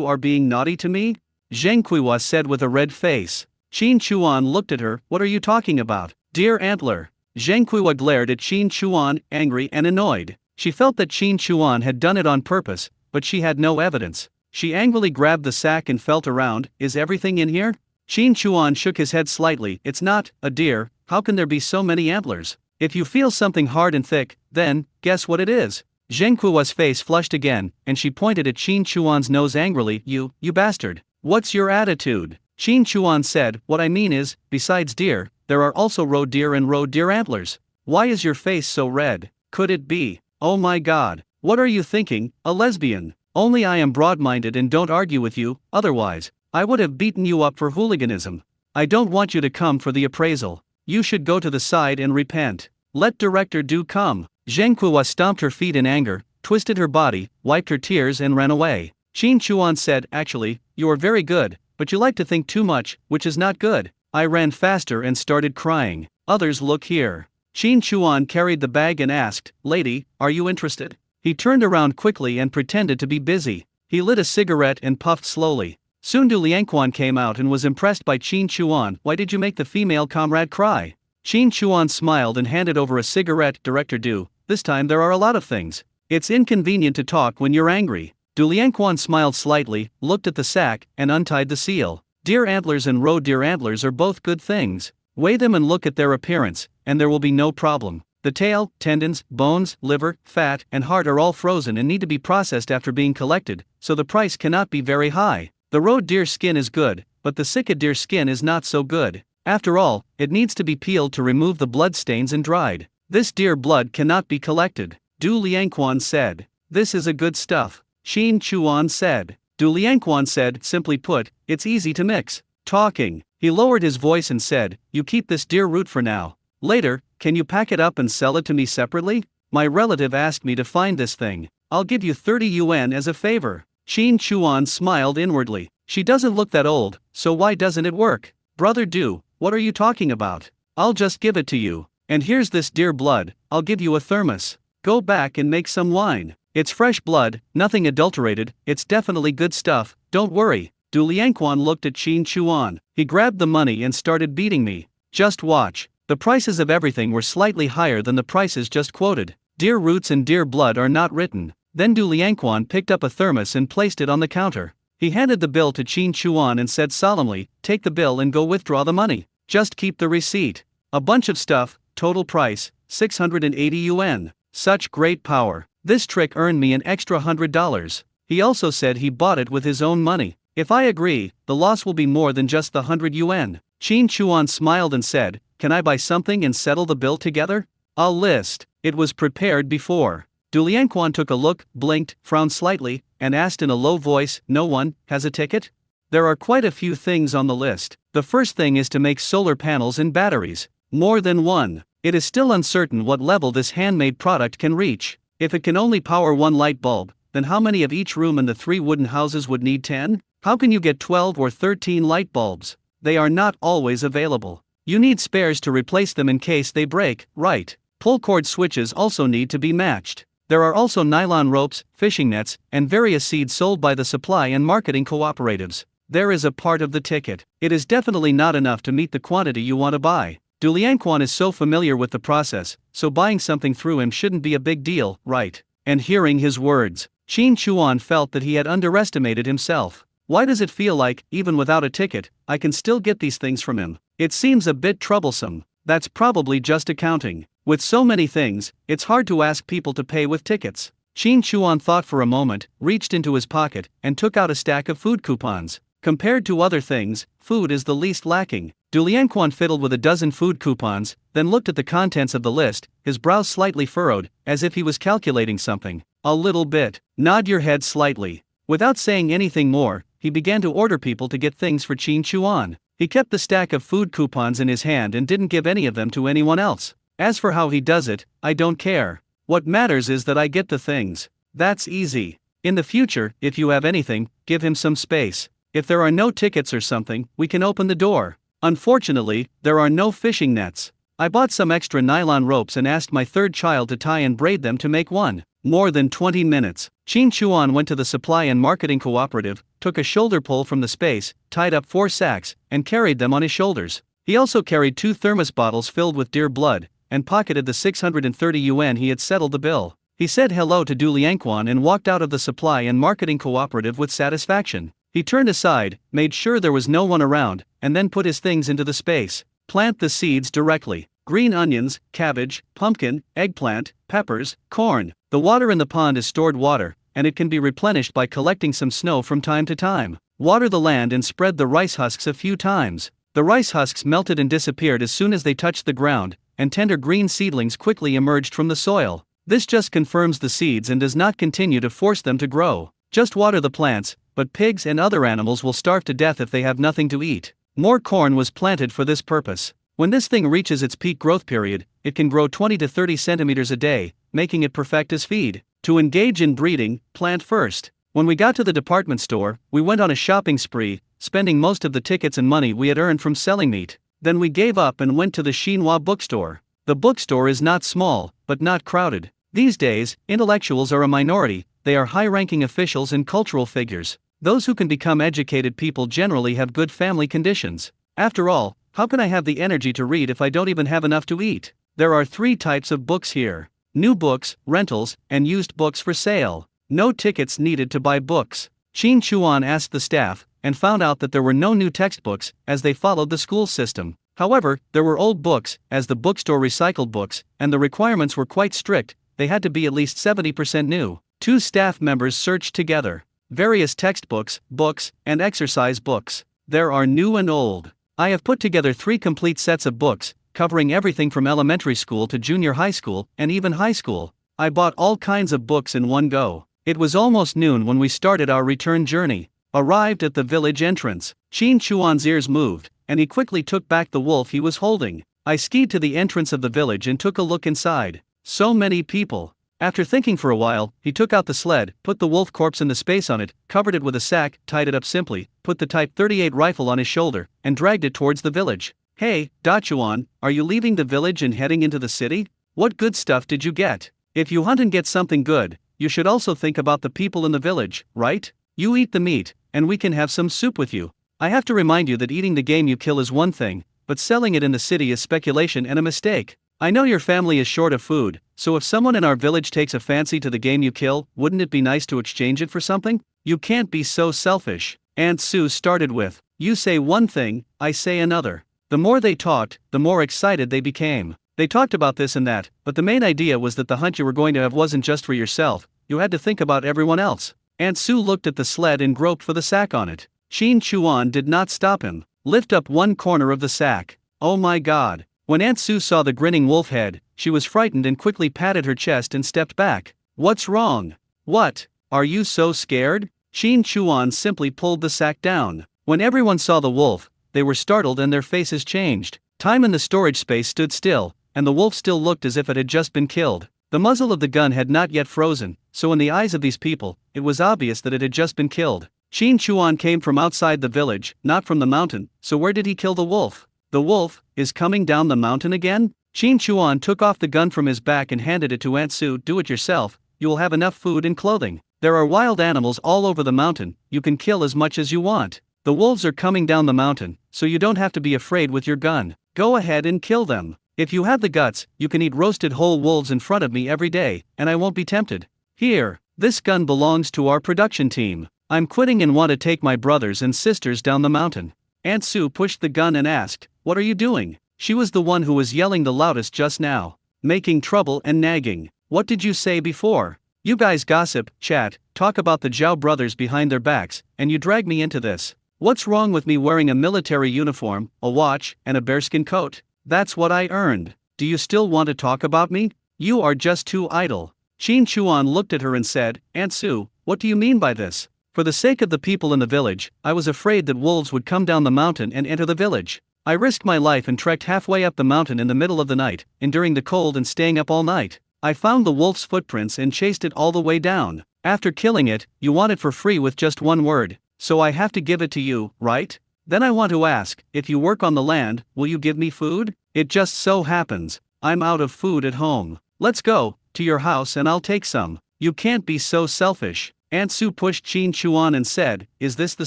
A: are being naughty to me? Zheng Kuo said with a red face. Qin Chuan looked at her. What are you talking about, dear Antler? Zheng Kuo glared at Qin Chuan, angry and annoyed. She felt that Qin Chuan had done it on purpose, but she had no evidence. She angrily grabbed the sack and felt around. Is everything in here? Qin Chuan shook his head slightly. It's not, a deer. How can there be so many antlers? If you feel something hard and thick, then, guess what it is? Zheng Kuo's face flushed again, and she pointed at Qin Chuan's nose angrily. You bastard. What's your attitude? Qin Chuan said, what I mean is, besides deer, there are also roe deer and roe deer antlers. Why is your face so red? Could it be? Oh my god. What are you thinking, a lesbian? Only I am broad-minded and don't argue with you, otherwise. I would have beaten you up for hooliganism. I don't want you to come for the appraisal. You should go to the side and repent. Let Director Du come. Zheng Kuo stomped her feet in anger, twisted her body, wiped her tears and ran away. Qin Chuan said, actually, you are very good, but you like to think too much, which is not good. I ran faster and started crying. Others look here. Qin Chuan carried the bag and asked, lady, are you interested? He turned around quickly and pretended to be busy. He lit a cigarette and puffed slowly. Soon Du Liangquan came out and was impressed by Qin Chuan. Why did you make the female comrade cry? Qin Chuan smiled and handed over a cigarette. Director Du, this time there are a lot of things. It's inconvenient to talk when you're angry. Du Liangquan smiled slightly, looked at the sack, and untied the seal. Deer antlers and roe deer antlers are both good things. Weigh them and look at their appearance, and there will be no problem. The tail, tendons, bones, liver, fat, and heart are all frozen and need to be processed after being collected, so the price cannot be very high. The roe deer skin is good, but the sika deer skin is not so good. After all, it needs to be peeled to remove the blood stains and dried. This deer blood cannot be collected. Du Liangquan said. This is a good stuff. Qin Chuan said. Du Liangquan said, simply put, it's easy to mix. Talking. He lowered his voice and said, you keep this deer root for now. Later, can you pack it up and sell it to me separately? My relative asked me to find this thing. I'll give you 30 yuan as a favor. Qin Chuan smiled inwardly. She doesn't look that old, so why doesn't it work? Brother Du, what are you talking about? I'll just give it to you. And here's this deer blood, I'll give you a thermos. Go back and make some wine. It's fresh blood, nothing adulterated, it's definitely good stuff, don't worry. Du Liangquan looked at Qin Chuan. He grabbed the money and started beating me. Just watch. The prices of everything were slightly higher than the prices just quoted. Deer roots and deer blood are not written. Then Du Liangquan picked up a thermos and placed it on the counter. He handed the bill to Qin Chuan and said solemnly, take the bill and go withdraw the money. Just keep the receipt. A bunch of stuff, total price, 680 yuan. Such great power. This trick earned me an extra $100. He also said he bought it with his own money. If I agree, the loss will be more than just the 100 yuan. Qin Chuan smiled and said, can I buy something and settle the bill together? I'll list. It was prepared before. Du Liangquan took a look, blinked, frowned slightly, and asked in a low voice, no one has a ticket? There are quite a few things on the list. The first thing is to make solar panels and batteries. More than one. It is still uncertain what level this handmade product can reach. If it can only power one light bulb, then how many of each room in the 3 wooden houses would need 10? How can you get 12 or 13 light bulbs? They are not always available. You need spares to replace them in case they break, right? Pull cord switches also need to be matched. There are also nylon ropes, fishing nets, and various seeds sold by the supply and marketing cooperatives. There is a part of the ticket. It is definitely not enough to meet the quantity you want to buy. Du Liangquan is so familiar with the process, so buying something through him shouldn't be a big deal, right? And hearing his words, Qin Chuan felt that he had underestimated himself. Why does it feel like, even without a ticket, I can still get these things from him? It seems a bit troublesome. That's probably just accounting. With so many things, it's hard to ask people to pay with tickets. Qin Chuan thought for a moment, reached into his pocket, and took out a stack of food coupons. Compared to other things, food is the least lacking. Du Liangquan fiddled with a dozen food coupons, then looked at the contents of the list, his brows slightly furrowed, as if he was calculating something. A little bit. Nod your head slightly. Without saying anything more, he began to order people to get things for Qin Chuan. He kept the stack of food coupons in his hand and didn't give any of them to anyone else. As for how he does it, I don't care. What matters is that I get the things. That's easy. In the future, if you have anything, give him some space. If there are no tickets or something, we can open the door. Unfortunately, there are no fishing nets. I bought some extra nylon ropes and asked my third child to tie and braid them to make one. More than 20 minutes. Qin Chuan went to the supply and marketing cooperative, took a shoulder pole from the space, tied up 4 sacks, and carried them on his shoulders. He also carried 2 thermos bottles filled with deer blood, and pocketed the 630 yuan he had settled the bill. He said hello to Du Liangquan and walked out of the supply and marketing cooperative with satisfaction. He turned aside, made sure there was no one around, and then put his things into the space. Plant the seeds directly. Green onions, cabbage, pumpkin, eggplant, peppers, corn. The water in the pond is stored water, and it can be replenished by collecting some snow from time to time. Water the land and spread the rice husks a few times. The rice husks melted and disappeared as soon as they touched the ground, and tender green seedlings quickly emerged from the soil. This just confirms the seeds and does not continue to force them to grow. Just water the plants, but pigs and other animals will starve to death if they have nothing to eat. More corn was planted for this purpose. When this thing reaches its peak growth period, it can grow 20 to 30 centimeters a day, making it perfect as feed. To engage in breeding, plant first. When we got to the department store, we went on a shopping spree, spending most of the tickets and money we had earned from selling meat. Then we gave up and went to the Manhwa bookstore. The bookstore is not small, but not crowded. These days, intellectuals are a minority, they are high-ranking officials and cultural figures. Those who can become educated people generally have good family conditions. After all, how can I have the energy to read if I don't even have enough to eat? There are 3 types of books here: new books, rentals, and used books for sale. No tickets needed to buy books. Qin Chuan asked the staff, and found out that there were no new textbooks, as they followed the school system. However, there were old books, as the bookstore recycled books, and the requirements were quite strict. They had to be at least 70% new. 2 staff members searched together. Various textbooks, books, and exercise books. There are new and old. I have put together 3 complete sets of books, covering everything from elementary school to junior high school, and even high school. I bought all kinds of books in one go. It was almost noon when we started our return journey. Arrived at the village entrance, Qin Chuan's ears moved, and he quickly took back the wolf he was holding. I skied to the entrance of the village and took a look inside. So many people. After thinking for a while, he took out the sled, put the wolf corpse in the space on it, covered it with a sack, tied it up simply, put the Type 38 rifle on his shoulder, and dragged it towards the village. Hey, Dachuan, are you leaving the village and heading into the city? What good stuff did you get? If you hunt and get something good, you should also think about the people in the village, right? You eat the meat, and we can have some soup with you. I have to remind you that eating the game you kill is one thing, but selling it in the city is speculation and a mistake. I know your family is short of food, so if someone in our village takes a fancy to the game you kill, wouldn't it be nice to exchange it for something? You can't be so selfish. Aunt Sue started with, you say one thing, I say another. The more they talked, the more excited they became. They talked about this and that, but the main idea was that the hunt you were going to have wasn't just for yourself, you had to think about everyone else. Aunt Sue looked at the sled and groped for the sack on it. Qin Chuan did not stop him. Lift up one corner of the sack. Oh my God. When Aunt Sue saw the grinning wolf head, she was frightened and quickly patted her chest and stepped back. What's wrong? What? Are you so scared? Qin Chuan simply pulled the sack down. When everyone saw the wolf, they were startled and their faces changed. Time in the storage space stood still, and the wolf still looked as if it had just been killed. The muzzle of the gun had not yet frozen, so in the eyes of these people, it was obvious that it had just been killed. Qin Chuan came from outside the village, not from the mountain, so where did he kill the wolf? The wolf is coming down the mountain again? Qin Chuan took off the gun from his back and handed it to Aunt Sue. Do it yourself, you will have enough food and clothing. There are wild animals all over the mountain, you can kill as much as you want. The wolves are coming down the mountain, so you don't have to be afraid with your gun. Go ahead and kill them. If you have the guts, you can eat roasted whole wolves in front of me every day, and I won't be tempted. Here, this gun belongs to our production team. I'm quitting and want to take my brothers and sisters down the mountain. Aunt Sue pushed the gun and asked, what are you doing? She was the one who was yelling the loudest just now. Making trouble and nagging. What did you say before? You guys gossip, chat, talk about the Zhao brothers behind their backs, and you drag me into this. What's wrong with me wearing a military uniform, a watch, and a bearskin coat? That's what I earned. Do you still want to talk about me? You are just too idle. Qin Chuan looked at her and said, Aunt Sue, what do you mean by this? For the sake of the people in the village, I was afraid that wolves would come down the mountain and enter the village. I risked my life and trekked halfway up the mountain in the middle of the night, enduring the cold and staying up all night. I found the wolf's footprints and chased it all the way down. After killing it, you want it for free with just one word, so I have to give it to you, right? Then I want to ask, if you work on the land, will you give me food? It just so happens, I'm out of food at home. Let's go to your house and I'll take some. You can't be so selfish. Aunt Sue pushed Qin Chuan and said, is this the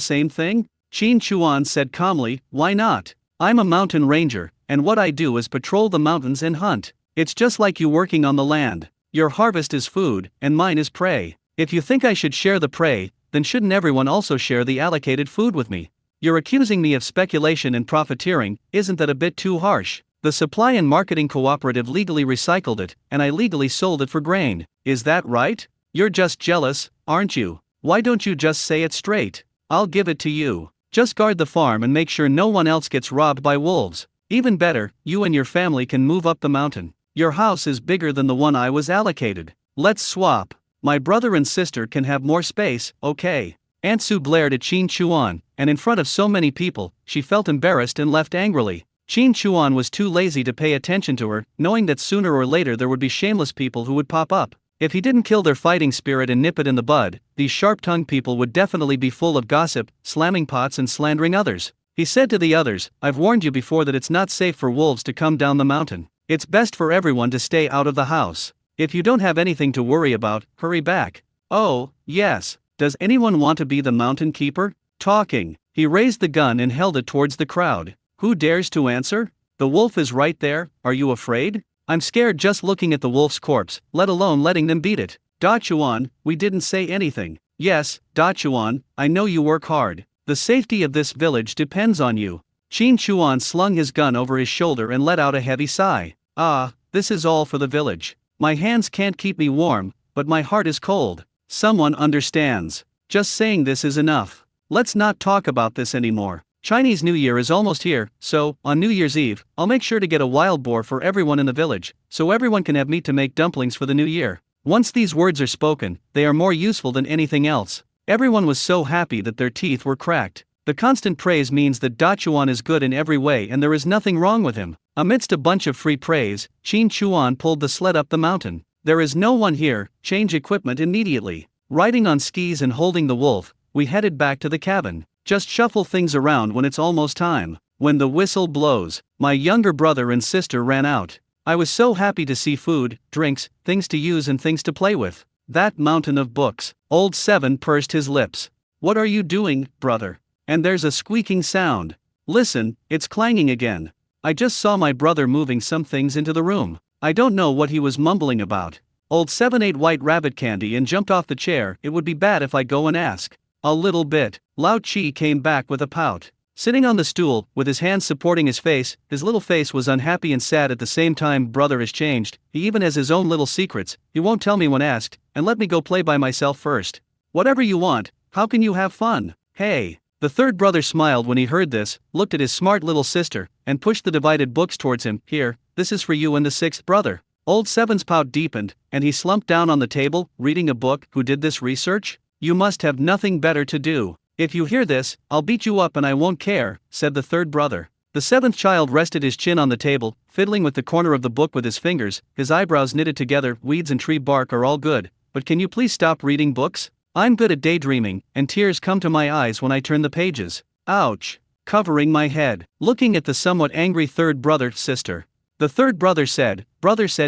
A: same thing? Qin Chuan said calmly, why not? I'm a mountain ranger, and what I do is patrol the mountains and hunt. It's just like you working on the land. Your harvest is food, and mine is prey. If you think I should share the prey, then shouldn't everyone also share the allocated food with me? You're accusing me of speculation and profiteering, isn't that a bit too harsh? The Supply and Marketing Cooperative legally recycled it, and I legally sold it for grain. Is that right? You're just jealous, aren't you? Why don't you just say it straight? I'll give it to you. Just guard the farm and make sure no one else gets robbed by wolves. Even better, you and your family can move up the mountain. Your house is bigger than the one I was allocated. Let's swap. My brother and sister can have more space, okay? Aunt Sue glared at Qin Chuan, and in front of so many people, she felt embarrassed and left angrily. Qin Chuan was too lazy to pay attention to her, knowing that sooner or later there would be shameless people who would pop up. If he didn't kill their fighting spirit and nip it in the bud, these sharp-tongued people would definitely be full of gossip, slamming pots and slandering others. He said to the others, "I've warned you before that it's not safe for wolves to come down the mountain. It's best for everyone to stay out of the house. If you don't have anything to worry about, hurry back." "Oh, yes. Does anyone want to be the mountain keeper?" Talking. He raised the gun and held it towards the crowd. "Who dares to answer? The wolf is right there, are you afraid? I'm scared just looking at the wolf's corpse, let alone letting them beat it." "Da Chuan, we didn't say anything." "Yes, Da Chuan, I know you work hard. The safety of this village depends on you." Qin Chuan slung his gun over his shoulder and let out a heavy sigh. "Ah, this is all for the village. My hands can't keep me warm, but my heart is cold. Someone understands. Just saying this is enough. Let's not talk about this anymore. Chinese New Year is almost here, so, on New Year's Eve, I'll make sure to get a wild boar for everyone in the village, so everyone can have meat to make dumplings for the new year." Once these words are spoken, they are more useful than anything else. Everyone was so happy that their teeth were cracked. The constant praise means that Da Chuan is good in every way and there is nothing wrong with him. Amidst a bunch of free praise, Qin Chuan pulled the sled up the mountain. "There is no one here, change equipment immediately." Riding on skis and holding the wolf, we headed back to the cabin. Just shuffle things around when it's almost time. When the whistle blows, my younger brother and sister ran out. I was so happy to see food, drinks, things to use and things to play with. That mountain of books. Old Seven pursed his lips. "What are you doing, brother?" And there's a squeaking sound. "Listen, it's clanging again. I just saw my brother moving some things into the room. I don't know what he was mumbling about." Old Seven ate white rabbit candy and jumped off the chair. "It would be bad if I go and ask." "A little bit." Lao Chi came back with a pout. Sitting on the stool, with his hands supporting his face, his little face was unhappy and sad at the same time. "Brother has changed, he even has his own little secrets, he won't tell me when asked, and let me go play by myself first." "Whatever you want, how can you have fun? Hey." The third brother smiled when he heard this, looked at his smart little sister, and pushed the divided books towards him. "Here, this is for you and the sixth brother." Old Seven's pout deepened, and he slumped down on the table, reading a book. "Who did this research? You must have nothing better to do. If you hear this, I'll beat you up and I won't care," said the third brother. The seventh child rested his chin on the table, fiddling with the corner of the book with his fingers, his eyebrows knitted together. "Weeds and tree bark are all good, but can you please stop reading books? I'm good at daydreaming, and tears come to my eyes when I turn the pages." "Ouch." Covering my head, looking at the somewhat angry third brother-sister. The third brother said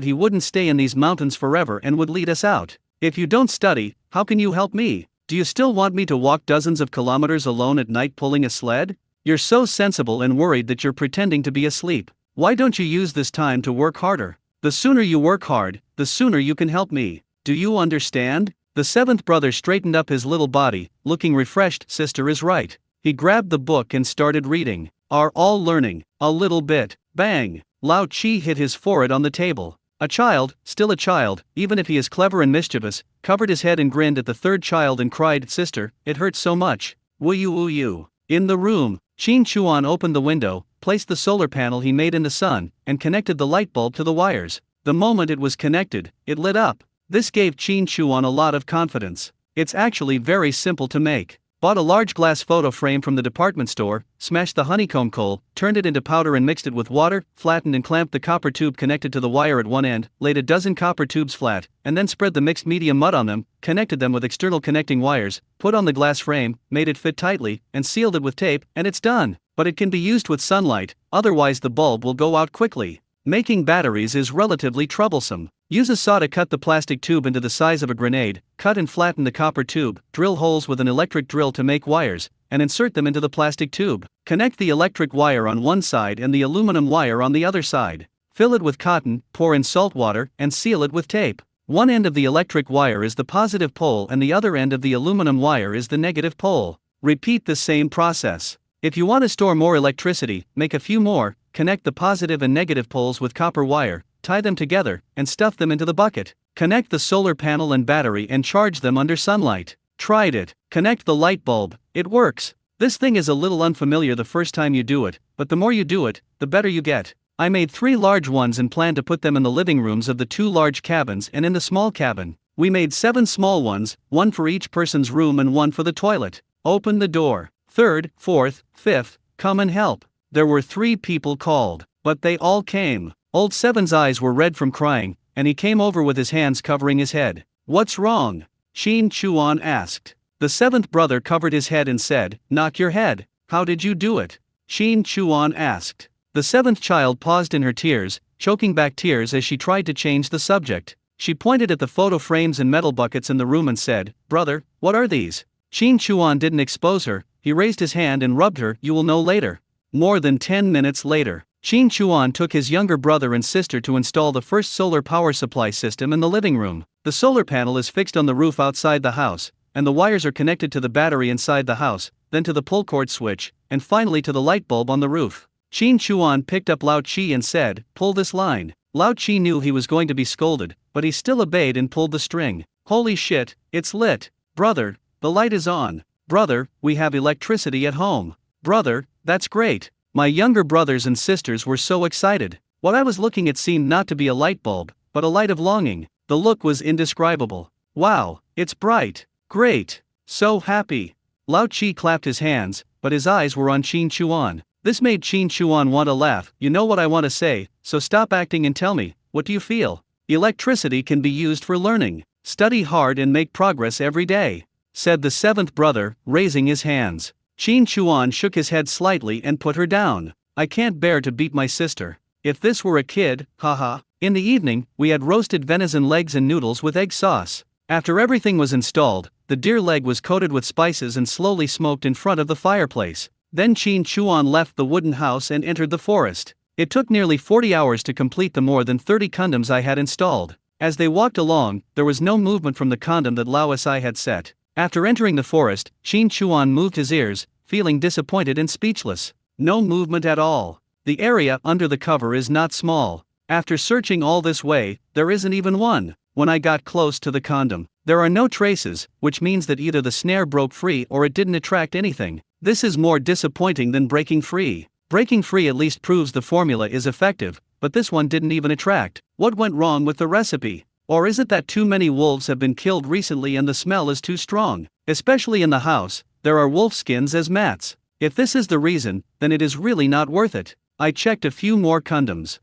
A: he wouldn't stay in these mountains forever and would lead us out. "If you don't study, how can you help me? Do you still want me to walk dozens of kilometers alone at night pulling a sled? You're so sensible and worried that you're pretending to be asleep. Why don't you use this time to work harder? The sooner you work hard, the sooner you can help me. Do you understand?" The seventh brother straightened up his little body, looking refreshed. "Sister is right." He grabbed the book and started reading. "Are all learning? A little bit." Bang! Lao Chi hit his forehead on the table. A child, still a child, even if he is clever and mischievous, covered his head and grinned at the third child and cried, "Sister, it hurts so much." "Woo you. In the room, Qin Chuan opened the window, placed the solar panel he made in the sun, and connected the light bulb to the wires. The moment it was connected, it lit up. This gave Qin Chuan a lot of confidence. It's actually very simple to make. Bought a large glass photo frame from the department store, smashed the honeycomb coal, turned it into powder and mixed it with water, flattened and clamped the copper tube connected to the wire at one end, laid a dozen copper tubes flat, and then spread the mixed medium mud on them, connected them with external connecting wires, put on the glass frame, made it fit tightly, and sealed it with tape, and it's done. But it can be used with sunlight, otherwise the bulb will go out quickly. Making batteries is relatively troublesome. Use a saw to cut the plastic tube into the size of a grenade, cut and flatten the copper tube, drill holes with an electric drill to make wires, and insert them into the plastic tube. Connect the electric wire on one side and the aluminum wire on the other side. Fill it with cotton, pour in salt water, and seal it with tape. One end of the electric wire is the positive pole and the other end of the aluminum wire is the negative pole. Repeat the same process. If you want to store more electricity, make a few more, connect the positive and negative poles with copper wire, tie them together, and stuff them into the bucket. Connect the solar panel and battery and charge them under sunlight. Tried it. Connect the light bulb. It works. This thing is a little unfamiliar the first time you do it, but the more you do it, the better you get. I made 3 large ones and plan to put them in the living rooms of the 2 large cabins and in the small cabin. We made 7 small ones, one for each person's room and one for the toilet. Open the door. 3rd, 4th, 5th, come and help. There were 3 people called, but they all came. Old Seven's eyes were red from crying, and he came over with his hands covering his head. What's wrong? Shin Chuan asked. The 7th brother covered his head and said, knock your head. How did you do it? Shin Chuan asked. The 7th child paused in her tears, choking back tears as she tried to change the subject. She pointed at the photo frames and metal buckets in the room and said, brother, what are these? Shin Chuan didn't expose her, he raised his hand and rubbed her, you will know later. More than 10 minutes later, Shin Chuan took his younger brother and sister to install the first solar power supply system in the living room. The solar panel is fixed on the roof outside the house, and the wires are connected to the battery inside the house, then to the pull cord switch, and finally to the light bulb on the roof. Shin Chuan picked up Lao Chi and said, pull this line. Lao Chi knew he was going to be scolded, but he still obeyed and pulled the string. Holy shit, it's lit. Brother, the light is on. Brother, we have electricity at home. Brother, that's great. My younger brothers and sisters were so excited. What I was looking at seemed not to be a light bulb, but a light of longing. The look was indescribable. Wow, it's bright. Great. So happy. Lao Chi clapped his hands, but his eyes were on Shin Chuan. This made Shin Chuan want to laugh. You know what I want to say, so stop acting and tell me, what do you feel? Electricity can be used for learning. Study hard and make progress every day, said the 7th brother, raising his hands. Shin Chuan shook his head slightly and put her down. I can't bear to beat my sister. If this were a kid, haha. In the evening, we had roasted venison legs and noodles with egg sauce. After everything was installed, the deer leg was coated with spices and slowly smoked in front of the fireplace. Then Shin Chuan left the wooden house and entered the forest. It took nearly 40 hours to complete the more than 30 condoms I had installed. As they walked along, there was no movement from the condom that Lao Si had set. After entering the forest, Shin Chuan moved his ears, feeling disappointed and speechless. No movement at all. The area under the cover is not small. After searching all this way, there isn't even one. When I got close to the condom, there are no traces, which means that either the snare broke free or it didn't attract anything. This is more disappointing than breaking free. Breaking free at least proves the formula is effective, but this one didn't even attract. What went wrong with the recipe? Or is it that too many wolves have been killed recently and the smell is too strong? Especially in the house, there are wolf skins as mats. If this is the reason, then it is really not worth it. I checked a few more condoms.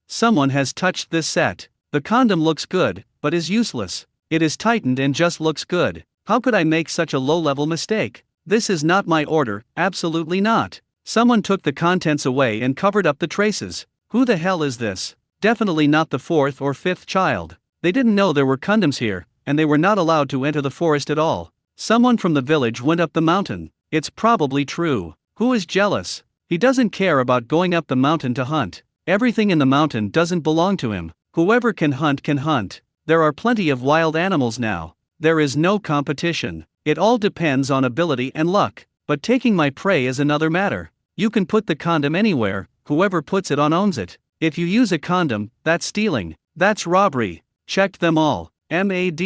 A: Someone has touched this set. The condom looks good, but is useless. It is tightened and just looks good. How could I make such a low-level mistake? This is not my order, absolutely not. Someone took the contents away and covered up the traces. Who the hell is this? Definitely not the 4th or 5th child. They didn't know there were condoms here, and they were not allowed to enter the forest at all. Someone from the village went up the mountain. It's probably true. Who is jealous? He doesn't care about going up the mountain to hunt. Everything in the mountain doesn't belong to him. Whoever can hunt can hunt. There are plenty of wild animals now. There is no competition. It all depends on ability and luck. But taking my prey is another matter. You can put the condom anywhere, whoever puts it on owns it. If you use a condom, that's stealing. That's robbery. Checked them all. MAD.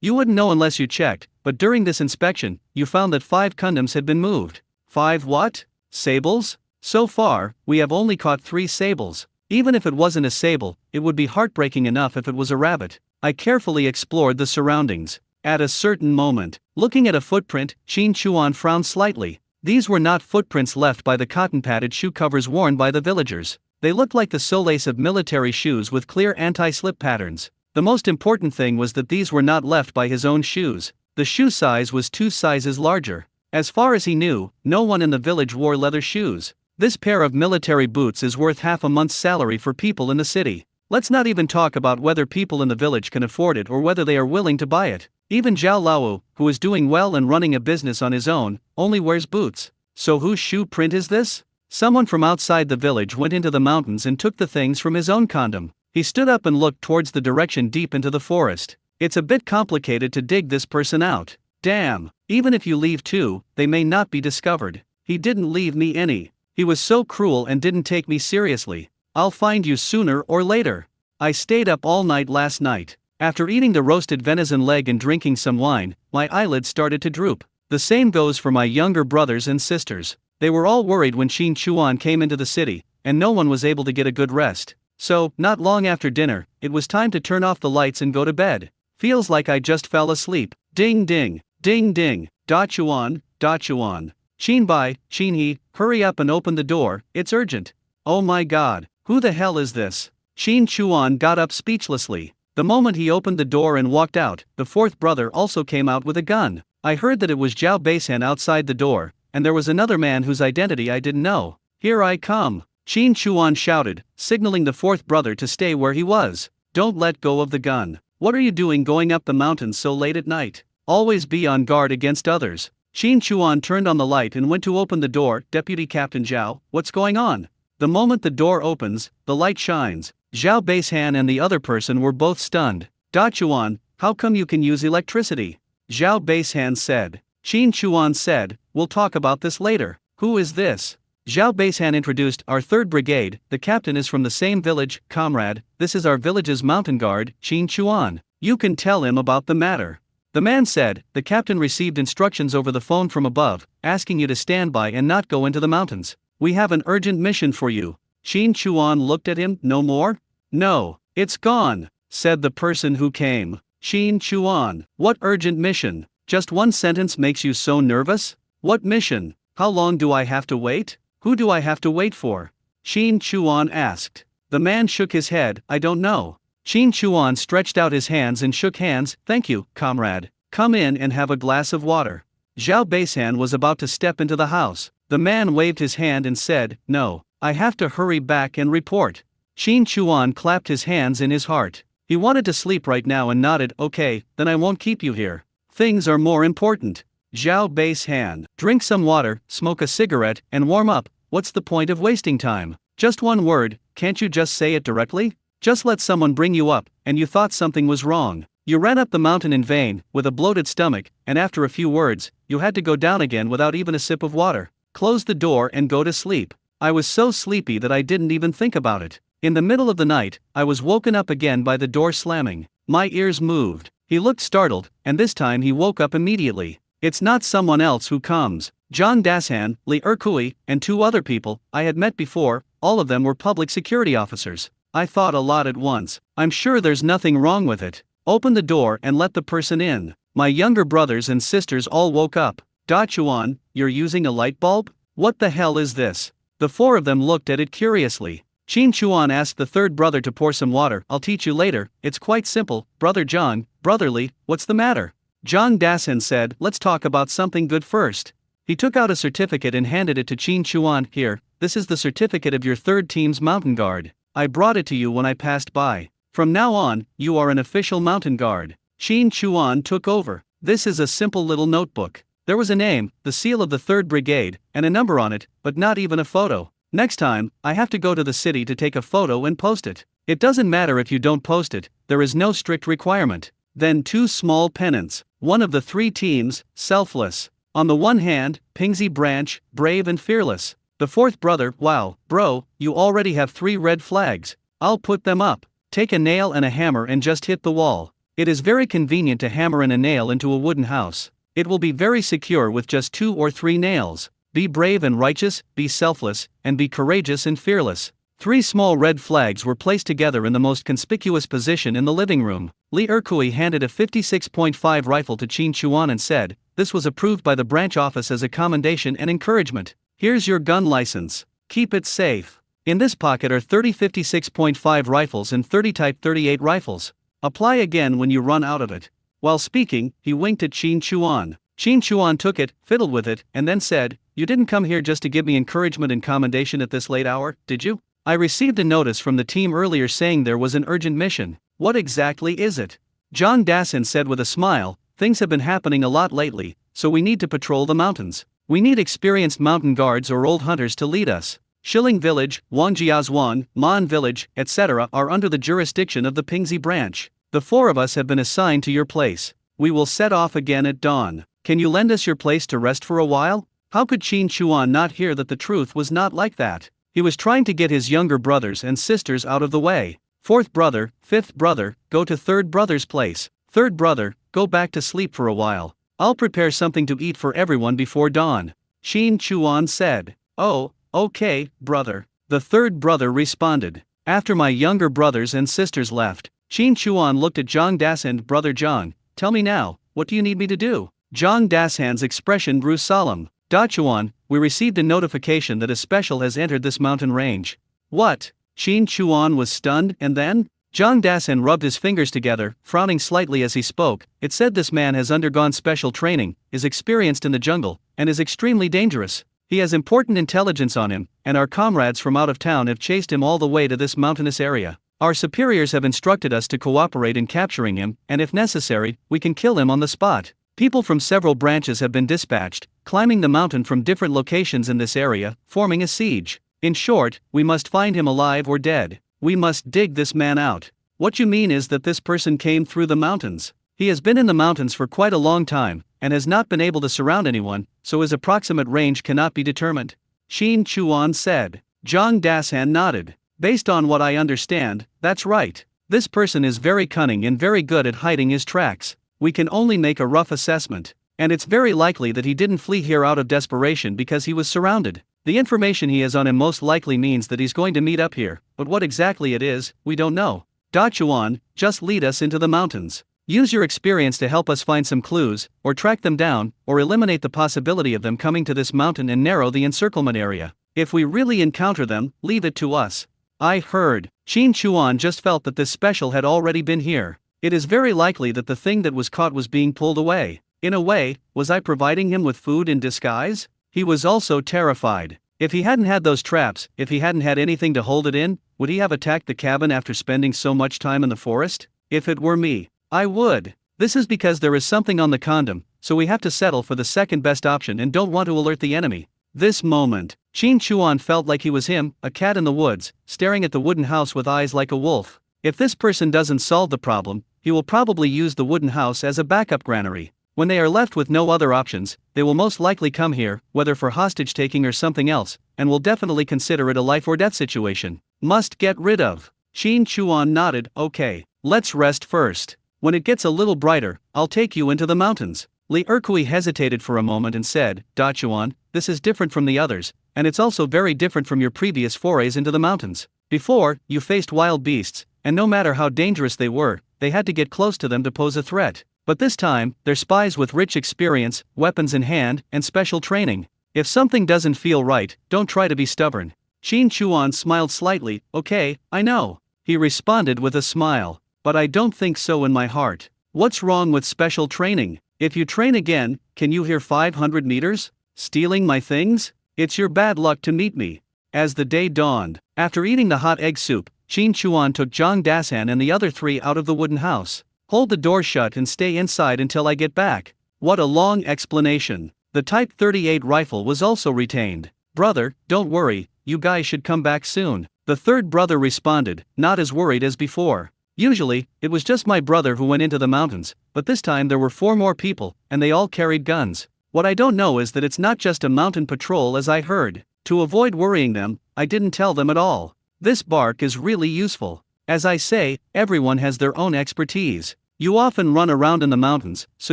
A: You wouldn't know unless you checked, but during this inspection, you found that 5 condoms had been moved. 5 what? Sables? So far, we have only caught 3 sables. Even if it wasn't a sable, it would be heartbreaking enough if it was a rabbit. I carefully explored the surroundings. At a certain moment, looking at a footprint, Shin Chuan frowned slightly. These were not footprints left by the cotton-padded shoe covers worn by the villagers. They looked like the soles of military shoes with clear anti-slip patterns. The most important thing was that these were not left by his own shoes. The shoe size was 2 sizes larger. As far as he knew, no one in the village wore leather shoes. This pair of military boots is worth half a month's salary for people in the city. Let's not even talk about whether people in the village can afford it or whether they are willing to buy it. Even Zhao Lao, who is doing well and running a business on his own, only wears boots. So whose shoe print is this? Someone from outside the village went into the mountains and took the things from his own condom. He stood up and looked towards the direction deep into the forest. It's a bit complicated to dig this person out. Damn, even if you leave too, they may not be discovered. He didn't leave me any. He was so cruel and didn't take me seriously. I'll find you sooner or later. I stayed up all night last night. After eating the roasted venison leg and drinking some wine, my eyelids started to droop. The same goes for my younger brothers and sisters. They were all worried when Shin Chuan came into the city, and no one was able to get a good rest. So, not long after dinner, it was time to turn off the lights and go to bed. Feels like I just fell asleep. Ding ding, ding ding. Da Chuan, Da Chuan. Shin Bai, Shin He, hurry up and open the door, it's urgent. Oh my god, who the hell is this? Shin Chuan got up speechlessly. The moment he opened the door and walked out, the fourth brother also came out with a gun. I heard that it was Zhao Beishan outside the door, and there was another man whose identity I didn't know. Here I come. Shin Chuan shouted, signaling the fourth brother to stay where he was. Don't let go of the gun. What are you doing going up the mountains so late at night? Always be on guard against others. Shin Chuan turned on the light and went to open the door. Deputy Captain Zhao, what's going on? The moment the door opens, the light shines. Zhao Beishan and the other person were both stunned. Da Chuan, how come you can use electricity? Zhao Beishan said. Shin Chuan said, we'll talk about this later. Who is this? Zhao Beishan introduced our 3rd Brigade, the captain is from the same village, comrade, this is our village's mountain guard, Shin Chuan. You can tell him about the matter. The man said, the captain received instructions over the phone from above, asking you to stand by and not go into the mountains. We have an urgent mission for you. Shin Chuan looked at him, no more? No, it's gone, said the person who came. Shin Chuan, what urgent mission? Just one sentence makes you so nervous? What mission? How long do I have to wait? Who do I have to wait for? Shin Chuan asked. The man shook his head, I don't know. Shin Chuan stretched out his hands and shook hands, thank you, comrade. Come in and have a glass of water. Zhao Beishan was about to step into the house. The man waved his hand and said, no, I have to hurry back and report. Shin Chuan clapped his hands in his heart. He wanted to sleep right now and nodded, okay, then I won't keep you here. Things are more important. Zhao Beishan, drink some water, smoke a cigarette, and warm up. What's the point of wasting time? Just one word, can't you just say it directly? Just let someone bring you up, and you thought something was wrong. You ran up the mountain in vain, with a bloated stomach, and after a few words, you had to go down again without even a sip of water. Close the door and go to sleep. I was so sleepy that I didn't even think about it. In the middle of the night, I was woken up again by the door slamming. My ears moved. He looked startled, and this time he woke up immediately. It's not someone else who comes. Zhang Dasan, Li Erkui, and 2 other people I had met before, all of them were public security officers. I thought a lot at once. I'm sure there's nothing wrong with it. Open the door and let the person in. My younger brothers and sisters all woke up. Da Chuan, you're using a light bulb? What the hell is this? The 4 of them looked at it curiously. Shin Chuan asked the 3rd brother to pour some water. I'll teach you later, it's quite simple. Brother Zhang, brotherly, what's the matter? Zhang Dasan said, let's talk about something good first. He took out a certificate and handed it to Shin Chuan. Here, this is the certificate of your 3rd team's mountain guard. I brought it to you when I passed by. From now on, you are an official mountain guard. Shin Chuan took over. This is a simple little notebook. There was a name, the seal of the 3rd Brigade, and a number on it, but not even a photo. Next time, I have to go to the city to take a photo and post it. It doesn't matter if you don't post it, there is no strict requirement. Then 2 small pennants. One of the 3 teams, selfless. On the one hand, Pingxi branch, brave and fearless. The 4th brother, wow, bro, you already have 3 red flags. I'll put them up. Take a nail and a hammer and just hit the wall. It is very convenient to hammer in a nail into a wooden house. It will be very secure with just 2 or 3 nails. Be brave and righteous, be selfless, and be courageous and fearless. 3 small red flags were placed together in the most conspicuous position in the living room. Li Erkui handed a 56.5 rifle to Shin Chuan and said, this was approved by the branch office as a commendation and encouragement. Here's your gun license. Keep it safe. In this pocket are 30 56.5 rifles and 30 Type 38 rifles. Apply again when you run out of it. While speaking, he winked at Shin Chuan. Shin Chuan took it, fiddled with it, and then said, you didn't come here just to give me encouragement and commendation at this late hour, did you? I received a notice from the team earlier saying there was an urgent mission. What exactly is it? Zhang Dasan said with a smile, things have been happening a lot lately, so we need to patrol the mountains. We need experienced mountain guards or old hunters to lead us. Shilling Village, Wangjiazhuang, Man Village, etc. are under the jurisdiction of the Pingxi branch. The 4 of us have been assigned to your place. We will set off again at dawn. Can you lend us your place to rest for a while? How could Shin Chuan not hear that the truth was not like that? He was trying to get his younger brothers and sisters out of the way. 4th brother, 5th brother, go to 3rd brother's place. 3rd brother, go back to sleep for a while. I'll prepare something to eat for everyone before dawn. Shin Chuan said. Oh, okay, brother. The 3rd brother responded. After my younger brothers and sisters left, Qin Chuan looked at Zhang Dasan. Brother Zhang, tell me now, what do you need me to do? Zhang Dasan's expression grew solemn. Da Chuan, we received a notification that a special has entered this mountain range. What? Qin Chuan was stunned, and then? Zhang Dasan rubbed his fingers together, frowning slightly as he spoke. It said this man has undergone special training, is experienced in the jungle, and is extremely dangerous. He has important intelligence on him, and our comrades from out of town have chased him all the way to this mountainous area. Our superiors have instructed us to cooperate in capturing him, and if necessary, we can kill him on the spot. People from several branches have been dispatched, climbing the mountain from different locations in this area, forming a siege. In short, we must find him alive or dead. We must dig this man out. What you mean is that this person came through the mountains. He has been in the mountains for quite a long time, and has not been able to surround anyone, so his approximate range cannot be determined. Qin Chuan said. Zhang Dasan nodded. Based on what I understand, that's right. This person is very cunning and very good at hiding his tracks. We can only make a rough assessment. And it's very likely that he didn't flee here out of desperation because he was surrounded. The information he has on him most likely means that he's going to meet up here, but what exactly it is, we don't know. Da Chuan, just lead us into the mountains. Use your experience to help us find some clues, or track them down, or eliminate the possibility of them coming to this mountain and narrow the encirclement area. If we really encounter them, leave it to us. I heard. Qin Chuan just felt that this special had already been here. It is very likely that the thing that was caught was being pulled away. In a way, was I providing him with food in disguise? He was also terrified. If he hadn't had those traps, if he hadn't had anything to hold it in, would he have attacked the cabin after spending so much time in the forest? If it were me, I would. This is because there is something on the condom, so we have to settle for the second best option and don't want to alert the enemy. This moment, Qin Chuan felt like he was him, a cat in the woods, staring at the wooden house with eyes like a wolf. If this person doesn't solve the problem, he will probably use the wooden house as a backup granary. When they are left with no other options, they will most likely come here, whether for hostage taking or something else, and will definitely consider it a life or death situation. Must get rid of. Qin Chuan nodded. Okay, let's rest first. When it gets a little brighter, I'll take you into the mountains. Li Erkui hesitated for a moment and said, Da Chuan, this is different from the others, and it's also very different from your previous forays into the mountains. Before, you faced wild beasts, and no matter how dangerous they were, they had to get close to them to pose a threat. But this time, they're spies with rich experience, weapons in hand, and special training. If something doesn't feel right, don't try to be stubborn. Qin Chuan smiled slightly. Okay, I know. He responded with a smile. But I don't think so in my heart. What's wrong with special training? If you train again, can you hear 500 meters? Stealing my things? It's your bad luck to meet me. As the day dawned, after eating the hot egg soup, Qin Chuan took Zhang Dasan and the other three out of the wooden house. Hold the door shut and stay inside until I get back. What a long explanation. The Type 38 rifle was also retained. Brother, don't worry, you guys should come back soon. The third brother responded, not as worried as before. Usually, it was just my brother who went into the mountains, but this time there were 4 more people, and they all carried guns. What I don't know is that it's not just a mountain patrol as I heard. To avoid worrying them, I didn't tell them at all. This bark is really useful. As I say, everyone has their own expertise. You often run around in the mountains, so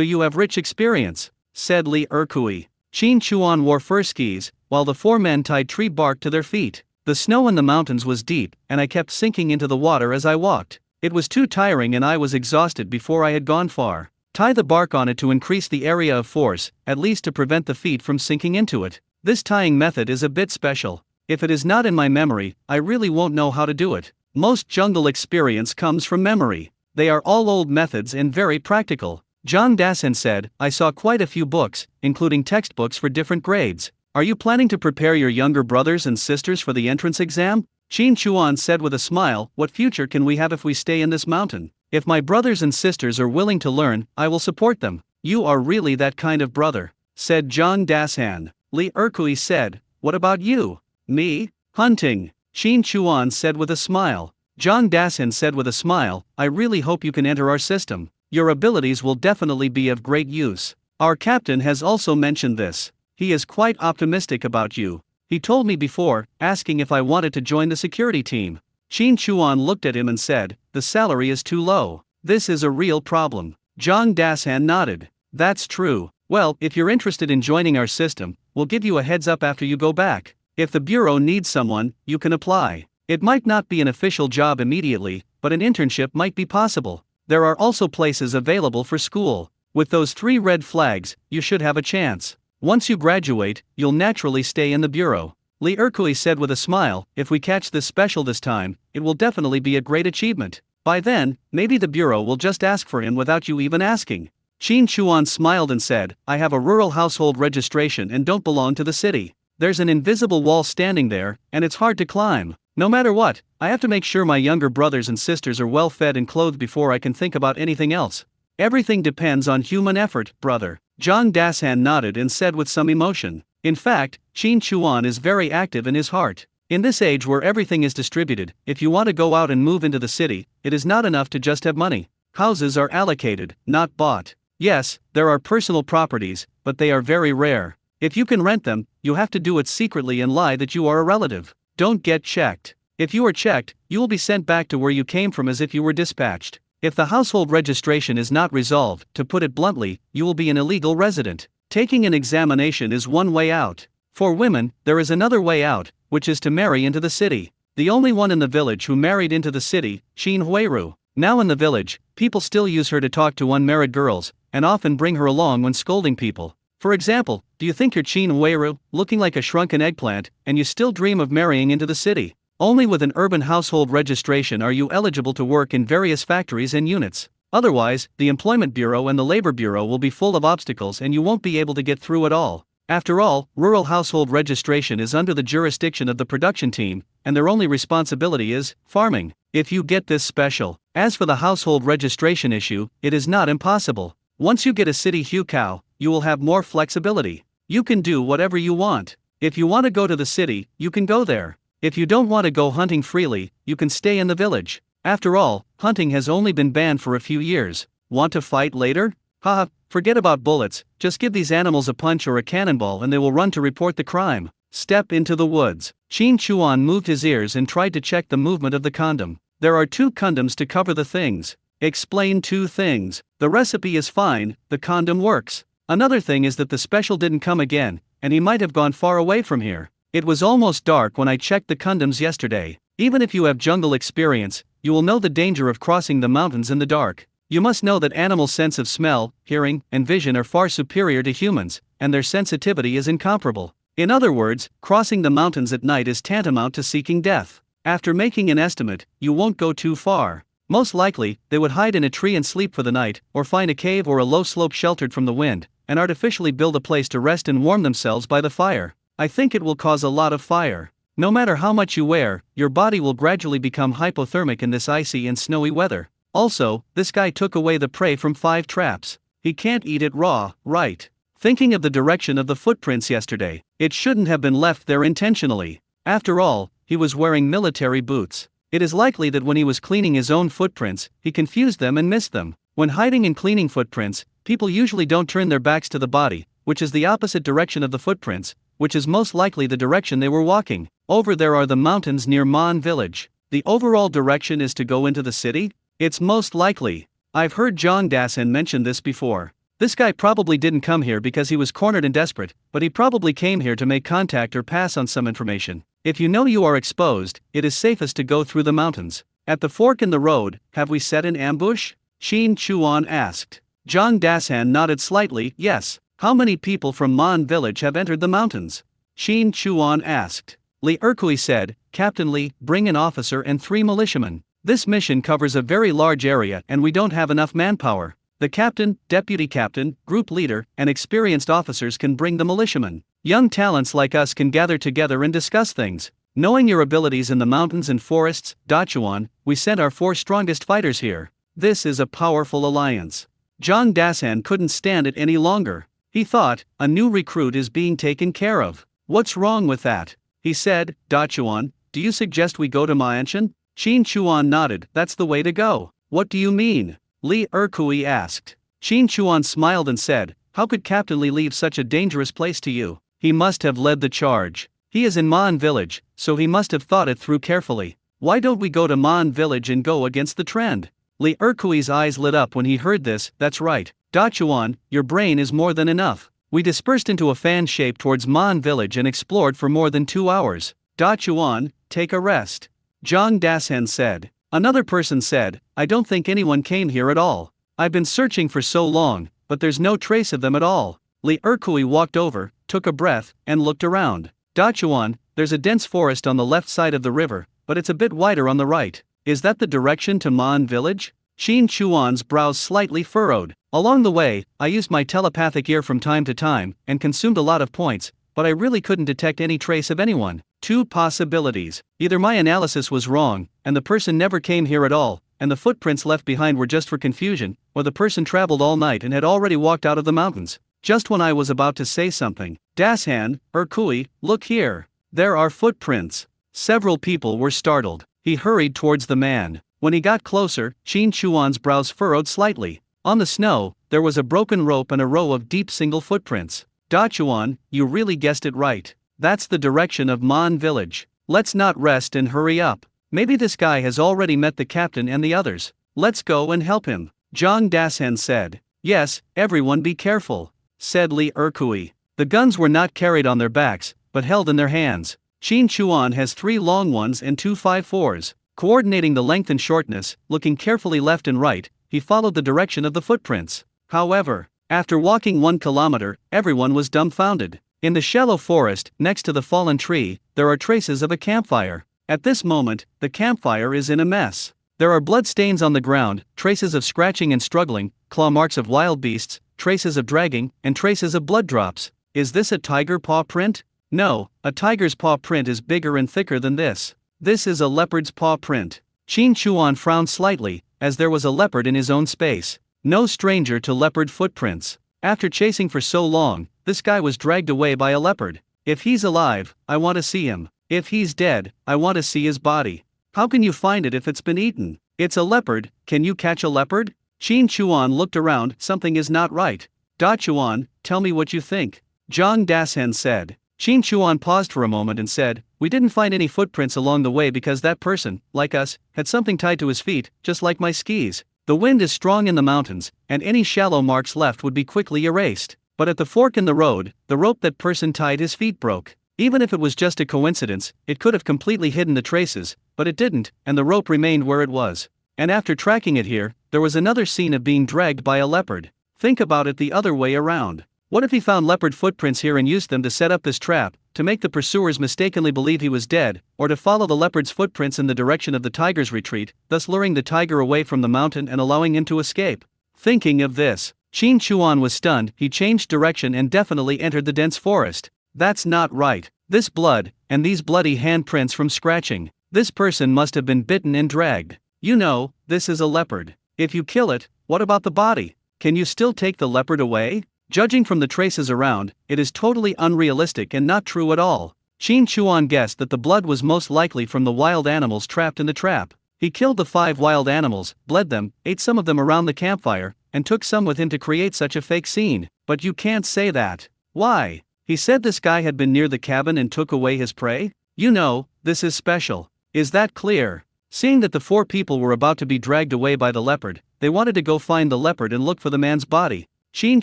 A: you have rich experience, said Li Erkui. Qin Chuan wore fur skis, while the 4 men tied tree bark to their feet. The snow in the mountains was deep, and I kept sinking into the water as I walked. It was too tiring and I was exhausted before I had gone far. Tie the bark on it to increase the area of force, at least to prevent the feet from sinking into it. This tying method is a bit special. If it is not in my memory, I really won't know how to do it. Most jungle experience comes from memory. They are all old methods and very practical. Zhang Dasan said, I saw quite a few books, including textbooks for different grades. Are you planning to prepare your younger brothers and sisters for the entrance exam? Qin Chuan said with a smile, what future can we have if we stay in this mountain? If my brothers and sisters are willing to learn, I will support them. You are really that kind of brother, said Zhang Dasan. Li Erkui said, what about you? Me? Hunting. Qin Chuan said with a smile. Zhang Dasan said with a smile, I really hope you can enter our system. Your abilities will definitely be of great use. Our captain has also mentioned this. He is quite optimistic about you. He told me before, asking if I wanted to join the security team. Qin Chuan looked at him and said, the salary is too low. This is a real problem. Zhang Dasan nodded. That's true. Well, if you're interested in joining our system, we'll give you a heads up after you go back. If the bureau needs someone, you can apply. It might not be an official job immediately, but an internship might be possible. There are also places available for school. With those 3 red flags, you should have a chance. Once you graduate, you'll naturally stay in the bureau. Lee Erkui said with a smile, if we catch this special this time, it will definitely be a great achievement. By then, maybe the bureau will just ask for him without you even asking. Qin Chuan smiled and said, I have a rural household registration and don't belong to the city. There's an invisible wall standing there, and it's hard to climb. No matter what, I have to make sure my younger brothers and sisters are well fed and clothed before I can think about anything else. Everything depends on human effort, brother. Zhang Dashan nodded and said with some emotion. In fact, Qin Chuan is very active in his heart. In this age where everything is distributed, if you want to go out and move into the city, it is not enough to just have money. Houses are allocated, not bought. Yes, there are personal properties, but they are very rare. If you can rent them, you have to do it secretly and lie that you are a relative. Don't get checked. If you are checked, you will be sent back to where you came from as if you were dispatched. If the household registration is not resolved, to put it bluntly, you will be an illegal resident. Taking an examination is one way out. For women, there is another way out, which is to marry into the city. The only one in the village who married into the city, Qin Huiru. Now in the village, people still use her to talk to unmarried girls, and often bring her along when scolding people. For example, do you think you're Qin Huiru, looking like a shrunken eggplant, and you still dream of marrying into the city? Only with an urban household registration are you eligible to work in various factories and units. Otherwise, the Employment Bureau and the Labor Bureau will be full of obstacles and you won't be able to get through at all. After all, rural household registration is under the jurisdiction of the production team, and their only responsibility is farming. If you get this special. As for the household registration issue, it is not impossible. Once you get a city hukou, you will have more flexibility. You can do whatever you want. If you want to go to the city, you can go there. If you don't want to go hunting freely, you can stay in the village. After all, hunting has only been banned for a few years. Want to fight later? Haha, forget about bullets, just give these animals a punch or a cannonball and they will run to report the crime. Step into the woods. Qin Chuan moved his ears and tried to check the movement of the condom. There are 2 condoms to cover the things. Explain 2 things. The recipe is fine, the condom works. Another thing is that the special didn't come again, and he might have gone far away from here. It was almost dark when I checked the condoms yesterday. Even if you have jungle experience, you will know the danger of crossing the mountains in the dark. You must know that animals' sense of smell, hearing, and vision are far superior to humans, and their sensitivity is incomparable. In other words, crossing the mountains at night is tantamount to seeking death. After making an estimate, you won't go too far. Most likely, they would hide in a tree and sleep for the night, or find a cave or a low slope sheltered from the wind, and artificially build a place to rest and warm themselves by the fire. I think it will cause a lot of fire. No matter how much you wear, your body will gradually become hypothermic in this icy and snowy weather. Also, this guy took away the prey from 5 traps. He can't eat it raw, right? Thinking of the direction of the footprints yesterday, it shouldn't have been left there intentionally. After all, he was wearing military boots. It is likely that when he was cleaning his own footprints, he confused them and missed them. When hiding and cleaning footprints, people usually don't turn their backs to the body, which is the opposite direction of the footprints, which is most likely the direction they were walking. Over there are the mountains near Mon village. The overall direction is to go into the city? It's most likely. I've heard Zhang Dasan mention this before. This guy probably didn't come here because he was cornered and desperate, but he probably came here to make contact or pass on some information. If you know you are exposed, it is safest to go through the mountains. At the fork in the road, have we set an ambush? Qin Chuan asked. Zhang Dasan nodded slightly, yes. How many people from Mon village have entered the mountains? Qin Chuan asked. Li Erkui said, Captain Li, bring an officer and 3 militiamen. This mission covers a very large area and we don't have enough manpower. The captain, deputy captain, group leader, and experienced officers can bring the militiamen. Young talents like us can gather together and discuss things. Knowing your abilities in the mountains and forests, Dachuan, we sent our 4 strongest fighters here. This is a powerful alliance. Zhang Dasan couldn't stand it any longer. He thought, a new recruit is being taken care of. What's wrong with that? He said, Dachuan, do you suggest we go to Ma'anshan? Qin Chuan nodded, that's the way to go. What do you mean? Li Erkui asked. Qin Chuan smiled and said, how could Captain Li leave such a dangerous place to you? He must have led the charge. He is in Mon village, so he must have thought it through carefully. Why don't we go to Mon village and go against the trend? Li Erkui's eyes lit up when he heard this, that's right. Dachuan, your brain is more than enough. We dispersed into a fan shape towards Mon village and explored for more than 2 hours. Dachuan, take a rest. Zhang Dasan said. Another person said, I don't think anyone came here at all. I've been searching for so long, but there's no trace of them at all. Li Erkui walked over, took a breath, and looked around. Dachuan, there's a dense forest on the left side of the river, but it's a bit wider on the right. Is that the direction to Maan village? Qin Chuan's brows slightly furrowed. Along the way, I used my telepathic ear from time to time, and consumed a lot of points, but I really couldn't detect any trace of anyone. Two possibilities. Either my analysis was wrong, and the person never came here at all, and the footprints left behind were just for confusion, or the person traveled all night and had already walked out of the mountains. Just when I was about to say something, Dashan, Erkui, look here. There are footprints. Several people were startled. He hurried towards the man. When he got closer, Qin Chuan's brows furrowed slightly. On the snow, there was a broken rope and a row of deep single footprints. Dachuan, you really guessed it right. That's the direction of Maan village. Let's not rest and hurry up. Maybe this guy has already met the captain and the others. Let's go and help him. Zhang Dashan said. Yes, everyone be careful, said Li Erkui. The guns were not carried on their backs, but held in their hands. Qin Chuan has 3 long ones and 2 5.4s. Coordinating the length and shortness, looking carefully left and right, he followed the direction of the footprints. However, after walking 1 kilometer, everyone was dumbfounded. In the shallow forest, next to the fallen tree, there are traces of a campfire. At this moment, the campfire is in a mess. There are blood stains on the ground, traces of scratching and struggling, claw marks of wild beasts, traces of dragging, and traces of blood drops. Is this a tiger paw print? No, a tiger's paw print is bigger and thicker than this. This is a leopard's paw print. Qin Chuan frowned slightly, as there was a leopard in his own space. No stranger to leopard footprints. After chasing for so long, this guy was dragged away by a leopard. If he's alive, I want to see him. If he's dead, I want to see his body. How can you find it if it's been eaten? It's a leopard, can you catch a leopard? Qin Chuan looked around, something is not right. Dachuan, tell me what you think. Zhang Dashan said. Qin Chuan paused for a moment and said, we didn't find any footprints along the way because that person, like us, had something tied to his feet, just like my skis. The wind is strong in the mountains, and any shallow marks left would be quickly erased. But at the fork in the road, the rope that person tied his feet broke. Even if it was just a coincidence, it could have completely hidden the traces, but it didn't, and the rope remained where it was. And after tracking it here, there was another scene of being dragged by a leopard. Think about it the other way around. What if he found leopard footprints here and used them to set up this trap, to make the pursuers mistakenly believe he was dead, or to follow the leopard's footprints in the direction of the tiger's retreat, thus luring the tiger away from the mountain and allowing him to escape? Thinking of this, Qin Chuan was stunned. He changed direction and definitely entered the dense forest. That's not right. This blood, and these bloody handprints from scratching. This person must have been bitten and dragged. You know, this is a leopard. If you kill it, what about the body? Can you still take the leopard away? Judging from the traces around, it is totally unrealistic and not true at all. Qin Chuan guessed that the blood was most likely from the wild animals trapped in the trap. He killed the 5 wild animals, bled them, ate some of them around the campfire, and took some with him to create such a fake scene. But you can't say that. Why? He said this guy had been near the cabin and took away his prey? You know, this is special. Is that clear? Seeing that the 4 people were about to be dragged away by the leopard, they wanted to go find the leopard and look for the man's body. Qin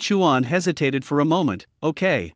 A: Chuan hesitated for a moment. Okay,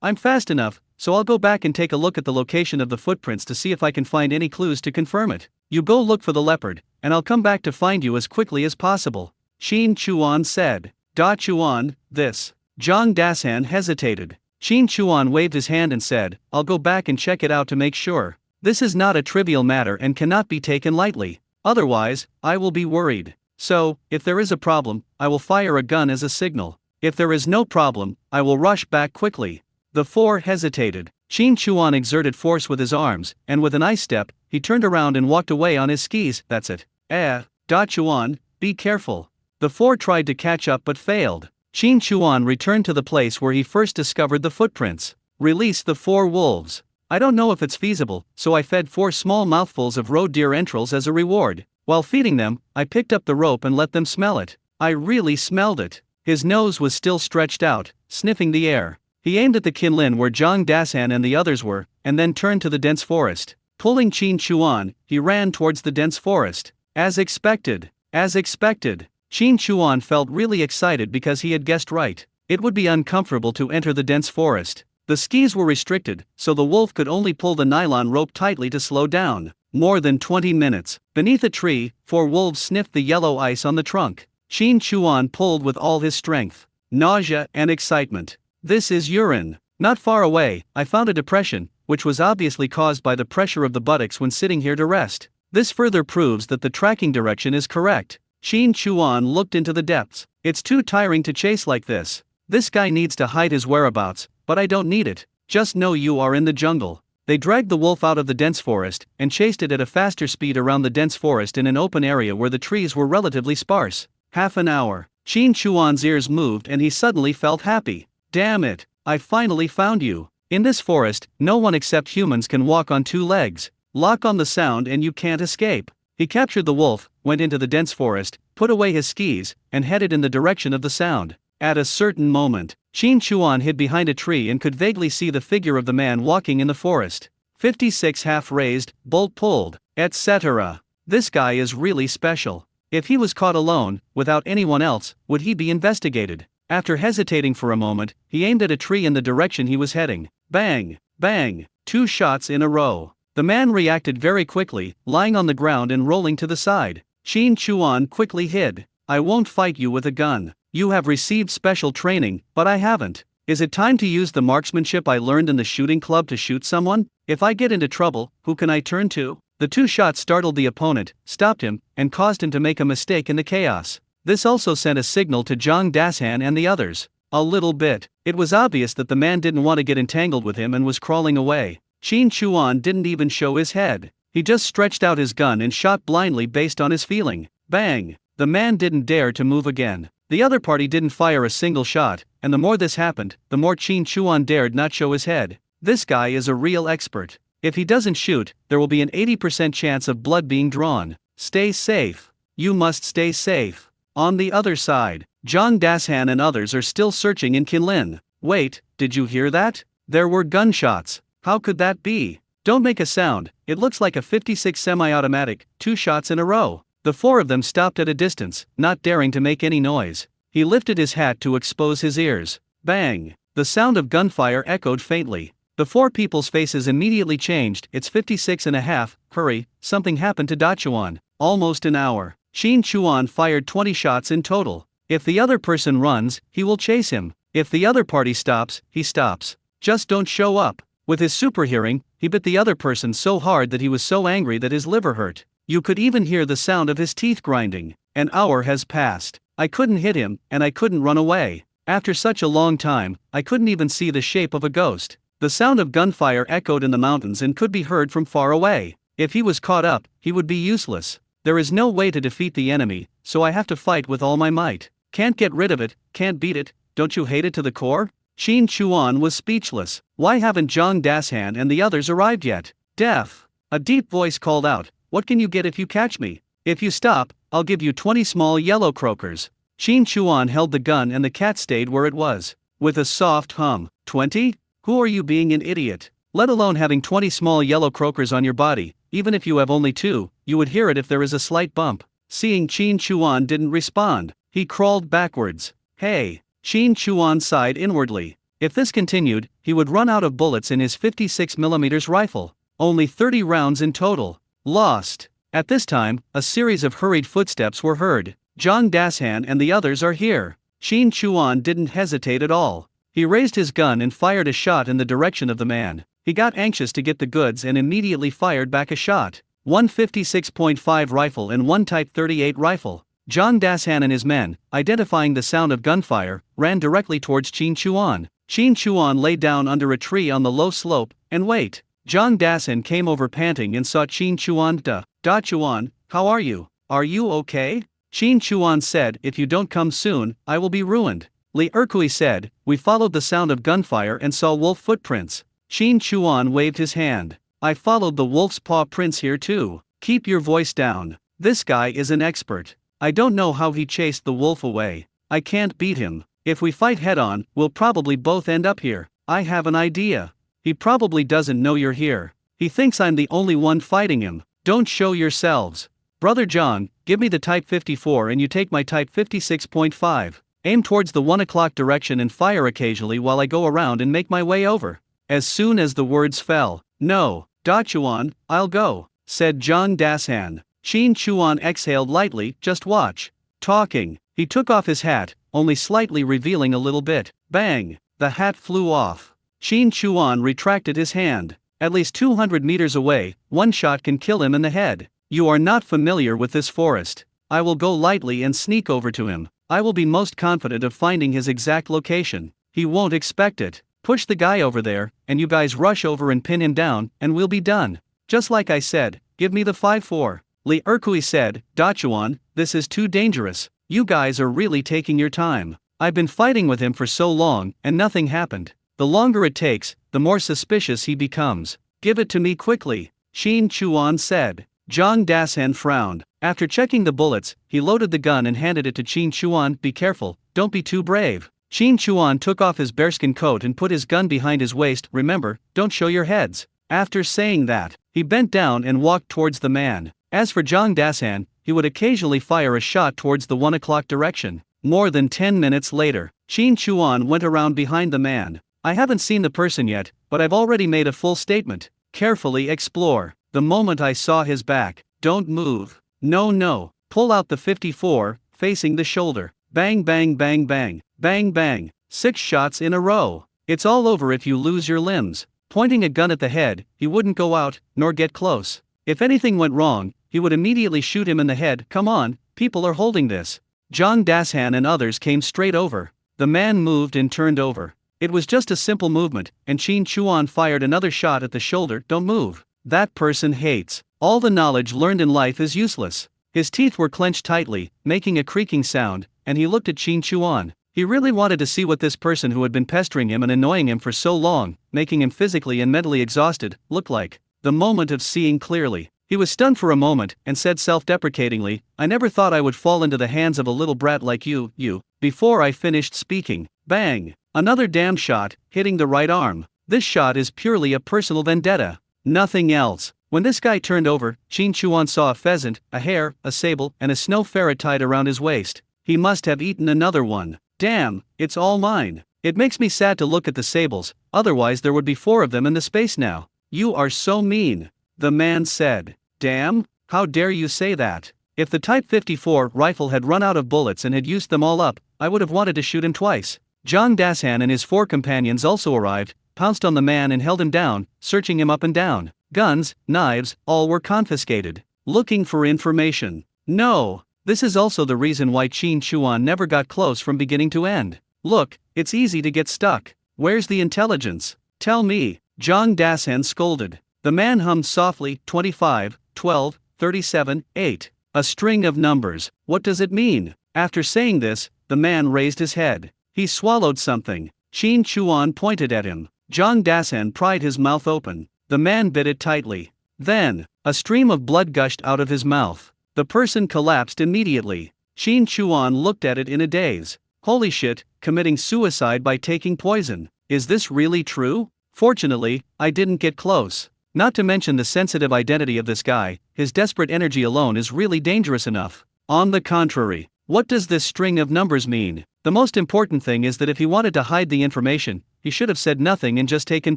A: I'm fast enough, so I'll go back and take a look at the location of the footprints to see if I can find any clues to confirm it. You go look for the leopard, and I'll come back to find you as quickly as possible, Qin Chuan said. Dachuan, this. Zhang Dashan hesitated. Qin Chuan waved his hand and said, I'll go back and check it out to make sure. This is not a trivial matter and cannot be taken lightly. Otherwise, I will be worried. So, if there is a problem, I will fire a gun as a signal. If there is no problem, I will rush back quickly. The 4 hesitated. Qin Chuan exerted force with his arms, and with an ice step, he turned around and walked away on his skis. That's it. Dachuan, be careful. The 4 tried to catch up but failed. Qin Chuan returned to the place where he first discovered the footprints. Release the 4 wolves. I don't know if it's feasible, so I fed 4 small mouthfuls of roe deer entrails as a reward. While feeding them, I picked up the rope and let them smell it. I really smelled it. His nose was still stretched out, sniffing the air. He aimed at the Kinlin where Zhang Dashan and the others were, and then turned to the dense forest. Pulling Qin Chuan, he ran towards the dense forest. As expected. Qin Chuan felt really excited because he had guessed right. It would be uncomfortable to enter the dense forest. The skis were restricted, so the wolf could only pull the nylon rope tightly to slow down. More than 20 minutes. Beneath a tree, 4 wolves sniffed the yellow ice on the trunk. Qin Chuan pulled with all his strength. Nausea and excitement. This is urine. Not far away, I found a depression, which was obviously caused by the pressure of the buttocks when sitting here to rest. This further proves that the tracking direction is correct. Qin Chuan looked into the depths. It's too tiring to chase like this. This guy needs to hide his whereabouts, but I don't need it. Just know you are in the jungle. They dragged the wolf out of the dense forest and chased it at a faster speed around the dense forest in an open area where the trees were relatively sparse. Half an hour. Qin Chuan's ears moved and he suddenly felt happy. Damn it, I finally found you. In this forest, no one except humans can walk on 2 legs. Lock on the sound and you can't escape. He captured the wolf, went into the dense forest, put away his skis, and headed in the direction of the sound. At a certain moment, Qin Chuan hid behind a tree and could vaguely see the figure of the man walking in the forest. 56 half raised, bolt pulled, etc. This guy is really special. If he was caught alone, without anyone else, would he be investigated? After hesitating for a moment, he aimed at a tree in the direction he was heading. Bang! Bang! 2 shots in a row. The man reacted very quickly, lying on the ground and rolling to the side. Qin Chuan quickly hid. I won't fight you with a gun. You have received special training, but I haven't. Is it time to use the marksmanship I learned in the shooting club to shoot someone? If I get into trouble, who can I turn to? The 2 shots startled the opponent, stopped him, and caused him to make a mistake in the chaos. This also sent a signal to Zhang Dashan and the others. A little bit. It was obvious that the man didn't want to get entangled with him and was crawling away. Qin Chuan didn't even show his head. He just stretched out his gun and shot blindly based on his feeling. Bang! The man didn't dare to move again. The other party didn't fire a single shot, and the more this happened, the more Qin Chuan dared not show his head. This guy is a real expert. If he doesn't shoot, there will be an 80% chance of blood being drawn. Stay safe. You must stay safe. On the other side, Zhang Dashan and others are still searching in Kinlin. Wait, did you hear that? There were gunshots. How could that be? Don't make a sound, it looks like a 56 semi-automatic, 2 shots in a row. The 4 of them stopped at a distance, not daring to make any noise. He lifted his hat to expose his ears. Bang! The sound of gunfire echoed faintly. The 4 people's faces immediately changed. It's 56 and a half, hurry, something happened to Dachuan. Almost an hour. Qin Chuan fired 20 shots in total. If the other person runs, he will chase him. If the other party stops, he stops. Just don't show up. With his super hearing, he bit the other person so hard that he was so angry that his liver hurt. You could even hear the sound of his teeth grinding. An hour has passed. I couldn't hit him, and I couldn't run away. After such a long time, I couldn't even see the shape of a ghost. The sound of gunfire echoed in the mountains and could be heard from far away. If he was caught up, he would be useless. There is no way to defeat the enemy, so I have to fight with all my might. Can't get rid of it, can't beat it, don't you hate it to the core? Qin Chuan was speechless. Why haven't Zhang Dashan and the others arrived yet? Deaf. A deep voice called out, what can you get if you catch me? If you stop, I'll give you 20 small yellow croakers. Qin Chuan held the gun and the cat stayed where it was. With a soft hum. 20? Who are you being an idiot? Let alone having 20 small yellow croakers on your body, even if you have only 2, you would hear it if there is a slight bump. Seeing Qin Chuan didn't respond, he crawled backwards. Hey! Qin Chuan sighed inwardly. If this continued, he would run out of bullets in his 56mm rifle. Only 30 rounds in total. Lost. At this time, a series of hurried footsteps were heard. Zhang Dashan and the others are here. Qin Chuan didn't hesitate at all. He raised his gun and fired a shot in the direction of the man. He got anxious to get the goods and immediately fired back a shot. One 56.5 rifle and one Type 38 rifle. Zhang Dashan and his men, identifying the sound of gunfire, ran directly towards Qin Chuan. Qin Chuan lay down under a tree on the low slope, and wait. Zhang Dashan came over panting and saw Qin Chuan. Da Chuan, how are you? Are you okay? Qin Chuan said, if you don't come soon, I will be ruined. Li Erkui said, we followed the sound of gunfire and saw wolf footprints. Qin Chuan waved his hand. I followed the wolf's paw prints here too. Keep your voice down. This guy is an expert. I don't know how he chased the wolf away. I can't beat him. If we fight head-on, we'll probably both end up here. I have an idea. He probably doesn't know you're here. He thinks I'm the only one fighting him. Don't show yourselves. Brother John, give me the Type 54 and you take my Type 56.5. Aim towards the 1 o'clock direction and fire occasionally while I go around and make my way over. As soon as the words fell, no, Da Chuan, I'll go. said Zhang Dasan. Qin Chuan exhaled lightly, just watch. Talking, he took off his hat, only slightly revealing a little bit. Bang! The hat flew off. Qin Chuan retracted his hand. At least 200 meters away, one shot can kill him in the head. You are not familiar with this forest. I will go lightly and sneak over to him. I will be most confident of finding his exact location. He won't expect it. Push the guy over there, and you guys rush over and pin him down, and we'll be done. Just like I said, give me the 5-4. Li Erkui said, Dachuan, this is too dangerous. You guys are really taking your time. I've been fighting with him for so long, and nothing happened. The longer it takes, the more suspicious he becomes. Give it to me quickly, Qin Chuan said. Zhang Dasan frowned. After checking the bullets, he loaded the gun and handed it to Qin Chuan. Be careful, don't be too brave. Qin Chuan took off his bearskin coat and put his gun behind his waist. Remember, don't show your heads. After saying that, he bent down and walked towards the man. As for Zhang Dasan, he would occasionally fire a shot towards the 1 o'clock direction. More than 10 minutes later, Qin Chuan went around behind the man. I haven't seen the person yet, but I've already made a full statement. Carefully explore. The moment I saw his back, don't move. No. Pull out the 54, facing the shoulder. Bang bang bang bang. Bang bang, 6 shots in a row. It's all over if you lose your limbs. Pointing a gun at the head, he wouldn't go out, nor get close. If anything went wrong, he would immediately shoot him in the head. Come on, people are holding this. Zhang Dasan and others came straight over. The man moved and turned over. It was just a simple movement, and Qin Chuan fired another shot at the shoulder. Don't move. That person hates. All the knowledge learned in life is useless. His teeth were clenched tightly, making a creaking sound, and he looked at Qin Chuan. He really wanted to see what this person who had been pestering him and annoying him for so long, making him physically and mentally exhausted, looked like. The moment of seeing clearly. He was stunned for a moment and said self-deprecatingly, I never thought I would fall into the hands of a little brat like you. Before I finished speaking, bang! Another damn shot, hitting the right arm. This shot is purely a personal vendetta. Nothing else. When this guy turned over, Qin Chuan saw a pheasant, a hare, a sable, and a snow ferret tied around his waist. He must have eaten another one. Damn, it's all mine. It makes me sad to look at the sables, otherwise there would be 4 of them in the space now. You are so mean, the man said. Damn, how dare you say that? If the Type 54 rifle had run out of bullets and had used them all up, I would have wanted to shoot him twice. Zhang Dasan and his 4 companions also arrived, pounced on the man and held him down, searching him up and down. Guns, knives, all were confiscated. Looking for information. No. This is also the reason why Qin Chuan never got close from beginning to end. Look, it's easy to get stuck. Where's the intelligence? Tell me, Zhang Dasan scolded. The man hummed softly, 25, 12, 37, 8. A string of numbers, what does it mean? After saying this, the man raised his head. He swallowed something. Qin Chuan pointed at him. Zhang Dasan pried his mouth open. The man bit it tightly. Then, a stream of blood gushed out of his mouth. The person collapsed immediately. Qin Chuan looked at it in a daze. Holy shit, committing suicide by taking poison. Is this really true? Fortunately, I didn't get close. Not to mention the sensitive identity of this guy, his desperate energy alone is really dangerous enough. On the contrary, what does this string of numbers mean? The most important thing is that if he wanted to hide the information, he should have said nothing and just taken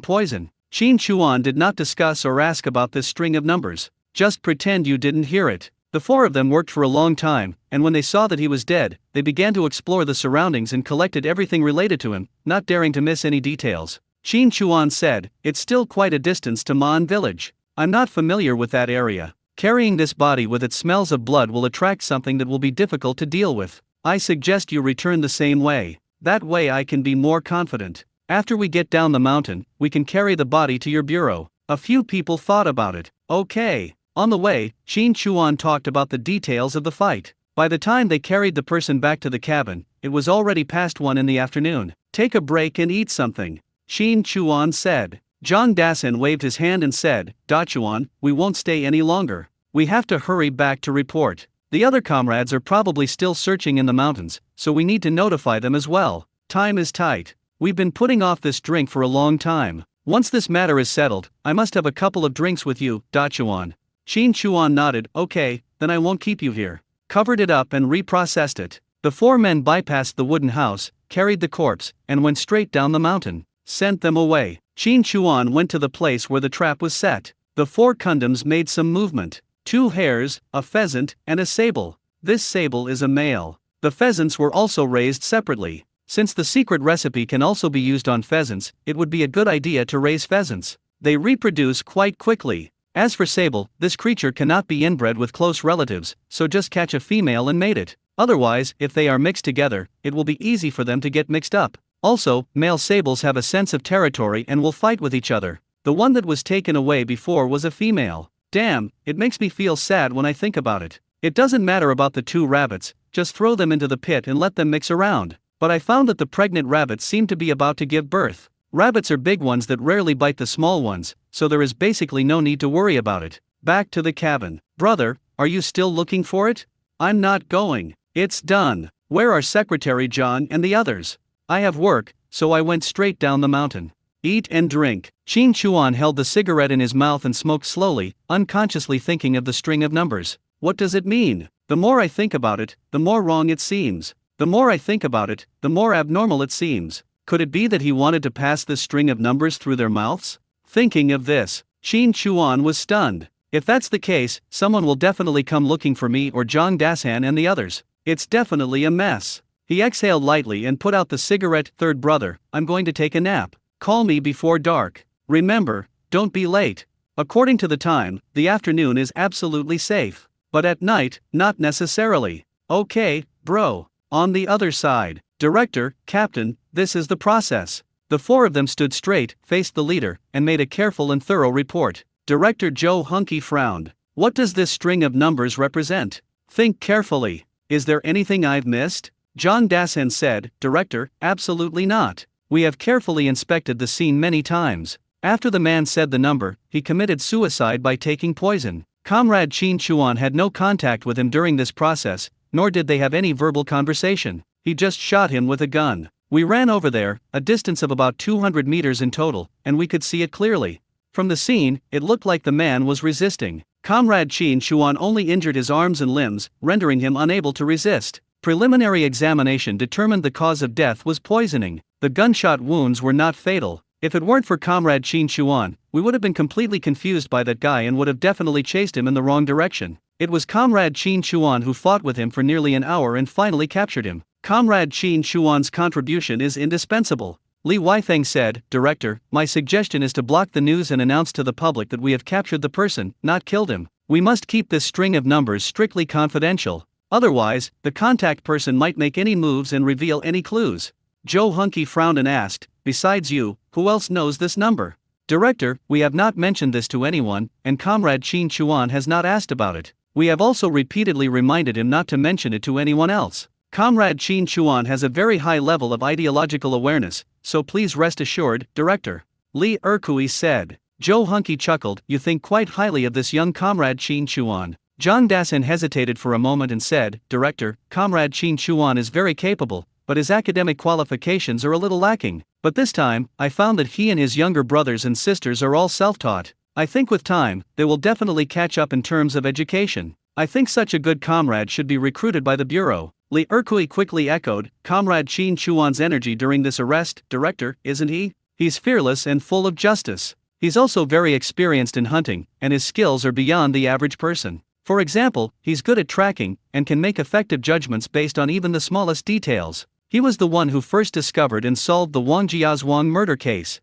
A: poison. Qin Chuan did not discuss or ask about this string of numbers. Just pretend you didn't hear it. The 4 of them worked for a long time, and when they saw that he was dead, they began to explore the surroundings and collected everything related to him, not daring to miss any details. Qin Chuan said, it's still quite a distance to Man Village. I'm not familiar with that area. Carrying this body with its smells of blood will attract something that will be difficult to deal with. I suggest you return the same way. That way I can be more confident. After we get down the mountain, we can carry the body to your bureau. A few people thought about it. Okay. On the way, Qin Chuan talked about the details of the fight. By the time they carried the person back to the cabin, it was already past 1 in the afternoon. Take a break and eat something, Qin Chuan said. Zhang Dasan waved his hand and said, Dachuan, we won't stay any longer. We have to hurry back to report. The other comrades are probably still searching in the mountains, so we need to notify them as well. Time is tight. We've been putting off this drink for a long time. Once this matter is settled, I must have a couple of drinks with you, Dachuan. Qin Chuan nodded. Okay, then I won't keep you here. Covered it up and reprocessed it. The 4 men bypassed the wooden house, carried the corpse, and went straight down the mountain. Sent them away. Qin Chuan went to the place where the trap was set. The 4 kundums made some movement. 2 hares, a pheasant, and a sable. This sable is a male. The pheasants were also raised separately. Since the secret recipe can also be used on pheasants, it would be a good idea to raise pheasants. They reproduce quite quickly. As for sable, this creature cannot be inbred with close relatives, so just catch a female and mate it. Otherwise, if they are mixed together, it will be easy for them to get mixed up. Also, male sables have a sense of territory and will fight with each other. The one that was taken away before was a female. Damn, it makes me feel sad when I think about it. It doesn't matter about the 2 rabbits, just throw them into the pit and let them mix around. But I found that the pregnant rabbits seem to be about to give birth. Rabbits are big ones that rarely bite the small ones, so there is basically no need to worry about it. Back to the cabin. Brother, are you still looking for it? I'm not going. It's done. Where are Secretary John and the others? I have work, so I went straight down the mountain. Eat and drink. Qin Chuan held the cigarette in his mouth and smoked slowly, unconsciously thinking of the string of numbers. What does it mean? The more I think about it, the more wrong it seems. The more I think about it, the more abnormal it seems. Could it be that he wanted to pass this string of numbers through their mouths? Thinking of this, Qin Chuan was stunned. If that's the case, someone will definitely come looking for me or Zhang Dashan and the others. It's definitely a mess. He exhaled lightly and put out the cigarette. Third brother, I'm going to take a nap. Call me before dark. Remember, don't be late. According to the time, the afternoon is absolutely safe. But at night, not necessarily. Okay, bro. On the other side, Director, Captain, this is the process. The 4 of them stood straight, faced the leader, and made a careful and thorough report. Director Joe Hunky frowned. What does this string of numbers represent? Think carefully. Is there anything I've missed? Zhang Dashan said, Director, absolutely not. We have carefully inspected the scene many times. After the man said the number, he committed suicide by taking poison. Comrade Qin Chuan had no contact with him during this process, nor did they have any verbal conversation. He just shot him with a gun. We ran over there, a distance of about 200 meters in total, and we could see it clearly. From the scene, it looked like the man was resisting. Comrade Qin Chuan only injured his arms and limbs, rendering him unable to resist. Preliminary examination determined the cause of death was poisoning. The gunshot wounds were not fatal. If it weren't for Comrade Qin Chuan, we would have been completely confused by that guy and would have definitely chased him in the wrong direction. It was Comrade Qin Chuan who fought with him for nearly an hour and finally captured him. Comrade Qin Chuan's contribution is indispensable. Li Weifeng said, Director, my suggestion is to block the news and announce to the public that we have captured the person, not killed him. We must keep this string of numbers strictly confidential. Otherwise, the contact person might make any moves and reveal any clues. Joe Hunky frowned and asked, Besides you, who else knows this number? Director, we have not mentioned this to anyone, and Comrade Qin Chuan has not asked about it. We have also repeatedly reminded him not to mention it to anyone else. Comrade Qin Chuan has a very high level of ideological awareness, so please rest assured, Director. Li Erkui said. Joe Hunky chuckled, You think quite highly of this young Comrade Qin Chuan. Zhang Dashan hesitated for a moment and said, Director, Comrade Qin Chuan is very capable, but his academic qualifications are a little lacking. But this time, I found that he and his younger brothers and sisters are all self-taught. I think with time, they will definitely catch up in terms of education. I think such a good comrade should be recruited by the Bureau. Li Erkui quickly echoed, Comrade Qin Chuan's energy during this arrest, Director, isn't he? He's fearless and full of justice. He's also very experienced in hunting, and his skills are beyond the average person. For example, he's good at tracking, and can make effective judgments based on even the smallest details. He was the one who first discovered and solved the Wang Jiazhuang murder case.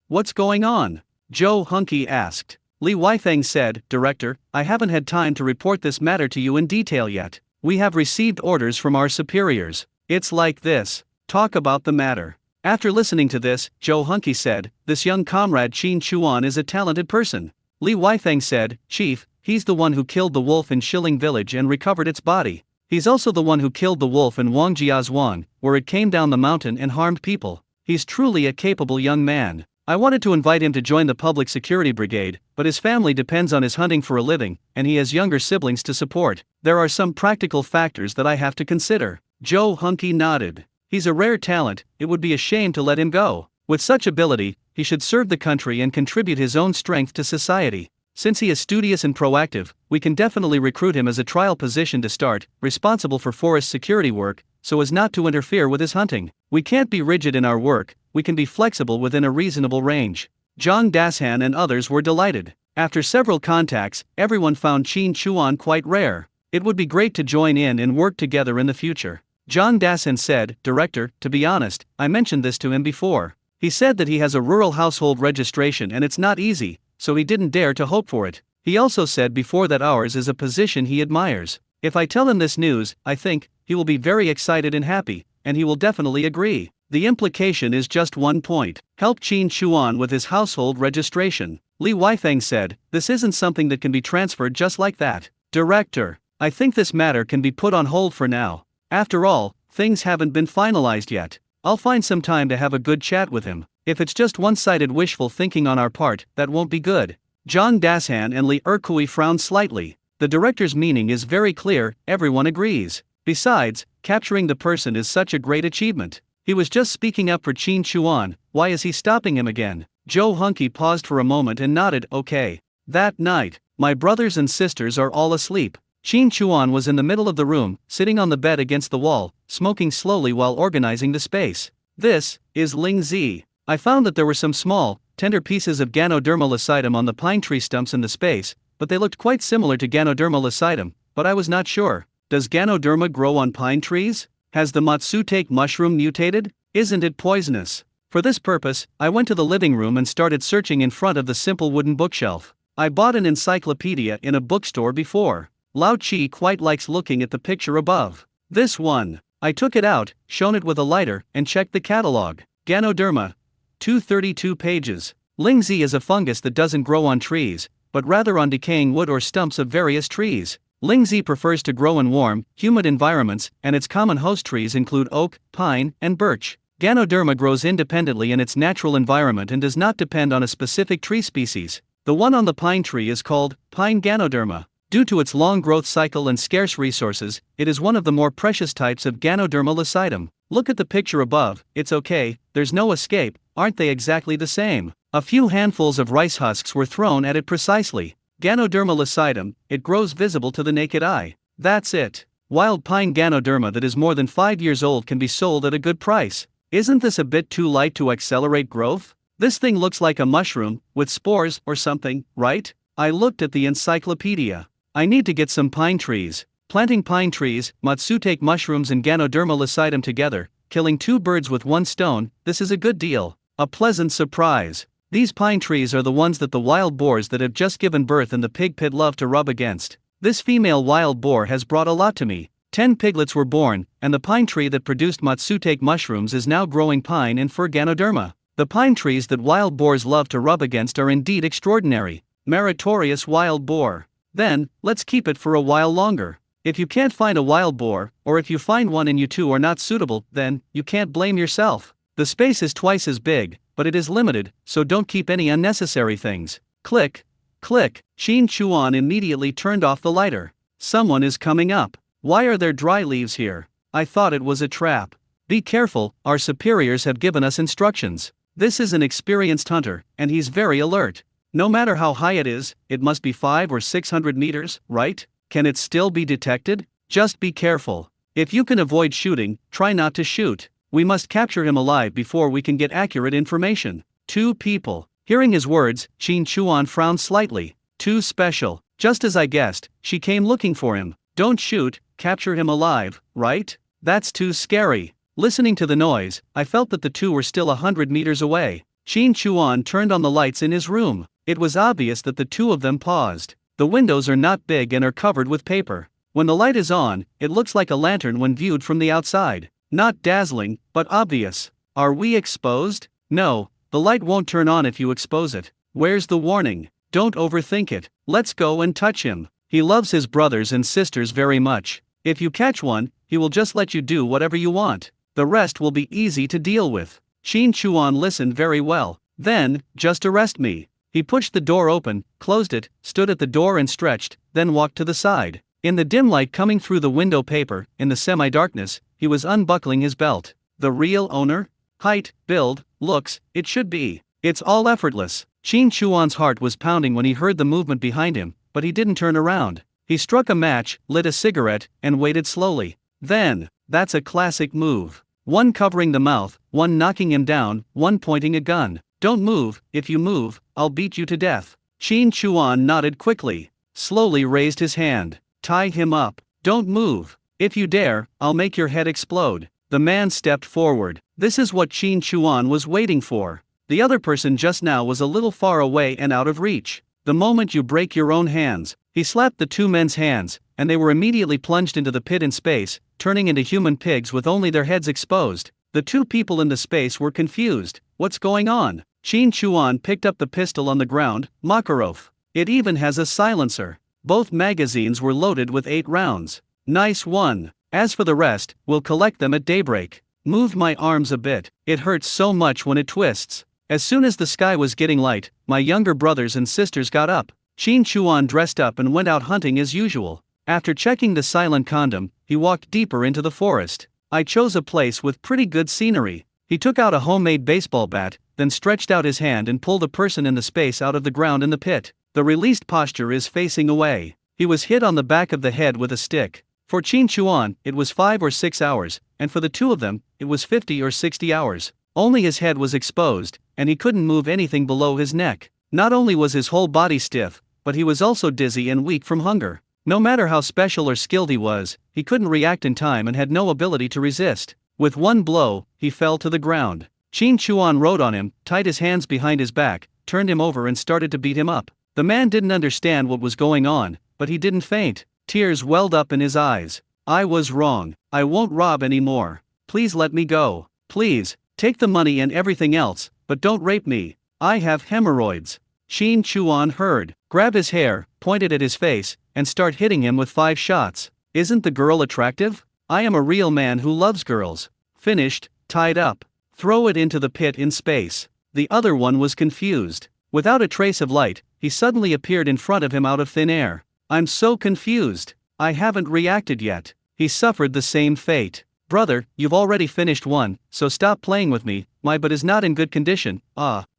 A: What's going on? Joe Hunky asked. Li Weifeng said, Director, I haven't had time to report this matter to you in detail yet. We have received orders from our superiors. It's like this. Talk about the matter. After listening to this, Joe Hunky said, This young comrade Qin Chuan is a talented person. Li Weifeng said, Chief, he's the one who killed the wolf in Shilling Village and recovered its body. He's also the one who killed the wolf in Wang Jiazhuang, where it came down the mountain and harmed people. He's truly a capable young man. I wanted to invite him to join the public security brigade, but his family depends on his hunting for a living, and he has younger siblings to support. There are some practical factors that I have to consider. Joe Hunky nodded. He's a rare talent, it would be a shame to let him go. With such ability, he should serve the country and contribute his own strength to society. Since he is studious and proactive, we can definitely recruit him as a trial position to start, responsible for forest security work, so as not to interfere with his hunting. We can't be rigid in our work, we can be flexible within a reasonable range. Zhang Dashan and others were delighted. After several contacts, everyone found Qin Chuan quite rare. It would be great to join in and work together in the future. Zhang Dasan said, Director, to be honest, I mentioned this to him before. He said that he has a rural household registration and it's not easy, so he didn't dare to hope for it. He also said before that ours is a position he admires. If I tell him this news, I think he will be very excited and happy, and he will definitely agree. The implication is just one point. Help Qin Chuan with his household registration. Li Weifeng said, this isn't something that can be transferred just like that. Director, I think this matter can be put on hold for now. After all, things haven't been finalized yet. I'll find some time to have a good chat with him. If it's just one-sided wishful thinking on our part, that won't be good. Zhang Dasan and Li Erkui frowned slightly. The director's meaning is very clear, everyone agrees. Besides, capturing the person is such a great achievement. He was just speaking up for Qin Chuan, why is he stopping him again? Zhou Hunky paused for a moment and nodded, okay. That night, my brothers and sisters are all asleep. Qin Chuan was in the middle of the room, sitting on the bed against the wall, smoking slowly while organizing the space. This is Ling Zi. I found that there were some small, tender pieces of Ganoderma lucidum on the pine tree stumps in the space, but they looked quite similar to Ganoderma lucidum, but I was not sure. Does Ganoderma grow on pine trees? Has the Matsutake mushroom mutated? Isn't it poisonous? For this purpose, I went to the living room and started searching in front of the simple wooden bookshelf. I bought an encyclopedia in a bookstore before. Lao Chi quite likes looking at the picture above. This one. I took it out, shone it with a lighter, and checked the catalog. Ganoderma. 232 pages. Ling Zi is a fungus that doesn't grow on trees, but rather on decaying wood or stumps of various trees. Ling Zi prefers to grow in warm, humid environments, and its common host trees include oak, pine, and birch. Ganoderma grows independently in its natural environment and does not depend on a specific tree species. The one on the pine tree is called pine Ganoderma. Due to its long growth cycle and scarce resources, it is one of the more precious types of Ganoderma lucidum. Look at the picture above, it's okay, there's no escape, aren't they exactly the same? A few handfuls of rice husks were thrown at it precisely. Ganoderma lucidum, it grows visible to the naked eye. That's it. Wild pine Ganoderma that is more than 5 years old can be sold at a good price. Isn't this a bit too light to accelerate growth? This thing looks like a mushroom, with spores or something, right? I looked at the encyclopedia. I need to get some pine trees. Planting pine trees, Matsutake mushrooms and Ganoderma lucidum together, killing 2 birds with 1 stone, this is a good deal. A pleasant surprise. These pine trees are the ones that the wild boars that have just given birth in the pig pit love to rub against. This female wild boar has brought a lot to me. 10 piglets were born, and the pine tree that produced Matsutake mushrooms is now growing pine and fir Ganoderma. The pine trees that wild boars love to rub against are indeed extraordinary. Meritorious wild boar. Then, let's keep it for a while longer. If you can't find a wild boar, or if you find one and you two are not suitable, then, you can't blame yourself. The space is twice as big, but it is limited, so don't keep any unnecessary things. Click. Click. Qin Chuan immediately turned off the lighter. Someone is coming up. Why are there dry leaves here? I thought it was a trap. Be careful, our superiors have given us instructions. This is an experienced hunter, and he's very alert. No matter how high it is, it must be 500 or 600 meters, right? Can it still be detected? Just be careful. If you can avoid shooting, try not to shoot. We must capture him alive before we can get accurate information. 2 people. Hearing his words, Qin Chuan frowned slightly. Too special. Just as I guessed, she came looking for him. Don't shoot, capture him alive, right? That's too scary. Listening to the noise, I felt that the two were still 100 meters away. Qin Chuan turned on the lights in his room. It was obvious that the two of them paused. The windows are not big and are covered with paper. When the light is on, it looks like a lantern when viewed from the outside. Not dazzling, but obvious. Are we exposed? No, the light won't turn on if you expose it. Where's the warning? Don't overthink it. Let's go and touch him. He loves his brothers and sisters very much. If you catch one, he will just let you do whatever you want. The rest will be easy to deal with. Qin Chuan listened very well. Then, just arrest me. He pushed the door open, closed it, stood at the door and stretched, then walked to the side. In the dim light coming through the window paper, in the semi-darkness, he was unbuckling his belt. The real owner? Height, build, looks, it should be. It's all effortless. Qin Chuan's heart was pounding when he heard the movement behind him, but he didn't turn around. He struck a match, lit a cigarette, and waited slowly. Then, that's a classic move. One covering the mouth, one knocking him down, one pointing a gun. Don't move, if you move, I'll beat you to death. Qin Chuan nodded quickly, slowly raised his hand. Tie him up. Don't move. If you dare, I'll make your head explode. The man stepped forward. This is what Qin Chuan was waiting for. The other person just now was a little far away and out of reach. The moment you break your own hands, he slapped the two men's hands, and they were immediately plunged into the pit in space, turning into human pigs with only their heads exposed. The two people in the space were confused. What's going on? Qin Chuan picked up the pistol on the ground. Makarov. It even has a silencer. Both magazines were loaded with 8 rounds. Nice one. As for the rest, we'll collect them at daybreak. Moved my arms a bit. It hurts so much when it twists. As soon as the sky was getting light, my younger brothers and sisters got up. Qin Chuan dressed up and went out hunting as usual. After checking the silent condom, he walked deeper into the forest. I chose a place with pretty good scenery. He took out a homemade baseball bat, then stretched out his hand and pulled a person in the space out of the ground in the pit. The released posture is facing away. He was hit on the back of the head with a stick. For Qin Chuan, it was 5 or 6 hours, and for the two of them, it was 50 or 60 hours. Only his head was exposed, and he couldn't move anything below his neck. Not only was his whole body stiff, but he was also dizzy and weak from hunger. No matter how special or skilled he was, he couldn't react in time and had no ability to resist. With one blow, he fell to the ground. Qin Chuan rode on him, tied his hands behind his back, turned him over and started to beat him up. The man didn't understand what was going on, but he didn't faint. Tears welled up in his eyes. I was wrong. I won't rob anymore. Please let me go. Please, take the money and everything else, but don't rape me. I have hemorrhoids. Qin Chuan heard, grab his hair, pointed at his face, and start hitting him with 5 shots. Isn't the girl attractive? I am a real man who loves girls. Finished, tied up. Throw it into the pit in space. The other one was confused. Without a trace of light, he suddenly appeared in front of him out of thin air. I'm so confused. I haven't reacted yet. He suffered the same fate. Brother, you've already finished one, so stop playing with me. My butt is not in good condition.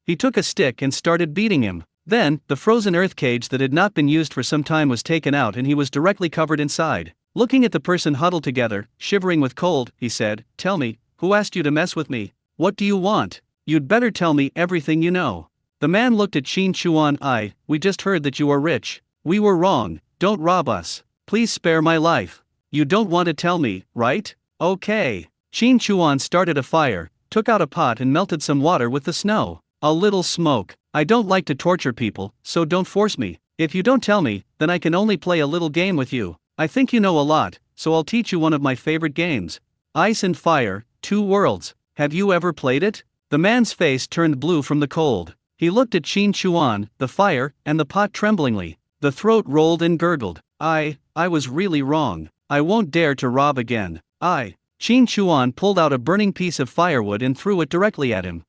A: He took a stick and started beating him. Then, the frozen earth cage that had not been used for some time was taken out and he was directly covered inside. Looking at the person huddled together, shivering with cold, he said, Tell me, who asked you to mess with me? What do you want? You'd better tell me everything you know. The man looked at Qin Chuan. We just heard that you are rich. We were wrong. Don't rob us. Please spare my life. You don't want to tell me, right? Okay. Qin Chuan started a fire, took out a pot and melted some water with the snow. A little smoke. I don't like to torture people, so don't force me. If you don't tell me, then I can only play a little game with you. I think you know a lot, so I'll teach you one of my favorite games. Ice and Fire, 2 Worlds. Have you ever played it? The man's face turned blue from the cold. He looked at Qin Chuan, the fire, and the pot tremblingly. The throat rolled and gurgled. I was really wrong. I won't dare to rob again. Qin Chuan pulled out a burning piece of firewood and threw it directly at him.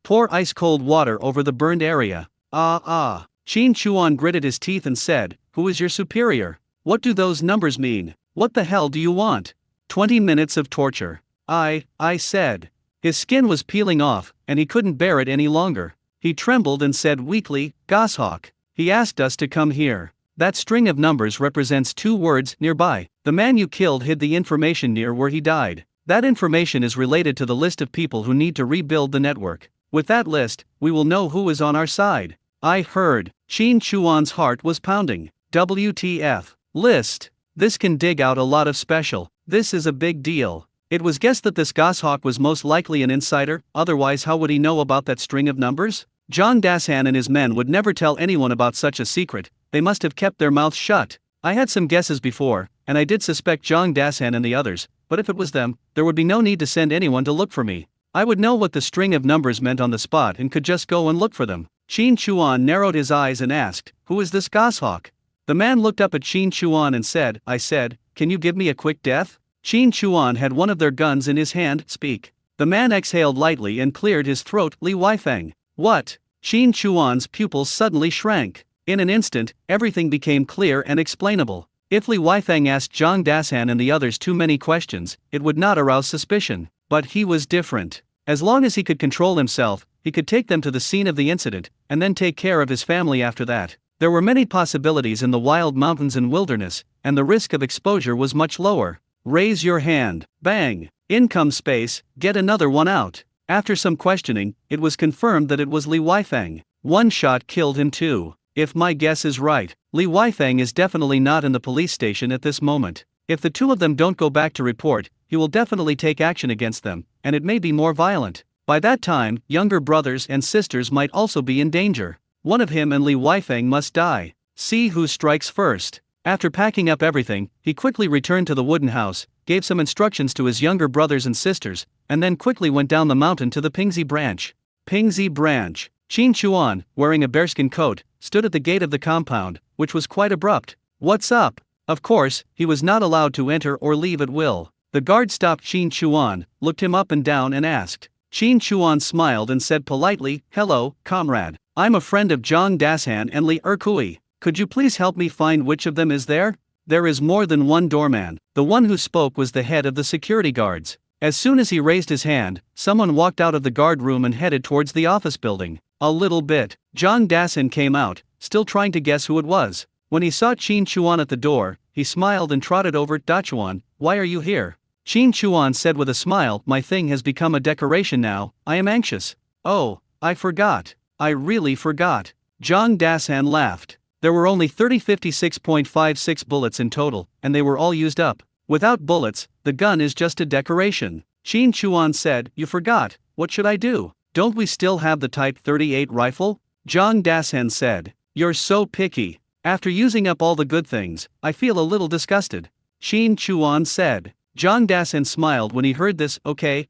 A: Pour ice-cold water over the burned area. Qin Chuan gritted his teeth and said, Who is your superior? What do those numbers mean? What the hell do you want? 20 minutes of torture. I said. His skin was peeling off, and he couldn't bear it any longer. He trembled and said weakly, Goshawk. He asked us to come here. That string of numbers represents 2 words, nearby. The man you killed hid the information near where he died. That information is related to the list of people who need to rebuild the network. With that list, we will know who is on our side. I heard. Qin Chuan's heart was pounding. WTF. List. This can dig out a lot of special. This is a big deal. It was guessed that this Goshawk was most likely an insider, otherwise how would he know about that string of numbers? Zhang Dashan and his men would never tell anyone about such a secret. They must have kept their mouths shut. I had some guesses before, and I did suspect Zhang Dashan and the others, but if it was them, there would be no need to send anyone to look for me. I would know what the string of numbers meant on the spot and could just go and look for them. Qin Chuan narrowed his eyes and asked, Who is this Goshawk? The man looked up at Qin Chuan and said, Can you give me a quick death? Qin Chuan had one of their guns in his hand. Speak. The man exhaled lightly and cleared his throat. Li Weifeng. What? Qin Chuan's pupils suddenly shrank. In an instant, everything became clear and explainable. If Li Weifeng asked Zhang Dashan and the others too many questions, it would not arouse suspicion. But he was different. As long as he could control himself, he could take them to the scene of the incident, and then take care of his family after that. There were many possibilities in the wild mountains and wilderness, and the risk of exposure was much lower. Raise your hand. Bang. Income space, get another one out. After some questioning, it was confirmed that it was Li Weifeng. One shot killed him too. If my guess is right, Li Weifeng is definitely not in the police station at this moment. If the two of them don't go back to report, he will definitely take action against them, and it may be more violent. By that time, younger brothers and sisters might also be in danger. One of him and Li Weifeng must die. See who strikes first. After packing up everything, he quickly returned to the wooden house, gave some instructions to his younger brothers and sisters, and then quickly went down the mountain to the Pingxi branch. Pingxi branch. Qin Chuan, wearing a bearskin coat, stood at the gate of the compound, which was quite abrupt. What's up? Of course, he was not allowed to enter or leave at will. The guard stopped Qin Chuan, looked him up and down and asked. Qin Chuan smiled and said politely, "Hello, comrade. I'm a friend of Zhang Dashan and Li Erkui. Could you please help me find which of them is there?" There is more than one doorman. The one who spoke was the head of the security guards. As soon as he raised his hand, someone walked out of the guard room and headed towards the office building. A little bit. Zhang Dashan came out, still trying to guess who it was. When he saw Qin Chuan at the door, he smiled and trotted over. "Dachuan, why are you here?" Qin Chuan said with a smile, "My thing has become a decoration now, I am anxious." "Oh, I forgot. I really forgot." Zhang Dashan laughed. There were only 3056.56 bullets in total, and they were all used up. Without bullets, the gun is just a decoration. Qin Chuan said, "You forgot, what should I do? Don't we still have the Type 38 rifle?" Zhang Dashan said, "You're so picky. After using up all the good things, I feel a little disgusted." Qin Chuan said. Zhang Dashan smiled when he heard this. Okay,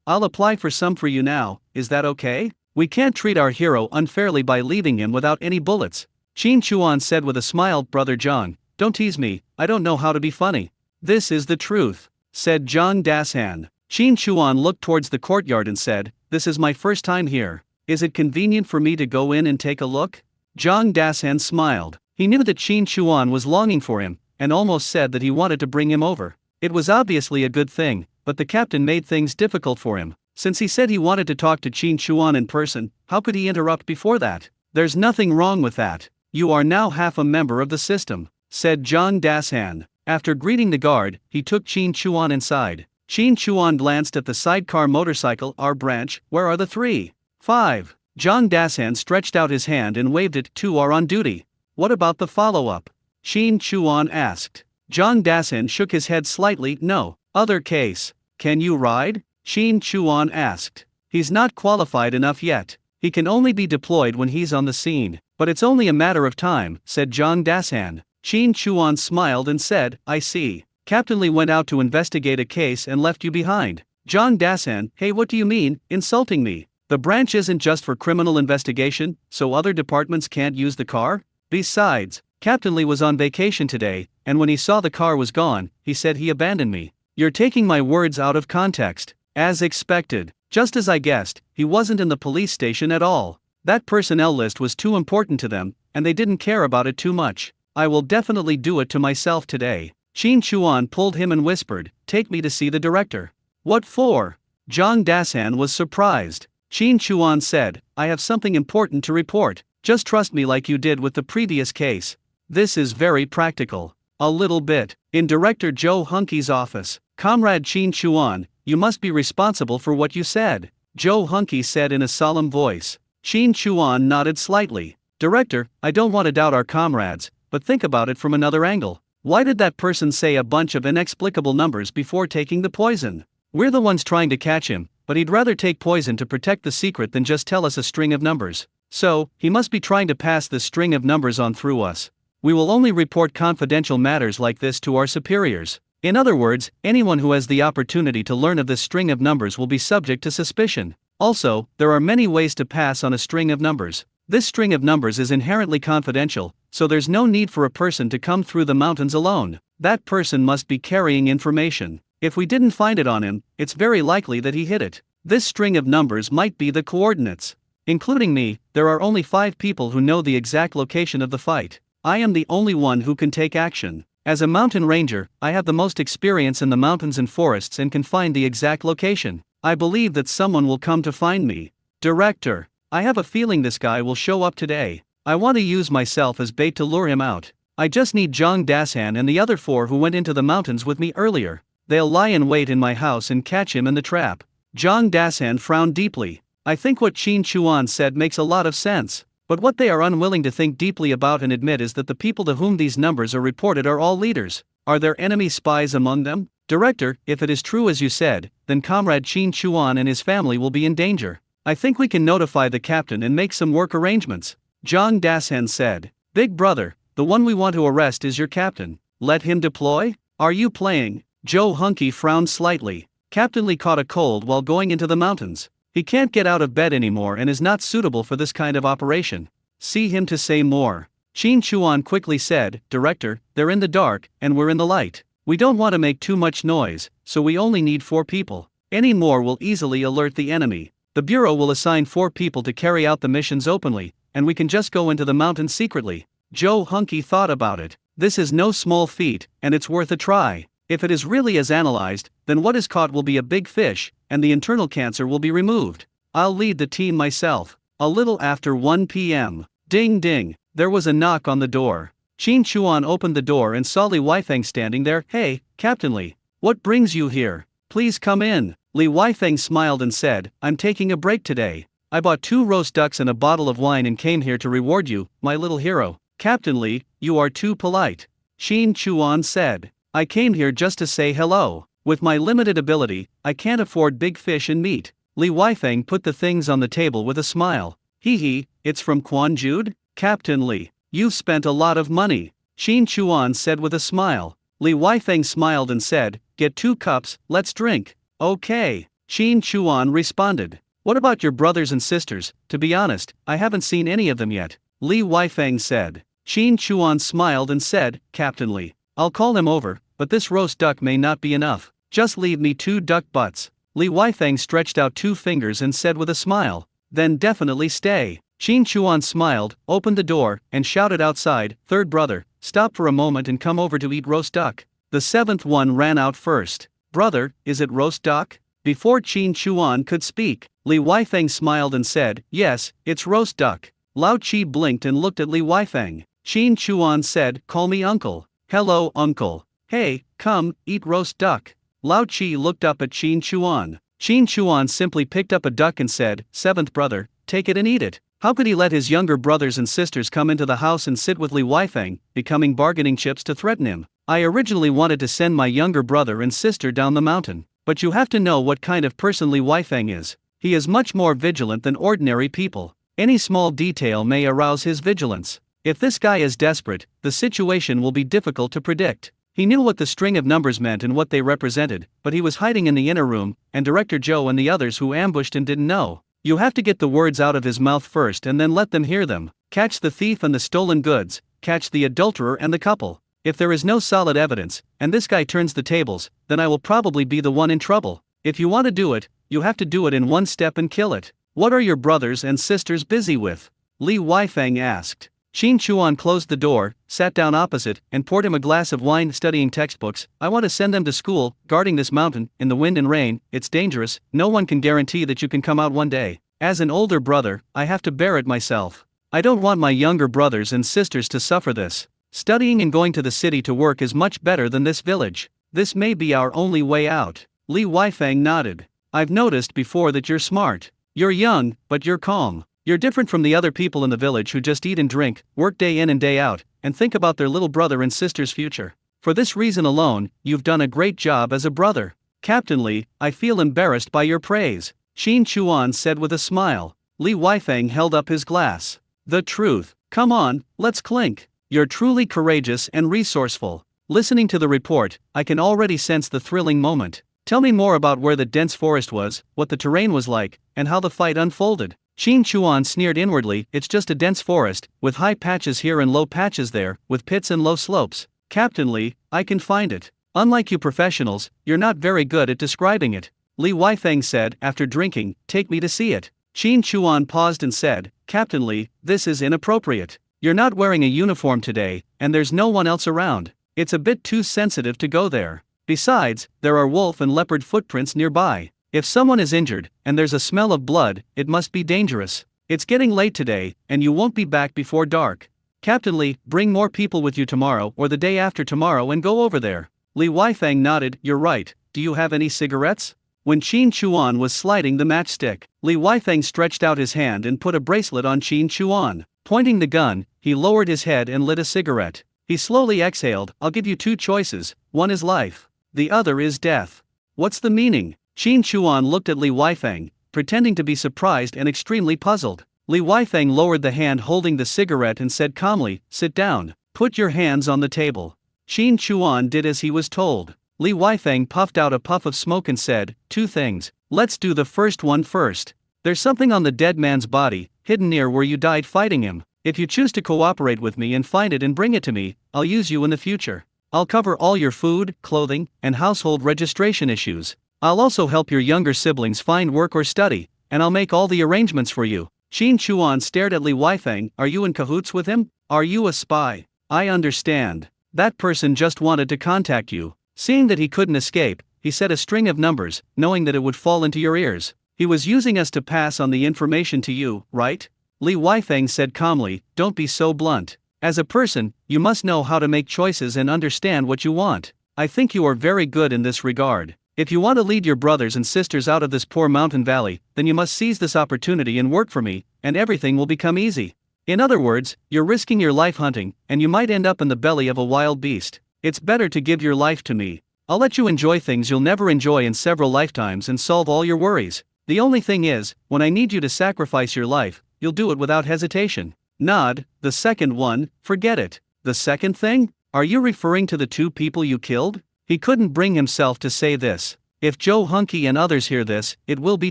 A: I'll apply for some for you now, is that okay? We can't treat our hero unfairly by leaving him without any bullets." Qin Chuan said with a smile, "Brother Zhang, don't tease me, I don't know how to be funny." "This is the truth," said Zhang Dashan. Qin Chuan looked towards the courtyard and said, "This is my first time here. Is it convenient for me to go in and take a look?" Zhang Dashan smiled. He knew that Qin Chuan was longing for him, and almost said that he wanted to bring him over. It was obviously a good thing, but the captain made things difficult for him. Since he said he wanted to talk to Qin Chuan in person, how could he interrupt before that? "There's nothing wrong with that. You are now half a member of the system," said Zhang Dashan. After greeting the guard, he took Qin Chuan inside. Qin Chuan glanced at the sidecar motorcycle. "Our branch, where are the 3, 5? Zhang Dashan stretched out his hand and waved it. "2 are on duty." "What about the follow-up?" Qin Chuan asked. Zhang Dashan shook his head slightly. "No. Other case. Can you ride?" Qin Chuan asked. "He's not qualified enough yet. He can only be deployed when he's on the scene, but it's only a matter of time," said Zhang Dashan. Qin Chuan smiled and said, "I see. Captain Li went out to investigate a case and left you behind." Zhang Dashan, "Hey, what do you mean, insulting me? The branch isn't just for criminal investigation, so other departments can't use the car? Besides, Captain Li was on vacation today, and when he saw the car was gone, he said he abandoned me." "You're taking my words out of context." "As expected. Just as I guessed, he wasn't in the police station at all. That personnel list was too important to them, and they didn't care about it too much. I will definitely do it to myself today." Qin Chuan pulled him and whispered, "Take me to see the director." "What for?" Zhang Dashan was surprised. Qin Chuan said, "I have something important to report. Just trust me like you did with the previous case." "This is very practical." "A little bit." In Director Zhou Hunke's office, "Comrade Qin Chuan, you must be responsible for what you said," Zhou Hunke said in a solemn voice. Qin Chuan nodded slightly. "Director, I don't want to doubt our comrades, but think about it from another angle. Why did that person say a bunch of inexplicable numbers before taking the poison? We're the ones trying to catch him, but he'd rather take poison to protect the secret than just tell us a string of numbers. So, he must be trying to pass this string of numbers on through us. We will only report confidential matters like this to our superiors. In other words, anyone who has the opportunity to learn of this string of numbers will be subject to suspicion. Also, there are many ways to pass on a string of numbers. This string of numbers is inherently confidential, so there's no need for a person to come through the mountains alone. That person must be carrying information. If we didn't find it on him, it's very likely that he hid it. This string of numbers might be the coordinates. Including me, there are only 5 people who know the exact location of the fight. I am the only one who can take action. As a mountain ranger, I have the most experience in the mountains and forests and can find the exact location. I believe that someone will come to find me. Director, I have a feeling this guy will show up today. I want to use myself as bait to lure him out. I just need Zhang Dashan and the other 4 who went into the mountains with me earlier. They'll lie in wait in my house and catch him in the trap." Zhang Dashan frowned deeply. "I think what Qin Chuan said makes a lot of sense. But what they are unwilling to think deeply about and admit is that the people to whom these numbers are reported are all leaders. Are there enemy spies among them? Director, if it is true as you said, then Comrade Qin Chuan and his family will be in danger. I think we can notify the captain and make some work arrangements. Zhang Dashen said. Big brother, the one we want to arrest is your captain. Let him deploy? Are you playing? Joe Hunky frowned slightly. Captain Lee caught a cold while going into the mountains. He can't get out of bed anymore and is not suitable for this kind of operation. See him to say more. Qin Chuan quickly said, Director, they're in the dark, and we're in the light. We don't want to make too much noise, so we only need 4 people. Any more will easily alert the enemy. The Bureau will assign 4 people to carry out the missions openly, and we can just go into the mountains secretly. Joe Hunky thought about it. This is no small feat, and it's worth a try. If it is really as analyzed, then what is caught will be a big fish, and the internal cancer will be removed. I'll lead the team myself. A little after 1 p.m. Ding ding, there was a knock on the door. Qin Chuan opened the door and saw Li Weifeng standing there. Hey, Captain Li, what brings you here? Please come in. Li Weifeng smiled and said, I'm taking a break today. I bought 2 roast ducks and a bottle of wine and came here to reward you, my little hero. Captain Li, you are too polite. Qin Chuan said. I came here just to say hello. With my limited ability, I can't afford big fish and meat. Li Weifeng put the things on the table with a smile. Hee hee, it's from Quan Jude? Captain Li, you've spent a lot of money. Qin Chuan said with a smile. Li Weifeng smiled and said, get 2 cups, let's drink. Okay. Qin Chuan responded. What about your brothers and sisters? To be honest, I haven't seen any of them yet. Li Weifeng said. Qin Chuan smiled and said, Captain Li, I'll call them over, but this roast duck may not be enough. Just leave me 2 duck butts. Li Weifeng stretched out 2 fingers and said with a smile, then definitely stay. Qin Chuan smiled, opened the door, and shouted outside, Third brother, stop for a moment and come over to eat roast duck. The 7th one ran out first. Brother, is it roast duck? Before Qin Chuan could speak, Li Weifeng smiled and said, yes, it's roast duck. Lao Chi blinked and looked at Li Weifeng. Qin Chuan said, call me uncle. Hello, uncle. Hey, come, eat roast duck. Lao Chi looked up at Qin Chuan. Qin Chuan simply picked up a duck and said, 7th brother, take it and eat it. How could he let his younger brothers and sisters come into the house and sit with Li Weifeng, becoming bargaining chips to threaten him? I originally wanted to send my younger brother and sister down the mountain, but you have to know what kind of person Li Weifeng is. He is much more vigilant than ordinary people. Any small detail may arouse his vigilance. If this guy is desperate, the situation will be difficult to predict. He knew what the string of numbers meant and what they represented, but he was hiding in the inner room, and Director Joe and the others who ambushed him didn't know. You have to get the words out of his mouth first and then let them hear them. Catch the thief and the stolen goods, catch the adulterer and the couple. If there is no solid evidence, and this guy turns the tables, then I will probably be the one in trouble. If you want to do it, you have to do it in one step and kill it. What are your brothers and sisters busy with? Li Weifeng asked. Qin Chuan closed the door, sat down opposite, and poured him a glass of wine. Studying textbooks. I want to send them to school, guarding this mountain, in the wind and rain. It's dangerous, no one can guarantee that you can come out one day. As an older brother, I have to bear it myself. I don't want my younger brothers and sisters to suffer this. Studying and going to the city to work is much better than this village. This may be our only way out. Li Weifeng nodded. I've noticed before that you're smart. You're young, but you're calm. You're different from the other people in the village who just eat and drink, work day in and day out, and think about their little brother and sister's future. For this reason alone, you've done a great job as a brother. Captain Li, I feel embarrassed by your praise. Qin Chuan said with a smile. Li Weifeng held up his glass. The truth. Come on, let's clink. You're truly courageous and resourceful. Listening to the report, I can already sense the thrilling moment. Tell me more about where the dense forest was, what the terrain was like, and how the fight unfolded. Qin Chuan sneered inwardly. It's just a dense forest, with high patches here and low patches there, with pits and low slopes. Captain Li, I can find it. Unlike you professionals, you're not very good at describing it. Li Weifeng said, after drinking, take me to see it. Qin Chuan paused and said, Captain Li, this is inappropriate. You're not wearing a uniform today, and there's no one else around. It's a bit too sensitive to go there. Besides, there are wolf and leopard footprints nearby. If someone is injured, and there's a smell of blood, it must be dangerous. It's getting late today, and you won't be back before dark. Captain Li, bring more people with you tomorrow or the day after tomorrow and go over there. Li Weifeng nodded. You're right. Do you have any cigarettes? When Qin Chuan was sliding the matchstick, Li Weifeng stretched out his hand and put a bracelet on Qin Chuan. Pointing the gun, he lowered his head and lit a cigarette. He slowly exhaled. I'll give you two choices, one is life. The other is death. What's the meaning? Qin Chuan looked at Li Weifeng, pretending to be surprised and extremely puzzled. Li Weifeng lowered the hand holding the cigarette and said calmly, sit down. Put your hands on the table. Qin Chuan did as he was told. Li Weifeng puffed out a puff of smoke and said, two things. Let's do the first one first. There's something on the dead man's body, hidden near where you died fighting him. If you choose to cooperate with me and find it and bring it to me, I'll use you in the future. I'll cover all your food, clothing, and household registration issues. I'll also help your younger siblings find work or study, and I'll make all the arrangements for you. Qin Chuan stared at Li Weifeng. Are you in cahoots with him? Are you a spy? I understand. That person just wanted to contact you. Seeing that he couldn't escape, he said a string of numbers, knowing that it would fall into your ears. He was using us to pass on the information to you, right? Li Weifeng said calmly, don't be so blunt. As a person, you must know how to make choices and understand what you want. I think you are very good in this regard. If you want to lead your brothers and sisters out of this poor mountain valley, then you must seize this opportunity and work for me, and everything will become easy. In other words, you're risking your life hunting, and you might end up in the belly of a wild beast. It's better to give your life to me. I'll let you enjoy things you'll never enjoy in several lifetimes and solve all your worries. The only thing is, when I need you to sacrifice your life, you'll do it without hesitation. Nod. The second one, forget it. The second thing? Are you referring to the two people you killed? He couldn't bring himself to say this. If Joe Hunky and others hear this, it will be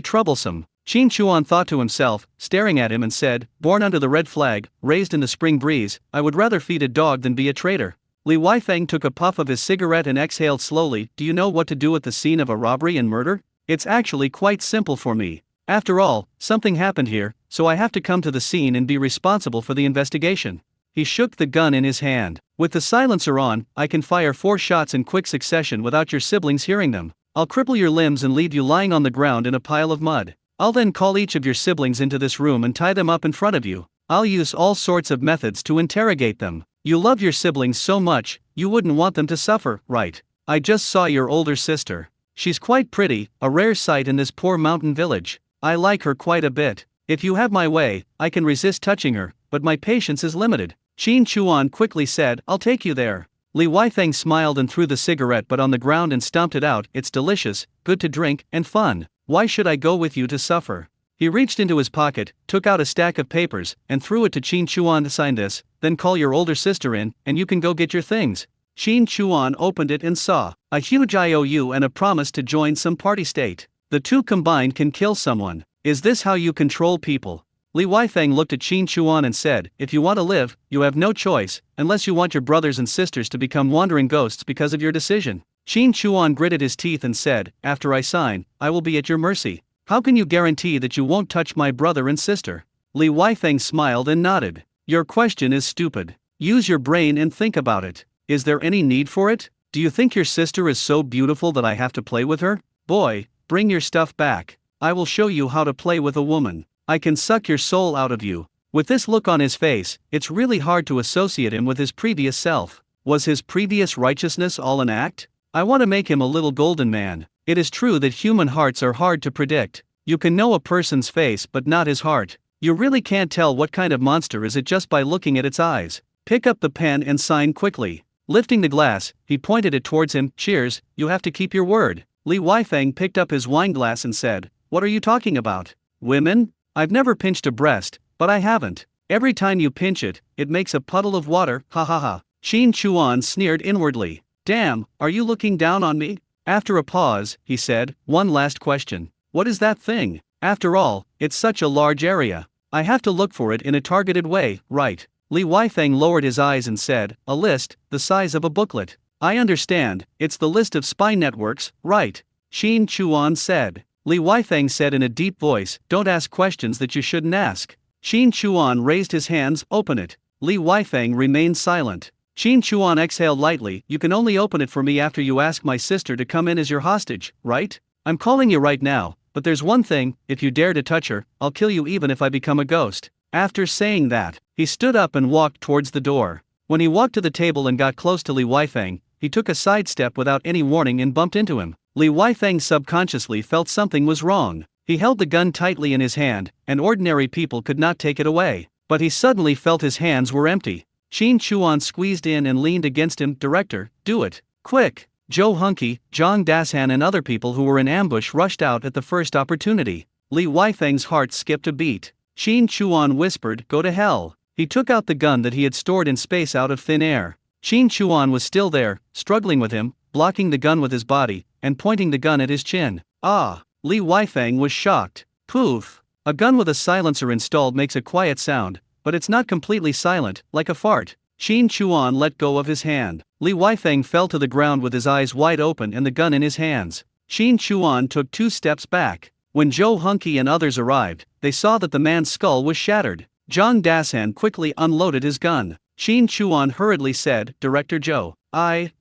A: troublesome. Qin Chuan thought to himself, staring at him and said, born under the red flag, raised in the spring breeze, I would rather feed a dog than be a traitor. Li Weifeng took a puff of his cigarette and exhaled slowly. Do you know what to do at the scene of a robbery and murder? It's actually quite simple for me. After all, something happened here, so I have to come to the scene and be responsible for the investigation. He shook the gun in his hand. With the silencer on, I can fire 4 shots in quick succession without your siblings hearing them. I'll cripple your limbs and leave you lying on the ground in a pile of mud. I'll then call each of your siblings into this room and tie them up in front of you. I'll use all sorts of methods to interrogate them. You love your siblings so much, you wouldn't want them to suffer, right? I just saw your older sister. She's quite pretty, a rare sight in this poor mountain village. I like her quite a bit. If you have my way, I can resist touching her, but my patience is limited. Qin Chuan quickly said, I'll take you there. Li Weifeng smiled and threw the cigarette butt on the ground and stomped it out. It's delicious, good to drink, and fun. Why should I go with you to suffer? He reached into his pocket, took out a stack of papers, and threw it to Qin Chuan to sign this, then call your older sister in, and you can go get your things. Qin Chuan opened it and saw a huge IOU and a promise to join some party state. The two combined can kill someone. Is this how you control people? Li Weifeng looked at Qin Chuan and said, if you want to live, you have no choice, unless you want your brothers and sisters to become wandering ghosts because of your decision. Qin Chuan gritted his teeth and said, after I sign, I will be at your mercy. How can you guarantee that you won't touch my brother and sister? Li Weifeng smiled and nodded. Your question is stupid. Use your brain and think about it. Is there any need for it? Do you think your sister is so beautiful that I have to play with her? Boy, bring your stuff back. I will show you how to play with a woman. I can suck your soul out of you. With this look on his face, it's really hard to associate him with his previous self. Was his previous righteousness all an act? I want to make him a little golden man. It is true that human hearts are hard to predict. You can know a person's face but not his heart. You really can't tell what kind of monster is it just by looking at its eyes. Pick up the pen and sign quickly. Lifting the glass, he pointed it towards him. Cheers, you have to keep your word. Li Weifeng picked up his wine glass and said, what are you talking about? Women? I've never pinched a breast, but I haven't. Every time you pinch it, it makes a puddle of water, ha ha ha. Qin Chuan sneered inwardly. Damn, are you looking down on me? After a pause, he said, one last question. What is that thing? After all, it's such a large area. I have to look for it in a targeted way, right? Li Weifeng lowered his eyes and said, a list, the size of a booklet. I understand, it's the list of spy networks, right? Qin Chuan said. Li Weifeng said in a deep voice, don't ask questions that you shouldn't ask. Qin Chuan raised his hands, open it. Li Weifeng remained silent. Qin Chuan exhaled lightly, you can only open it for me after you ask my sister to come in as your hostage, right? I'm calling you right now, but there's one thing, if you dare to touch her, I'll kill you even if I become a ghost. After saying that, he stood up and walked towards the door. When he walked to the table and got close to Li Weifeng, he took a sidestep without any warning and bumped into him. Li Weifeng subconsciously felt something was wrong. He held the gun tightly in his hand, and ordinary people could not take it away. But he suddenly felt his hands were empty. Shin Chuan squeezed in and leaned against him. Director, do it. Quick! Joe Hunky, Zhang Dashan and other people who were in ambush rushed out at the first opportunity. Li Weifeng's heart skipped a beat. Shin Chuan whispered, go to hell. He took out the gun that he had stored in space out of thin air. Shin Chuan was still there, struggling with him, blocking the gun with his body, and pointing the gun at his chin. Ah! Li Weifeng was shocked. Poof! A gun with a silencer installed makes a quiet sound, but it's not completely silent, like a fart. Shin Chuan let go of his hand. Li Weifeng fell to the ground with his eyes wide open and the gun in his hands. Shin Chuan took 2 steps back. When Joe Hunky and others arrived, they saw that the man's skull was shattered. Zhang Dashan quickly unloaded his gun. Shin Chuan hurriedly said, Director Joe, I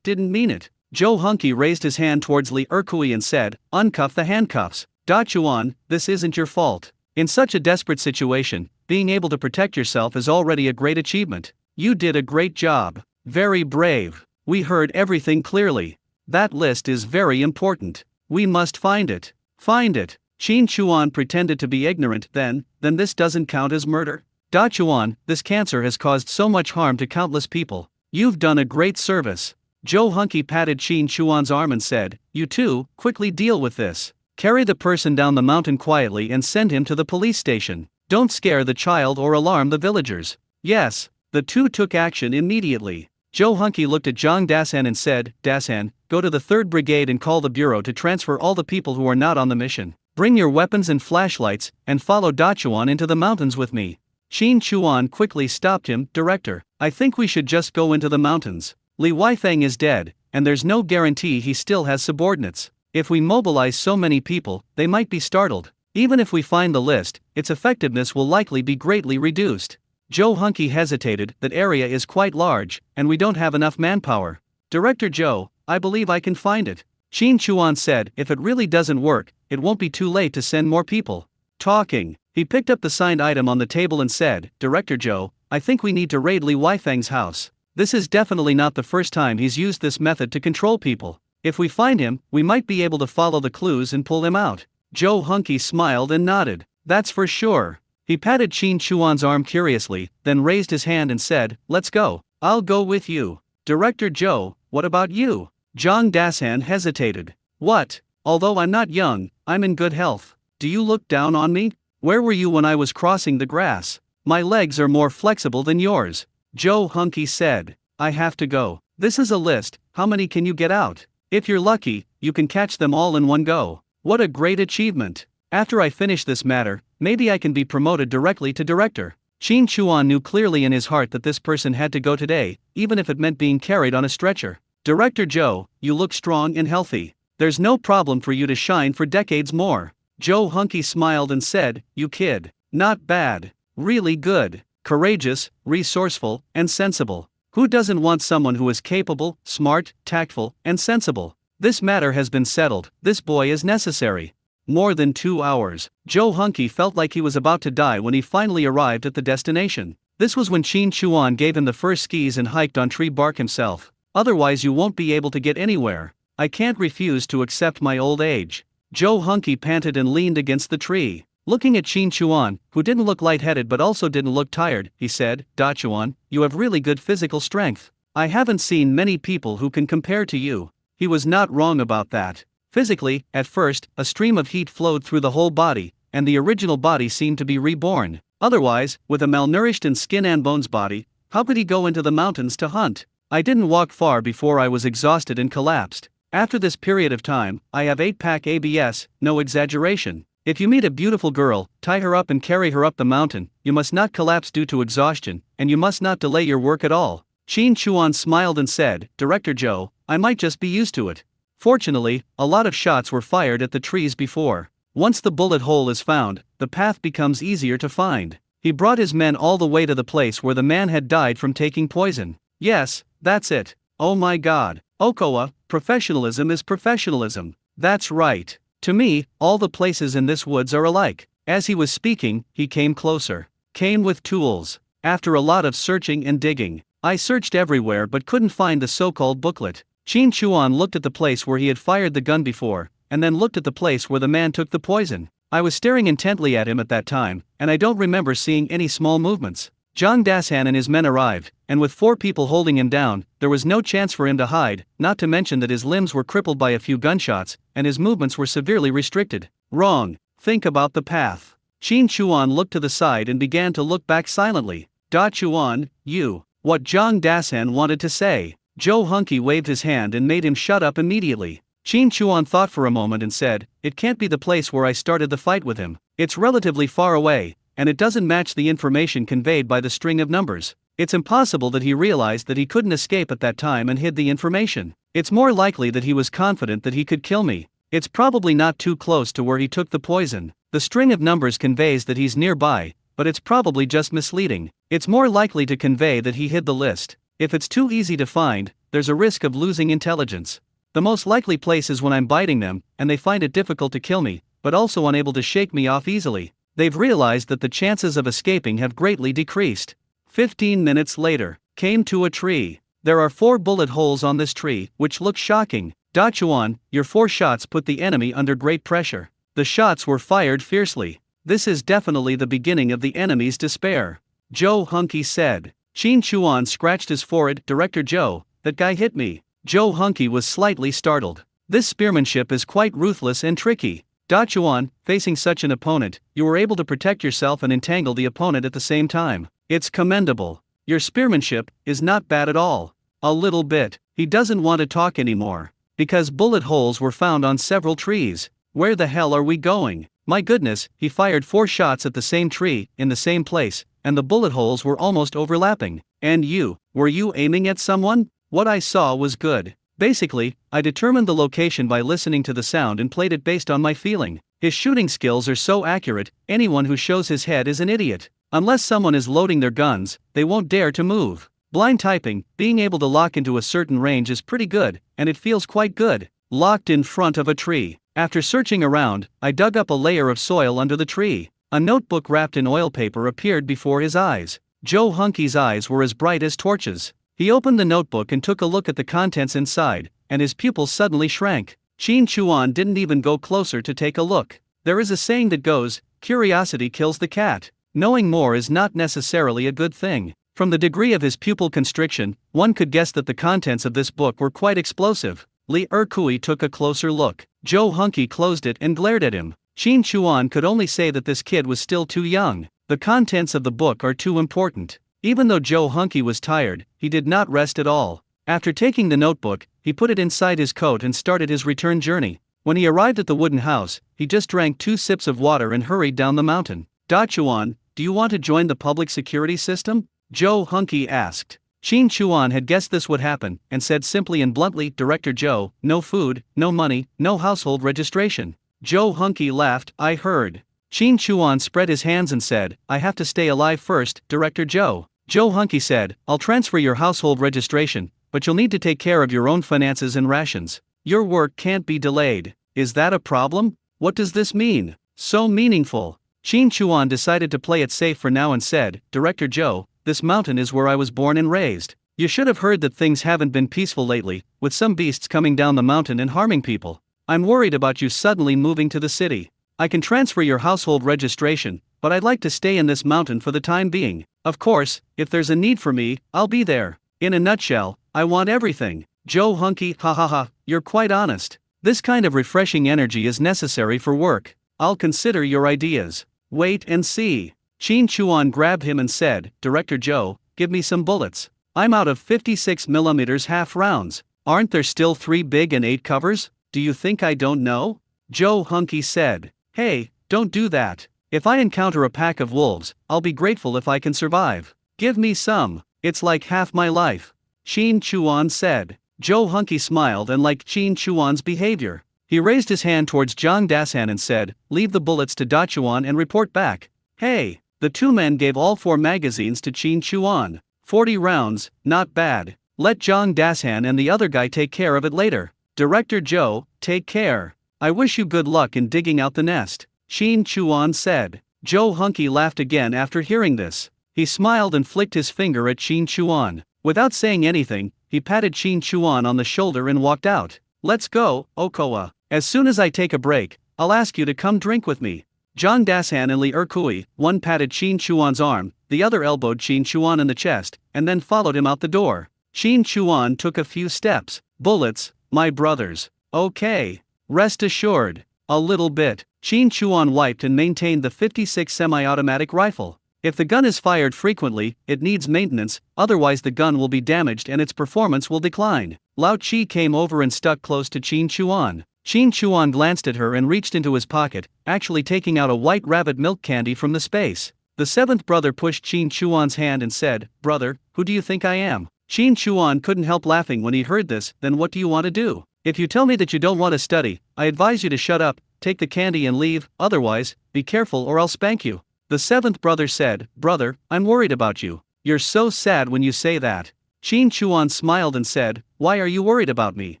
A: didn't mean it. Joe Hunky raised his hand towards Li Erkui and said, uncuff the handcuffs. Da Chuan, this isn't your fault. In such a desperate situation, being able to protect yourself is already a great achievement. You did a great job. Very brave. We heard everything clearly. That list is very important. We must find it. Find it. Shin Chuan pretended to be ignorant. Then this doesn't count as murder? Da Chuan, this cancer has caused so much harm to countless people. You've done a great service. Joe Hunky patted Shin Chuan's arm and said, you too, quickly deal with this. Carry the person down the mountain quietly and send him to the police station. Don't scare the child or alarm the villagers. Yes. The two took action immediately. Joe Hunky looked at Zhang Dashan and said, Dashan, go to the 3rd Brigade and call the bureau to transfer all the people who are not on the mission. Bring your weapons and flashlights, and follow Da Chuan into the mountains with me. Shin Chuan quickly stopped him. Director, I think we should just go into the mountains. Li Weifeng is dead, and there's no guarantee he still has subordinates. If we mobilize so many people, they might be startled. Even if we find the list, its effectiveness will likely be greatly reduced. Joe Hunky hesitated. That area is quite large, and we don't have enough manpower. Director Joe, I believe I can find it. Shin Chuan said, if it really doesn't work, it won't be too late to send more people. Talking. He picked up the signed item on the table and said, Director Joe, I think we need to raid Li Weifeng's house. This is definitely not the first time he's used this method to control people. If we find him, we might be able to follow the clues and pull him out. Joe Hunky smiled and nodded. That's for sure. He patted Shin Chuan's arm curiously, then raised his hand and said, let's go. I'll go with you. Director Joe, what about you? Zhang Dashan hesitated. What? Although I'm not young, I'm in good health. Do you look down on me? Where were you when I was crossing the grass? My legs are more flexible than yours. Joe Hunky said. I have to go. This is a list. How many can you get out? If you're lucky, you can catch them all in one go. What a great achievement. After I finish this matter, maybe I can be promoted directly to director. Shin Chuan knew clearly in his heart that this person had to go today, even if it meant being carried on a stretcher. Director Joe, you look strong and healthy. There's no problem for you to shine for decades more. Joe Hunky smiled and said, you kid. Not bad. Really good. Courageous, resourceful, and sensible. Who doesn't want someone who is capable, smart, tactful, and sensible? This matter has been settled. This boy is necessary. More than 2 hours. Joe Hunky felt like he was about to die when he finally arrived at the destination. This was when Shin Chuan gave him the first skis and hiked on tree bark himself. Otherwise you won't be able to get anywhere. I can't refuse to accept my old age. Joe Hunky panted and leaned against the tree. Looking at Shin Chuan, who didn't look lightheaded but also didn't look tired, he said, Da Chuan, you have really good physical strength. I haven't seen many people who can compare to you. He was not wrong about that. Physically, at first, a stream of heat flowed through the whole body, and the original body seemed to be reborn. Otherwise, with a malnourished and skin and bones body, how could he go into the mountains to hunt? I didn't walk far before I was exhausted and collapsed. After this period of time, I have 8-pack ABS, no exaggeration. If you meet a beautiful girl, tie her up and carry her up the mountain. You must not collapse due to exhaustion, and you must not delay your work at all. Shin Chuan smiled and said, Director Joe, I might just be used to it. Fortunately, a lot of shots were fired at the trees before. Once the bullet hole is found, the path becomes easier to find. He brought his men all the way to the place where the man had died from taking poison. Yes, that's it. Oh my God. Okoa, professionalism is professionalism. That's right. To me, all the places in this woods are alike. As he was speaking, he came closer. Came with tools. After a lot of searching and digging, I searched everywhere but couldn't find the so-called booklet. Shin Chuan looked at the place where he had fired the gun before, and then looked at the place where the man took the poison. I was staring intently at him at that time, and I don't remember seeing any small movements. Jang Dasan and his men arrived, and with 4 people holding him down, there was no chance for him to hide, not to mention that his limbs were crippled by a few gunshots, and his movements were severely restricted. Wrong. Think about the path. Qin Chuan looked to the side and began to look back silently. Da Chuan, you. What Jang Dasan wanted to say. Zhou Hunky waved his hand and made him shut up immediately. Qin Chuan thought for a moment and said, "It can't be the place where I started the fight with him. It's relatively far away, and it doesn't match the information conveyed by the string of numbers. It's impossible that he realized that he couldn't escape at that time and hid the information. It's more likely that he was confident that he could kill me. It's probably not too close to where he took the poison. The string of numbers conveys that he's nearby, but it's probably just misleading. It's more likely to convey that he hid the list. If it's too easy to find, there's a risk of losing intelligence. The most likely place is when I'm biting them, and they find it difficult to kill me, but also unable to shake me off easily. They've realized that the chances of escaping have greatly decreased." 15 minutes later, came to a tree. There are 4 bullet holes on this tree, which look shocking. Da Chuan, your 4 shots put the enemy under great pressure. The shots were fired fiercely. This is definitely the beginning of the enemy's despair. Zhou Hunky said. Qin Chuan scratched his forehead. Director Zhou, that guy hit me. Zhou Hunky was slightly startled. This spearmanship is quite ruthless and tricky. Da Chuan, facing such an opponent, you were able to protect yourself and entangle the opponent at the same time. It's commendable. Your spearmanship is not bad at all. A little bit. He doesn't want to talk anymore. Because bullet holes were found on several trees. Where the hell are we going? My goodness, he fired 4 shots at the same tree, in the same place, and the bullet holes were almost overlapping. And were you aiming at someone? What I saw was good. Basically, I determined the location by listening to the sound and played it based on my feeling. His shooting skills are so accurate, anyone who shows his head is an idiot. Unless someone is loading their guns, they won't dare to move. Blind typing, being able to lock into a certain range is pretty good, and it feels quite good. Locked in front of a tree. After searching around, I dug up a layer of soil under the tree. A notebook wrapped in oil paper appeared before his eyes. Zhou Hunky's eyes were as bright as torches. He opened the notebook and took a look at the contents inside, and his pupils suddenly shrank. Qin Chuan didn't even go closer to take a look. There is a saying that goes, curiosity kills the cat. Knowing more is not necessarily a good thing. From the degree of his pupil constriction, one could guess that the contents of this book were quite explosive. Li Erkui took a closer look. Zhou Hunky closed it and glared at him. Qin Chuan could only say that this kid was still too young. The contents of the book are too important. Even though Zhou Hunky was tired, he did not rest at all. After taking the notebook, he put it inside his coat and started his return journey. When he arrived at the wooden house, he just drank 2 sips of water and hurried down the mountain. Da Chuan, do you want to join the public security system? Zhou Hunky asked. Qin Chuan had guessed this would happen, and said simply and bluntly, Director Zhou, no food, no money, no household registration. Zhou Hunky laughed, I heard. Qin Chuan spread his hands and said, I have to stay alive first, Director Zhou. Zhou Hunky said, I'll transfer your household registration, but you'll need to take care of your own finances and rations. Your work can't be delayed. Is that a problem? What does this mean? So meaningful. Qin Chuan decided to play it safe for now and said, Director Zhou, this mountain is where I was born and raised. You should have heard that things haven't been peaceful lately, with some beasts coming down the mountain and harming people. I'm worried about you suddenly moving to the city. I can transfer your household registration, but I'd like to stay in this mountain for the time being. Of course, if there's a need for me, I'll be there. In a nutshell, I want everything. Zhou Hunky, ha, you're quite honest. This kind of refreshing energy is necessary for work. I'll consider your ideas. Wait and see. Qin Chuan grabbed him and said, Director Zhou, give me some bullets. I'm out of 56mm half rounds. Aren't there still 3 big and 8 covers? Do you think I don't know? Zhou Hunky said. Hey, don't do that. If I encounter a pack of wolves, I'll be grateful if I can survive. Give me some. It's like half my life. Qin Chuan said. Zhou Hunky smiled and liked Qin Chuan's behavior. He raised his hand towards Jang Dasan and said, leave the bullets to Da Chuan and report back. Hey, the 2 men gave all 4 magazines to Qin Chuan. 40 rounds, not bad. Let Jang Dasan and the other guy take care of it later. Director Zhou, take care. I wish you good luck in digging out the nest. Qin Chuan said. Zhou Hunky laughed again after hearing this. He smiled and flicked his finger at Qin Chuan. Without saying anything, he patted Qin Chuan on the shoulder and walked out. Let's go, Okoa. As soon as I take a break, I'll ask you to come drink with me. Zhang Dasan and Li Erkui, one patted Qin Chuan's arm, the other elbowed Qin Chuan in the chest, and then followed him out the door. Qin Chuan took a few steps. Bullets, my brothers. Okay. Rest assured. A little bit. Qin Chuan wiped and maintained the 56 semi-automatic rifle. If the gun is fired frequently, it needs maintenance, otherwise the gun will be damaged and its performance will decline. Lao Chi came over and stuck close to Qin Chuan. Qin Chuan glanced at her and reached into his pocket, actually taking out a white rabbit milk candy from the space. The seventh brother pushed Qin Chuan's hand and said, "Brother, who do you think I am?" Qin Chuan couldn't help laughing when he heard this. "Then what do you want to do? If you tell me that you don't want to study, I advise you to shut up, take the candy and leave, otherwise, be careful or I'll spank you." The seventh brother said, "Brother, I'm worried about you. You're so sad when you say that." Qin Chuan smiled and said, "Why are you worried about me?"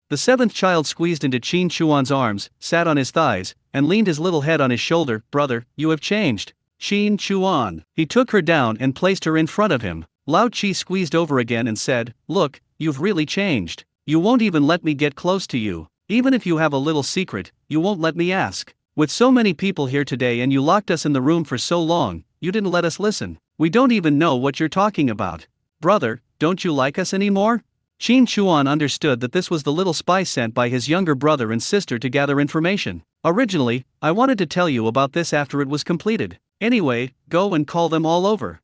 A: The seventh child squeezed into Qin Chuan's arms, sat on his thighs, and leaned his little head on his shoulder. "Brother, you have changed." Qin Chuan. He took her down and placed her in front of him. Lao Chi squeezed over again and said, "Look, you've really changed. You won't even let me get close to you. Even if you have a little secret, you won't let me ask. With so many people here today and you locked us in the room for so long, you didn't let us listen. We don't even know what you're talking about. Brother, don't you like us anymore?" Qin Chuan understood that this was the little spy sent by his younger brother and sister to gather information. "Originally, I wanted to tell you about this after it was completed. Anyway, go and call them all over."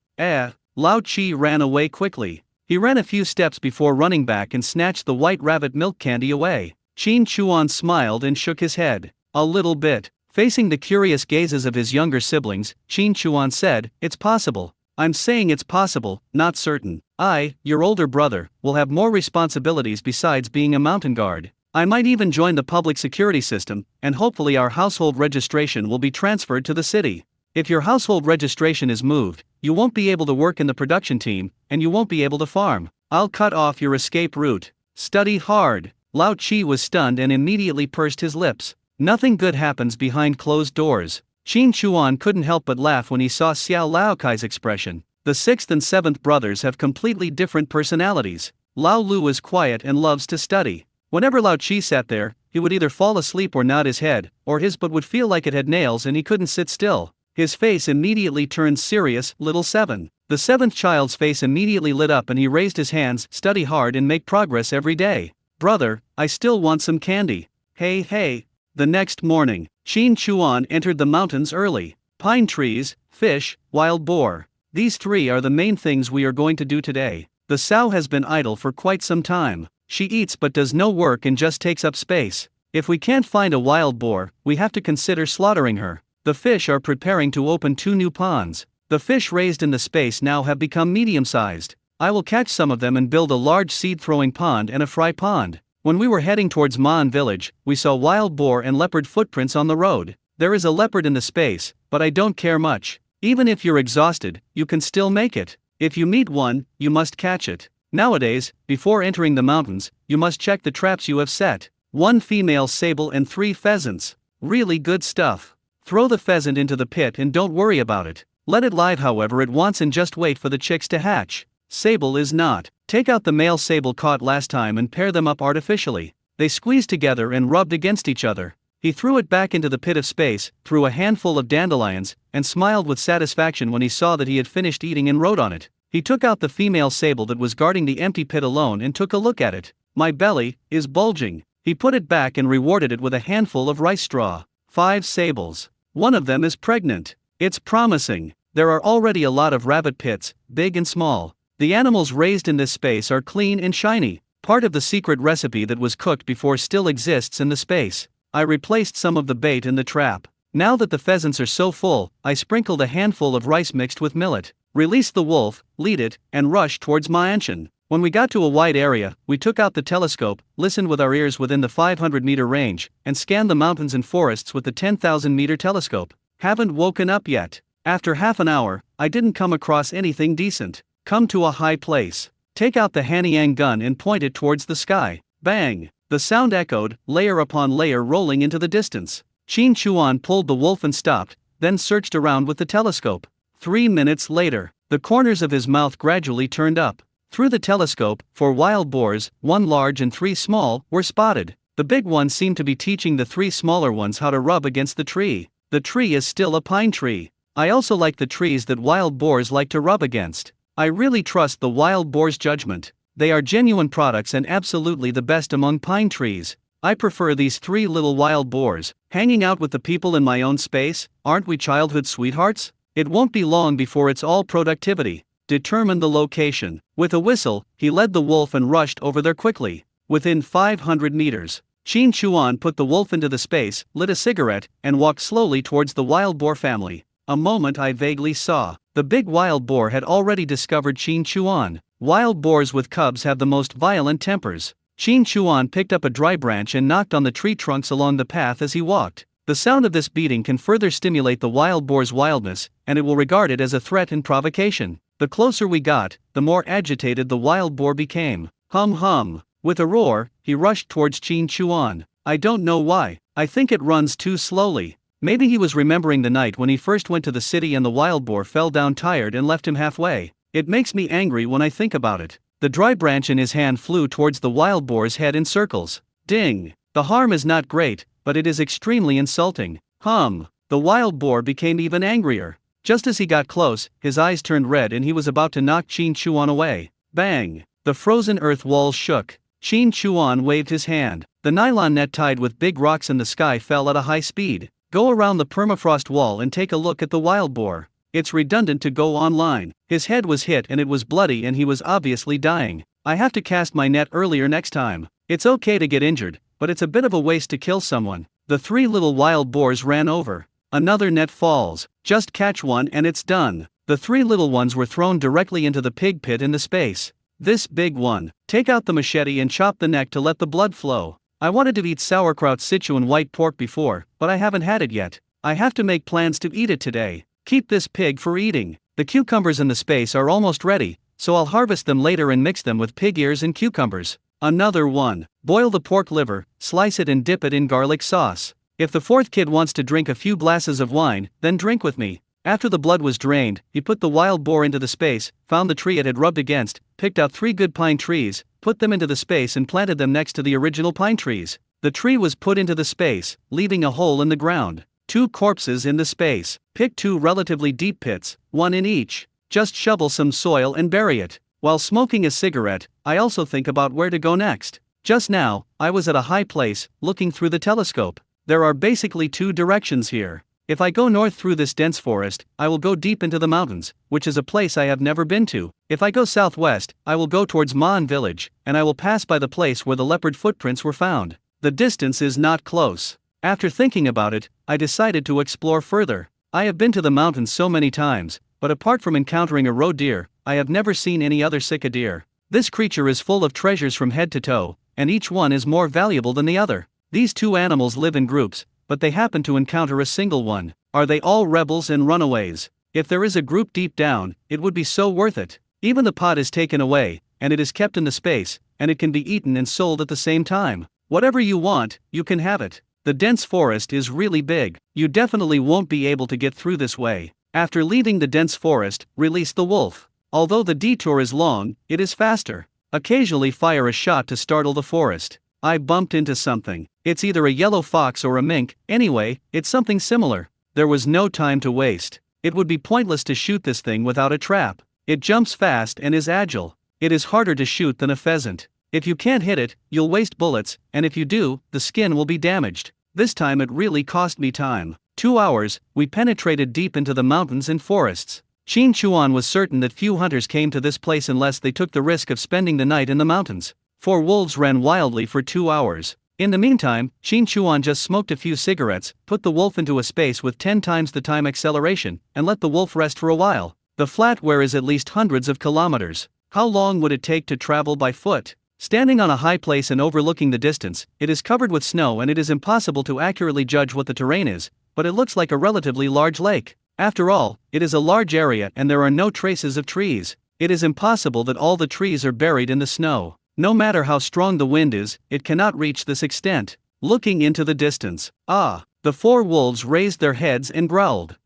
A: Lao Chi ran away quickly. He ran a few steps before running back and snatched the white rabbit milk candy away. Qin Chuan smiled and shook his head. "A little bit." Facing the curious gazes of his younger siblings, Qin Chuan said, "It's possible. I'm saying it's possible, not certain. I, your older brother, will have more responsibilities besides being a mountain guard. I might even join the public security system, and hopefully our household registration will be transferred to the city. If your household registration is moved, you won't be able to work in the production team, and you won't be able to farm. I'll cut off your escape route. Study hard." Lao Chi was stunned and immediately pursed his lips. Nothing good happens behind closed doors. Qin Chuan couldn't help but laugh when he saw Xiao Laokai's expression. The sixth and seventh brothers have completely different personalities. Lao Lu is quiet and loves to study. Whenever Lao Chi sat there, he would either fall asleep or nod his head, or his butt would feel like it had nails and he couldn't sit still. His face immediately turned serious. Little seven. The seventh child's face immediately lit up and he raised his hands. "Study hard and make progress every day. Brother, I still want some candy. Hey. The next morning, Qin Chuan entered the mountains early. Pine trees, fish, wild boar. These three are the main things we are going to do today. The sow has been idle for quite some time. She eats but does no work and just takes up space. If we can't find a wild boar, we have to consider slaughtering her. The fish are preparing to open 2 new ponds. The fish raised in the space now have become medium-sized. I will catch some of them and build a large seed-throwing pond and a fry pond. When we were heading towards Maan village, we saw wild boar and leopard footprints on the road. There is a leopard in the space, but I don't care much. Even if you're exhausted, you can still make it. If you meet one, you must catch it. Nowadays, before entering the mountains, you must check the traps you have set. 1 female sable and 3 pheasants. Really good stuff. Throw the pheasant into the pit and don't worry about it. Let it live however it wants and just wait for the chicks to hatch. Sable is not. Take out the male sable caught last time and pair them up artificially. They squeezed together and rubbed against each other. He threw it back into the pit of space, threw a handful of dandelions, and smiled with satisfaction when he saw that he had finished eating and wrote on it. He took out the female sable that was guarding the empty pit alone and took a look at it. "My belly is bulging." He put it back and rewarded it with a handful of rice straw. 5 sables. One of them is pregnant. It's promising. There are already a lot of rabbit pits, big and small. The animals raised in this space are clean and shiny. Part of the secret recipe that was cooked before still exists in the space. I replaced some of the bait in the trap. Now that the pheasants are so full, I sprinkled a handful of rice mixed with millet, released the wolf, lead it, and rushed towards Ma'anshan. When we got to a wide area, we took out the telescope, listened with our ears within the 500-meter range, and scanned the mountains and forests with the 10,000-meter telescope. Haven't woken up yet. After half an hour, I didn't come across anything decent. Come to a high place. Take out the Hanyang gun and point it towards the sky. Bang! The sound echoed, layer upon layer rolling into the distance. Qin Chuan pulled the wolf and stopped, then searched around with the telescope. 3 minutes later, the corners of his mouth gradually turned up. Through the telescope, 4 wild boars, 1 large and 3 small, were spotted. The big one seemed to be teaching the 3 smaller ones how to rub against the tree. The tree is still a pine tree. I also like the trees that wild boars like to rub against. I really trust the wild boar's judgment. They are genuine products and absolutely the best among pine trees. I prefer these 3 little wild boars. Hanging out with the people in my own space, aren't we childhood sweethearts? It won't be long before it's all productivity. Determine the location. With a whistle, he led the wolf and rushed over there quickly. Within 500 meters, Qin Chuan put the wolf into the space, lit a cigarette, and walked slowly towards the wild boar family. A moment I vaguely saw. The big wild boar had already discovered Qin Chuan. Wild boars with cubs have the most violent tempers. Qin Chuan picked up a dry branch and knocked on the tree trunks along the path as he walked. The sound of this beating can further stimulate the wild boar's wildness, and it will regard it as a threat and provocation. The closer we got, the more agitated the wild boar became. Hum hum. With a roar, he rushed towards Qin Chuan. I don't know why. I think it runs too slowly. Maybe he was remembering the night when he first went to the city and the wild boar fell down tired and left him halfway. It makes me angry when I think about it. The dry branch in his hand flew towards the wild boar's head in circles. Ding! The harm is not great, but it is extremely insulting. Hum! The wild boar became even angrier. Just as he got close, his eyes turned red and he was about to knock Qin Chuan away. Bang! The frozen earth walls shook. Qin Chuan waved his hand. The nylon net tied with big rocks in the sky fell at a high speed. Go around the permafrost wall and take a look at the wild boar. It's redundant to go online. His head was hit and it was bloody and he was obviously dying. I have to cast my net earlier next time. It's okay to get injured, but it's a bit of a waste to kill someone. The 3 little wild boars ran over. Another net falls. Just catch one and it's done. The 3 little ones were thrown directly into the pig pit in the space. This big one. Take out the machete and chop the neck to let the blood flow. I wanted to eat sauerkraut Sichuan white pork before, but I haven't had it yet. I have to make plans to eat it today. Keep this pig for eating. The cucumbers in the space are almost ready, so I'll harvest them later and mix them with pig ears and cucumbers. Another one. Boil the pork liver, slice it and dip it in garlic sauce. If the 4th kid wants to drink a few glasses of wine, then drink with me. After the blood was drained, he put the wild boar into the space, found the tree it had rubbed against, picked out 3 good pine trees, put them into the space and planted them next to the original pine trees. The tree was put into the space, leaving a hole in the ground. 2 corpses in the space. Pick 2 relatively deep pits, 1 in each. Just shovel some soil and bury it. While smoking a cigarette, I also think about where to go next. Just now, I was at a high place, looking through the telescope. There are basically 2 directions here. If I go north through this dense forest, I will go deep into the mountains, which is a place I have never been to. If I go southwest, I will go towards Ma'an village, and I will pass by the place where the leopard footprints were found. The distance is not close. After thinking about it, I decided to explore further. I have been to the mountains so many times, but apart from encountering a roe deer, I have never seen any other sika deer. This creature is full of treasures from head to toe, and each one is more valuable than the other. These 2 animals live in groups, but they happen to encounter a single one. Are they all rebels and runaways? If there is a group deep down, it would be so worth it. Even the pot is taken away, and it is kept in the space, and it can be eaten and sold at the same time. Whatever you want, you can have it. The dense forest is really big. You definitely won't be able to get through this way. After leaving the dense forest, release the wolf. Although the detour is long, it is faster. Occasionally fire a shot to startle the forest. I bumped into something. It's either a yellow fox or a mink. Anyway, it's something similar. There was no time to waste. It would be pointless to shoot this thing without a trap. It jumps fast and is agile. It is harder to shoot than a pheasant. If you can't hit it, you'll waste bullets, and if you do, the skin will be damaged. This time it really cost me time. 2 hours, we penetrated deep into the mountains and forests. Qin Chuan was certain that few hunters came to this place unless they took the risk of spending the night in the mountains. 4 wolves ran wildly for 2 hours. In the meantime, Qin Chuan just smoked a few cigarettes, put the wolf into a space with 10 times the time acceleration, and let the wolf rest for a while. The flat where is at least hundreds of kilometers. How long would it take to travel by foot? Standing on a high place and overlooking the distance, it is covered with snow and it is impossible to accurately judge what the terrain is, but it looks like a relatively large lake. After all, it is a large area and there are no traces of trees. It is impossible that all the trees are buried in the snow. No matter how strong the wind is, it cannot reach this extent. Looking into the distance. The 4 wolves raised their heads and growled.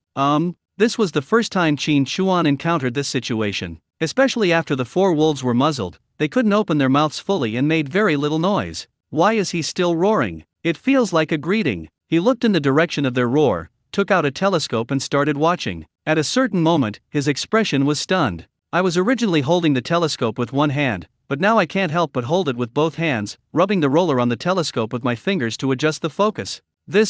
A: This was the first time Qin Chuan encountered this situation. Especially after the 4 wolves were muzzled, they couldn't open their mouths fully and made very little noise. Why is he still roaring? It feels like a greeting. He looked in the direction of their roar, took out a telescope and started watching. At a certain moment, his expression was stunned. I was originally holding the telescope with one hand, but now I can't help but hold it with both hands, rubbing the roller on the telescope with my fingers to adjust the focus.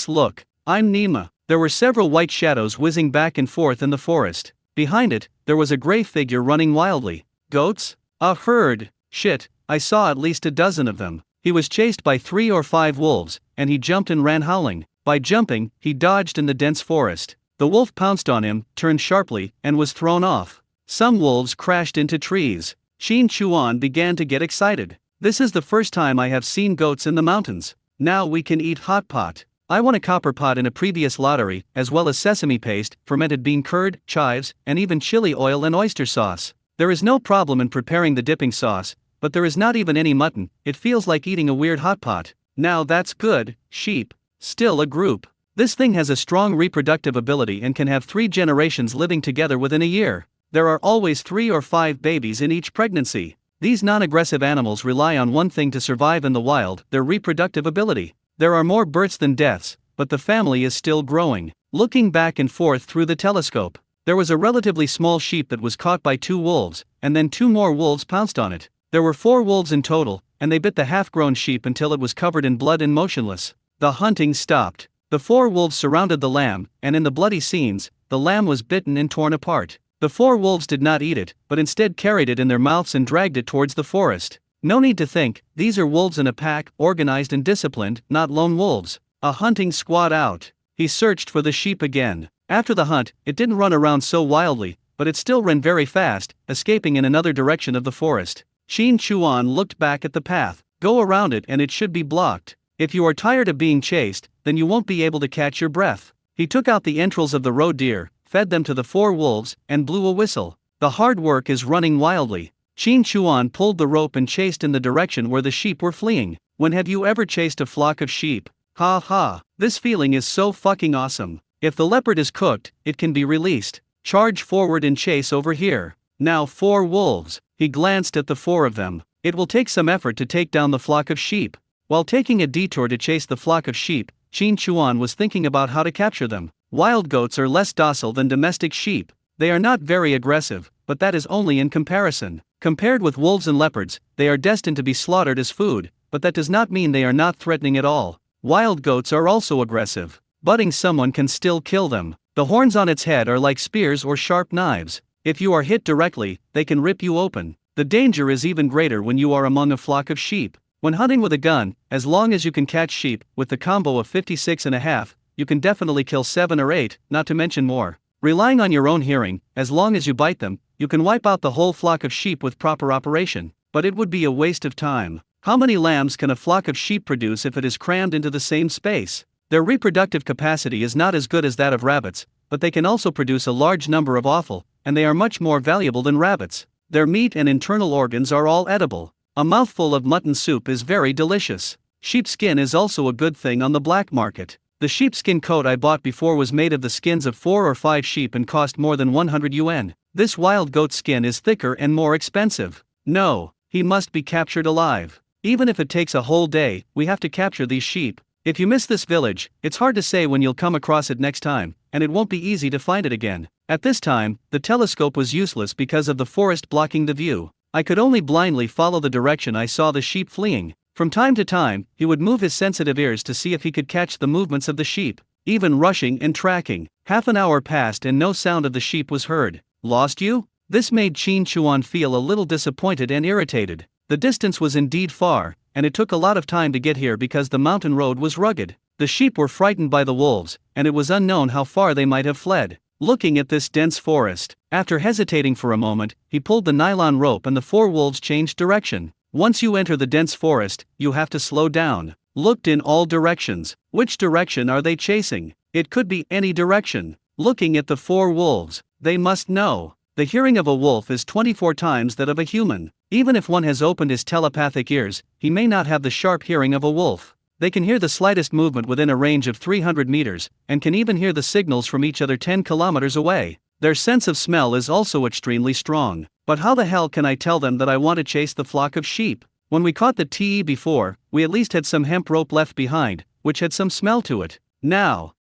A: Look, I'm Nima. There were several white shadows whizzing back and forth in the forest. Behind it, there was a gray figure running wildly. Goats? A herd. Shit, I saw at least a dozen of them. He was chased by 3 or 5 wolves, and he jumped and ran howling. By jumping, he dodged in the dense forest. The wolf pounced on him, turned sharply, and was thrown off. Some wolves crashed into trees. Qin Chuan began to get excited. This is the first time I have seen goats in the mountains. Now we can eat hot pot. I won a copper pot in a previous lottery, as well as sesame paste, fermented bean curd, chives, and even chili oil and oyster sauce. There is no problem in preparing the dipping sauce, but there is not even any mutton. It feels like eating a weird hot pot. Now that's good. Sheep. Still a group. This thing has a strong reproductive ability and can have 3 generations living together within a year. There are always 3 or 5 babies in each pregnancy. These non-aggressive animals rely on one thing to survive in the wild: their reproductive ability. There are more births than deaths, but the family is still growing. Looking back and forth through the telescope, there was a relatively small sheep that was caught by 2 wolves, and then 2 more wolves pounced on it. There were 4 wolves in total, and they bit the half-grown sheep until it was covered in blood and motionless. The hunting stopped. The 4 wolves surrounded the lamb, and in the bloody scenes, the lamb was bitten and torn apart. The 4 wolves did not eat it, but instead carried it in their mouths and dragged it towards the forest. No need to think, these are wolves in a pack, organized and disciplined, not lone wolves. A hunting squad out. He searched for the sheep again. After the hunt, it didn't run around so wildly, but it still ran very fast, escaping in another direction of the forest. Qin Chuan looked back at the path. Go around it and it should be blocked. If you are tired of being chased, then you won't be able to catch your breath. He took out the entrails of the roe deer, fed them to the 4 wolves, and blew a whistle. The hard work is running wildly. Qin Chuan pulled the rope and chased in the direction where the sheep were fleeing. When have you ever chased a flock of sheep? Ha ha, this feeling is so fucking awesome. If the leopard is cooked, it can be released. Charge forward and chase over here. Now 4 wolves. He glanced at the 4 of them. It will take some effort to take down the flock of sheep. While taking a detour to chase the flock of sheep, Qin Chuan was thinking about how to capture them. Wild goats are less docile than domestic sheep. They are not very aggressive, but that is only in comparison. Compared with wolves and leopards, they are destined to be slaughtered as food, but that does not mean they are not threatening at all. Wild goats are also aggressive. Butting someone can still kill them. The horns on its head are like spears or sharp knives. If you are hit directly, they can rip you open. The danger is even greater when you are among a flock of sheep. When hunting with a gun, as long as you can catch sheep, with the combo of 56.5, you can definitely kill 7 or 8, not to mention more. Relying on your own hearing, as long as you bite them, you can wipe out the whole flock of sheep with proper operation, but it would be a waste of time. How many lambs can a flock of sheep produce if it is crammed into the same space? Their reproductive capacity is not as good as that of rabbits, but they can also produce a large number of offal, and they are much more valuable than rabbits. Their meat and internal organs are all edible. A mouthful of mutton soup is very delicious. Sheepskin is also a good thing on the black market. The sheepskin coat I bought before was made of the skins of 4 or 5 sheep and cost more than 100 yuan. This wild goat skin is thicker and more expensive. No, he must be captured alive. Even if it takes a whole day, we have to capture these sheep. If you miss this village, it's hard to say when you'll come across it next time, and it won't be easy to find it again. At this time, the telescope was useless because of the forest blocking the view. I could only blindly follow the direction I saw the sheep fleeing. From time to time, he would move his sensitive ears to see if he could catch the movements of the sheep, even rushing and tracking. Half an hour passed and no sound of the sheep was heard. Lost you? This made Qin Chuan feel a little disappointed and irritated. The distance was indeed far, and it took a lot of time to get here because the mountain road was rugged. The sheep were frightened by the wolves, and it was unknown how far they might have fled. Looking at this dense forest, after hesitating for a moment, he pulled the nylon rope and the 4 wolves changed direction. Once you enter the dense forest, you have to slow down. Looked in all directions. Which direction are they chasing? It could be any direction. Looking at the 4 wolves, they must know. The hearing of a wolf is 24 times that of a human. Even if one has opened his telepathic ears, he may not have the sharp hearing of a wolf. They can hear the slightest movement within a range of 300 meters, and can even hear the signals from each other 10 kilometers away. Their sense of smell is also extremely strong. But how the hell can I tell them that I want to chase the flock of sheep? When we caught the TE before, we at least had some hemp rope left behind, which had some smell to it. Now,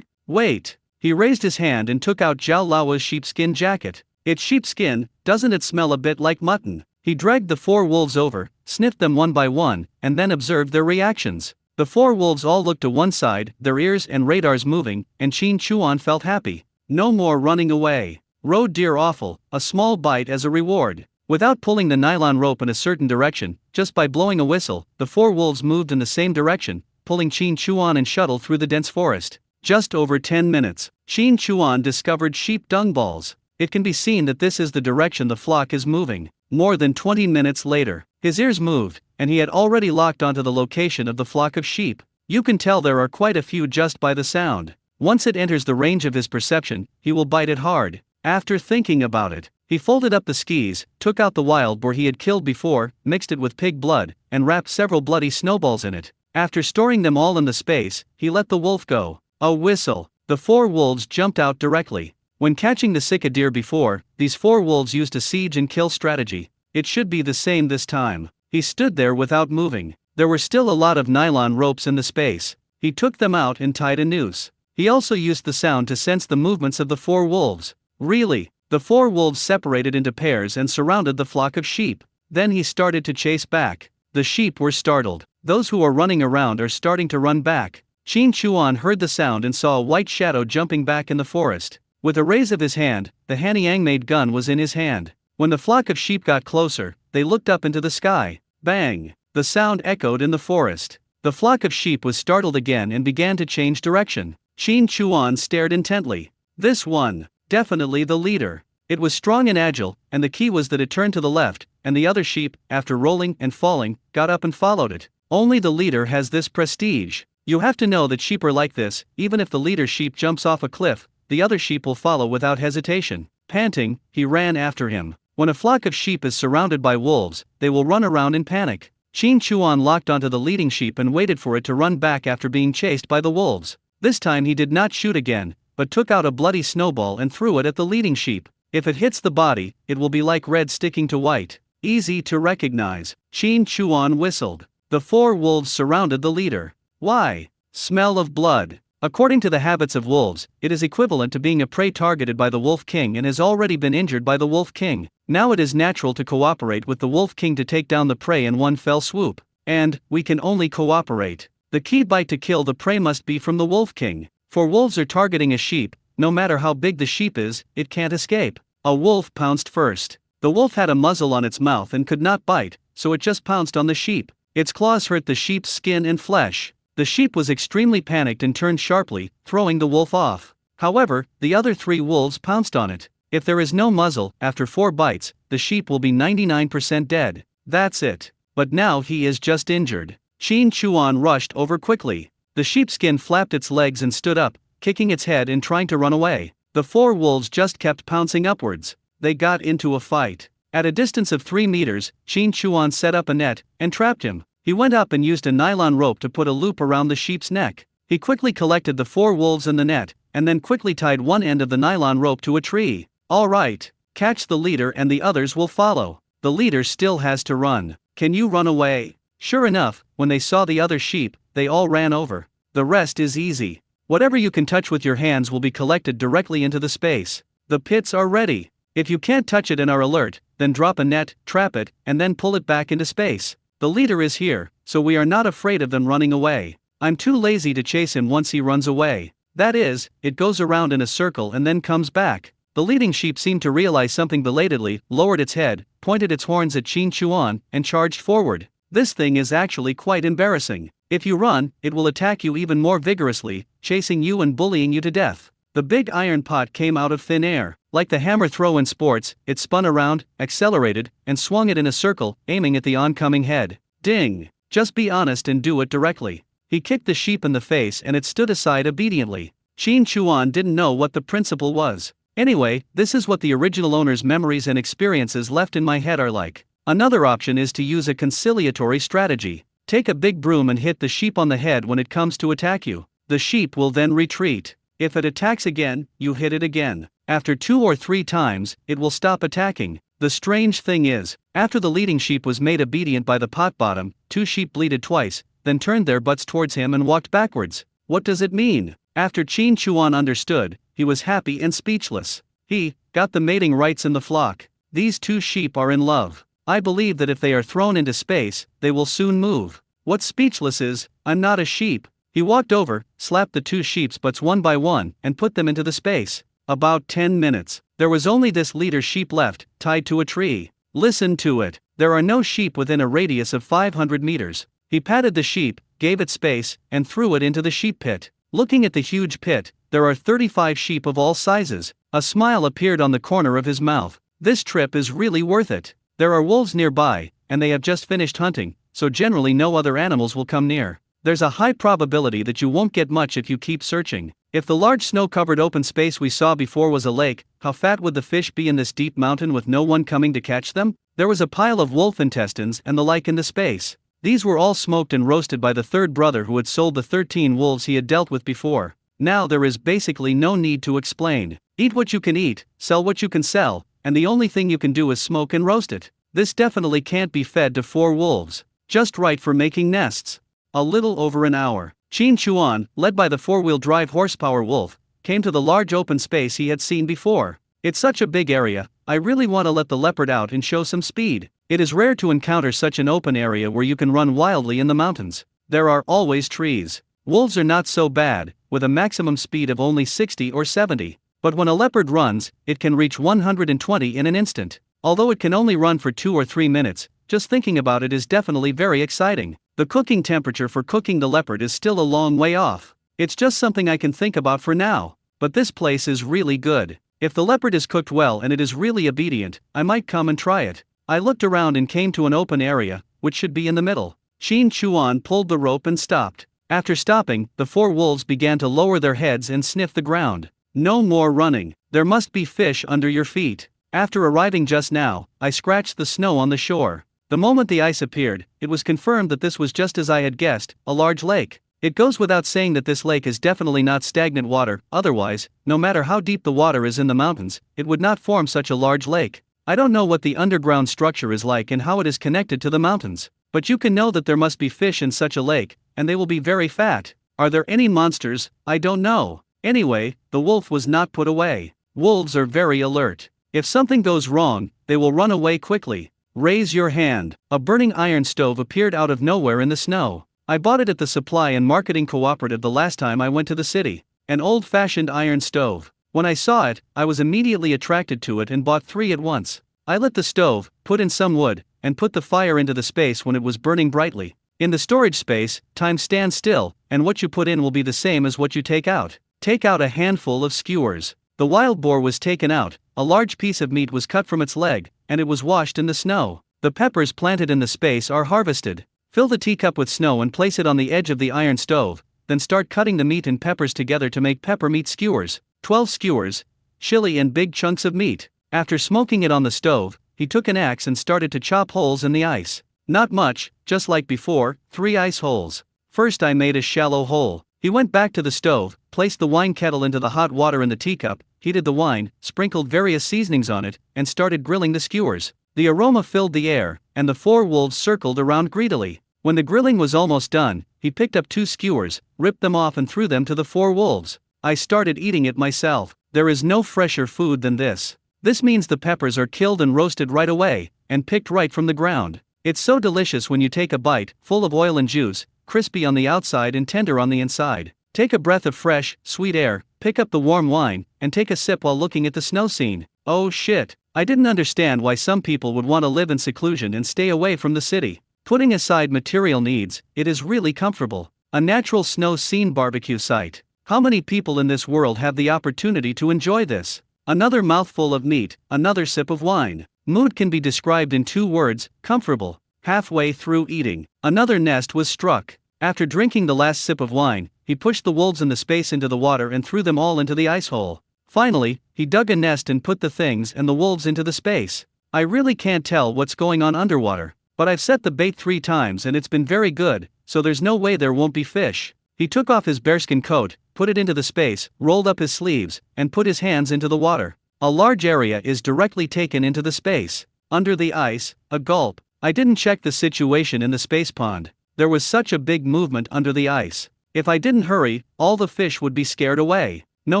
A: wait. He raised his hand and took out Zhao Lao's sheepskin jacket. It's sheepskin, doesn't it smell a bit like mutton? He dragged the 4 wolves over, sniffed them one by one, and then observed their reactions. The 4 wolves all looked to one side, their ears and radars moving, and Qin Chuan felt happy. No more running away. Road deer offal, a small bite as a reward. Without pulling the nylon rope in a certain direction, just by blowing a whistle, the 4 wolves moved in the same direction, pulling Qin Chuan and Shuttle through the dense forest. Just over 10 minutes, Qin Chuan discovered sheep dung balls. It can be seen that this is the direction the flock is moving. More than 20 minutes later, his ears moved, and he had already locked onto the location of the flock of sheep. You can tell there are quite a few just by the sound. Once it enters the range of his perception, he will bite it hard. After thinking about it, he folded up the skis, took out the wild boar he had killed before, mixed it with pig blood, and wrapped several bloody snowballs in it. After storing them all in the space, he let the wolf go. A whistle. The 4 wolves jumped out directly. When catching the sika deer before, these 4 wolves used a siege and kill strategy. It should be the same this time. He stood there without moving. There were still a lot of nylon ropes in the space. He took them out and tied a noose. He also used the sound to sense the movements of the 4 wolves. Really, the 4 wolves separated into pairs and surrounded the flock of sheep. Then he started to chase back. The sheep were startled. Those who are running around are starting to run back. Qin Chuan heard the sound and saw a white shadow jumping back in the forest. With a raise of his hand, the Hanyang-made gun was in his hand. When the flock of sheep got closer, they looked up into the sky. Bang! The sound echoed in the forest. The flock of sheep was startled again and began to change direction. Qin Chuan stared intently. This one, definitely the leader. It was strong and agile, and the key was that it turned to the left, and the other sheep, after rolling and falling, got up and followed it. Only the leader has this prestige. You have to know that sheep are like this. Even if the leader's sheep jumps off a cliff, the other sheep will follow without hesitation. Panting, he ran after him. When a flock of sheep is surrounded by wolves, they will run around in panic. Qin Chuan locked onto the leading sheep and waited for it to run back after being chased by the wolves. This time he did not shoot again, but took out a bloody snowball and threw it at the leading sheep. If it hits the body, it will be like red sticking to white. Easy to recognize. Qin Chuan whistled. The 4 wolves surrounded the leader. Why? Smell of blood. According to the habits of wolves, it is equivalent to being a prey targeted by the Wolf King and has already been injured by the Wolf King. Now it is natural to cooperate with the Wolf King to take down the prey in one fell swoop. And, we can only cooperate. The key bite to kill the prey must be from the Wolf King. For wolves are targeting a sheep, no matter how big the sheep is, it can't escape. A wolf pounced first. The wolf had a muzzle on its mouth and could not bite, so it just pounced on the sheep. Its claws hurt the sheep's skin and flesh. The sheep was extremely panicked and turned sharply, throwing the wolf off. However, the other 3 wolves pounced on it. If there is no muzzle, after 4 bites, the sheep will be 99% dead. That's it. But now he is just injured. Qin Chuan rushed over quickly. The sheepskin flapped its legs and stood up, kicking its head and trying to run away. The 4 wolves just kept pouncing upwards. They got into a fight. At a distance of 3 meters, Qin Chuan set up a net and trapped him. He went up and used a nylon rope to put a loop around the sheep's neck. He quickly collected the 4 wolves in the net, and then quickly tied one end of the nylon rope to a tree. All right, catch the leader and the others will follow. The leader still has to run. Can you run away? Sure enough, when they saw the other sheep, they all ran over. The rest is easy. Whatever you can touch with your hands will be collected directly into the space. The pits are ready. If you can't touch it and are alert, then drop a net, trap it, and then pull it back into space. The leader is here, so we are not afraid of them running away. I'm too lazy to chase him once he runs away. That is, it goes around in a circle and then comes back. The leading sheep seemed to realize something belatedly, lowered its head, pointed its horns at Qin Chuan, and charged forward. This thing is actually quite embarrassing. If you run, it will attack you even more vigorously, chasing you and bullying you to death. The big iron pot came out of thin air. Like the hammer throw in sports, it spun around, accelerated, and swung it in a circle, aiming at the oncoming head. Ding! Just be honest and do it directly. He kicked the sheep in the face and it stood aside obediently. Qin Chuan didn't know what the principle was. Anyway, this is what the original owner's memories and experiences left in my head are like. Another option is to use a conciliatory strategy. Take a big broom and hit the sheep on the head when it comes to attack you. The sheep will then retreat. If it attacks again, you hit it again. After 2 or 3 times, it will stop attacking. The strange thing is, after the leading sheep was made obedient by the pot bottom, 2 sheep bleated twice, then turned their butts towards him and walked backwards. What does it mean? After Qin Chuan understood, he was happy and speechless. He got the mating rights in the flock. These two sheep are in love. I believe that if they are thrown into space, they will soon move. What's speechless is, I'm not a sheep. He walked over, slapped the two sheep's butts one by one, and put them into the space. About 10 minutes. There was only this leader sheep left, tied to a tree. Listen to it. There are no sheep within a radius of 500 meters. He patted the sheep, gave it space, and threw it into the sheep pit. Looking at the huge pit, there are 35 sheep of all sizes. A smile appeared on the corner of his mouth. This trip is really worth it. There are wolves nearby, and they have just finished hunting, so generally no other animals will come near. There's a high probability that you won't get much if you keep searching. If the large snow-covered open space we saw before was a lake, how fat would the fish be in this deep mountain with no one coming to catch them? There was a pile of wolf intestines and the like in the space. These were all smoked and roasted by the third brother who had sold the 13 wolves he had dealt with before. Now there is basically no need to explain. Eat what you can eat, sell what you can sell, and the only thing you can do is smoke and roast it. This definitely can't be fed to 4 wolves. Just right for making nests. A little over an hour. Qin Chuan, led by the 4-wheel drive horsepower wolf, came to the large open space he had seen before. It's such a big area, I really want to let the leopard out and show some speed. It is rare to encounter such an open area where you can run wildly in the mountains. There are always trees. Wolves are not so bad, with a maximum speed of only 60 or 70. But when a leopard runs, it can reach 120 in an instant. Although it can only run for 2 or 3 minutes, just thinking about it is definitely very exciting. The cooking temperature for cooking the leopard is still a long way off. It's just something I can think about for now. But this place is really good. If the leopard is cooked well and it is really obedient, I might come and try it. I looked around and came to an open area, which should be in the middle. Qin Chuan pulled the rope and stopped. After stopping, the 4 wolves began to lower their heads and sniff the ground. No more running. There must be fish under your feet. After arriving just now, I scratched the snow on the shore. The moment the ice appeared, it was confirmed that this was just as I had guessed, a large lake. It goes without saying that this lake is definitely not stagnant water, otherwise, no matter how deep the water is in the mountains, it would not form such a large lake. I don't know what the underground structure is like and how it is connected to the mountains, but you can know that there must be fish in such a lake, and they will be very fat. Are there any monsters? I don't know. Anyway, the wolf was not put away. Wolves are very alert. If something goes wrong, they will run away quickly. Raise your hand. A burning iron stove appeared out of nowhere in the snow. I bought it at the supply and marketing cooperative the last time I went to the city. An old-fashioned iron stove. When I saw it, I was immediately attracted to it and bought 3 at once. I lit the stove, put in some wood, and put the fire into the space when it was burning brightly. In the storage space, time stands still, and what you put in will be the same as what you take out. Take out a handful of skewers. The wild boar was taken out, a large piece of meat was cut from its leg, and it was washed in the snow. The peppers planted in the space are harvested. Fill the teacup with snow and place it on the edge of the iron stove, then start cutting the meat and peppers together to make pepper meat skewers. 12 skewers, chili and big chunks of meat. After smoking it on the stove, he took an axe and started to chop holes in the ice. Not much, just like before, 3 ice holes. First I made a shallow hole. He went back to the stove, placed the wine kettle into the hot water in the teacup, heated the wine, sprinkled various seasonings on it, and started grilling the skewers. The aroma filled the air, and the 4 wolves circled around greedily. When the grilling was almost done, he picked up 2 skewers, ripped them off and threw them to the 4 wolves. I started eating it myself. There is no fresher food than this. This means the peppers are killed and roasted right away, and picked right from the ground. It's so delicious when you take a bite, full of oil and juice, crispy on the outside and tender on the inside. Take a breath of fresh, sweet air, pick up the warm wine, and take a sip while looking at the snow scene. Oh shit. I didn't understand why some people would want to live in seclusion and stay away from the city. Putting aside material needs, it is really comfortable. A natural snow scene barbecue site. How many people in this world have the opportunity to enjoy this? Another mouthful of meat, another sip of wine. Mood can be described in 2 words, comfortable. Halfway through eating, another nest was struck. After drinking the last sip of wine, he pushed the wolves in the space into the water and threw them all into the ice hole. Finally, he dug a nest and put the things and the wolves into the space. I really can't tell what's going on underwater, but I've set the bait 3 times and it's been very good, so there's no way there won't be fish. He took off his bearskin coat, put it into the space, rolled up his sleeves, and put his hands into the water. A large area is directly taken into the space. Under the ice, a gulp. I didn't check the situation in the space pond. There was such a big movement under the ice. If I didn't hurry, all the fish would be scared away. No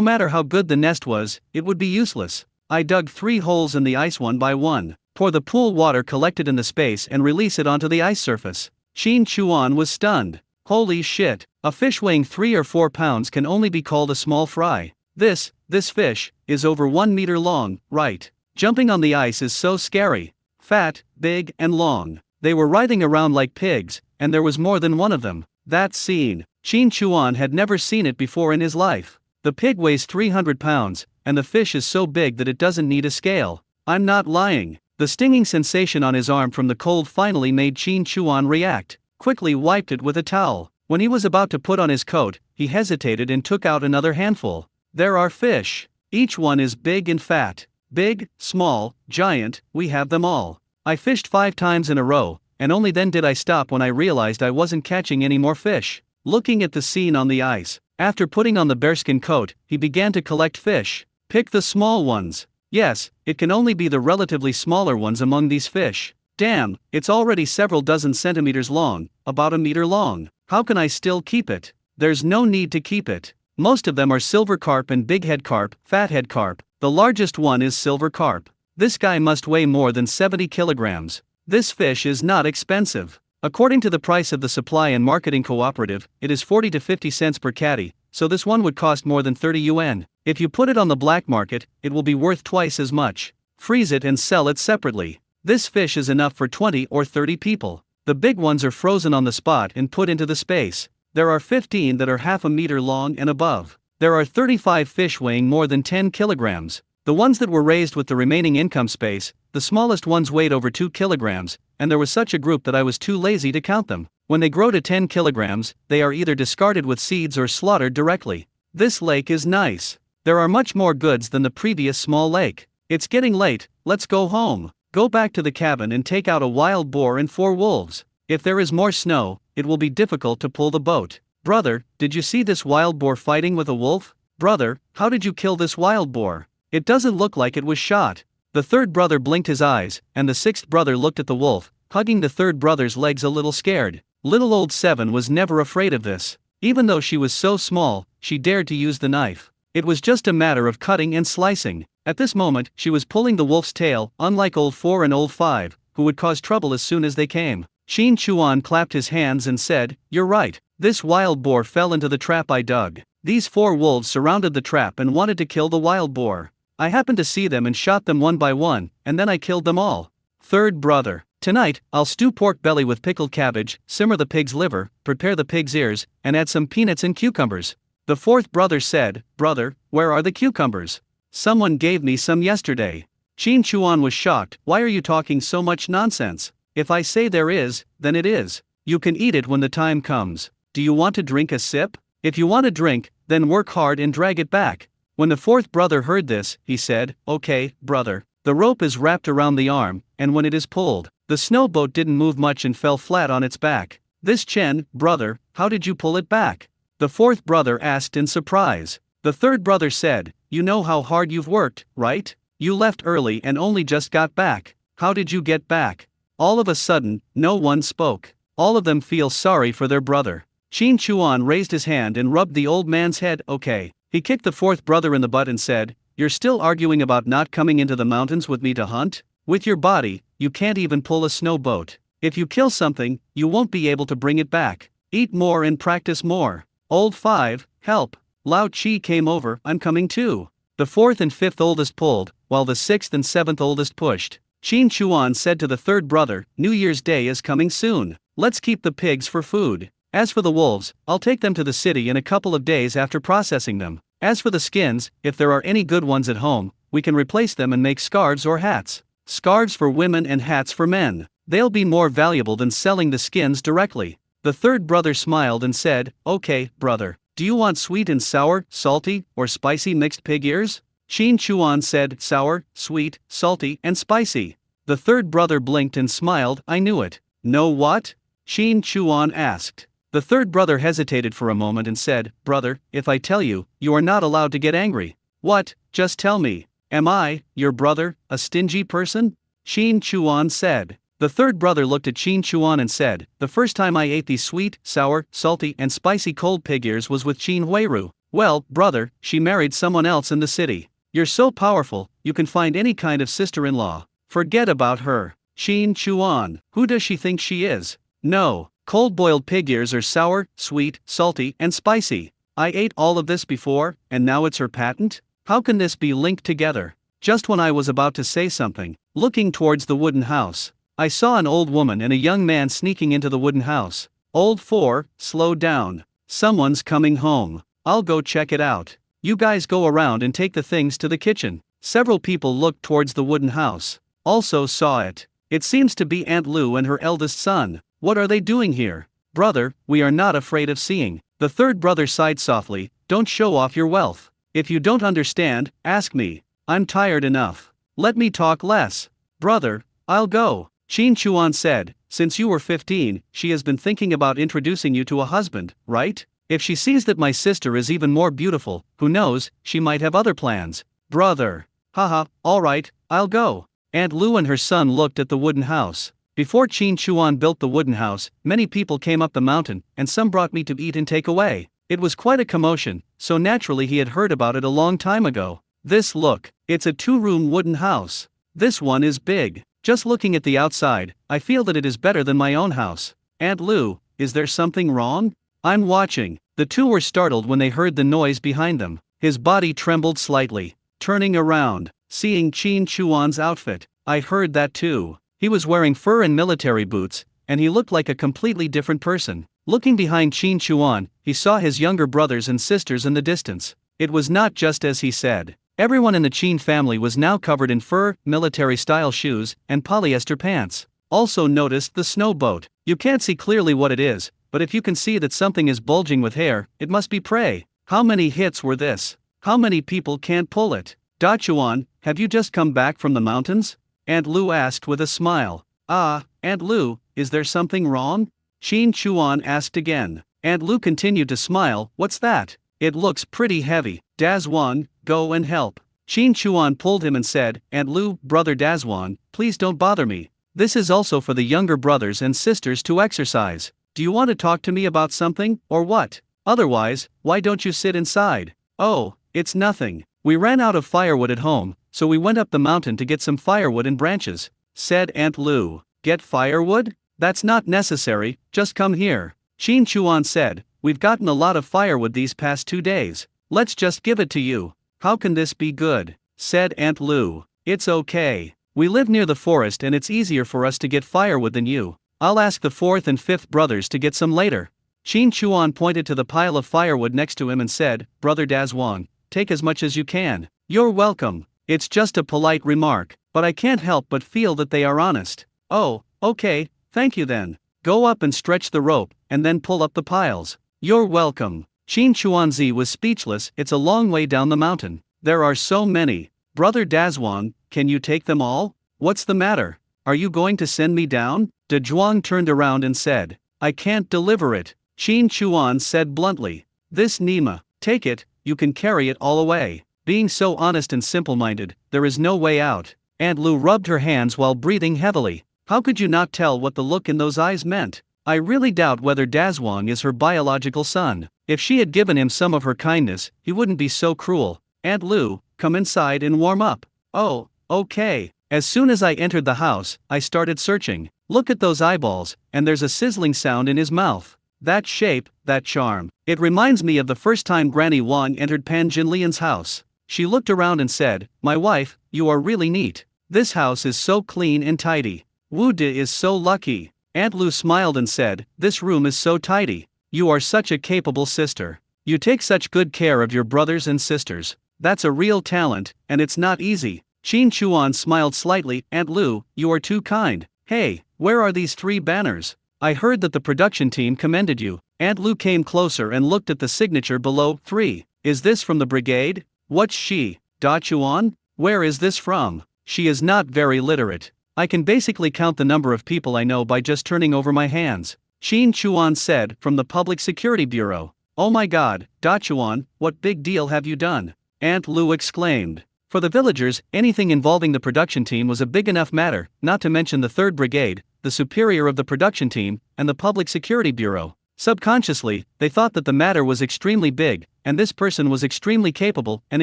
A: matter how good the nest was, it would be useless. I dug 3 holes in the ice one by one, pour the pool water collected in the space and release it onto the ice surface. Qin Chuan was stunned. Holy shit, a fish weighing 3 or 4 pounds can only be called a small fry. This fish, is over 1 meter long, right? Jumping on the ice is so scary. Fat, big, and long. They were writhing around like pigs, and there was more than one of them. That scene, Qin Chuan had never seen it before in his life. The pig weighs 300 pounds, and the fish is so big that it doesn't need a scale. I'm not lying. The stinging sensation on his arm from the cold finally made Qin Chuan react. Quickly wiped it with a towel. When he was about to put on his coat, he hesitated and took out another handful. There are fish. Each one is big and fat. Big, small, giant, we have them all. I fished 5 times in a row, and only then did I stop when I realized I wasn't catching any more fish. Looking at the scene on the ice, after putting on the bearskin coat, he began to collect fish. Pick the small ones. Yes, it can only be the relatively smaller ones among these fish. Damn, it's already several dozen centimeters long, about a meter long. How can I still keep it? There's no need to keep it. Most of them are silver carp and big head carp, fat head carp. The largest one is silver carp. This guy must weigh more than 70 kilograms. This fish is not expensive. According to the price of the Supply and Marketing Cooperative, it is 40 to 50 cents per catty, so this one would cost more than 30 yuan. If you put it on the black market, it will be worth twice as much. Freeze it and sell it separately. This fish is enough for 20 or 30 people. The big ones are frozen on the spot and put into the space. There are 15 that are half a meter long and above. There are 35 fish weighing more than 10 kilograms. The ones that were raised with the remaining income space, the smallest ones weighed over 2 kilograms, and there was such a group that I was too lazy to count them. When they grow to 10 kilograms, they are either discarded with seeds or slaughtered directly. This lake is nice. There are much more goods than the previous small lake. It's getting late, let's go home. Go back to the cabin and take out a wild boar and 4 wolves. If there is more snow, it will be difficult to pull the boat. Brother, did you see this wild boar fighting with a wolf? Brother, how did you kill this wild boar? It doesn't look like it was shot. The third brother blinked his eyes, and the sixth brother looked at the wolf, hugging the third brother's legs a little scared. Little old Seven was never afraid of this. Even though she was so small, she dared to use the knife. It was just a matter of cutting and slicing. At this moment, she was pulling the wolf's tail, unlike old 4 and old 5, who would cause trouble as soon as they came. Qin Chuan clapped his hands and said, "You're right. This wild boar fell into the trap I dug. These 4 wolves surrounded the trap and wanted to kill the wild boar. I happened to see them and shot them one by one, and then I killed them all." Third brother, "Tonight, I'll stew pork belly with pickled cabbage, simmer the pig's liver, prepare the pig's ears, and add some peanuts and cucumbers." The fourth brother said, "Brother, where are the cucumbers? Someone gave me some yesterday." Qin Chuan was shocked. "Why are you talking so much nonsense? If I say there is, then it is. You can eat it when the time comes. Do you want to drink a sip? If you want a drink, then work hard and drag it back." When the fourth brother heard this, he said, "Okay, brother." The rope is wrapped around the arm, and when it is pulled, the snowboat didn't move much and fell flat on its back. "This Chen, brother, how did you pull it back?" the fourth brother asked in surprise. The third brother said, "You know how hard you've worked, right? You left early and only just got back. How did you get back?" All of a sudden, no one spoke. All of them feel sorry for their brother. Qin Chuan raised his hand and rubbed the old man's head. "Okay." He kicked the fourth brother in the butt and said, "You're still arguing about not coming into the mountains with me to hunt? With your body, you can't even pull a snow boat. If you kill something, you won't be able to bring it back. Eat more and practice more." Old 5, help. Lao Chi came over, "I'm coming too." The fourth and fifth oldest pulled, while the sixth and seventh oldest pushed. Qin Chuan said to the third brother, "New Year's Day is coming soon. Let's keep the pigs for food. As for the wolves, I'll take them to the city in a couple of days after processing them. As for the skins, if there are any good ones at home, we can replace them and make scarves or hats. Scarves for women and hats for men. They'll be more valuable than selling the skins directly." The third brother smiled and said, "Okay, brother. Do you want sweet and sour, salty, or spicy mixed pig ears?" Qin Chuan said, "Sour, sweet, salty, and spicy." The third brother blinked and smiled. "I knew it." "Know what?" Qin Chuan asked. The third brother hesitated for a moment and said, "Brother, if I tell you, you are not allowed to get angry." "What? Just tell me. Am I, your brother, a stingy person?" Qin Chuan said. The third brother looked at Qin Chuan and said, "The first time I ate these sweet, sour, salty, and spicy cold pig ears was with Qin Huiru. Well, brother, she married someone else in the city. You're so powerful, you can find any kind of sister-in-law. Forget about her. Qin Chuan, who does she think she is? No, cold-boiled pig ears are sour, sweet, salty, and spicy. I ate all of this before, and now it's her patent? How can this be linked together?" Just when I was about to say something, looking towards the wooden house, I saw an old woman and a young man sneaking into the wooden house. Old 4, slow down. Someone's coming home. I'll go check it out. You guys go around and take the things to the kitchen. Several people looked towards the wooden house. Also saw it. It seems to be Aunt Lu and her eldest son. What are they doing here? Brother, we are not afraid of seeing. The third brother sighed softly. Don't show off your wealth. If you don't understand, ask me. I'm tired enough. Let me talk less. Brother, I'll go. Qin Chuan said, since you were 15, she has been thinking about introducing you to a husband, right? If she sees that my sister is even more beautiful, who knows, she might have other plans. Brother. Haha, alright, I'll go. Aunt Lu and her son looked at the wooden house. Before Qin Chuan built the wooden house, many people came up the mountain, and some brought meat to eat and take away. It was quite a commotion, so naturally he had heard about it a long time ago. Look, it's a 2-room wooden house. This one is big. Just looking at the outside, I feel that it is better than my own house. Aunt Lu, is there something wrong? I'm watching. The two were startled when they heard the noise behind them. His body trembled slightly. Turning around, seeing Qin Chuan's outfit, I heard that too. He was wearing fur and military boots, and he looked like a completely different person. Looking behind Qin Chuan, he saw his younger brothers and sisters in the distance. It was not just as he said. Everyone in the Qin family was now covered in fur, military-style shoes, and polyester pants. Also noticed the snow boat. You can't see clearly what it is, but if you can see that something is bulging with hair, it must be prey. How many hits were this? How many people can't pull it? Da Chuan, have you just come back from the mountains? Aunt Lu asked with a smile. Ah, Aunt Lu, is there something wrong? Qin Chuan asked again. Aunt Lu continued to smile. What's that? It looks pretty heavy. Dazwan, go and help. Qin Chuan pulled him and said, Aunt Lu, brother Dazwan, please don't bother me. This is also for the younger brothers and sisters to exercise. Do you want to talk to me about something, or what? Otherwise, why don't you sit inside? Oh, it's nothing. We ran out of firewood at home, so we went up the mountain to get some firewood and branches, said Aunt Lu. Get firewood? That's not necessary, just come here. Qin Chuan said, we've gotten a lot of firewood these past 2 days. Let's just give it to you. How can this be good? Said Aunt Lu. It's okay. We live near the forest and it's easier for us to get firewood than you. I'll ask the 4th and 5th brothers to get some later. Qin Chuan pointed to the pile of firewood next to him and said, Brother Dazwan, take as much as you can. You're welcome. It's just a polite remark, but I can't help but feel that they are honest. Oh, okay, thank you then. Go up and stretch the rope, and then pull up the piles. You're welcome. Qin Chuanzi was speechless. It's a long way down the mountain. There are so many. Brother Dazwan, can you take them all? What's the matter? Are you going to send me down? De Zhuang turned around and said, I can't deliver it. Qin Chuan said bluntly. This Nima, take it, you can carry it all away. Being so honest and simple-minded, there is no way out. Aunt Lu rubbed her hands while breathing heavily. How could you not tell what the look in those eyes meant? I really doubt whether Dazwang is her biological son. If she had given him some of her kindness, he wouldn't be so cruel. Aunt Lu, come inside and warm up. Oh, okay. As soon as I entered the house, I started searching. Look at those eyeballs, and there's a sizzling sound in his mouth. That shape, that charm. It reminds me of the first time Granny Wang entered Pan Jinlian's house. She looked around and said, my wife, you are really neat. This house is so clean and tidy. Wu De is so lucky. Aunt Lu smiled and said, this room is so tidy. You are such a capable sister. You take such good care of your brothers and sisters. That's a real talent, and it's not easy. Qin Chuan smiled slightly. Aunt Lu, you are too kind. Hey, where are these 3 banners? I heard that the production team commended you. Aunt Lu came closer and looked at the signature below. 3. Is this from the brigade? What's she? Da Chuan? Where is this from? She is not very literate. I can basically count the number of people I know by just turning over my hands. Qin Chuan said, from the Public Security Bureau. Oh my god, Da Chuan, what big deal have you done? Aunt Lu exclaimed. For the villagers, anything involving the production team was a big enough matter, not to mention the 3rd Brigade, the superior of the production team, and the Public Security Bureau. Subconsciously, they thought that the matter was extremely big, and this person was extremely capable, an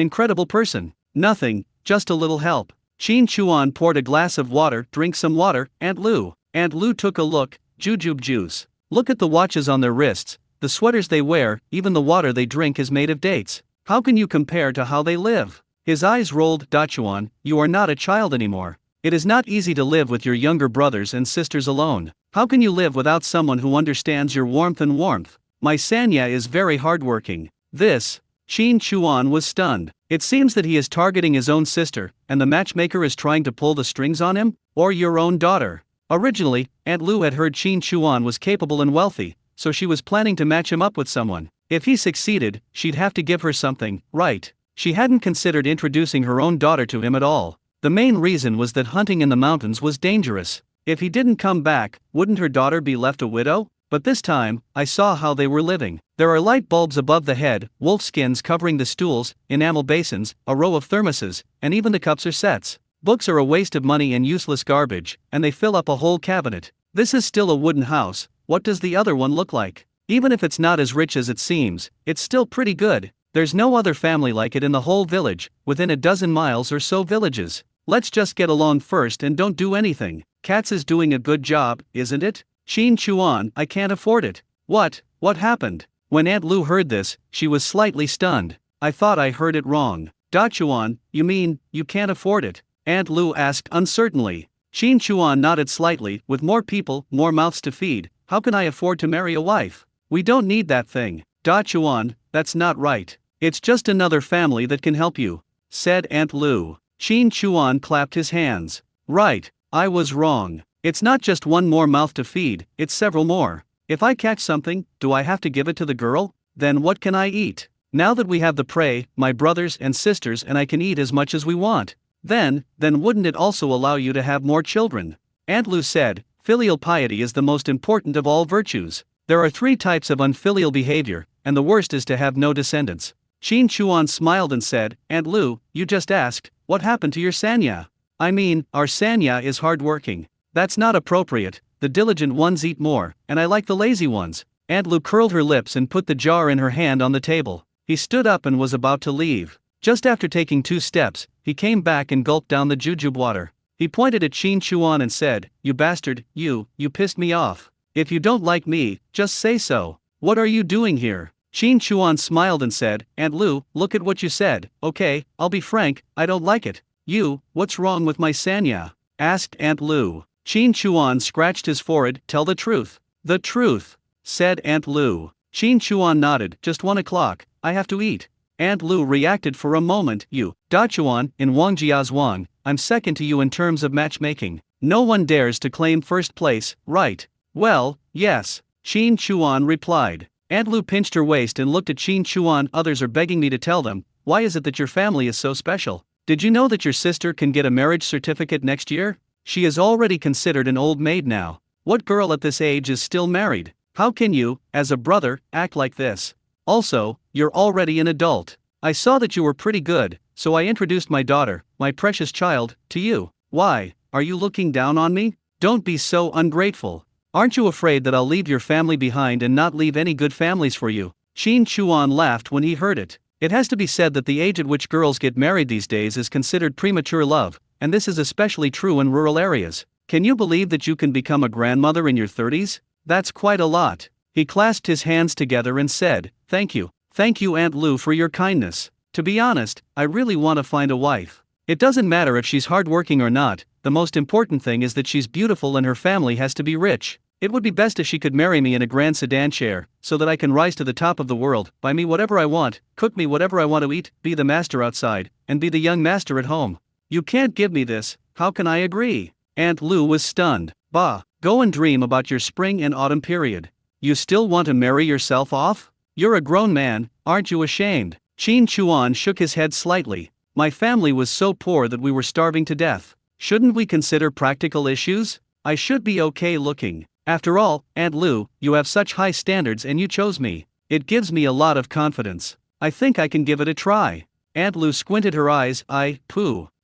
A: incredible person. Nothing, just a little help. Qin Chuan poured a glass of water. Drink some water, Aunt Lu. Aunt Lu took a look. Jujube juice. Look at the watches on their wrists, the sweaters they wear, even the water they drink is made of dates. How can you compare to how they live? His eyes rolled. Dachuan, you are not a child anymore. It is not easy to live with your younger brothers and sisters alone. How can you live without someone who understands your warmth and warmth? My Sanya is very hardworking. This. Qin Chuan was stunned. It seems that he is targeting his own sister, and the matchmaker is trying to pull the strings on him? Or your own daughter? Originally, Aunt Lu had heard Qin Chuan was capable and wealthy, so she was planning to match him up with someone. If he succeeded, she'd have to give her something, right? She hadn't considered introducing her own daughter to him at all. The main reason was that hunting in the mountains was dangerous. If he didn't come back, wouldn't her daughter be left a widow? But this time, I saw how they were living. There are light bulbs above the head, wolf skins covering the stools, enamel basins, a row of thermoses, and even the cups are sets. Books are a waste of money and useless garbage, and they fill up a whole cabinet. This is still a wooden house. What does the other one look like? Even if it's not as rich as it seems, it's still pretty good. There's no other family like it in the whole village, within a dozen miles or so villages. Let's just get along first and don't do anything. Katz is doing a good job, isn't it? Qin Chuan, I can't afford it. What happened? When Aunt Lu heard this, she was slightly stunned. I thought I heard it wrong. Da Chuan, you mean, you can't afford it? Aunt Lu asked uncertainly. Qin Chuan nodded slightly. With more people, more mouths to feed, how can I afford to marry a wife? We don't need that thing. Da Chuan, that's not right. It's just another family that can help you, said Aunt Lu. Qin Chuan clapped his hands. Right, I was wrong. It's not just one more mouth to feed, it's several more. If I catch something, do I have to give it to the girl? Then what can I eat? Now that we have the prey, my brothers and sisters, and I can eat as much as we want. Then wouldn't it also allow you to have more children? Aunt Lu said, filial piety is the most important of all virtues. There are 3 types of unfilial behavior, and the worst is to have no descendants. Qin Chuan smiled and said, Aunt Lu, you just asked, what happened to your Sanya? I mean, our Sanya is hardworking. That's not appropriate, the diligent ones eat more, and I like the lazy ones. Aunt Lu curled her lips and put the jar in her hand on the table. He stood up and was about to leave. Just after taking 2 steps, he came back and gulped down the jujube water. He pointed at Qin Chuan and said, you bastard, you pissed me off. If you don't like me, just say so. What are you doing here? Qin Chuan smiled and said, Aunt Lu, look at what you said. Okay, I'll be frank, I don't like it. What's wrong with my Sanya? Asked Aunt Lu. Qin Chuan scratched his forehead. Tell the truth. The truth, said Aunt Lu. Qin Chuan nodded. Just 1 o'clock, I have to eat. Aunt Lu reacted for a moment. Da Chuan, in Wangjia's Wang, I'm second to you in terms of matchmaking. No one dares to claim first place, right? Well, yes, Qin Chuan replied. Aunt Lu pinched her waist and looked at Qin Chuan. Others are begging me to tell them. Why is it that your family is so special? Did you know that your sister can get a marriage certificate next year? She is already considered an old maid now. What girl at this age is still married? How can you, as a brother, act like this? Also, you're already an adult. I saw that you were pretty good, so I introduced my daughter, my precious child, to you. Why, are you looking down on me? Don't be so ungrateful. Aren't you afraid that I'll leave your family behind and not leave any good families for you? Qin Chuan laughed when he heard it. It has to be said that the age at which girls get married these days is considered premature love, and this is especially true in rural areas. Can you believe that you can become a grandmother in your 30s? That's quite a lot. He clasped his hands together and said, Thank you, Aunt Lu, for your kindness. To be honest, I really want to find a wife. It doesn't matter if she's hardworking or not, the most important thing is that she's beautiful and her family has to be rich. It would be best if she could marry me in a grand sedan chair, so that I can rise to the top of the world, buy me whatever I want, cook me whatever I want to eat, be the master outside, and be the young master at home. You can't give me this, how can I agree? Aunt Lu was stunned. Bah, go and dream about your spring and autumn period. You still want to marry yourself off? You're a grown man, aren't you ashamed? Qin Chuan shook his head slightly. My family was so poor that we were starving to death. Shouldn't we consider practical issues? I should be okay looking. After all, Aunt Lu, you have such high standards and you chose me. It gives me a lot of confidence. I think I can give it a try. Aunt Lu squinted her eyes. A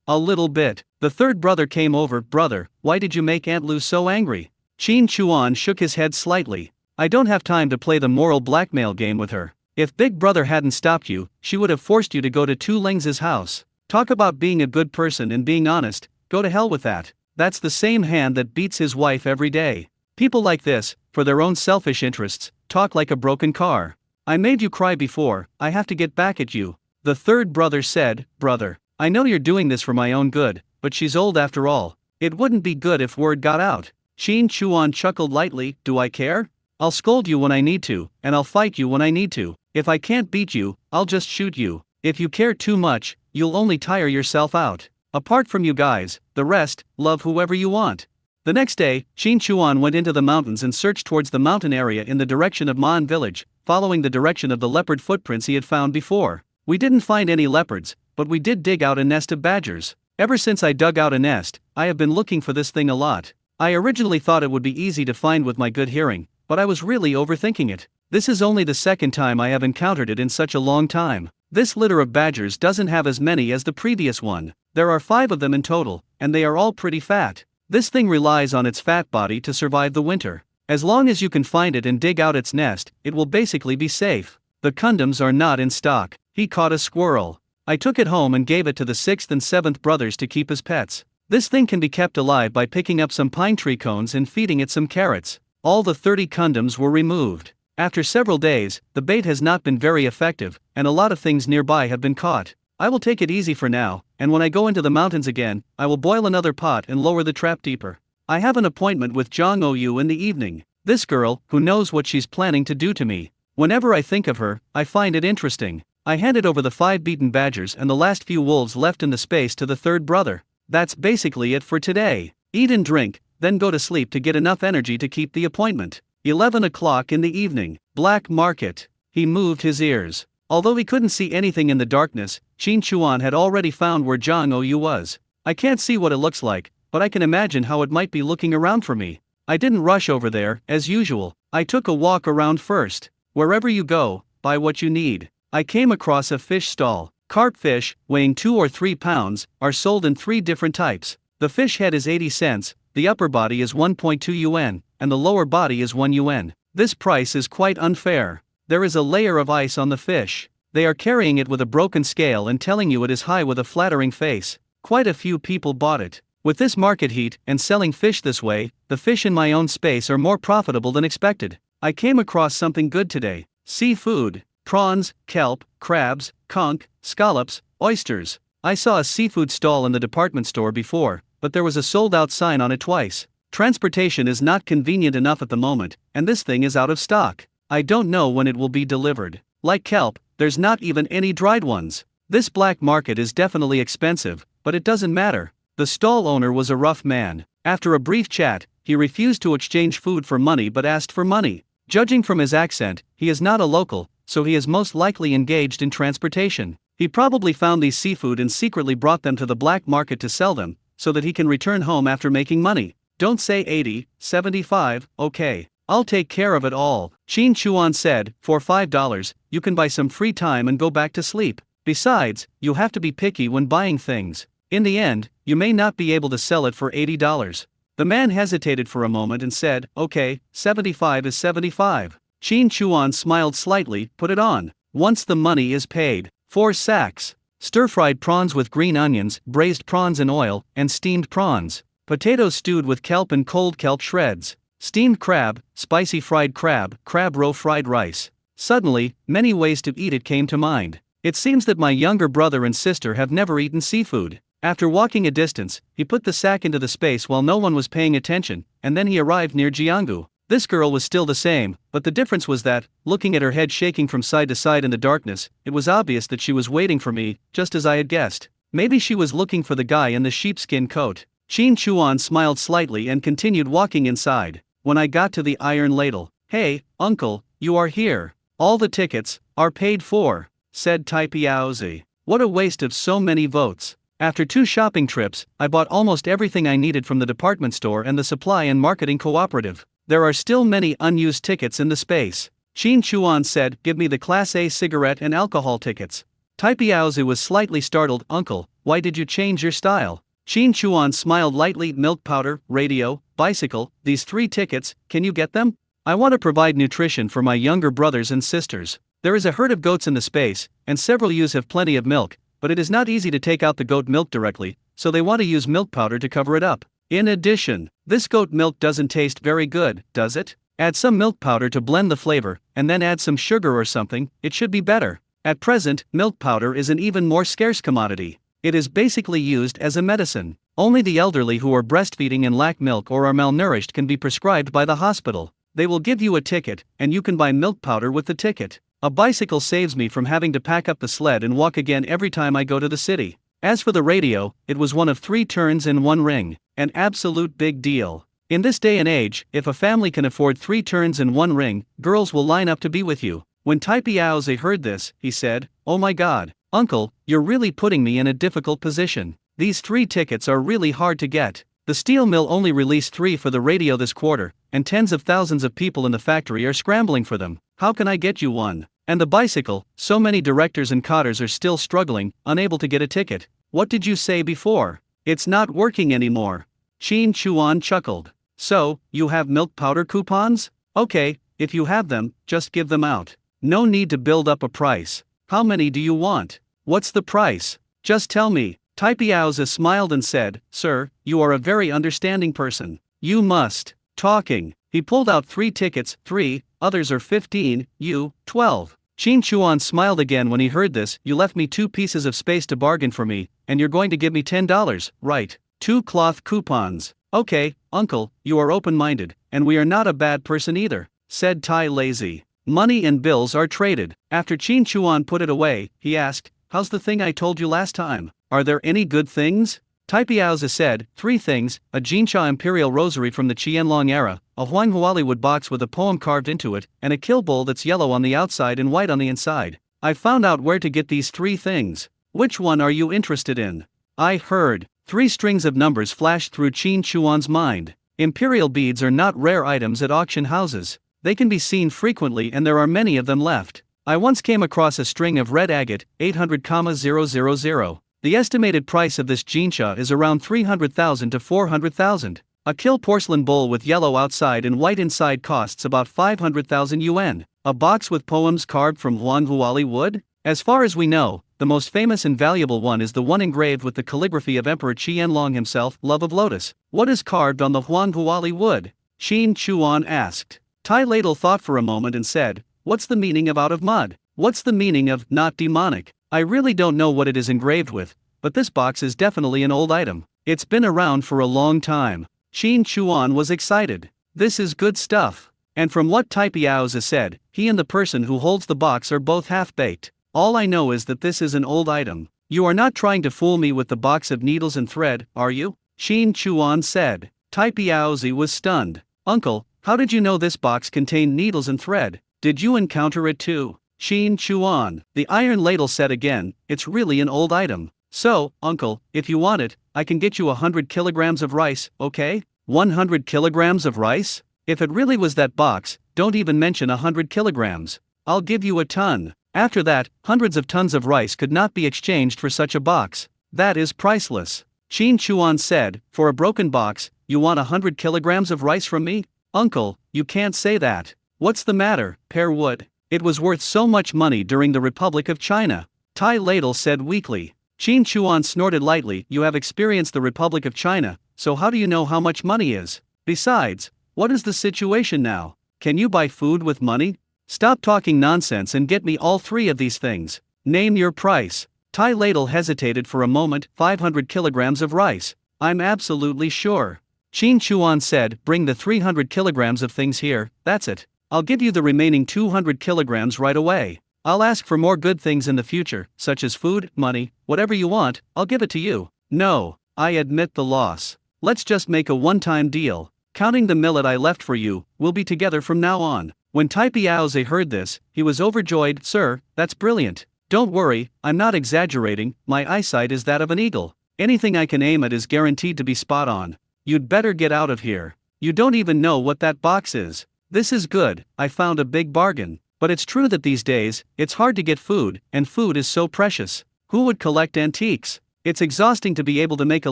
A: little bit. The third brother came over. Brother, why did you make Aunt Lu so angry? Qin Chuan shook his head slightly. I don't have time to play the moral blackmail game with her. If Big Brother hadn't stopped you, she would have forced you to go to Tu Ling's house. Talk about being a good person and being honest, go to hell with that. That's the same hand that beats his wife every day. People like this, for their own selfish interests, talk like a broken car. I made you cry before, I have to get back at you. The third brother said, Brother, I know you're doing this for my own good, but she's old after all. It wouldn't be good if word got out. Qin Chuan chuckled lightly, do I care? I'll scold you when I need to, and I'll fight you when I need to. If I can't beat you, I'll just shoot you. If you care too much, you'll only tire yourself out. Apart from you guys, the rest, love whoever you want. The next day, Qin Chuan went into the mountains and searched towards the mountain area in the direction of Man village, following the direction of the leopard footprints he had found before. We didn't find any leopards, but we did dig out a nest of badgers. Ever since I dug out a nest, I have been looking for this thing a lot. I originally thought it would be easy to find with my good hearing, but I was really overthinking it. This is only the second time I have encountered it in such a long time. This litter of badgers doesn't have as many as the previous one. There are 5 of them in total, and they are all pretty fat. This thing relies on its fat body to survive the winter. As long as you can find it and dig out its nest, it will basically be safe. The condoms are not in stock. He caught a squirrel. I took it home and gave it to the 6th and 7th brothers to keep as pets. This thing can be kept alive by picking up some pine tree cones and feeding it some carrots. All the 30 condoms were removed. After several days, the bait has not been very effective, and a lot of things nearby have been caught. I will take it easy for now, and when I go into the mountains again, I will boil another pot and lower the trap deeper. I have an appointment with Zhang Oyu in the evening. This girl, who knows what she's planning to do to me. Whenever I think of her, I find it interesting. I handed over the 5 beaten badgers and the last few wolves left in the space to the third brother. That's basically it for today. Eat and drink, then go to sleep to get enough energy to keep the appointment. 11 o'clock in the evening. Black market. He moved his ears. Although he couldn't see anything in the darkness, Qin Chuan had already found where Zhang Oyu was. I can't see what it looks like, but I can imagine how it might be looking around for me. I didn't rush over there, as usual. I took a walk around first. Wherever you go, buy what you need. I came across a fish stall. Carp fish, weighing 2 or 3 pounds, are sold in 3 different types. The fish head is 80 cents, the upper body is 1.2 yuan, and the lower body is 1 yuan. This price is quite unfair. There is a layer of ice on the fish. They are carrying it with a broken scale and telling you it is high with a flattering face. Quite a few people bought it. With this market heat and selling fish this way, the fish in my own space are more profitable than expected. I came across something good today. Seafood. Prawns, kelp, crabs, conch, scallops, oysters. I saw a seafood stall in the department store before, but there was a sold-out sign on it twice. Transportation is not convenient enough at the moment, and this thing is out of stock. I don't know when it will be delivered. Like kelp, there's not even any dried ones. This black market is definitely expensive, but it doesn't matter. The stall owner was a rough man. After a brief chat, he refused to exchange food for money but asked for money. Judging from his accent, he is not a local, so he is most likely engaged in transportation. He probably found these seafood and secretly brought them to the black market to sell them, so that he can return home after making money. Don't say 80, 75, okay. I'll take care of it all. Qin Chuan said, for $5, you can buy some free time and go back to sleep. Besides, you have to be picky when buying things. In the end, you may not be able to sell it for $80. The man hesitated for a moment and said, okay, 75 is 75. Qin Chuan smiled slightly, put it on. Once the money is paid. 4 sacks. Stir-fried prawns with green onions, braised prawns in oil, and steamed prawns. Potatoes stewed with kelp and cold kelp shreds. Steamed crab, spicy fried crab, crab roe fried rice. Suddenly, many ways to eat it came to mind. It seems that my younger brother and sister have never eaten seafood. After walking a distance, he put the sack into the space while no one was paying attention, and then he arrived near Jianggu. This girl was still the same, but the difference was that, looking at her head shaking from side to side in the darkness, it was obvious that she was waiting for me, just as I had guessed. Maybe she was looking for the guy in the sheepskin coat. Qin Chuan smiled slightly and continued walking inside. When I got to the iron ladle, "Hey, uncle, you are here. All the tickets are paid for," said Tai Piaozi. What a waste of so many votes. After 2 shopping trips, I bought almost everything I needed from the department store and the supply and marketing cooperative. There are still many unused tickets in the space. Qin Chuan said, "Give me the Class A cigarette and alcohol tickets." Tai Piaozi was slightly startled. "Uncle, why did you change your style?" Qin Chuan smiled lightly. "Milk powder, radio, bicycle, these 3 tickets, can you get them? I want to provide nutrition for my younger brothers and sisters. There is a herd of goats in the space, and several ewes have plenty of milk, but it is not easy to take out the goat milk directly, so they want to use milk powder to cover it up. In addition, this goat milk doesn't taste very good, does it? Add some milk powder to blend the flavor, and then add some sugar or something, it should be better. At present, milk powder is an even more scarce commodity. It is basically used as a medicine. Only the elderly who are breastfeeding and lack milk or are malnourished can be prescribed by the hospital. They will give you a ticket, and you can buy milk powder with the ticket. A bicycle saves me from having to pack up the sled and walk again every time I go to the city. As for the radio, it was one of 3 turns in 1 ring. An absolute big deal. In this day and age, if a family can afford 3 turns in 1 ring, girls will line up to be with you. When Tai Piaozi heard this, he said, "Oh my god, uncle, you're really putting me in a difficult position. These 3 tickets are really hard to get. The steel mill only released 3 for the radio this quarter, and tens of thousands of people in the factory are scrambling for them. How can I get you one? And the bicycle, so many directors and cotters are still struggling, unable to get a ticket. What did you say before? It's not working anymore." Qin Chuan chuckled. "So, you have milk powder coupons? Okay, if you have them, just give them out. No need to build up a price. How many do you want? What's the price? Just tell me." Tai Piaozi smiled and said, "Sir, you are a very understanding person. You must." Talking, he pulled out 3 tickets, 3, others are 15, you, 12. Qin Chuan smiled again when he heard this. "You left me 2 pieces of space to bargain for me, and you're going to give me $10, right? 2 cloth coupons. Okay, uncle, you are open-minded, and we are not a bad person either," said Tai Lazy. Money and bills are traded. After Qin Chuan put it away, he asked, "How's the thing I told you last time? Are there any good things?" Tai Piaozi said, 3 things, a Jinsha imperial rosary from the Qianlong era, a Huanghuali wood box with a poem carved into it, and a kill bowl that's yellow on the outside and white on the inside. I found out where to get these 3 things. Which one are you interested in? I heard. 3 strings of numbers flashed through Qin Chuan's mind. Imperial beads are not rare items at auction houses. They can be seen frequently and there are many of them left. I once came across a string of red agate, 800,000. The estimated price of this jinsha is around 300,000 to 400,000. A kill porcelain bowl with yellow outside and white inside costs about 500,000 yuan. A box with poems carved from Huanghuali wood? As far as we know, the most famous and valuable one is the one engraved with the calligraphy of Emperor Qianlong himself, Love of Lotus. What is carved on the Huanghuali wood? Qin Chuan asked. Tai Ladle thought for a moment and said, "What's the meaning of out of mud? What's the meaning of not demonic? I really don't know what it is engraved with, but this box is definitely an old item. It's been around for a long time." Qin Chuan was excited. This is good stuff. And from what Tai Piaozi said, he and the person who holds the box are both half-baked. All I know is that this is an old item. You are not trying to fool me with the box of needles and thread, are you? Qin Chuan said. Tai Piaozi was stunned. "Uncle, how did you know this box contained needles and thread? Did you encounter it too?" Qin Chuan. The iron ladle said again, "It's really an old item. So, uncle, if you want it, I can get you 100 kilograms of rice, okay? 100 kilograms of rice? If it really was that box, don't even mention 100 kilograms. I'll give you a ton." After that, hundreds of tons of rice could not be exchanged for such a box. That is priceless. Qin Chuan said, "For a broken box, you want 100 kilograms of rice from me? Uncle, you can't say that. What's the matter, Pearwood? It was worth so much money during the Republic of China." Tai Ladle said weakly. Qin Chuan snorted lightly. "You have experienced the Republic of China, so how do you know how much money is? Besides, what is the situation now? Can you buy food with money? Stop talking nonsense and get me all 3 of these things. Name your price." Tai Ladle hesitated for a moment. 500 kilograms of rice. I'm absolutely sure. Qin Chuan said, "Bring the 300 kilograms of things here, that's it. I'll give you the remaining 200 kilograms right away. I'll ask for more good things in the future, such as food, money, whatever you want, I'll give it to you." "No, I admit the loss. Let's just make a one-time deal. Counting the millet I left for you, we'll be together from now on." When Tai Piaozi heard this, he was overjoyed. "Sir, that's brilliant. Don't worry, I'm not exaggerating, my eyesight is that of an eagle. Anything I can aim at is guaranteed to be spot on. You'd better get out of here. You don't even know what that box is. This is good, I found a big bargain. But it's true that these days, it's hard to get food, and food is so precious. Who would collect antiques? It's exhausting to be able to make a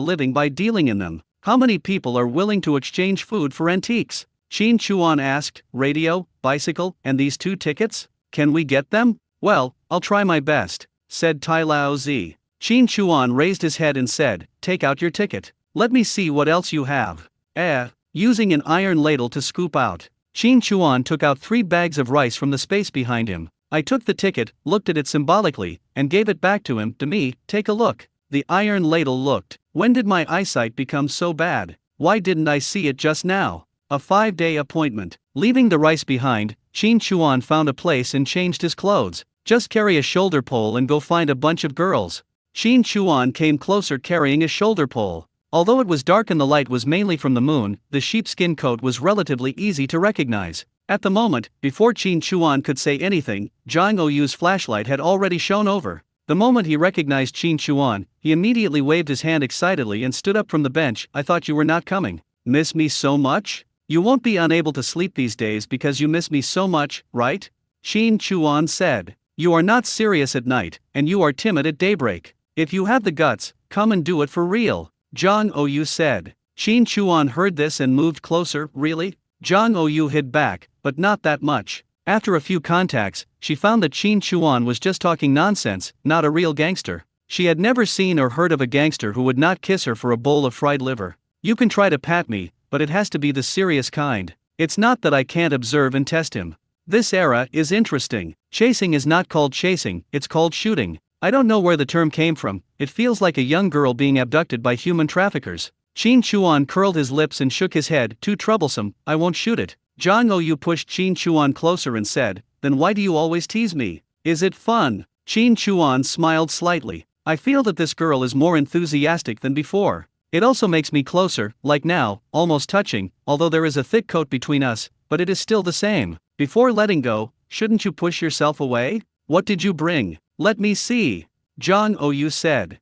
A: living by dealing in them. How many people are willing to exchange food for antiques? Qin Chuan asked. Radio, bicycle, and these 2 tickets? Can we get them? Well, I'll try my best, said Tai Lao Zi. Qin Chuan raised his head and said, take out your ticket. Let me see what else you have. Using an iron ladle to scoop out. Qin Chuan took out 3 bags of rice from the space behind him. I took the ticket, looked at it symbolically, and gave it back to him. To me, take a look. The iron ladle looked. When did my eyesight become so bad? Why didn't I see it just now? A 5-day appointment. Leaving the rice behind, Qin Chuan found a place and changed his clothes. Just carry a shoulder pole and go find a bunch of girls. Qin Chuan came closer carrying a shoulder pole. Although it was dark and the light was mainly from the moon, the sheepskin coat was relatively easy to recognize. At the moment, before Qin Chuan could say anything, Zhang Oyu's flashlight had already shone over. The moment he recognized Qin Chuan, he immediately waved his hand excitedly and stood up from the bench. I thought you were not coming. Miss me so much? You won't be unable to sleep these days because you miss me so much, right? Qin Chuan said. You are not serious at night, and you are timid at daybreak. If you have the guts, come and do it for real, Zhang Oyu said. Qin Chuan heard this and moved closer. Really? Zhang Oyu hid back, but not that much. After a few contacts, she found that Qin Chuan was just talking nonsense, not a real gangster. She had never seen or heard of a gangster who would not kiss her for a bowl of fried liver. You can try to pat me, but it has to be the serious kind. It's not that I can't observe and test him. This era is interesting. Chasing is not called chasing, it's called shooting. I don't know where the term came from, it feels like a young girl being abducted by human traffickers. Qin Chuan curled his lips and shook his head. Too troublesome, I won't shoot it. Zhang Oyu pushed Qin Chuan closer and said, then why do you always tease me? Is it fun? Qin Chuan smiled slightly. I feel that this girl is more enthusiastic than before. It also makes me closer, like now, almost touching, although there is a thick coat between us, but it is still the same. Before letting go, shouldn't you push yourself away? What did you bring? Let me see. Zhang Oyu said.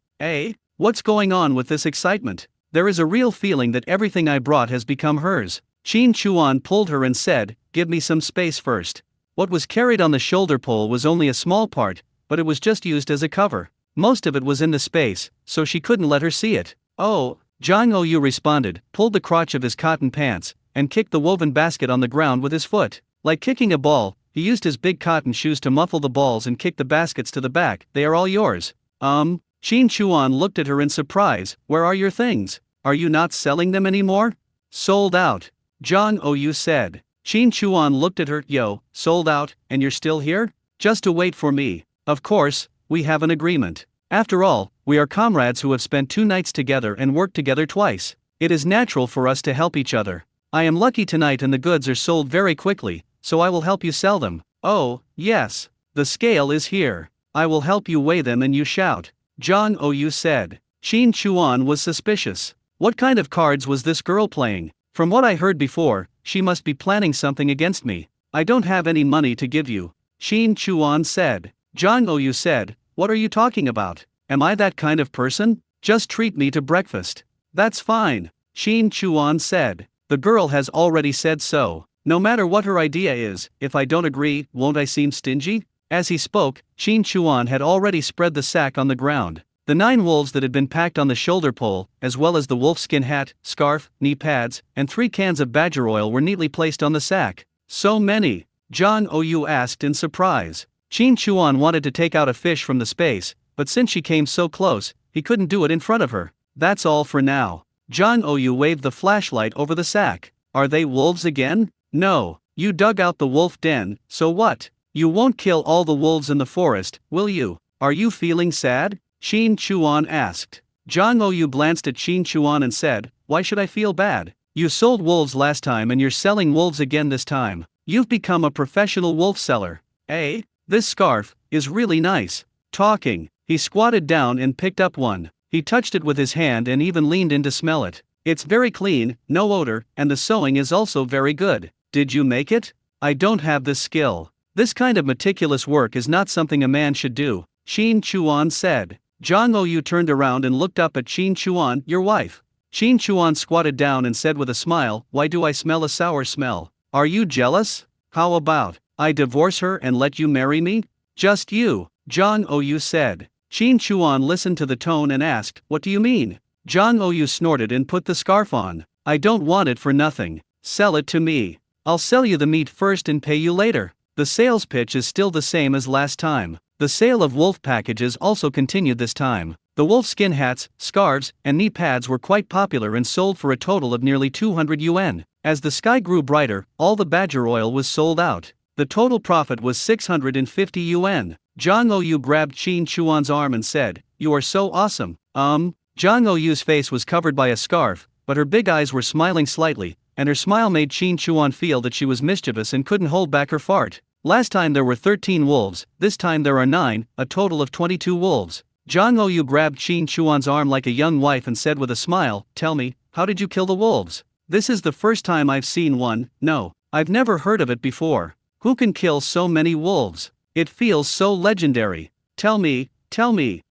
A: What's going on with this excitement? There is a real feeling that everything I brought has become hers. Qin Chuan pulled her and said, give me some space first. What was carried on the shoulder pole was only a small part, but it was just used as a cover. Most of it was in the space, so she couldn't let her see it. Oh, Zhang Oyu responded, pulled the crotch of his cotton pants, and kicked the woven basket on the ground with his foot. Like kicking a ball, he used his big cotton shoes to muffle the balls and kicked the baskets to the back. They are all yours. Qin Chuan looked at her in surprise. Where are your things? Are you not selling them anymore? Sold out, Zhang Oyu said. Qin Chuan looked at her. Yo, sold out, and you're still here? Just to wait for me. Of course, we have an agreement. After all, we are comrades who have spent 2 nights together and worked together twice. It is natural for us to help each other. I am lucky tonight and the goods are sold very quickly, so I will help you sell them. Oh, yes. The scale is here. I will help you weigh them and you shout, Zhang Oyu said. Qin Chuan was suspicious. What kind of cards was this girl playing? From what I heard before, she must be planning something against me. I don't have any money to give you, Qin Chuan said. Zhang Oyu said, what are you talking about? Am I that kind of person? Just treat me to breakfast. That's fine, Qin Chuan said. The girl has already said so. No matter what her idea is, if I don't agree, won't I seem stingy? As he spoke, Qin Chuan had already spread the sack on the ground. The 9 wolves that had been packed on the shoulder pole, as well as the wolfskin hat, scarf, knee pads, and 3 cans of badger oil were neatly placed on the sack. So many? Zhang Oyu asked in surprise. Qin Chuan wanted to take out a fish from the space, but since she came so close, he couldn't do it in front of her. That's all for now. Zhang Oyu waved the flashlight over the sack. Are they wolves again? No, you dug out the wolf den, so what? You won't kill all the wolves in the forest, will you? Are you feeling sad? Qin Chuan asked. Zhang Oyu glanced at Qin Chuan and said, why should I feel bad? You sold wolves last time and you're selling wolves again this time. You've become a professional wolf seller. This scarf is really nice. Talking, he squatted down and picked up one. He touched it with his hand and even leaned in to smell it. It's very clean, no odor, and the sewing is also very good. Did you make it? I don't have this skill. This kind of meticulous work is not something a man should do, Qin Chuan said. Zhang Oyu turned around and looked up at Qin Chuan. Your wife? Qin Chuan squatted down and said with a smile, why do I smell a sour smell? Are you jealous? How about I divorce her and let you marry me? Just you, Zhang Oyu said. Qin Chuan listened to the tone and asked, what do you mean? Zhang Ouyu snorted and put the scarf on. I don't want it for nothing. Sell it to me. I'll sell you the meat first and pay you later. The sales pitch is still the same as last time. The sale of wolf packages also continued this time. The wolf skin hats, scarves, and knee pads were quite popular and sold for a total of nearly 200 yuan. As the sky grew brighter, all the badger oil was sold out. The total profit was 650 yuan. Zhang Ouyu grabbed Qin Chuan's arm and said, "You are so awesome." Zhang Ouyu's face was covered by a scarf, but her big eyes were smiling slightly, and her smile made Qin Chuan feel that she was mischievous and couldn't hold back her fart. Last time there were 13 wolves, this time there are 9, a total of 22 wolves. Zhang Ouyu grabbed Qin Chuan's arm like a young wife and said with a smile, "Tell me, how did you kill the wolves? This is the first time I've seen one. No, I've never heard of it before. Who can kill so many wolves? It feels so legendary. Tell me,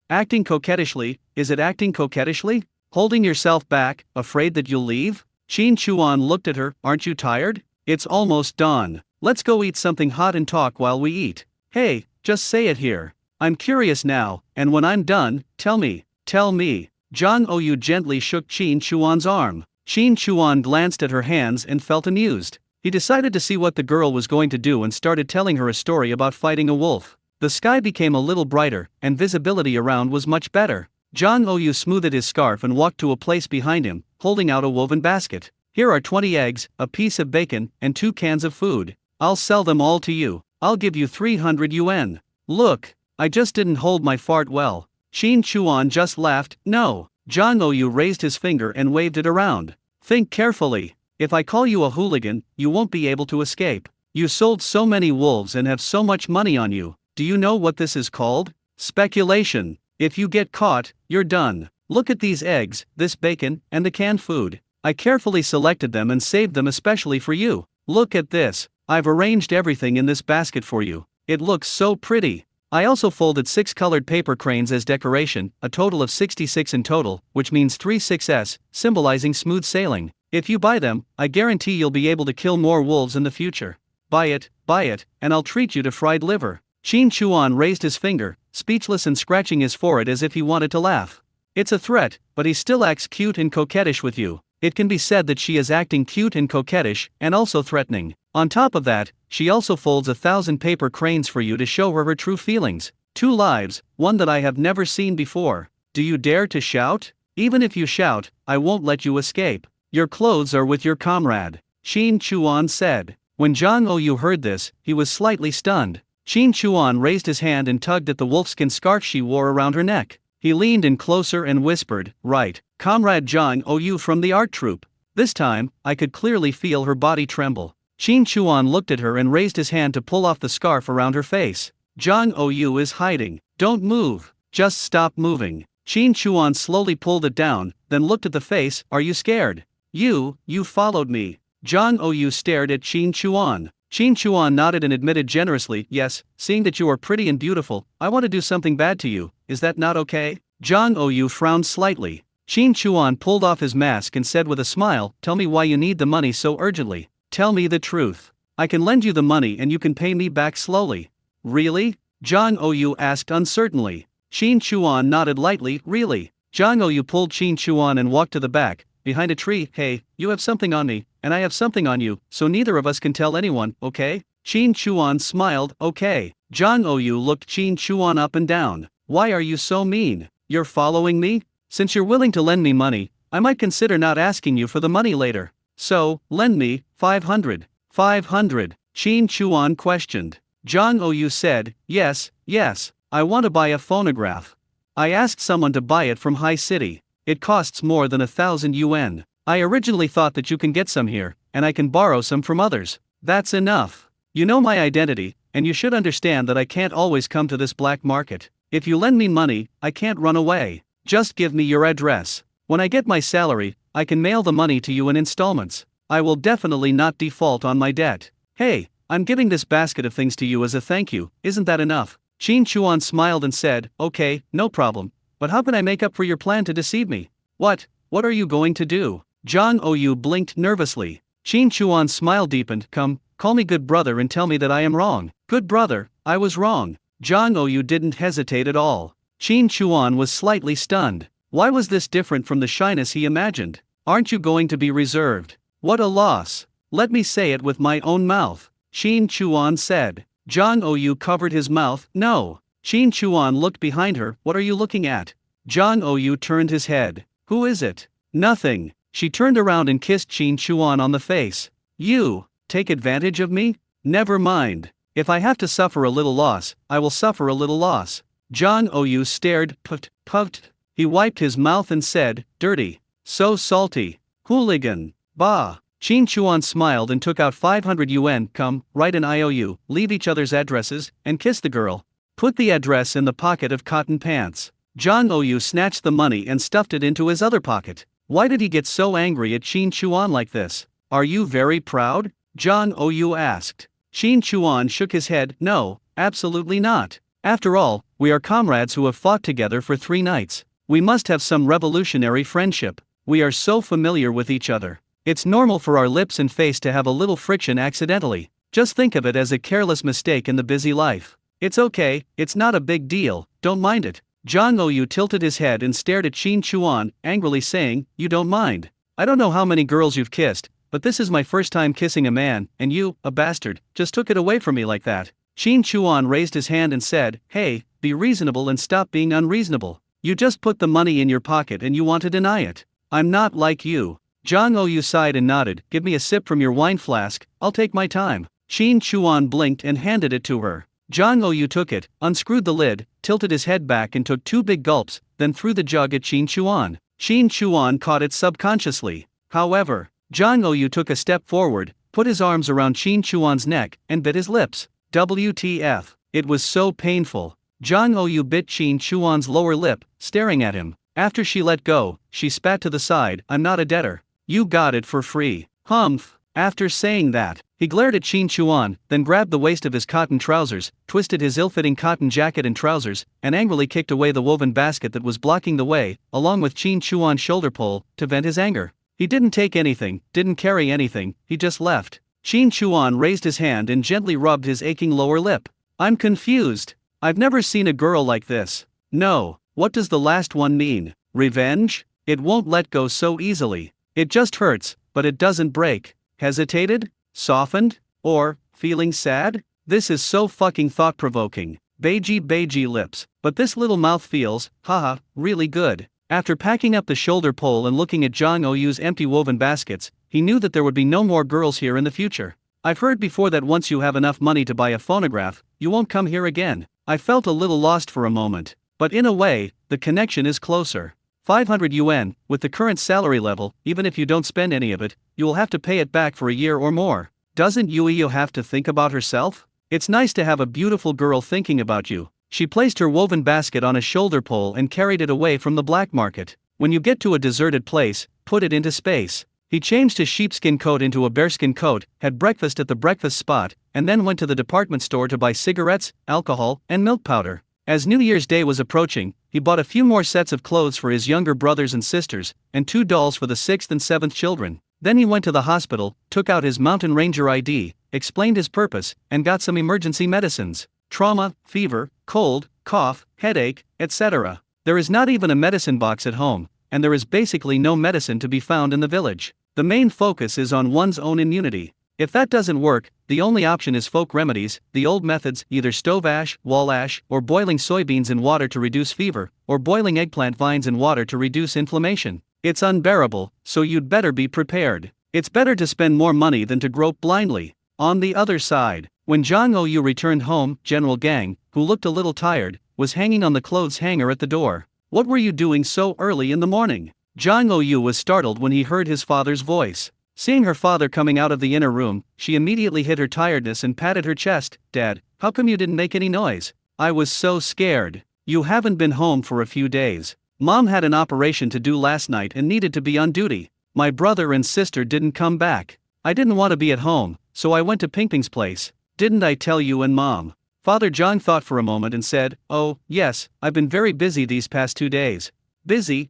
A: acting coquettishly, is it acting coquettishly? Holding yourself back, afraid that you'll leave?" Qin Chuan looked at her, "Aren't you tired? It's almost dawn. Let's go eat something hot and talk while we eat. Hey, just say it here. I'm curious now, and when I'm done, tell me. Zhang Ouyu gently shook Qin Chuan's arm. Qin Chuan glanced at her hands and felt amused. He decided to see what the girl was going to do and started telling her a story about fighting a wolf. The sky became a little brighter, and visibility around was much better. Zhang Ouyu smoothed his scarf and walked to a place behind him, holding out a woven basket. "Here are 20 eggs, a piece of bacon, and 2 cans of food. I'll sell them all to you. I'll give you 300 yuan. Look, I just didn't hold my fart well." Qin Chuan just laughed. "No." Zhang Ouyu raised his finger and waved it around. "Think carefully. If I call you a hooligan, you won't be able to escape. You sold so many wolves and have so much money on you. Do you know what this is called? Speculation. If you get caught, you're done. Look at these eggs, this bacon, and the canned food. I carefully selected them and saved them especially for you. Look at this. I've arranged everything in this basket for you. It looks so pretty. I also folded 6 colored paper cranes as decoration, a total of 66 in total, which means 3 6s, symbolizing smooth sailing. If you buy them, I guarantee you'll be able to kill more wolves in the future. Buy it, and I'll treat you to fried liver." Qin Chuan raised his finger, speechless and scratching his forehead as if he wanted to laugh. It's a threat, but he still acts cute and coquettish with you. It can be said that she is acting cute and coquettish, and also threatening. On top of that, she also folds 1,000 paper cranes for you to show her true feelings. 2 lives, one that I have never seen before. Do you dare to shout? Even if you shout, I won't let you escape. Your clothes are with your comrade," Qin Chuan said. When Zhang Ouyu heard this, he was slightly stunned. Qin Chuan raised his hand and tugged at the wolfskin scarf she wore around her neck. He leaned in closer and whispered, "Right, Comrade Zhang Ouyu from the art troupe." This time, I could clearly feel her body tremble. Qin Chuan looked at her and raised his hand to pull off the scarf around her face. "Zhang Ouyu is hiding. Don't move. Just stop moving." Qin Chuan slowly pulled it down, then looked at the face. "Are you scared? You followed me." Zhang Ouyu stared at Qin Chuan. Qin Chuan nodded and admitted generously, "Yes, seeing that you are pretty and beautiful, I want to do something bad to you. Is that not okay?" Zhang Ouyu frowned slightly. Qin Chuan pulled off his mask and said with a smile, "Tell me why you need the money so urgently. Tell me the truth. I can lend you the money and you can pay me back slowly." "Really?" Zhang Ouyu asked uncertainly. Qin Chuan nodded lightly, "Really." Zhang Ouyu pulled Qin Chuan and walked to the back, behind a tree. "Hey, you have something on me, and I have something on you, so neither of us can tell anyone, okay?" Qin Chuan smiled, "Okay." Zhang Ouyu looked Qin Chuan up and down. "Why are you so mean? You're following me? Since you're willing to lend me money, I might consider not asking you for the money later. So, lend me 500. 500? Qin Chuan questioned. Zhang Ouyu said, yes, I want to buy a phonograph. I asked someone to buy it from High City. It costs more than 1,000 yuan. I originally thought that you can get some here, and I can borrow some from others. That's enough. You know my identity, and you should understand that I can't always come to this black market. If you lend me money, I can't run away. Just give me your address. When I get my salary, I can mail the money to you in installments. I will definitely not default on my debt. Hey, I'm giving this basket of things to you as a thank you, isn't that enough?" Qin Chuan smiled and said, "Okay, no problem. But how can I make up for your plan to deceive me?" What are you going to do?" Zhang Ouyu blinked nervously. Qin Chuan's smile deepened. "Come, call me good brother and tell me that I am wrong." "Good brother, I was wrong." Zhang Ouyu didn't hesitate at all. Qin Chuan was slightly stunned. Why was this different from the shyness he imagined? Aren't you going to be reserved? What a loss. Let me say it with my own mouth, Shin Chuan said. Jang Ou covered his mouth. No. Shin Chuan looked behind her. What are you looking at? Jang Ou turned his head. Who is it? Nothing. She turned around and kissed Shin Chuan on the face. You take advantage of me? Never mind. If I have to suffer a little loss, I will suffer a little loss. Jang Ou stared, puffed. He wiped his mouth and said, dirty. So salty. Hooligan. Bah. Shin Chuan smiled and took out 500 yuan. Come, write an IOU, leave each other's addresses, and kiss the girl. Put the address in the pocket of cotton pants. Jang Ou snatched the money and stuffed it into his other pocket. Why did he get so angry at Shin Chuan like this? Are you very proud? Jang Ou asked. Shin Chuan shook his head. No, absolutely not. After all, we are comrades who have fought together for 3 nights. We must have some revolutionary friendship. We are so familiar with each other. It's normal for our lips and face to have a little friction accidentally. Just think of it as a careless mistake in the busy life. It's okay, it's not a big deal, don't mind it. Jang Ou tilted his head and stared at Shin Chuan, angrily saying, you don't mind. I don't know how many girls you've kissed, but this is my first time kissing a man, and you, a bastard, just took it away from me like that. Shin Chuan raised his hand and said, hey, be reasonable and stop being unreasonable. You just put the money in your pocket and you want to deny it. I'm not like you. Jang Ou sighed and nodded. Give me a sip from your wine flask, I'll take my time. Shin Chuan blinked and handed it to her. Jang Ou took it, unscrewed the lid, tilted his head back and took 2 big gulps, then threw the jug at Shin Chuan. Shin Chuan caught it subconsciously. However, Jang Ou took a step forward, put his arms around Shin Chuan's neck, and bit his lips. WTF. It was so painful. Jang Ou bit Shin Chuan's lower lip, staring at him. After she let go, she spat to the side. I'm not a debtor. You got it for free. Humph. After saying that, he glared at Shin Chuan, then grabbed the waist of his cotton trousers, twisted his ill-fitting cotton jacket and trousers, and angrily kicked away the woven basket that was blocking the way, along with Shin Chuan's shoulder pole, to vent his anger. He didn't take anything, didn't carry anything, he just left. Shin Chuan raised his hand and gently rubbed his aching lower lip. I'm confused. I've never seen a girl like this. No, what does the last one mean? Revenge? It won't let go so easily. It just hurts, but it doesn't break. Hesitated? Softened? Or, feeling sad? This is so fucking thought-provoking. Beiji lips. But this little mouth feels, haha, really good. After packing up the shoulder pole and looking at Jang Ou's empty woven baskets, he knew that there would be no more girls here in the future. I've heard before that once you have enough money to buy a phonograph, you won't come here again. I felt a little lost for a moment. But in a way, the connection is closer. 500 yuan, with the current salary level, even if you don't spend any of it, you will have to pay it back for a year or more. Doesn't Yuiyo have to think about herself? It's nice to have a beautiful girl thinking about you. She placed her woven basket on a shoulder pole and carried it away from the black market. When you get to a deserted place, put it into space. He changed his sheepskin coat into a bearskin coat, had breakfast at the breakfast spot, and then went to the department store to buy cigarettes, alcohol, and milk powder. As New Year's Day was approaching, he bought a few more sets of clothes for his younger brothers and sisters, and 2 dolls for the 6th and 7th children. Then he went to the hospital, took out his mountain ranger ID, explained his purpose, and got some emergency medicines. Trauma, fever, cold, cough, headache, etc. There is not even a medicine box at home, and there is basically no medicine to be found in the village. The main focus is on one's own immunity. If that doesn't work, the only option is folk remedies, the old methods, either stove ash, wall ash, or boiling soybeans in water to reduce fever, or boiling eggplant vines in water to reduce inflammation. It's unbearable, so you'd better be prepared. It's better to spend more money than to grope blindly. On the other side, when Jang Ou returned home, General Gang, who looked a little tired, was hanging on the clothes hanger at the door. What were you doing so early in the morning? Jang Ou was startled when he heard his father's voice. Seeing her father coming out of the inner room, she immediately hid her tiredness and patted her chest. Dad, how come you didn't make any noise? I was so scared. You haven't been home for a few days. Mom had an operation to do last night and needed to be on duty. My brother and sister didn't come back. I didn't want to be at home, so I went to Pingping's place. Didn't I tell you and Mom? Father Zhang thought for a moment and said, oh, yes, I've been very busy these past 2 days. Busy,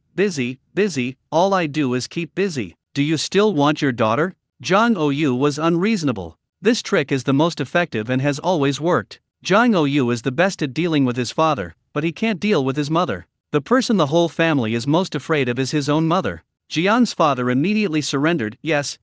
A: all I do is keep busy. Do you still want your daughter? Jang Ou was unreasonable. This trick is the most effective and has always worked. Jang Ou is the best at dealing with his father, but he can't deal with his mother. The person the whole family is most afraid of is his own mother. Jian's father immediately surrendered. Yes,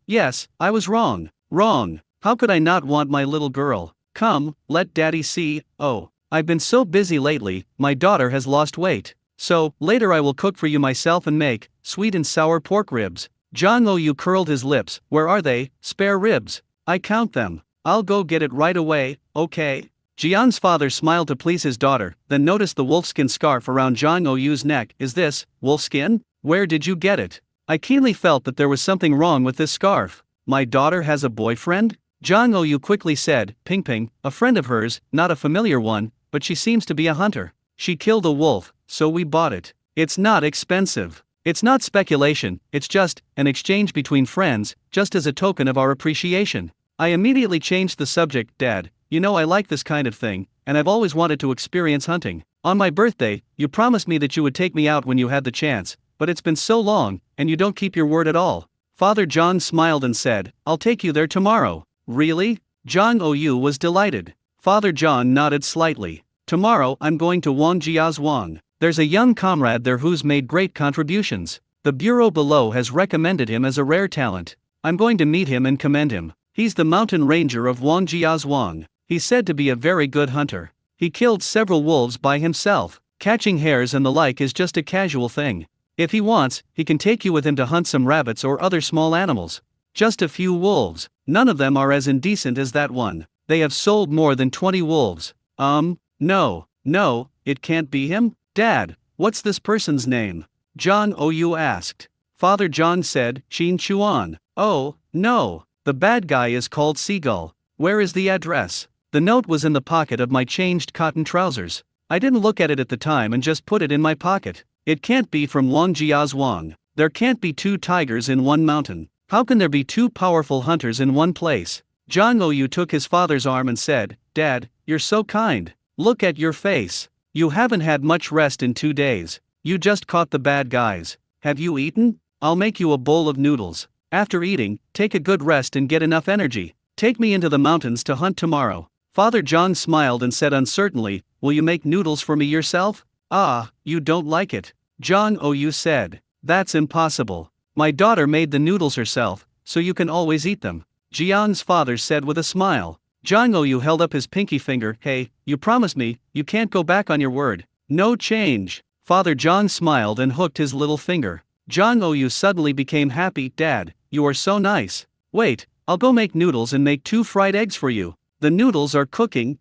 A: I was wrong. Wrong. How could I not want my little girl? Come, let daddy see. Oh, I've been so busy lately, my daughter has lost weight. So, later I will cook for you myself and make sweet and sour pork ribs. Zhang Oyu curled his lips. Where are they? Spare ribs. I count them. I'll go get it right away, okay? Jian's father smiled to please his daughter, then noticed the wolfskin scarf around Zhang Oyu's neck. Is this wolfskin? Where did you get it? I keenly felt that there was something wrong with this scarf. My daughter has a boyfriend? Zhang Oyu quickly said. Ping, a friend of hers, not a familiar one, but she seems to be a hunter. She killed a wolf, so we bought it. It's not expensive. It's not speculation, it's just an exchange between friends, just as a token of our appreciation. I immediately changed the subject. Dad, you know I like this kind of thing, and I've always wanted to experience hunting. On my birthday, you promised me that you would take me out when you had the chance, but it's been so long, and you don't keep your word at all. Father John smiled and said, I'll take you there tomorrow. Really? Zhang Oyu was delighted. Father John nodded slightly. Tomorrow I'm going to Wangjia's Wang. There's a young comrade there who's made great contributions. The bureau below has recommended him as a rare talent. I'm going to meet him and commend him. He's the mountain ranger of Wangjia's Wang. He's said to be a very good hunter. He killed several wolves by himself. Catching hares and the like is just a casual thing. If he wants, he can take you with him to hunt some rabbits or other small animals. Just a few wolves. None of them are as indecent as that one. They have sold more than 20 wolves. No, it can't be him? Dad, what's this person's name? Zhang Oyu asked. Father John said, Qin Chuan. Oh, no. The bad guy is called Seagull. Where is the address? The note was in the pocket of my changed cotton trousers. I didn't look at it at the time and just put it in my pocket. It can't be from Wangjia's Wang. There can't be two tigers in one mountain. How can there be two powerful hunters in one place? Zhang Oyu took his father's arm and said, Dad, you're so kind. Look at your face. You haven't had much rest in 2 days. You just caught the bad guys. Have you eaten? I'll make you a bowl of noodles. After eating, take a good rest and get enough energy. Take me into the mountains to hunt tomorrow. Father John smiled and said uncertainly, Will you make noodles for me yourself? Ah, you don't like it. Zhang Oyu said. That's impossible. My daughter made the noodles herself, so you can always eat them. Jian's father said with a smile. Zhang Oyu held up his pinky finger. Hey, you promised me, you can't go back on your word. No change. Father John smiled and hooked his little finger. Zhang Oyu suddenly became happy. Dad, you are so nice. Wait, I'll go make noodles and make 2 fried eggs for you. The noodles are cooking.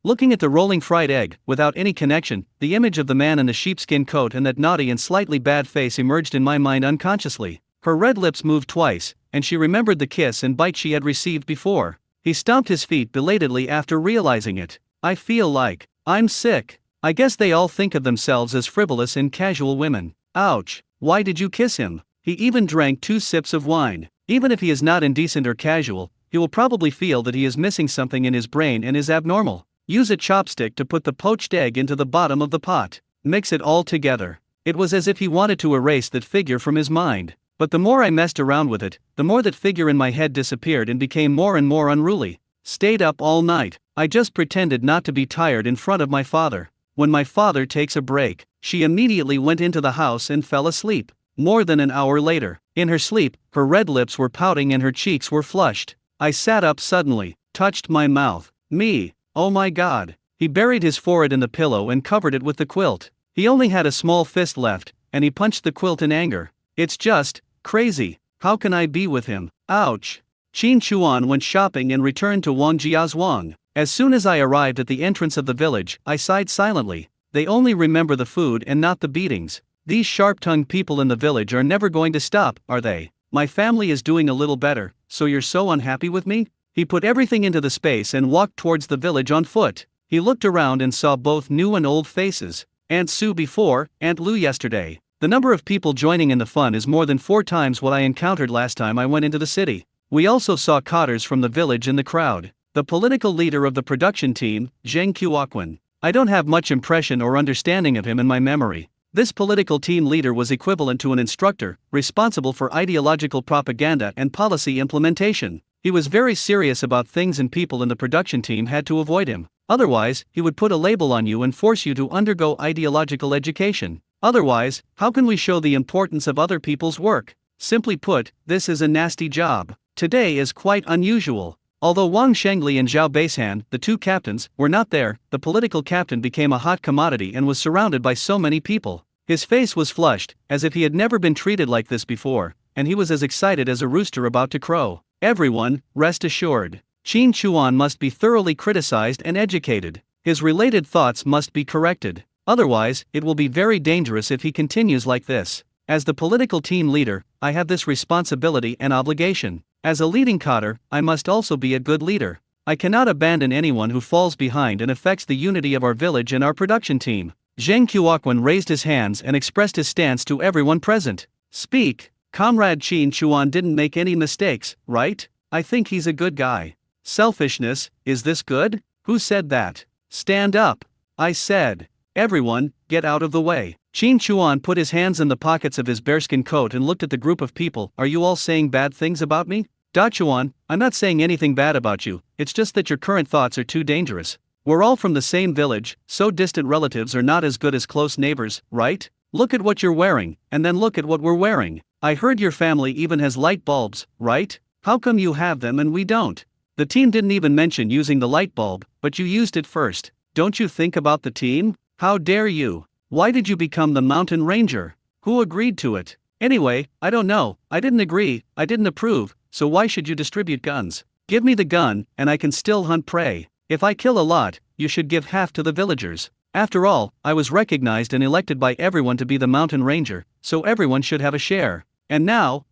A: Looking at the rolling fried egg, without any connection, the image of the man in the sheepskin coat and that naughty and slightly bad face emerged in my mind unconsciously. Her red lips moved twice, and she remembered the kiss and bite she had received before. He stomped his feet belatedly after realizing it. I feel like I'm sick. I guess they all think of themselves as frivolous and casual women. Ouch. Why did you kiss him? He even drank 2 sips of wine. Even if he is not indecent or casual, he will probably feel that he is missing something in his brain and is abnormal. Use a chopstick to put the poached egg into the bottom of the pot. Mix it all together. It was as if he wanted to erase that figure from his mind. But the more I messed around with it, the more that figure in my head disappeared and became more and more unruly. Stayed up all night. I just pretended not to be tired in front of my father. When my father takes a break, she immediately went into the house and fell asleep. More than an hour later, in her sleep, her red lips were pouting and her cheeks were flushed. I sat up suddenly, touched my mouth. Me. Oh my God. He buried his forehead in the pillow and covered it with the quilt. He only had a small fist left, and he punched the quilt in anger. It's just crazy. How can I be with him? Ouch. Qin Chuan went shopping and returned to Wangjia's Wang. As soon as I arrived at the entrance of the village, I sighed silently. They only remember the food and not the beatings. These sharp-tongued people in the village are never going to stop, are they? My family is doing a little better, so you're so unhappy with me? He put everything into the space and walked towards the village on foot. He looked around and saw both new and old faces. Aunt Sue before, Aunt Lou yesterday. The number of people joining in the fun is more than 4 times what I encountered last time I went into the city. We also saw cotters from the village in the crowd. The political leader of the production team, Zheng Qiuoquan. I don't have much impression or understanding of him in my memory. This political team leader was equivalent to an instructor, responsible for ideological propaganda and policy implementation. He was very serious about things and people in the production team had to avoid him. Otherwise, he would put a label on you and force you to undergo ideological education. Otherwise, how can we show the importance of other people's work? Simply put, this is a nasty job. Today is quite unusual. Although Wang Shengli and Zhao Beishan, the two captains, were not there, the political captain became a hot commodity and was surrounded by so many people. His face was flushed, as if he had never been treated like this before, and he was as excited as a rooster about to crow. Everyone, rest assured. Qin Chuan must be thoroughly criticized and educated. His related thoughts must be corrected. Otherwise, it will be very dangerous if he continues like this. As the political team leader, I have this responsibility and obligation. As a leading cadre, I must also be a good leader. I cannot abandon anyone who falls behind and affects the unity of our village and our production team. Zheng Qiuquan raised his hands and expressed his stance to everyone present. Speak. Comrade Qin Chuan didn't make any mistakes, right? I think he's a good guy. Selfishness, is this good? Who said that? Stand up. I said. Everyone, get out of the way. Qin Chuan put his hands in the pockets of his bearskin coat and looked at the group of people. Are you all saying bad things about me? Da Chuan, I'm not saying anything bad about you, it's just that your current thoughts are too dangerous. We're all from the same village, so distant relatives are not as good as close neighbors, right? Look at what you're wearing, and then look at what we're wearing. I heard your family even has light bulbs, right? How come you have them and we don't? The team didn't even mention using the light bulb, but you used it first. Don't you think about the team? How dare you? Why did you become the mountain ranger? Who agreed to it? Anyway, I don't know, I didn't agree, I didn't approve, so why should you distribute guns? Give me the gun, and I can still hunt prey. If I kill a lot, you should give half to the villagers. After all, I was recognized and elected by everyone to be the mountain ranger, so everyone should have a share. And now,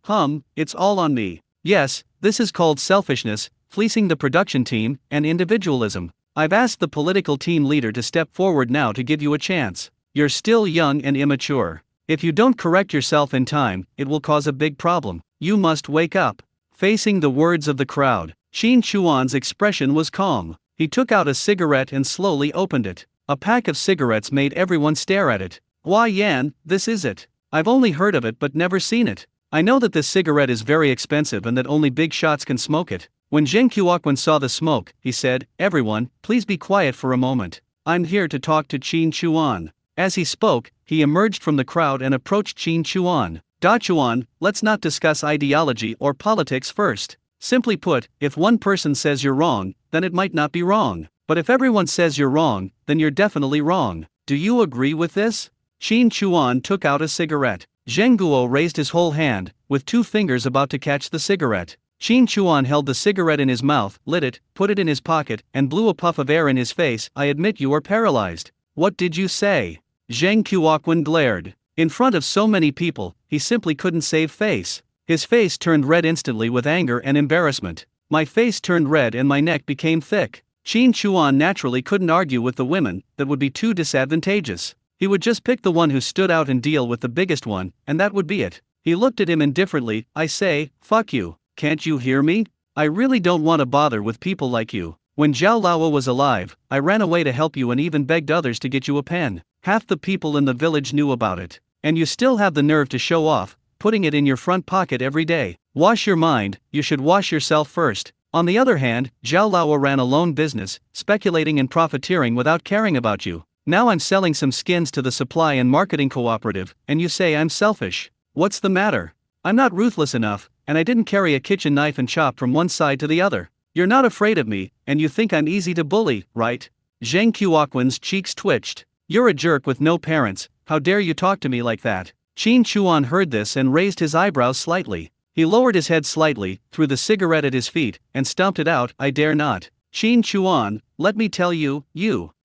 A: it's all on me. Yes, this is called selfishness, fleecing the production team, and individualism. I've asked the political team leader to step forward now to give you a chance. You're still young and immature. If you don't correct yourself in time, it will cause a big problem. You must wake up. Facing the words of the crowd, Qin Chuan's expression was calm. He took out a cigarette and slowly opened it. A pack of cigarettes made everyone stare at it. Hua Yan, this is it. I've only heard of it but never seen it. I know that this cigarette is very expensive and that only big shots can smoke it. When Zheng Qiuquan saw the smoke, he said, "Everyone, please be quiet for a moment. I'm here to talk to Qin Chuan." As he spoke, he emerged from the crowd and approached Qin Chuan. Da Chuan, let's not discuss ideology or politics first. Simply put, if one person says you're wrong, then it might not be wrong. But if everyone says you're wrong, then you're definitely wrong. Do you agree with this? Qin Chuan took out a cigarette. Zheng Guo raised his whole hand, with 2 fingers about to catch the cigarette. Qin Chuan held the cigarette in his mouth, lit it, put it in his pocket, and blew a puff of air in his face. I admit you are paralyzed. What did you say? Zheng Qiuquan glared. In front of so many people, he simply couldn't save face. His face turned red instantly with anger and embarrassment. My face turned red and my neck became thick. Qin Chuan naturally couldn't argue with the women, that would be too disadvantageous. He would just pick the one who stood out and deal with the biggest one, and that would be it. He looked at him indifferently. I say, fuck you, can't you hear me? I really don't want to bother with people like you. When Zhao Laowa was alive, I ran away to help you and even begged others to get you a pen. Half the people in the village knew about it. And you still have the nerve to show off, putting it in your front pocket every day. Wash your mind, you should wash yourself first. On the other hand, Zhao Laowa ran a lone business, speculating and profiteering without caring about you. Now I'm selling some skins to the supply and marketing cooperative, and you say I'm selfish. What's the matter? I'm not ruthless enough, and I didn't carry a kitchen knife and chop from one side to the other. You're not afraid of me, and you think I'm easy to bully, right? Zheng Qiuquan's cheeks twitched. You're a jerk with no parents, how dare you talk to me like that? Qin Chuan heard this and raised his eyebrows slightly. He lowered his head slightly, threw the cigarette at his feet, and stomped it out. I dare not. Qin Chuan, let me tell you,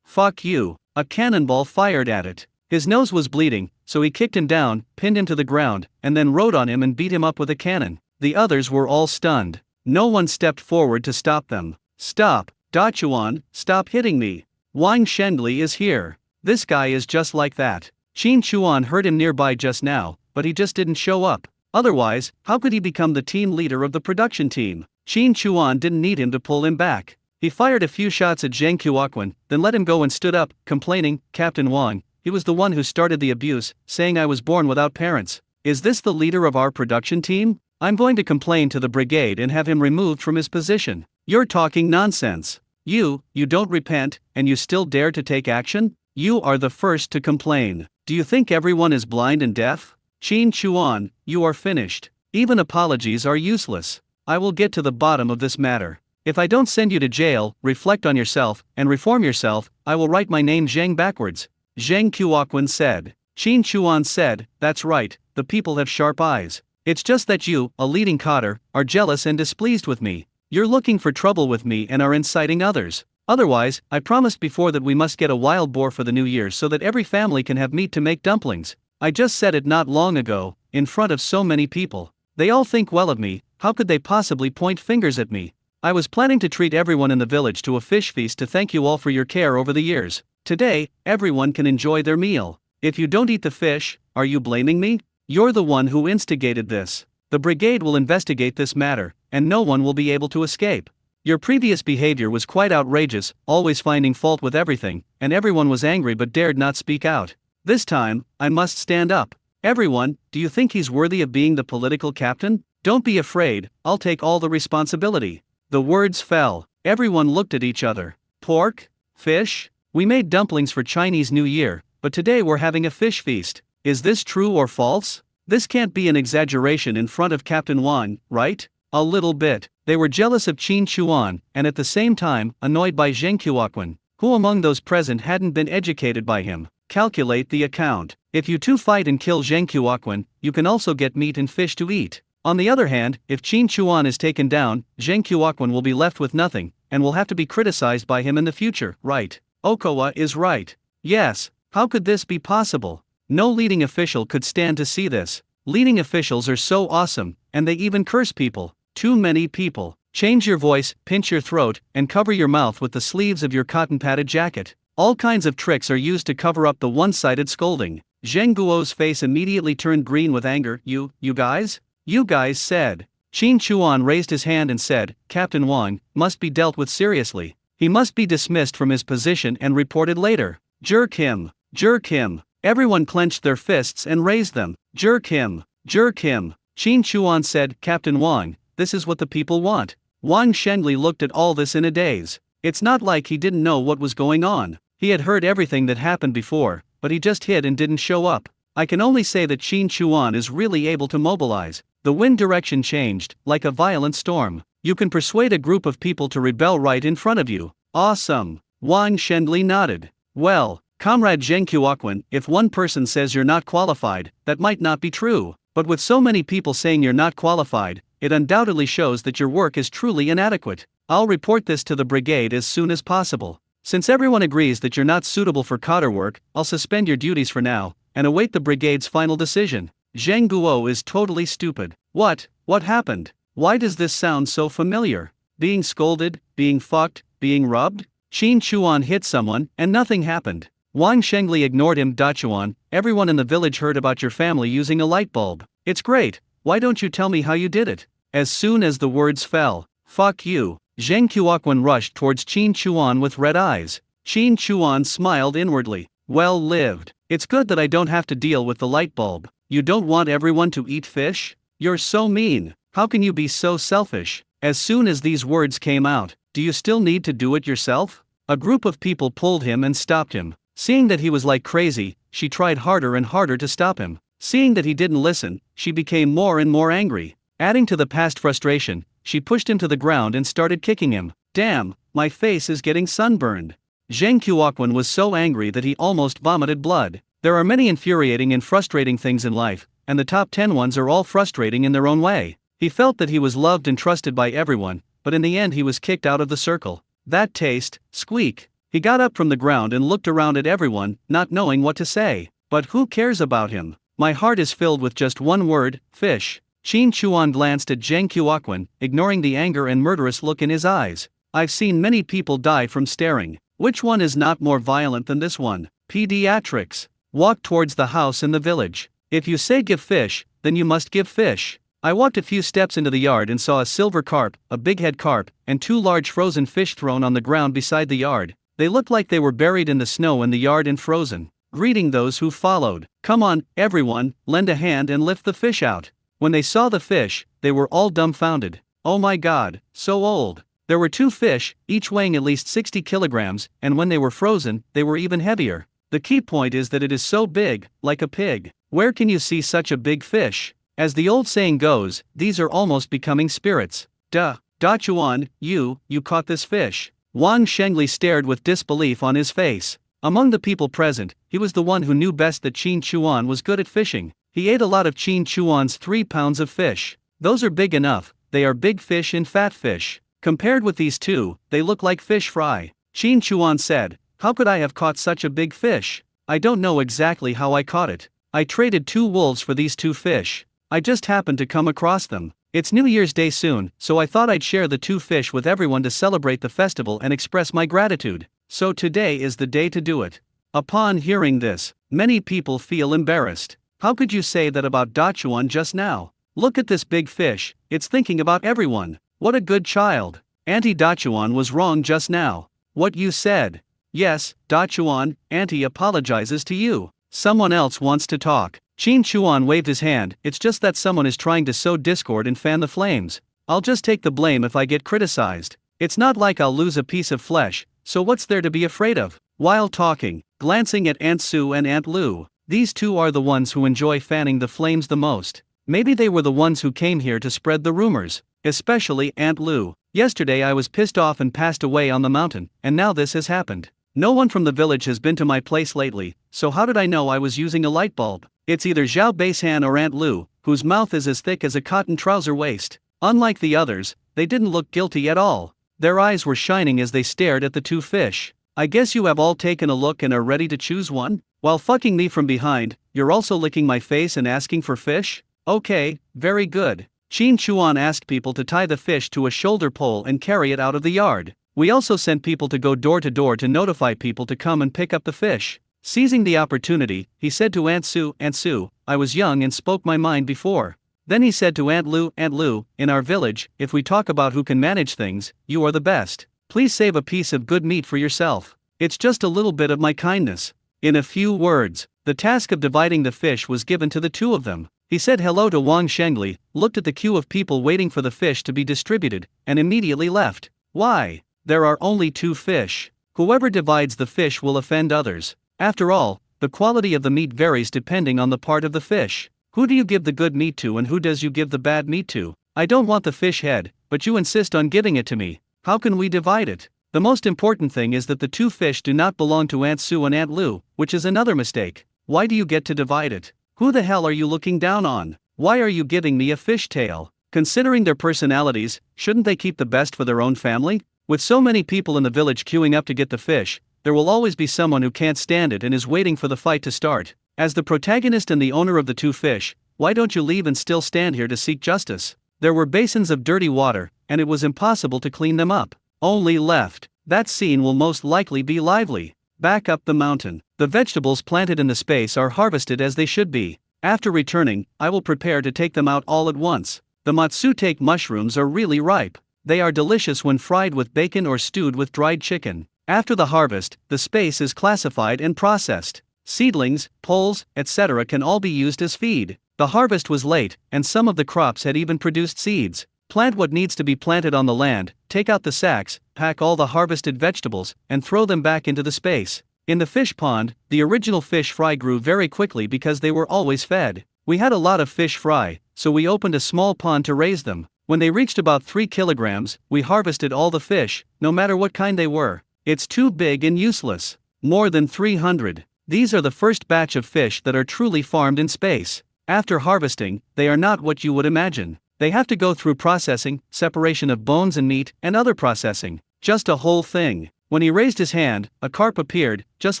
A: fuck you. A cannonball fired at it. His nose was bleeding, so he kicked him down, pinned him to the ground, and then rode on him and beat him up with a cannon. The others were all stunned. No one stepped forward to stop them. Stop, Da Chuan, stop hitting me. Wang Shenli is here. This guy is just like that. Qin Chuan heard him nearby just now, but he just didn't show up. Otherwise, how could he become the team leader of the production team? Qin Chuan didn't need him to pull him back. He fired a few shots at Zheng Qiuquan, then let him go and stood up, complaining, Captain Wang, he was the one who started the abuse, saying I was born without parents. Is this the leader of our production team? I'm going to complain to the brigade and have him removed from his position. You're talking nonsense. You don't repent, and you still dare to take action? You are the first to complain. Do you think everyone is blind and deaf? Qin Chuan, you are finished. Even apologies are useless. I will get to the bottom of this matter. If I don't send you to jail, reflect on yourself, and reform yourself, I will write my name Zheng backwards. Zheng Qiuquan said. Qin Chuan said, that's right, the people have sharp eyes. It's just that you, a leading cotter, are jealous and displeased with me. You're looking for trouble with me and are inciting others. Otherwise, I promised before that we must get a wild boar for the new year so that every family can have meat to make dumplings. I just said it not long ago, in front of so many people. They all think well of me, how could they possibly point fingers at me? I was planning to treat everyone in the village to a fish feast to thank you all for your care over the years. Today, everyone can enjoy their meal. If you don't eat the fish, are you blaming me? You're the one who instigated this. The brigade will investigate this matter, and no one will be able to escape. Your previous behavior was quite outrageous, always finding fault with everything, and everyone was angry but dared not speak out. This time, I must stand up. Everyone, do you think he's worthy of being the political captain? Don't be afraid, I'll take all the responsibility. The words fell. Everyone looked at each other. Pork? Fish? We made dumplings for Chinese New Year, but today we're having a fish feast. Is this true or false? This can't be an exaggeration in front of Captain Wang, right? A little bit. They were jealous of Qin Chuan, and at the same time, annoyed by Zheng Qiuquan. Who among those present hadn't been educated by him? Calculate the account. If you two fight and kill Zheng Qiuquan, you can also get meat and fish to eat. On the other hand, if Qin Chuan is taken down, Zheng Qiuquan will be left with nothing, and will have to be criticized by him in the future, right? Okowa is right. Yes, how could this be possible? No leading official could stand to see this. Leading officials are so awesome, and they even curse people. Too many people. Change your voice, pinch your throat, and cover your mouth with the sleeves of your cotton-padded jacket. All kinds of tricks are used to cover up the one-sided scolding. Zheng Guo's face immediately turned green with anger. You guys? You guys said. Qin Chuan raised his hand and said, Captain Wang must be dealt with seriously. He must be dismissed from his position and reported later. Jerk him. Jerk him. Everyone clenched their fists and raised them. Jerk him. Jerk him. Qin Chuan said, Captain Wang, this is what the people want. Wang Shengli looked at all this in a daze. It's not like he didn't know what was going on. He had heard everything that happened before, but he just hid and didn't show up. I can only say that Qin Chuan is really able to mobilize. The wind direction changed, like a violent storm. You can persuade a group of people to rebel right in front of you. Awesome. Wang Shengli nodded. Well, Comrade Zheng Qiuquan, if one person says you're not qualified, that might not be true. But with so many people saying you're not qualified, it undoubtedly shows that your work is truly inadequate. I'll report this to the brigade as soon as possible. Since everyone agrees that you're not suitable for cotter work, I'll suspend your duties for now, and await the brigade's final decision. Zheng Guo is totally stupid. What happened? Why does this sound so familiar? Being scolded, being fucked, being rubbed? Qin Chuan hit someone, and nothing happened. Wang Shengli ignored him. Chuan, everyone in the village heard about your family using a light bulb. It's great, why don't you tell me how you did it? As soon as the words fell, fuck you, Zheng Qiuquan rushed towards Qin Chuan with red eyes. Qin Chuan smiled inwardly. Well lived. It's good that I don't have to deal with the light bulb. You don't want everyone to eat fish? You're so mean. How can you be so selfish? As soon as these words came out, do you still need to do it yourself? A group of people pulled him and stopped him. Seeing that he was like crazy, she tried harder and harder to stop him. Seeing that he didn't listen, she became more and more angry. Adding to the past frustration, she pushed him to the ground and started kicking him. Damn, my face is getting sunburned. Zheng Qiuquan was so angry that he almost vomited blood. There are many infuriating and frustrating things in life, and the top 10 ones are all frustrating in their own way. He felt that he was loved and trusted by everyone, but in the end he was kicked out of the circle. That taste, squeak. He got up from the ground and looked around at everyone, not knowing what to say. But who cares about him? My heart is filled with just one word, fish. Qin Chuan glanced at Zheng Qiuquan, ignoring the anger and murderous look in his eyes. I've seen many people die from staring. Which one is not more violent than this one? Pediatrics. Walk towards the house in the village. If you say give fish, then you must give fish. I walked a few steps into the yard and saw a silver carp, a big-head carp, and 2 large frozen fish thrown on the ground beside the yard. They looked like they were buried in the snow in the yard and frozen. Greeting those who followed. Come on, everyone, lend a hand and lift the fish out. When they saw the fish, they were all dumbfounded. Oh my god, so old. There were 2 fish, each weighing at least 60 kilograms, and when they were frozen, they were even heavier. The key point is that it is so big, like a pig. Where can you see such a big fish? As the old saying goes, these are almost becoming spirits. Duh. Da Chuan, you caught this fish. Wang Shengli stared with disbelief on his face. Among the people present, he was the one who knew best that Qin Chuan was good at fishing. He ate a lot of Qin Chuan's 3 pounds of fish. Those are big enough, they are big fish and fat fish. Compared with these two, they look like fish fry. Qin Chuan said, how could I have caught such a big fish? I don't know exactly how I caught it. I traded 2 wolves for these 2 fish. I just happened to come across them. It's New Year's Day soon, so I thought I'd share the 2 fish with everyone to celebrate the festival and express my gratitude. So today is the day to do it. Upon hearing this, many people feel embarrassed. How could you say that about Dachuan just now? Look at this big fish, it's thinking about everyone. What a good child. Auntie Dachuan was wrong just now. What you said. Yes, Dachuan, Auntie apologizes to you. Someone else wants to talk. Qin Chuan waved his hand, it's just that someone is trying to sow discord and fan the flames. I'll just take the blame if I get criticized. It's not like I'll lose a piece of flesh, so what's there to be afraid of? While talking, glancing at Aunt Sue and Aunt Lu, these two are the ones who enjoy fanning the flames the most. Maybe they were the ones who came here to spread the rumors, especially Aunt Lu. Yesterday I was pissed off and passed away on the mountain, and now this has happened. No one from the village has been to my place lately, so how did I know I was using a light bulb? It's either Zhao Beishan or Aunt Lu, whose mouth is as thick as a cotton trouser waist. Unlike the others, they didn't look guilty at all. Their eyes were shining as they stared at the 2 fish. I guess you have all taken a look and are ready to choose one? While fucking me from behind, you're also licking my face and asking for fish? Okay, very good. Qin Chuan asked people to tie the fish to a shoulder pole and carry it out of the yard. We also sent people to go door to notify people to come and pick up the fish. Seizing the opportunity, he said to Aunt Sue, I was young and spoke my mind before. Then he said to Aunt Lu, in our village, if we talk about who can manage things, you are the best. Please save a piece of good meat for yourself. It's just a little bit of my kindness. In a few words, the task of dividing the fish was given to the 2 of them. He said hello to Wang Shengli, looked at the queue of people waiting for the fish to be distributed, and immediately left. Why? There are only 2 fish. Whoever divides the fish will offend others. After all, the quality of the meat varies depending on the part of the fish. Who do you give the good meat to and who does you give the bad meat to? I don't want the fish head, but you insist on giving it to me. How can we divide it? The most important thing is that the 2 fish do not belong to Aunt Sue and Aunt Lu, which is another mistake. Why do you get to divide it? Who the hell are you looking down on? Why are you giving me a fish tail? Considering their personalities, shouldn't they keep the best for their own family? With so many people in the village queuing up to get the fish, there will always be someone who can't stand it and is waiting for the fight to start. As the protagonist and the owner of the 2 fish, why don't you leave and still stand here to seek justice? There were basins of dirty water, and it was impossible to clean them up. Only left. That scene will most likely be lively. Back up the mountain. The vegetables planted in the space are harvested as they should be. After returning, I will prepare to take them out all at once. The matsutake mushrooms are really ripe. They are delicious when fried with bacon or stewed with dried chicken. After the harvest, the space is classified and processed. Seedlings, poles, etc. can all be used as feed. The harvest was late, and some of the crops had even produced seeds. Plant what needs to be planted on the land, take out the sacks, pack all the harvested vegetables, and throw them back into the space. In the fish pond, the original fish fry grew very quickly because they were always fed. We had a lot of fish fry, so we opened a small pond to raise them. When they reached about 3 kilograms, we harvested all the fish, no matter what kind they were. It's too big and useless. More than 300. These are the first batch of fish that are truly farmed in space. After harvesting, they are not what you would imagine. They have to go through processing, separation of bones and meat, and other processing. Just a whole thing. When he raised his hand, a carp appeared, just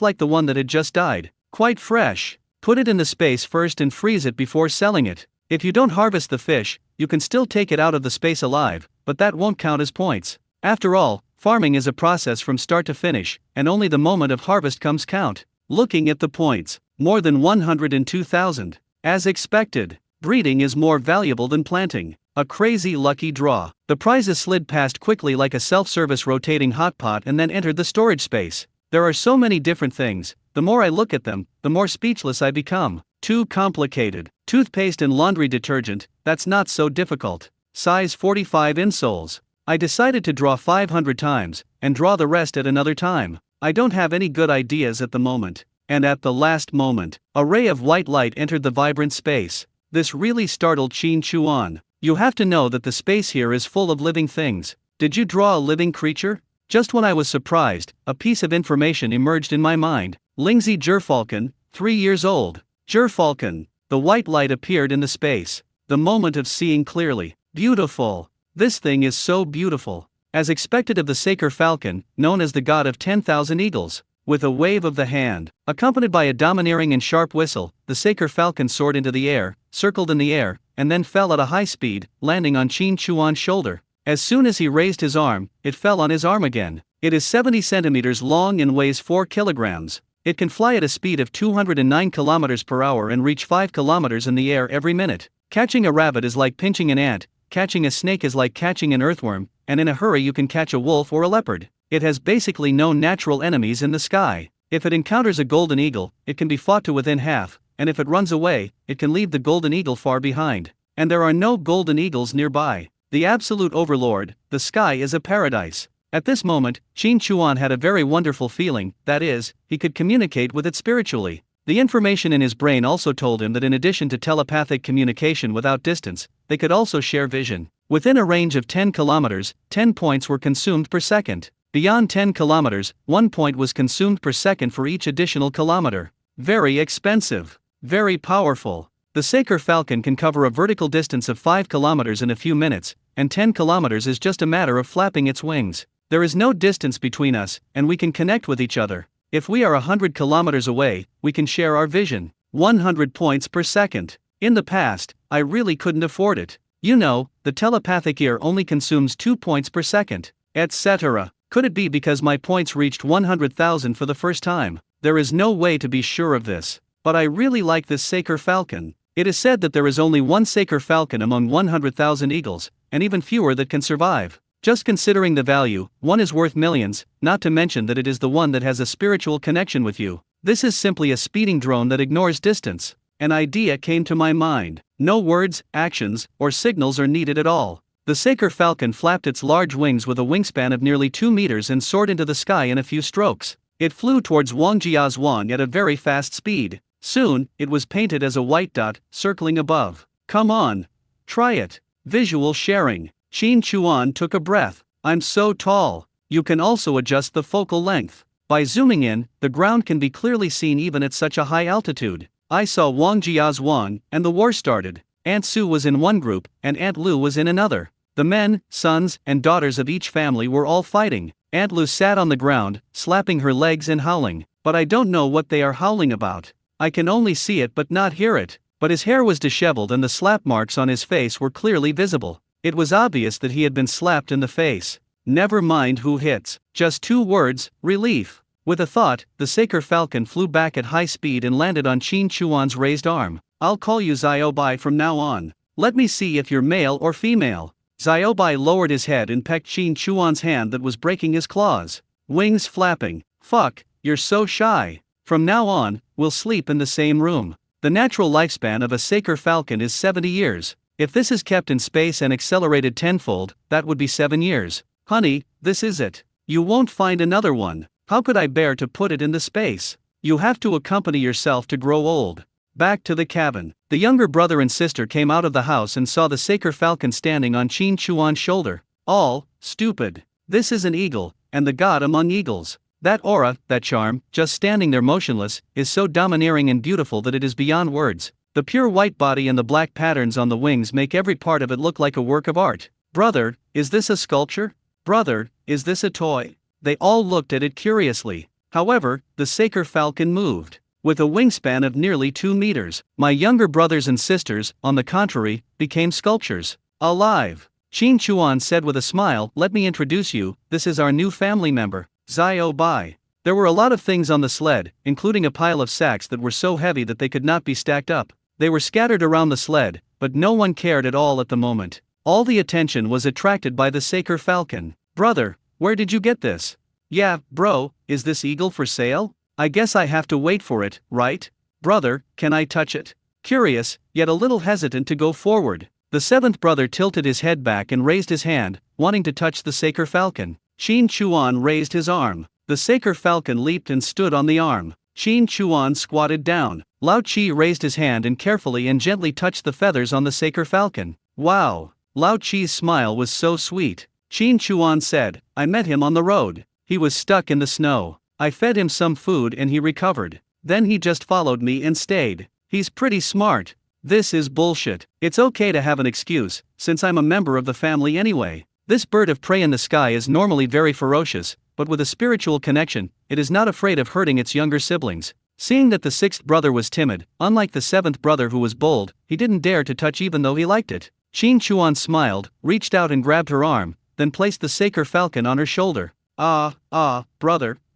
A: like the one that had just died. Quite fresh. Put it in the space first and freeze it before selling it. If you don't harvest the fish, you can still take it out of the space alive, but that won't count as points. After all, farming is a process from start to finish, and only the moment of harvest comes count. Looking at the points, more than 102,000. As expected, breeding is more valuable than planting. A crazy lucky draw. The prizes slid past quickly like a self-service rotating hot pot and then entered the storage space. There are so many different things, the more I look at them, the more speechless I become. Too complicated. Toothpaste and laundry detergent, that's not so difficult. Size 45 insoles. I decided to draw 500 times, and draw the rest at another time. I don't have any good ideas at the moment. and at the last moment, a ray of white light entered the vibrant space. This really startled Qin Chuan. You have to know that the space here is full of living things. Did you draw a living creature? Just when I was surprised, a piece of information emerged in my mind. Lingzi Gerfalcon, 3 years old. Gerfalcon. The white light appeared in the space. The moment of seeing clearly. Beautiful. This thing is so beautiful. As expected of the Saker Falcon, known as the god of 10,000 eagles. With a wave of the hand, accompanied by a domineering and sharp whistle, the Saker Falcon soared into the air, circled in the air, and then fell at a high speed, landing on Qin Chuan's shoulder. As soon as he raised his arm, it fell on his arm again. It is 70 centimeters long and weighs 4 kilograms. It can fly at a speed of 209 kilometers per hour and reach 5 kilometers in the air every minute. Catching a rabbit is like pinching an ant, catching a snake is like catching an earthworm, and in a hurry you can catch a wolf or a leopard. It has basically no natural enemies in the sky. If it encounters a golden eagle, it can be fought to within half, and if it runs away, it can leave the golden eagle far behind. And there are no golden eagles nearby. The absolute overlord, the sky is a paradise. At this moment, Qin Chuan had a very wonderful feeling, that is, he could communicate with it spiritually. The information in his brain also told him that in addition to telepathic communication without distance, they could also share vision. Within a range of 10 kilometers, 10 points were consumed per second. Beyond 10 kilometers, 1 point was consumed per second for each additional kilometer. Very expensive. Very powerful. The Saker Falcon can cover a vertical distance of 5 kilometers in a few minutes, and 10 kilometers is just a matter of flapping its wings. There is no distance between us, and we can connect with each other. If we are 100 kilometers away, we can share our vision. 100 points per second. In the past, I really couldn't afford it. You know, the telepathic ear only consumes 2 points per second, etc. Could it be because my points reached 100,000 for the first time? There is no way to be sure of this. But I really like this Saker Falcon. It is said that there is only one Saker Falcon among 100,000 eagles, and even fewer that can survive. Just considering the value, one is worth millions, not to mention that it is the one that has a spiritual connection with you. This is simply a speeding drone that ignores distance. An idea came to my mind. No words, actions, or signals are needed at all. The Saker Falcon flapped its large wings with a wingspan of nearly 2 meters and soared into the sky in a few strokes. It flew towards Wang Jiazhuang at a very fast speed. Soon, it was painted as a white dot, circling above. Come on. Try it. Visual sharing. Qin Chuan took a breath. I'm so tall. You can also adjust the focal length. By zooming in, the ground can be clearly seen even at such a high altitude. I saw Wang Jiazhuang, and the war started. Aunt Su was in one group, and Aunt Lu was in another. The men, sons, and daughters of each family were all fighting. Aunt Lu sat on the ground, slapping her legs and howling. But I don't know what they are howling about. I can only see it but not hear it. But his hair was disheveled and the slap marks on his face were clearly visible. It was obvious that he had been slapped in the face. Never mind who hits. Just 2 words, relief. With a thought, the Saker Falcon flew back at high speed and landed on Qin Chuan's raised arm. I'll call you Xiaobai from now on. Let me see if you're male or female. Xiaobai lowered his head and pecked Qin Chuan's hand that was breaking his claws. Wings flapping. Fuck, you're so shy. From now on, we'll sleep in the same room. The natural lifespan of a Saker Falcon is 70 years. If this is kept in space and accelerated tenfold, that would be 7 years. Honey, this is it. You won't find another one. How could I bear to put it in the space? You have to accompany yourself to grow old. Back to the cabin. The younger brother and sister came out of the house and saw the Saker Falcon standing on Qin Chuan's shoulder. All, stupid. This is an eagle, and the god among eagles. That aura, that charm, just standing there motionless, is so domineering and beautiful that it is beyond words. The pure white body and the black patterns on the wings make every part of it look like a work of art. Brother, is this a sculpture? Brother, is this a toy? They all looked at it curiously. However, the Saker Falcon moved. With a wingspan of nearly 2 meters, my younger brothers and sisters, on the contrary, became sculptures. Alive. Qin Chuan said with a smile, let me introduce you, this is our new family member, Xiaobai. There were a lot of things on the sled, including a pile of sacks that were so heavy that they could not be stacked up. They were scattered around the sled, but no one cared at all at the moment. All the attention was attracted by the Saker Falcon. Brother, where did you get this? Yeah, bro, is this eagle for sale? I guess I have to wait for it, right? Brother, can I touch it? Curious, yet a little hesitant to go forward. The 7th brother tilted his head back and raised his hand, wanting to touch the Saker Falcon. Qin Chuan raised his arm. The Saker Falcon leaped and stood on the arm. Qin Chuan squatted down. Lao Chi raised his hand and carefully and gently touched the feathers on the Saker falcon. Wow! Lao Chi's smile was so sweet. Qin Chuan said, I met him on the road. He was stuck in the snow. I fed him some food and he recovered. Then he just followed me and stayed. He's pretty smart. This is bullshit. It's okay to have an excuse, since I'm a member of the family anyway. This bird of prey in the sky is normally very ferocious, but with a spiritual connection, it is not afraid of hurting its younger siblings. Seeing that the sixth brother was timid, unlike the seventh brother who was bold, he didn't dare to touch even though he liked it. Qin Chuan smiled, reached out and grabbed her arm, then placed the Saker falcon on her shoulder.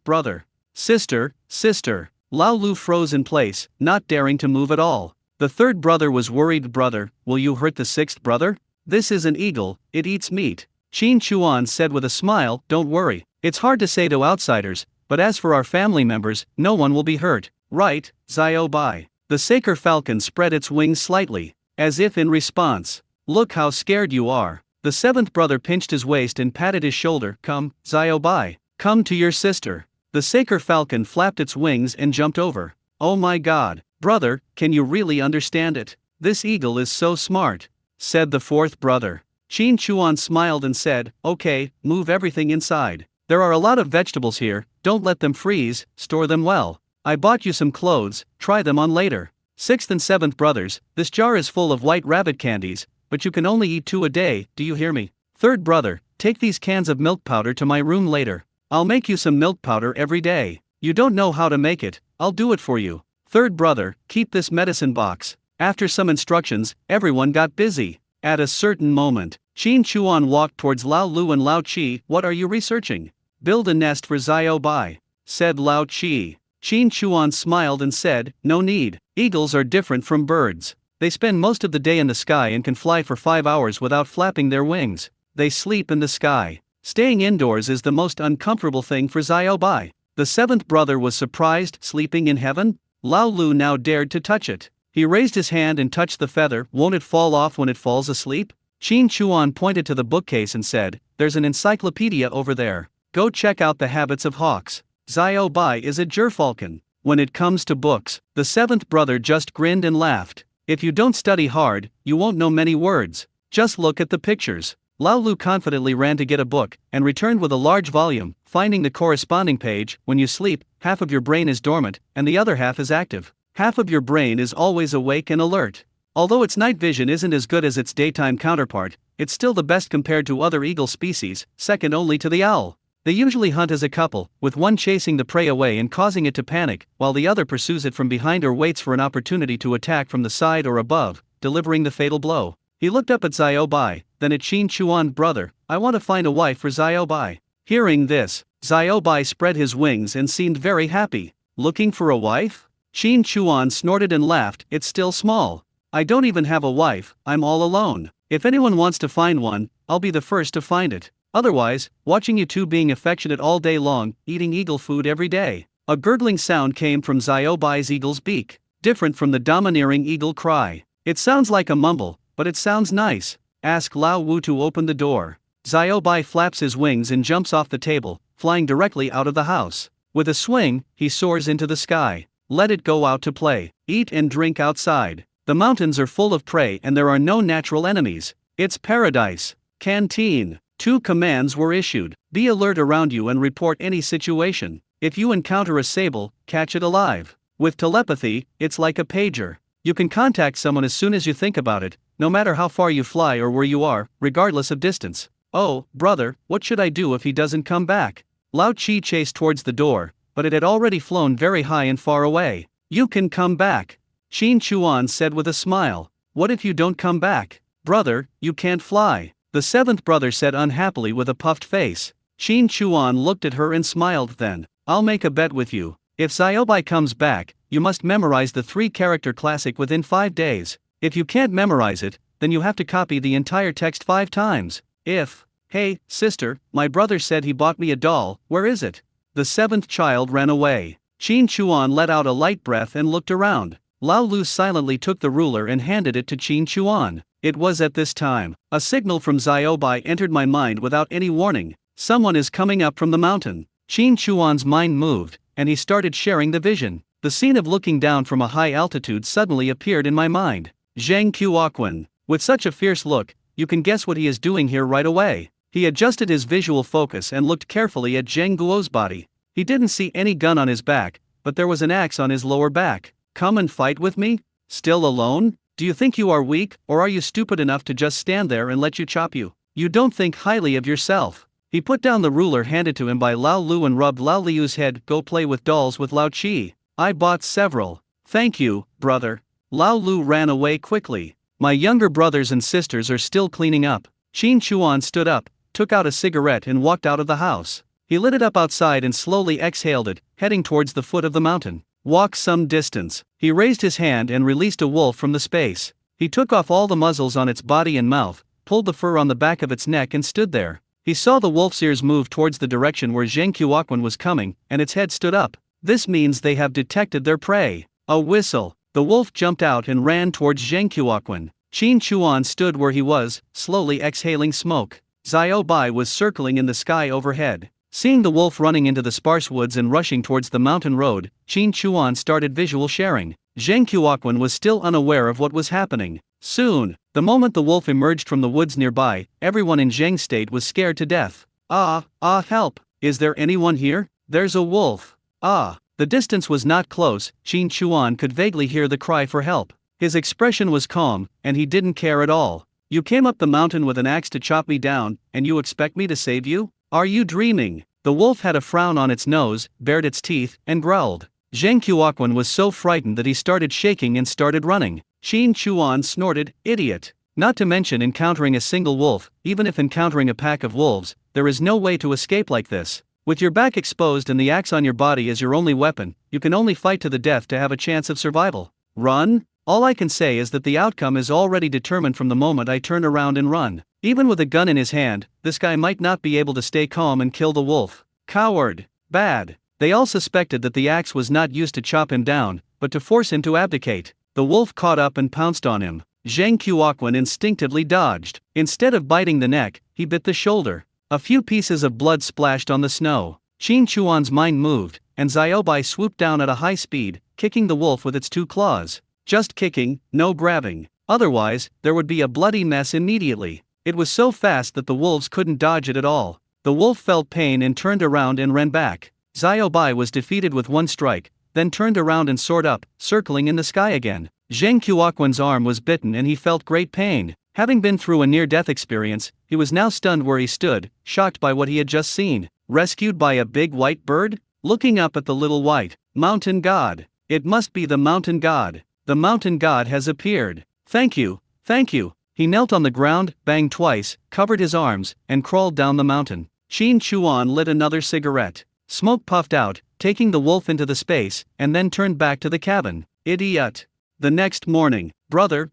A: Brother, sister. Lao Lu froze in place, not daring to move at all. The third brother was worried. Brother, will you hurt the sixth brother? This is an eagle, it eats meat. Qin Chuan said with a smile, don't worry. It's hard to say to outsiders, but as for our family members, no one will be hurt. Right, Xiao Bai. The Saker falcon spread its wings slightly, as if in response. Look how scared you are. The seventh brother pinched his waist and patted his shoulder. Come, Xiao Bai. Come to your sister. The Saker falcon flapped its wings and jumped over. Oh my god, brother, can you really understand it? This eagle is so smart, said the fourth brother. Qin Chuan smiled and said, okay, move everything inside. There are a lot of vegetables here, don't let them freeze, store them well. I bought you some clothes, try them on later. Sixth and seventh brothers, this jar is full of white rabbit candies, but you can only eat 2 a day, do you hear me? Third brother, take these cans of milk powder to my room later. I'll make you some milk powder every day. You don't know how to make it, I'll do it for you. Third brother, keep this medicine box. After some instructions, everyone got busy. At a certain moment, Qin Chuan walked towards Lao Lu and Lao Chi. What are you researching? Build a nest for Xiao Bai, said Lao Chi. Qin Chuan smiled and said, no need. Eagles are different from birds. They spend most of the day in the sky and can fly for 5 hours without flapping their wings. They sleep in the sky. Staying indoors is the most uncomfortable thing for Xiao Bai. The seventh brother was surprised. Sleeping in heaven? Lao Lu now dared to touch it. He raised his hand and touched the feather. Won't it fall off when it falls asleep? Qin Chuan pointed to the bookcase and said, there's an encyclopedia over there. Go check out the habits of hawks. Xiao Bai is a gerfalcon. When it comes to books, the seventh brother just grinned and laughed. If you don't study hard, you won't know many words. Just look at the pictures. Lao Lu confidently ran to get a book, and returned with a large volume. Finding the corresponding page, when you sleep, half of your brain is dormant, and the other half is active. Half of your brain is always awake and alert. Although its night vision isn't as good as its daytime counterpart, it's still the best compared to other eagle species, second only to the owl. They usually hunt as a couple, with one chasing the prey away and causing it to panic, while the other pursues it from behind or waits for an opportunity to attack from the side or above, delivering the fatal blow. He looked up at Xiao Bai, then at Qin Chuan. Brother, I want to find a wife for Xiao Bai. Hearing this, Xiao Bai spread his wings and seemed very happy. Looking for a wife? Qin Chuan snorted and laughed. It's still small. I don't even have a wife, I'm all alone. If anyone wants to find one, I'll be the first to find it. Otherwise, watching you two being affectionate all day long, eating eagle food every day. A gurgling sound came from Xiao Bai's eagle's beak, different from the domineering eagle cry. It sounds like a mumble, but it sounds nice. Ask Lao Wu to open the door. Xiao Bai flaps his wings and jumps off the table, flying directly out of the house. With a swing, he soars into the sky. Let it go out to play, eat and drink outside. The mountains are full of prey and there are no natural enemies. It's paradise. Canteen. 2 commands were issued. Be alert around you and report any situation. If you encounter a sable, catch it alive. With telepathy, it's like a pager. You can contact someone as soon as you think about it, no matter how far you fly or where you are, regardless of distance. Oh, brother, what should I do if he doesn't come back? Lao Chi chased towards the door, but it had already flown very high and far away. You can come back. Qin Chuan said with a smile. What if you don't come back? Brother, you can't fly. The seventh brother said unhappily with a puffed face. Qin Chuan looked at her and smiled. Then, I'll make a bet with you. If Xiao Bai comes back, you must memorize the 3-character classic within 5 days. If you can't memorize it, then you have to copy the entire text 5 times. Hey, sister, my brother said he bought me a doll, where is it? The seventh child ran away. Qin Chuan let out a light breath and looked around. Lao Lu silently took the ruler and handed it to Qin Chuan. It was at this time, a signal from Xiao Bai entered my mind without any warning. Someone is coming up from the mountain. Qin Chuan's mind moved, and he started sharing the vision. The scene of looking down from a high altitude suddenly appeared in my mind. Zhang Qiuquan. With such a fierce look, you can guess what he is doing here right away. He adjusted his visual focus and looked carefully at Zheng Guo's body. He didn't see any gun on his back, but there was an axe on his lower back. Come and fight with me? Still alone? Do you think you are weak, or are you stupid enough to just stand there and let you chop you? You don't think highly of yourself. He put down the ruler handed to him by Lao Lu and rubbed Lao Liu's head. Go play with dolls with Lao Qi. I bought several. Thank you, brother. Lao Lu ran away quickly. My younger brothers and sisters are still cleaning up. Qin Chuan stood up, took out a cigarette and walked out of the house. He lit it up outside and slowly exhaled it, heading towards the foot of the mountain. Walk some distance. He raised his hand and released a wolf from the space. He took off all the muzzles on its body and mouth, pulled the fur on the back of its neck and stood there. He saw the wolf's ears move towards the direction where Zheng Qiuquan was coming, and its head stood up. This means they have detected their prey. A whistle. The wolf jumped out and ran towards Zheng Qiuquan. Qin Chuan stood where he was, slowly exhaling smoke. Xiao Bai was circling in the sky overhead. Seeing the wolf running into the sparse woods and rushing towards the mountain road, Qin Chuan started visual sharing. Zheng Qiuquan was still unaware of what was happening. Soon, the moment the wolf emerged from the woods nearby, everyone in Zheng's state was scared to death. Help! Is there anyone here? There's a wolf. The distance was not close. Qin Chuan could vaguely hear the cry for help. His expression was calm, and he didn't care at all. You came up the mountain with an axe to chop me down, and you expect me to save you? Are you dreaming? The wolf had a frown on its nose, bared its teeth, and growled. Zheng Qiuquan was so frightened that he started shaking and started running. Qin Chuan snorted, idiot. Not to mention encountering a single wolf. Even if encountering a pack of wolves, there is no way to escape like this. With your back exposed and the axe on your body as your only weapon, you can only fight to the death to have a chance of survival. Run? All I can say is that the outcome is already determined from the moment I turn around and run. Even with a gun in his hand, this guy might not be able to stay calm and kill the wolf. Coward. Bad. They all suspected that the axe was not used to chop him down, but to force him to abdicate. The wolf caught up and pounced on him. Zheng Qiuquan instinctively dodged. Instead of biting the neck, he bit the shoulder. A few pieces of blood splashed on the snow. Qin Chuan's mind moved, and Xiao Bai swooped down at a high speed, kicking the wolf with its 2 claws. Just kicking, no grabbing. Otherwise, there would be a bloody mess immediately. It was so fast that the wolves couldn't dodge it at all. The wolf felt pain and turned around and ran back. Xiao Bai was defeated with 1 strike, then turned around and soared up, circling in the sky again. Zheng Qiuquan's arm was bitten and he felt great pain. Having been through a near-death experience, he was now stunned where he stood, shocked by what he had just seen. Rescued by a big white bird? Looking up at the little white mountain god. It must be the mountain god. The mountain god has appeared. Thank you, thank you. He knelt on the ground, banged twice, covered his arms, and crawled down the mountain. Qin Chuan lit another cigarette. Smoke puffed out, taking the wolf into the space, and then turned back to the cabin. Idiot. The next morning. Brother,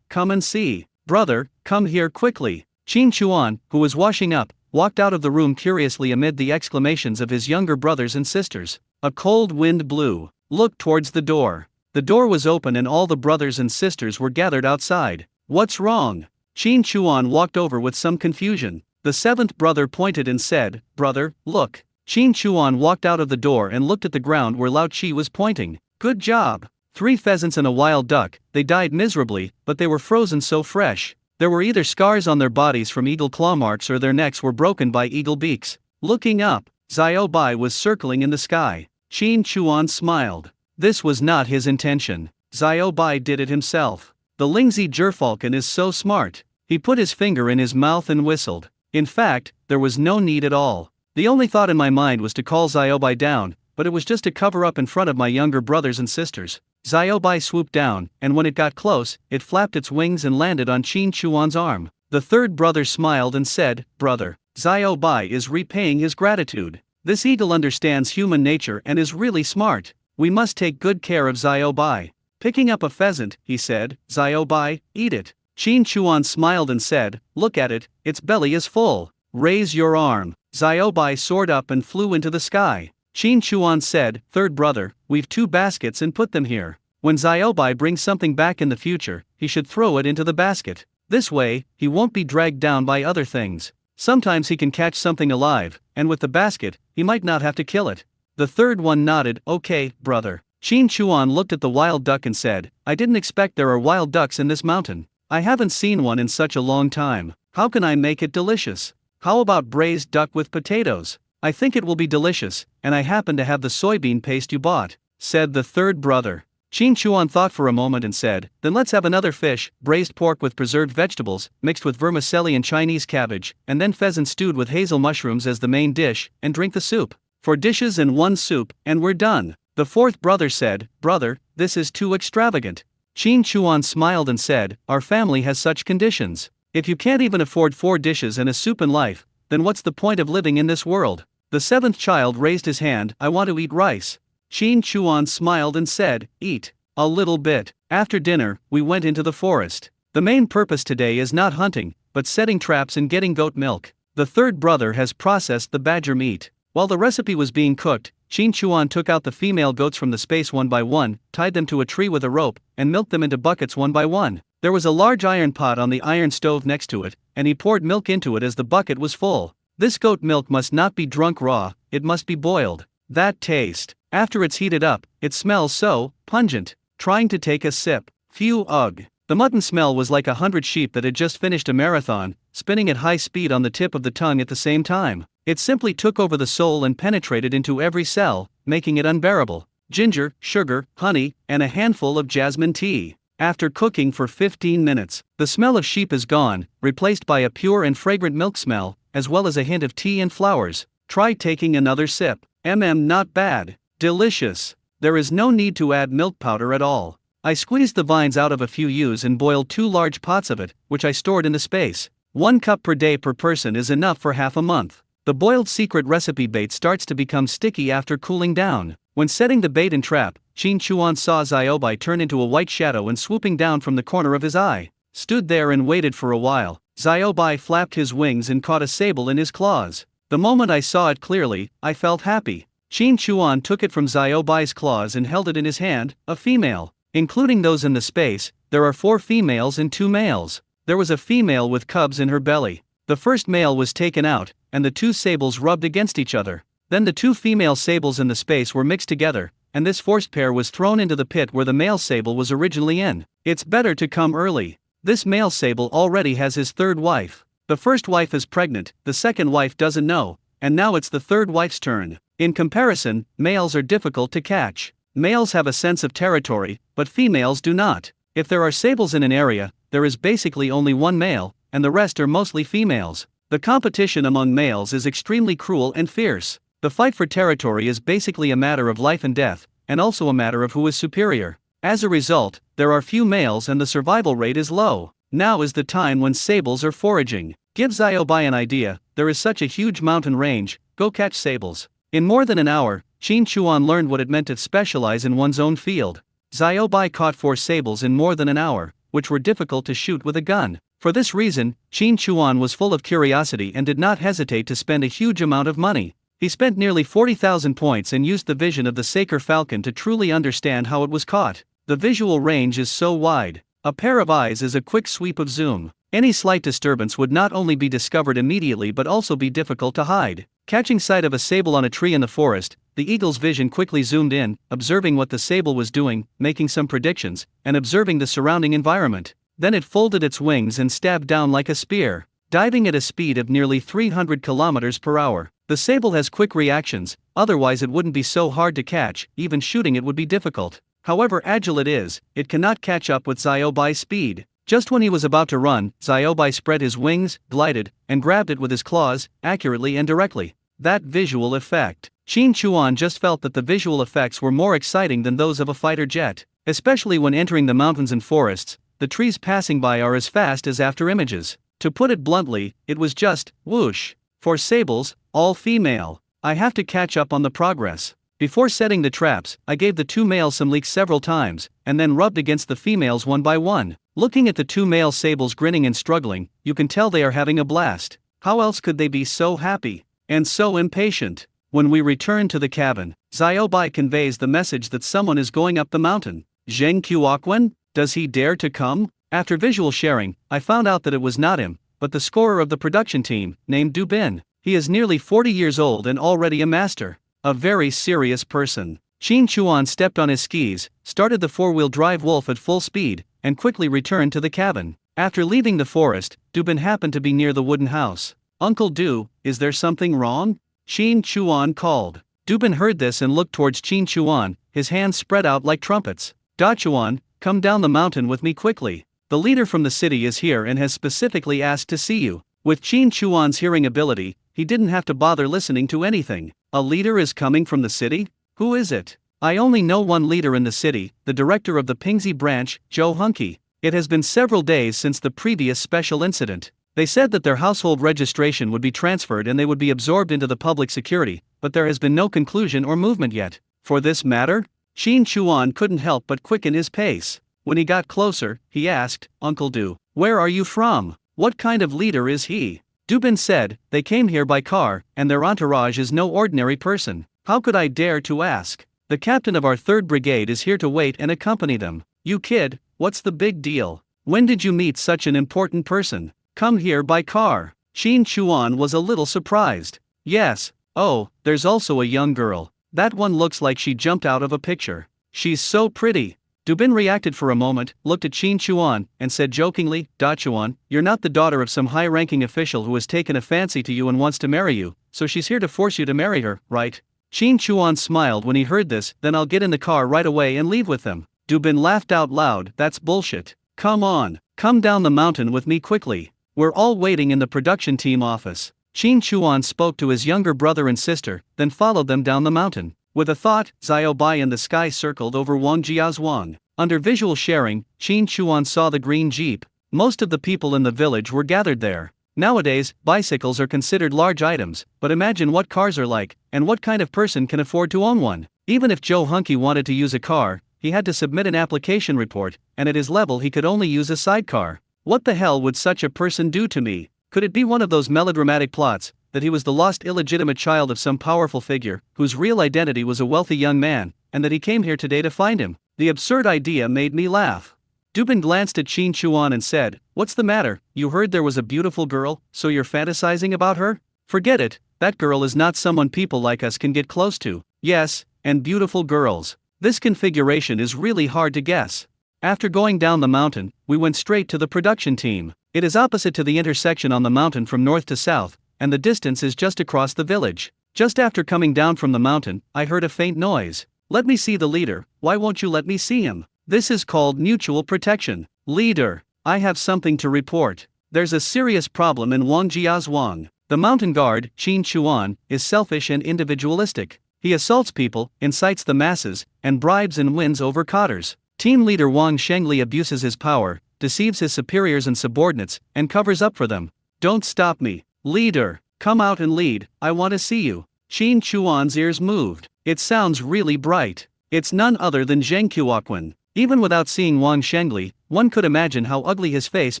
A: come and see. Brother, come here quickly. Qin Chuan, who was washing up, walked out of the room curiously amid the exclamations of his younger brothers and sisters. A cold wind blew. Look towards the door. The door was open and all the brothers and sisters were gathered outside. What's wrong? Qin Chuan walked over with some confusion. The 7th brother pointed and said, Brother, look. Qin Chuan walked out of the door and looked at the ground where Lao Qi was pointing. Good job. 3 pheasants and a wild duck. They died miserably, but they were frozen so fresh. There were either scars on their bodies from eagle claw marks or their necks were broken by eagle beaks. Looking up, Xiao Bai was circling in the sky. Qin Chuan smiled. This was not his intention. Xiao Bai did it himself. The Lingzi Gerfalcon is so smart. He put his finger in his mouth and whistled. In fact, there was no need at all. The only thought in my mind was to call Xiao Bai down, but it was just to cover up in front of my younger brothers and sisters. Xiao Bai swooped down, and when it got close, it flapped its wings and landed on Qin Chuan's arm. The 3rd brother smiled and said, Brother, Xiao Bai is repaying his gratitude. This eagle understands human nature and is really smart. We must take good care of Xiao Bai. Picking up a pheasant, he said, Xiao Bai, eat it. Qin Chuan smiled and said, Look at it, its belly is full. Raise your arm. Xiao Bai soared up and flew into the sky. Qin Chuan said, 3rd brother, we've 2 baskets and put them here. When Xiao Bai brings something back in the future, he should throw it into the basket. This way, he won't be dragged down by other things. Sometimes he can catch something alive, and with the basket, he might not have to kill it. The 3rd one nodded, Okay, brother. Qin Chuan looked at the wild duck and said, I didn't expect there are wild ducks in this mountain. I haven't seen one in such a long time. How can I make it delicious? How about braised duck with potatoes? I think it will be delicious, and I happen to have the soybean paste you bought, said the third brother. Qin Chuan thought for a moment and said, then let's have another fish, braised pork with preserved vegetables, mixed with vermicelli and Chinese cabbage, and then pheasant stewed with hazel mushrooms as the main dish, and drink the soup. 4 dishes and 1 soup, and we're done. The fourth brother said, brother, this is too extravagant. Qin Chuan smiled and said, our family has such conditions. If you can't even afford 4 dishes and a soup in life, then what's the point of living in this world? The 7th child raised his hand, I want to eat rice. Qin Chuan smiled and said, eat. A little bit. After dinner, we went into the forest. The main purpose today is not hunting, but setting traps and getting goat milk. The third brother has processed the badger meat. While the recipe was being cooked, Qin Chuan took out the female goats from the space one by one, tied them to a tree with a rope, and milked them into buckets one by one. There was a large iron pot on the iron stove next to it, and he poured milk into it as the bucket was full. This goat milk must not be drunk raw, it must be boiled. That taste. After it's heated up, it smells so pungent. Trying to take a sip. Phew, ugh. The mutton smell was like 100 sheep that had just finished a marathon, spinning at high speed on the tip of the tongue at the same time. It simply took over the soul and penetrated into every cell, making it unbearable. Ginger, sugar, honey, and a handful of jasmine tea. After cooking for 15 minutes, the smell of sheep is gone, replaced by a pure and fragrant milk smell, as well as a hint of tea and flowers. Try taking another sip. Not bad. Delicious. There is no need to add milk powder at all. I squeezed the vines out of a few ewes and boiled 2 large pots of it, which I stored in the space. 1 cup per day per person is enough for half a month. The boiled secret recipe bait starts to become sticky after cooling down. When setting the bait and trap, Qin Chuan saw Xiaobai turn into a white shadow and swooping down from the corner of his eye. Stood there and waited for a while. Xiaobai flapped his wings and caught a sable in his claws. The moment I saw it clearly, I felt happy. Qin Chuan took it from Xiaobai's claws and held it in his hand, a female. Including those in the space, there are 4 females and 2 males. There was a female with cubs in her belly. The first male was taken out, and the 2 sables rubbed against each other. Then the 2 female sables in the space were mixed together, and this forced pair was thrown into the pit where the male sable was originally in. It's better to come early. This male sable already has his 3rd wife. The first wife is pregnant, the second wife doesn't know, and now it's the 3rd wife's turn. In comparison, males are difficult to catch. Males have a sense of territory, but females do not. If there are sables in an area, there is basically only 1 male, and the rest are mostly females. The competition among males is extremely cruel and fierce. The fight for territory is basically a matter of life and death, and also a matter of who is superior. As a result, there are few males and the survival rate is low. Now is the time when sables are foraging. Give Xiaobai an idea, there is such a huge mountain range, go catch sables. In more than an hour, Qin Chuan learned what it meant to specialize in one's own field. Xiaobai caught 4 sables in more than an hour, which were difficult to shoot with a gun. For this reason, Qin Chuan was full of curiosity and did not hesitate to spend a huge amount of money. He spent nearly 40,000 points and used the vision of the Saker falcon to truly understand how it was caught. The visual range is so wide. A pair of eyes is a quick sweep of zoom. Any slight disturbance would not only be discovered immediately but also be difficult to hide. Catching sight of a sable on a tree in the forest, the eagle's vision quickly zoomed in, observing what the sable was doing, making some predictions, and observing the surrounding environment. Then it folded its wings and stabbed down like a spear, diving at a speed of nearly 300 kilometers per hour. The sable has quick reactions, otherwise it wouldn't be so hard to catch, even shooting it would be difficult. However agile it is, it cannot catch up with Xiaobai's speed. Just when he was about to run, Xiaobai spread his wings, glided, and grabbed it with his claws, accurately and directly. That visual effect. Qin Chuan just felt that the visual effects were more exciting than those of a fighter jet. Especially when entering the mountains and forests, the trees passing by are as fast as after images. To put it bluntly, it was just, whoosh. For sables, all female. I have to catch up on the progress. Before setting the traps, I gave the 2 males some leeks several times, and then rubbed against the females one by one. Looking at the 2 male sables grinning and struggling, you can tell they are having a blast. How else could they be so happy? And so impatient? When we return to the cabin, Xiaobai conveys the message that someone is going up the mountain. Zheng Qiuaquen? Does he dare to come? After visual sharing, I found out that it was not him, but the scorer of the production team, named Du Bin. He is nearly 40 years old and already a master. A very serious person. Qin Chuan stepped on his skis, started the four-wheel drive wolf at full speed, and quickly returned to the cabin. After leaving the forest, Dubin happened to be near the wooden house. "Uncle Du, is there something wrong?" Qin Chuan called. Dubin heard this and looked towards Qin Chuan, his hands spread out like trumpets. "Da Chuan, come down the mountain with me quickly. The leader from the city is here and has specifically asked to see you." With Qin Chuan's hearing ability, he didn't have to bother listening to anything. "A leader is coming from the city? Who is it?" "I only know one leader in the city, the director of the Pingxi branch, Zhou Hunky. It has been several days since the previous special incident. They said that their household registration would be transferred and they would be absorbed into the public security, but there has been no conclusion or movement yet. For this matter?" Qin Chuan couldn't help but quicken his pace. When he got closer, he asked, "Uncle Du, where are you from? What kind of leader is he?" Dubin said, "They came here by car, and their entourage is no ordinary person. How could I dare to ask? The captain of our 3rd Brigade is here to wait and accompany them." "You kid, what's the big deal? When did you meet such an important person? Come here by car?" Qin Chuan was a little surprised. "Yes. Oh, there's also a young girl. That one looks like she jumped out of a picture. She's so pretty." Dubin reacted for a moment, looked at Qin Chuan, and said jokingly, "Da Chuan, you're not the daughter of some high-ranking official who has taken a fancy to you and wants to marry you, so she's here to force you to marry her, right?" Qin Chuan smiled when he heard this. "Then I'll get in the car right away and leave with them." Dubin laughed out loud. "That's bullshit. Come on, come down the mountain with me quickly. We're all waiting in the production team office." Qin Chuan spoke to his younger brother and sister, then followed them down the mountain. With a thought, Xiao Bai in the sky circled over Wang Jiazhuang. Under visual sharing, Qin Chuan saw the green jeep. Most of the people in the village were gathered there. Nowadays, bicycles are considered large items, but imagine what cars are like, and what kind of person can afford to own one. Even if Zhou Hunky wanted to use a car, he had to submit an application report, and at his level he could only use a sidecar. What the hell would such a person do to me? Could it be one of those melodramatic plots, that he was the lost illegitimate child of some powerful figure, whose real identity was a wealthy young man, and that he came here today to find him? The absurd idea made me laugh. Dubin glanced at Qin Chuan and said, "What's the matter? You heard there was a beautiful girl, so you're fantasizing about her? Forget it, that girl is not someone people like us can get close to." "Yes, and beautiful girls. This configuration is really hard to guess." After going down the mountain, we went straight to the production team. It is opposite to the intersection on the mountain from north to south, and the distance is just across the village. Just after coming down from the mountain, I heard a faint noise. "Let me see the leader. Why won't you let me see him?" This is called mutual protection. "Leader, I have something to report. There's a serious problem in Wang Jiazhuang. The mountain guard, Qin Chuan, is selfish and individualistic. He assaults people, incites the masses, and bribes and wins over cotters. Team leader Wang Shengli abuses his power, deceives his superiors and subordinates, and covers up for them. Don't stop me. Leader, come out and lead, I want to see you." Qin Chuan's ears moved. "It sounds really bright. It's none other than Zheng Qiuoquan." Even without seeing Wang Shengli, one could imagine how ugly his face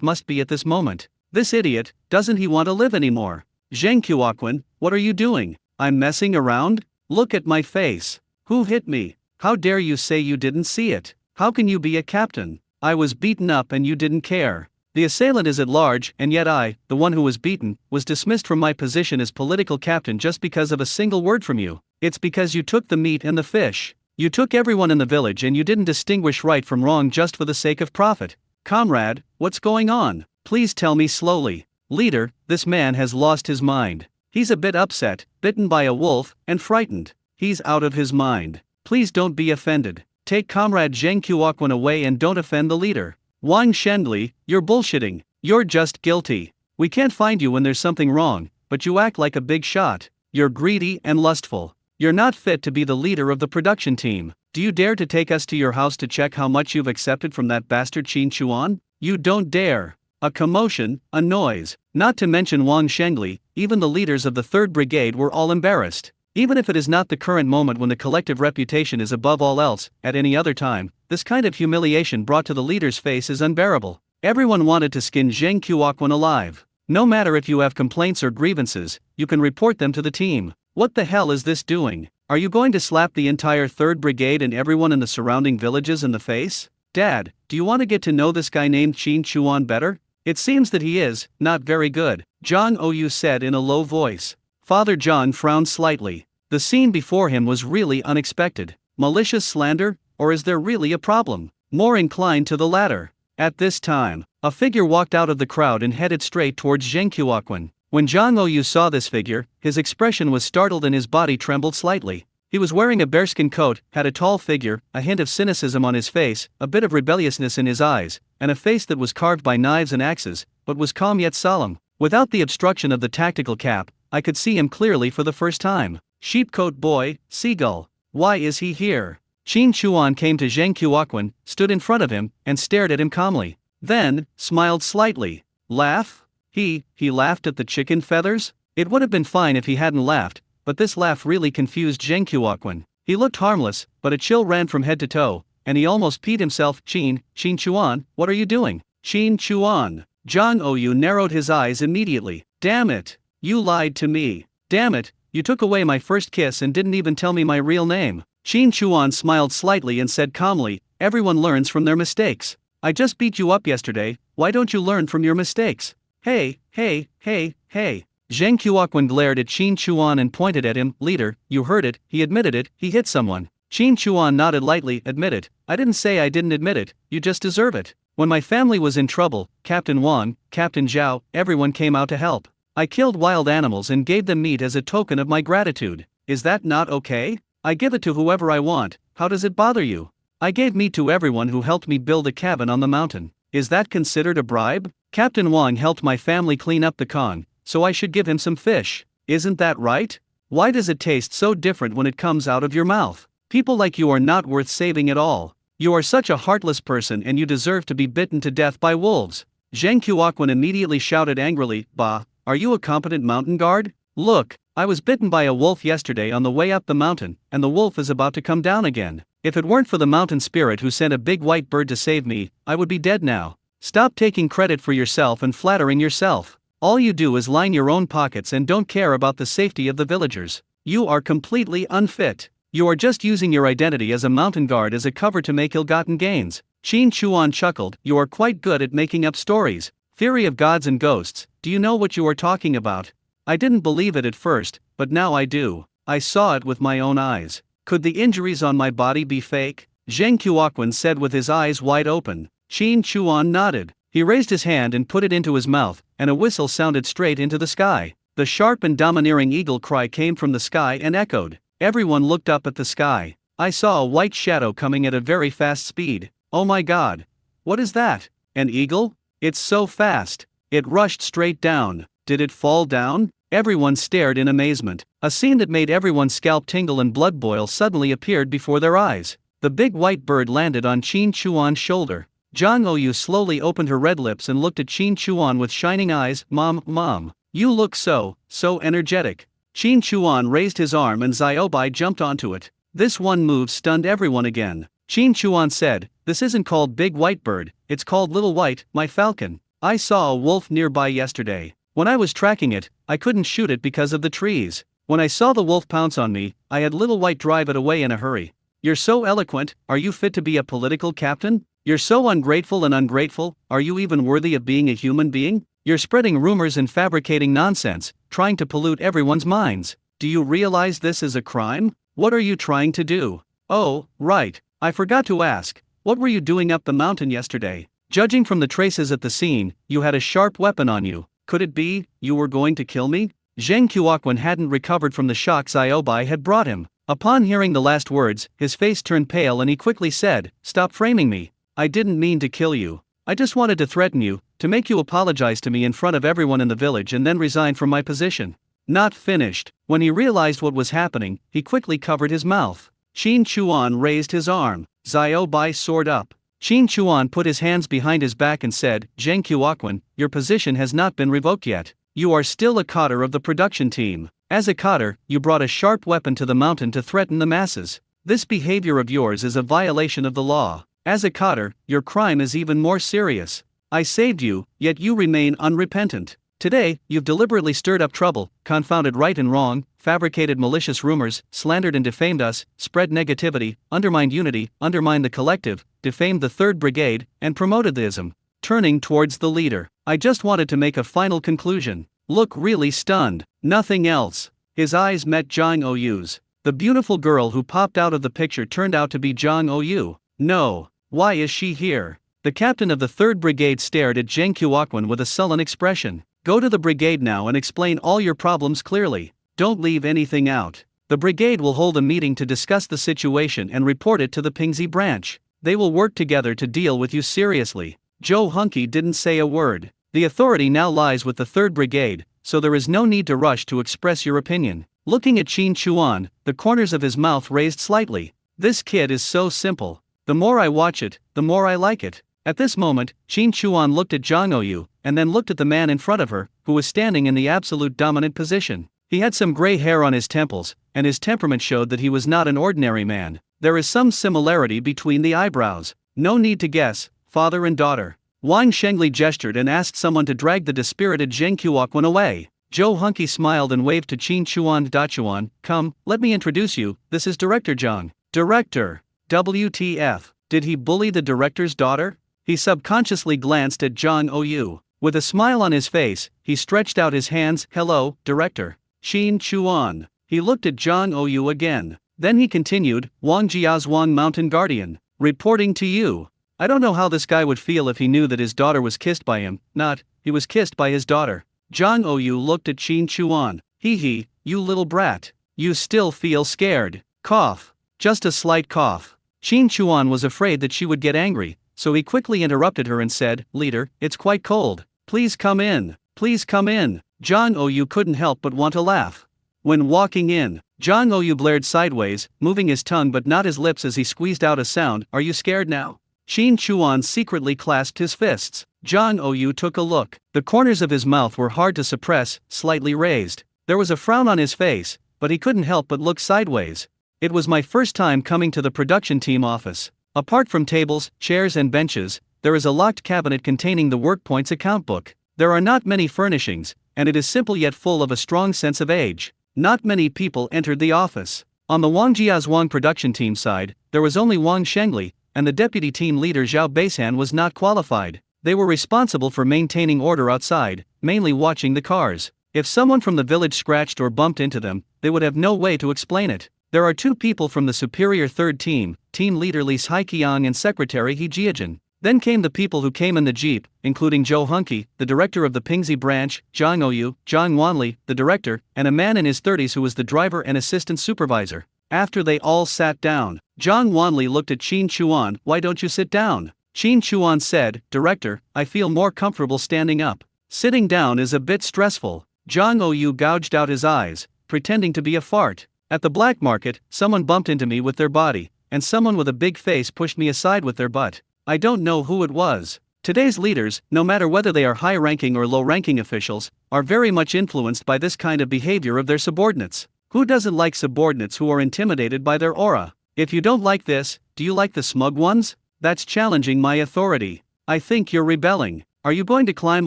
A: must be at this moment. This idiot, doesn't he want to live anymore? "Zheng Qiuoquan, what are you doing? I'm messing around? Look at my face. Who hit me? How dare you say you didn't see it? How can you be a captain? I was beaten up and you didn't care. The assailant is at large, and yet I, the one who was beaten, was dismissed from my position as political captain just because of a single word from you. It's because you took the meat and the fish. You took everyone in the village and you didn't distinguish right from wrong just for the sake of profit. Comrade, what's going on? Please tell me slowly." "Leader, this man has lost his mind. He's a bit upset, bitten by a wolf, and frightened. He's out of his mind. Please don't be offended. Take Comrade Zheng Qiuoquan away and don't offend the leader." "Wang Shengli, you're bullshitting. You're just guilty. We can't find you when there's something wrong, but you act like a big shot. You're greedy and lustful. You're not fit to be the leader of the production team. Do you dare to take us to your house to check how much you've accepted from that bastard Qin Chuan? You don't dare." A commotion, a noise, not to mention Wang Shengli, even the leaders of the 3rd Brigade were all embarrassed. Even if it is not the current moment when the collective reputation is above all else, at any other time, this kind of humiliation brought to the leader's face is unbearable. Everyone wanted to skin Zheng Qiuoquan alive. No matter if you have complaints or grievances, you can report them to the team. What the hell is this doing? Are you going to slap the entire 3rd Brigade and everyone in the surrounding villages in the face? Dad, do you want to get to know this guy named Qin Chuan better? It seems that he is not very good, Zhang Ou said in a low voice. Father John frowned slightly. The scene before him was really unexpected. malicious slander, or is there really a problem? More inclined to the latter. At this time, a figure walked out of the crowd and headed straight towards Zheng Qiuquan. When Zhang Ouyu saw this figure, his expression was startled and his body trembled slightly. He was wearing a bearskin coat, had a tall figure, a hint of cynicism on his face, a bit of rebelliousness in his eyes, and a face that was carved by knives and axes, but was calm yet solemn. Without the obstruction of the tactical cap, I could see him clearly for the first time. Sheepcoat boy, seagull. Why is he here? Qin Chuan came to Zheng Qiuquan, stood in front of him, and stared at him calmly. Then, smiled slightly. Laugh? He laughed at the chicken feathers? It would have been fine if he hadn't laughed, but this laugh really confused Zheng Qiuquan. He looked harmless, but a chill ran from head to toe, and he almost peed himself. Qin Chuan, what are you doing? Qin Chuan. Zhang Ouyu narrowed his eyes immediately. Damn it! You lied to me. Damn it, you took away my first kiss and didn't even tell me my real name. Qin Chuan smiled slightly and said calmly, everyone learns from their mistakes. I just beat you up yesterday, why don't you learn from your mistakes? Hey. Zheng Qiuquan glared at Qin Chuan and pointed at him. Leader, you heard it, he admitted it, he hit someone. Qin Chuan nodded lightly. Admit it. I didn't say I didn't admit it, you just deserve it. When my family was in trouble, Captain Wang, Captain Zhao, everyone came out to help. I killed wild animals and gave them meat as a token of my gratitude. Is that not okay? I give it to whoever I want, how does it bother you? I gave meat to everyone who helped me build a cabin on the mountain. Is that considered a bribe? Captain Wang helped my family clean up the Kong, so I should give him some fish. Isn't that right? Why does it taste so different when it comes out of your mouth? People like you are not worth saving at all. You are such a heartless person and you deserve to be bitten to death by wolves. Zheng Qiuquan immediately shouted angrily, Bah, are you a competent mountain guard? Look, I was bitten by a wolf yesterday on the way up the mountain, and the wolf is about to come down again. If it weren't for the mountain spirit who sent a big white bird to save me, I would be dead now. Stop taking credit for yourself and flattering yourself. All you do is line your own pockets and don't care about the safety of the villagers. You are completely unfit. You are just using your identity as a mountain guard as a cover to make ill-gotten gains. Qin Chuan chuckled. You are quite good at making up stories. Theory of gods and ghosts, do you know what you are talking about? I didn't believe it at first, but now I do. I saw it with my own eyes. Could the injuries on my body be fake? Zheng Qiuquan said with his eyes wide open. Qin Chuan nodded. He raised his hand and put it into his mouth, and a whistle sounded straight into the sky. The sharp and domineering eagle cry came from the sky and echoed. Everyone looked up at the sky. I saw a white shadow coming at a very fast speed. Oh my god. What is that? An eagle? It's so fast. It rushed straight down. Did it fall down? Everyone stared in amazement. A scene that made everyone's scalp tingle and blood boil suddenly appeared before their eyes. The big white bird landed on Qin Chuan's shoulder. Zhang Ouyu slowly opened her red lips and looked at Qin Chuan with shining eyes. Mom, you look so energetic. Qin Chuan raised his arm and Xiaobai jumped onto it. This one move stunned everyone again. Qin Chuan said, this isn't called Big White Bird, it's called Little White, my falcon. I saw a wolf nearby yesterday. When I was tracking it, I couldn't shoot it because of the trees. When I saw the wolf pounce on me, I had Little White drive it away in a hurry. You're so eloquent, are you fit to be a political captain? You're so ungrateful and ungrateful, are you even worthy of being a human being? You're spreading rumors and fabricating nonsense, trying to pollute everyone's minds. Do you realize this is a crime? What are you trying to do? Oh, right, I forgot to ask, what were you doing up the mountain yesterday? Judging from the traces at the scene, you had a sharp weapon on you. Could it be, you were going to kill me? Zheng Qiuquan hadn't recovered from the shock Xiaobai had brought him. Upon hearing the last words, his face turned pale and he quickly said, stop framing me. I didn't mean to kill you. I just wanted to threaten you, to make you apologize to me in front of everyone in the village and then resign from my position. Not finished. When he realized what was happening, he quickly covered his mouth. Qin Chuan raised his arm. Xiaobai soared up. Qin Chuan put his hands behind his back and said, Zheng Qiuquan, your position has not been revoked yet. You are still a coder of the production team. As a coder, you brought a sharp weapon to the mountain to threaten the masses. This behavior of yours is a violation of the law. As a coder, your crime is even more serious. I saved you, yet you remain unrepentant. Today, you've deliberately stirred up trouble, confounded right and wrong, fabricated malicious rumors, slandered and defamed us, spread negativity, undermined unity, undermined the collective, defamed the 3rd Brigade, and promoted the ism. Turning towards the leader, I just wanted to make a final conclusion. Look really stunned. Nothing else. His eyes met Zhang Ouyu's. The beautiful girl who popped out of the picture turned out to be Jang Ou. No. Why is she here? The captain of the 3rd Brigade stared at Zheng Qiuquan with a sullen expression. Go to the brigade now and explain all your problems clearly. Don't leave anything out. The brigade will hold a meeting to discuss the situation and report it to the Pingxi branch. They will work together to deal with you seriously. Zhou Hunky didn't say a word. The authority now lies with the 3rd Brigade, so there is no need to rush to express your opinion. Looking at Qin Chuan, the corners of his mouth raised slightly. This kid is so simple. The more I watch it, the more I like it. At this moment, Qin Chuan looked at Zhang Ouyu, and then looked at the man in front of her, who was standing in the absolute dominant position. He had some gray hair on his temples, and his temperament showed that he was not an ordinary man. There is some similarity between the eyebrows. No need to guess, father and daughter. Wang Shengli gestured and asked someone to drag the dispirited Zheng Qiuquan away. Zhou Hunky smiled and waved to Qin Chuan. Dachuan, come, let me introduce you, this is Director Zhang. Director. WTF, did he bully the director's daughter? He subconsciously glanced at Zhang Ouyu. With a smile on his face, he stretched out his hands. Hello, Director. Qin Chuan. He looked at Zhang Ouyu again. Then he continued, Wang Jiazhuang Mountain Guardian. Reporting to you. I don't know how this guy would feel if he knew that his daughter was kissed by him. Not, he was kissed by his daughter. Zhang Ouyu looked at Qin Chuan. Hee, you little brat. You still feel scared. Cough. Just a slight cough. Qin Chuan was afraid that she would get angry, so he quickly interrupted her and said, Leader, it's quite cold. Please come in. Please come in. Zhang Ouyu couldn't help but want to laugh. When walking in, Zhang Ouyu blared sideways, moving his tongue but not his lips as he squeezed out a sound. Are you scared now? Qin Chuan secretly clasped his fists. Zhang Ouyu took a look. The corners of his mouth were hard to suppress, slightly raised. There was a frown on his face, but he couldn't help but look sideways. It was my first time coming to the production team office. Apart from tables, chairs and benches, there is a locked cabinet containing the workpoints account book. There are not many furnishings, and it is simple yet full of a strong sense of age. Not many people entered the office. On the Wang Jiazhuang production team side, there was only Wang Shengli, and the deputy team leader Zhao Beishan was not qualified. They were responsible for maintaining order outside, mainly watching the cars. If someone from the village scratched or bumped into them, they would have no way to explain it. There are 2 people from the superior 3rd team, team leader Li Haiqiang and secretary He Jiajin. Then came the people who came in the jeep, including Zhou Hunky, the director of the Pingxi branch, Zhang Ouyu, Zhang Wanli, the director, and a man in his 30s who was the driver and assistant supervisor. After they all sat down, Zhang Wanli looked at Qin Chuan. Why don't you sit down? Qin Chuan said, Director, I feel more comfortable standing up. Sitting down is a bit stressful. Zhang Ouyu gouged out his eyes, pretending to be a fart. At the black market, someone bumped into me with their body, and someone with a big face pushed me aside with their butt. I don't know who it was. Today's leaders, no matter whether they are high-ranking or low-ranking officials, are very much influenced by this kind of behavior of their subordinates. Who doesn't like subordinates who are intimidated by their aura? If you don't like this, do you like the smug ones? That's challenging my authority. I think you're rebelling. Are you going to climb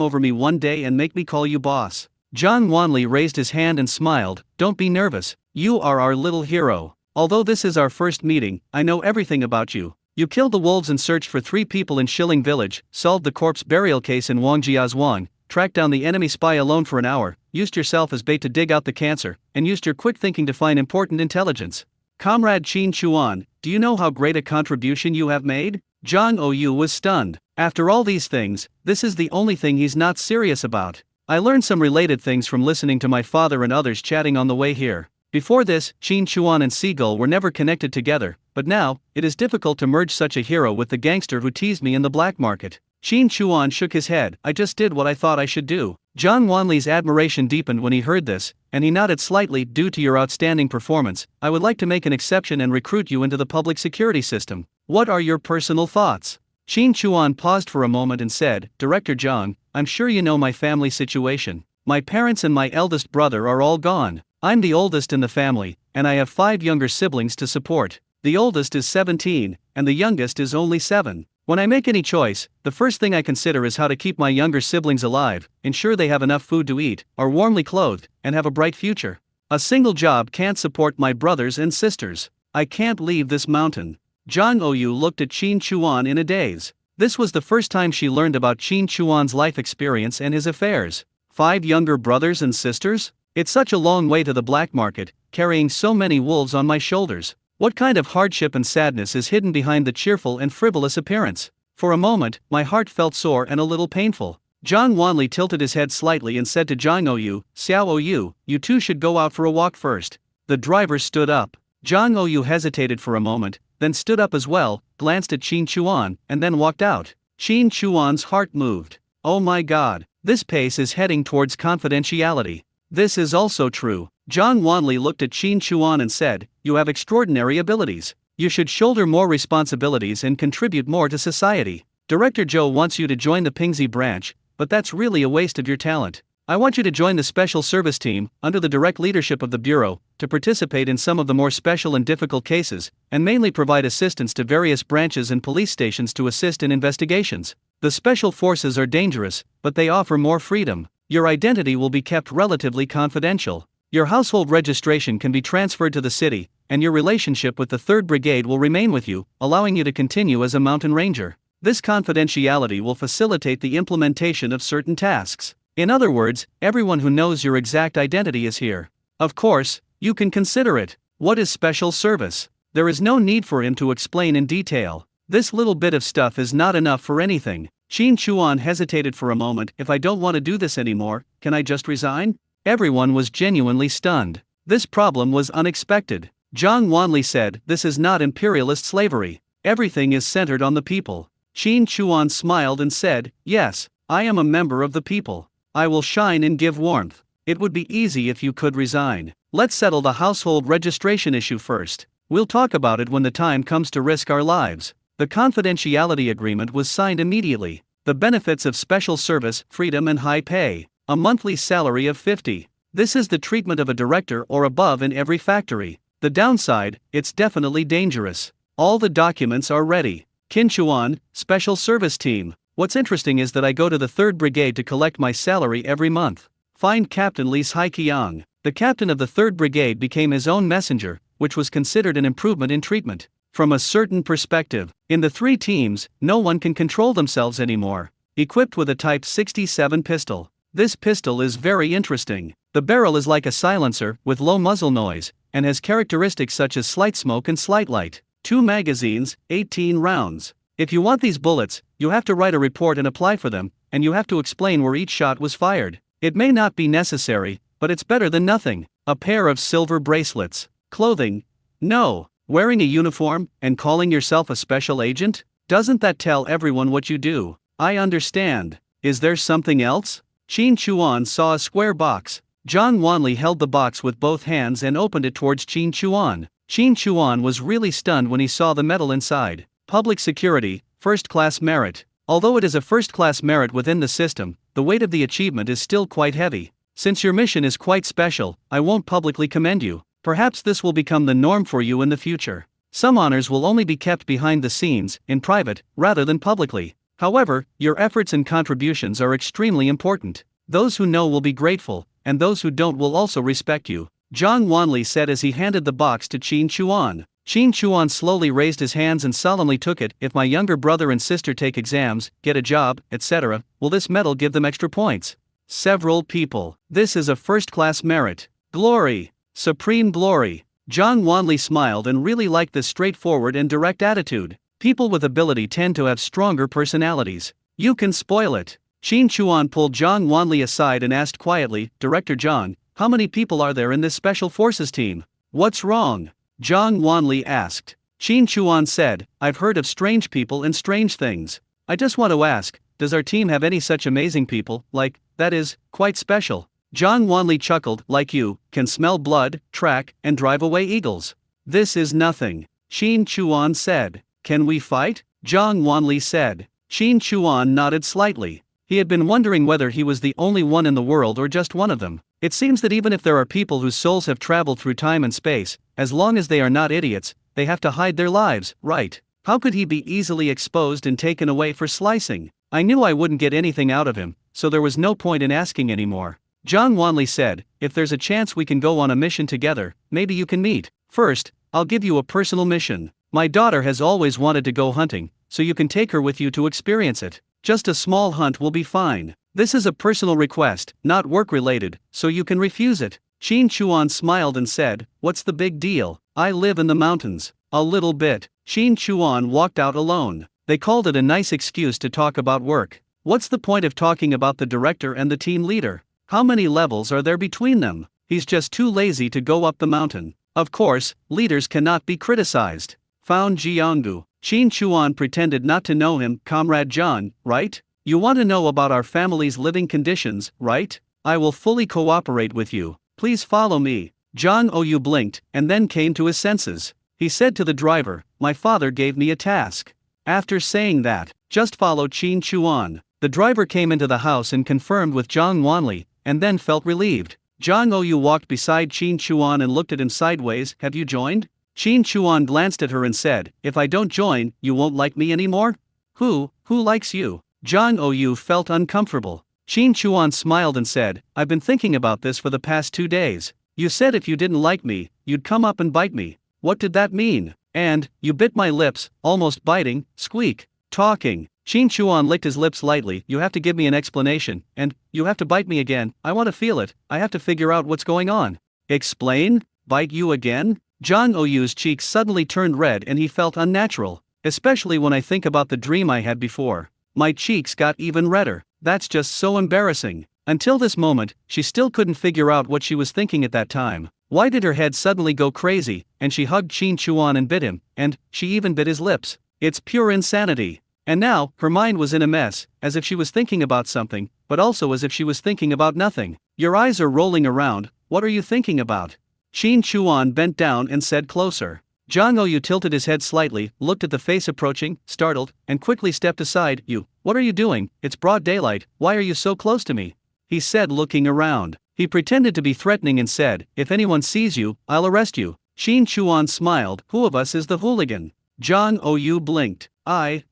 A: over me one day and make me call you boss? Zhang Wanli raised his hand and smiled. Don't be nervous. You are our little hero. Although this is our first meeting, I know everything about you. You killed the wolves and searched for 3 people in Shilling village, solved the corpse burial case in Wang Jiazhuang, tracked down the enemy spy alone for an hour, used yourself as bait to dig out the cancer, and used your quick thinking to find important intelligence. Comrade Qin Chuan, do you know how great a contribution you have made? Zhang Ouyu was stunned. After all these things, this is the only thing he's not serious about. I learned some related things from listening to my father and others chatting on the way here. Before this, Qin Chuan and Seagull were never connected together, but now, it is difficult to merge such a hero with the gangster who teased me in the black market. Qin Chuan shook his head. I just did what I thought I should do. Zhang Wanli's admiration deepened when he heard this, and he nodded slightly. Due to your outstanding performance, I would like to make an exception and recruit you into the public security system. What are your personal thoughts? Qin Chuan paused for a moment and said, Director Zhang, I'm sure you know my family situation. My parents and my eldest brother are all gone. I'm the oldest in the family, and I have 5 younger siblings to support. The oldest is 17, and the youngest is only 7. When I make any choice, the first thing I consider is how to keep my younger siblings alive, ensure they have enough food to eat, are warmly clothed, and have a bright future. A single job can't support my brothers and sisters. I can't leave this mountain. Zhang Ouyu looked at Qin Chuan in a daze. This was the first time she learned about Qin Chuan's life experience and his affairs. 5 younger brothers and sisters? It's such a long way to the black market, carrying so many wolves on my shoulders? What kind of hardship and sadness is hidden behind the cheerful and frivolous appearance? For a moment, my heart felt sore and a little painful. Zhang Wanli tilted his head slightly and said to Zhang Oyu, Xiao Oyu, you two should go out for a walk first. The driver stood up. Zhang Oyu hesitated for a moment, then stood up as well, glanced at Qin Chuan, and then walked out. Qin Chuan's heart moved. Oh my god, this pace is heading towards confidentiality. This is also true. Zhang Wanli looked at Qin Chuan and said, you have extraordinary abilities. You should shoulder more responsibilities and contribute more to society. Director Zhou wants you to join the Pingxi branch, but that's really a waste of your talent. I want you to join the special service team, under the direct leadership of the Bureau, to participate in some of the more special and difficult cases, and mainly provide assistance to various branches and police stations to assist in investigations. The special forces are dangerous, but they offer more freedom. Your identity will be kept relatively confidential. Your household registration can be transferred to the city, and your relationship with the 3rd Brigade will remain with you, allowing you to continue as a mountain ranger. This confidentiality will facilitate the implementation of certain tasks. In other words, everyone who knows your exact identity is here. Of course, you can consider it. What is special service? There is no need for him to explain in detail. This little bit of stuff is not enough for anything. Qin Chuan hesitated for a moment. If I don't want to do this anymore, can I just resign? Everyone was genuinely stunned. This problem was unexpected. Zhang Wanli said, this is not imperialist slavery. Everything is centered on the people. Qin Chuan smiled and said, yes, I am a member of the people. I will shine and give warmth. It would be easy if you could resign. Let's settle the household registration issue first. We'll talk about it when the time comes to risk our lives. The confidentiality agreement was signed immediately. The benefits of special service, freedom and high pay. A monthly salary of 50. This is the treatment of a director or above in every factory. The downside, it's definitely dangerous. All the documents are ready. Qin Chuan, Special Service Team. What's interesting is that I go to the 3rd Brigade to collect my salary every month. Find Captain Li Haiqiang. The captain of the 3rd Brigade became his own messenger, which was considered an improvement in treatment. From a certain perspective, in the 3 teams, no one can control themselves anymore. Equipped with a Type 67 pistol. This pistol is very interesting. The barrel is like a silencer, with low muzzle noise, and has characteristics such as slight smoke and slight light. 2 magazines, 18 rounds. If you want these bullets, you have to write a report and apply for them, and you have to explain where each shot was fired. It may not be necessary, but it's better than nothing. A pair of silver bracelets. Clothing? No. Wearing a uniform, and calling yourself a special agent? Doesn't that tell everyone what you do? I understand. Is there something else? Qin Chuan saw a square box. Zhang Wanli held the box with both hands and opened it towards Qin Chuan. Qin Chuan was really stunned when he saw the medal inside. Public Security, First Class Merit. Although it is a first-class merit within the system, the weight of the achievement is still quite heavy. Since your mission is quite special, I won't publicly commend you. Perhaps this will become the norm for you in the future. Some honors will only be kept behind the scenes, in private, rather than publicly. However, your efforts and contributions are extremely important. Those who know will be grateful, and those who don't will also respect you. Zhang Wanli said as he handed the box to Qin Chuan. Qin Chuan slowly raised his hands and solemnly took it. If my younger brother and sister take exams, get a job, etc., will this medal give them extra points? Several people. This is a first-class merit. Glory. Supreme glory. Zhang Wanli smiled and really liked this straightforward and direct attitude. People with ability tend to have stronger personalities. You can spoil it. Qin Chuan pulled Zhang Wanli aside and asked quietly, Director Zhang, how many people are there in this special forces team? What's wrong? Zhang Wanli asked. Qin Chuan said, I've heard of strange people and strange things. I just want to ask, does our team have any such amazing people, that is, quite special? Zhang Wanli chuckled, like you, can smell blood, track, and drive away eagles. This is nothing. Qin Chuan said. Can we fight? Zhang Wanli said. Qin Chuan nodded slightly. He had been wondering whether he was the only one in the world or just one of them. It seems that even if there are people whose souls have traveled through time and space, as long as they are not idiots, they have to hide their lives, right? How could he be easily exposed and taken away for slicing? I knew I wouldn't get anything out of him, so there was no point in asking anymore. Zhang Wanli said, if there's a chance we can go on a mission together, maybe you can meet. First, I'll give you a personal mission. My daughter has always wanted to go hunting, so you can take her with you to experience it. Just a small hunt will be fine. This is a personal request, not work-related, so you can refuse it. Qin Chuan smiled and said, "What's the big deal? I live in the mountains." A little bit. Qin Chuan walked out alone. They called it a nice excuse to talk about work. What's the point of talking about the director and the team leader? How many levels are there between them? He's just too lazy to go up the mountain. Of course, leaders cannot be criticized. Found Jianggu. Qin Chuan pretended not to know him. Comrade John, right? You want to know about our family's living conditions, right? I will fully cooperate with you. Please follow me. Zhang Oyu blinked, and then came to his senses. He said to the driver, "My father gave me a task." After saying that, just follow Qin Chuan. The driver came into the house and confirmed with Zhang Wanli, and then felt relieved. Zhang Oyu walked beside Qin Chuan and looked at him sideways. "Have you joined?" Qin Chuan glanced at her and said, "If I don't join, you won't like me anymore?" Who likes you?" Zhang Oyu felt uncomfortable. Qin Chuan smiled and said, "I've been thinking about this for the past 2 days. You said if you didn't like me, you'd come up and bite me. What did that mean? And, you bit my lips, almost biting, squeak, talking." Qin Chuan licked his lips lightly. "You have to give me an explanation, and, you have to bite me again. I want to feel it. I have to figure out what's going on." "Explain? Bite you again?" Zhang Oyu's cheeks suddenly turned red and he felt unnatural, especially when I think about the dream I had before. My cheeks got even redder. That's just so embarrassing. Until this moment, she still couldn't figure out what she was thinking at that time. Why did her head suddenly go crazy, and she hugged Qin Chuan and bit him, and she even bit his lips? It's pure insanity. And now, her mind was in a mess, as if she was thinking about something, but also as if she was thinking about nothing. "Your eyes are rolling around, what are you thinking about?" Qin Chuan bent down and said closer. Zhang Oyu tilted his head slightly, looked at the face approaching, startled, and quickly stepped aside. What are you doing? It's broad daylight, why are you so close to me?" he said, looking around. He pretended to be threatening and said, "If anyone sees you, I'll arrest you." Qin Chuan smiled. "Who of us is the hooligan?" Zhang Oyu blinked. I.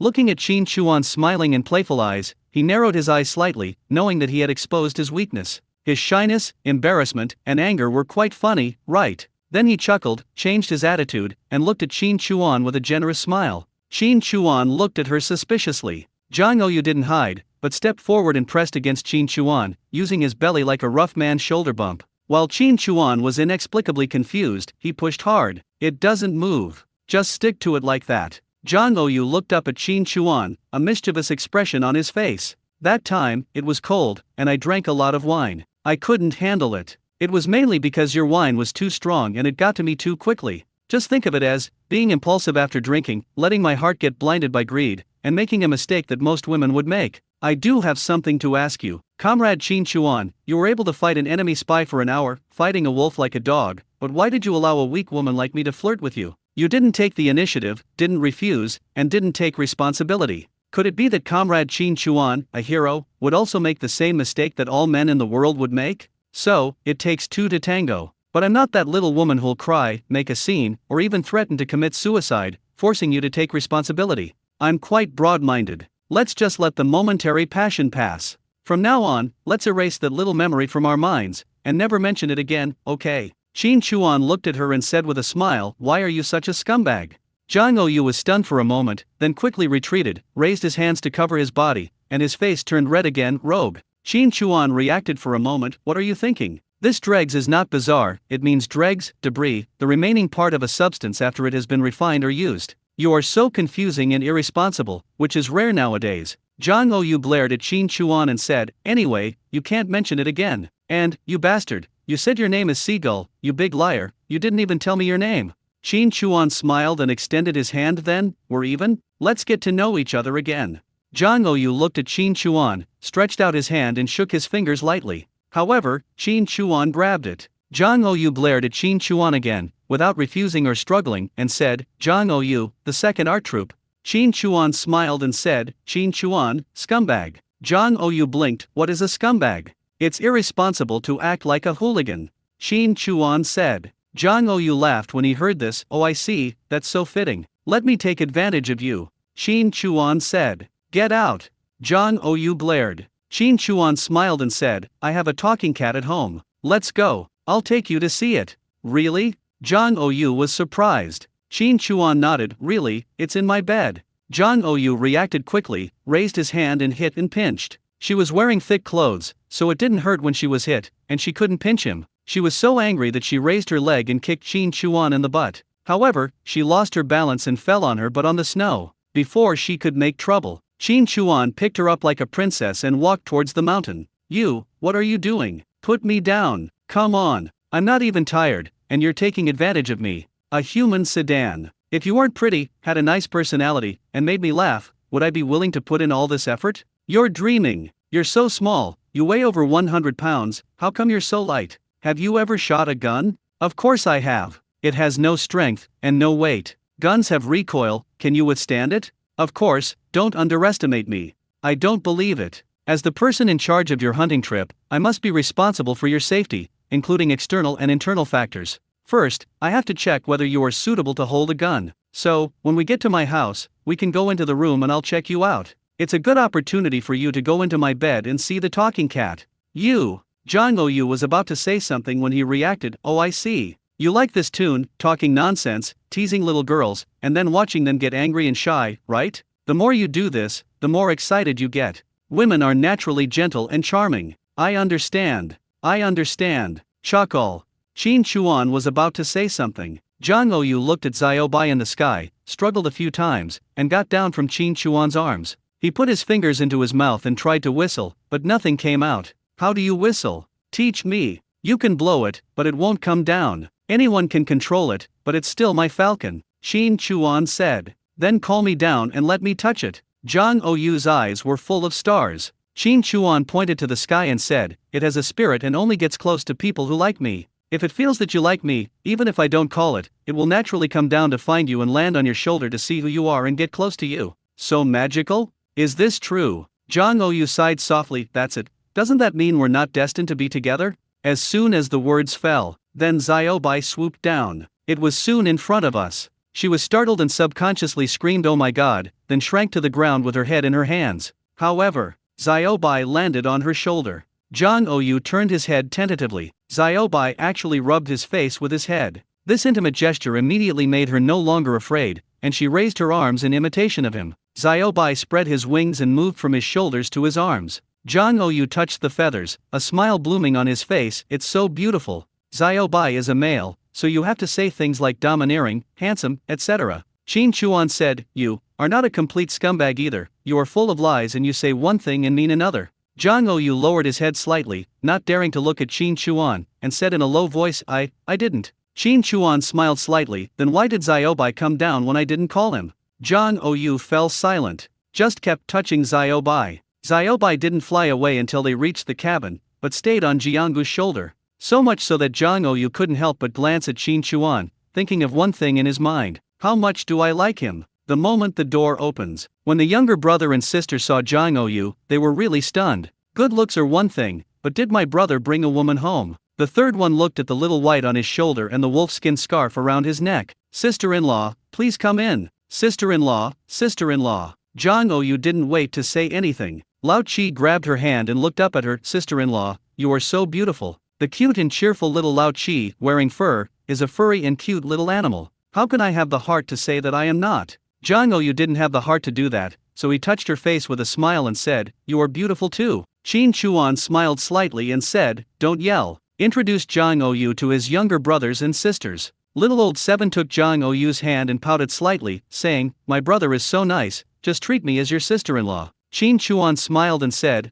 A: Looking at Qin Chuan's smiling and playful eyes, he narrowed his eyes slightly, knowing that he had exposed his weakness. His shyness, embarrassment, and anger were quite funny, right? Then he chuckled, changed his attitude, and looked at Qin Chuan with a generous smile. Qin Chuan looked at her suspiciously. Zhang Oyu didn't hide, but stepped forward and pressed against Qin Chuan, using his belly like a rough man's shoulder bump. While Qin Chuan was inexplicably confused, he pushed hard. "It doesn't move. Just stick to it like that." Zhang Oyu looked up at Qin Chuan, a mischievous expression on his face. "That time, it was cold, and I drank a lot of wine. I couldn't handle it. It was mainly because your wine was too strong and it got to me too quickly. Just think of it as being impulsive after drinking, letting my heart get blinded by greed, and making a mistake that most women would make. I do have something to ask you. Comrade Qin Chuan, you were able to fight an enemy spy for an hour, fighting a wolf like a dog, but why did you allow a weak woman like me to flirt with you? You didn't take the initiative, didn't refuse, and didn't take responsibility. Could it be that Comrade Qin Chuan, a hero, would also make the same mistake that all men in the world would make? So, it takes two to tango. But I'm not that little woman who'll cry, make a scene, or even threaten to commit suicide, forcing you to take responsibility. I'm quite broad-minded. Let's just let the momentary passion pass. From now on, let's erase that little memory from our minds, and never mention it again, okay?" Qin Chuan looked at her and said with a smile, "Why are you such a scumbag?" Zhang Oyu was stunned for a moment, then quickly retreated, raised his hands to cover his body, and his face turned red again. "Rogue." Qin Chuan reacted for a moment. "What are you thinking? This dregs is not bizarre, it means dregs, debris, the remaining part of a substance after it has been refined or used. You are so confusing and irresponsible, which is rare nowadays." Zhang Oyu blared at Qin Chuan and said, "Anyway, you can't mention it again. And, you bastard, you said your name is Seagull, you big liar, you didn't even tell me your name." Qin Chuan smiled and extended his hand. "Then, we're even? Let's get to know each other again." Zhang Oyu looked at Qin Chuan, stretched out his hand and shook his fingers lightly. However, Qin Chuan grabbed it. Zhang Oyu blared at Qin Chuan again, without refusing or struggling, and said, "Zhang Oyu, the second art troupe." Qin Chuan smiled and said, "Qin Chuan, scumbag." Zhang Oyu blinked. "What is a scumbag?" "It's irresponsible to act like a hooligan," Qin Chuan said. Zhang Oyu laughed when he heard this. "Oh, I see, that's so fitting. Let me take advantage of you," Qin Chuan said. "Get out." Zhang Oyu blared. Qin Chuan smiled and said, "I have a talking cat at home. Let's go, I'll take you to see it." "Really?" Zhang Oyu was surprised. Qin Chuan nodded. "Really, it's in my bed." Zhang Oyu reacted quickly, raised his hand and hit and pinched. She was wearing thick clothes, so it didn't hurt when she was hit, and she couldn't pinch him. She was so angry that she raised her leg and kicked Qin Chuan in the butt. However, she lost her balance and fell on her butt on the snow. Before she could make trouble, Qin Chuan picked her up like a princess and walked towards the mountain. "You, what are you doing? Put me down. Come on. I'm not even tired, and you're taking advantage of me. A human sedan. If you weren't pretty, had a nice personality, and made me laugh, would I be willing to put in all this effort? You're dreaming. You're so small, you weigh over 100 pounds, how come you're so light? Have you ever shot a gun?" "Of course I have. It has no strength, and no weight. Guns have recoil, can you withstand it? Of course, don't underestimate me. I don't believe it. As the person in charge of your hunting trip, I must be responsible for your safety, including external and internal factors. First, I have to check whether you are suitable to hold a gun. So, when we get to my house, we can go into the room and I'll check you out. It's a good opportunity for you to go into my bed and see the talking cat." "You." Zhang Oyu was about to say something when he reacted, "Oh, I see. You like this tune, talking nonsense, teasing little girls, and then watching them get angry and shy, right? The more you do this, the more excited you get. Women are naturally gentle and charming. I understand. I understand. Chakal." Qin Chuan was about to say something. Zhang Oyu looked at Xiaobai in the sky, struggled a few times, and got down from Qin Chuan's arms. He put his fingers into his mouth and tried to whistle, but nothing came out. "How do you whistle? Teach me." "You can blow it, but it won't come down. Anyone can control it, but it's still my falcon," Qin Chuan said. "Then call me down and let me touch it." Zhang Oyu's eyes were full of stars. Qin Chuan pointed to the sky and said, "It has a spirit and only gets close to people who like me. If it feels that you like me, even if I don't call it, it will naturally come down to find you and land on your shoulder to see who you are and get close to you." "So magical? Is this true?" Zhang Oyu sighed softly. "That's it. Doesn't that mean we're not destined to be together?" As soon as the words fell, then Xiaobai swooped down. It was soon in front of us. She was startled and subconsciously screamed, "Oh my God," then shrank to the ground with her head in her hands. However, Xiaobai landed on her shoulder. Zhang Oyu turned his head tentatively. Xiaobai actually rubbed his face with his head. This intimate gesture immediately made her no longer afraid, and she raised her arms in imitation of him. Xiaobai spread his wings and moved from his shoulders to his arms. Zhang Oyu touched the feathers, a smile blooming on his face. "It's so beautiful. Xiaobai is a male, so you have to say things like domineering, handsome, etc." Qin Chuan said, "You are not a complete scumbag either. You are full of lies and you say one thing and mean another." Zhang Oyu lowered his head slightly, not daring to look at Qin Chuan, and said in a low voice, I didn't." Qin Chuan smiled slightly. "Then why did Xiaobai come down when I didn't call him?" Zhang Oyu fell silent. Just kept touching Xiaobai. Xiaobai didn't fly away until they reached the cabin, but stayed on Jianggu's shoulder. So much so that Zhang Oyu couldn't help but glance at Qin Chuan, thinking of one thing in his mind. How much do I like him? The moment the door opens. When the younger brother and sister saw Zhang Oyu, they were really stunned. Good looks are one thing, but did my brother bring a woman home? The third one looked at the little white on his shoulder and the wolfskin scarf around his neck. "Sister-in-law, please come in. Sister-in-law, sister-in-law." Zhang Oyu didn't wait to say anything. Lao Qi grabbed her hand and looked up at her. "Sister-in-law, you are so beautiful." The cute and cheerful little Lao Qi, wearing fur, is a furry and cute little animal. How can I have the heart to say that I am not? Zhang Oyu didn't have the heart to do that, so he touched her face with a smile and said, "You are beautiful too." Qin Chuan smiled slightly and said, "Don't yell." Introduced Zhang Oyu to his younger brothers and sisters. Little old Seven took Zhang Oyu's hand and pouted slightly, saying, "My brother is so nice, just treat me as your sister-in-law." Qin Chuan smiled and said,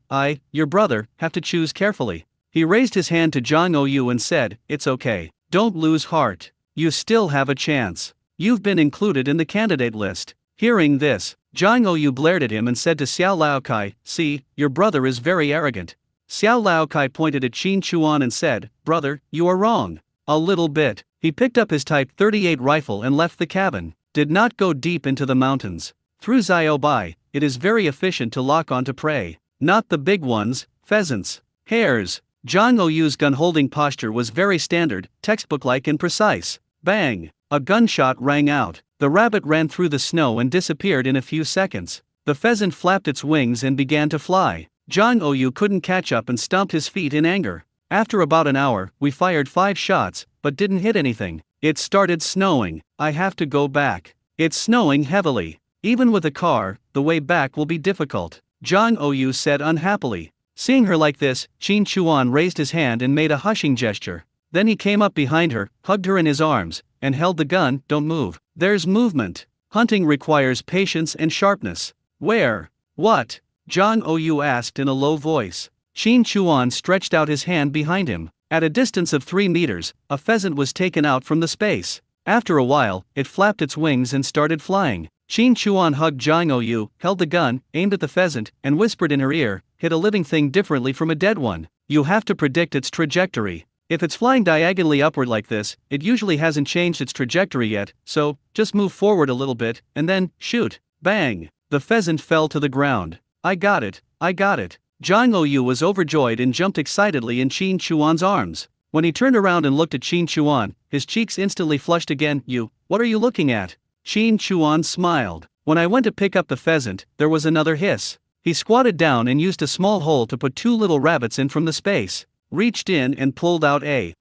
A: your brother, have to choose carefully." He raised his hand to Zhang Oyu and said, "It's okay. Don't lose heart. You still have a chance. You've been included in the candidate list." Hearing this, Zhang Oyu glared at him and said to Xiao Laokai, "See, your brother is very arrogant." Xiao Laokai pointed at Qin Chuan and said, "Brother, you are wrong. A little bit." He picked up his Type 38 rifle and left the cabin. Did not go deep into the mountains. Through Xiaobai, it is very efficient to lock onto prey. Not the big ones, pheasants, hares. Zhang Oyu's gun-holding posture was very standard, textbook-like and precise. Bang! A gunshot rang out. The rabbit ran through the snow and disappeared in a few seconds. The pheasant flapped its wings and began to fly. Zhang Oyu couldn't catch up and stomped his feet in anger. After about an hour, we fired 5 shots, but didn't hit anything. It started snowing. I have to go back. It's snowing heavily. Even with a car, the way back will be difficult, Zhang Oyu said unhappily. Seeing her like this, Qin Chuan raised his hand and made a hushing gesture. Then he came up behind her, hugged her in his arms, and held the gun. Don't move. There's movement. Hunting requires patience and sharpness. Where? What? Zhang Ou asked in a low voice. Qin Chuan stretched out his hand behind him. At a distance of 3 meters, a pheasant was taken out from the space. After a while, it flapped its wings and started flying. Qin Chuan hugged Zhang Ou, held the gun, aimed at the pheasant, and whispered in her ear, "Hit a living thing differently from a dead one. You have to predict its trajectory. If it's flying diagonally upward like this, it usually hasn't changed its trajectory yet, so just move forward a little bit, and then shoot." Bang! The pheasant fell to the ground. I got it. Zhang Ou was overjoyed and jumped excitedly in Qin Chuan's arms. When he turned around and looked at Qin Chuan, his cheeks instantly flushed again. What are you looking at? Qin Chuan smiled. When I went to pick up the pheasant, there was another hiss. He squatted down and used a small hole to put 2 little rabbits in from the space. Reached in and pulled out a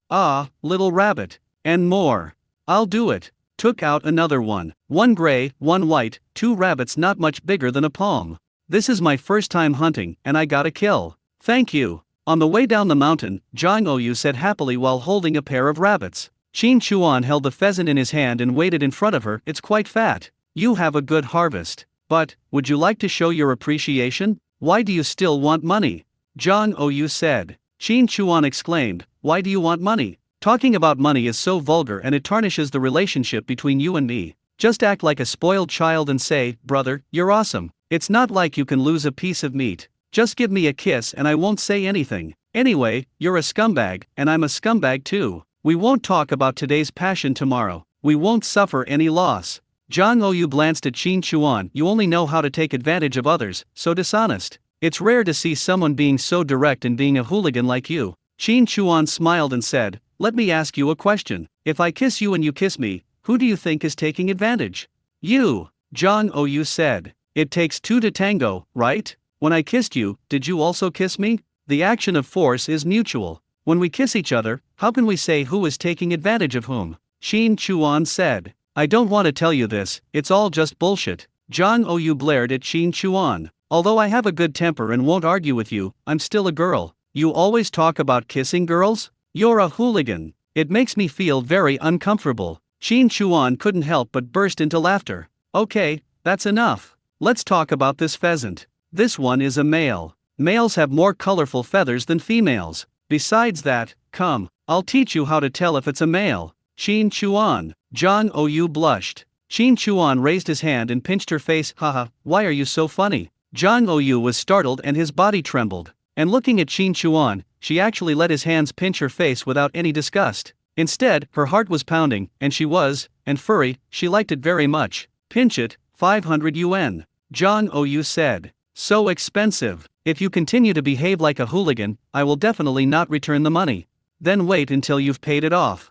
A: little rabbit. And more. I'll do it. Took out another one. 1 gray, 1 white, 2 rabbits not much bigger than a palm. This is my first time hunting, and I got a kill. Thank you. On the way down the mountain, Zhang Ou said happily while holding a pair of rabbits. Qin Chuan held the pheasant in his hand and waited in front of her. It's quite fat. You have a good harvest. But, would you like to show your appreciation? Why do you still want money? Zhang Ou said. Qin Chuan exclaimed, why do you want money? Talking about money is so vulgar and it tarnishes the relationship between you and me. Just act like a spoiled child and say, brother, you're awesome. It's not like you can lose a piece of meat. Just give me a kiss and I won't say anything. Anyway, you're a scumbag, and I'm a scumbag too. We won't talk about today's passion tomorrow. We won't suffer any loss. Zhang Ou glanced at Qin Chuan. You only know how to take advantage of others, so dishonest. It's rare to see someone being so direct and being a hooligan like you. Qin Chuan smiled and said, let me ask you a question. If I kiss you and you kiss me, who do you think is taking advantage? You. Zhang Ou said. It takes 2 to tango, right? When I kissed you, did you also kiss me? The action of force is mutual. When we kiss each other, how can we say who is taking advantage of whom? Qin Chuan said. I don't want to tell you this, it's all just bullshit. Zhang Ou blared at Qin Chuan. Although I have a good temper and won't argue with you, I'm still a girl. You always talk about kissing girls? You're a hooligan. It makes me feel very uncomfortable. Qin Chuan couldn't help but burst into laughter. Okay, that's enough. Let's talk about this pheasant. This one is a male. Males have more colorful feathers than females. Besides that, come, I'll teach you how to tell if it's a male. Qin Chuan. Zhang Ou blushed. Qin Chuan raised his hand and pinched her face. Haha, why are you so funny? Zhang Ou was startled and his body trembled. And looking at Qin Chuan, she actually let his hands pinch her face without any disgust. Instead, her heart was pounding, and furry, she liked it very much. Pinch it, 500 yuan. Zhang Ou said. So expensive. If you continue to behave like a hooligan, I will definitely not return the money. Then wait until you've paid it off.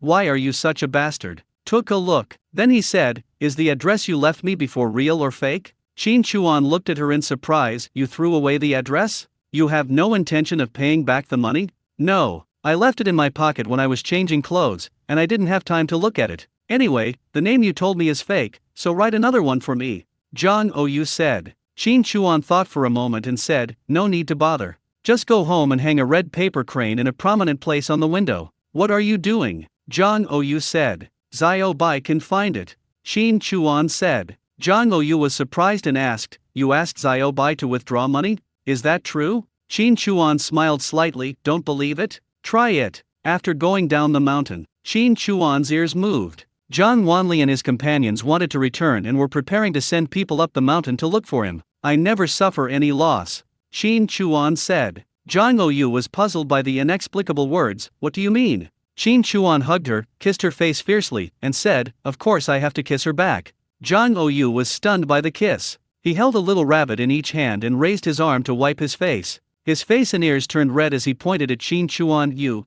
A: Why are you such a bastard? Took a look. Then he said, is the address you left me before real or fake? Qin Chuan looked at her in surprise. You threw away the address? You have no intention of paying back the money? No, I left it in my pocket when I was changing clothes, and I didn't have time to look at it. Anyway, the name you told me is fake, so write another one for me. Zhang Ou said. Qin Chuan thought for a moment and said, no need to bother. Just go home and hang a red paper crane in a prominent place on the window. What are you doing? Zhang Ou said. Xiao Bai can find it. Qin Chuan said. Zhang Ou was surprised and asked, you asked Xiao Bai to withdraw money? Is that true? Qin Chuan smiled slightly. Don't believe it? Try it. After going down the mountain, Qin Chuan's ears moved. Zhang Wanli and his companions wanted to return and were preparing to send people up the mountain to look for him. I never suffer any loss. Qin Chuan said. Zhang Ou was puzzled by the inexplicable words. What do you mean? Qin Chuan hugged her, kissed her face fiercely, and said, of course I have to kiss her back. Zhang Ou was stunned by the kiss. He held a little rabbit in each hand and raised his arm to wipe his face. His face and ears turned red as he pointed at Qin Chuan. You.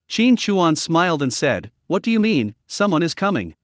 A: Qin Chuan smiled and said, what do you mean, someone is coming?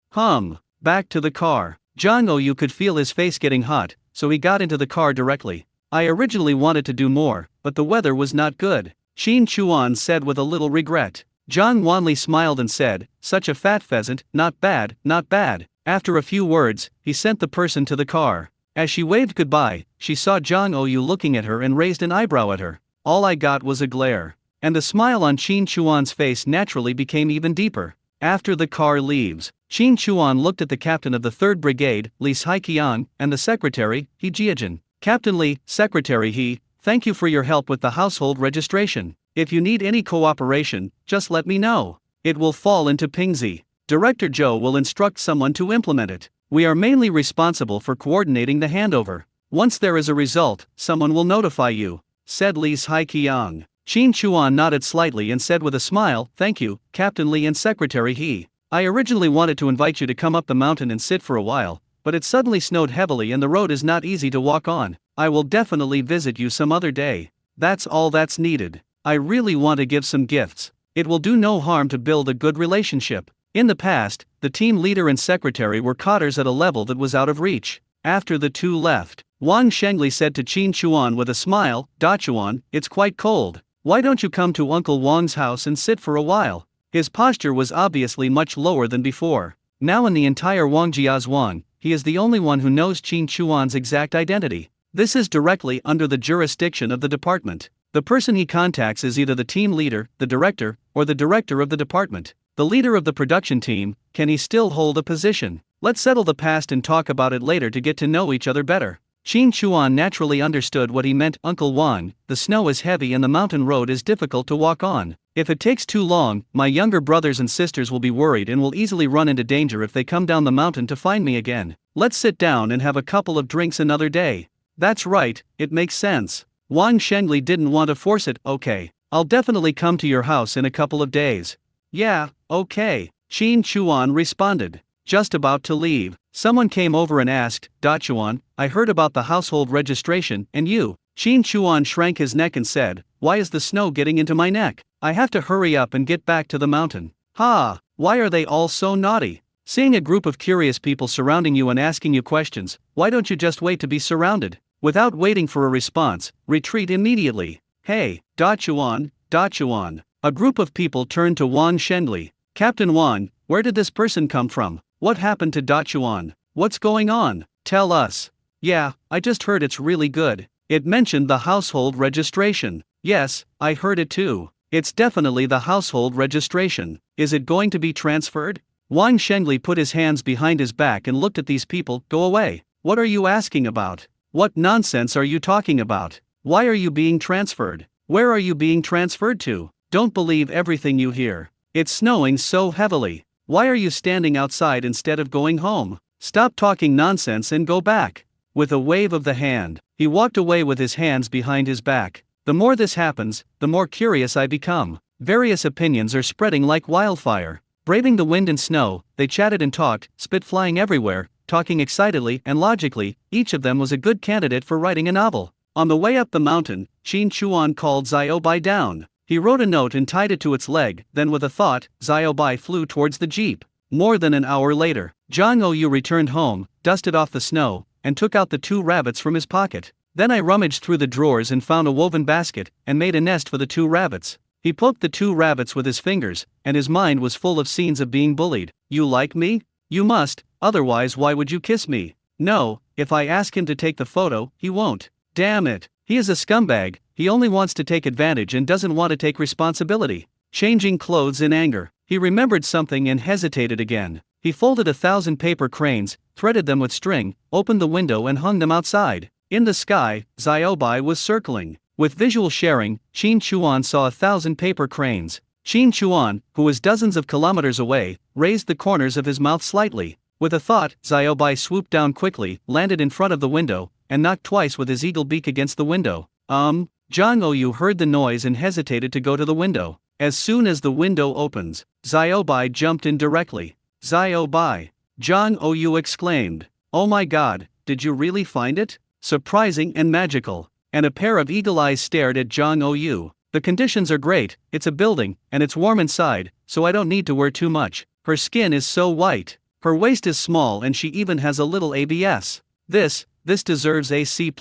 A: Back to the car. Zhang Ou could feel his face getting hot, so he got into the car directly. I originally wanted to do more, but the weather was not good. Qin Chuan said with a little regret. Zhang Wanli smiled and said, such a fat pheasant, not bad, not bad. After a few words, he sent the person to the car. As she waved goodbye, she saw Zhang Ou looking at her and raised an eyebrow at her. All I got was a glare. and the smile on Qin Chuan's face naturally became even deeper. After the car leaves, Qin Chuan looked at the captain of the 3rd Brigade, Li Saiqiang, and the secretary, He Jiajin. Captain Li, Secretary He, thank you for your help with the household registration. If you need any cooperation, just let me know. It will fall into Pingzi. Director Zhou will instruct someone to implement it. We are mainly responsible for coordinating the handover. Once there is a result, someone will notify you, said Li Saiqiang. Qin Chuan nodded slightly and said with a smile, thank you, Captain Li and Secretary He. I originally wanted to invite you to come up the mountain and sit for a while, but it suddenly snowed heavily and the road is not easy to walk on. I will definitely visit you some other day. That's all that's needed. I really want to give some gifts. It will do no harm to build a good relationship. In the past, the team leader and secretary were cotters at a level that was out of reach. After the two left, Wang Shengli said to Qin Chuan with a smile, Da Chuan, it's quite cold. Why don't you come to Uncle Wang's house and sit for a while? His posture was obviously much lower than before. Now in the entire Wangjia's Wang, he is the only one who knows Qin Chuan's exact identity. This is directly under the jurisdiction of the department. The person he contacts is either the team leader, the director, or the director of the department. The leader of the production team, can he still hold a position? Let's settle the past and talk about it later to get to know each other better. Qin Chuan naturally understood what he meant. Uncle Wang, the snow is heavy and the mountain road is difficult to walk on. If it takes too long, my younger brothers and sisters will be worried and will easily run into danger if they come down the mountain to find me again. Let's sit down and have a couple of drinks another day. That's right, it makes sense. Wang Shengli didn't want to force it. Okay, I'll definitely come to your house in a couple of days. Yeah, okay, Qin Chuan responded. Just about to leave, someone came over and asked, Da Chuan, I heard about the household registration, and you? Qin Chuan shrank his neck and said, why is the snow getting into my neck? I have to hurry up and get back to the mountain. Ha, why are they all so naughty? Seeing a group of curious people surrounding you and asking you questions, why don't you just wait to be surrounded? Without waiting for a response, retreat immediately. Hey, Da Chuan, Da Chuan. A group of people turned to Wang Shengli. Captain Wang, where did this person come from? What happened to Da Chuan? What's going on? Tell us. Yeah, I just heard it's really good. It mentioned the household registration. Yes, I heard it too. It's definitely the household registration. Is it going to be transferred? Wang Shengli put his hands behind his back and looked at these people. Go away. What are you asking about? What nonsense are you talking about? Why are you being transferred? Where are you being transferred to? Don't believe everything you hear. It's snowing so heavily. Why are you standing outside instead of going home? Stop talking nonsense and go back. With a wave of the hand, he walked away with his hands behind his back. The more this happens, the more curious I become. Various opinions are spreading like wildfire. Braving the wind and snow, they chatted and talked, spit flying everywhere, talking excitedly and logically. Each of them was a good candidate for writing a novel. On the way up the mountain, Qin Chuan called Xiaobai down. He wrote a note and tied it to its leg, then with a thought, Xiaobai flew towards the jeep. More than an hour later, Zhang Oyu returned home, dusted off the snow, and took out the 2 rabbits from his pocket. Then I rummaged through the drawers and found a woven basket, and made a nest for the 2 rabbits. He poked the 2 rabbits with his fingers, and his mind was full of scenes of being bullied. You like me? You must, otherwise why would you kiss me? No, if I ask him to take the photo, he won't. Damn it, he is a scumbag. He only wants to take advantage and doesn't want to take responsibility. Changing clothes in anger, he remembered something and hesitated again. He folded 1,000 paper cranes, threaded them with string, opened the window and hung them outside. In the sky, Xiaobai was circling. With visual sharing, Qin Chuan saw 1,000 paper cranes. Qin Chuan, who was dozens of kilometers away, raised the corners of his mouth slightly. With a thought, Xiaobai swooped down quickly, landed in front of the window, and knocked twice with his eagle beak against the window. Zhang Oyu heard the noise and hesitated to go to the window. As soon as the window opens, Xiaobai jumped in directly. Xiaobai! Zhang Oyu exclaimed. Oh my god, did you really find it? Surprising and magical. And a pair of eagle eyes stared at Zhang Oyu. The conditions are great, it's a building, and it's warm inside, so I don't need to wear too much. Her skin is so white. Her waist is small and she even has a little ABS. This deserves a C+.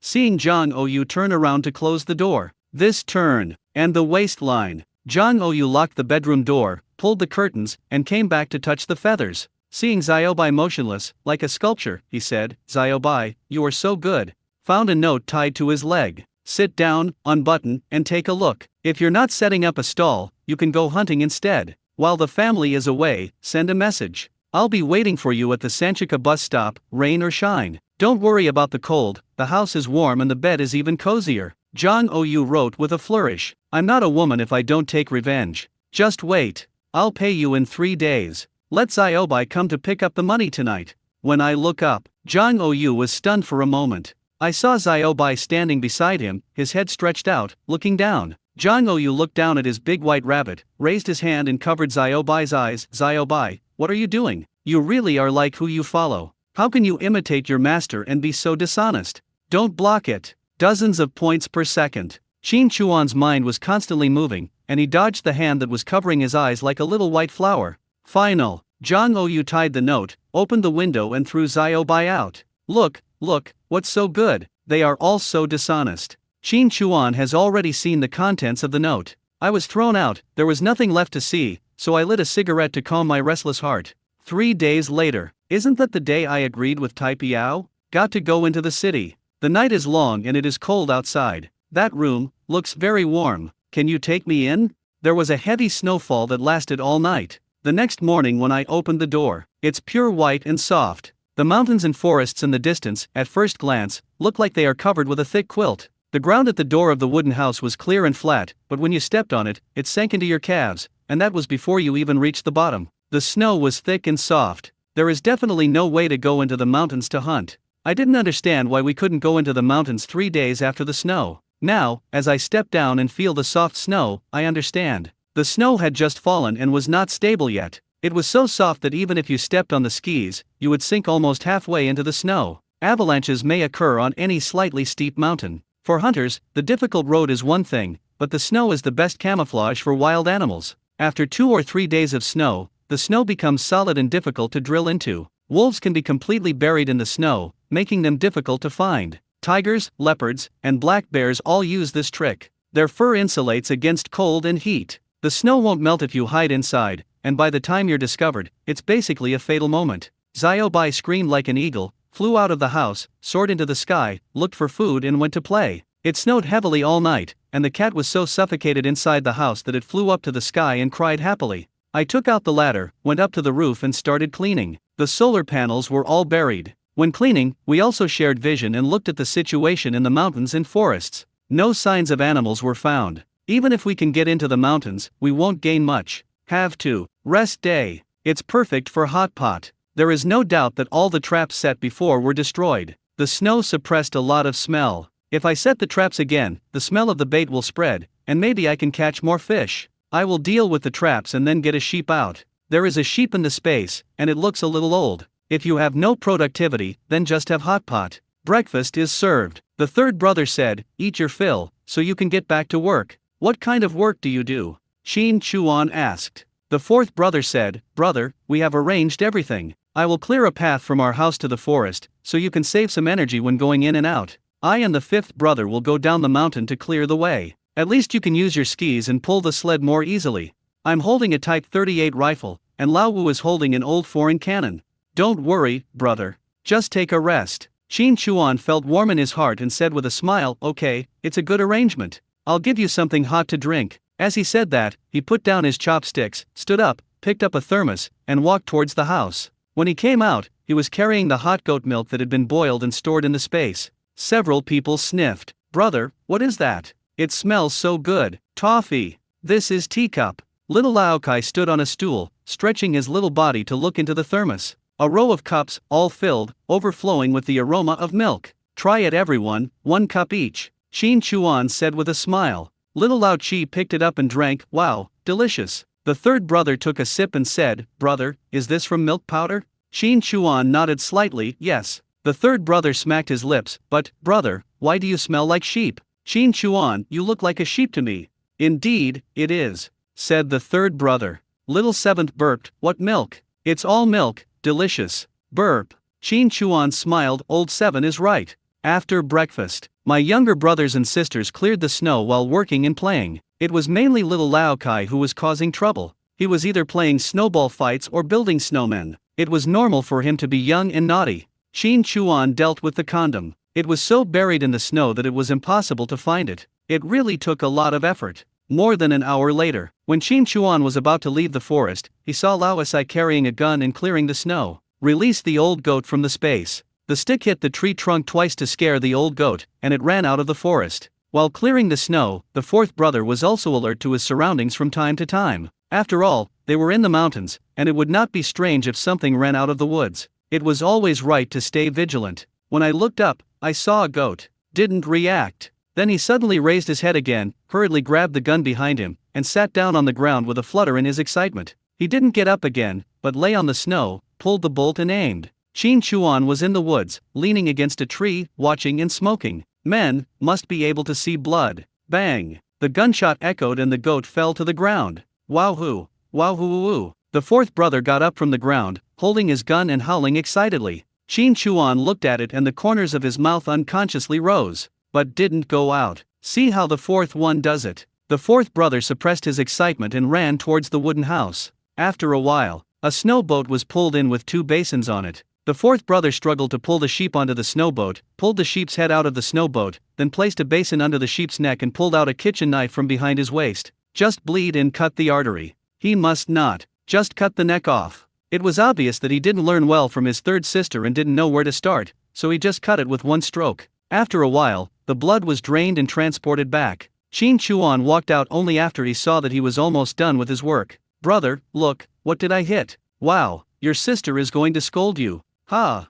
A: Seeing Zhang Oyu turn around to close the door. This turn, and the waistline. Zhang Oyu locked the bedroom door, pulled the curtains, and came back to touch the feathers. Seeing Xiaobai motionless, like a sculpture, he said, Xiaobai, you are so good. Found a note tied to his leg. Sit down, unbutton, and take a look. If you're not setting up a stall, you can go hunting instead. While the family is away, send a message. I'll be waiting for you at the Sanchika bus stop, rain or shine. Don't worry about the cold, the house is warm and the bed is even cozier. Jang Ou wrote with a flourish. I'm not a woman if I don't take revenge. Just wait. I'll pay you in 3 days. Let Xiaobai come to pick up the money tonight. When I look up, Jang Ou was stunned for a moment. I saw Xiaobai standing beside him, his head stretched out, looking down. Jang Ou looked down at his big white rabbit, raised his hand and covered Xiaobai's eyes. Xiaobai, what are you doing? You really are like who you follow. How can you imitate your master and be so dishonest? Don't block it. Dozens of points per second. Qin Chuan's mind was constantly moving, and he dodged the hand that was covering his eyes like a little white flower. Final. Jang Ou tied the note, opened the window and threw Xiaobai out. Look, what's so good? They are all so dishonest. Qin Chuan has already seen the contents of the note. I was thrown out, there was nothing left to see, so I lit a cigarette to calm my restless heart. 3 days later. Isn't that the day I agreed with Tai Piao? Got to go into the city. The night is long and it is cold outside. That room looks very warm. Can you take me in? There was a heavy snowfall that lasted all night. The next morning when I opened the door, it's pure white and soft. The mountains and forests in the distance, at first glance, look like they are covered with a thick quilt. The ground at the door of the wooden house was clear and flat, but when you stepped on it, it sank into your calves, and that was before you even reached the bottom. The snow was thick and soft. There is definitely no way to go into the mountains to hunt. I didn't understand why we couldn't go into the mountains 3 days after the snow. Now, as I step down and feel the soft snow, I understand. The snow had just fallen and was not stable yet. It was so soft that even if you stepped on the skis, you would sink almost halfway into the snow. Avalanches may occur on any slightly steep mountain. For hunters, the difficult road is one thing, but the snow is the best camouflage for wild animals. After 2 or 3 days of snow, the snow becomes solid and difficult to drill into. Wolves can be completely buried in the snow, making them difficult to find. Tigers, leopards, and black bears all use this trick. Their fur insulates against cold and heat. The snow won't melt if you hide inside, and by the time you're discovered, it's basically a fatal moment. Xiaobai screamed like an eagle, flew out of the house, soared into the sky, looked for food and went to play. It snowed heavily all night, and the cat was so suffocated inside the house that it flew up to the sky and cried happily. I took out the ladder, went up to the roof and started cleaning. The solar panels were all buried. When cleaning, we also shared vision and looked at the situation in the mountains and forests. No signs of animals were found. Even if we can get into the mountains, we won't gain much. Have to. Rest day. It's perfect for hot pot. There is no doubt that all the traps set before were destroyed. The snow suppressed a lot of smell. If I set the traps again, the smell of the bait will spread, and maybe I can catch more fish. I will deal with the traps and then get a sheep out. There is a sheep in the space, and it looks a little old. If you have no productivity, then just have hot pot. Breakfast is served. The third brother said, eat your fill, so you can get back to work. What kind of work do you do? Qin Chuan asked. The fourth brother said, brother, we have arranged everything. I will clear a path from our house to the forest, so you can save some energy when going in and out. I and the fifth brother will go down the mountain to clear the way. At least you can use your skis and pull the sled more easily. I'm holding a Type 38 rifle, and Lao Wu is holding an old foreign cannon. Don't worry, brother. Just take a rest. Qin Chuan felt warm in his heart and said with a smile, okay, it's a good arrangement. I'll give you something hot to drink. As he said that, he put down his chopsticks, stood up, picked up a thermos, and walked towards the house. When he came out, he was carrying the hot goat milk that had been boiled and stored in the space. Several people sniffed. Brother, what is that? It smells so good. Toffee. This is teacup. Little Laokai stood on a stool, stretching his little body to look into the thermos. A row of cups, all filled, overflowing with the aroma of milk. Try it everyone, 1 cup each. Qin Chuan said with a smile. Little Lao Chi picked it up and drank. Wow, delicious. The third brother took a sip and said, brother, is this from milk powder? Qin Chuan nodded slightly, yes. The third brother smacked his lips, but, brother, why do you smell like sheep? Qin Chuan, you look like a sheep to me. Indeed, it is, said the third brother. Little seventh burped, what milk? It's all milk, delicious. Burp. Qin Chuan smiled, old seven is right. After breakfast, my younger brothers and sisters cleared the snow while working and playing. It was mainly little Laokai who was causing trouble. He was either playing snowball fights or building snowmen. It was normal for him to be young and naughty. Qin Chuan dealt with the condom. It was so buried in the snow that it was impossible to find it. It really took a lot of effort. More than an hour later, when Qin Chuan was about to leave the forest, he saw Lao Asai carrying a gun and clearing the snow. Release the old goat from the space. The stick hit the tree trunk twice to scare the old goat, and it ran out of the forest. While clearing the snow, the fourth brother was also alert to his surroundings from time to time. After all, they were in the mountains, and it would not be strange if something ran out of the woods. It was always right to stay vigilant. When I looked up, I saw a goat. Didn't react. Then he suddenly raised his head again, hurriedly grabbed the gun behind him, and sat down on the ground with a flutter in his excitement. He didn't get up again, but lay on the snow, pulled the bolt and aimed. Qin Chuan was in the woods, leaning against a tree, watching and smoking. Men must be able to see blood. Bang! The gunshot echoed and the goat fell to the ground. Wahoo! Wahoo! The fourth brother got up from the ground, holding his gun and howling excitedly. Qin Chuan looked at it and the corners of his mouth unconsciously rose, but didn't go out. See how the fourth one does it. The fourth brother suppressed his excitement and ran towards the wooden house. After a while, a snowboat was pulled in with 2 basins on it. The fourth brother struggled to pull the sheep onto the snowboat, pulled the sheep's head out of the snowboat, then placed a basin under the sheep's neck and pulled out a kitchen knife from behind his waist. Just bleed and cut the artery. He must not. Just cut the neck off. It was obvious that he didn't learn well from his third sister and didn't know where to start, so he just cut it with one stroke. After a while, the blood was drained and transported back. Qin Chuan walked out only after he saw that he was almost done with his work. Brother, look, what did I hit? Wow, your sister is going to scold you. Ha!